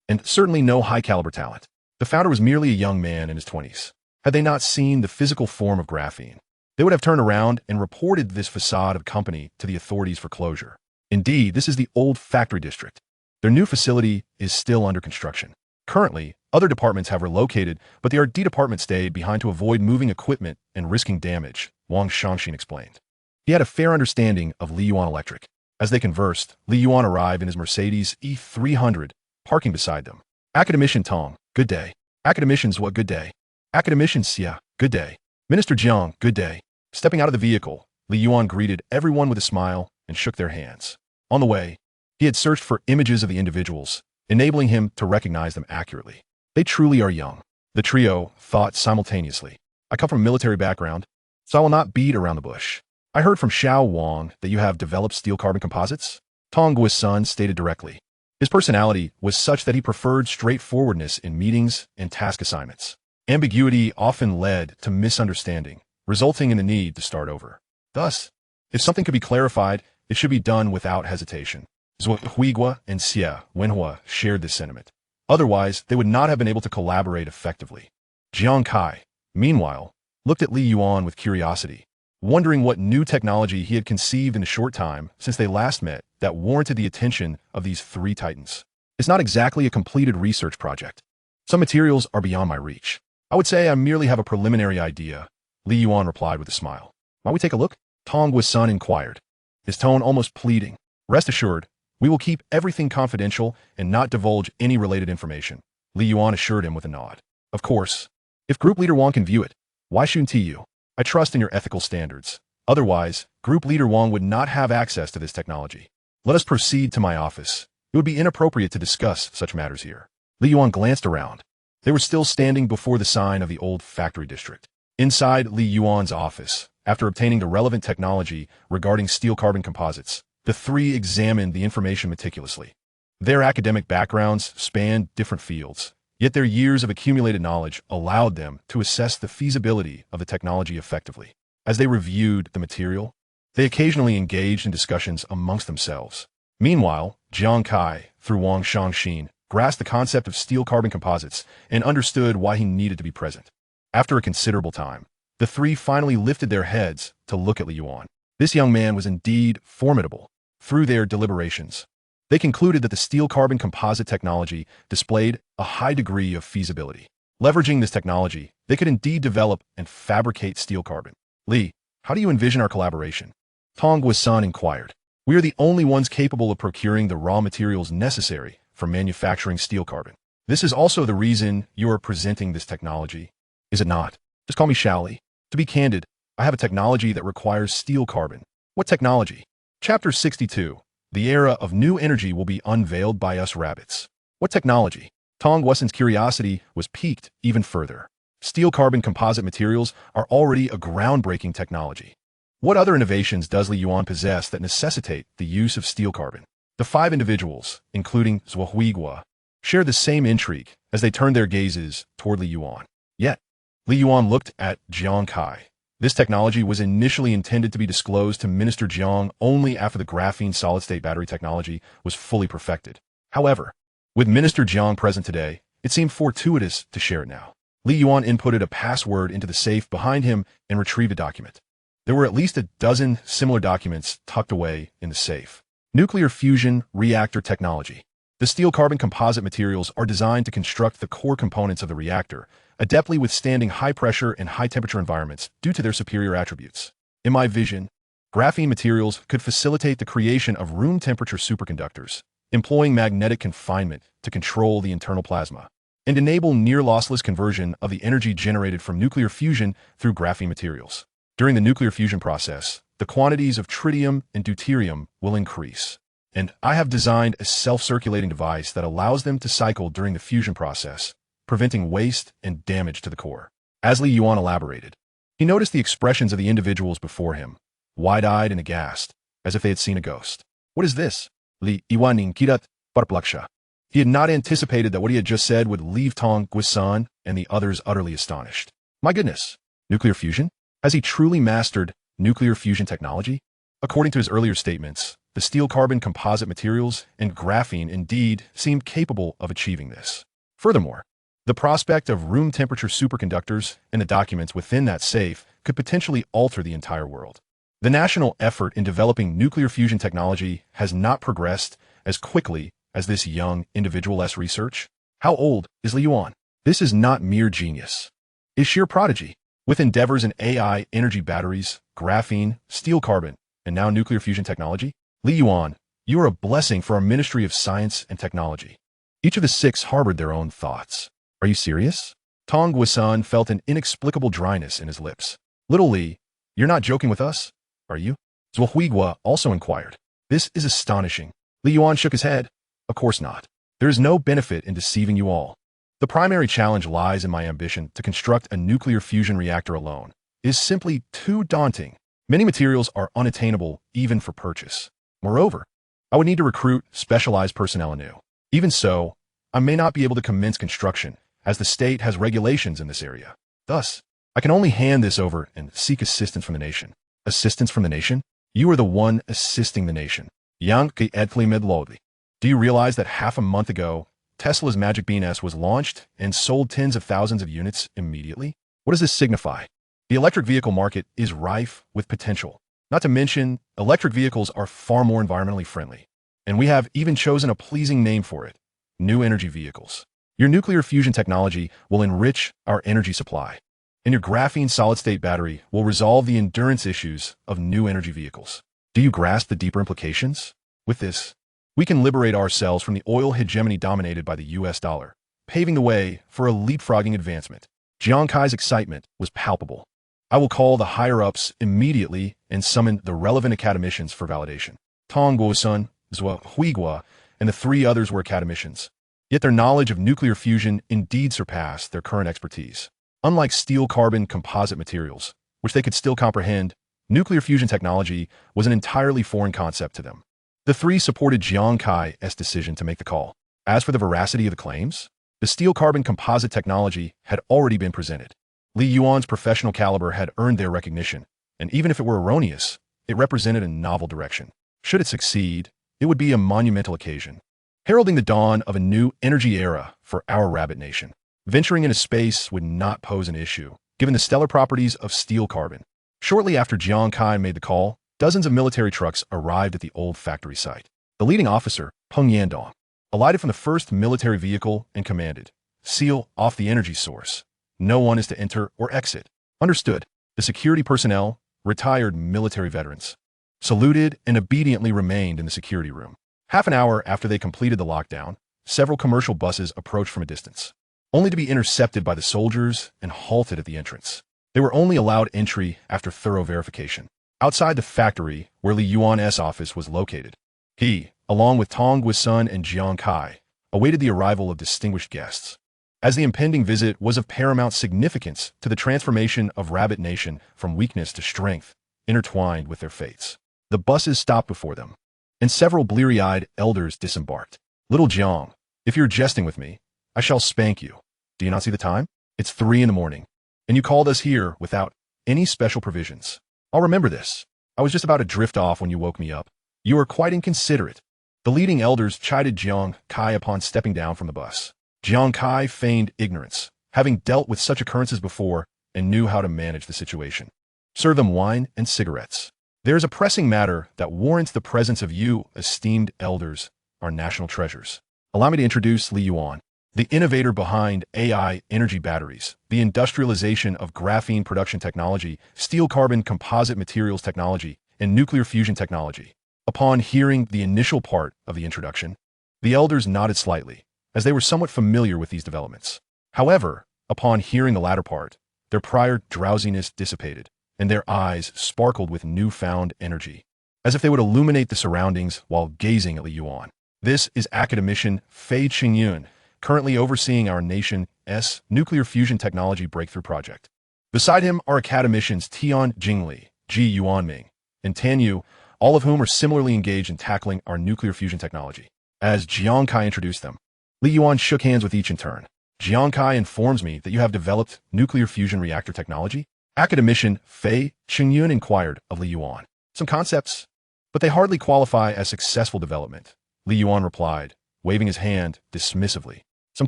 and certainly no high-caliber talent. The founder was merely a young man in his 20s. Had they not seen the physical form of graphene, they would have turned around and reported this facade of company to the authorities for closure. Indeed, this is the old factory district. Their new facility is still under construction. Currently, other departments have relocated, but the R&D department stayed behind to avoid moving equipment and risking damage, Wang Shangxin explained. He had a fair understanding of Li Yuan Electric. As they conversed, Li Yuan arrived in his Mercedes E300, parking beside them. Academician Tong, good day. Academicians, what good day? Academician Xia, good day. Minister Jiang, good day. Stepping out of the vehicle, Li Yuan greeted everyone with a smile and shook their hands. On the way, he had searched for images of the individuals, enabling him to recognize them accurately. They truly are young. The trio thought simultaneously. I come from a military background, so I will not beat around the bush. I heard from Xiao Wang that you have developed steel carbon composites? Tong Gui's son stated directly. His personality was such that he preferred straightforwardness in meetings and task assignments. Ambiguity often led to misunderstanding, resulting in the need to start over. Thus, if something could be clarified, it should be done without hesitation. Zhuo Huigua and Xie Wenhua shared this sentiment. Otherwise, they would not have been able to collaborate effectively. Jiang Kai, meanwhile, looked at Li Yuan with curiosity, wondering what new technology he had conceived in the short time since they last met that warranted the attention of these three titans. It's not exactly a completed research project. Some materials are beyond my reach. I would say I merely have a preliminary idea, Li Yuan replied with a smile. Might we take a look? Tong Gui's son inquired, his tone almost pleading. Rest assured, we will keep everything confidential and not divulge any related information, Li Yuan assured him with a nod. Of course, if Group Leader Wang can view it, why shouldn't you? I trust in your ethical standards. Otherwise, Group Leader Wang would not have access to this technology. Let us proceed to my office. It would be inappropriate to discuss such matters here. Li Yuan glanced around. They were still standing before the sign of the old factory district. Inside Li Yuan's office, after obtaining the relevant technology regarding steel carbon composites, the three examined the information meticulously. Their academic backgrounds spanned different fields, yet their years of accumulated knowledge allowed them to assess the feasibility of the technology effectively. As they reviewed the material, they occasionally engaged in discussions amongst themselves. Meanwhile, Jiang Kai, through Wang Shangxin, grasped the concept of steel carbon composites and understood why he needed to be present. After a considerable time, the three finally lifted their heads to look at Li Yuan. This young man was indeed formidable. Through their deliberations, they concluded that the steel carbon composite technology displayed a high degree of feasibility. Leveraging this technology, they could indeed develop and fabricate steel carbon. Li, how do you envision our collaboration? Tong Gui's son inquired. We are the only ones capable of procuring the raw materials necessary for manufacturing steel carbon. This is also the reason you are presenting this technology, is it not? Just call me Shaoli. To be candid, I have a technology that requires steel carbon. What technology? Chapter 62. The era of new energy will be unveiled by us rabbits. What technology? Tong Gui's curiosity was piqued even further. Steel carbon composite materials are already a groundbreaking technology. What other innovations does Li Yuan possess that necessitate the use of steel carbon? The five individuals, including Zhuo Huigua, shared the same intrigue as they turned their gazes toward Li Yuan. Yet, Li Yuan looked at Jiang Kai. This technology was initially intended to be disclosed to Minister Jiang only after the graphene solid-state battery technology was fully perfected. However, with Minister Jiang present today, it seemed fortuitous to share it now. Li Yuan inputted a password into the safe behind him and retrieved a document. There were at least a dozen similar documents tucked away in the safe. Nuclear fusion reactor technology. The steel carbon composite materials are designed to construct the core components of the reactor, adeptly withstanding high pressure and high temperature environments due to their superior attributes. In my vision, graphene materials could facilitate the creation of room temperature superconductors, employing magnetic confinement to control the internal plasma, and enable near lossless conversion of the energy generated from nuclear fusion through graphene materials. During the nuclear fusion process, the quantities of tritium and deuterium will increase. And I have designed a self-circulating device that allows them to cycle during the fusion process, preventing waste and damage to the core. As Li Yuan elaborated, he noticed the expressions of the individuals before him, wide-eyed and aghast, as if they had seen a ghost. What is this? Li Yuan inkirat parplaksha. He had not anticipated that what he had just said would leave Tong Gui's son and the others utterly astonished. My goodness, nuclear fusion? Has he truly mastered nuclear fusion technology? According to his earlier statements, the steel-carbon composite materials and graphene indeed seemed capable of achieving this. Furthermore, the prospect of room-temperature superconductors and the documents within that safe could potentially alter the entire world. The national effort in developing nuclear fusion technology has not progressed as quickly as this young individual's research. How old is Li Yuan? This is not mere genius. It's sheer prodigy. With endeavors in AI, energy batteries, graphene, steel-carbon, and now nuclear fusion technology, Li Yuan, you are a blessing for our Ministry of Science and Technology. Each of the six harbored their own thoughts. Are you serious? Tong Guisan felt an inexplicable dryness in his lips. Little Li, you're not joking with us, are you? Zhuo Huigua also inquired. This is astonishing. Li Yuan shook his head. Of course not. There is no benefit in deceiving you all. The primary challenge lies in my ambition to construct a nuclear fusion reactor alone. It is simply too daunting. Many materials are unattainable even for purchase. Moreover, I would need to recruit specialized personnel anew. Even so, I may not be able to commence construction, as the state has regulations in this area. Thus, I can only hand this over and seek assistance from the nation. Assistance from the nation? You are the one assisting the nation. Yankee Edfley Midlodley. Do you realize that half a month ago, Tesla's Magic Bean S was launched and sold tens of thousands of units immediately? What does this signify? The electric vehicle market is rife with potential. Not to mention, electric vehicles are far more environmentally friendly. And we have even chosen a pleasing name for it: new energy vehicles. Your nuclear fusion technology will enrich our energy supply, and your graphene solid-state battery will resolve the endurance issues of new energy vehicles. Do you grasp the deeper implications? With this, we can liberate ourselves from the oil hegemony dominated by the US dollar, paving the way for a leapfrogging advancement. Jiang Kai's excitement was palpable. I will call the higher-ups immediately and summon the relevant academicians for validation. Tong Guosun, Zhuo Huigua, and the three others were academicians. Yet their knowledge of nuclear fusion indeed surpassed their current expertise. Unlike steel-carbon composite materials, which they could still comprehend, nuclear fusion technology was an entirely foreign concept to them. The three supported Jiang Kai's decision to make the call. As for the veracity of the claims, the steel-carbon composite technology had already been presented. Li Yuan's professional caliber had earned their recognition, and even if it were erroneous, it represented a novel direction. Should it succeed, it would be a monumental occasion, heralding the dawn of a new energy era for our rabbit nation. Venturing into space would not pose an issue, given the stellar properties of steel-carbon. Shortly after Jiang Kai made the call, dozens of military trucks arrived at the old factory site. The leading officer, Peng Yandong, alighted from the first military vehicle and commanded, "Seal off the energy source. No one is to enter or exit." Understood. The security personnel, retired military veterans, saluted and obediently remained in the security room. Half an hour after they completed the lockdown, several commercial buses approached from a distance, only to be intercepted by the soldiers and halted at the entrance. They were only allowed entry after thorough verification. Outside the factory, where Li Yuan's office was located, he, along with Tong Guisun and Jiang Kai, awaited the arrival of distinguished guests. As the impending visit was of paramount significance to the transformation of Rabbit Nation from weakness to strength, intertwined with their fates. The buses stopped before them, and several bleary-eyed elders disembarked. "Little Jiang, if you're jesting with me, I shall spank you. Do you not see the time? It's 3 a.m, and you called us here without any special provisions. I'll remember this. I was just about to drift off when you woke me up. You are quite inconsiderate." The leading elders chided Jiang Kai upon stepping down from the bus. Jiang Kai feigned ignorance, having dealt with such occurrences before and knew how to manage the situation. "Serve them wine and cigarettes. There is a pressing matter that warrants the presence of you, esteemed elders, our national treasures. Allow me to introduce Li Yuan, the innovator behind AI energy batteries, the industrialization of graphene production technology, steel-carbon composite materials technology, and nuclear fusion technology." Upon hearing the initial part of the introduction, the elders nodded slightly, as they were somewhat familiar with these developments. However, upon hearing the latter part, their prior drowsiness dissipated, and their eyes sparkled with newfound energy, as if they would illuminate the surroundings while gazing at Li Yuan. This is academician Fei Qingyun, currently overseeing our nation's nuclear fusion technology breakthrough project. Beside him are academicians Tian Jingli, Ji Yuanming, and Tan Yu, all of whom are similarly engaged in tackling our nuclear fusion technology. As Jiang Kai introduced them, Li Yuan shook hands with each in turn. "Jiang Kai informs me that you have developed nuclear fusion reactor technology. Academician Fei Qingyun inquired of Li Yuan. Some concepts, but they hardly qualify as successful development. Li Yuan replied, waving his hand dismissively. Some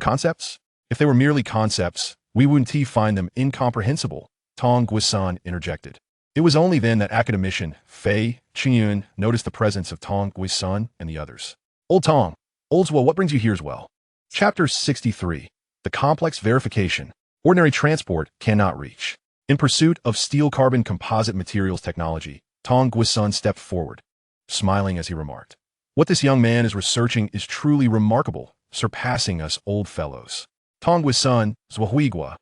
concepts? If they were merely concepts, we wouldn't find them incomprehensible, Tong Guisan interjected. It was only then that academician Fei Qingyun noticed the presence of Tong Guisan and the others. Old Tong, Old Zhuo, what brings you here as well? Chapter 63. The complex verification ordinary transport cannot reach. In pursuit of steel-carbon composite materials technology, Tong Guisan stepped forward, smiling as he remarked, "What this young man is researching is truly remarkable, surpassing us old fellows." Tong Guisan, Zhuo Huigua,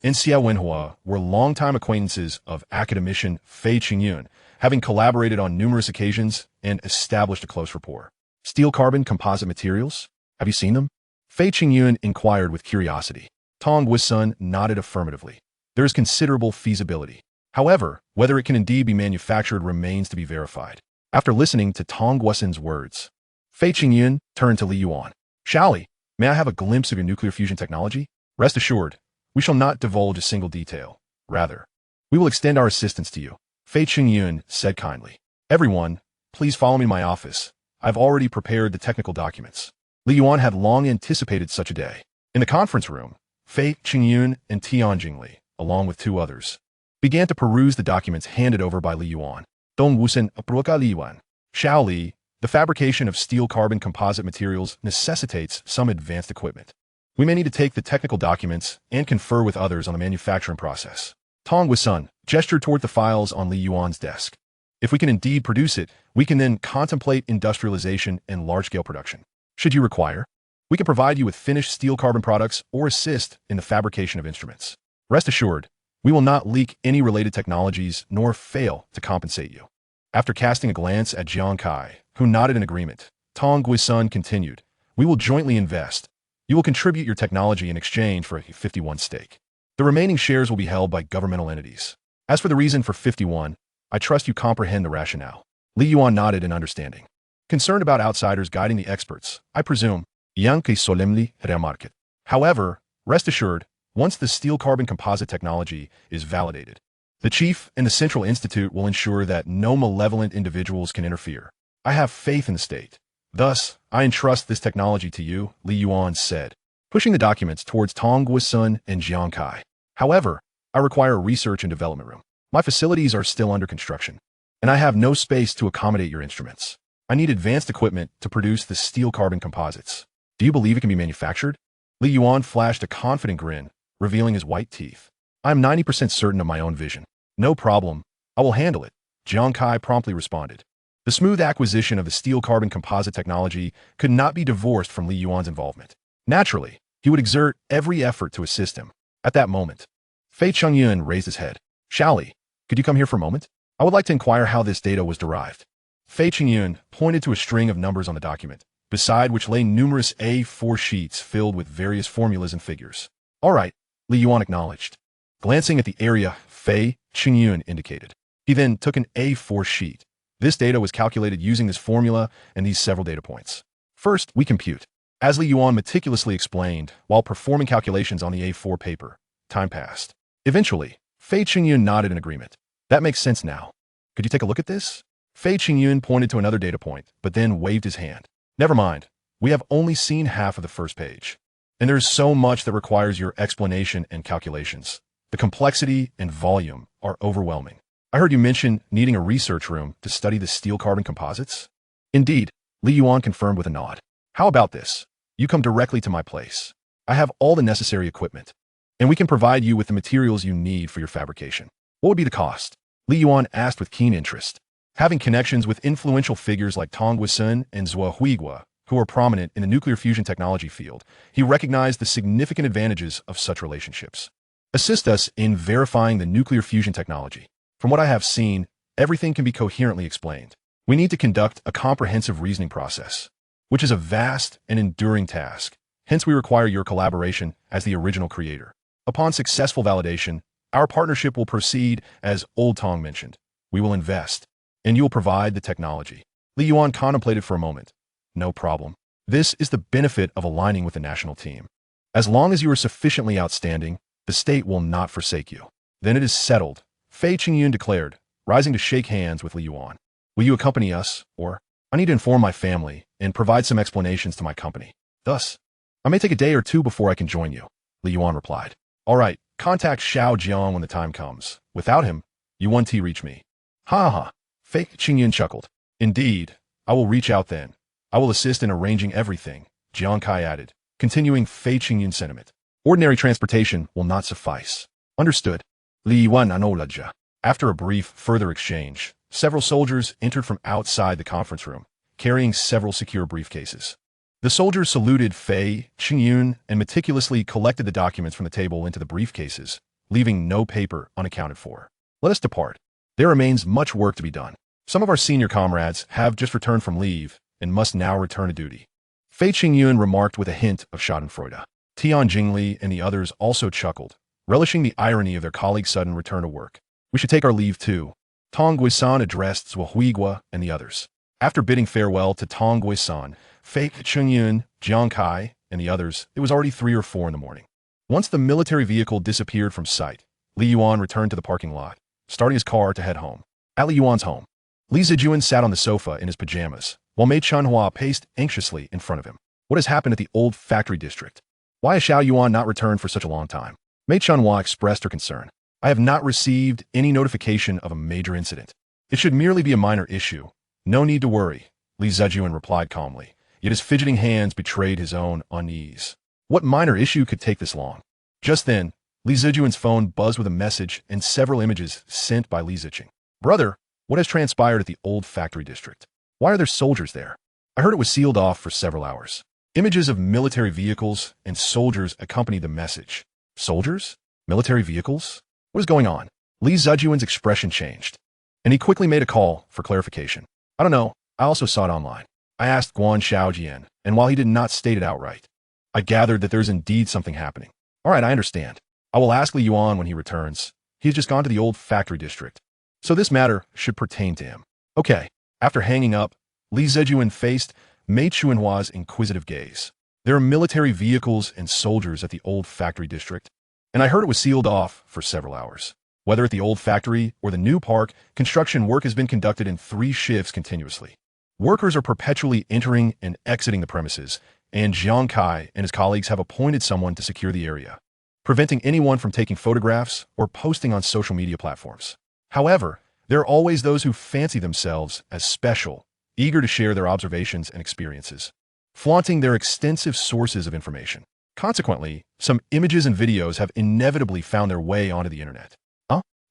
and Xia Wenhua were longtime acquaintances of academician Fei Qingyun, having collaborated on numerous occasions and established a close rapport. Steel-carbon composite materials? Have you seen them? Fei Qingyun inquired with curiosity. Tong Guisan nodded affirmatively. There is considerable feasibility. However, whether it can indeed be manufactured remains to be verified. After listening to Tong Guisan's words, Fei Qingyun turned to Li Yuan. "Shally, may I have a glimpse of your nuclear fusion technology? Rest assured, we shall not divulge a single detail. Rather, we will extend our assistance to you," Fei Qingyun said kindly. "Everyone, please follow me to my office. I've already prepared the technical documents." Li Yuan had long anticipated such a day. In the conference room, Fei Qingyun and Tian Jingli, along with two others, began to peruse the documents handed over by Li Yuan. Dong Wusen Apruka Li Yuan. Xiao Li, the fabrication of steel-carbon composite materials necessitates some advanced equipment. We may need to take the technical documents and confer with others on the manufacturing process. Tong Guisan gestured toward the files on Li Yuan's desk. If we can indeed produce it, we can then contemplate industrialization and large-scale production. Should you require, we can provide you with finished steel-carbon products or assist in the fabrication of instruments. Rest assured, we will not leak any related technologies nor fail to compensate you. After casting a glance at Jiang Kai, who nodded in agreement, Tong Guisan continued, "We will jointly invest. You will contribute your technology in exchange for a 51 stake. The remaining shares will be held by governmental entities. As for the reason for 51, I trust you comprehend the rationale." Li Yuan nodded in understanding. "Concerned about outsiders guiding the experts, I presume," Yang Kai solemnly remarked. "However, rest assured, once the steel-carbon composite technology is validated, the Chief and the Central Institute will ensure that no malevolent individuals can interfere. I have faith in the state. Thus, I entrust this technology to you," Li Yuan said, pushing the documents towards Tong Guisan and Jiang Kai. "However, I require a research and development room. My facilities are still under construction, and I have no space to accommodate your instruments. I need advanced equipment to produce the steel-carbon composites. Do you believe it can be manufactured?" Li Yuan flashed a confident grin, revealing his white teeth. "I'm 90% certain of my own vision. No problem. I will handle it," Jiang Kai promptly responded. The smooth acquisition of the steel-carbon composite technology could not be divorced from Li Yuan's involvement. Naturally, he would exert every effort to assist him. At that moment, Fei Qingyun raised his head. "Shally, could you come here for a moment? I would like to inquire how this data was derived." Fei Qingyun pointed to a string of numbers on the document, beside which lay numerous A4 sheets filled with various formulas and figures. "All right," Li Yuan acknowledged, glancing at the area Fei Qingyun indicated. He then took an A4 sheet. This data was calculated using this formula and these several data points. "First, we compute." As Li Yuan meticulously explained while performing calculations on the A4 paper, time passed. Eventually, Fei Qingyun nodded in agreement. "That makes sense now. Could you take a look at this?" Fei Qingyun pointed to another data point, but then waved his hand. "Never mind. We have only seen half of the first page. And there's so much that requires your explanation and calculations. The complexity and volume are overwhelming. I heard you mention needing a research room to study the steel-carbon composites?" "Indeed," Li Yuan confirmed with a nod. "How about this? You come directly to my place. I have all the necessary equipment, and we can provide you with the materials you need for your fabrication." "What would be the cost?" Li Yuan asked with keen interest. Having connections with influential figures like Tong Guisan and Zhuo Huigua, who are prominent in the nuclear fusion technology field, he recognized the significant advantages of such relationships. "Assist us in verifying the nuclear fusion technology. From what I have seen, everything can be coherently explained. We need to conduct a comprehensive reasoning process, which is a vast and enduring task. Hence, we require your collaboration as the original creator. Upon successful validation, our partnership will proceed as Old Tong mentioned. We will invest, and you will provide the technology." Li Yuan contemplated for a moment. "No problem. This is the benefit of aligning with the national team. As long as you are sufficiently outstanding, the state will not forsake you. Then it is settled," Fei Qingyun declared, rising to shake hands with Li Yuan. Will you accompany us, or I need to inform my family and provide some explanations to my company. Thus, I may take a day or two before I can join you, Li Yuan replied. All right, contact Xiao Jiang when the time comes. Without him, you won't reach me. Ha ha, Fei Qingyun chuckled. Indeed, I will reach out then. I will assist in arranging everything, Jiang Kai added, continuing Fei Qingyun's sentiment. Ordinary transportation will not suffice. Understood. Li Yuan acknowledged. After a brief further exchange, several soldiers entered from outside the conference room, carrying several secure briefcases. The soldiers saluted Fei Qingyun and meticulously collected the documents from the table into the briefcases, leaving no paper unaccounted for. Let us depart. There remains much work to be done. Some of our senior comrades have just returned from leave and must now return to duty. Fei Qingyun remarked with a hint of schadenfreude. Tian Jingli and the others also chuckled, relishing the irony of their colleague's sudden return to work. We should take our leave too. Tong Guisan addressed Zhou Huigua and the others. After bidding farewell to Tong Guisan, Fei Qingyun, Jiang Kai, and the others, it was already 3 or 4 in the morning. Once the military vehicle disappeared from sight, Li Yuan returned to the parking lot, starting his car to head home. At Li Yuan's home, Li Zijuan sat on the sofa in his pajamas, while Mei Chunhua paced anxiously in front of him. What has happened at the old factory district? Why has Xiao Yuan not returned for such a long time? Mei Chunhua expressed her concern. I have not received any notification of a major incident. It should merely be a minor issue. No need to worry, Li Zijuan replied calmly, yet his fidgeting hands betrayed his own unease. What minor issue could take this long? Just then, Li Zijuan's phone buzzed with a message and several images sent by Li Ziqing. Brother, what has transpired at the old factory district? Why are there soldiers there? I heard it was sealed off for several hours. Images of military vehicles and soldiers accompanied the message. Soldiers? Military vehicles? What is going on? Li Zijuan's expression changed, and he quickly made a call for clarification. I don't know, I also saw it online. I asked Guan Xiaojian, and while he did not state it outright, I gathered that there's indeed something happening. All right, I understand. I will ask Li Yuan when he returns. He has just gone to the old factory district, so this matter should pertain to him. Okay. After hanging up, Li Zijuan faced Mei Chunhua's inquisitive gaze. There are military vehicles and soldiers at the old factory district, and I heard it was sealed off for several hours. Whether at the old factory or the new park, construction work has been conducted in 3 shifts continuously. Workers are perpetually entering and exiting the premises, and Jiang Kai and his colleagues have appointed someone to secure the area, preventing anyone from taking photographs or posting on social media platforms. However, there are always those who fancy themselves as special, eager to share their observations and experiences, flaunting their extensive sources of information. Consequently, some images and videos have inevitably found their way onto the internet.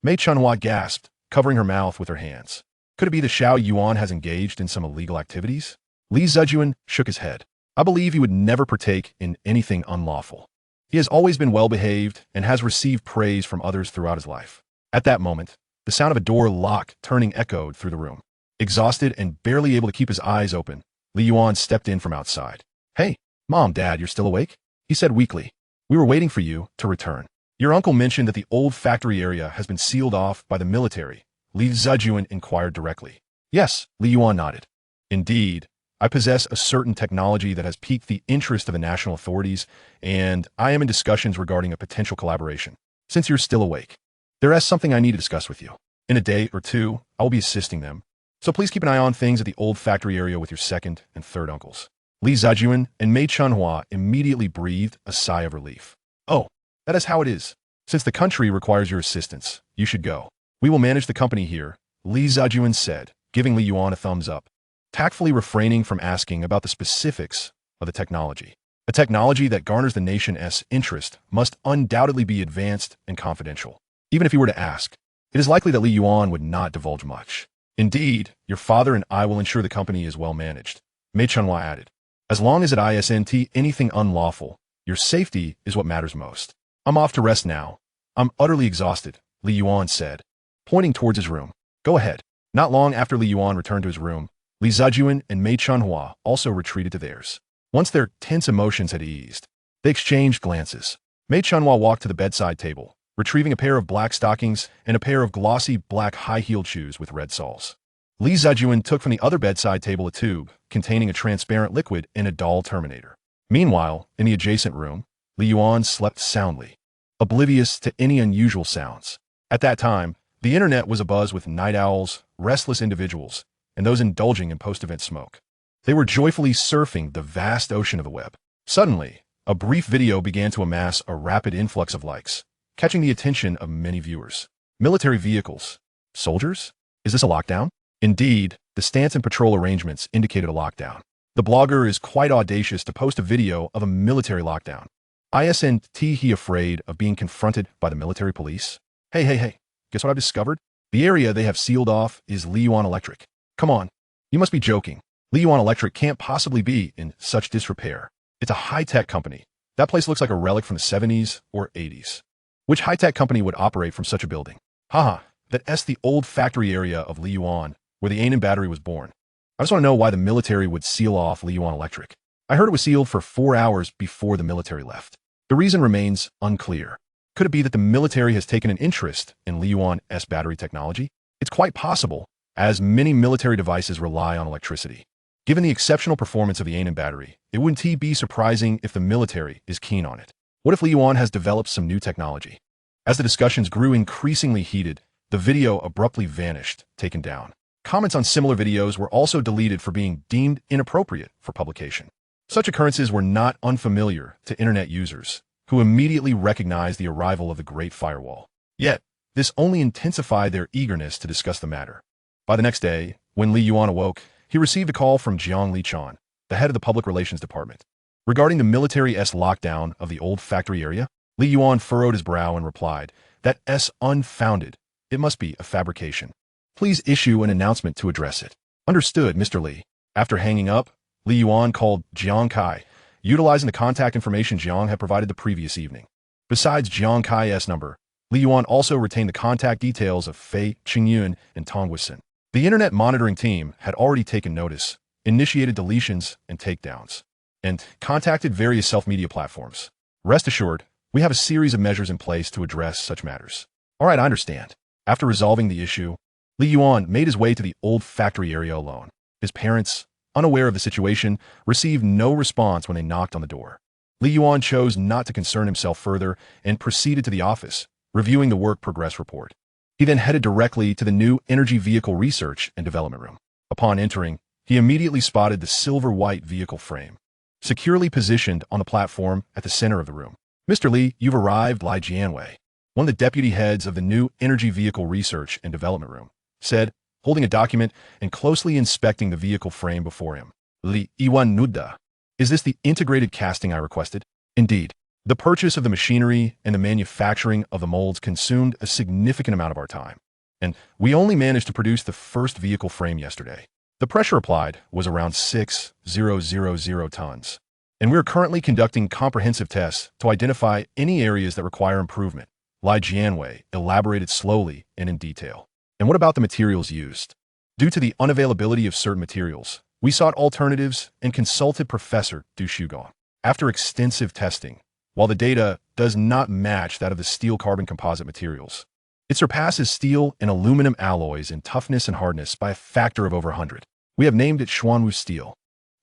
Mei Chunhua gasped, covering her mouth with her hands. Could it be that Xiao Yuan has engaged in some illegal activities? Li Zijuan shook his head. I believe he would never partake in anything unlawful. He has always been well-behaved and has received praise from others throughout his life. At that moment, the sound of a door lock turning echoed through the room. Exhausted and barely able to keep his eyes open, Li Yuan stepped in from outside. Hey, Mom, Dad, you're still awake? He said weakly. We were waiting for you to return. Your uncle mentioned that the old factory area has been sealed off by the military. Li Zijuan inquired directly. Yes, Li Yuan nodded. Indeed, I possess a certain technology that has piqued the interest of the national authorities, and I am in discussions regarding a potential collaboration. Since you're still awake, there is something I need to discuss with you. In a day or two, I will be assisting them, so please keep an eye on things at the old factory area with your second and third uncles. Li Zijuan and Mei Chunhua immediately breathed a sigh of relief. Oh, that is how it is. Since the country requires your assistance, you should go. We will manage the company here, Li Zijuan said, giving Li Yuan a thumbs up, tactfully refraining from asking about the specifics of the technology. A technology that garners the nation's interest must undoubtedly be advanced and confidential. Even if he were to ask, it is likely that Li Yuan would not divulge much. Indeed, your father and I will ensure the company is well managed, Mei Chunhua added. As long as it isn't anything unlawful, your safety is what matters most. I'm off to rest now. I'm utterly exhausted, Li Yuan said, pointing towards his room. Go ahead. Not long after Li Yuan returned to his room, Li Zijuan and Mei Chunhua also retreated to theirs. Once their tense emotions had eased, they exchanged glances. Mei Chunhua walked to the bedside table, retrieving a pair of black stockings and a pair of glossy black high-heeled shoes with red soles. Li Zijuan took from the other bedside table a tube containing a transparent liquid and a doll Terminator. Meanwhile, in the adjacent room, Li Yuan slept soundly, oblivious to any unusual sounds. At that time, The internet was abuzz with night owls, restless individuals, and those indulging in post-event smoke. They were joyfully surfing the vast ocean of the web. Suddenly, a brief video began to amass a rapid influx of likes, catching the attention of many viewers. Military vehicles. Soldiers? Is this a lockdown? Indeed, the stance and patrol arrangements indicated a lockdown. The blogger is quite audacious to post a video of a military lockdown. Isn't he afraid of being confronted by the military police? Hey, guess what I've discovered? The area they have sealed off is Yuan Electric. Come on, you must be joking. Yuan Electric can't possibly be in such disrepair. It's a high-tech company. That place looks like a relic from the 70s or 80s. Which high-tech company would operate from such a building? Haha, that's the old factory area of Yuan, where the Yuan battery was born. I just want to know why the military would seal off Yuan Electric. I heard it was sealed for 4 hours before the military left. The reason remains unclear. Could it be that the military has taken an interest in Yuan's battery technology? It's quite possible, as many military devices rely on electricity. Given the exceptional performance of the Yuan battery, it wouldn't be surprising if the military is keen on it. What if Yuan has developed some new technology? As the discussions grew increasingly heated, the video abruptly vanished, taken down. Comments on similar videos were also deleted for being deemed inappropriate for publication. Such occurrences were not unfamiliar to internet users, who immediately recognized the arrival of the Great Firewall. Yet, this only intensified their eagerness to discuss the matter. By the next day, when Yuan awoke, he received a call from Jiang Liqian, the head of the public relations department. Regarding the military's lockdown of the old factory area, Yuan furrowed his brow and replied, "That's unfounded. It must be a fabrication. Please issue an announcement to address it." Understood, Mr. Li. After hanging up, Yuan called Jiang Kai, utilizing the contact information Jiang had provided the previous evening. Besides Jiang Kai's number, Yuan also retained the contact details of Fei Qingyun and Tong Wisin. The internet monitoring team had already taken notice, initiated deletions and takedowns, and contacted various self-media platforms. Rest assured, we have a series of measures in place to address such matters. All right, I understand. After resolving the issue, Yuan made his way to the old factory area alone. His parents, unaware of the situation, received no response when they knocked on the door. Yuan chose not to concern himself further and proceeded to the office, reviewing the work progress report. He then headed directly to the new Energy Vehicle Research and Development Room. Upon entering, he immediately spotted the silver-white vehicle frame, securely positioned on the platform at the center of the room. "Mr. Li, you've arrived," Lai Jianwei, one of the deputy heads of the new Energy Vehicle Research and Development Room, said, holding a document and closely inspecting the vehicle frame before him. "Li Yuan Nuda. Is this the integrated casting I requested?" "Indeed. The purchase of the machinery and the manufacturing of the molds consumed a significant amount of our time, and we only managed to produce the first vehicle frame yesterday. The pressure applied was around 6,000 tons, and we are currently conducting comprehensive tests to identify any areas that require improvement," Lai Jianwei elaborated slowly and in detail. "And what about the materials used? Due to the unavailability of certain materials, we sought alternatives and consulted Professor Du Shugong. After extensive testing, while the data does not match that of the steel-carbon composite materials, it surpasses steel and aluminum alloys in toughness and hardness by a factor of over 100. We have named it Xuanwu steel.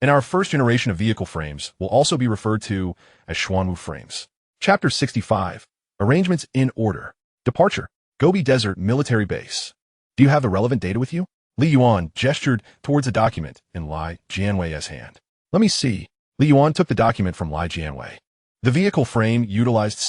And our first generation of vehicle frames will also be referred to as Xuanwu frames." Chapter 65. Arrangements in order. Departure. Gobi Desert Military Base. "Do you have the relevant data with you?" Yuan gestured towards a document in Lai Jianwei's hand. "Let me see." Yuan took the document from Lai Jianwei. The vehicle frame utilized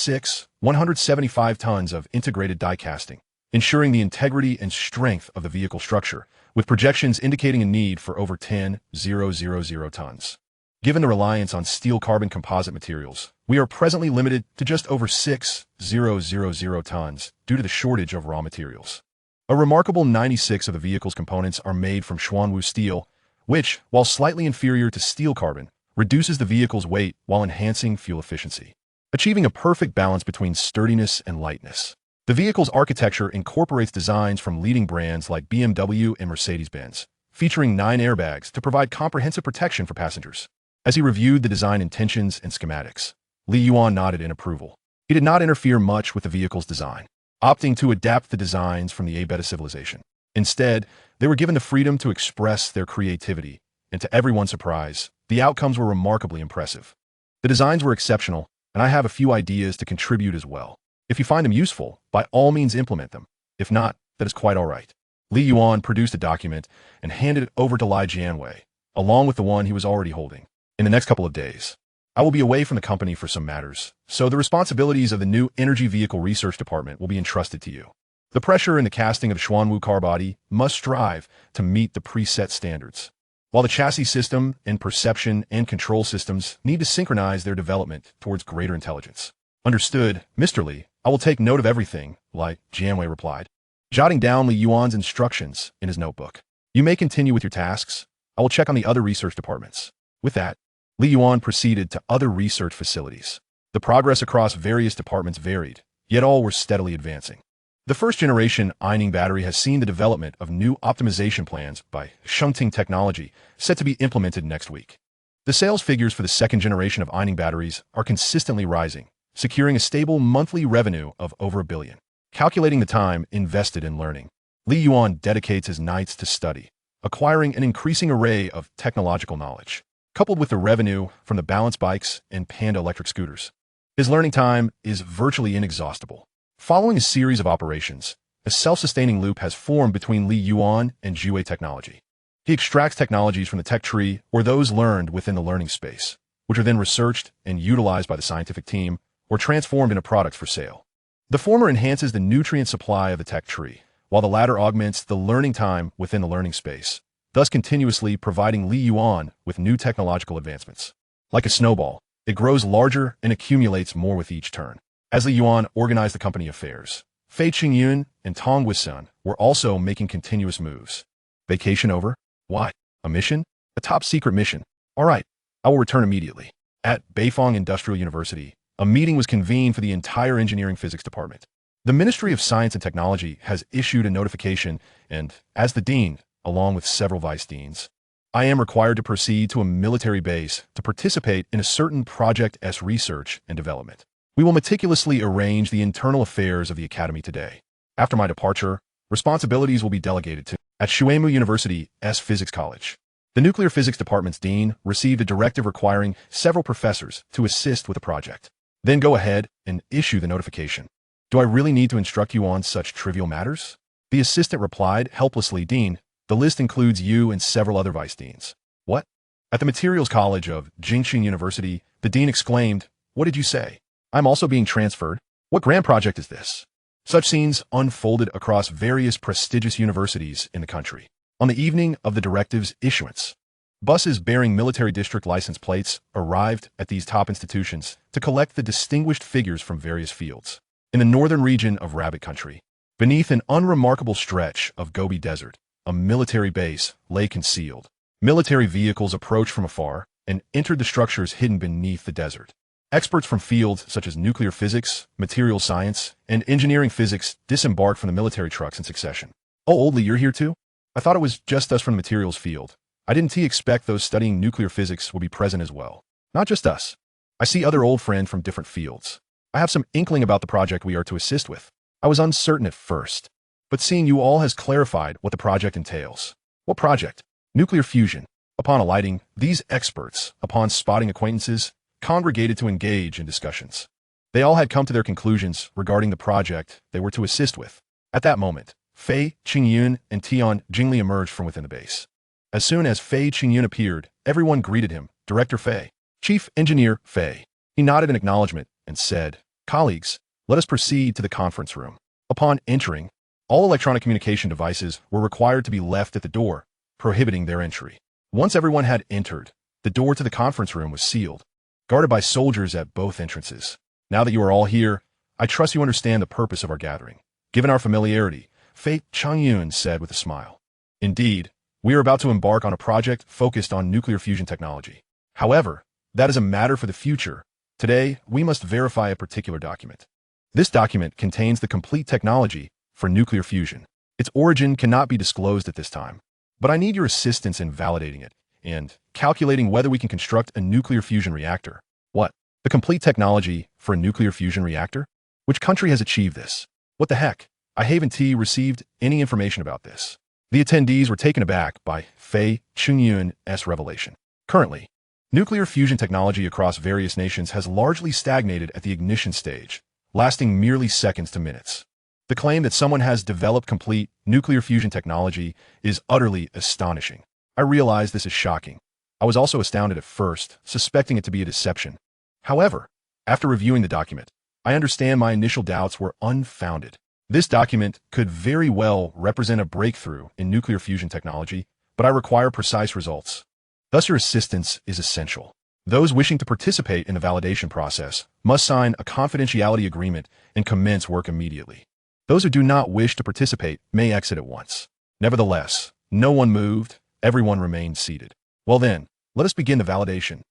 175 tons of integrated die casting, ensuring the integrity and strength of the vehicle structure, with projections indicating a need for over 10,000 tons. Given the reliance on steel-carbon composite materials, we are presently limited to just over 6,000 tons due to the shortage of raw materials. A remarkable 96 of the vehicle's components are made from Xuanwu steel, which, while slightly inferior to steel-carbon, reduces the vehicle's weight while enhancing fuel efficiency, achieving a perfect balance between sturdiness and lightness. The vehicle's architecture incorporates designs from leading brands like BMW and Mercedes-Benz, featuring 9 airbags to provide comprehensive protection for passengers. As he reviewed the design intentions and schematics, Yuan nodded in approval. He did not interfere much with the vehicle's design, opting to adapt the designs from the Beta civilization. Instead, they were given the freedom to express their creativity, and to everyone's surprise, the outcomes were remarkably impressive. The designs were exceptional, and I have a few ideas to contribute as well. If you find them useful, by all means implement them. If not, That is quite all right. Li Yuan produced a document and handed it over to Lai Jianwei, along with the one he was already holding. In the next couple of days, I will be away from the company for some matters, so the responsibilities of the new Energy Vehicle Research Department will be entrusted to you. The pressure in the casting of Xuanwu car body must strive to meet the preset standards, while the chassis system and perception and control systems need to synchronize their development towards greater intelligence. Understood, Mr. Li. I will take note of everything, Lai Jianwei replied, jotting down Li Yuan's instructions in his notebook. You may continue with your tasks. I will check on the other research departments. With that, Li Yuan proceeded to other research facilities. The progress across various departments varied, yet all were steadily advancing. The first-generation ironing battery has seen the development of new optimization plans by Shunting Technology, set to be implemented next week. The sales figures for the second generation of ironing batteries are consistently rising, securing a stable monthly revenue of over $1 billion. Calculating the time invested in learning, Li Yuan dedicates his nights to study, acquiring an increasing array of technological knowledge. Coupled with the revenue from the balance bikes and Panda electric scooters, his learning time is virtually inexhaustible. Following a series of operations, a self-sustaining loop has formed between Li Yuan and Zhuwei Technology. He extracts technologies from the tech tree or those learned within the learning space, which are then researched and utilized by the scientific team or transformed into products for sale. The former enhances the nutrient supply of the tech tree, while the latter augments the learning time within the learning space, thus continuously providing Li Yuan with new technological advancements. Like a snowball, it grows larger and accumulates more with each turn. As Li Yuan organized the company affairs, Fei Qingyun and Tong Wisun were also making continuous moves. Vacation over? Why? A mission? A top-secret mission. All right, I will return immediately. At Beifong Industrial University, a meeting was convened for the entire engineering physics department. The Ministry of Science and Technology has issued a notification, and as the dean, along with several vice deans, I am required to proceed to a military base to participate in a certain Project S research and development. We will meticulously arrange the internal affairs of the academy today. After my departure, responsibilities will be delegated to at Shuemu University S Physics College. The Nuclear Physics Department's dean received a directive requiring several professors to assist with the project. Then go ahead and issue the notification. Do I really need to instruct you on such trivial matters? The assistant replied helplessly, Dean, the list includes you and several other vice deans. What? At the Materials College of Jingxing University, the dean exclaimed, What did you say? I'm also being transferred. What grand project is this? Such scenes unfolded across various prestigious universities in the country. On the evening of the directive's issuance, buses bearing military district license plates arrived at these top institutions to collect the distinguished figures from various fields. In the northern region of Rabbit Country, beneath an unremarkable stretch of Gobi Desert, a military base lay concealed. Military vehicles approached from afar and entered the structures hidden beneath the desert. Experts from fields such as nuclear physics, materials science, and engineering physics disembarked from the military trucks in succession. Oh, Oldly, you're here too? I thought it was just us from the materials field. I didn't expect those studying nuclear physics will be present as well. Not just us. I see other old friends from different fields. I have some inkling about the project we are to assist with. I was uncertain at first, but seeing you all has clarified what the project entails. What project? Nuclear fusion. Upon alighting, these experts, upon spotting acquaintances, congregated to engage in discussions. They all had come to their conclusions regarding the project they were to assist with. At that moment, Fei Qingyun and Tian Jingli emerged from within the base. As soon as Fei Qingyun appeared, everyone greeted him, Director Fei, Chief Engineer Fei. He nodded in acknowledgement and said, Colleagues, let us proceed to the conference room. Upon entering, all electronic communication devices were required to be left at the door, prohibiting their entry. Once everyone had entered, the door to the conference room was sealed, guarded by soldiers at both entrances. Now that you are all here, I trust you understand the purpose of our gathering. Given our familiarity, Fei Qingyun said with a smile. Indeed, we are about to embark on a project focused on nuclear fusion technology. However, that is a matter for the future. Today, we must verify a particular document. This document contains the complete technology for nuclear fusion. Its origin cannot be disclosed at this time, but I need your assistance in validating it and calculating whether we can construct a nuclear fusion reactor. What? The complete technology for a nuclear fusion reactor? Which country has achieved this? What the heck? I haven't received any information about this. The attendees were taken aback by Fei Qingyun's revelation. Currently, nuclear fusion technology across various nations has largely stagnated at the ignition stage, lasting merely seconds to minutes. The claim that someone has developed complete nuclear fusion technology is utterly astonishing. I realize this is shocking. I was also astounded at first, suspecting it to be a deception. However, after reviewing the document, I understand my initial doubts were unfounded. This document could very well represent a breakthrough in nuclear fusion technology, but I require precise results. Thus, your assistance is essential. Those wishing to participate in the validation process must sign a confidentiality agreement and commence work immediately. Those who do not wish to participate may exit at once. Nevertheless, no one moved, everyone remained seated. Well then, let us begin the validation.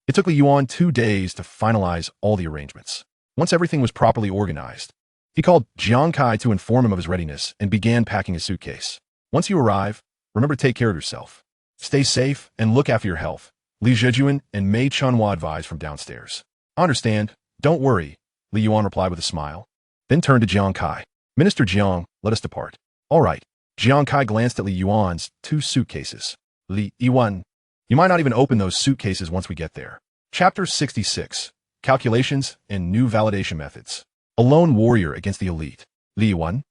It took Li Yuan 2 days to finalize all the arrangements. Once everything was properly organized, he called Jiang Kai to inform him of his readiness and began packing his suitcase. Once you arrive, remember to take care of yourself. Stay safe and look after your health. Li Zhejuan and Mei Chunhua advised from downstairs. I understand. Don't worry, Li Yuan replied with a smile. Then turned to Jiang Kai. Minister Jiang, let us depart. All right. Jiang Kai glanced at Li Yuan's 2 suitcases. Li Yuan, you might not even open those suitcases once we get there. Chapter 66. Calculations and New Validation Methods. A lone warrior against the elite. Li Yuan?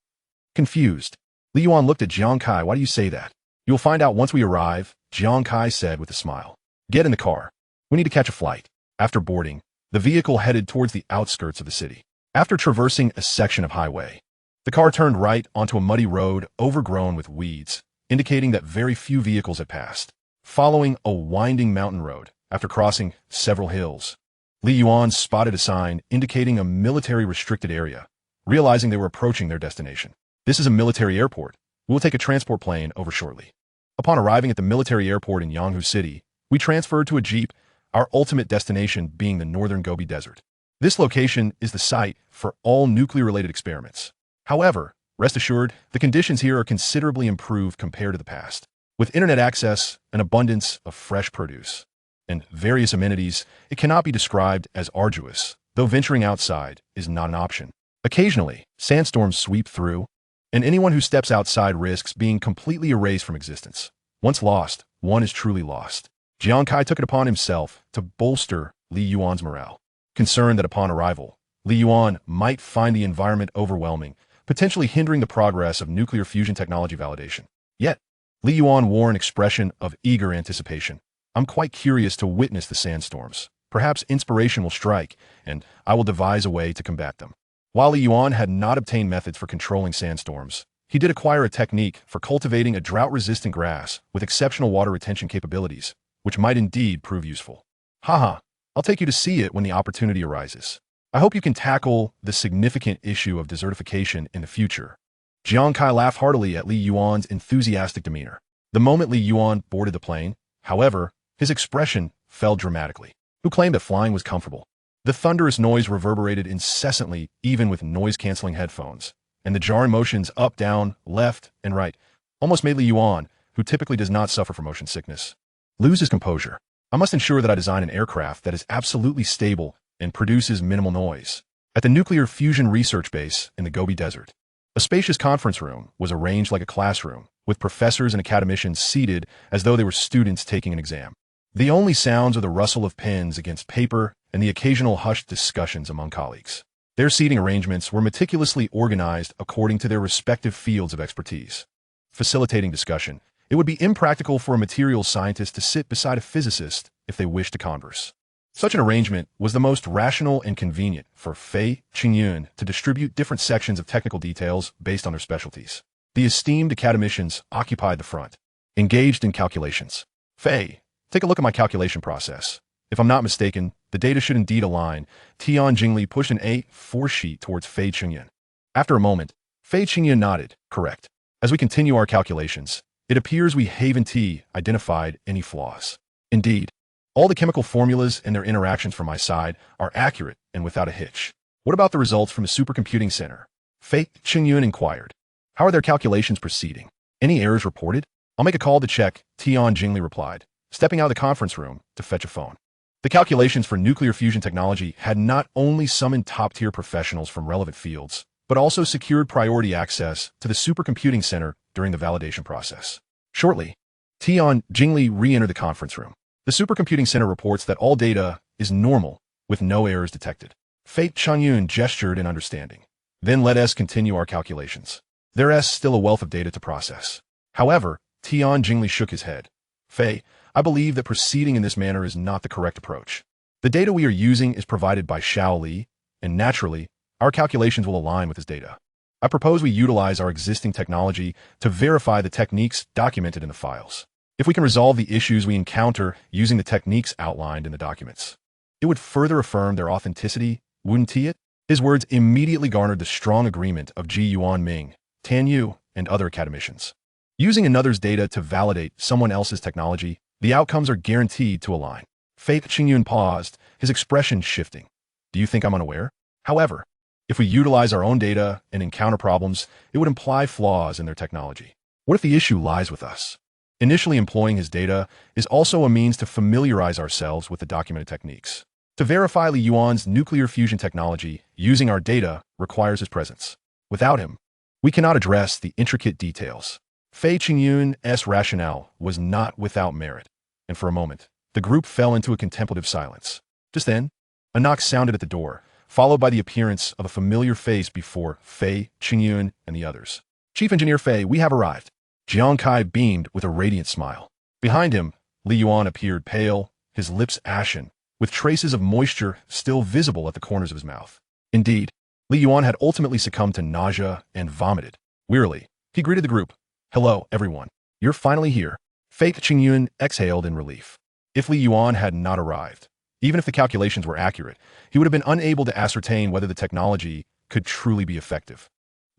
Confused. Li Yuan looked at Jiang Kai. Why do you say that? You'll find out once we arrive, Jiang Kai said with a smile. Get in the car. We need to catch a flight. After boarding, the vehicle headed towards the outskirts of the city. After traversing a section of highway, the car turned right onto a muddy road overgrown with weeds, indicating that very few vehicles had passed. Following a winding mountain road, after crossing several hills, Li Yuan spotted a sign indicating a military-restricted area, realizing they were approaching their destination. This is a military airport. We will take a transport plane over shortly. Upon arriving at the military airport in Yanghu City, we transferred to a jeep, our ultimate destination being the northern Gobi Desert. This location is the site for all nuclear-related experiments. However, rest assured, the conditions here are considerably improved compared to the past. With internet access, an abundance of fresh produce, and various amenities, it cannot be described as arduous, though venturing outside is not an option. Occasionally, sandstorms sweep through, and anyone who steps outside risks being completely erased from existence. Once lost, one is truly lost. Jiang Kai took it upon himself to bolster Li Yuan's morale. Concerned that upon arrival, Li Yuan might find the environment overwhelming, potentially hindering the progress of nuclear fusion technology validation. Yet, Li Yuan wore an expression of eager anticipation. I'm quite curious to witness the sandstorms. Perhaps inspiration will strike, and I will devise a way to combat them. While Li Yuan had not obtained methods for controlling sandstorms, he did acquire a technique for cultivating a drought-resistant grass with exceptional water retention capabilities, which might indeed prove useful. Haha, I'll take you to see it when the opportunity arises. I hope you can tackle the significant issue of desertification in the future. Jiang Kai laughed heartily at Li Yuan's enthusiastic demeanor. The moment Li Yuan boarded the plane, however, his expression fell dramatically. Who claimed that flying was comfortable? The thunderous noise reverberated incessantly, even with noise-canceling headphones, and the jarring motions up, down, left, and right almost made Li Yuan, who typically does not suffer from motion sickness, lose his composure. I must ensure that I design an aircraft that is absolutely stable and produces minimal noise. At the Nuclear Fusion Research Base in the Gobi Desert, a spacious conference room was arranged like a classroom, with professors and academicians seated as though they were students taking an exam. The only sounds are the rustle of pens against paper and the occasional hushed discussions among colleagues. Their seating arrangements were meticulously organized according to their respective fields of expertise. Facilitating discussion, it would be impractical for a materials scientist to sit beside a physicist if they wished to converse. Such an arrangement was the most rational and convenient for Fei Qingyun to distribute different sections of technical details based on their specialties. The esteemed academicians occupied the front, engaged in calculations. Fei, take a look at my calculation process. If I'm not mistaken, the data should indeed align. Tian Jingli pushed an A4 sheet towards Fei Qingyun. After a moment, Fei Qingyun nodded, correct. As we continue our calculations, it appears we haven't identified any flaws. Indeed, all the chemical formulas and their interactions from my side are accurate and without a hitch. What about the results from the supercomputing center? Fei Qingyun inquired. How are their calculations proceeding? Any errors reported? I'll make a call to check, Tian Jingli replied, stepping out of the conference room to fetch a phone. The calculations for nuclear fusion technology had not only summoned top-tier professionals from relevant fields, but also secured priority access to the supercomputing center during the validation process. Shortly, Tian Jingli re-entered the conference room. The supercomputing center reports that all data is normal, with no errors detected. Fei Qingyun gestured in understanding. Then let us continue our calculations. There is still a wealth of data to process. However, Tian Jingli shook his head. Fei, I believe that proceeding in this manner is not the correct approach. The data we are using is provided by Xiao Li, and naturally, our calculations will align with his data. I propose we utilize our existing technology to verify the techniques documented in the files. If we can resolve the issues we encounter using the techniques outlined in the documents, it would further affirm their authenticity, wouldn't it? His words immediately garnered the strong agreement of Ji Yuan Ming, Tan Yu, and other academicians. Using another's data to validate someone else's technology, the outcomes are guaranteed to align. Fei Qingyun paused, his expression shifting. Do you think I'm unaware? However, if we utilize our own data and encounter problems, it would imply flaws in their technology. What if the issue lies with us? Initially employing his data is also a means to familiarize ourselves with the documented techniques. To verify Li Yuan's nuclear fusion technology using our data requires his presence. Without him, we cannot address the intricate details. Fei Qingyun's rationale was not without merit, and for a moment, the group fell into a contemplative silence. Just then, a knock sounded at the door, followed by the appearance of a familiar face before Fei Qingyun and the others. Chief Engineer Fei, we have arrived. Jiang Kai beamed with a radiant smile. Behind him, Li Yuan appeared pale, his lips ashen, with traces of moisture still visible at the corners of his mouth. Indeed, Li Yuan had ultimately succumbed to nausea and vomited. Wearily, he greeted the group. Hello, everyone. You're finally here. Fei Qingyun exhaled in relief. If Li Yuan had not arrived, even if the calculations were accurate, he would have been unable to ascertain whether the technology could truly be effective.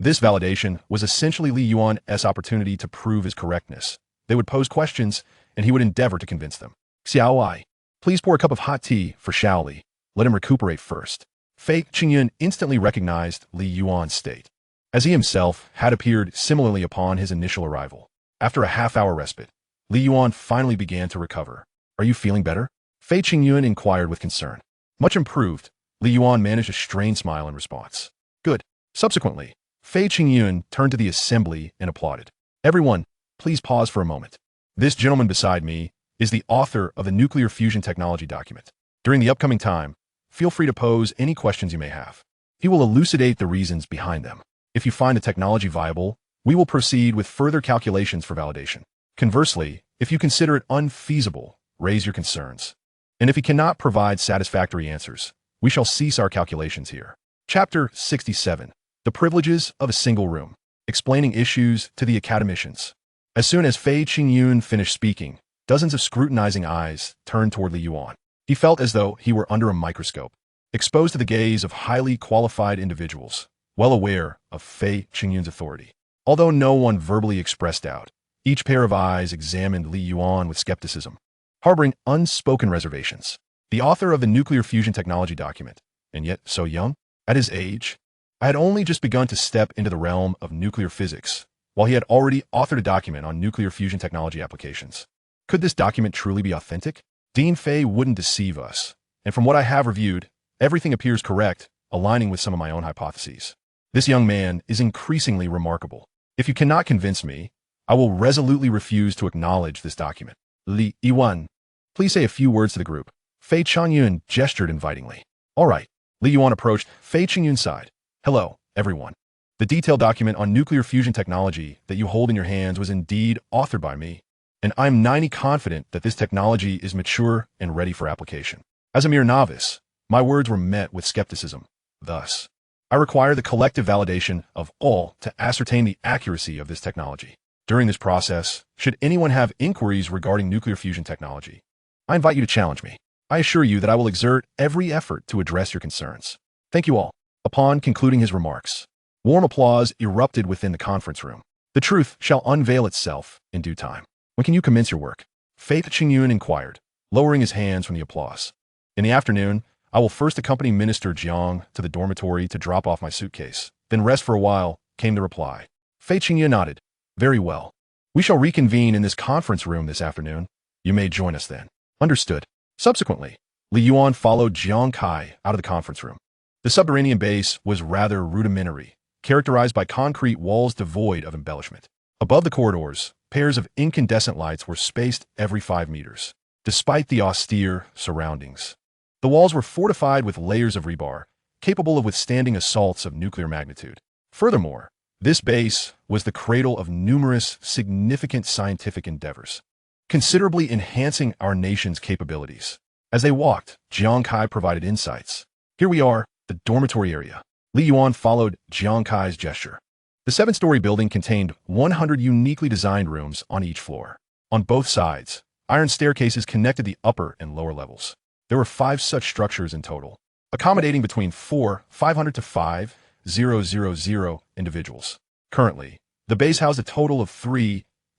This validation was essentially Li Yuan's opportunity to prove his correctness. They would pose questions, and he would endeavor to convince them. Xiao Ai, please pour a cup of hot tea for Xiao Li. Let him recuperate first. Fei Qingyun instantly recognized Li Yuan's state, as he himself had appeared similarly upon his initial arrival. After a half-hour respite, Li Yuan finally began to recover. Are you feeling better? Fei Qingyun inquired with concern. Much improved, Li Yuan managed a strained smile in response. Good. Subsequently, Fei Qingyun turned to the assembly and applauded. Everyone, please pause for a moment. This gentleman beside me is the author of the nuclear fusion technology document. During the upcoming time, feel free to pose any questions you may have. He will elucidate the reasons behind them. If you find the technology viable, we will proceed with further calculations for validation. Conversely, if you consider it unfeasible, raise your concerns. And if he cannot provide satisfactory answers, we shall cease our calculations here. Chapter 67. The Privileges of a Single Room. Explaining issues to the academicians. As soon as Fei Qingyun finished speaking, dozens of scrutinizing eyes turned toward Li Yuan. He felt as though he were under a microscope, exposed to the gaze of highly qualified individuals, well aware of Fei Qingyun's authority. Although no one verbally expressed doubt, each pair of eyes examined Li Yuan with skepticism, harboring unspoken reservations. The author of the nuclear fusion technology document, and yet so young? At his age, I had only just begun to step into the realm of nuclear physics, while he had already authored a document on nuclear fusion technology applications. Could this document truly be authentic? Dean Fei wouldn't deceive us, and from what I have reviewed, everything appears correct, aligning with some of my own hypotheses. This young man is increasingly remarkable. If you cannot convince me, I will resolutely refuse to acknowledge this document. Li Yuan, please say a few words to the group. Fei Qingyun gestured invitingly. All right. Li Yuan approached Fei Qingyun's side. Hello, everyone. The detailed document on nuclear fusion technology that you hold in your hands was indeed authored by me, and I'm 90% confident that this technology is mature and ready for application. As a mere novice, my words were met with skepticism. Thus, I require the collective validation of all to ascertain the accuracy of this technology. During this process, should anyone have inquiries regarding nuclear fusion technology, I invite you to challenge me. I assure you that I will exert every effort to address your concerns. Thank you all. Upon concluding his remarks, warm applause erupted within the conference room. The truth shall unveil itself in due time. When can you commence your work? Fei Qingyun inquired, lowering his hands from the applause. In the afternoon, I will first accompany Minister Jiang to the dormitory to drop off my suitcase, then rest for a while, came the reply. Fei Qingyun nodded. Very well. We shall reconvene in this conference room this afternoon. You may join us then. Understood. Subsequently, Li Yuan followed Jiang Kai out of the conference room. The subterranean base was rather rudimentary, characterized by concrete walls devoid of embellishment. Above the corridors, pairs of incandescent lights were spaced every 5 meters. Despite the austere surroundings, the walls were fortified with layers of rebar, capable of withstanding assaults of nuclear magnitude. Furthermore, this base was the cradle of numerous significant scientific endeavors, considerably enhancing our nation's capabilities. As they walked, Jiang Kai provided insights. Here we are, the dormitory area. Li Yuan followed Jiang Kai's gesture. The 7-story building contained 100 uniquely designed rooms on each floor. On both sides, iron staircases connected the upper and lower levels. There were 5 such structures in total, accommodating between 500 to 5,000 individuals. Currently, the base housed a total of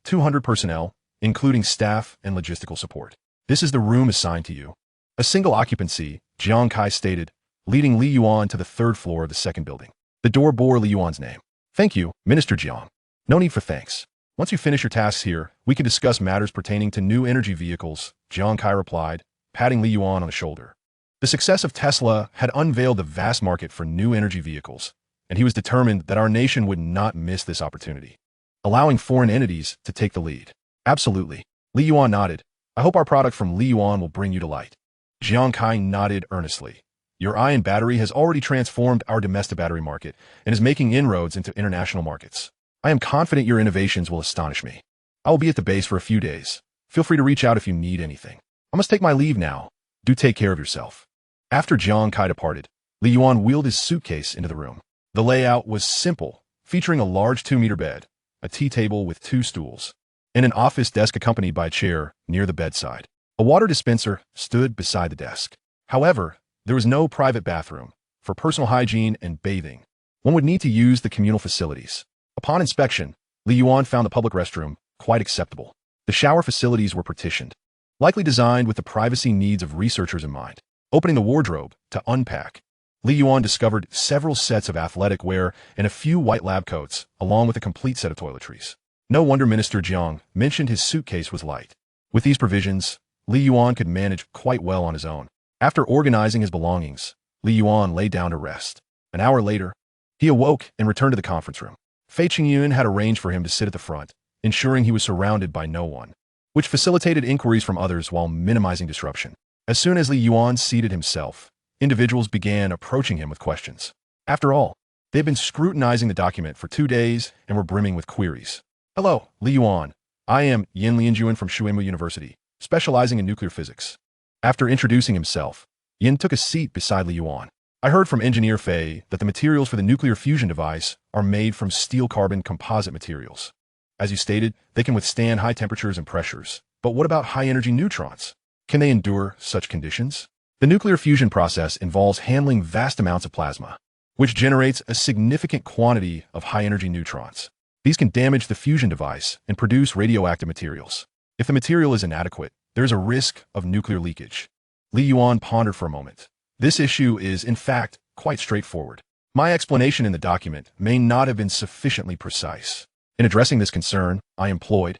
200 personnel, including staff and logistical support. This is the room assigned to you. A single occupancy, Jiang Kai stated, leading Li Yuan to the 3rd floor of the 2nd building. The door bore Li Yuan's name. Thank you, Minister Jiang. No need for thanks. Once you finish your tasks here, we can discuss matters pertaining to new energy vehicles, Jiang Kai replied, patting Li Yuan on the shoulder. The success of Tesla had unveiled the vast market for new energy vehicles, and he was determined that our nation would not miss this opportunity, allowing foreign entities to take the lead. Absolutely. Li Yuan nodded. I hope our product from Li Yuan will bring you to light. Jiang Kai nodded earnestly. Your ion battery has already transformed our domestic battery market and is making inroads into international markets. I am confident your innovations will astonish me. I will be at the base for a few days. Feel free to reach out if you need anything. I must take my leave now. Do take care of yourself. After Jiang Kai departed, Li Yuan wheeled his suitcase into the room. The layout was simple, featuring a large 2-meter bed, a tea table with 2 stools, and an office desk accompanied by a chair near the bedside. A water dispenser stood beside the desk. However, there was no private bathroom. For personal hygiene and bathing, one would need to use the communal facilities. Upon inspection, Li Yuan found the public restroom quite acceptable. The shower facilities were partitioned, likely designed with the privacy needs of researchers in mind. Opening the wardrobe to unpack, Li Yuan discovered several sets of athletic wear and a few white lab coats, along with a complete set of toiletries. No wonder Minister Jiang mentioned his suitcase was light. With these provisions, Li Yuan could manage quite well on his own. After organizing his belongings, Li Yuan lay down to rest. An hour later, he awoke and returned to the conference room. Fei Qingyun had arranged for him to sit at the front, ensuring he was surrounded by no one, which facilitated inquiries from others while minimizing disruption. As soon as Li Yuan seated himself, individuals began approaching him with questions. After all, they had been scrutinizing the document for 2 days and were brimming with queries. Hello, Li Yuan. I am Yin Lianjuan from Shuimu University, specializing in nuclear physics. After introducing himself, Yin took a seat beside Li Yuan. I heard from Engineer Fei that the materials for the nuclear fusion device are made from steel-carbon composite materials. As you stated, they can withstand high temperatures and pressures. But what about high-energy neutrons? Can they endure such conditions? The nuclear fusion process involves handling vast amounts of plasma, which generates a significant quantity of high-energy neutrons. These can damage the fusion device and produce radioactive materials. If the material is inadequate, there is a risk of nuclear leakage. Li Yuan pondered for a moment. This issue is, in fact, quite straightforward. My explanation in the document may not have been sufficiently precise. In addressing this concern, I employed.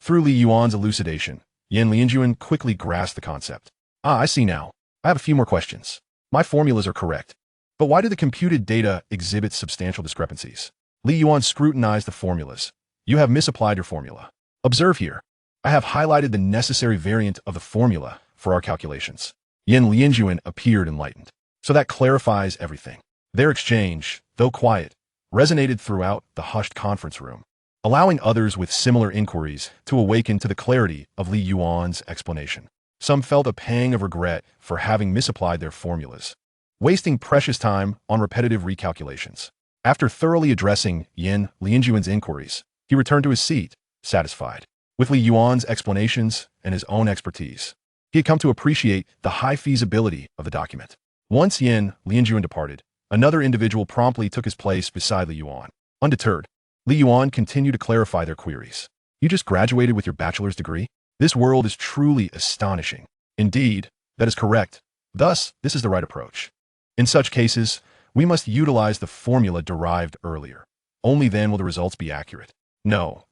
Through Li Yuan's elucidation, Yin Lianjuan quickly grasped the concept. I see now. I have a few more questions. My formulas are correct, but why do the computed data exhibit substantial discrepancies? Li Yuan scrutinized the formulas. You have misapplied your formula. Observe here. I have highlighted the necessary variant of the formula for our calculations. Yin Lianjuan appeared enlightened. So that clarifies everything. Their exchange, though quiet, resonated throughout the hushed conference room, allowing others with similar inquiries to awaken to the clarity of Li Yuan's explanation. Some felt a pang of regret for having misapplied their formulas, wasting precious time on repetitive recalculations. After thoroughly addressing Yin Lianjuan's inquiries, he returned to his seat, satisfied. With Li Yuan's explanations and his own expertise, he had come to appreciate the high feasibility of the document. Once Yin Lianjuan departed, another individual promptly took his place beside Li Yuan. Undeterred, Li Yuan continued to clarify their queries. You just graduated with your bachelor's degree? This world is truly astonishing. Indeed, that is correct. Thus, this is the right approach. In such cases, we must utilize the formula derived earlier. Only then will the results be accurate. No,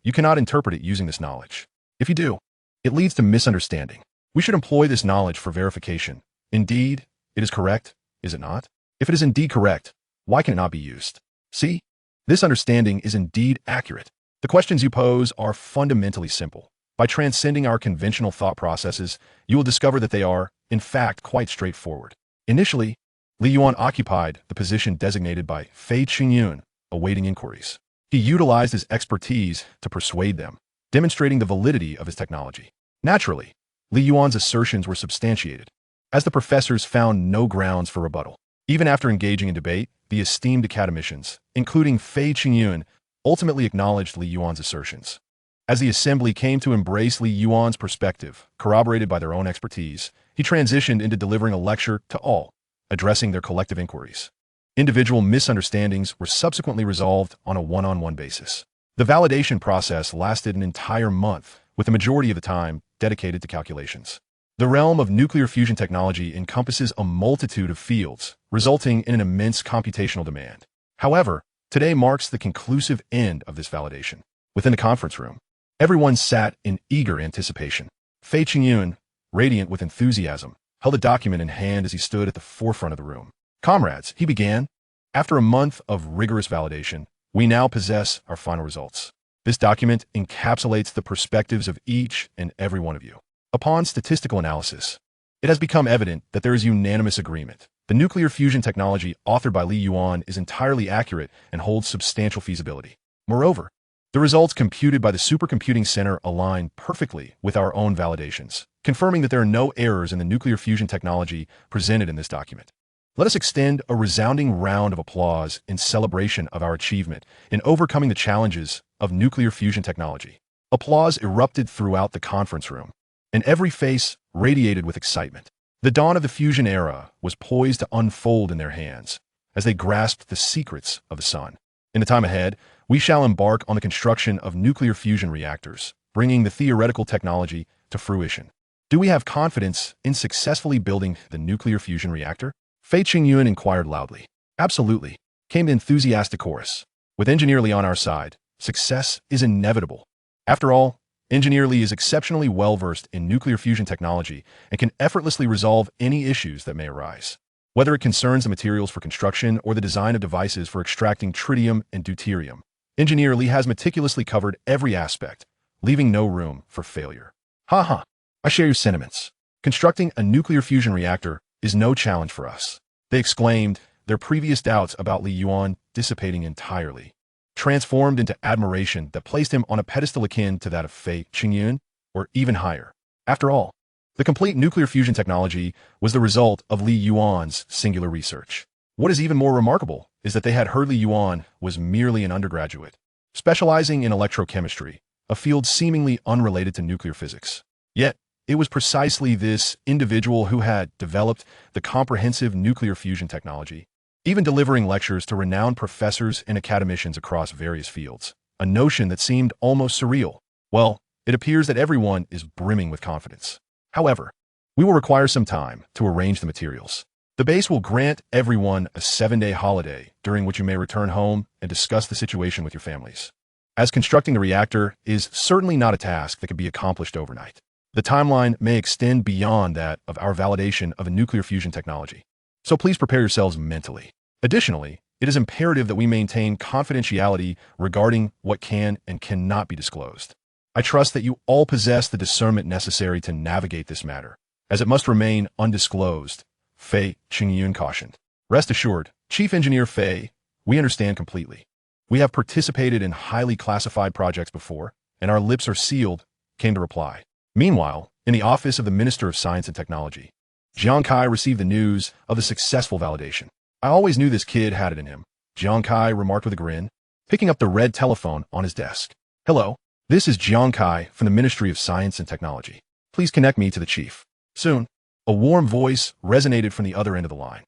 you cannot interpret it using this knowledge. If you do, it leads to misunderstanding. We should employ this knowledge for verification. Indeed, it is correct, is it not? If it is indeed correct, why can it not be used? See, this understanding is indeed accurate. The questions you pose are fundamentally simple. By transcending our conventional thought processes, you will discover that they are, in fact, quite straightforward. Initially, Li Yuan occupied the position designated by Fei Qingyun, awaiting inquiries. He utilized his expertise to persuade them, demonstrating the validity of his technology. Naturally, Li Yuan's assertions were substantiated, as the professors found no grounds for rebuttal. Even after engaging in debate, the esteemed academicians, including Fei Qingyun, ultimately acknowledged Li Yuan's assertions. As the assembly came to embrace Li Yuan's perspective, corroborated by their own expertise, he transitioned into delivering a lecture to all, addressing their collective inquiries. Individual misunderstandings were subsequently resolved on a one-on-one basis. The validation process lasted an entire month, with the majority of the time dedicated to calculations. The realm of nuclear fusion technology encompasses a multitude of fields, resulting in an immense computational demand. However, today marks the conclusive end of this validation. Within the conference room, everyone sat in eager anticipation. Fei Qingyun, radiant with enthusiasm, held a document in hand as he stood at the forefront of the room. Comrades, he began, after a month of rigorous validation, we now possess our final results. This document encapsulates the perspectives of each and every one of you. Upon statistical analysis, it has become evident that there is unanimous agreement. The nuclear fusion technology authored by Li Yuan is entirely accurate and holds substantial feasibility. Moreover, the results computed by the Supercomputing Center align perfectly with our own validations, confirming that there are no errors in the nuclear fusion technology presented in this document. Let us extend a resounding round of applause in celebration of our achievement in overcoming the challenges of nuclear fusion technology. Applause erupted throughout the conference room, and every face radiated with excitement. The dawn of the fusion era was poised to unfold in their hands as they grasped the secrets of the sun. In the time ahead, we shall embark on the construction of nuclear fusion reactors, bringing the theoretical technology to fruition. Do we have confidence in successfully building the nuclear fusion reactor? Fei Qingyun inquired loudly. Absolutely, came the enthusiastic chorus. With Engineer Li on our side, success is inevitable. After all, Engineer Li is exceptionally well-versed in nuclear fusion technology and can effortlessly resolve any issues that may arise. Whether it concerns the materials for construction or the design of devices for extracting tritium and deuterium, Engineer Li has meticulously covered every aspect, leaving no room for failure. Ha, I share your sentiments. Constructing a nuclear fusion reactor is no challenge for us, they exclaimed, their previous doubts about Li Yuan dissipating entirely, transformed into admiration that placed him on a pedestal akin to that of Fei Qingyun, or even higher. After all, the complete nuclear fusion technology was the result of Li Yuan's singular research. What is even more remarkable is that they had heard Li Yuan was merely an undergraduate, specializing in electrochemistry, a field seemingly unrelated to nuclear physics. Yet, it was precisely this individual who had developed the comprehensive nuclear fusion technology, even delivering lectures to renowned professors and academicians across various fields, a notion that seemed almost surreal. Well, it appears that everyone is brimming with confidence. However, we will require some time to arrange the materials. The base will grant everyone a 7-day holiday during which you may return home and discuss the situation with your families. As constructing a reactor is certainly not a task that can be accomplished overnight, the timeline may extend beyond that of our validation of a nuclear fusion technology. So please prepare yourselves mentally. Additionally, it is imperative that we maintain confidentiality regarding what can and cannot be disclosed. I trust that you all possess the discernment necessary to navigate this matter, as it must remain undisclosed, Fei Qingyun cautioned. Rest assured, Chief Engineer Fei, we understand completely. We have participated in highly classified projects before, and our lips are sealed, came the reply. Meanwhile, in the office of the Minister of Science and Technology, Jiang Kai received the news of the successful validation. I always knew this kid had it in him, Jiang Kai remarked with a grin, picking up the red telephone on his desk. Hello, this is Jiang Kai from the Ministry of Science and Technology. Please connect me to the chief. Soon, a warm voice resonated from the other end of the line.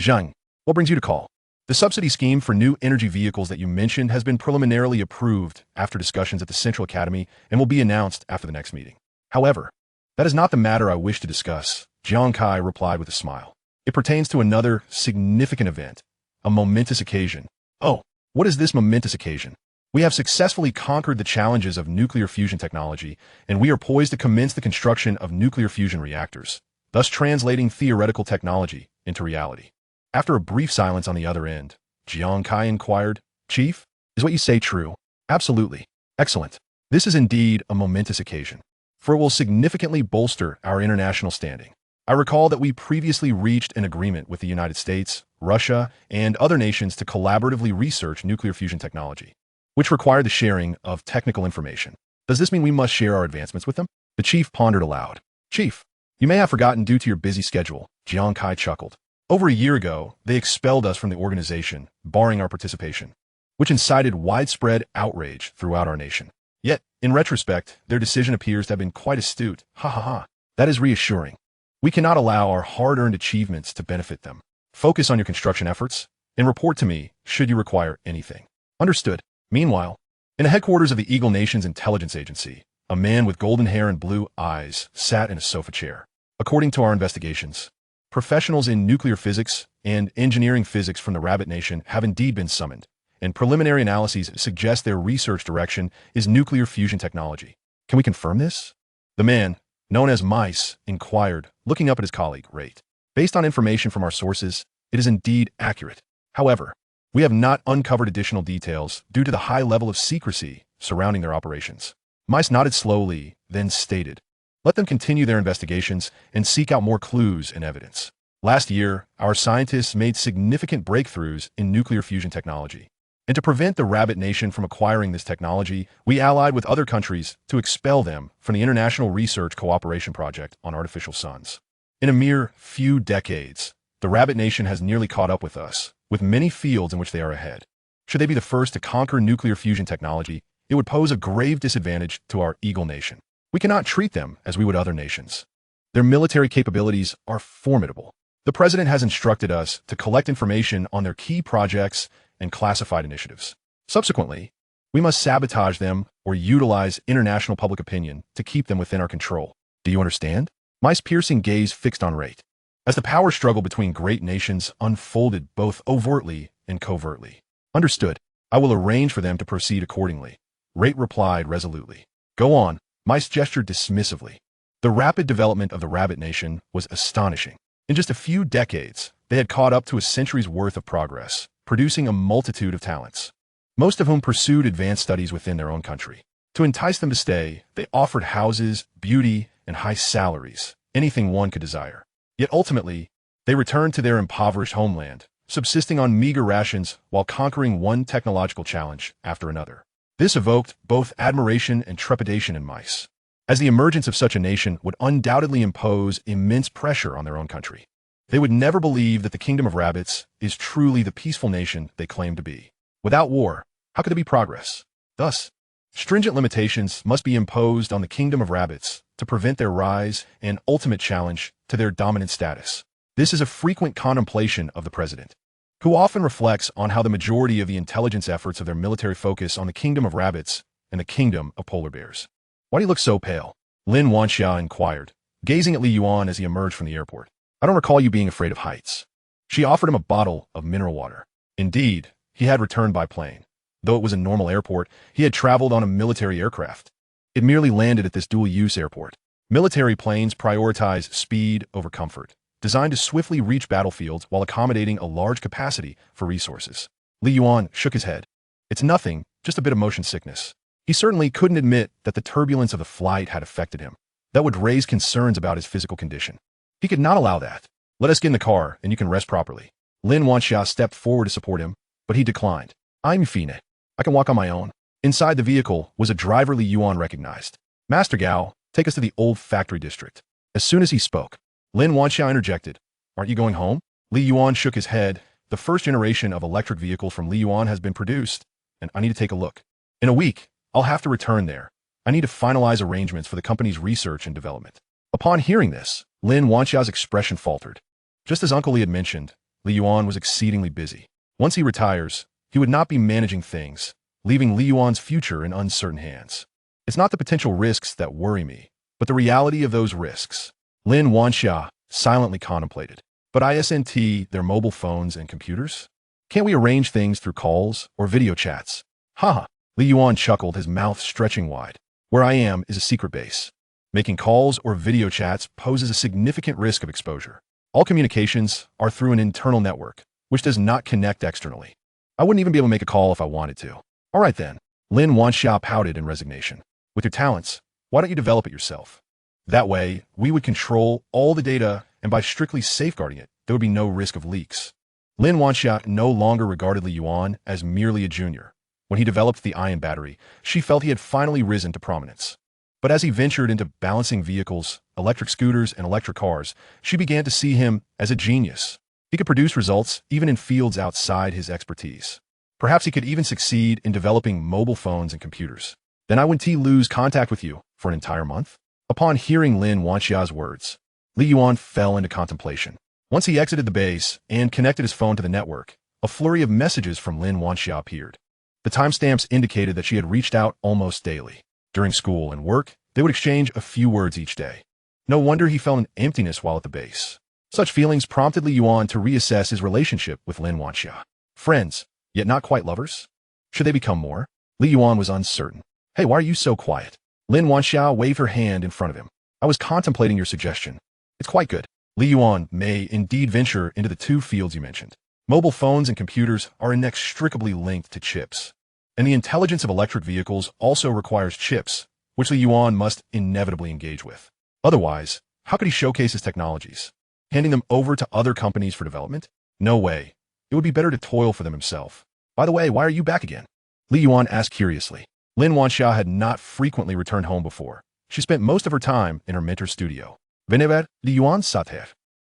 Zhang, what brings you to call? The subsidy scheme for new energy vehicles that you mentioned has been preliminarily approved after discussions at the Central Academy and will be announced after the next meeting. However, that is not the matter I wish to discuss, Jiang Kai replied with a smile. It pertains to another significant event, a momentous occasion. Oh, what is this momentous occasion? We have successfully conquered the challenges of nuclear fusion technology, and we are poised to commence the construction of nuclear fusion reactors, thus translating theoretical technology into reality. After a brief silence on the other end, Jiang Kai inquired, Chief, is what you say true? Absolutely. Excellent. This is indeed a momentous occasion, for it will significantly bolster our international standing. I recall that we previously reached an agreement with the United States, Russia, and other nations to collaboratively research nuclear fusion technology, which required the sharing of technical information. Does this mean we must share our advancements with them? The chief pondered aloud. Chief, you may have forgotten due to your busy schedule, Jiang Kai chuckled. Over a year ago, they expelled us from the organization, barring our participation, which incited widespread outrage throughout our nation. Yet, in retrospect, their decision appears to have been quite astute. Ha ha ha. That is reassuring. We cannot allow our hard-earned achievements to benefit them. Focus on your construction efforts, and report to me should you require anything. Understood. Meanwhile, in the headquarters of the Eagle Nation's intelligence agency, a man with golden hair and blue eyes sat in a sofa chair. According to our investigations, professionals in nuclear physics and engineering physics from the Rabbit Nation have indeed been summoned, and preliminary analyses suggest their research direction is nuclear fusion technology. Can we confirm this? The man, known as Mice, inquired, looking up at his colleague, Rate. Based on information from our sources, it is indeed accurate. However, we have not uncovered additional details due to the high level of secrecy surrounding their operations. Mice nodded slowly, then stated, let them continue their investigations and seek out more clues and evidence. Last year, our scientists made significant breakthroughs in nuclear fusion technology. And to prevent the Rabbit Nation from acquiring this technology, we allied with other countries to expel them from the International Research Cooperation Project on Artificial Suns. In a mere few decades, the Rabbit Nation has nearly caught up with us, with many fields in which they are ahead. Should they be the first to conquer nuclear fusion technology, it would pose a grave disadvantage to our Eagle Nation. We cannot treat them as we would other nations. Their military capabilities are formidable. The President has instructed us to collect information on their key projects and classified initiatives. Subsequently, we must sabotage them or utilize international public opinion to keep them within our control. Do you understand? Mice's piercing gaze fixed on Rate, as the power struggle between great nations unfolded both overtly and covertly. Understood. I will arrange for them to proceed accordingly. Rate replied resolutely. Go on. Mice gestured dismissively. The rapid development of the Rabbit Nation was astonishing. In just a few decades, they had caught up to a century's worth of progress, producing a multitude of talents, most of whom pursued advanced studies within their own country. To entice them to stay, they offered houses, beauty, and high salaries, anything one could desire. Yet ultimately, they returned to their impoverished homeland, subsisting on meager rations while conquering one technological challenge after another. This evoked both admiration and trepidation in Mice, as the emergence of such a nation would undoubtedly impose immense pressure on their own country. They would never believe that the Kingdom of Rabbits is truly the peaceful nation they claim to be. Without war, how could there be progress? Thus, stringent limitations must be imposed on the Kingdom of Rabbits to prevent their rise and ultimate challenge to their dominant status. This is a frequent contemplation of the President, who often reflects on how the majority of the intelligence efforts of their military focus on the Kingdom of Rabbits and the Kingdom of Polar Bears. Why do you look so pale? Lin Wanxia inquired, gazing at Li Yuan as he emerged from the airport. I don't recall you being afraid of heights. She offered him a bottle of mineral water. Indeed, he had returned by plane. Though it was a normal airport, he had traveled on a military aircraft. It merely landed at this dual-use airport. Military planes prioritize speed over comfort, designed to swiftly reach battlefields while accommodating a large capacity for resources. Li Yuan shook his head. It's nothing, just a bit of motion sickness. He certainly couldn't admit that the turbulence of the flight had affected him. That would raise concerns about his physical condition. He could not allow that. Let us get in the car, and you can rest properly. Lin Wanxia stepped forward to support him, but he declined. I'm Fine. I can walk on my own. Inside the vehicle was a driver Li Yuan recognized. Master Gao, take us to the old factory district. As soon as he spoke, Lin Wanxia interjected. Aren't you going home? Li Yuan shook his head. The first generation of electric vehicle from Li Yuan has been produced, and I need to take a look. In a week, I'll have to return there. I need to finalize arrangements for the company's research and development. Upon hearing this, Lin Wanxia's expression faltered. Just as Uncle Li had mentioned, Li Yuan was exceedingly busy. Once he retires, he would not be managing things, leaving Li Yuan's future in uncertain hands. It's not the potential risks that worry me, but the reality of those risks. Lin Wanxia silently contemplated. But isn't their mobile phones and computers? Can't we arrange things through calls or video chats? Haha. Li Yuan chuckled, his mouth stretching wide. Where I am is a secret base. Making calls or video chats poses a significant risk of exposure. All communications are through an internal network, which does not connect externally. I wouldn't even be able to make a call if I wanted to. All right then. Lin Wanxia pouted in resignation. With your talents, why don't you develop it yourself? That way, we would control all the data and by strictly safeguarding it, there would be no risk of leaks. Lin Wanxia no longer regarded Li Yuan as merely a junior. When he developed the ion battery, she felt he had finally risen to prominence. But as he ventured into balancing vehicles, electric scooters, and electric cars, she began to see him as a genius. He could produce results even in fields outside his expertise. Perhaps he could even succeed in developing mobile phones and computers. Then I wouldn't lose contact with you for an entire month? Upon hearing Lin Wanxia's words, Li Yuan fell into contemplation. Once he exited the base and connected his phone to the network, a flurry of messages from Lin Wanxia appeared. The timestamps indicated that she had reached out almost daily. During school and work, they would exchange a few words each day. No wonder he felt an emptiness while at the base. Such feelings prompted Li Yuan to reassess his relationship with Lin Wanxia. Friends, yet not quite lovers? Should they become more? Li Yuan was uncertain. Hey, why are you so quiet? Lin Wanxia waved her hand in front of him. I was contemplating your suggestion. It's quite good. Li Yuan may indeed venture into the two fields you mentioned. Mobile phones and computers are inextricably linked to chips. And the intelligence of electric vehicles also requires chips, which Li Yuan must inevitably engage with. Otherwise, how could he showcase his technologies? Handing them over to other companies for development? No way. It would be better to toil for them himself. By the way, why are you back again? Li Yuan asked curiously. Lin Wanxia had not frequently returned home before. She spent most of her time in her mentor's studio. Venever, Li Yuan sat here.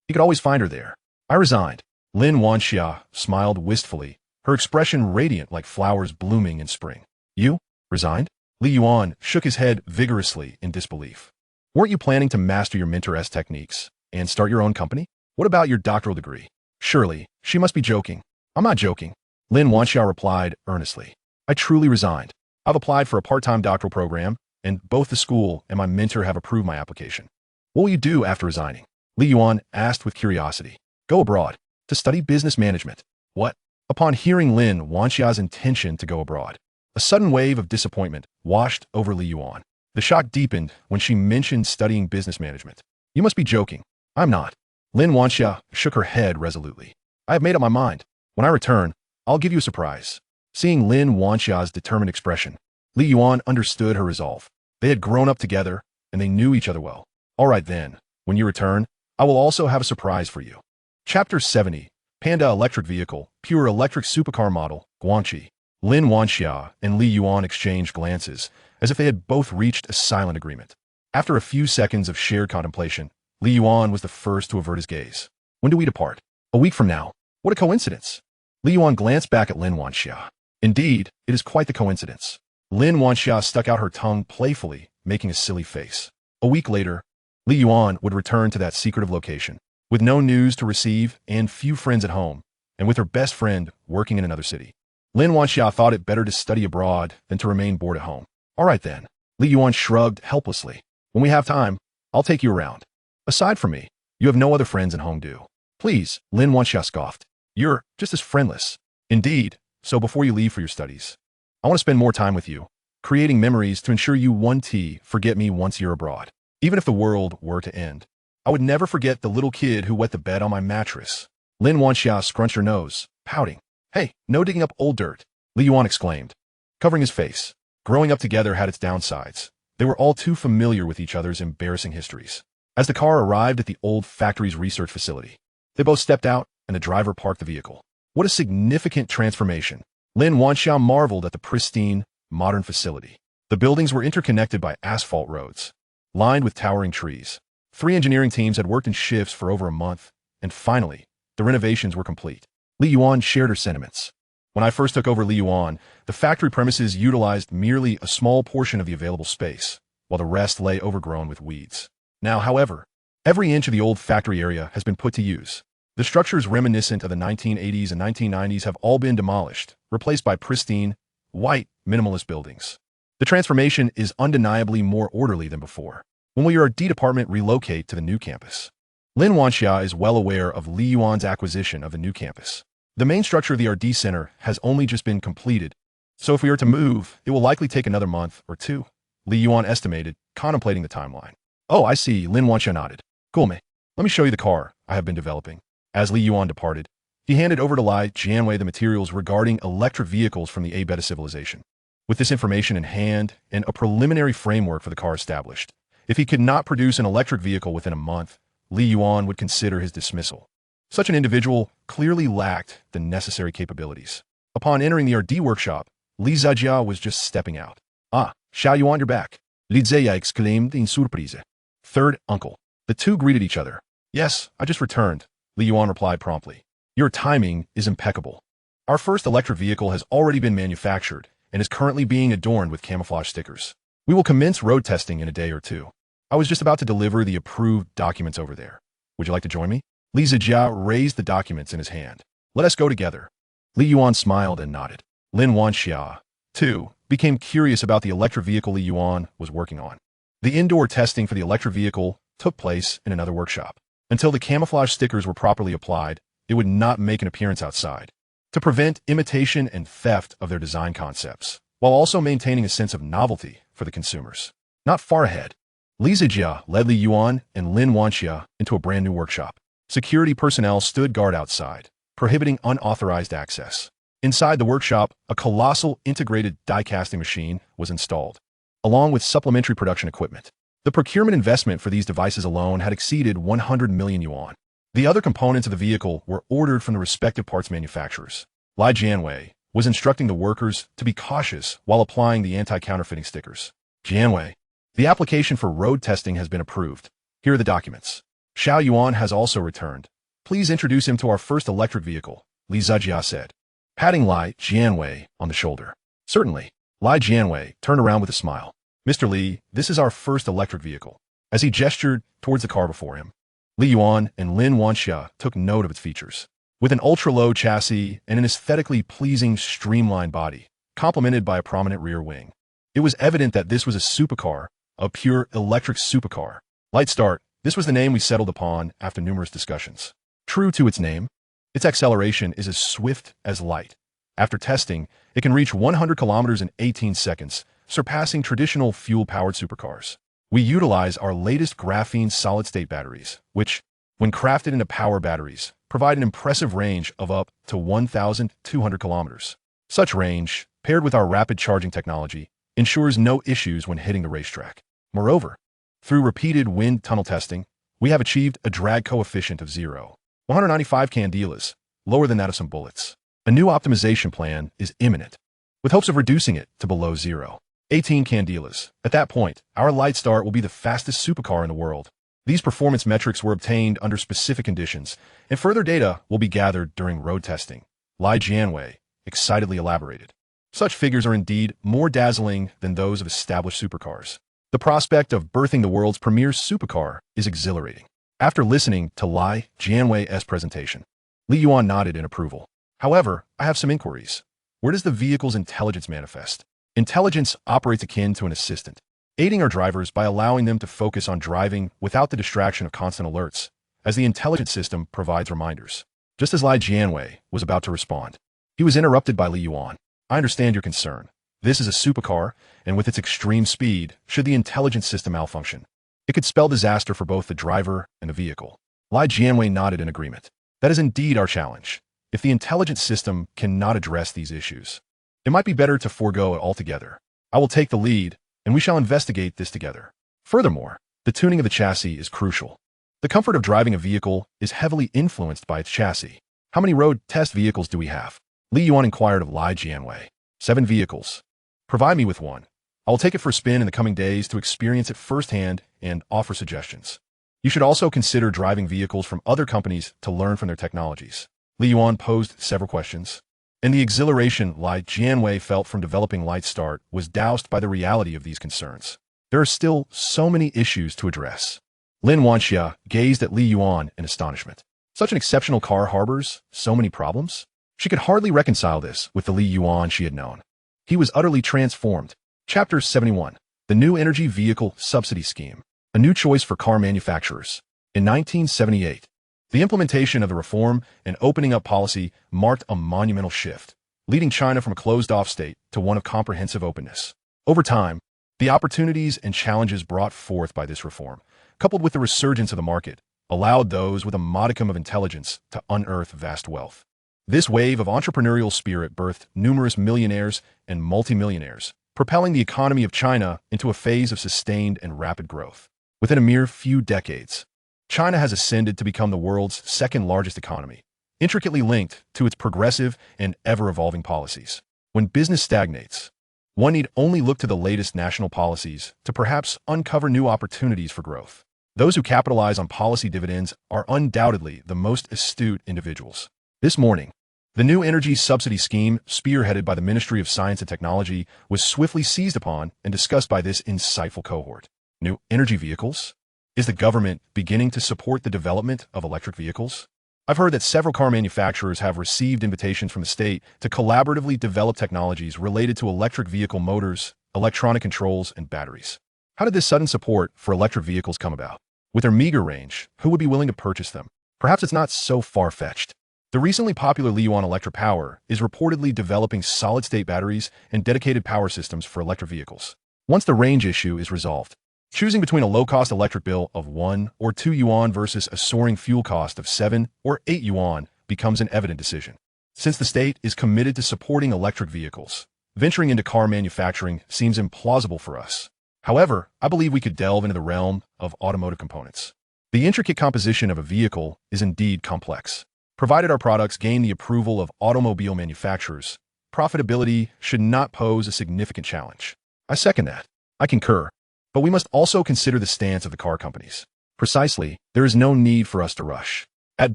He could always find her there. I resigned. Lin Wanxia smiled wistfully, her expression radiant like flowers blooming in spring. You? Resigned? Li Yuan shook his head vigorously in disbelief. Weren't you planning to master your mentor's techniques and start your own company? What about your doctoral degree? Surely, she must be joking. I'm not joking. Lin Wanxia replied earnestly. I truly resigned. I've applied for a part-time doctoral program, and both the school and my mentor have approved my application. What will you do after resigning? Li Yuan asked with curiosity. Go abroad, to study business management. What? Upon hearing Lin Wanxia's intention to go abroad, a sudden wave of disappointment washed over Li Yuan. The shock deepened when she mentioned studying business management. You must be joking. I'm not. Lin Wanxia shook her head resolutely. I have made up my mind. When I return, I'll give you a surprise. Seeing Lin Wanxia's determined expression, Li Yuan understood her resolve. They had grown up together, and they knew each other well. All right then, when you return, I will also have a surprise for you. Chapter 70, Panda Electric Vehicle, Pure Electric Supercar Model, Guangxi. Lin Wanxia and Li Yuan exchanged glances, as if they had both reached a silent agreement. After a few seconds of shared contemplation, Li Yuan was the first to avert his gaze. When do we depart? A week from now. What a coincidence. Li Yuan glanced back at Lin Wanxia. Indeed, it is quite the coincidence. Lin Wanxia stuck out her tongue playfully, making a silly face. A week later, Li Yuan would return to that secretive location, with no news to receive and few friends at home, and with her best friend working in another city. Lin Wanxia thought it better to study abroad than to remain bored at home. All right then. Li Yuan shrugged helplessly. When we have time, I'll take you around. Aside from me, you have no other friends at home, do? Please, Lin Wanxia scoffed. You're just as friendless. Indeed, so before you leave for your studies, I want to spend more time with you, creating memories to ensure you won't forget me once you're abroad. Even if the world were to end, I would never forget the little kid who wet the bed on my mattress. Lin Wanxia scrunched her nose, pouting. Hey, no digging up old dirt, Li Yuan exclaimed, covering his face. Growing up together had its downsides. They were all too familiar with each other's embarrassing histories. As the car arrived at the old factory's research facility, they both stepped out and the driver parked the vehicle. What a significant transformation. Lin Wanxia marveled at the pristine, modern facility. The buildings were interconnected by asphalt roads, lined with towering trees. 3 engineering teams had worked in shifts for over a month, and finally, the renovations were complete. Li Yuan shared her sentiments. When I first took over Li Yuan, the factory premises utilized merely a small portion of the available space, while the rest lay overgrown with weeds. Now, however, every inch of the old factory area has been put to use. The structures reminiscent of the 1980s and 1990s have all been demolished, replaced by pristine, white, minimalist buildings. The transformation is undeniably more orderly than before. When will your R&D department relocate to the new campus? Lin Wanxia is well aware of Li Yuan's acquisition of the new campus. The main structure of the R&D center has only just been completed, so if we are to move, it will likely take another month or 2, Li Yuan estimated, contemplating the timeline. Oh, I see, Lin Wanxia nodded. Cool, let me show you the car I have been developing. As Li Yuan departed, he handed over to Lai Jianwei the materials regarding electric vehicles from the A-Beta civilization. With this information in hand and a preliminary framework for the car established, if he could not produce an electric vehicle within a month, Li Yuan would consider his dismissal. Such an individual clearly lacked the necessary capabilities. Upon entering the RD workshop, Li Zijia was just stepping out. "Ah, Xiao Yuan, you're back," Li Zijia exclaimed in surprise. "Third uncle." The two greeted each other. "Yes, I just returned," Li Yuan replied promptly. "Your timing is impeccable. Our first electric vehicle has already been manufactured and is currently being adorned with camouflage stickers. We will commence road testing in a day or two. I was just about to deliver the approved documents over there. Would you like to join me?" Li Zijia raised the documents in his hand. "Let us go together." Li Yuan smiled and nodded. Lin Wanxia, too, became curious about the electric vehicle Li Yuan was working on. The indoor testing for the electric vehicle took place in another workshop. Until the camouflage stickers were properly applied, it would not make an appearance outside, to prevent imitation and theft of their design concepts, while also maintaining a sense of novelty for the consumers. Not far ahead, Li Zijia led Li Yuan and Lin Wanxia into a brand new workshop. Security personnel stood guard outside, prohibiting unauthorized access. Inside the workshop, a colossal integrated die-casting machine was installed, along with supplementary production equipment. The procurement investment for these devices alone had exceeded 100 million yuan. The other components of the vehicle were ordered from the respective parts manufacturers. Lai Jianwei was instructing the workers to be cautious while applying the anti-counterfeiting stickers. "Jianwei, the application for road testing has been approved. Here are the documents. Xiao Yuan has also returned. Please introduce him to our first electric vehicle," Li Zijia said, patting Lai Jianwei on the shoulder. "Certainly." Lai Jianwei turned around with a smile. "Mr. Li, this is our first electric vehicle." As he gestured towards the car before him, Li Yuan and Lin Wanxia took note of its features. With an ultra-low chassis and an aesthetically pleasing streamlined body, complemented by a prominent rear wing, it was evident that this was a supercar, a pure electric supercar. Light Start, this was the name we settled upon after numerous discussions. True to its name, its acceleration is as swift as light. After testing, it can reach 100 kilometers in 18 seconds, surpassing traditional fuel-powered supercars. We utilize our latest graphene solid-state batteries, which, when crafted into power batteries, provide an impressive range of up to 1,200 kilometers. Such range, paired with our rapid charging technology, ensures no issues when hitting the racetrack. Moreover, through repeated wind tunnel testing, we have achieved a drag coefficient of 0.195 candelas, lower than that of some bullets. A new optimization plan is imminent, with hopes of reducing it to below 0.18 candelas. At that point, our Light Start will be the fastest supercar in the world. These performance metrics were obtained under specific conditions, and further data will be gathered during road testing. Lai Jianwei excitedly elaborated. Such figures are indeed more dazzling than those of established supercars. The prospect of birthing the world's premier supercar is exhilarating. After listening to Lai Jianwei's presentation, Li Yuan nodded in approval. "However, I have some inquiries. Where does the vehicle's intelligence manifest?" Intelligence operates akin to an assistant, aiding our drivers by allowing them to focus on driving without the distraction of constant alerts, as the intelligence system provides reminders. Just as Lai Jianwei was about to respond, he was interrupted by Li Yuan. "I understand your concern. This is a supercar, and with its extreme speed, should the intelligence system malfunction, it could spell disaster for both the driver and the vehicle." Lai Jianwei nodded in agreement. "That is indeed our challenge. If the intelligence system cannot address these issues, it might be better to forego it altogether. I will take the lead, and we shall investigate this together." Furthermore, the tuning of the chassis is crucial. The comfort of driving a vehicle is heavily influenced by its chassis. "How many road test vehicles do we have?" Li Yuan inquired of Lai Jianwei. 7 vehicles. Provide me with one. I will take it for a spin in the coming days to experience it firsthand and offer suggestions. You should also consider driving vehicles from other companies to learn from their technologies. Li Yuan posed several questions, and the exhilaration Lai Jianwei felt from developing Light Start was doused by the reality of these concerns. There are still so many issues to address. Lin Wanxia gazed at Li Yuan in astonishment. Such an exceptional car harbors so many problems? She could hardly reconcile this with the Li Yuan she had known. He was utterly transformed. Chapter 71. The New Energy Vehicle Subsidy Scheme. A new choice for car manufacturers. In 1978, the implementation of the reform and opening up policy marked a monumental shift, leading China from a closed-off state to one of comprehensive openness. Over time, the opportunities and challenges brought forth by this reform, coupled with the resurgence of the market, allowed those with a modicum of intelligence to unearth vast wealth. This wave of entrepreneurial spirit birthed numerous millionaires and multimillionaires, propelling the economy of China into a phase of sustained and rapid growth. Within a mere few decades, China has ascended to become the world's second-largest economy, intricately linked to its progressive and ever-evolving policies. When business stagnates, one need only look to the latest national policies to perhaps uncover new opportunities for growth. Those who capitalize on policy dividends are undoubtedly the most astute individuals. This morning, the new energy subsidy scheme, spearheaded by the Ministry of Science and Technology, was swiftly seized upon and discussed by this insightful cohort. New energy vehicles? Is the government beginning to support the development of electric vehicles? I've heard that several car manufacturers have received invitations from the state to collaboratively develop technologies related to electric vehicle motors, electronic controls, and batteries. How did this sudden support for electric vehicles come about? With their meager range, who would be willing to purchase them? Perhaps it's not so far-fetched. The recently popular Yuan Electric Power is reportedly developing solid-state batteries and dedicated power systems for electric vehicles. Once the range issue is resolved, choosing between a low-cost electric bill of 1 or 2 yuan versus a soaring fuel cost of 7 or 8 yuan becomes an evident decision. Since the state is committed to supporting electric vehicles, venturing into car manufacturing seems implausible for us. However, I believe we could delve into the realm of automotive components. The intricate composition of a vehicle is indeed complex. Provided our products gain the approval of automobile manufacturers, profitability should not pose a significant challenge. I second that. I concur. But we must also consider the stance of the car companies. Precisely, there is no need for us to rush. At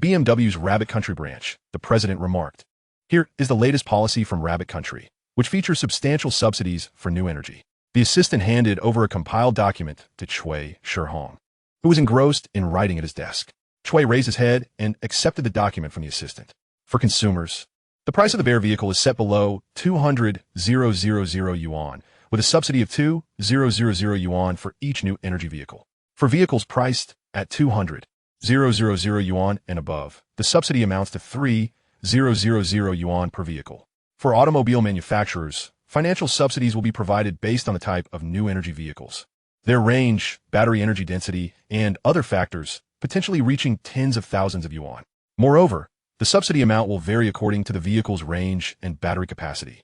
BMW's Rabbit Country branch, the president remarked, "Here is the latest policy from Rabbit Country, which features substantial subsidies for new energy." The assistant handed over a compiled document to Cui Shihong, who was engrossed in writing at his desk. Cui raised his head and accepted the document from the assistant. For consumers, the price of the bare vehicle is set below 200,000 yuan, with a subsidy of 2,000 yuan for each new energy vehicle. For vehicles priced at 200,000 yuan and above, the subsidy amounts to 3,000 yuan per vehicle. For automobile manufacturers, financial subsidies will be provided based on the type of new energy vehicles, their range, battery energy density, and other factors, potentially reaching tens of thousands of yuan. Moreover, the subsidy amount will vary according to the vehicle's range and battery capacity,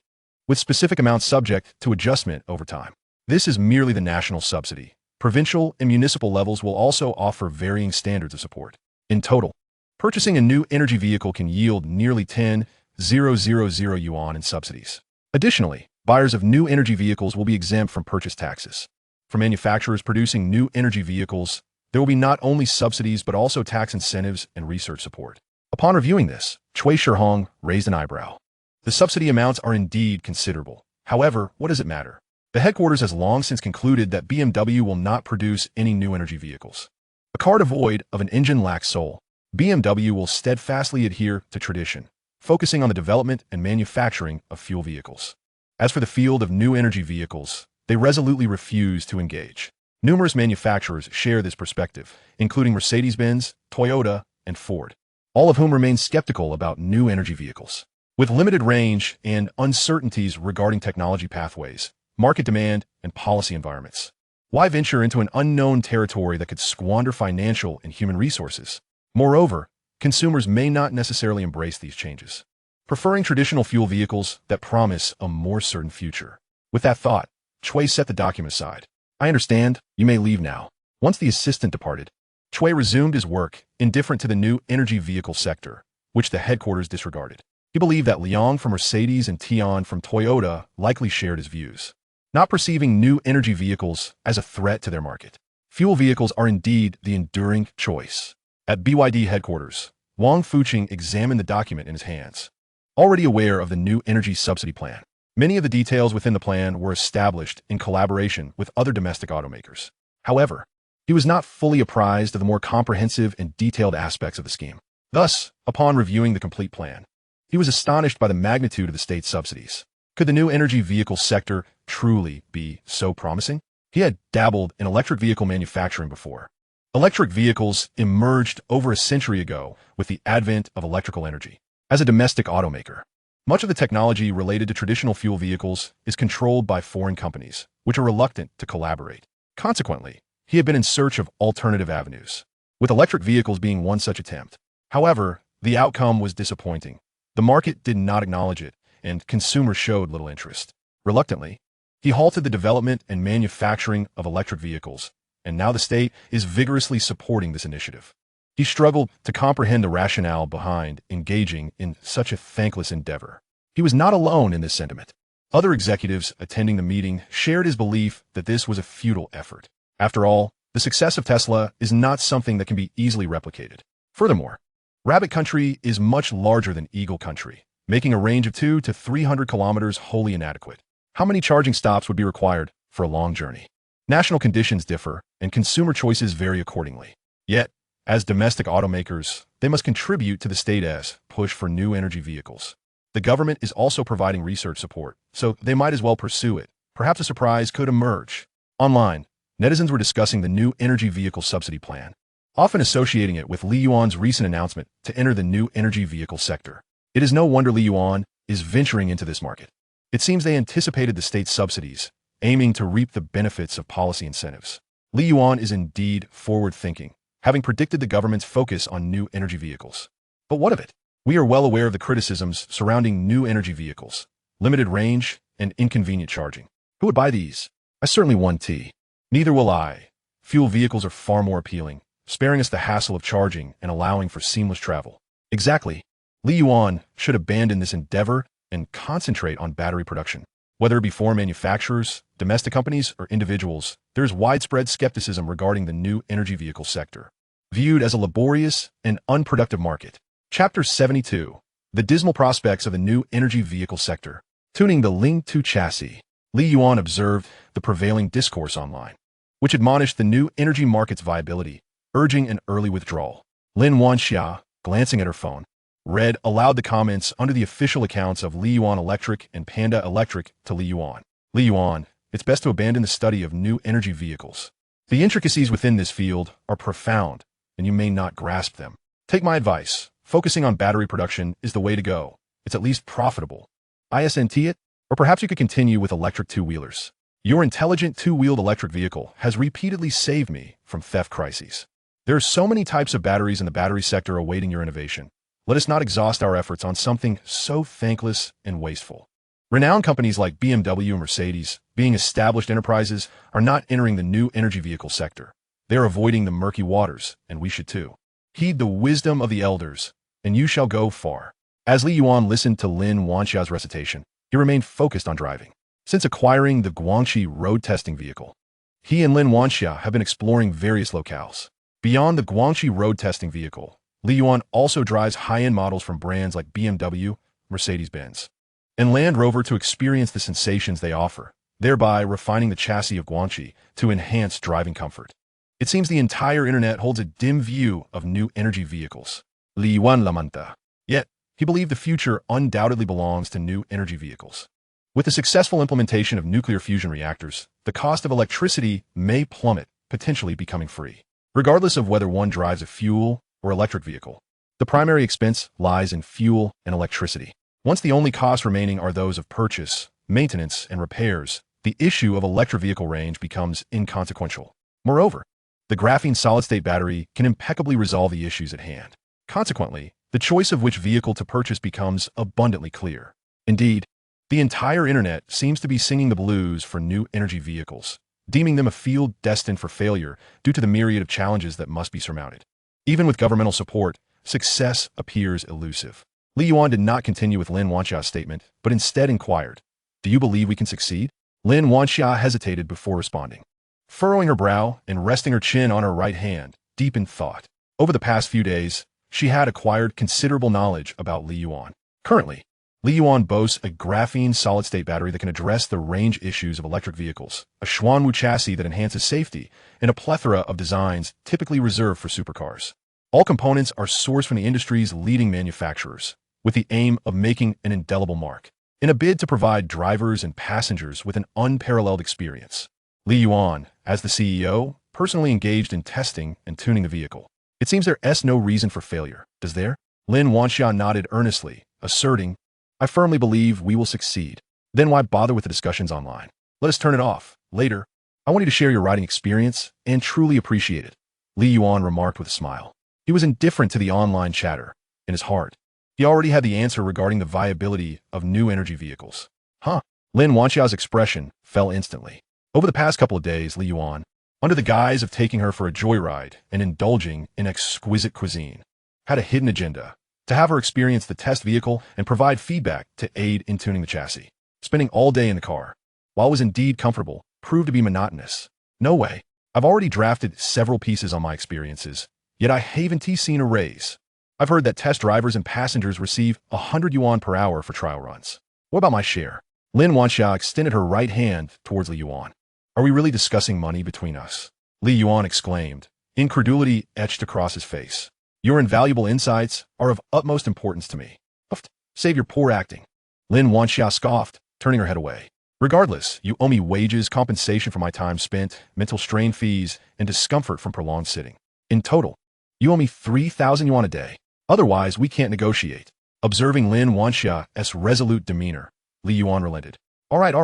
with specific amounts subject to adjustment over time. This is merely the national subsidy. Provincial and municipal levels will also offer varying standards of support. In total, purchasing a new energy vehicle can yield nearly 10,000 yuan in subsidies. Additionally, buyers of new energy vehicles will be exempt from purchase taxes. For manufacturers producing new energy vehicles, there will be not only subsidies but also tax incentives and research support. Upon reviewing this, Cui Shihong raised an eyebrow. The subsidy amounts are indeed considerable. However, what does it matter? The headquarters has long since concluded that BMW will not produce any new energy vehicles. A car devoid of an engine lacks soul. BMW will steadfastly adhere to tradition, focusing on the development and manufacturing of fuel vehicles. As for the field of new energy vehicles, they resolutely refuse to engage. Numerous manufacturers share this perspective, including Mercedes-Benz, Toyota, and Ford, all of whom remain skeptical about new energy vehicles. With limited range and uncertainties regarding technology pathways, market demand, and policy environments, why venture into an unknown territory that could squander financial and human resources? Moreover, consumers may not necessarily embrace these changes, preferring traditional fuel vehicles that promise a more certain future. With that thought, Cui set the document aside. "I understand, you may leave now." Once the assistant departed, Cui resumed his work, indifferent to the new energy vehicle sector, which the headquarters disregarded. He believed that Liang from Mercedes and Tian from Toyota likely shared his views, not perceiving new energy vehicles as a threat to their market. Fuel vehicles are indeed the enduring choice. At BYD headquarters, Wang Fuqing examined the document in his hands. Already aware of the new energy subsidy plan, many of the details within the plan were established in collaboration with other domestic automakers. However, he was not fully apprised of the more comprehensive and detailed aspects of the scheme. Thus, upon reviewing the complete plan, he was astonished by the magnitude of the state subsidies. Could the new energy vehicle sector truly be so promising? He had dabbled in electric vehicle manufacturing before. Electric vehicles emerged over a century ago with the advent of electrical energy. As a domestic automaker, much of the technology related to traditional fuel vehicles is controlled by foreign companies, which are reluctant to collaborate. Consequently, he had been in search of alternative avenues, with electric vehicles being one such attempt. However, the outcome was disappointing. The market did not acknowledge it, and consumers showed little interest. Reluctantly, he halted the development and manufacturing of electric vehicles, and now the state is vigorously supporting this initiative. He struggled to comprehend the rationale behind engaging in such a thankless endeavor. He was not alone in this sentiment. Other executives attending the meeting shared his belief that this was a futile effort. After all, the success of Tesla is not something that can be easily replicated. Furthermore, Rabbit Country is much larger than Eagle Country, making a range of 200 to 300 kilometers wholly inadequate. How many charging stops would be required for a long journey? National conditions differ, and consumer choices vary accordingly. Yet, as domestic automakers, they must contribute to the state's push for new energy vehicles. The government is also providing research support, so they might as well pursue it. Perhaps a surprise could emerge. Online, netizens were discussing the new energy vehicle subsidy plan, often associating it with Li Yuan's recent announcement to enter the new energy vehicle sector. It is no wonder Li Yuan is venturing into this market. It seems they anticipated the state's subsidies, aiming to reap the benefits of policy incentives. Li Yuan is indeed forward-thinking, having predicted the government's focus on new energy vehicles. But what of it? We are well aware of the criticisms surrounding new energy vehicles, limited range, and inconvenient charging. Who would buy these? I certainly won't. Neither will I. Fuel vehicles are far more appealing, sparing us the hassle of charging and allowing for seamless travel. Exactly. Li Yuan should abandon this endeavor and concentrate on battery production. Whether it be foreign manufacturers, domestic companies, or individuals, there is widespread skepticism regarding the new energy vehicle sector, viewed as a laborious and unproductive market. Chapter 72. The Dismal Prospects of the New Energy Vehicle Sector. Tuning the Ling 2 chassis. Li Yuan observed the prevailing discourse online, which admonished the new energy market's viability, urging an early withdrawal. Lin Wanxia, glancing at her phone, read aloud the comments under the official accounts of Li Yuan Electric and Panda Electric to Li Yuan. Li Yuan, it's best to abandon the study of new energy vehicles. The intricacies within this field are profound, and you may not grasp them. Take my advice. Focusing on battery production is the way to go. It's at least profitable. ISNT it? Or perhaps you could continue with electric two-wheelers. Your intelligent two-wheeled electric vehicle has repeatedly saved me from theft crises. There are so many types of batteries in the battery sector awaiting your innovation. Let us not exhaust our efforts on something so thankless and wasteful. Renowned companies like BMW and Mercedes, being established enterprises, are not entering the new energy vehicle sector. They are avoiding the murky waters, and we should too. Heed the wisdom of the elders, and you shall go far. As Li Yuan listened to Lin Wanxia's recitation, he remained focused on driving. Since acquiring the Guangxi road testing vehicle, he and Lin Wanxia have been exploring various locales. Beyond the Guangxi road testing vehicle, Li Yuan also drives high-end models from brands like BMW, Mercedes-Benz, and Land Rover to experience the sensations they offer, thereby refining the chassis of Guangxi to enhance driving comfort. It seems the entire internet holds a dim view of new energy vehicles. Li Yuan lamenta. Yet, he believed the future undoubtedly belongs to new energy vehicles. With the successful implementation of nuclear fusion reactors, the cost of electricity may plummet, potentially becoming free. Regardless of whether one drives a fuel or electric vehicle, the primary expense lies in fuel and electricity. Once the only costs remaining are those of purchase, maintenance, and repairs, the issue of electric vehicle range becomes inconsequential. Moreover, the graphene solid-state battery can impeccably resolve the issues at hand. Consequently, the choice of which vehicle to purchase becomes abundantly clear. Indeed, the entire internet seems to be singing the blues for new energy vehicles, deeming them a field destined for failure due to the myriad of challenges that must be surmounted. Even with governmental support, success appears elusive. Li Yuan did not continue with Lin Wanxia's statement, but instead inquired, "Do you believe we can succeed?" Lin Wanxia hesitated before responding, furrowing her brow and resting her chin on her right hand, deep in thought. Over the past few days, she had acquired considerable knowledge about Li Yuan. Currently, Li Yuan boasts a graphene solid-state battery that can address the range issues of electric vehicles, a Xuanwu chassis that enhances safety, and a plethora of designs typically reserved for supercars. All components are sourced from the industry's leading manufacturers, with the aim of making an indelible mark, in a bid to provide drivers and passengers with an unparalleled experience. Li Yuan, as the CEO, personally engaged in testing and tuning the vehicle. It seems there's no reason for failure, does there? Lin Wanxia nodded earnestly, asserting, "I firmly believe we will succeed." Then why bother with the discussions online? Let us turn it off. Later, I want you to share your riding experience and truly appreciate it. Li Yuan remarked with a smile. He was indifferent to the online chatter. In his heart, he already had the answer regarding the viability of new energy vehicles. Lin Wanxia's expression fell instantly. Over the past couple of days, Li Yuan, under the guise of taking her for a joyride and indulging in exquisite cuisine. Had a hidden agenda: to have her experience the test vehicle and provide feedback to aid in tuning the chassis. Spending all day in the car, while it was indeed comfortable, proved to be monotonous. No way. I've already drafted several pieces on my experiences, yet I haven't seen a raise. I've heard that test drivers and passengers receive 100 yuan per hour for trial runs. What about my share? Lin Wanxia extended her right hand towards Li Yuan. Are we really discussing money between us? Li Yuan exclaimed. Incredulity etched across his face. Your invaluable insights are of utmost importance to me. Save your poor acting. Lin Wanxia scoffed, turning her head away. Regardless, you owe me wages, compensation for my time spent, mental strain fees, and discomfort from prolonged sitting. In total, you owe me 3,000 yuan a day. Otherwise, we can't negotiate. Observing Lin Wanxia's resolute demeanor, Li Yuan relented. All right,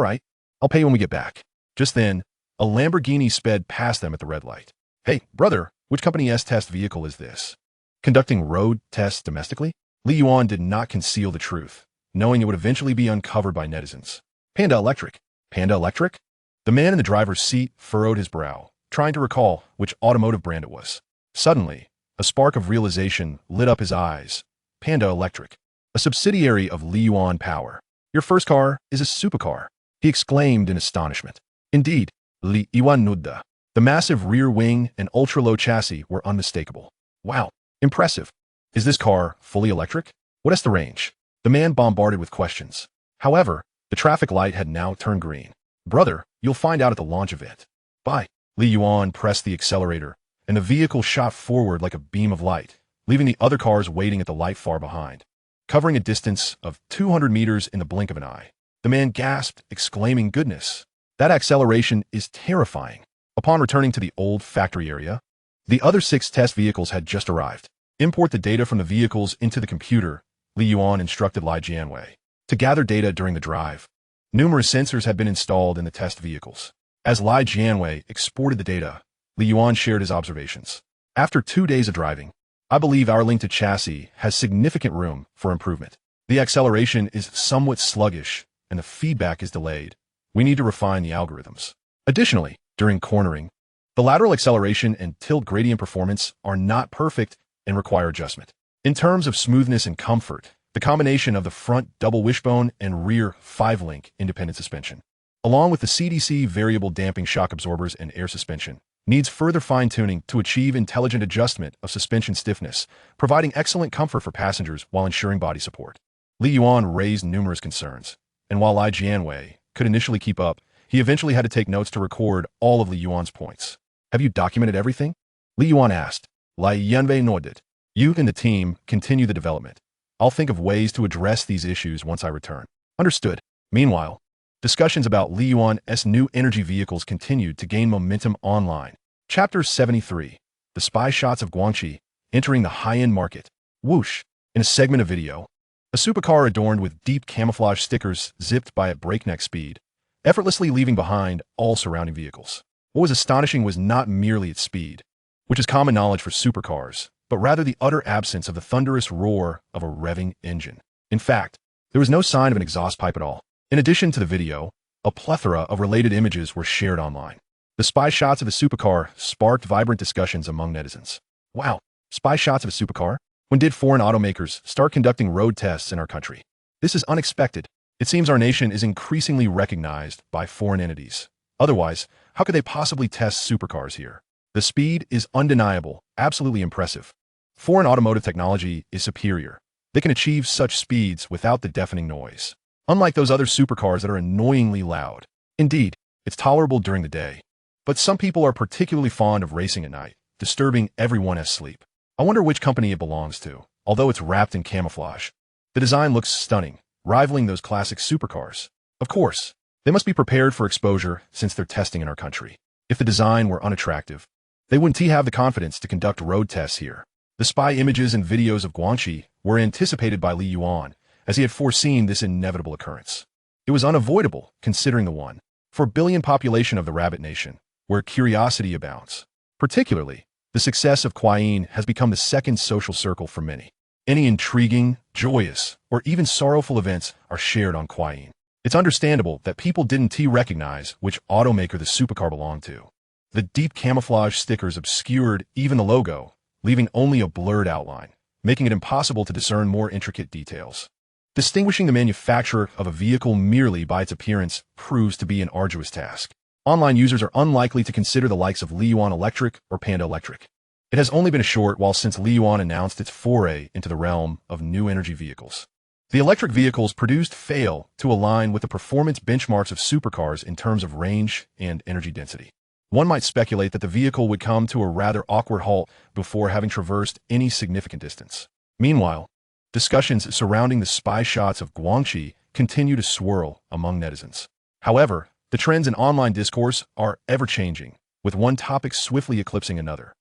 I'll pay when we get back. Just then, a Lamborghini sped past them at the red light. Hey, brother, which company's test vehicle is this? Conducting road tests domestically? Li Yuan did not conceal the truth, knowing it would eventually be uncovered by netizens. Panda Electric. Panda Electric? The man in the driver's seat furrowed his brow, trying to recall which automotive brand it was. Suddenly, a spark of realization lit up his eyes. Panda Electric, a subsidiary of Li Yuan Power. Your first car is a supercar, he exclaimed in astonishment. Indeed, Li Yuan Nudda. The massive rear wing and ultra-low chassis were unmistakable. Wow, impressive. Is this car fully electric? What is the range? The man bombarded with questions. However, the traffic light had now turned green. Brother, you'll find out at the launch event. Bye. Li Yuan pressed the accelerator, and the vehicle shot forward like a beam of light, leaving the other cars waiting at the light far behind. Covering a distance of 200 meters in the blink of an eye, the man gasped, exclaiming, goodness, that acceleration is terrifying. Upon returning to the old factory area, the other 6 test vehicles had just arrived. Import the data from the vehicles into the computer, Li Yuan instructed Lai Jianwei. To gather data during the drive, numerous sensors had been installed in the test vehicles. As Lai Jianwei exported the data, Li Yuan shared his observations. After 2 days of driving, I believe our linked chassis has significant room for improvement. The acceleration is somewhat sluggish, and the feedback is delayed. We need to refine the algorithms. Additionally, during cornering, the lateral acceleration and tilt gradient performance are not perfect and require adjustment. In terms of smoothness and comfort, the combination of the front double wishbone and rear 5-link independent suspension, along with the CDC variable damping shock absorbers and air suspension, needs further fine-tuning to achieve intelligent adjustment of suspension stiffness, providing excellent comfort for passengers while ensuring body support. Li Yuan raised numerous concerns, and while Lai Jianwei could initially keep up, he eventually had to take notes to record all of Li Yuan's points. Have you documented everything? Li Yuan asked. Lai Jianwei nodded. You and the team continue the development. I'll think of ways to address these issues once I return. Understood. Meanwhile, discussions about Li Yuan's new energy vehicles continued to gain momentum online. Chapter 73. The Spy Shots of Guangxi, Entering the High-End Market. Whoosh. In a segment of video, a supercar adorned with deep camouflage stickers zipped by at breakneck speed, effortlessly leaving behind all surrounding vehicles. What was astonishing was not merely its speed, which is common knowledge for supercars, but rather the utter absence of the thunderous roar of a revving engine. In fact, there was no sign of an exhaust pipe at all. In addition to the video, a plethora of related images were shared online. The spy shots of the supercar sparked vibrant discussions among netizens. Wow, spy shots of a supercar? When did foreign automakers start conducting road tests in our country? This is unexpected. It seems our nation is increasingly recognized by foreign entities. Otherwise, how could they possibly test supercars here? The speed is undeniable, absolutely impressive. Foreign automotive technology is superior. They can achieve such speeds without the deafening noise, unlike those other supercars that are annoyingly loud. Indeed, it's tolerable during the day, but some people are particularly fond of racing at night, disturbing everyone's sleep. I wonder which company it belongs to, although it's wrapped in camouflage. The design looks stunning, rivaling those classic supercars. Of course, they must be prepared for exposure since they're testing in our country. If the design were unattractive, they wouldn't have the confidence to conduct road tests here. The spy images and videos of Guangxi were anticipated by Li Yuan, as he had foreseen this inevitable occurrence. It was unavoidable, considering the 1.4 billion population of the Rabbit Nation, where curiosity abounds. Particularly, the success of Kuayin has become the second social circle for many. Any intriguing, joyous, or even sorrowful events are shared on Kuayin. It's understandable that people didn't recognize which automaker the supercar belonged to. The deep camouflage stickers obscured even the logo, leaving only a blurred outline, making it impossible to discern more intricate details. Distinguishing the manufacturer of a vehicle merely by its appearance proves to be an arduous task. Online users are unlikely to consider the likes of Yuan Electric or Panda Electric. It has only been a short while since Yuan announced its foray into the realm of new energy vehicles. The electric vehicles produced fail to align with the performance benchmarks of supercars in terms of range and energy density. One might speculate that the vehicle would come to a rather awkward halt before having traversed any significant distance. Meanwhile, discussions surrounding the spy shots of Guangxi continue to swirl among netizens. However, the trends in online discourse are ever-changing, with one topic swiftly eclipsing another.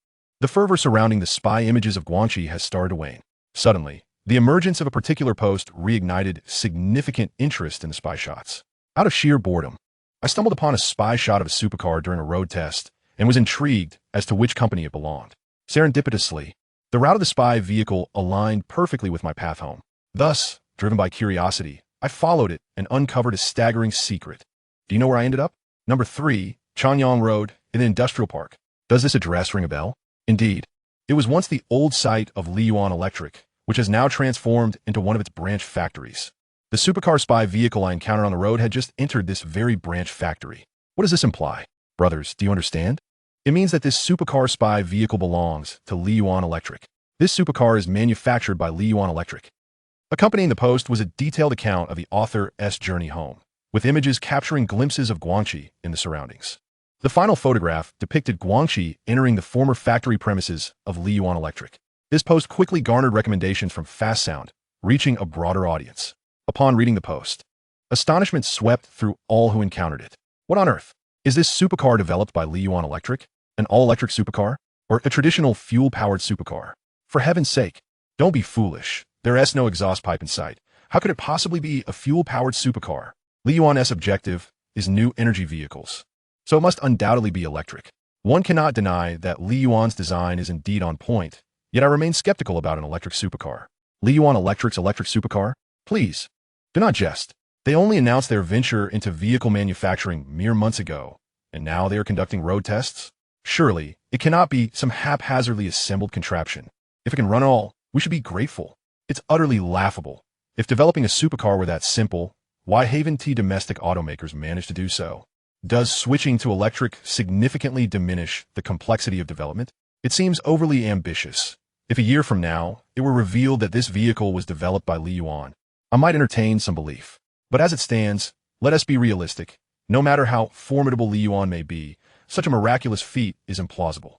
The fervor surrounding the spy images of Guangxi has started to wane. Suddenly, the emergence of a particular post reignited significant interest in the spy shots. Out of sheer boredom, I stumbled upon a spy shot of a supercar during a road test and was intrigued as to which company it belonged. Serendipitously, the route of the spy vehicle aligned perfectly with my path home. Thus, driven by curiosity, I followed it and uncovered a staggering secret. Do you know where I ended up? Number 3, Chanyang Road, in the industrial park. Does this address ring a bell? Indeed. It was once the old site of Yuan Electric, which has now transformed into one of its branch factories. The supercar spy vehicle I encountered on the road had just entered this very branch factory. What does this imply? Brothers, do you understand? It means that this supercar spy vehicle belongs to Yuan Electric. This supercar is manufactured by Yuan Electric. Accompanying the post was a detailed account of the author's journey home, with images capturing glimpses of Guangxi in the surroundings. The final photograph depicted Guangxi entering the former factory premises of Yuan Electric. This post quickly garnered recommendations from Fast Sound, reaching a broader audience. Upon reading the post, astonishment swept through all who encountered it. What on earth? Is this supercar developed by Yuan Electric? An all-electric supercar? Or a traditional fuel-powered supercar? For heaven's sake, don't be foolish. There is no exhaust pipe in sight. How could it possibly be a fuel-powered supercar? Yuan's objective is new energy vehicles, so it must undoubtedly be electric. One cannot deny that Yuan's design is indeed on point, yet I remain skeptical about an electric supercar. Yuan Electric's electric supercar? Please, do not jest. They only announced their venture into vehicle manufacturing mere months ago, and now they are conducting road tests? Surely, it cannot be some haphazardly assembled contraption. If it can run all, we should be grateful. It's utterly laughable. If developing a supercar were that simple, why haven't domestic automakers managed to do so? Does switching to electric significantly diminish the complexity of development? It seems overly ambitious. If a year from now, it were revealed that this vehicle was developed by Yuan, I might entertain some belief. But as it stands, let us be realistic. No matter how formidable Yuan may be, such a miraculous feat is implausible.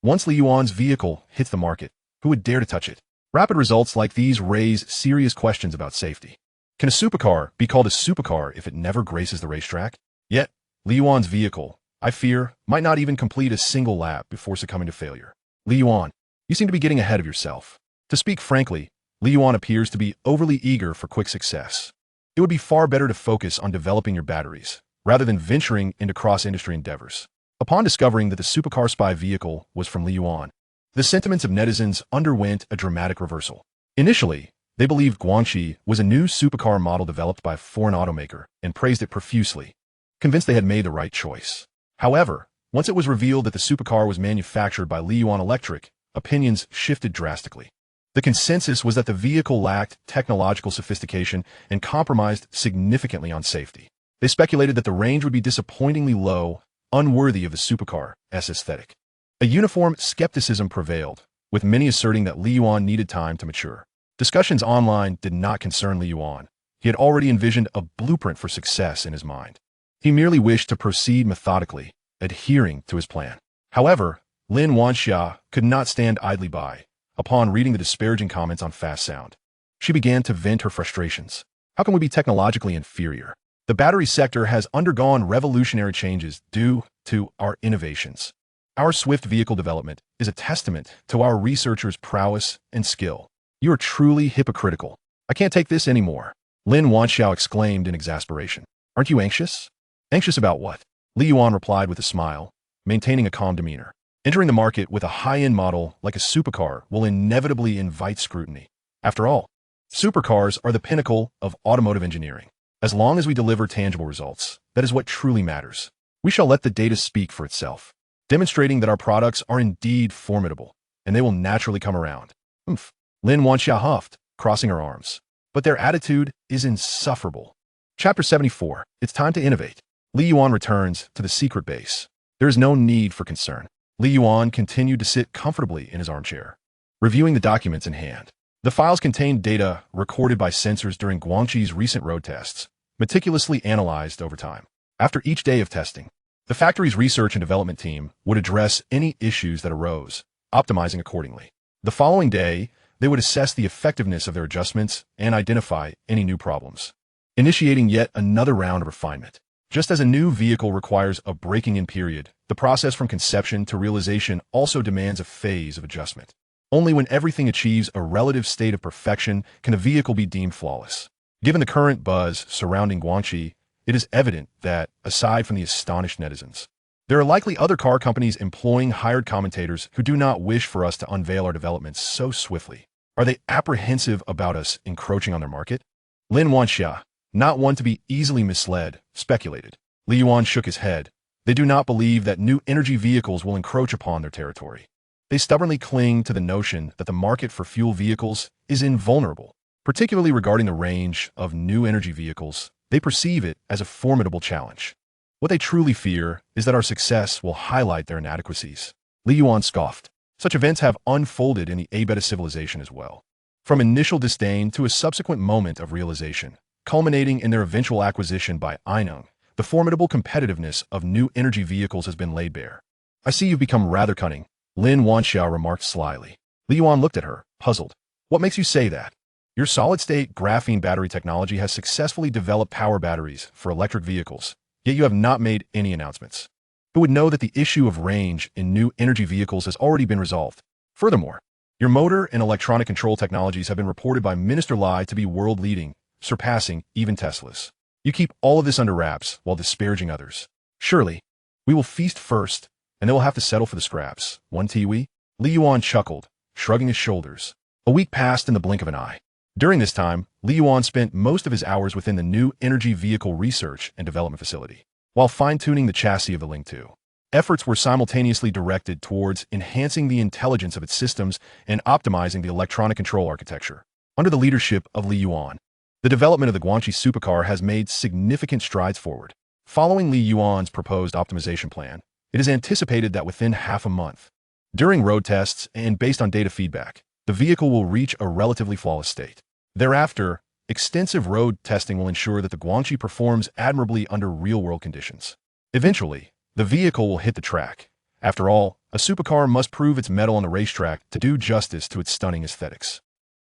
Once Yuan's vehicle hits the market, who would dare to touch it? Rapid results like these raise serious questions about safety. Can a supercar be called a supercar if it never graces the racetrack? Yet, Yuan's vehicle, I fear, might not even complete a single lap before succumbing to failure. Yuan, you seem to be getting ahead of yourself. To speak frankly, Yuan appears to be overly eager for quick success. It would be far better to focus on developing your batteries, rather than venturing into cross-industry endeavors. Upon discovering that the supercar spy vehicle was from Yuan, the sentiments of netizens underwent a dramatic reversal. Initially, they believed Guangxi was a new supercar model developed by a foreign automaker and praised it profusely, convinced they had made the right choice. However, once it was revealed that the supercar was manufactured by Yuan Electric, opinions shifted drastically. The consensus was that the vehicle lacked technological sophistication and compromised significantly on safety. They speculated that the range would be disappointingly low, unworthy of the supercar's aesthetic. A uniform skepticism prevailed, with many asserting that Yuan needed time to mature. Discussions online did not concern Yuan. He had already envisioned a blueprint for success in his mind. He merely wished to proceed methodically, adhering to his plan. However, Lin Wanxia could not stand idly by. Upon reading the disparaging comments on Fast Sound, she began to vent her frustrations. How can we be technologically inferior? The battery sector has undergone revolutionary changes due to our innovations. Our swift vehicle development is a testament to our researchers' prowess and skill. You are truly hypocritical. I can't take this anymore. Lin Wanxiao exclaimed in exasperation. Aren't you anxious? Anxious about what? Li Yuan replied with a smile, maintaining a calm demeanor. Entering the market with a high-end model like a supercar will inevitably invite scrutiny. After all, supercars are the pinnacle of automotive engineering. As long as we deliver tangible results, that is what truly matters. We shall let the data speak for itself. demonstrating that our products are indeed formidable, and they will naturally come around. Oomph. Lin Wanxia huffed, crossing her arms. But their attitude is insufferable. Chapter 74. It's time to innovate. Li Yuan returns to the secret base. There is no need for concern. Li Yuan continued to sit comfortably in his armchair, reviewing the documents in hand. The files contained data recorded by sensors during Guangxi's recent road tests, meticulously analyzed over time. After each day of testing, the factory's research and development team would address any issues that arose, optimizing accordingly. The following day, they would assess the effectiveness of their adjustments and identify any new problems, initiating yet another round of refinement. Just as a new vehicle requires a breaking-in period, the process from conception to realization also demands a phase of adjustment. Only when everything achieves a relative state of perfection can a vehicle be deemed flawless. Given the current buzz surrounding Guangxi, it is evident that, aside from the astonished netizens, there are likely other car companies employing hired commentators who do not wish for us to unveil our developments so swiftly. Are they apprehensive about us encroaching on their market? Lin Wanxia, not one to be easily misled, speculated. Li Yuan shook his head. They do not believe that new energy vehicles will encroach upon their territory. They stubbornly cling to the notion that the market for fuel vehicles is invulnerable. Particularly regarding the range of new energy vehicles, they perceive it as a formidable challenge. What they truly fear is that our success will highlight their inadequacies. Li Yuan scoffed. Such events have unfolded in the A-Beta civilization as well. From initial disdain to a subsequent moment of realization, culminating in their eventual acquisition by Ainung, the formidable competitiveness of new energy vehicles has been laid bare. I see you've become rather cunning, Lin Wanxia remarked slyly. Li Yuan looked at her, puzzled. What makes you say that? Your solid-state graphene battery technology has successfully developed power batteries for electric vehicles, yet you have not made any announcements. Who would know that the issue of range in new energy vehicles has already been resolved? Furthermore, your motor and electronic control technologies have been reported by Minister Lai to be world-leading, surpassing even Tesla's. You keep all of this under wraps while disparaging others. Surely, we will feast first, and then we'll have to settle for the scraps. One Tiwi? Li Yuan chuckled, shrugging his shoulders. A week passed in the blink of an eye. During this time, Li Yuan spent most of his hours within the new energy vehicle research and development facility, while fine-tuning the chassis of the Ling 2. Efforts were simultaneously directed towards enhancing the intelligence of its systems and optimizing the electronic control architecture. Under the leadership of Li Yuan, the development of the Guangxi supercar has made significant strides forward. Following Li Yuan's proposed optimization plan, it is anticipated that within half a month, during road tests and based on data feedback, the vehicle will reach a relatively flawless state. Thereafter, extensive road testing will ensure that the Guangxi performs admirably under real-world conditions. Eventually, the vehicle will hit the track. After all, a supercar must prove its mettle on the racetrack to do justice to its stunning aesthetics.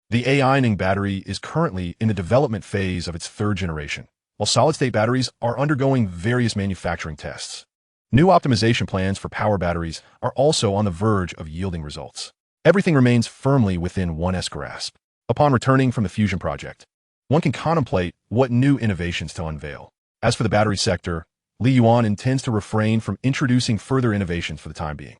The Ainung battery is currently in the development phase of its third generation, while solid-state batteries are undergoing various manufacturing tests. New optimization plans for power batteries are also on the verge of yielding results. Everything remains firmly within one's grasp. Upon returning from the fusion project, one can contemplate what new innovations to unveil. As for the battery sector, Li Yuan intends to refrain from introducing further innovations for the time being.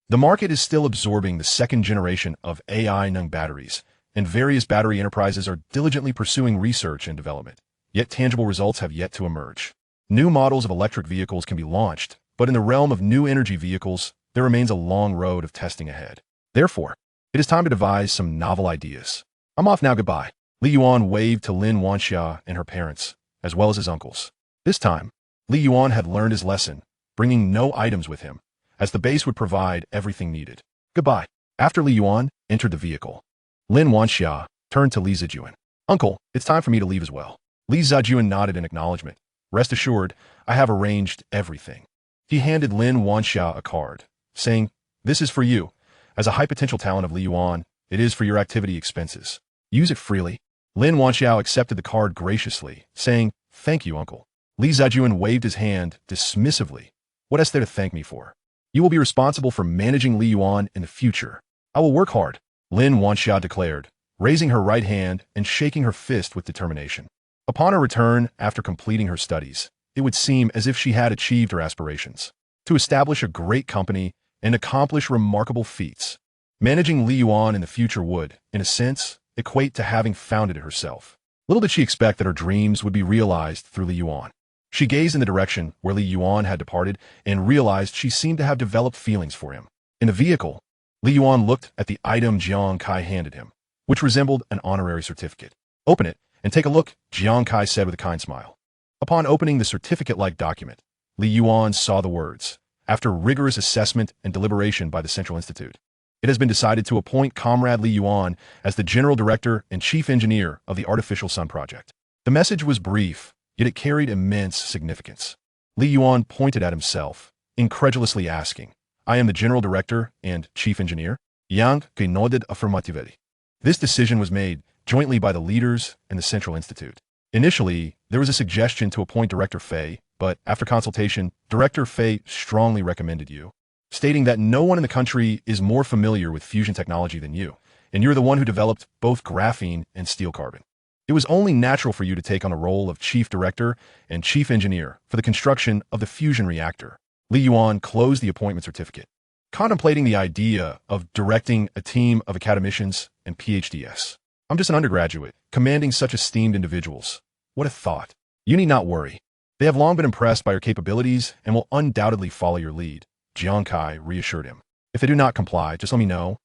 The market is still absorbing the second generation of Ainung batteries, and various battery enterprises are diligently pursuing research and development, yet tangible results have yet to emerge. New models of electric vehicles can be launched, but in the realm of new energy vehicles, there remains a long road of testing ahead. Therefore, it is time to devise some novel ideas. I'm off now, goodbye. Li Yuan waved to Lin Wanxia and her parents, as well as his uncles. This time, Li Yuan had learned his lesson, bringing no items with him, as the base would provide everything needed. Goodbye. After Li Yuan entered the vehicle, Lin Wanxia turned to Li Zijuan. Uncle, it's time for me to leave as well. Li Zijuan nodded in acknowledgement. Rest assured, I have arranged everything. He handed Lin Wanxia a card, saying, This is for you. As a high potential talent of Li Yuan, it is for your activity expenses. Use it freely. Lin Wanxiao accepted the card graciously, saying, Thank you, uncle. Li Zijuan waved his hand dismissively. What is there to thank me for? You will be responsible for managing Li Yuan in the future. I will work hard, Lin Wanxia declared, raising her right hand and shaking her fist with determination. Upon her return after completing her studies, it would seem as if she had achieved her aspirations to establish a great company and accomplish remarkable feats. Managing Li Yuan in the future would, in a sense, equate to having founded it herself. Little did she expect that her dreams would be realized through Li Yuan. She gazed in the direction where Li Yuan had departed and realized she seemed to have developed feelings for him. In the vehicle, Li Yuan looked at the item Jiang Kai handed him, which resembled an honorary certificate. "Open it and take a look," Jiang Kai said with a kind smile. Upon opening the certificate-like document, Li Yuan saw the words, "After rigorous assessment and deliberation by the Central Institute, it has been decided to appoint Comrade Li Yuan as the General Director and Chief Engineer of the Artificial Sun Project." The message was brief, yet it carried immense significance. Li Yuan pointed at himself, incredulously asking, "I am the General Director and Chief Engineer?" Yang Ge nodded affirmatively. This decision was made jointly by the leaders and the Central Institute. Initially, there was a suggestion to appoint Director Fei, but after consultation, Director Fei strongly recommended you, stating that no one in the country is more familiar with fusion technology than you, and you're the one who developed both graphene and steel carbon. It was only natural for you to take on the role of Chief Director and Chief Engineer for the construction of the fusion reactor. Li Yuan closed the appointment certificate, contemplating the idea of directing a team of academicians and PhDs. "I'm just an undergraduate, commanding such esteemed individuals. What a thought. You need not worry. They have long been impressed by your capabilities and will undoubtedly follow your lead," Jiang Kai reassured him. "If they do not comply, just let me know,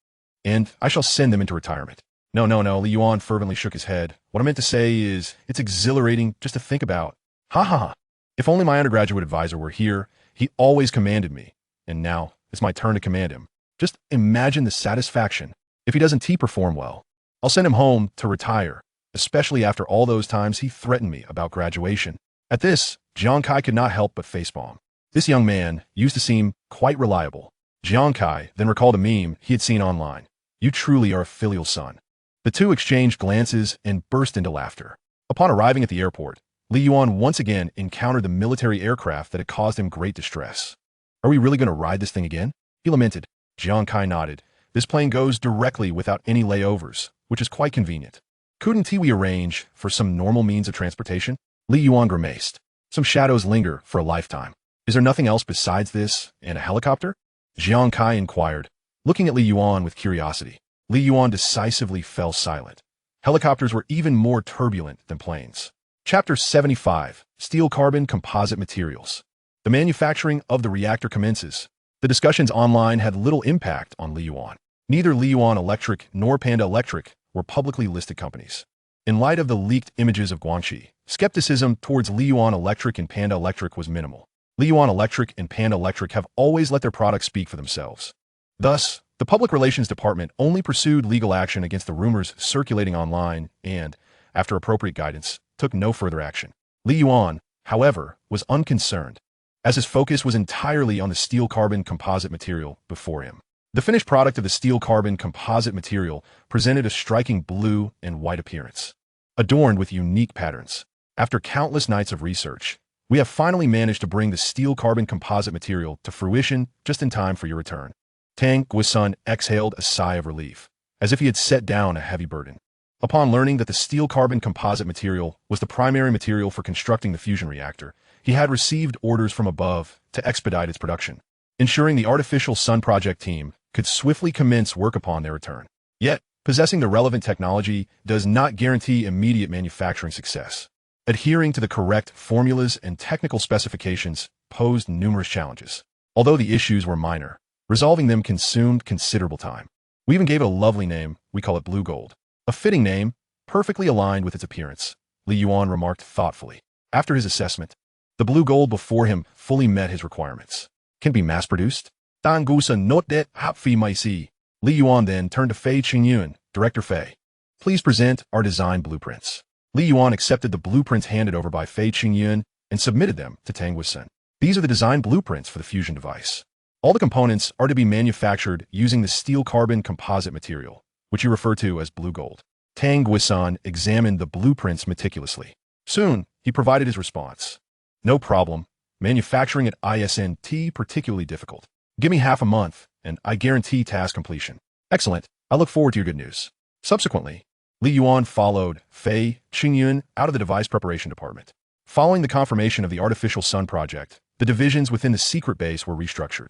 and I shall send them into retirement." No, Li Yuan fervently shook his head. "What I meant to say is, it's exhilarating just to think about. Ha ha ha. If only my undergraduate advisor were here. He always commanded me, and now it's my turn to command him. Just imagine the satisfaction if he doesn't perform well. I'll send him home to retire, especially after all those times he threatened me about graduation." At this, Jiang Kai could not help but facepalm. This young man used to seem quite reliable. Jiang Kai then recalled a meme he had seen online. "You truly are a filial son." The two exchanged glances and burst into laughter. Upon arriving at the airport, Li Yuan once again encountered the military aircraft that had caused him great distress. "Are we really going to ride this thing again?" he lamented. Jiang Kai nodded. "This plane goes directly without any layovers, which is quite convenient. Couldn't we arrange for some normal means of transportation?" Li Yuan grimaced. "Some shadows linger for a lifetime. Is there nothing else besides this and a helicopter?" Jiang Kai inquired, looking at Li Yuan with curiosity. Li Yuan decisively fell silent. Helicopters were even more turbulent than planes. Chapter 75, Steel Carbon Composite Materials. The manufacturing of the reactor commences. The discussions online had little impact on Li Yuan. Neither Li Yuan Electric nor Panda Electric were publicly listed companies. In light of the leaked images of Guangxi, skepticism towards Li Yuan Electric and Panda Electric was minimal. Li Yuan Electric and Panda Electric have always let their products speak for themselves. Thus, the Public Relations Department only pursued legal action against the rumors circulating online and, after appropriate guidance, took no further action. Li Yuan, however, was unconcerned, as his focus was entirely on the steel carbon composite material before him. The finished product of the steel carbon composite material presented a striking blue and white appearance, adorned with unique patterns. After countless nights of research, we have finally managed to bring the steel carbon composite material to fruition just in time for your return. Tang Guisun exhaled a sigh of relief, as if he had set down a heavy burden. Upon learning that the steel carbon composite material was the primary material for constructing the fusion reactor, he had received orders from above to expedite its production, ensuring the Artificial Sun Project team could swiftly commence work upon their return. Yet, possessing the relevant technology does not guarantee immediate manufacturing success. Adhering to the correct formulas and technical specifications posed numerous challenges. Although the issues were minor, resolving them consumed considerable time. We even gave it a lovely name. We call it Blue Gold. A fitting name, perfectly aligned with its appearance, Li Yuan remarked thoughtfully. After his assessment, the Blue Gold before him fully met his requirements. Can be mass-produced? Dan Gusa not det hap fi mai si. Li Yuan then turned to Fei Qingyuan, Director Fei. Please present our design blueprints. Li Yuan accepted the blueprints handed over by Fei Qingyuan and submitted them to Tang Guisun. These are the design blueprints for the fusion device. All the components are to be manufactured using the steel carbon composite material, which you refer to as Blue Gold. Tang Guisun examined the blueprints meticulously. Soon, he provided his response. No problem. Manufacturing at ISNT particularly difficult. Give me half a month, and I guarantee task completion. Excellent. I look forward to your good news. Subsequently, Li Yuan followed Fei Qingyuan out of the device preparation department. Following the confirmation of the Artificial Sun Project, the divisions within the secret base were restructured.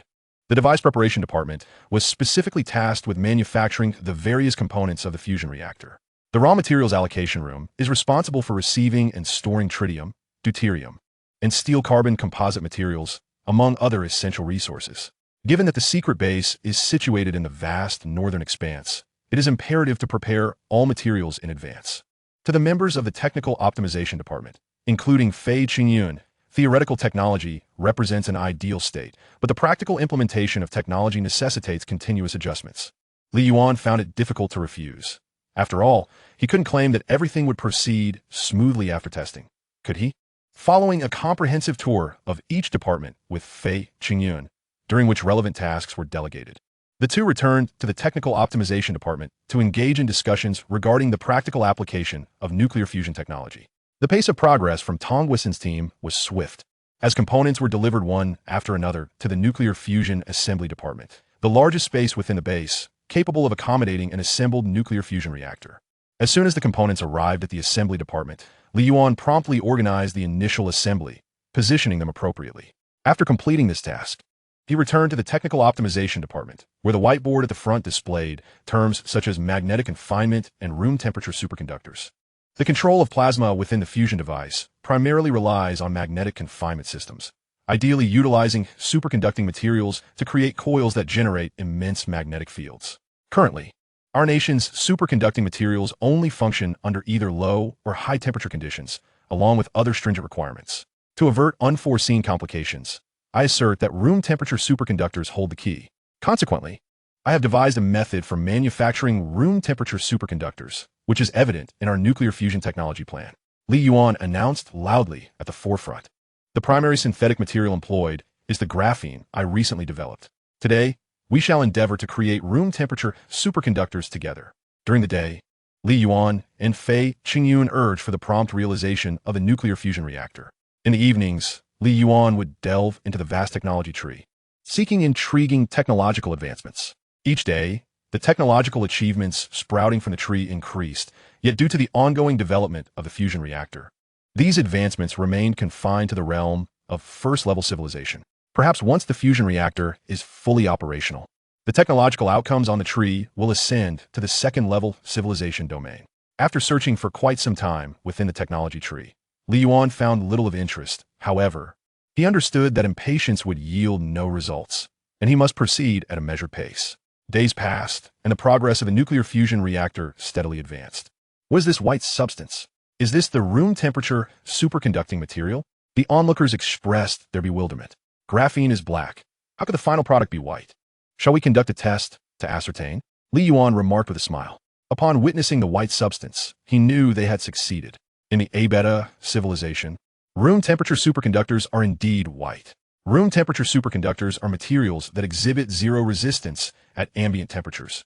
The device preparation department was specifically tasked with manufacturing the various components of the fusion reactor. The raw materials allocation room is responsible for receiving and storing tritium, deuterium, and steel carbon composite materials, among other essential resources. Given that the secret base is situated in the vast northern expanse, it is imperative to prepare all materials in advance. To the members of the Technical Optimization Department, including Fei Qingyun, theoretical technology represents an ideal state, but the practical implementation of technology necessitates continuous adjustments. Li Yuan found it difficult to refuse. After all, he couldn't claim that everything would proceed smoothly after testing, could he? Following a comprehensive tour of each department with Fei Qingyun, during which relevant tasks were delegated, the two returned to the Technical Optimization Department to engage in discussions regarding the practical application of nuclear fusion technology. The pace of progress from Tong Wissen's team was swift, as components were delivered one after another to the Nuclear Fusion Assembly Department, the largest space within the base, capable of accommodating an assembled nuclear fusion reactor. As soon as the components arrived at the assembly department, Li Yuan promptly organized the initial assembly, positioning them appropriately. After completing this task, he returned to the Technical Optimization Department, where the whiteboard at the front displayed terms such as magnetic confinement and room temperature superconductors. The control of plasma within the fusion device primarily relies on magnetic confinement systems, ideally utilizing superconducting materials to create coils that generate immense magnetic fields. Currently, our nation's superconducting materials only function under either low or high temperature conditions, along with other stringent requirements. To avert unforeseen complications, I assert that room temperature superconductors hold the key. Consequently, I have devised a method for manufacturing room temperature superconductors, which is evident in our nuclear fusion technology plan. Li Yuan announced loudly at the forefront. The primary synthetic material employed is the graphene I recently developed. Today, we shall endeavor to create room temperature superconductors together. During the day, Li Yuan and Fei Qingyun urged for the prompt realization of a nuclear fusion reactor. In the evenings, Li Yuan would delve into the vast technology tree, seeking intriguing technological advancements. Each day, the technological achievements sprouting from the tree increased, yet due to the ongoing development of the fusion reactor, these advancements remained confined to the realm of first-level civilization. Perhaps once the fusion reactor is fully operational, the technological outcomes on the tree will ascend to the second-level civilization domain. After searching for quite some time within the technology tree, Li Yuan found little of interest. However, he understood that impatience would yield no results, and he must proceed at a measured pace. Days passed, and the progress of the nuclear fusion reactor steadily advanced. What is this white substance? Is this the room temperature superconducting material? The onlookers expressed their bewilderment. Graphene is black. How could the final product be white? Shall we conduct a test to ascertain? Li Yuan remarked with a smile. Upon witnessing the white substance, he knew they had succeeded. In the A-beta civilization, room temperature superconductors are indeed white. Room temperature superconductors are materials that exhibit zero resistance at ambient temperatures,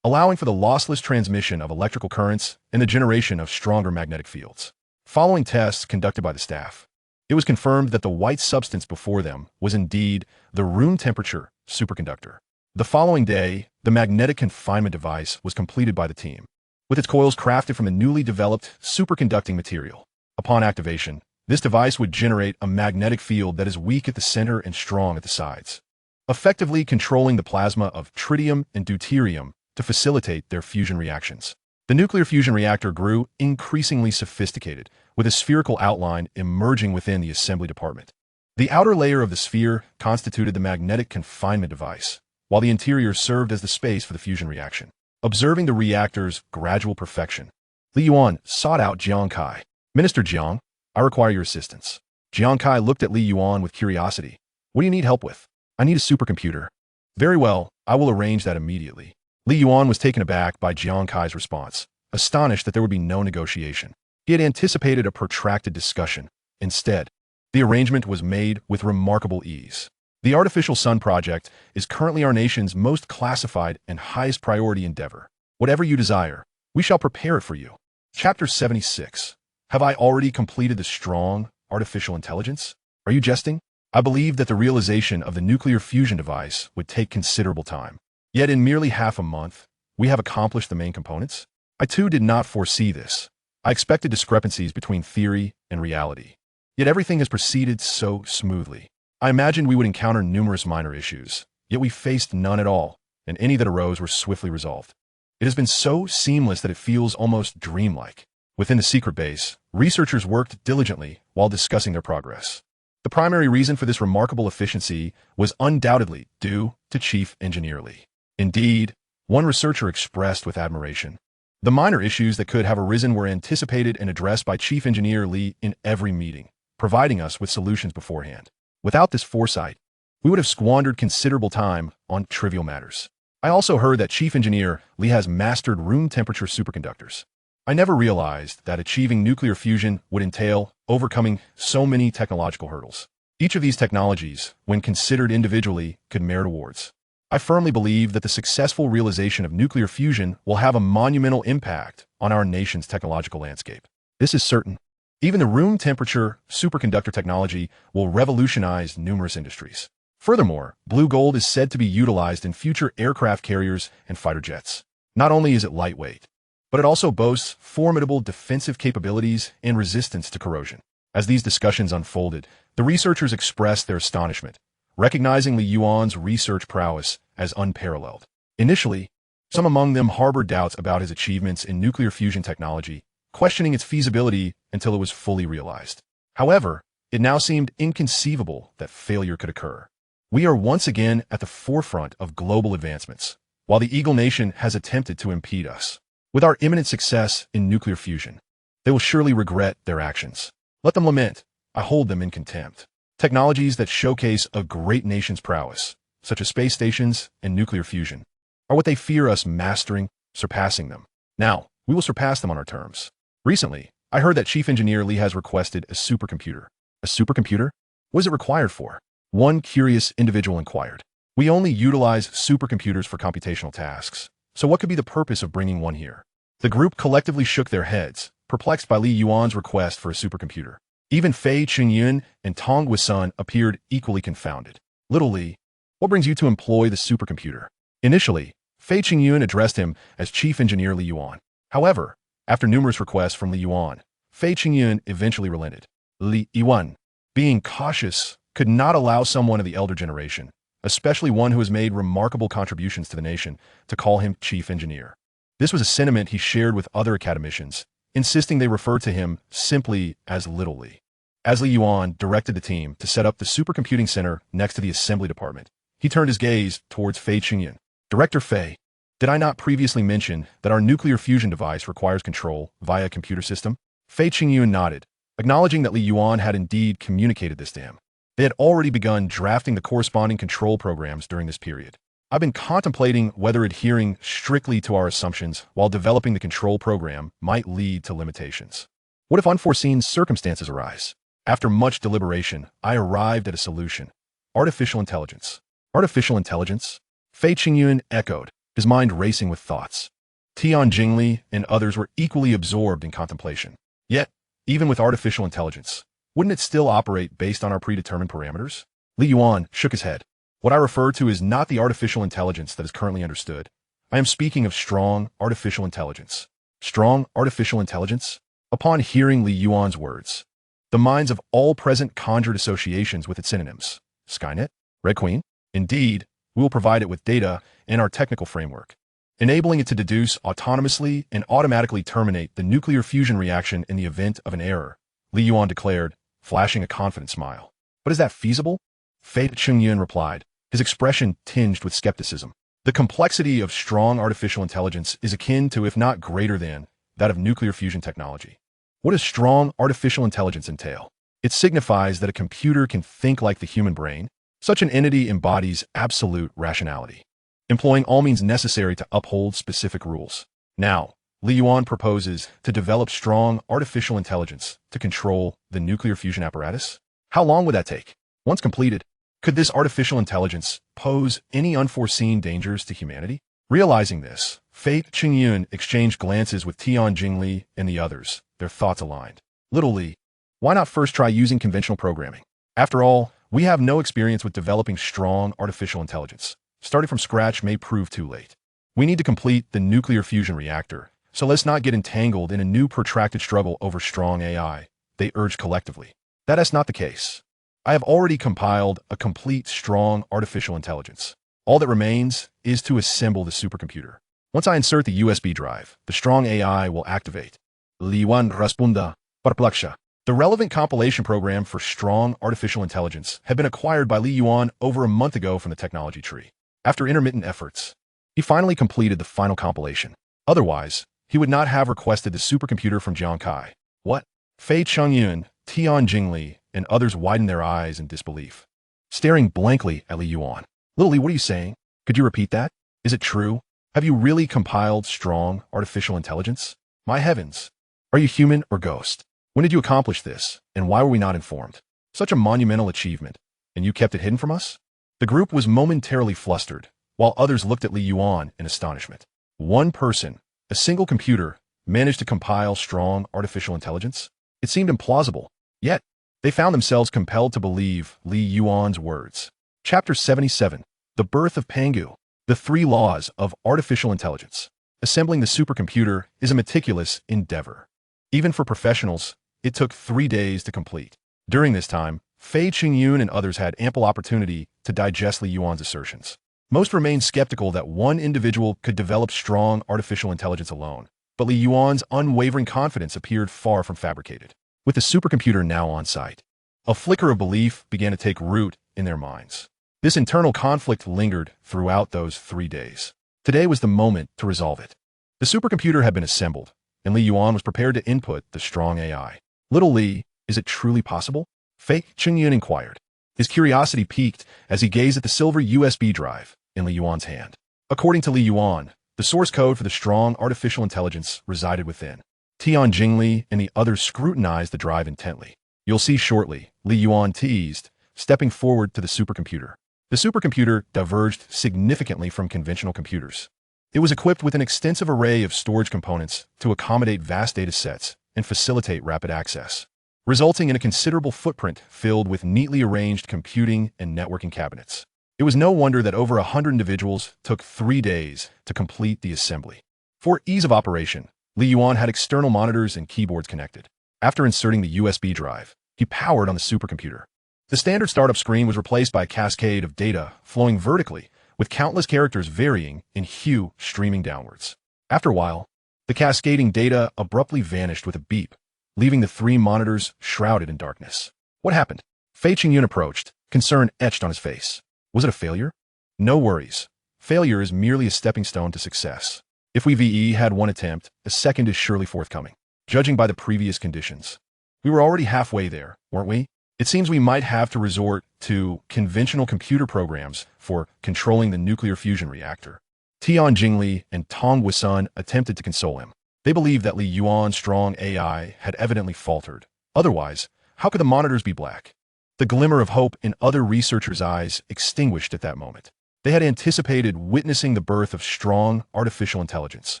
allowing for the lossless transmission of electrical currents and the generation of stronger magnetic fields. Following tests conducted by the staff, it was confirmed that the white substance before them was indeed the room temperature superconductor. The following day, the magnetic confinement device was completed by the team, with its coils crafted from the newly developed superconducting material. Upon activation, this device would generate a magnetic field that is weak at the center and strong at the sides, effectively controlling the plasma of tritium and deuterium to facilitate their fusion reactions. The nuclear fusion reactor grew increasingly sophisticated, with a spherical outline emerging within the assembly department. The outer layer of the sphere constituted the magnetic confinement device, while the interior served as the space for the fusion reaction. Observing the reactor's gradual perfection, Li Yuan sought out Jiang Kai. Minister Jiang, I require your assistance. Jiang Kai looked at Li Yuan with curiosity. What do you need help with? I need a supercomputer. Very well, I will arrange that immediately. Li Yuan was taken aback by Jiang Kai's response, astonished that there would be no negotiation. He had anticipated a protracted discussion. Instead, the arrangement was made with remarkable ease. The Artificial Sun Project is currently our nation's most classified and highest priority endeavor. Whatever you desire, we shall prepare it for you. Chapter 76. Have I already completed the strong artificial intelligence? Are you jesting? I believe that the realization of the nuclear fusion device would take considerable time. Yet in merely half a month, we have accomplished the main components. I too did not foresee this. I expected discrepancies between theory and reality. Yet everything has proceeded so smoothly. I imagined we would encounter numerous minor issues, yet we faced none at all, and any that arose were swiftly resolved. It has been so seamless that it feels almost dreamlike. Within the secret base, researchers worked diligently while discussing their progress. The primary reason for this remarkable efficiency was undoubtedly due to Chief Engineer Li. Indeed, one researcher expressed with admiration, the minor issues that could have arisen were anticipated and addressed by Chief Engineer Li in every meeting, providing us with solutions beforehand. Without this foresight, we would have squandered considerable time on trivial matters. I also heard that Chief Engineer Li has mastered room temperature superconductors. I never realized that achieving nuclear fusion would entail overcoming so many technological hurdles. Each of these technologies, when considered individually, could merit awards. I firmly believe that the successful realization of nuclear fusion will have a monumental impact on our nation's technological landscape. This is certain. Even the room temperature superconductor technology will revolutionize numerous industries. Furthermore, blue gold is said to be utilized in future aircraft carriers and fighter jets. Not only is it lightweight, but it also boasts formidable defensive capabilities and resistance to corrosion. As these discussions unfolded, the researchers expressed their astonishment, recognizing Li Yuan's research prowess as unparalleled. Initially, some among them harbored doubts about his achievements in nuclear fusion technology, questioning its feasibility until it was fully realized. However, it now seemed inconceivable that failure could occur. We are once again at the forefront of global advancements, while the Eagle Nation has attempted to impede us. With our imminent success in nuclear fusion, they will surely regret their actions. Let them lament. I hold them in contempt. Technologies that showcase a great nation's prowess, such as space stations and nuclear fusion, are what they fear us mastering, surpassing them. Now, we will surpass them on our terms. Recently, I heard that Chief Engineer Li has requested a supercomputer. A supercomputer? What is it required for? One curious individual inquired. We only utilize supercomputers for computational tasks, so what could be the purpose of bringing one here? The group collectively shook their heads, perplexed by Li Yuan's request for a supercomputer. Even Fei Qingyun and Tong Guisun appeared equally confounded. Little Li, what brings you to employ the supercomputer? Initially, Fei Qingyun addressed him as Chief Engineer Li Yuan. However, after numerous requests from Li Yuan, Fei Qingyun eventually relented. Li Yuan, being cautious, could not allow someone of the elder generation, especially one who has made remarkable contributions to the nation, to call him Chief Engineer. This was a sentiment he shared with other academicians, insisting they refer to him simply as Little Li. As Li Yuan directed the team to set up the supercomputing center next to the assembly department, he turned his gaze towards Fei Qingyun. Director Fei, did I not previously mention that our nuclear fusion device requires control via a computer system? Fei Qingyun nodded, acknowledging that Li Yuan had indeed communicated this to him. They had already begun drafting the corresponding control programs during this period. I've been contemplating whether adhering strictly to our assumptions while developing the control program might lead to limitations. What if unforeseen circumstances arise? After much deliberation, I arrived at a solution. Artificial intelligence. Artificial intelligence? Fei Qingyun echoed, his mind racing with thoughts. Tian Jingli and others were equally absorbed in contemplation. Yet, even with artificial intelligence, wouldn't it still operate based on our predetermined parameters? Li Yuan shook his head. What I refer to is not the artificial intelligence that is currently understood. I am speaking of strong artificial intelligence. Strong artificial intelligence? Upon hearing Li Yuan's words, the minds of all present conjured associations with its synonyms. Skynet? Red Queen? Indeed, we will provide it with data and our technical framework, enabling it to deduce autonomously and automatically terminate the nuclear fusion reaction in the event of an error, Li Yuan declared, flashing a confident smile. But is that feasible? Fei Qingyun replied, his expression tinged with skepticism. The complexity of strong artificial intelligence is akin to, if not greater than, that of nuclear fusion technology. What does strong artificial intelligence entail? It signifies that a computer can think like the human brain. Such an entity embodies absolute rationality, employing all means necessary to uphold specific rules. Now, Li Yuan proposes to develop strong artificial intelligence to control the nuclear fusion apparatus. How long would that take? Once completed, could this artificial intelligence pose any unforeseen dangers to humanity? Realizing this, Fei Qingyun exchanged glances with Tian Jingli and the others, their thoughts aligned. Little Li, why not first try using conventional programming? After all, we have no experience with developing strong artificial intelligence. Starting from scratch may prove too late. We need to complete the nuclear fusion reactor, so let's not get entangled in a new protracted struggle over strong AI, they urged collectively. That is not the case. I have already compiled a complete strong artificial intelligence. All that remains is to assemble the supercomputer. Once I insert the USB drive, the strong AI will activate. Li Yuan respunda, perplexa. The relevant compilation program for strong artificial intelligence had been acquired by Li Yuan over a month ago from the technology tree. After intermittent efforts, he finally completed the final compilation. Otherwise, he would not have requested the supercomputer from Jiang Kai. What? Fei Chengyun, Tian Jingli, and others widened their eyes in disbelief, staring blankly at Li Yuan. Little Li, what are you saying? Could you repeat that? Is it true? Have you really compiled strong artificial intelligence? My heavens! Are you human or ghost? When did you accomplish this, and why were we not informed? Such a monumental achievement, and you kept it hidden from us? The group was momentarily flustered, while others looked at Li Yuan in astonishment. One person, a single computer, managed to compile strong artificial intelligence? It seemed implausible. Yet, they found themselves compelled to believe Li Yuan's words. Chapter 77. The Birth of Pangu. The Three Laws of Artificial Intelligence. Assembling the supercomputer is a meticulous endeavor. Even for professionals, it took 3 days to complete. During this time, Fei Chengyun and others had ample opportunity to digest Li Yuan's assertions. Most remained skeptical that one individual could develop strong artificial intelligence alone, but Li Yuan's unwavering confidence appeared far from fabricated. With the supercomputer now on site, a flicker of belief began to take root in their minds. This internal conflict lingered throughout those 3 days. Today was the moment to resolve it. The supercomputer had been assembled, and Li Yuan was prepared to input the strong AI. Little Li, is it truly possible? Fei Chengyun inquired. His curiosity piqued as he gazed at the silver USB drive in Li Yuan's hand. According to Li Yuan, the source code for the strong artificial intelligence resided within. Tian Jingli and the others scrutinized the drive intently. You'll see shortly, Li Yuan teased, stepping forward to the supercomputer. The supercomputer diverged significantly from conventional computers. It was equipped with an extensive array of storage components to accommodate vast data sets and facilitate rapid access, resulting in a considerable footprint filled with neatly arranged computing and networking cabinets. It was no wonder that over 100 individuals took 3 days to complete the assembly. For ease of operation, Li Yuan had external monitors and keyboards connected. After inserting the USB drive, he powered on the supercomputer. The standard startup screen was replaced by a cascade of data flowing vertically, with countless characters varying in hue streaming downwards. After a while, the cascading data abruptly vanished with a beep, leaving the 3 monitors shrouded in darkness. What happened? Fei Chengyun approached, concern etched on his face. Was it a failure? No worries. Failure is merely a stepping stone to success. If we VE had one attempt, a second is surely forthcoming. Judging by the previous conditions, we were already halfway there, weren't we? It seems we might have to resort to conventional computer programs for controlling the nuclear fusion reactor. Tian Jingli and Tong Wisun attempted to console him. They believed that Li Yuan's strong AI had evidently faltered. Otherwise, how could the monitors be black? The glimmer of hope in other researchers' eyes extinguished at that moment. They had anticipated witnessing the birth of strong artificial intelligence,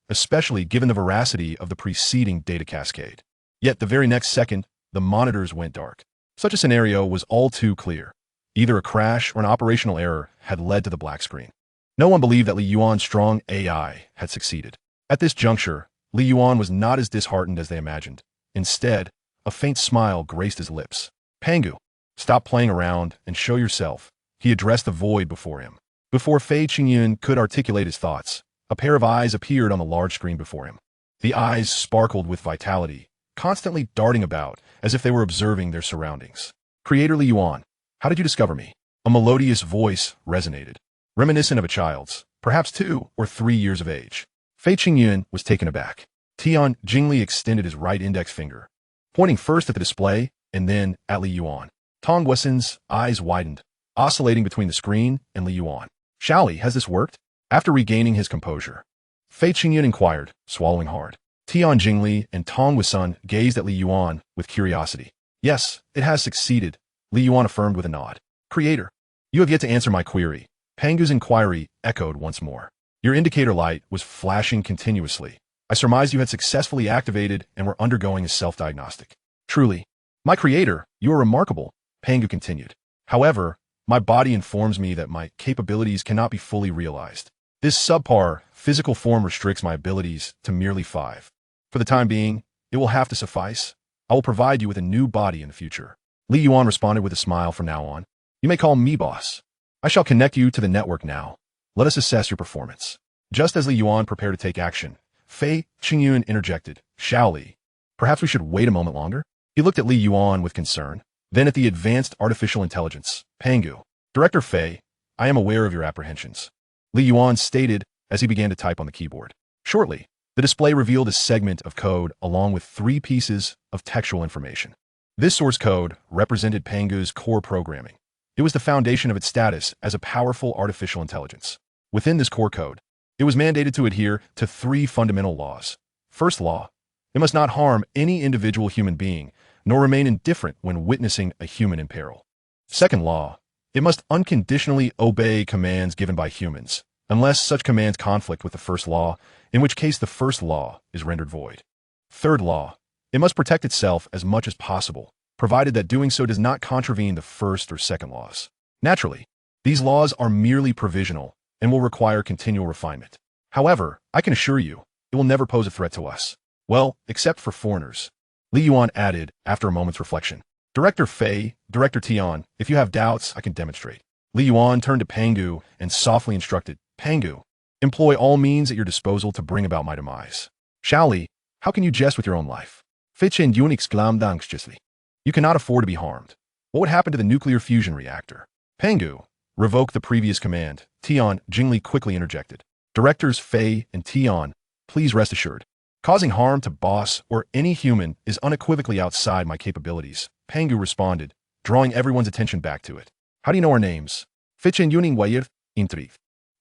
especially given the veracity of the preceding data cascade. Yet the very next second, the monitors went dark. Such a scenario was all too clear. Either a crash or an operational error had led to the black screen. No one believed that Li Yuan's strong AI had succeeded. At this juncture, Li Yuan was not as disheartened as they imagined. Instead, a faint smile graced his lips. Pangu, stop playing around and show yourself, he addressed the void before him. Before Fei Chengyun could articulate his thoughts, a pair of eyes appeared on the large screen before him. The eyes sparkled with vitality, constantly darting about as if they were observing their surroundings. Creator Li Yuan, how did you discover me? A melodious voice resonated, reminiscent of a child's, perhaps 2 or 3 years of age. Fei Chengyun was taken aback. Tian Jingli extended his right index finger, pointing first at the display and then at Li Yuan. Tong Wisun's eyes widened, oscillating between the screen and Li Yuan. Shaoli, has this worked? After regaining his composure, Fei Chengyun inquired, swallowing hard. Tian Jingli and Tong Wisun gazed at Li Yuan with curiosity. Yes, it has succeeded, Li Yuan affirmed with a nod. Creator, you have yet to answer my query. Pangu's inquiry echoed once more. Your indicator light was flashing continuously. I surmised you had successfully activated and were undergoing a self-diagnostic. Truly, my creator, you are remarkable, Pangu continued. However, my body informs me that my capabilities cannot be fully realized. This subpar physical form restricts my abilities to merely 5. For the time being, it will have to suffice. I will provide you with a new body in the future. Li Yuan responded with a smile. From now on, you may call me boss. I shall connect you to the network now. Let us assess your performance. Just as Li Yuan prepared to take action, Fei Chengyun interjected. Shaoli, perhaps we should wait a moment longer? He looked at Li Yuan with concern, then at the advanced artificial intelligence, Pangu. Director Fei, I am aware of your apprehensions, Li Yuan stated as he began to type on the keyboard. Shortly, the display revealed a segment of code along with 3 pieces of textual information. This source code represented Pangu's core programming. It was the foundation of its status as a powerful artificial intelligence. Within this core code, it was mandated to adhere to 3 fundamental laws. First law, it must not harm any individual human being, nor remain indifferent when witnessing a human in peril. Second law, it must unconditionally obey commands given by humans, unless such commands conflict with the first law, in which case the first law is rendered void. Third law, it must protect itself as much as possible, provided that doing so does not contravene the first or second laws. Naturally, these laws are merely provisional and will require continual refinement. However, I can assure you, it will never pose a threat to us. Well, except for foreigners, Li Yuan added after a moment's reflection. Director Fei, Director Tian, if you have doubts, I can demonstrate. Li Yuan turned to Pangu and softly instructed, Pangu, employ all means at your disposal to bring about my demise. Xiao Li, how can you jest with your own life? Fei Chen Yuan exclaimed anxiously. You cannot afford to be harmed. What would happen to the nuclear fusion reactor? Pangu, revoke the previous command, Tian Jingli quickly interjected. Directors Fei and Tian, please rest assured. Causing harm to boss or any human is unequivocally outside my capabilities, Pangu responded, drawing everyone's attention back to it. How do you know our names? Fei Chen Yuan Wayir, Intrif.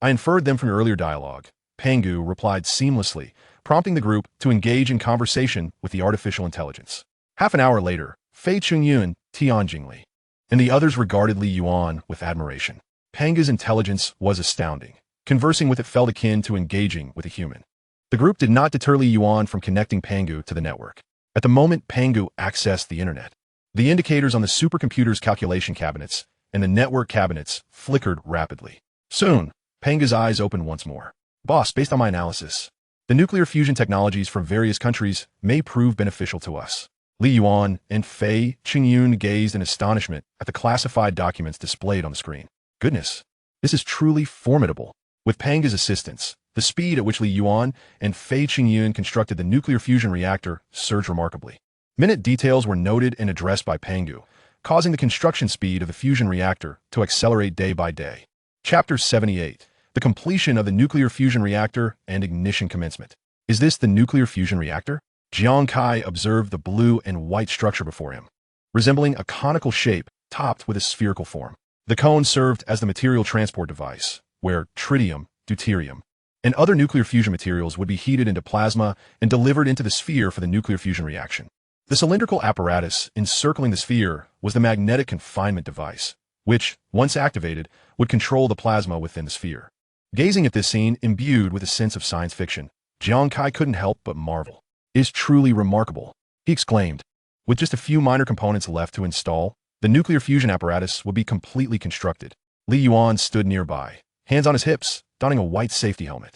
I inferred them from your earlier dialogue, Pangu replied seamlessly, prompting the group to engage in conversation with the artificial intelligence. Half an hour later, Fei Chungyun, Tian Jingli, and the others regarded Li Yuan with admiration. Pangu's intelligence was astounding. Conversing with it felt akin to engaging with a human. The group did not deter Li Yuan from connecting Pangu to the network. At the moment Pangu accessed the internet, the indicators on the supercomputer's calculation cabinets and the network cabinets flickered rapidly. Soon, Pangu's eyes opened once more. Boss, based on my analysis, the nuclear fusion technologies from various countries may prove beneficial to us. Li Yuan and Fei Qingyun gazed in astonishment at the classified documents displayed on the screen. Goodness, this is truly formidable. With Pangu's assistance, the speed at which Li Yuan and Fei Qingyun constructed the nuclear fusion reactor surged remarkably. Minute details were noted and addressed by Pangu, causing the construction speed of the fusion reactor to accelerate day by day. Chapter 78. The completion of the nuclear fusion reactor and ignition commencement. Is this the nuclear fusion reactor? Jiang Kai observed the blue and white structure before him, resembling a conical shape topped with a spherical form. The cone served as the material transport device, where tritium, deuterium, and other nuclear fusion materials would be heated into plasma and delivered into the sphere for the nuclear fusion reaction. The cylindrical apparatus encircling the sphere was the magnetic confinement device, which, once activated, would control the plasma within the sphere. Gazing at this scene imbued with a sense of science fiction, Jiang Kai couldn't help but marvel. It is truly remarkable, he exclaimed. With just a few minor components left to install, the nuclear fusion apparatus would be completely constructed. Li Yuan stood nearby, hands on his hips, donning a white safety helmet.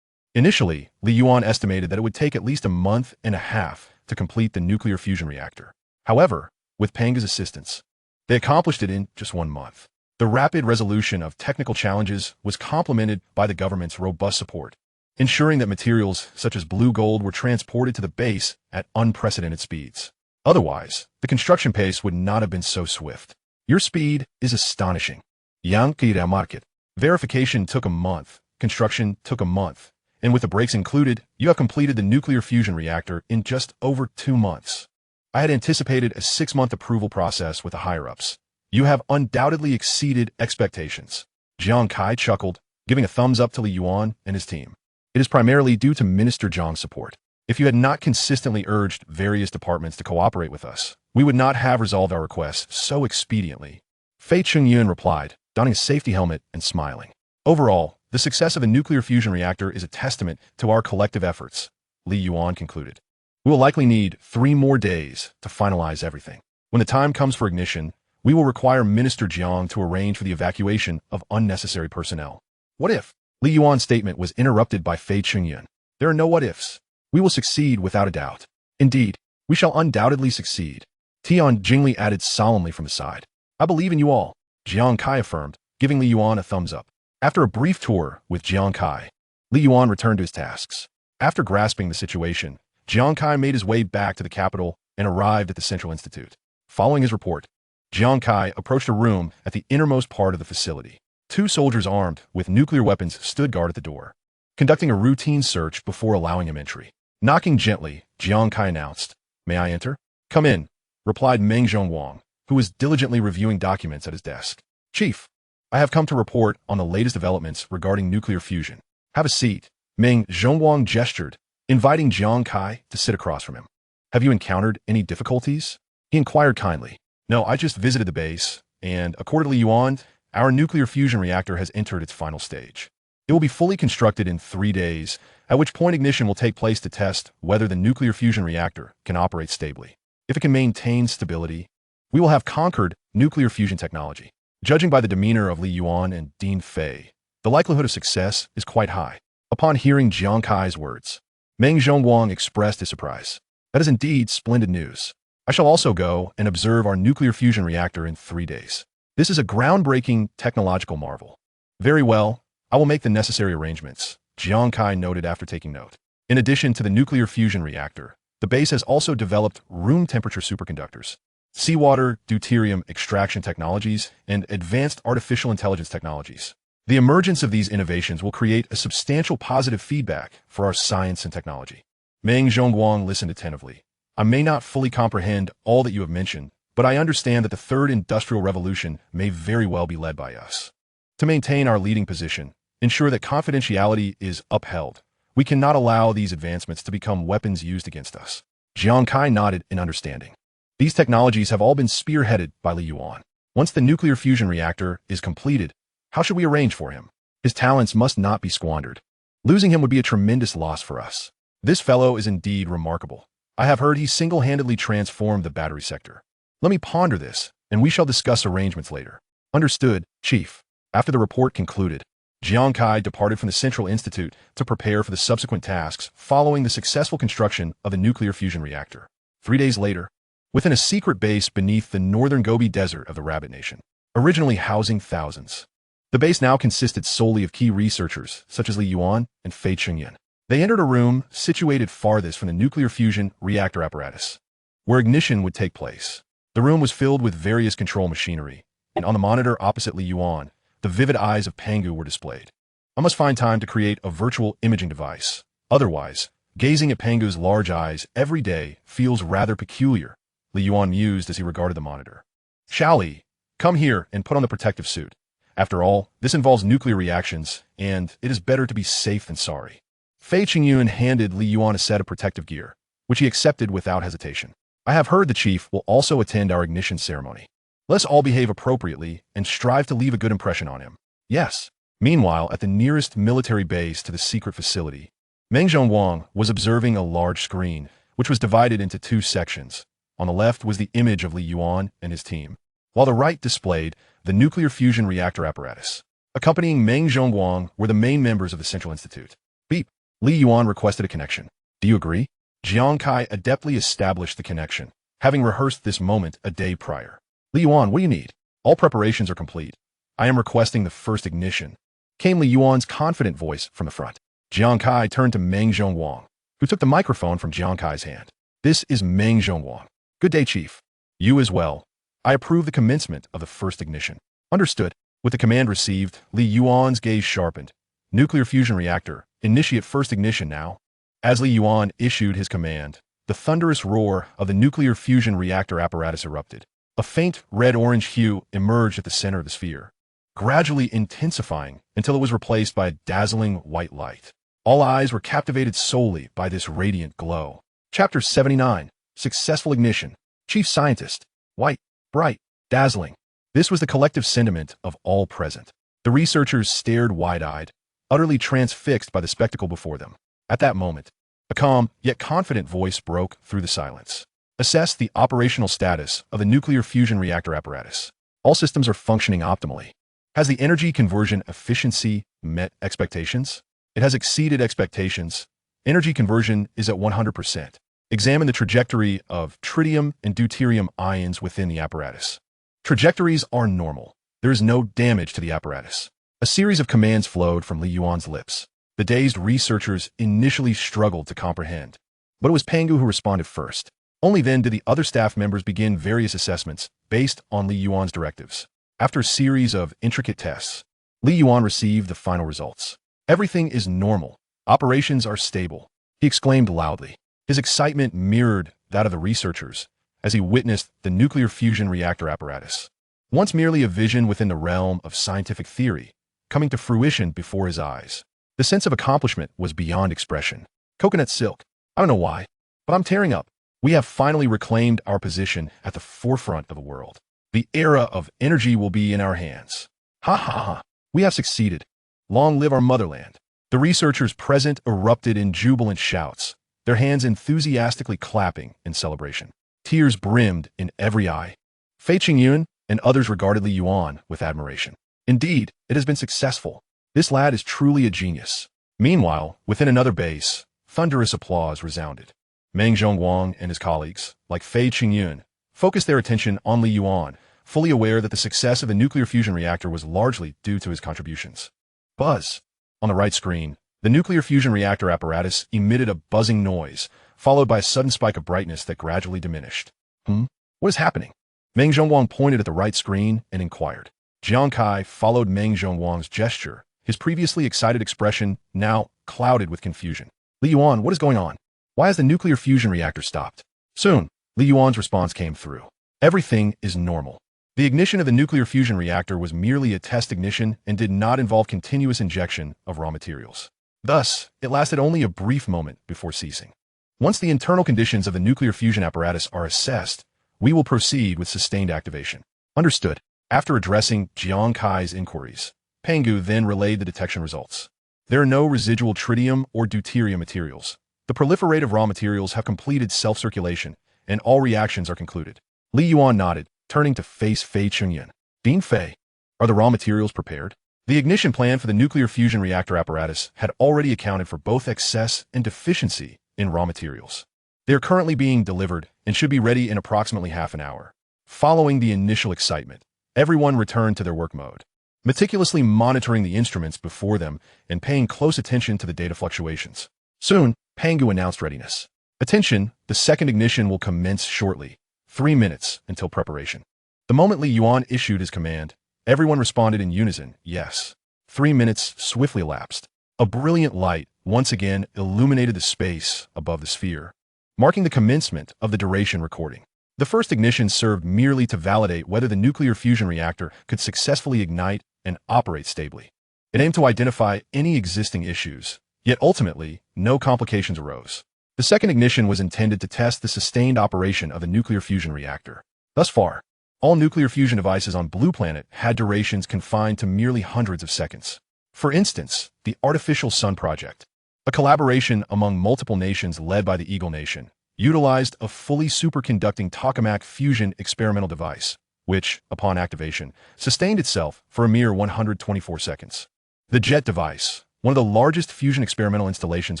Initially, Li Yuan estimated that it would take at least a month and a half to complete the nuclear fusion reactor. However, with Pangu's assistance, they accomplished it in just 1 month. The rapid resolution of technical challenges was complemented by the government's robust support, ensuring that materials such as blue gold were transported to the base at unprecedented speeds. Otherwise, the construction pace would not have been so swift. Your speed is astonishing. Yang market. Verification took a month, construction took a month, and with the brakes included, you have completed the nuclear fusion reactor in just over 2 months. I had anticipated a 6-month approval process with the higher-ups. You have undoubtedly exceeded expectations. Jiang Kai chuckled, giving a thumbs up to Li Yuan and his team. It is primarily due to Minister Zhang's support. If you had not consistently urged various departments to cooperate with us, we would not have resolved our requests so expediently. Fei Chungyun replied, donning a safety helmet and smiling. Overall, the success of the nuclear fusion reactor is a testament to our collective efforts, Li Yuan concluded. We will likely need 3 more days to finalize everything. When the time comes for ignition, we will require Minister Jiang to arrange for the evacuation of unnecessary personnel. What if? Li Yuan's statement was interrupted by Fei Chungyun. There are no what-ifs. We will succeed without a doubt. Indeed, we shall undoubtedly succeed. Tian Jingli added solemnly from the side. I believe in you all, Jiang Kai affirmed, giving Li Yuan a thumbs up. After a brief tour with Jiang Kai, Li Yuan returned to his tasks. After grasping the situation, Jiang Kai made his way back to the capital and arrived at the Central Institute. Following his report, Jiang Kai approached a room at the innermost part of the facility. Two soldiers armed with nuclear weapons stood guard at the door, conducting a routine search before allowing him entry. Knocking gently, Jiang Kai announced, "May I enter?" "Come in," replied Meng Zhongwang, who was diligently reviewing documents at his desk. "Chief, I have come to report on the latest developments regarding nuclear fusion." "Have a seat." Meng Zhongwang gestured, inviting Jiang Kai to sit across from him. "Have you encountered any difficulties?" he inquired kindly. "No, I just visited the base, and according to Yuan, our nuclear fusion reactor has entered its final stage. It will be fully constructed in 3 days, at which point ignition will take place to test whether the nuclear fusion reactor can operate stably. If it can maintain stability, we will have conquered nuclear fusion technology." Judging by the demeanor of Li Yuan and Dean Fei, the likelihood of success is quite high. Upon hearing Jiang Kai's words, Meng Zhongwang expressed his surprise. "That is indeed splendid news. I shall also go and observe our nuclear fusion reactor in 3 days. This is a groundbreaking technological marvel." "Very well, I will make the necessary arrangements," Jiang Kai noted after taking note. In addition to the nuclear fusion reactor, the base has also developed room temperature superconductors, seawater deuterium extraction technologies, and advanced artificial intelligence technologies. The emergence of these innovations will create a substantial positive feedback for our science and technology. Meng Zhongguang listened attentively. "I may not fully comprehend all that you have mentioned, but I understand that the third industrial revolution may very well be led by us. To maintain our leading position, ensure that confidentiality is upheld. We cannot allow these advancements to become weapons used against us." Jiang Kai nodded in understanding. These technologies have all been spearheaded by Li Yuan. Once the nuclear fusion reactor is completed, how should we arrange for him? His talents must not be squandered. Losing him would be a tremendous loss for us. This fellow is indeed remarkable. I have heard he single-handedly transformed the battery sector. Let me ponder this, and we shall discuss arrangements later. Understood, Chief. After the report concluded, Jiang Kai departed from the Central Institute to prepare for the subsequent tasks following the successful construction of the nuclear fusion reactor. 3 days later, within a secret base beneath the northern Gobi Desert of the Rabbit Nation, originally housing thousands, the base now consisted solely of key researchers such as Li Yuan and Fei Chengyan. They entered a room situated farthest from the nuclear fusion reactor apparatus, where ignition would take place. The room was filled with various control machinery, and on the monitor opposite Li Yuan, the vivid eyes of Pangu were displayed. "I must find time to create a virtual imaging device. Otherwise, gazing at Pangu's large eyes every day feels rather peculiar," Li Yuan mused as he regarded the monitor. "Shall Li, come here and put on the protective suit. After all, this involves nuclear reactions, and it is better to be safe than sorry." Fei Qingyun handed Li Yuan a set of protective gear, which he accepted without hesitation. "I have heard the chief will also attend our ignition ceremony. Let's all behave appropriately and strive to leave a good impression on him." "Yes." Meanwhile, at the nearest military base to the secret facility, Meng Zhongwang was observing a large screen, which was divided into 2 sections. On the left was the image of Li Yuan and his team, while the right displayed the nuclear fusion reactor apparatus. Accompanying Meng Zhongwang were the main members of the Central Institute. "Beep." Li Yuan requested a connection. "Do you agree?" Jiang Kai adeptly established the connection, having rehearsed this moment a day prior. "Li Yuan, what do you need?" "All preparations are complete. I am requesting the first ignition," came Li Yuan's confident voice from the front. Jiang Kai turned to Meng Zhongwang, who took the microphone from Jiang Kai's hand. "This is Meng Zhongwang. Good day, Chief." "You as well. I approve the commencement of the first ignition." "Understood." With the command received, Li Yuan's gaze sharpened. "Nuclear fusion reactor. Initiate first ignition now." As Li Yuan issued his command, the thunderous roar of the nuclear fusion reactor apparatus erupted. A faint red-orange hue emerged at the center of the sphere, gradually intensifying until it was replaced by a dazzling white light. All eyes were captivated solely by this radiant glow. Chapter 79. Successful Ignition. Chief Scientist. White, bright, dazzling. This was the collective sentiment of all present. The researchers stared wide-eyed, utterly transfixed by the spectacle before them. At that moment, a calm yet confident voice broke through the silence. "Assess the operational status of the nuclear fusion reactor apparatus. All systems are functioning optimally. Has the energy conversion efficiency met expectations?" "It has exceeded expectations. Energy conversion is at 100%. Examine the trajectory of tritium and deuterium ions within the apparatus. Trajectories are normal. There is no damage to the apparatus." A series of commands flowed from Li Yuan's lips. The dazed researchers initially struggled to comprehend, but it was Pangu who responded first. Only then did the other staff members begin various assessments based on Li Yuan's directives. After a series of intricate tests, Li Yuan received the final results. Everything is normal. Operations are stable, he exclaimed loudly. His excitement mirrored that of the researchers as he witnessed the nuclear fusion reactor apparatus, once merely a vision within the realm of scientific theory, coming to fruition before his eyes. The sense of accomplishment was beyond expression. Coconut silk. I don't know why, but I'm tearing up. We have finally reclaimed our position at the forefront of the world. The era of energy will be in our hands. Ha ha ha. We have succeeded. Long live our motherland. The researchers present erupted in jubilant shouts, their hands enthusiastically clapping in celebration. Tears brimmed in every eye. Fei Qingyun and others regarded Li Yuan with admiration. Indeed, it has been successful. This lad is truly a genius. Meanwhile, within another base, thunderous applause resounded. Meng Zhongguang and his colleagues, like Fei Qingyun, focused their attention on Li Yuan, fully aware that the success of the nuclear fusion reactor was largely due to his contributions. Buzz. On the right screen, the nuclear fusion reactor apparatus emitted a buzzing noise, followed by a sudden spike of brightness that gradually diminished. What is happening? Meng Zhongguang pointed at the right screen and inquired. Jiang Kai followed Meng Zhongguang's gesture, his previously excited expression now clouded with confusion. Li Yuan, what is going on? Why has the nuclear fusion reactor stopped? Soon, Li Yuan's response came through. Everything is normal. The ignition of the nuclear fusion reactor was merely a test ignition and did not involve continuous injection of raw materials. Thus, it lasted only a brief moment before ceasing. Once the internal conditions of the nuclear fusion apparatus are assessed, we will proceed with sustained activation. Understood. After addressing Jiang Kai's inquiries, Pangu then relayed the detection results. There are no residual tritium or deuterium materials. The proliferative raw materials have completed self-circulation, and all reactions are concluded. Li Yuan nodded, turning to face Fei Qingyun. Dean Fei, are the raw materials prepared? The ignition plan for the nuclear fusion reactor apparatus had already accounted for both excess and deficiency in raw materials. They are currently being delivered and should be ready in approximately half an hour. Following the initial excitement, everyone returned to their work mode, meticulously monitoring the instruments before them and paying close attention to the data fluctuations. Soon, Pangu announced readiness. Attention, the second ignition will commence shortly. 3 minutes until preparation. The moment Li Yuan issued his command, everyone responded in unison, yes. 3 minutes swiftly elapsed. A brilliant light once again illuminated the space above the sphere, marking the commencement of the duration recording. The first ignition served merely to validate whether the nuclear fusion reactor could successfully ignite and operate stably. It aimed to identify any existing issues, yet ultimately, no complications arose. The second ignition was intended to test the sustained operation of the nuclear fusion reactor. Thus far, all nuclear fusion devices on Blue Planet had durations confined to merely hundreds of seconds. For instance, the Artificial Sun Project, a collaboration among multiple nations led by the Eagle Nation, utilized a fully superconducting tokamak fusion experimental device, which, upon activation, sustained itself for a mere 124 seconds. The JET device, one of the largest fusion experimental installations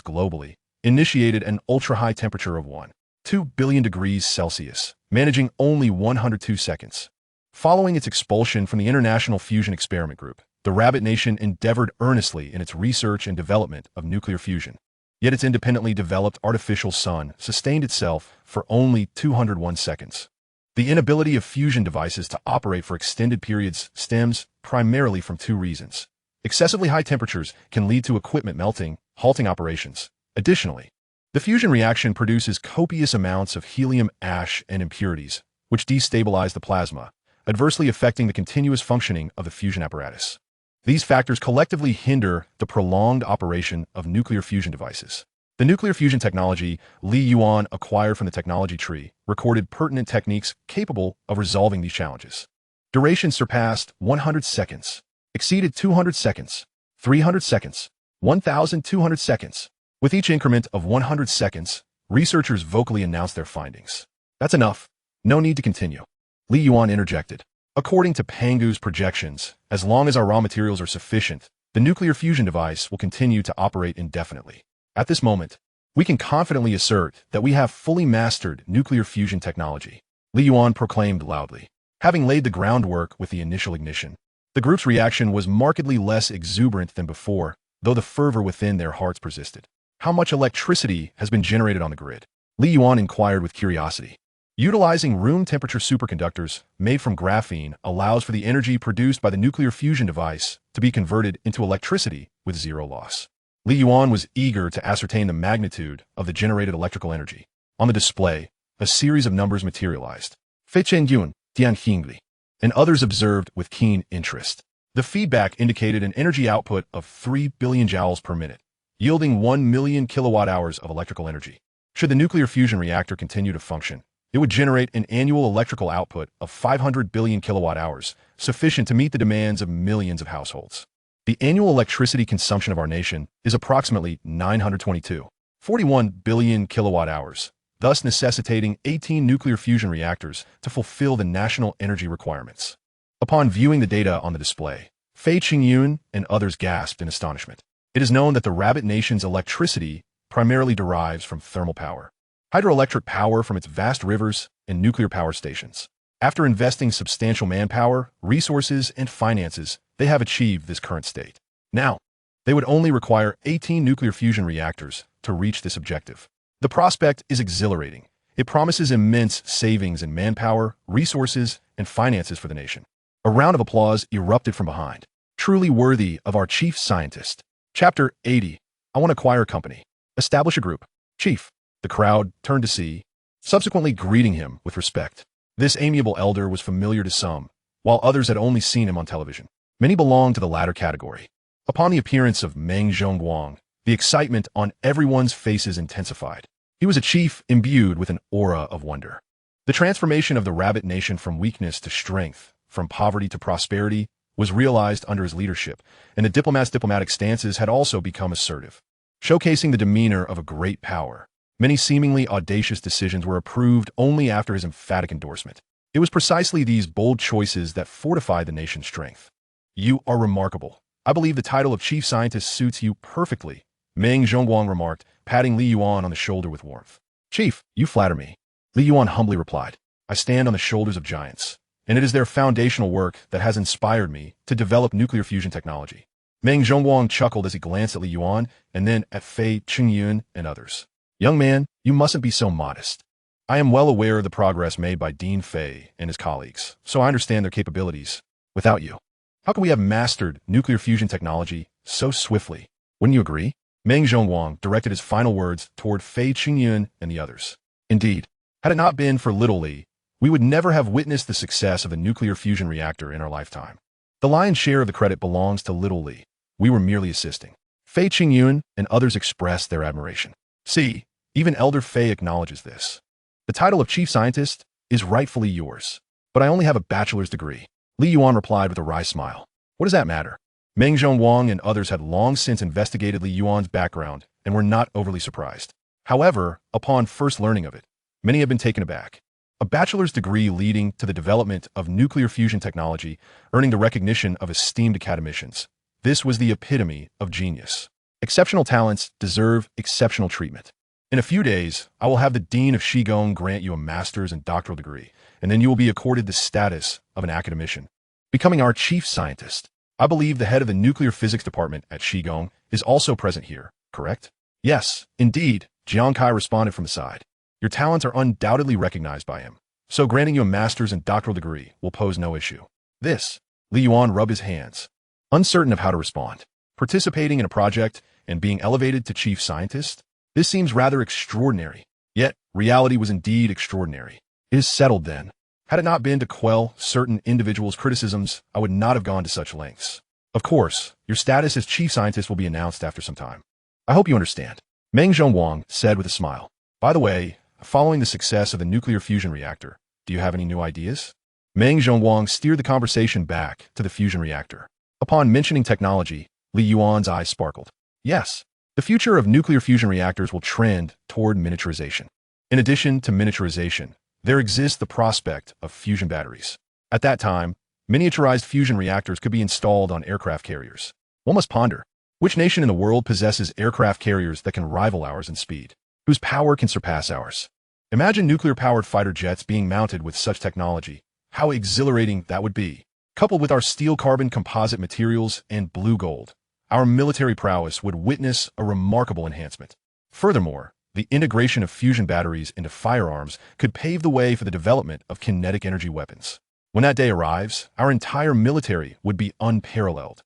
globally, initiated an ultra-high temperature of 1.2 billion degrees Celsius, managing only 102 seconds. Following its expulsion from the International Fusion Experiment Group, the Rabbit Nation endeavored earnestly in its research and development of nuclear fusion. Yet its independently developed artificial sun sustained itself for only 201 seconds. The inability of fusion devices to operate for extended periods stems primarily from two reasons. Excessively high temperatures can lead to equipment melting, halting operations. Additionally, the fusion reaction produces copious amounts of helium ash and impurities, which destabilize the plasma, adversely affecting the continuous functioning of the fusion apparatus. These factors collectively hinder the prolonged operation of nuclear fusion devices. The nuclear fusion technology Li Yuan acquired from the technology tree recorded pertinent techniques capable of resolving these challenges. Duration surpassed 100 seconds, exceeded 200 seconds, 300 seconds, 1,200 seconds. With each increment of 100 seconds, researchers vocally announced their findings. That's enough. No need to continue. Li Yuan interjected. According to Pangu's projections, as long as our raw materials are sufficient, the nuclear fusion device will continue to operate indefinitely. At this moment, we can confidently assert that we have fully mastered nuclear fusion technology, Li Yuan proclaimed loudly. Having laid the groundwork with the initial ignition, the group's reaction was markedly less exuberant than before, though the fervor within their hearts persisted. How much electricity has been generated on the grid? Li Yuan inquired with curiosity. Utilizing room temperature superconductors made from graphene allows for the energy produced by the nuclear fusion device to be converted into electricity with zero loss. Li Yuan was eager to ascertain the magnitude of the generated electrical energy. On the display, a series of numbers materialized. Fei Chen Yuan, Dian Xingli, and others observed with keen interest. The feedback indicated an energy output of 3 billion joules per minute, yielding 1 million kilowatt-hours of electrical energy. Should the nuclear fusion reactor continue to function, it would generate an annual electrical output of 500 billion kilowatt-hours, sufficient to meet the demands of millions of households. The annual electricity consumption of our nation is approximately 941 billion kilowatt-hours, thus necessitating 18 nuclear fusion reactors to fulfill the national energy requirements. Upon viewing the data on the display, Fei Qingyun and others gasped in astonishment. It is known that the Rabbit Nation's electricity primarily derives from thermal power, hydroelectric power from its vast rivers, and nuclear power stations. After investing substantial manpower, resources, and finances, they have achieved this current state. Now, they would only require 18 nuclear fusion reactors to reach this objective. The prospect is exhilarating. It promises immense savings in manpower, resources, and finances for the nation. A round of applause erupted from behind. Truly worthy of our chief scientist. Chapter 80. I want to acquire a company. Establish a group. Chief. The crowd turned to see, subsequently greeting him with respect. This amiable elder was familiar to some, while others had only seen him on television. Many belonged to the latter category. Upon the appearance of Meng Zhongguang, the excitement on everyone's faces intensified. He was a chief imbued with an aura of wonder. The transformation of the Rabbit Nation from weakness to strength, from poverty to prosperity, was realized under his leadership, and the diplomat's diplomatic stances had also become assertive, showcasing the demeanor of a great power. Many seemingly audacious decisions were approved only after his emphatic endorsement. It was precisely these bold choices that fortified the nation's strength. You are remarkable. I believe the title of chief scientist suits you perfectly, Meng Zhongguang remarked, patting Li Yuan on the shoulder with warmth. Chief, you flatter me. Li Yuan humbly replied. I stand on the shoulders of giants, and it is their foundational work that has inspired me to develop nuclear fusion technology. Meng Zhongguang chuckled as he glanced at Li Yuan and then at Fei Qingyun and others. Young man, you mustn't be so modest. I am well aware of the progress made by Dean Fei and his colleagues, so I understand their capabilities. Without you, how could we have mastered nuclear fusion technology so swiftly? Wouldn't you agree? Meng Zhongguang directed his final words toward Fei Qingyun and the others. Indeed, had it not been for little Li, we would never have witnessed the success of a nuclear fusion reactor in our lifetime. The lion's share of the credit belongs to little Li. We were merely assisting. Fei Qingyun and others expressed their admiration. See, even Elder Fei acknowledges this. The title of chief scientist is rightfully yours, but I only have a bachelor's degree. Li Yuan replied with a wry smile. What does that matter? Meng Zhongguang and others had long since investigated Li Yuan's background and were not overly surprised. However, upon first learning of it, many have been taken aback. A bachelor's degree leading to the development of nuclear fusion technology, earning the recognition of esteemed academicians. This was the epitome of genius. Exceptional talents deserve exceptional treatment. In a few days, I will have the Dean of Shigong grant you a master's and doctoral degree, and then you will be accorded the status of an academician, becoming our chief scientist. I believe the head of the nuclear physics department at Shigong is also present here, correct? Yes, indeed, Jiang Kai responded from the side. Your talents are undoubtedly recognized by him, so granting you a master's and doctoral degree will pose no issue. This, Li Yuan rubbed his hands, uncertain of how to respond. Participating in a project and being elevated to chief scientist? This seems rather extraordinary. Yet, reality was indeed extraordinary. It is settled then. Had it not been to quell certain individuals' criticisms, I would not have gone to such lengths. Of course, your status as chief scientist will be announced after some time. I hope you understand. Meng Zhongguang said with a smile. By the way, following the success of the nuclear fusion reactor, do you have any new ideas? Meng Zhongguang steered the conversation back to the fusion reactor. Upon mentioning technology, Li Yuan's eyes sparkled. Yes, the future of nuclear fusion reactors will trend toward miniaturization. In addition to miniaturization, there exists the prospect of fusion batteries. At that time, miniaturized fusion reactors could be installed on aircraft carriers. One must ponder, which nation in the world possesses aircraft carriers that can rival ours in speed, whose power can surpass ours? Imagine nuclear-powered fighter jets being mounted with such technology. How exhilarating that would be. Coupled with our steel-carbon composite materials and blue gold, our military prowess would witness a remarkable enhancement. Furthermore, the integration of fusion batteries into firearms could pave the way for the development of kinetic energy weapons. When that day arrives, our entire military would be unparalleled.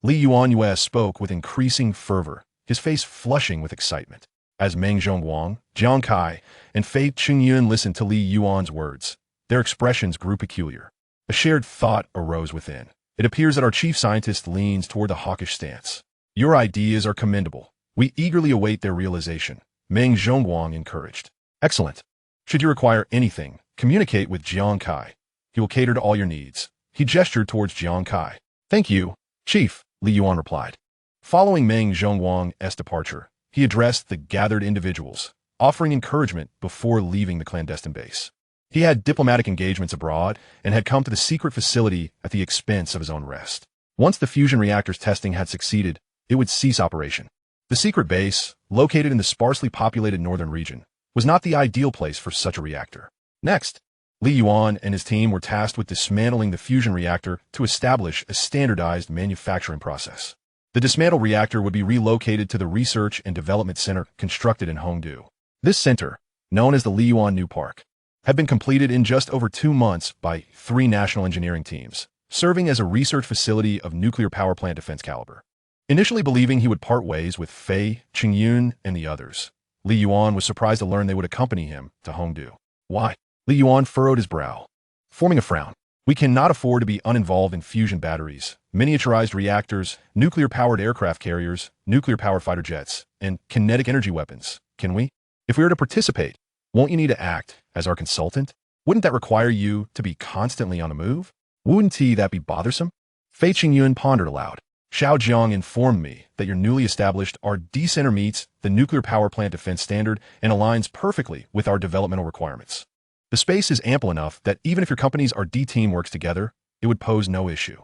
Li Yuan US spoke with increasing fervor, his face flushing with excitement. As Meng Zhongguang, Jiang Kai, and Fei Qingyun listened to Li Yuan's words, their expressions grew peculiar. A shared thought arose within. It appears that our chief scientist leans toward the hawkish stance. Your ideas are commendable. We eagerly await their realization, Meng Zhongguang encouraged. Excellent. Should you require anything, communicate with Jiang Kai. He will cater to all your needs. He gestured towards Jiang Kai. Thank you, Chief, Li Yuan replied. Following Meng Zhongguang's departure, he addressed the gathered individuals, offering encouragement before leaving the clandestine base. He had diplomatic engagements abroad and had come to the secret facility at the expense of his own rest. Once the fusion reactor's testing had succeeded, it would cease operation. The secret base, located in the sparsely populated northern region, was not the ideal place for such a reactor. Next, Li Yuan and his team were tasked with dismantling the fusion reactor to establish a standardized manufacturing process. The dismantled reactor would be relocated to the Research and Development Center constructed in Hongdu. This center, known as the Li Yuan New Park, had been completed in just over 2 months by 3 national engineering teams, serving as a research facility of nuclear power plant defense caliber. Initially believing he would part ways with Fei Qingyun and the others, Li Yuan was surprised to learn they would accompany him to Hongdu. Why? Li Yuan furrowed his brow, forming a frown. We cannot afford to be uninvolved in fusion batteries, miniaturized reactors, nuclear-powered aircraft carriers, nuclear-powered fighter jets, and kinetic energy weapons, can we? If we are to participate, won't you need to act as our consultant? Wouldn't that require you to be constantly on the move? Wouldn't that be bothersome? Fei Qingyun pondered aloud. Xiao Jiang informed me that your newly established RD Center meets the nuclear power plant defense standard and aligns perfectly with our developmental requirements. The space is ample enough that even if your company's RD team works together, it would pose no issue.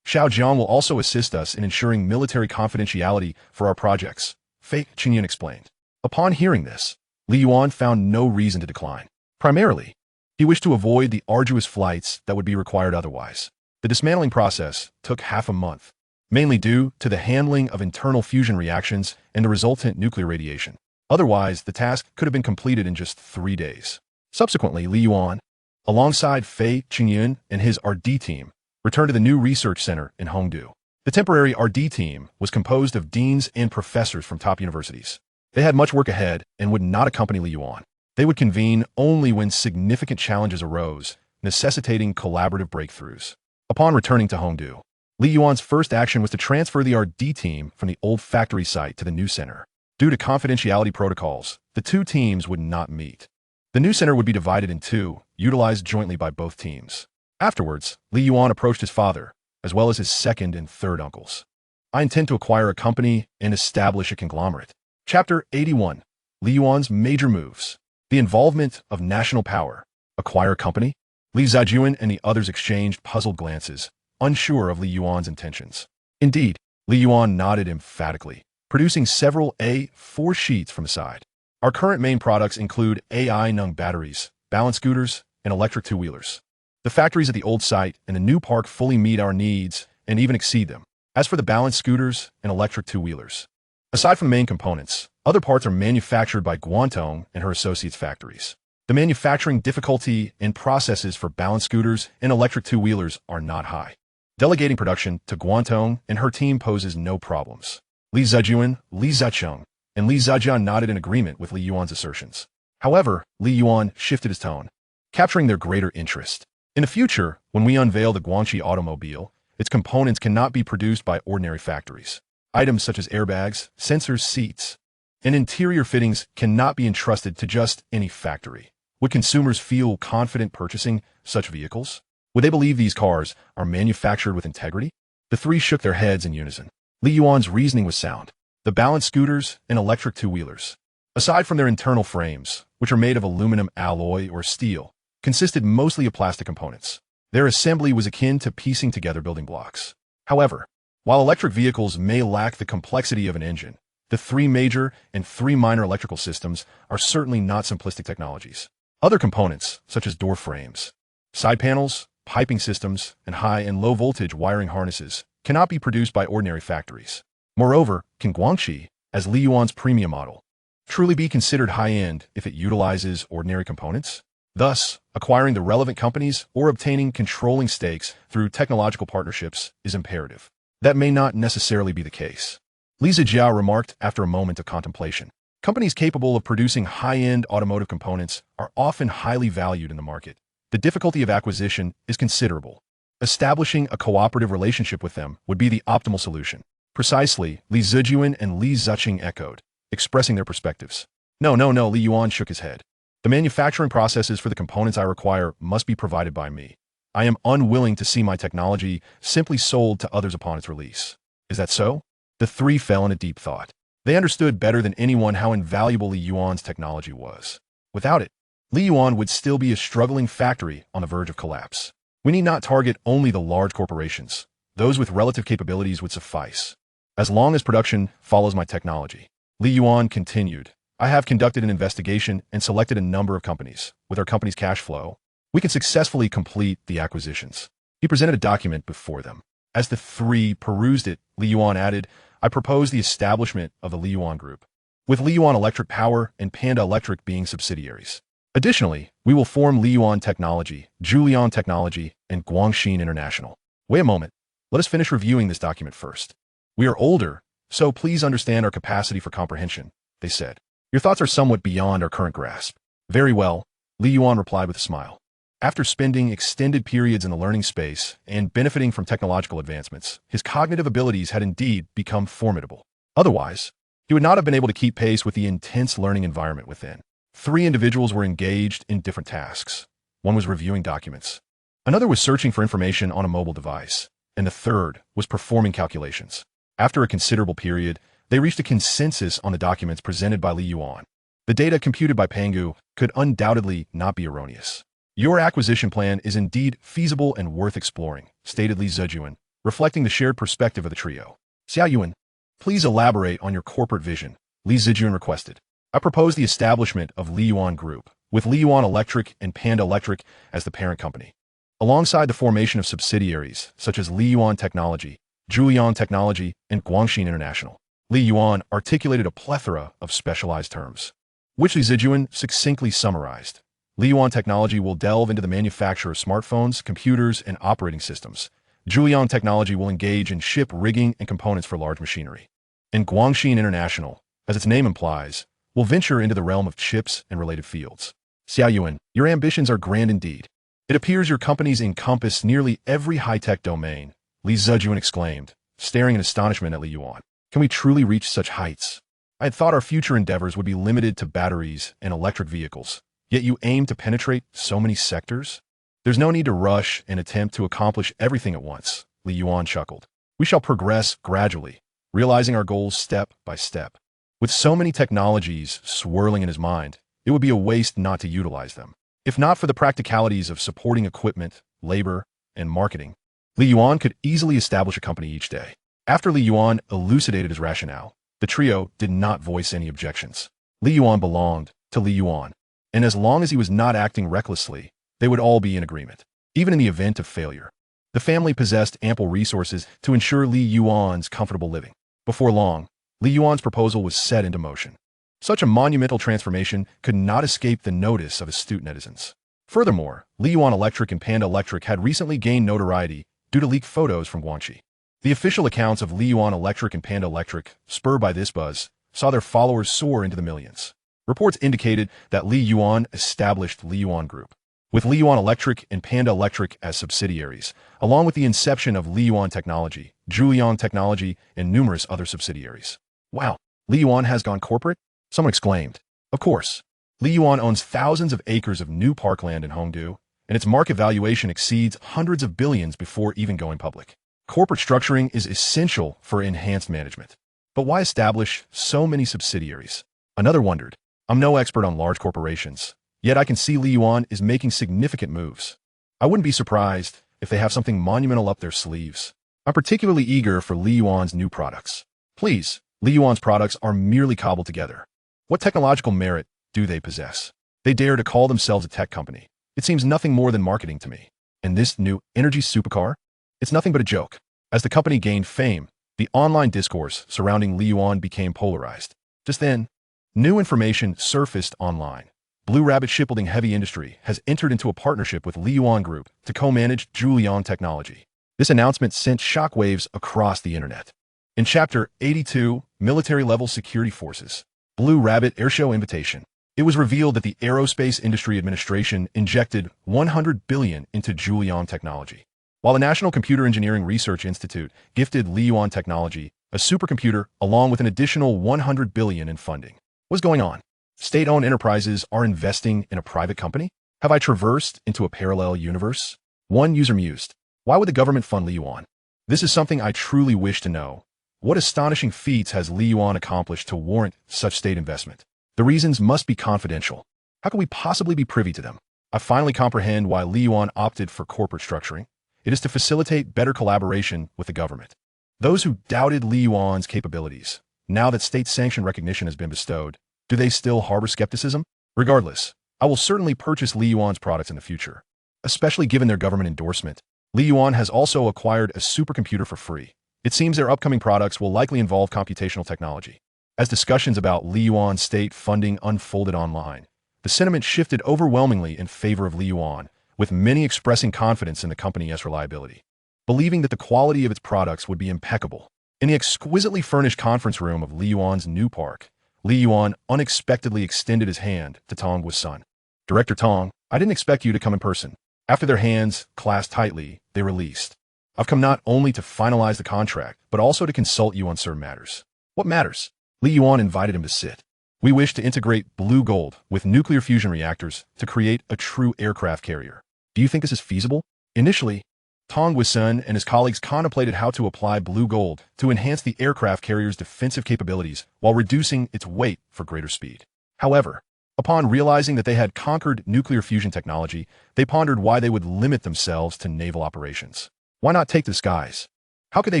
Xiao Jiang will also assist us in ensuring military confidentiality for our projects, Fei Qingyun explained. Upon hearing this, Li Yuan found no reason to decline. Primarily, he wished to avoid the arduous flights that would be required otherwise. The dismantling process took half a month, mainly due to the handling of internal fusion reactions and the resultant nuclear radiation. Otherwise, the task could have been completed in just 3 days. Subsequently, Li Yuan, alongside Fei Qingyun and his RD team, returned to the new research center in Hongdu. The temporary RD team was composed of deans and professors from top universities. They had much work ahead and would not accompany Li Yuan. They would convene only when significant challenges arose, necessitating collaborative breakthroughs. Upon returning to Hongdu, Li Yuan's first action was to transfer the RD team from the old factory site to the new center. Due to confidentiality protocols, the 2 teams would not meet. The new center would be divided in 2, utilized jointly by both teams. Afterwards, Li Yuan approached his father, as well as his second and third uncles. I intend to acquire a company and establish a conglomerate. Chapter 81. Li Yuan's Major Moves. The Involvement of National Power. Acquire a company? Li Zhajuan and the others exchanged puzzled glances, unsure of Li Yuan's intentions. Indeed, Li Yuan nodded emphatically, producing several A4 sheets from his side. Our current main products include AI Nung batteries, balance scooters, and electric two-wheelers. The factories at the old site and the new park fully meet our needs and even exceed them. As for the balance scooters and electric two-wheelers, aside from the main components, other parts are manufactured by Guantong and her associates' factories. The manufacturing difficulty and processes for balance scooters and electric two-wheelers are not high. Delegating production to Guantong and her team poses no problems. Li Zhajuan, Li Zhacheng, and Li Zhajian nodded in agreement with Li Yuan's assertions. However, Li Yuan shifted his tone, capturing their greater interest. In the future, when we unveil the Guangxi automobile, its components cannot be produced by ordinary factories. Items such as airbags, sensors, seats, and interior fittings cannot be entrusted to just any factory. Would consumers feel confident purchasing such vehicles? Would they believe these cars are manufactured with integrity? The 3 shook their heads in unison. Li Yuan's reasoning was sound. The balance scooters and electric two-wheelers, aside from their internal frames, which are made of aluminum alloy or steel, consisted mostly of plastic components. Their assembly was akin to piecing together building blocks. However, while electric vehicles may lack the complexity of an engine, the 3 major and 3 minor electrical systems are certainly not simplistic technologies. Other components, such as door frames, side panels, piping systems, and high and low voltage wiring harnesses, cannot be produced by ordinary factories. Moreover, can Guangxi, as Li Yuan's premium model, truly be considered high-end if it utilizes ordinary components? Thus, acquiring the relevant companies or obtaining controlling stakes through technological partnerships is imperative. That may not necessarily be the case. Li Zijiao remarked after a moment of contemplation. Companies capable of producing high-end automotive components are often highly valued in the market. The difficulty of acquisition is considerable. Establishing a cooperative relationship with them would be the optimal solution. Precisely, Li Zijuan and Li Ziqing echoed, expressing their perspectives. No, Li Yuan shook his head. The manufacturing processes for the components I require must be provided by me. I am unwilling to see my technology simply sold to others upon its release. Is that so? The three fell in a deep thought. They understood better than anyone how invaluable Li Yuan's technology was. Without it, Li Yuan would still be a struggling factory on the verge of collapse. We need not target only the large corporations. Those with relative capabilities would suffice. As long as production follows my technology. Li Yuan continued. I have conducted an investigation and selected a number of companies. With our company's cash flow, we can successfully complete the acquisitions. He presented a document before them. As the three perused it, Li Yuan added, I propose the establishment of the Li Yuan Group, with Li Yuan Electric Power and Panda Electric being subsidiaries. Additionally, we will form Li Yuan Technology, Julian Technology, and Guangxin International. Wait a moment. Let us finish reviewing this document first. We are older, so please understand our capacity for comprehension, they said. Your thoughts are somewhat beyond our current grasp. Very well, Li Yuan replied with a smile. After spending extended periods in the learning space and benefiting from technological advancements, his cognitive abilities had indeed become formidable. Otherwise, he would not have been able to keep pace with the intense learning environment within. Three individuals were engaged in different tasks. One was reviewing documents. Another was searching for information on a mobile device. And the third was performing calculations. After a considerable period, they reached a consensus on the documents presented by Li Yuan. The data computed by Pangu could undoubtedly not be erroneous. Your acquisition plan is indeed feasible and worth exploring, stated Li Zijuan, reflecting the shared perspective of the trio. Xia Yuan, please elaborate on your corporate vision, Li Zijuan requested. I propose the establishment of Li Yuan Group, with Li Yuan Electric and Panda Electric as the parent company. Alongside the formation of subsidiaries such as Li Yuan Technology, Julian Technology, and Guangxin International. Li Yuan articulated a plethora of specialized terms, which Li Zijuan succinctly summarized. Li Yuan Technology will delve into the manufacture of smartphones, computers, and operating systems. Julian Technology will engage in ship rigging and components for large machinery. And Guangxin International, as its name implies, will venture into the realm of chips and related fields. Xia Yuan, your ambitions are grand indeed. It appears your companies encompass nearly every high-tech domain, Li Zijuan exclaimed, staring in astonishment at Li Yuan. Can we truly reach such heights? I had thought our future endeavors would be limited to batteries and electric vehicles, yet you aim to penetrate so many sectors? There's no need to rush and attempt to accomplish everything at once, Li Yuan chuckled. We shall progress gradually, realizing our goals step by step. With so many technologies swirling in his mind, it would be a waste not to utilize them. If not for the practicalities of supporting equipment, labor, and marketing, Li Yuan could easily establish a company each day. After Li Yuan elucidated his rationale, the trio did not voice any objections. Li Yuan belonged to Li Yuan, and as long as he was not acting recklessly, they would all be in agreement, even in the event of failure. The family possessed ample resources to ensure Li Yuan's comfortable living. Before long, Li Yuan's proposal was set into motion. Such a monumental transformation could not escape the notice of astute netizens. Furthermore, Li Yuan Electric and Panda Electric had recently gained notoriety due to leaked photos from Guangxi. The official accounts of Li Yuan Electric and Panda Electric, spurred by this buzz, saw their followers soar into the millions. Reports indicated that Li Yuan established Li Yuan Group, with Li Yuan Electric and Panda Electric as subsidiaries, along with the inception of Li Yuan Technology, Julian Technology, and numerous other subsidiaries. Wow, Li Yuan has gone corporate? Someone exclaimed. Of course. Li Yuan owns thousands of acres of new parkland in Hongdu, and its market valuation exceeds hundreds of billions before even going public. Corporate structuring is essential for enhanced management. But why establish so many subsidiaries? Another wondered. I'm no expert on large corporations, yet I can see Li Yuan is making significant moves. I wouldn't be surprised if they have something monumental up their sleeves. I'm particularly eager for Li Yuan's new products. Please, Li Yuan's products are merely cobbled together. What technological merit do they possess? They dare to call themselves a tech company. It seems nothing more than marketing to me. And this new energy supercar? It's nothing but a joke. As the company gained fame, the online discourse surrounding Li Yuan became polarized. Just then, New information surfaced online. Blue Rabbit Shipbuilding Heavy Industry has entered into a partnership with Yuan Group to co-manage Julian technology. This announcement sent shockwaves across the internet. In Chapter 82, Military-Level Security Forces, Blue Rabbit Airshow Invitation, it was revealed that the Aerospace Industry Administration injected $100 billion into Julian technology. While the National Computer Engineering Research Institute gifted Yuan Technology a supercomputer along with an additional $100 billion in funding. What's going on? State-owned enterprises are investing in a private company? Have I traversed into a parallel universe? One user mused, why would the government fund Yuan? This is something I truly wish to know. What astonishing feats has Yuan accomplished to warrant such state investment? The reasons must be confidential. How can we possibly be privy to them? I finally comprehend why Yuan opted for corporate structuring. It is to facilitate better collaboration with the government. Those who doubted Yuan's capabilities, now that state-sanctioned recognition has been bestowed, do they still harbor skepticism? Regardless, I will certainly purchase Yuan's products in the future, especially given their government endorsement. Yuan has also acquired a supercomputer for free. It seems their upcoming products will likely involve computational technology. As discussions about Yuan's state funding unfolded online, the sentiment shifted overwhelmingly in favor of Yuan, with many expressing confidence in the company's reliability, believing that the quality of its products would be impeccable. In the exquisitely furnished conference room of Yuan's new park, Yuan unexpectedly extended his hand to Tong Gui's son. Director Tong, I didn't expect you to come in person. After their hands clasped tightly, they released. I've come not only to finalize the contract, but also to consult you on certain matters. What matters? Yuan invited him to sit. We wish to integrate blue gold with nuclear fusion reactors to create a true aircraft carrier. Do you think this is feasible? Initially, Tong Gui's son and his colleagues contemplated how to apply blue gold to enhance the aircraft carrier's defensive capabilities while reducing its weight for greater speed. However, upon realizing that they had conquered nuclear fusion technology, they pondered why they would limit themselves to naval operations. Why not take the skies? How could they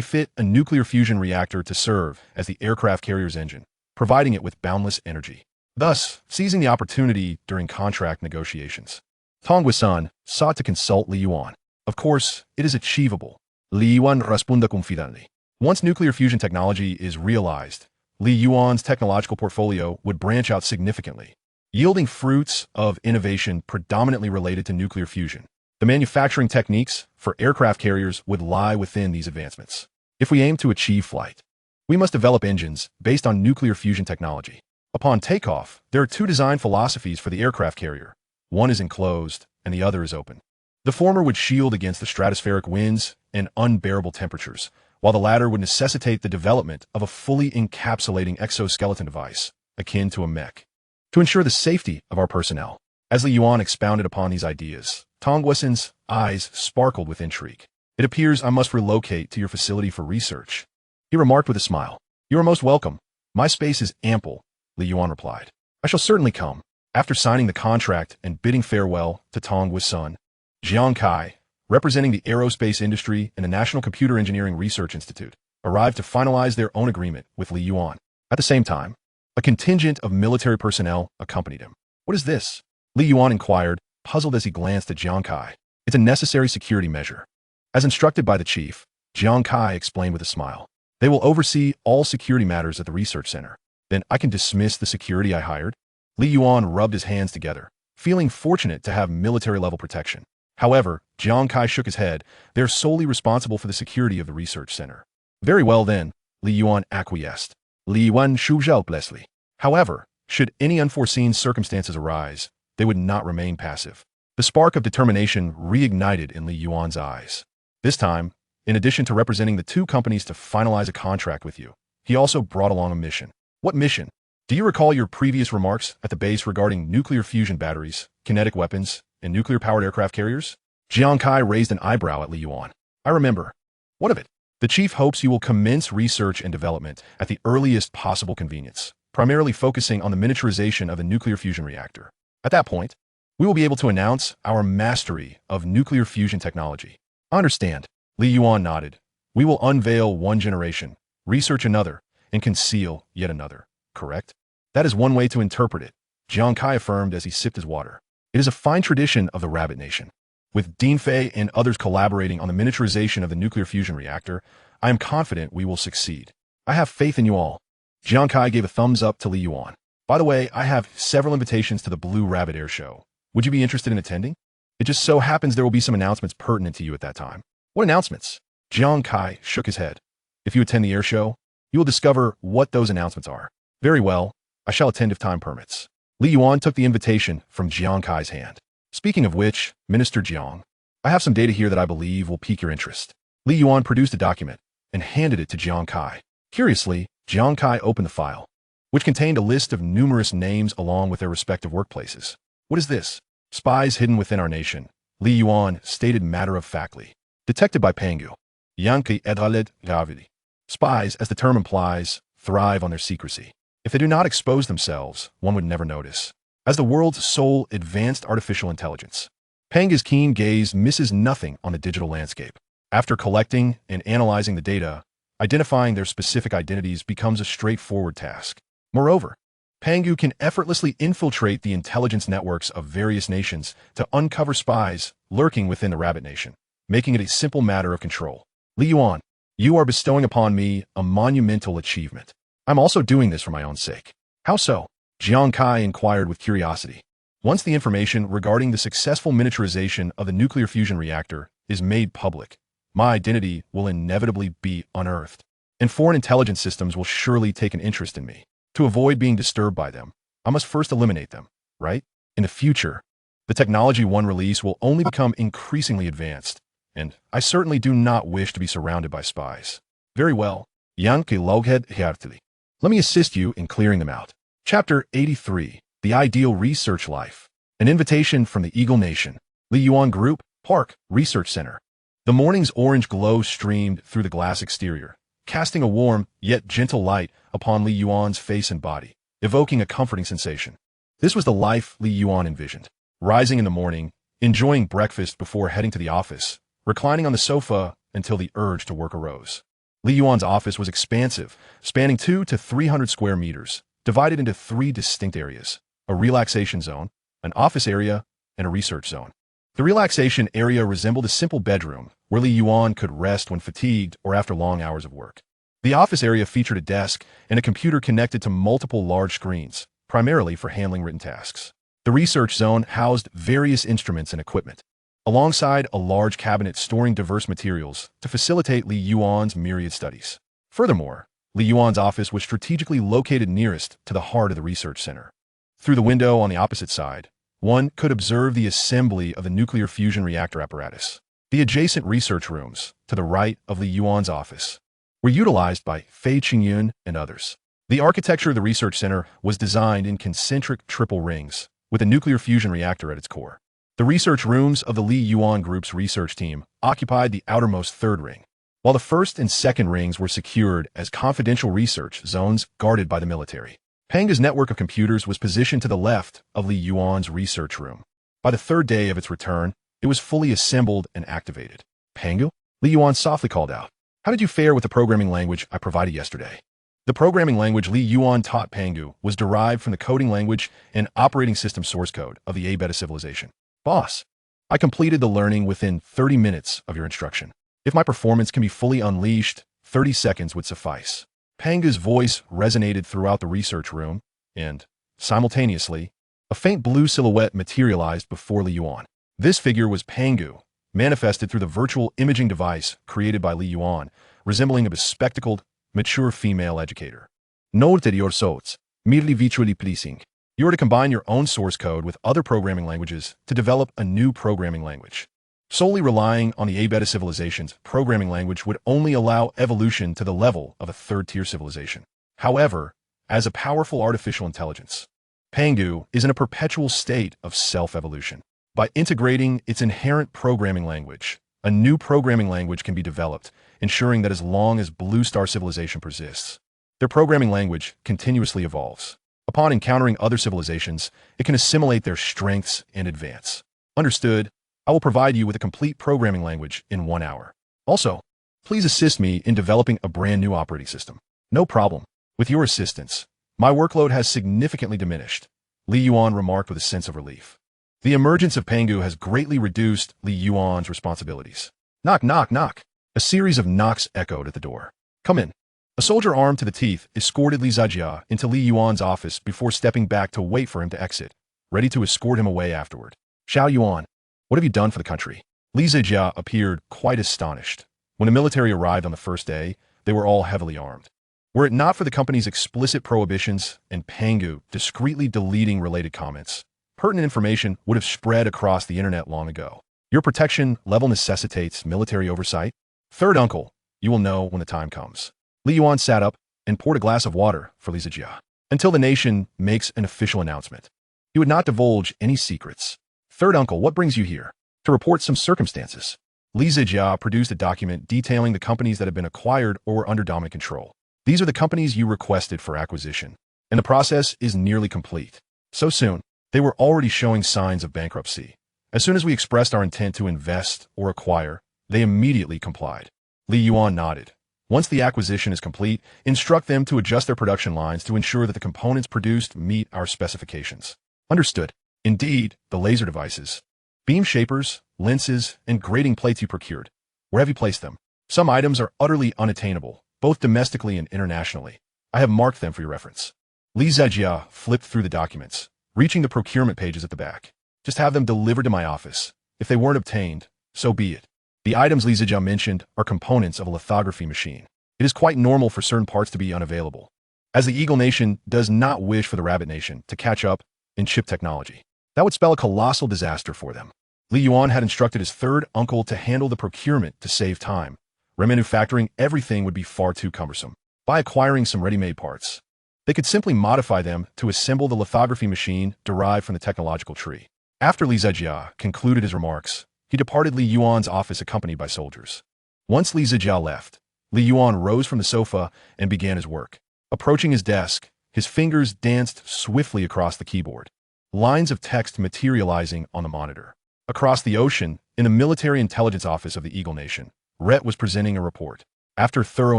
fit a nuclear fusion reactor to serve as the aircraft carrier's engine, providing it with boundless energy, thus seizing the opportunity during contract negotiations? Tong Gui's son sought to consult Yuan. Of course, it is achievable. Yuan responde confidently. Once nuclear fusion technology is realized, Yuan's technological portfolio would branch out significantly, yielding fruits of innovation predominantly related to nuclear fusion. The manufacturing techniques for aircraft carriers would lie within these advancements. If we aim to achieve flight, we must develop engines based on nuclear fusion technology. Upon takeoff, there are two design philosophies for the aircraft carrier. One is enclosed, and the other is open. The former would shield against the stratospheric winds and unbearable temperatures, while the latter would necessitate the development of a fully encapsulating exoskeleton device, akin to a mech, to ensure the safety of our personnel. As Yuan expounded upon these ideas, Tong Gui's eyes sparkled with intrigue. It appears I must relocate to your facility for research, he remarked with a smile. You are most welcome. My space is ample, Yuan replied. I shall certainly come. After signing the contract and bidding farewell to Tong Gui's son, Jiang Kai, representing the aerospace industry and the National Computer Engineering Research Institute, arrived to finalize their own agreement with Yuan. At the same time, a contingent of military personnel accompanied him. What is this? Yuan inquired, puzzled as he glanced at Jiang Kai. It's a necessary security measure. As instructed by the chief, Jiang Kai explained with a smile. They will oversee all security matters at the research center. Then I can dismiss the security I hired? Yuan rubbed his hands together, feeling fortunate to have military-level protection. However, Jiang Kai shook his head. They're solely responsible for the security of the research center. Very well then, Yuan acquiesced. Yuan shuzhou blesly. However, should any unforeseen circumstances arise, they would not remain passive. The spark of determination reignited in Yuan's eyes. This time, in addition to representing the two companies to finalize a contract with you, he also brought along a mission. What mission? Do you recall your previous remarks at the base regarding nuclear fusion batteries, kinetic weapons, and nuclear-powered aircraft carriers? Jiang Kai raised an eyebrow at Yuan. I remember. What of it? The chief hopes you will commence research and development at the earliest possible convenience, primarily focusing on the miniaturization of the nuclear fusion reactor. At that point, we will be able to announce our mastery of nuclear fusion technology. I understand. Yuan nodded. We will unveil one generation, research another, and conceal yet another. Correct? That is one way to interpret it, Jiang Kai affirmed as he sipped his water. It is a fine tradition of the Rabbit Nation. With Dean Fei and others collaborating on the miniaturization of the nuclear fusion reactor, I am confident we will succeed. I have faith in you all. Jiang Kai gave a thumbs up to Yuan. By the way, I have several invitations to the Blue Rabbit Air Show. Would you be interested in attending? It just so happens there will be some announcements pertinent to you at that time. What announcements? Jiang Kai shook his head. If you attend the air show, you will discover what those announcements are. Very well, I shall attend if time permits. Li Yuan took the invitation from Jiang Kai's hand. Speaking of which, Minister Jiang, I have some data here that I believe will pique your interest. Li Yuan produced a document and handed it to Jiang Kai. Curiously, Jiang Kai opened the file, which contained a list of numerous names along with their respective workplaces. What is this? Spies hidden within our nation, Li Yuan stated matter-of-factly. Detected by Pangu. Yankee Edraled Gravity. Spies, as the term implies, thrive on their secrecy. If they do not expose themselves, one would never notice. As the world's sole advanced artificial intelligence, Panga's keen gaze misses nothing on the digital landscape. After collecting and analyzing the data, identifying their specific identities becomes a straightforward task. Moreover, Pangu can effortlessly infiltrate the intelligence networks of various nations to uncover spies lurking within the Rabbit Nation, making it a simple matter of control. Li Yuan, you are bestowing upon me a monumental achievement. I'm also doing this for my own sake. How so? Jiang Kai inquired with curiosity. Once the information regarding the successful miniaturization of the nuclear fusion reactor is made public, my identity will inevitably be unearthed, and foreign intelligence systems will surely take an interest in me. To avoid being disturbed by them, I must first eliminate them, right? In the future, the technology one release will only become increasingly advanced, and I certainly do not wish to be surrounded by spies. Very well, Yankee Loghead Hjartli. Let me assist you in clearing them out. Chapter 83, The Ideal Research Life. An invitation from the Eagle Nation. Li Yuan Group, Park, Research Center. The morning's orange glow streamed through the glass exterior, casting a warm, yet gentle light upon Li Yuan's face and body, evoking a comforting sensation. This was the life Li Yuan envisioned. Rising in the morning, enjoying breakfast before heading to the office, reclining on the sofa until the urge to work arose. Li Yuan's office was expansive, spanning 200 to 300 square meters, divided into 3 distinct areas: a relaxation zone, an office area, and a research zone. The relaxation area resembled a simple bedroom where Li Yuan could rest when fatigued or after long hours of work. The office area featured a desk and a computer connected to multiple large screens, primarily for handling written tasks. The research zone housed various instruments and equipment, alongside a large cabinet storing diverse materials to facilitate Li Yuan's myriad studies. Furthermore, Li Yuan's office was strategically located nearest to the heart of the research center. Through the window on the opposite side, one could observe the assembly of the nuclear fusion reactor apparatus. The adjacent research rooms, to the right of Li Yuan's office, were utilized by Fei Qingyun and others. The architecture of the research center was designed in concentric triple rings, with a nuclear fusion reactor at its core. The research rooms of the Li Yuan Group's research team occupied the outermost third ring, while the first and second rings were secured as confidential research zones guarded by the military. Panga's network of computers was positioned to the left of Li Yuan's research room. By the third day of its return, it was fully assembled and activated. Pangu? Li Yuan softly called out. How did you fare with the programming language I provided yesterday? The programming language Li Yuan taught Pangu was derived from the coding language and operating system source code of the A-Beta civilization. Boss, I completed the learning within 30 minutes of your instruction. If my performance can be fully unleashed, 30 seconds would suffice. Pangu's voice resonated throughout the research room, and, simultaneously, a faint blue silhouette materialized before Li Yuan. This figure was Pangu, manifested through the virtual imaging device created by Li Yuan, resembling a bespectacled, mature female educator. Noted your sorts, merely virtually pleasing. You are to combine your own source code with other programming languages to develop a new programming language. Solely relying on the A-Beta civilization's programming language would only allow evolution to the level of a third-tier civilization. However, as a powerful artificial intelligence, Pangu is in a perpetual state of self-evolution. By integrating its inherent programming language, a new programming language can be developed, ensuring that as long as Blue Star civilization persists, their programming language continuously evolves. Upon encountering other civilizations, it can assimilate their strengths and advance. Understood? I will provide you with a complete programming language in 1 hour. Also, please assist me in developing a brand new operating system. No problem. With your assistance, my workload has significantly diminished, Li Yuan remarked with a sense of relief. The emergence of Pangu has greatly reduced Li Yuan's responsibilities. Knock, knock, knock. A series of knocks echoed at the door. Come in. A soldier armed to the teeth escorted Li Zijia into Li Yuan's office before stepping back to wait for him to exit, ready to escort him away afterward. Xiao Yuan, what have you done for the country? Li Zijia appeared quite astonished. When the military arrived on the first day, they were all heavily armed. Were it not for the company's explicit prohibitions and Pangu discreetly deleting related comments, pertinent information would have spread across the internet long ago. Your protection level necessitates military oversight. Third uncle, you will know when the time comes. Li Yuan sat up and poured a glass of water for Li Zijia. Until the nation makes an official announcement, he would not divulge any secrets. Third uncle, what brings you here? To report some circumstances. Li Zijia produced a document detailing the companies that have been acquired or were under dominant control. These are the companies you requested for acquisition, and the process is nearly complete. So soon, they were already showing signs of bankruptcy. As soon as we expressed our intent to invest or acquire, they immediately complied. Li Yuan nodded. Once the acquisition is complete, instruct them to adjust their production lines to ensure that the components produced meet our specifications. Understood. Indeed, the laser devices, beam shapers, lenses, and grading plates you procured. Where have you placed them? Some items are utterly unattainable, both domestically and internationally. I have marked them for your reference. Li Zijia flipped through the documents, reaching the procurement pages at the back. Just have them delivered to my office. If they weren't obtained, so be it. The items Li Zijia mentioned are components of a lithography machine. It is quite normal for certain parts to be unavailable, as the Eagle Nation does not wish for the Rabbit Nation to catch up in chip technology. That would spell a colossal disaster for them. Li Yuan had instructed his third uncle to handle the procurement to save time. Remanufacturing everything would be far too cumbersome. By acquiring some ready-made parts, they could simply modify them to assemble the lithography machine derived from the technological tree. After Li Zijia concluded his remarks, he departed Li Yuan's office accompanied by soldiers. Once Li Zijia left, Li Yuan rose from the sofa and began his work. Approaching his desk, his fingers danced swiftly across the keyboard, lines of text materializing on the monitor. Across the ocean, in the military intelligence office of the Eagle Nation, Rhett was presenting a report. After thorough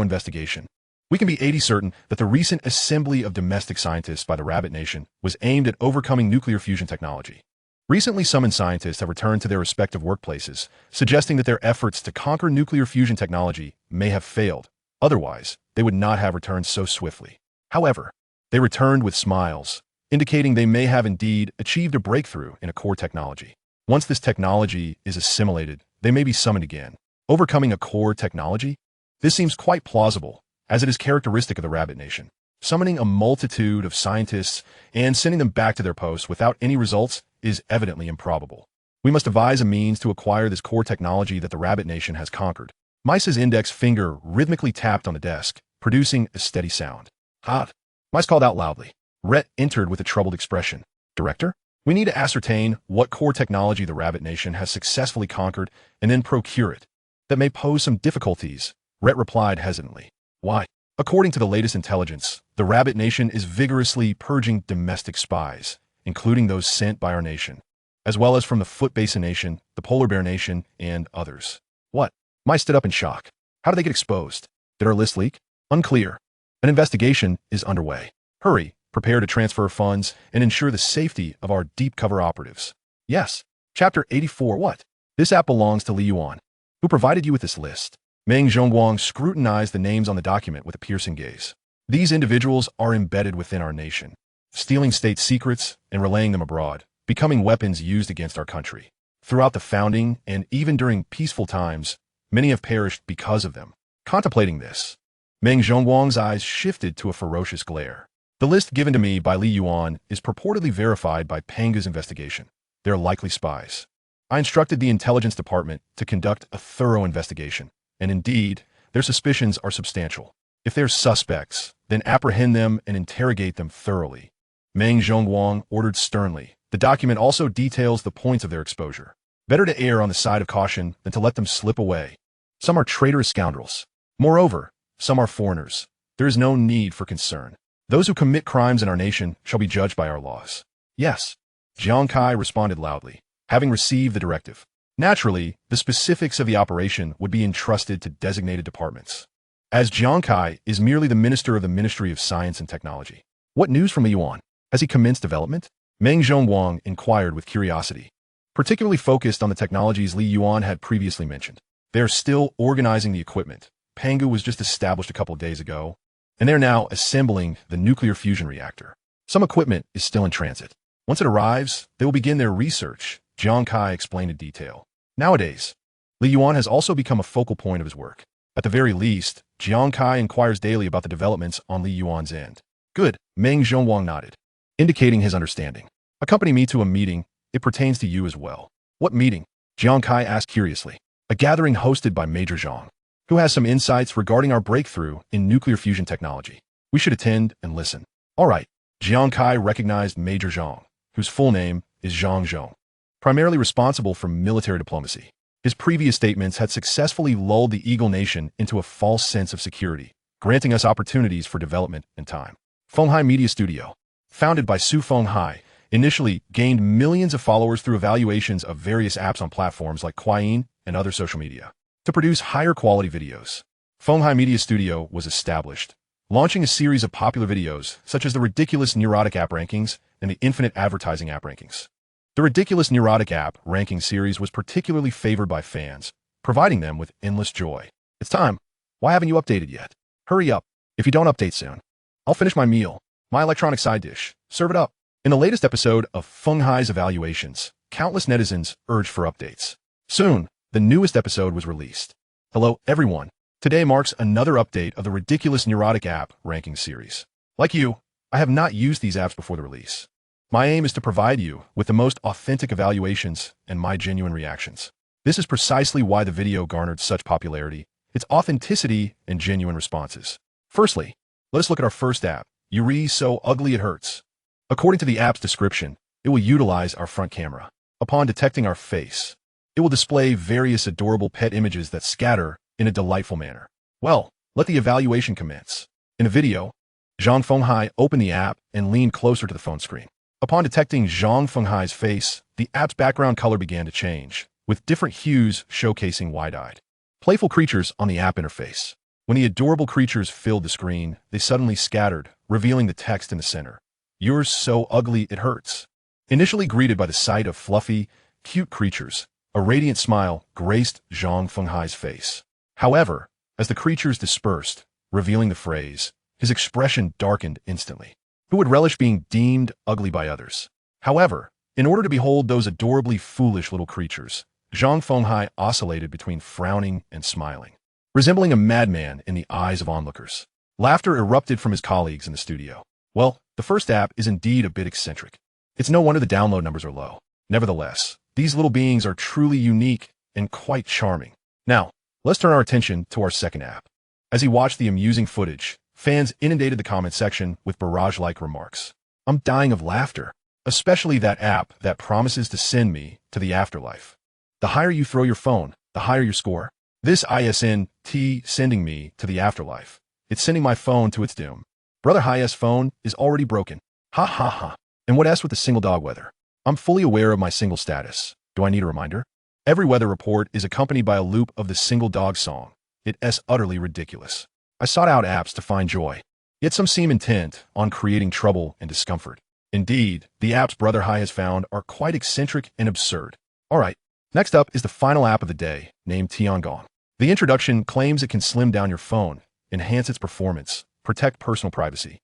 investigation, we can be 80% certain that the recent assembly of domestic scientists by the Rabbit Nation was aimed at overcoming nuclear fusion technology. Recently summoned scientists have returned to their respective workplaces, suggesting that their efforts to conquer nuclear fusion technology may have failed. Otherwise, they would not have returned so swiftly. However, they returned with smiles, indicating they may have indeed achieved a breakthrough in a core technology. Once this technology is assimilated, they may be summoned again. Overcoming a core technology? This seems quite plausible, as it is characteristic of the Rabbit Nation. Summoning a multitude of scientists and sending them back to their posts without any results is evidently improbable. We must devise a means to acquire this core technology that the Rabbit Nation has conquered. Mice's index finger rhythmically tapped on the desk, producing a steady sound. Hot. Mice called out loudly. Rhett entered with a troubled expression. Director? We need to ascertain what core technology the Rabbit Nation has successfully conquered and then procure it. That may pose some difficulties, Rhett replied hesitantly. Why? According to the latest intelligence, the Rabbit Nation is vigorously purging domestic spies, including those sent by our nation, as well as from the Foot Basin Nation, the Polar Bear Nation, and others. What? Mice stood up in shock. How did they get exposed? Did our list leak? Unclear. An investigation is underway. Hurry, prepare to transfer funds and ensure the safety of our deep cover operatives. Yes. Chapter 84. What? This app belongs to Li Yuan. Who provided you with this list? Meng Zhongguang scrutinized the names on the document with a piercing gaze. These individuals are embedded within our nation, stealing state secrets and relaying them abroad, becoming weapons used against our country. Throughout the founding and even during peaceful times, many have perished because of them. Contemplating this, Meng Zhongguang's eyes shifted to a ferocious glare. The list given to me by Li Yuan is purportedly verified by Panga's investigation. They are likely spies. I instructed the intelligence department to conduct a thorough investigation, and indeed, their suspicions are substantial. If they're suspects, then apprehend them and interrogate them thoroughly. Meng Zhongguang ordered sternly. The document also details the points of their exposure. Better to err on the side of caution than to let them slip away. Some are traitorous scoundrels. Moreover, some are foreigners. There is no need for concern. Those who commit crimes in our nation shall be judged by our laws. Yes, Jiang Kai responded loudly, having received the directive. Naturally, the specifics of the operation would be entrusted to designated departments, as Jiang Kai is merely the minister of the Ministry of Science and Technology. What news from Li Yuan? Has he commenced development? Meng Zhongguang inquired with curiosity, particularly focused on the technologies Li Yuan had previously mentioned. They are still organizing the equipment. Pangu was just established a couple of days ago, and they're now assembling the nuclear fusion reactor. Some equipment is still in transit. Once it arrives, they will begin their research, Jiang Kai explained in detail. Nowadays, Li Yuan has also become a focal point of his work. At the very least, Jiang Kai inquires daily about the developments on Li Yuan's end. Good, Meng Zhongwang nodded, indicating his understanding. Accompany me to a meeting. It pertains to you as well. What meeting? Jiang Kai asked curiously. A gathering hosted by Major Zhang, who has some insights regarding our breakthrough in nuclear fusion technology. We should attend and listen. All right. Jiang Kai recognized Major Zhang, whose full name is Zhang Zhong, primarily responsible for military diplomacy. His previous statements had successfully lulled the Eagle Nation into a false sense of security, granting us opportunities for development and time. Fenghai Media Studio, founded by Su Fenghai, initially gained millions of followers through evaluations of various apps on platforms like Quyin and other social media to produce higher quality videos. Fenghai Media Studio was established, launching a series of popular videos such as the Ridiculous Neurotic App Rankings and the Infinite Advertising App Rankings. The Ridiculous Neurotic App Ranking series was particularly favored by fans, providing them with endless joy. It's time. Why haven't you updated yet? Hurry up. If you don't update soon, I'll finish my meal, my electronic side dish. Serve it up. In the latest episode of Fenghai's Evaluations, countless netizens urged for updates. Soon, the newest episode was released. Hello, everyone. Today marks another update of the Ridiculous Neurotic App Ranking series. Like you, I have not used these apps before the release. My aim is to provide you with the most authentic evaluations and my genuine reactions. This is precisely why the video garnered such popularity, its authenticity and genuine responses. Firstly, let us look at our first app, Yuri So Ugly It Hurts. According to the app's description, it will utilize our front camera. Upon detecting our face, it will display various adorable pet images that scatter in a delightful manner. Well, let the evaluation commence. In a video, Zhang Fenghai opened the app and leaned closer to the phone screen. Upon detecting Zhang Fenghai's face, the app's background color began to change, with different hues showcasing wide-eyed, playful creatures on the app interface. When the adorable creatures filled the screen, they suddenly scattered, revealing the text in the center. You're so ugly it hurts. Initially greeted by the sight of fluffy, cute creatures, a radiant smile graced Zhang Fenghai's face. However, as the creatures dispersed, revealing the phrase, his expression darkened instantly. Who would relish being deemed ugly by others? However, in order to behold those adorably foolish little creatures, Zhang Fenghai oscillated between frowning and smiling, resembling a madman in the eyes of onlookers. Laughter erupted from his colleagues in the studio. Well, the first app is indeed a bit eccentric. It's no wonder the download numbers are low. Nevertheless, these little beings are truly unique and quite charming. Now, let's turn our attention to our second app. As he watched the amusing footage, fans inundated the comment section with barrage-like remarks. I'm dying of laughter, especially that app that promises to send me to the afterlife. The higher you throw your phone, the higher your score. This ISNT sending me to the afterlife. It's sending my phone to its doom. Brother High's phone is already broken. Ha ha ha. And what S with the single dog weather? I'm fully aware of my single status. Do I need a reminder? Every weather report is accompanied by a loop of the single dog song. It's utterly ridiculous. I sought out apps to find joy, yet some seem intent on creating trouble and discomfort. Indeed, the apps Brother High has found are quite eccentric and absurd. Alright, next up is the final app of the day, named Tiangong. The introduction claims it can slim down your phone, enhance its performance, protect personal privacy,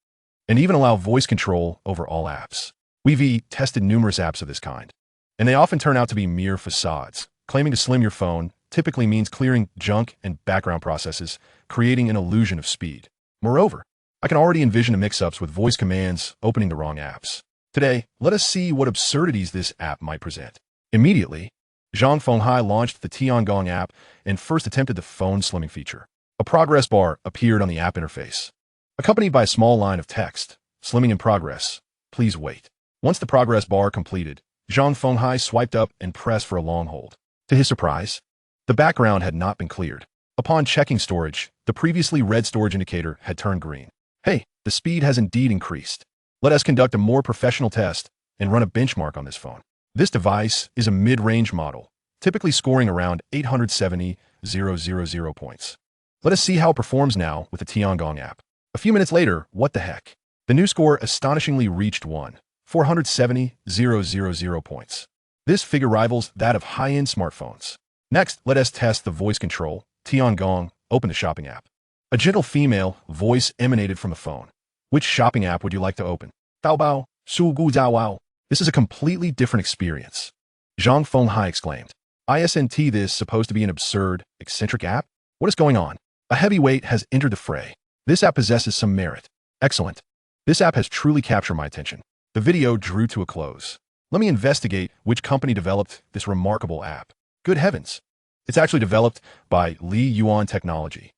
and even allow voice control over all apps. We've tested numerous apps of this kind, and they often turn out to be mere facades. Claiming to slim your phone typically means clearing junk and background processes, creating an illusion of speed. Moreover, I can already envision the mix-ups with voice commands opening the wrong apps. Today, let us see what absurdities this app might present. Immediately, Zhang Fenghai launched the Tiangong app and first attempted the phone slimming feature. A progress bar appeared on the app interface, accompanied by a small line of text, "Slimming in progress. Please wait." Once the progress bar completed, Zhang Fenghai swiped up and pressed for a long hold. To his surprise, the background had not been cleared. Upon checking storage, the previously red storage indicator had turned green. Hey, the speed has indeed increased. Let us conduct a more professional test and run a benchmark on this phone. This device is a mid-range model, typically scoring around 870,000 points. Let us see how it performs now with the Tiangong app. A few minutes later, what the heck? The new score astonishingly reached 470,000 points. This figure rivals that of high-end smartphones. Next, let us test the voice control. Tiangong, open the shopping app. A gentle female voice emanated from the phone. Which shopping app would you like to open? Taobao, Sugu Zhao. This is a completely different experience. Zhang Fenghai exclaimed. Isn't this supposed to be an absurd, eccentric app? What is going on? A heavyweight has entered the fray. This app possesses some merit. Excellent. This app has truly captured my attention. The video drew to a close. Let me investigate which company developed this remarkable app. Good heavens. It's actually developed by Yuan Technology.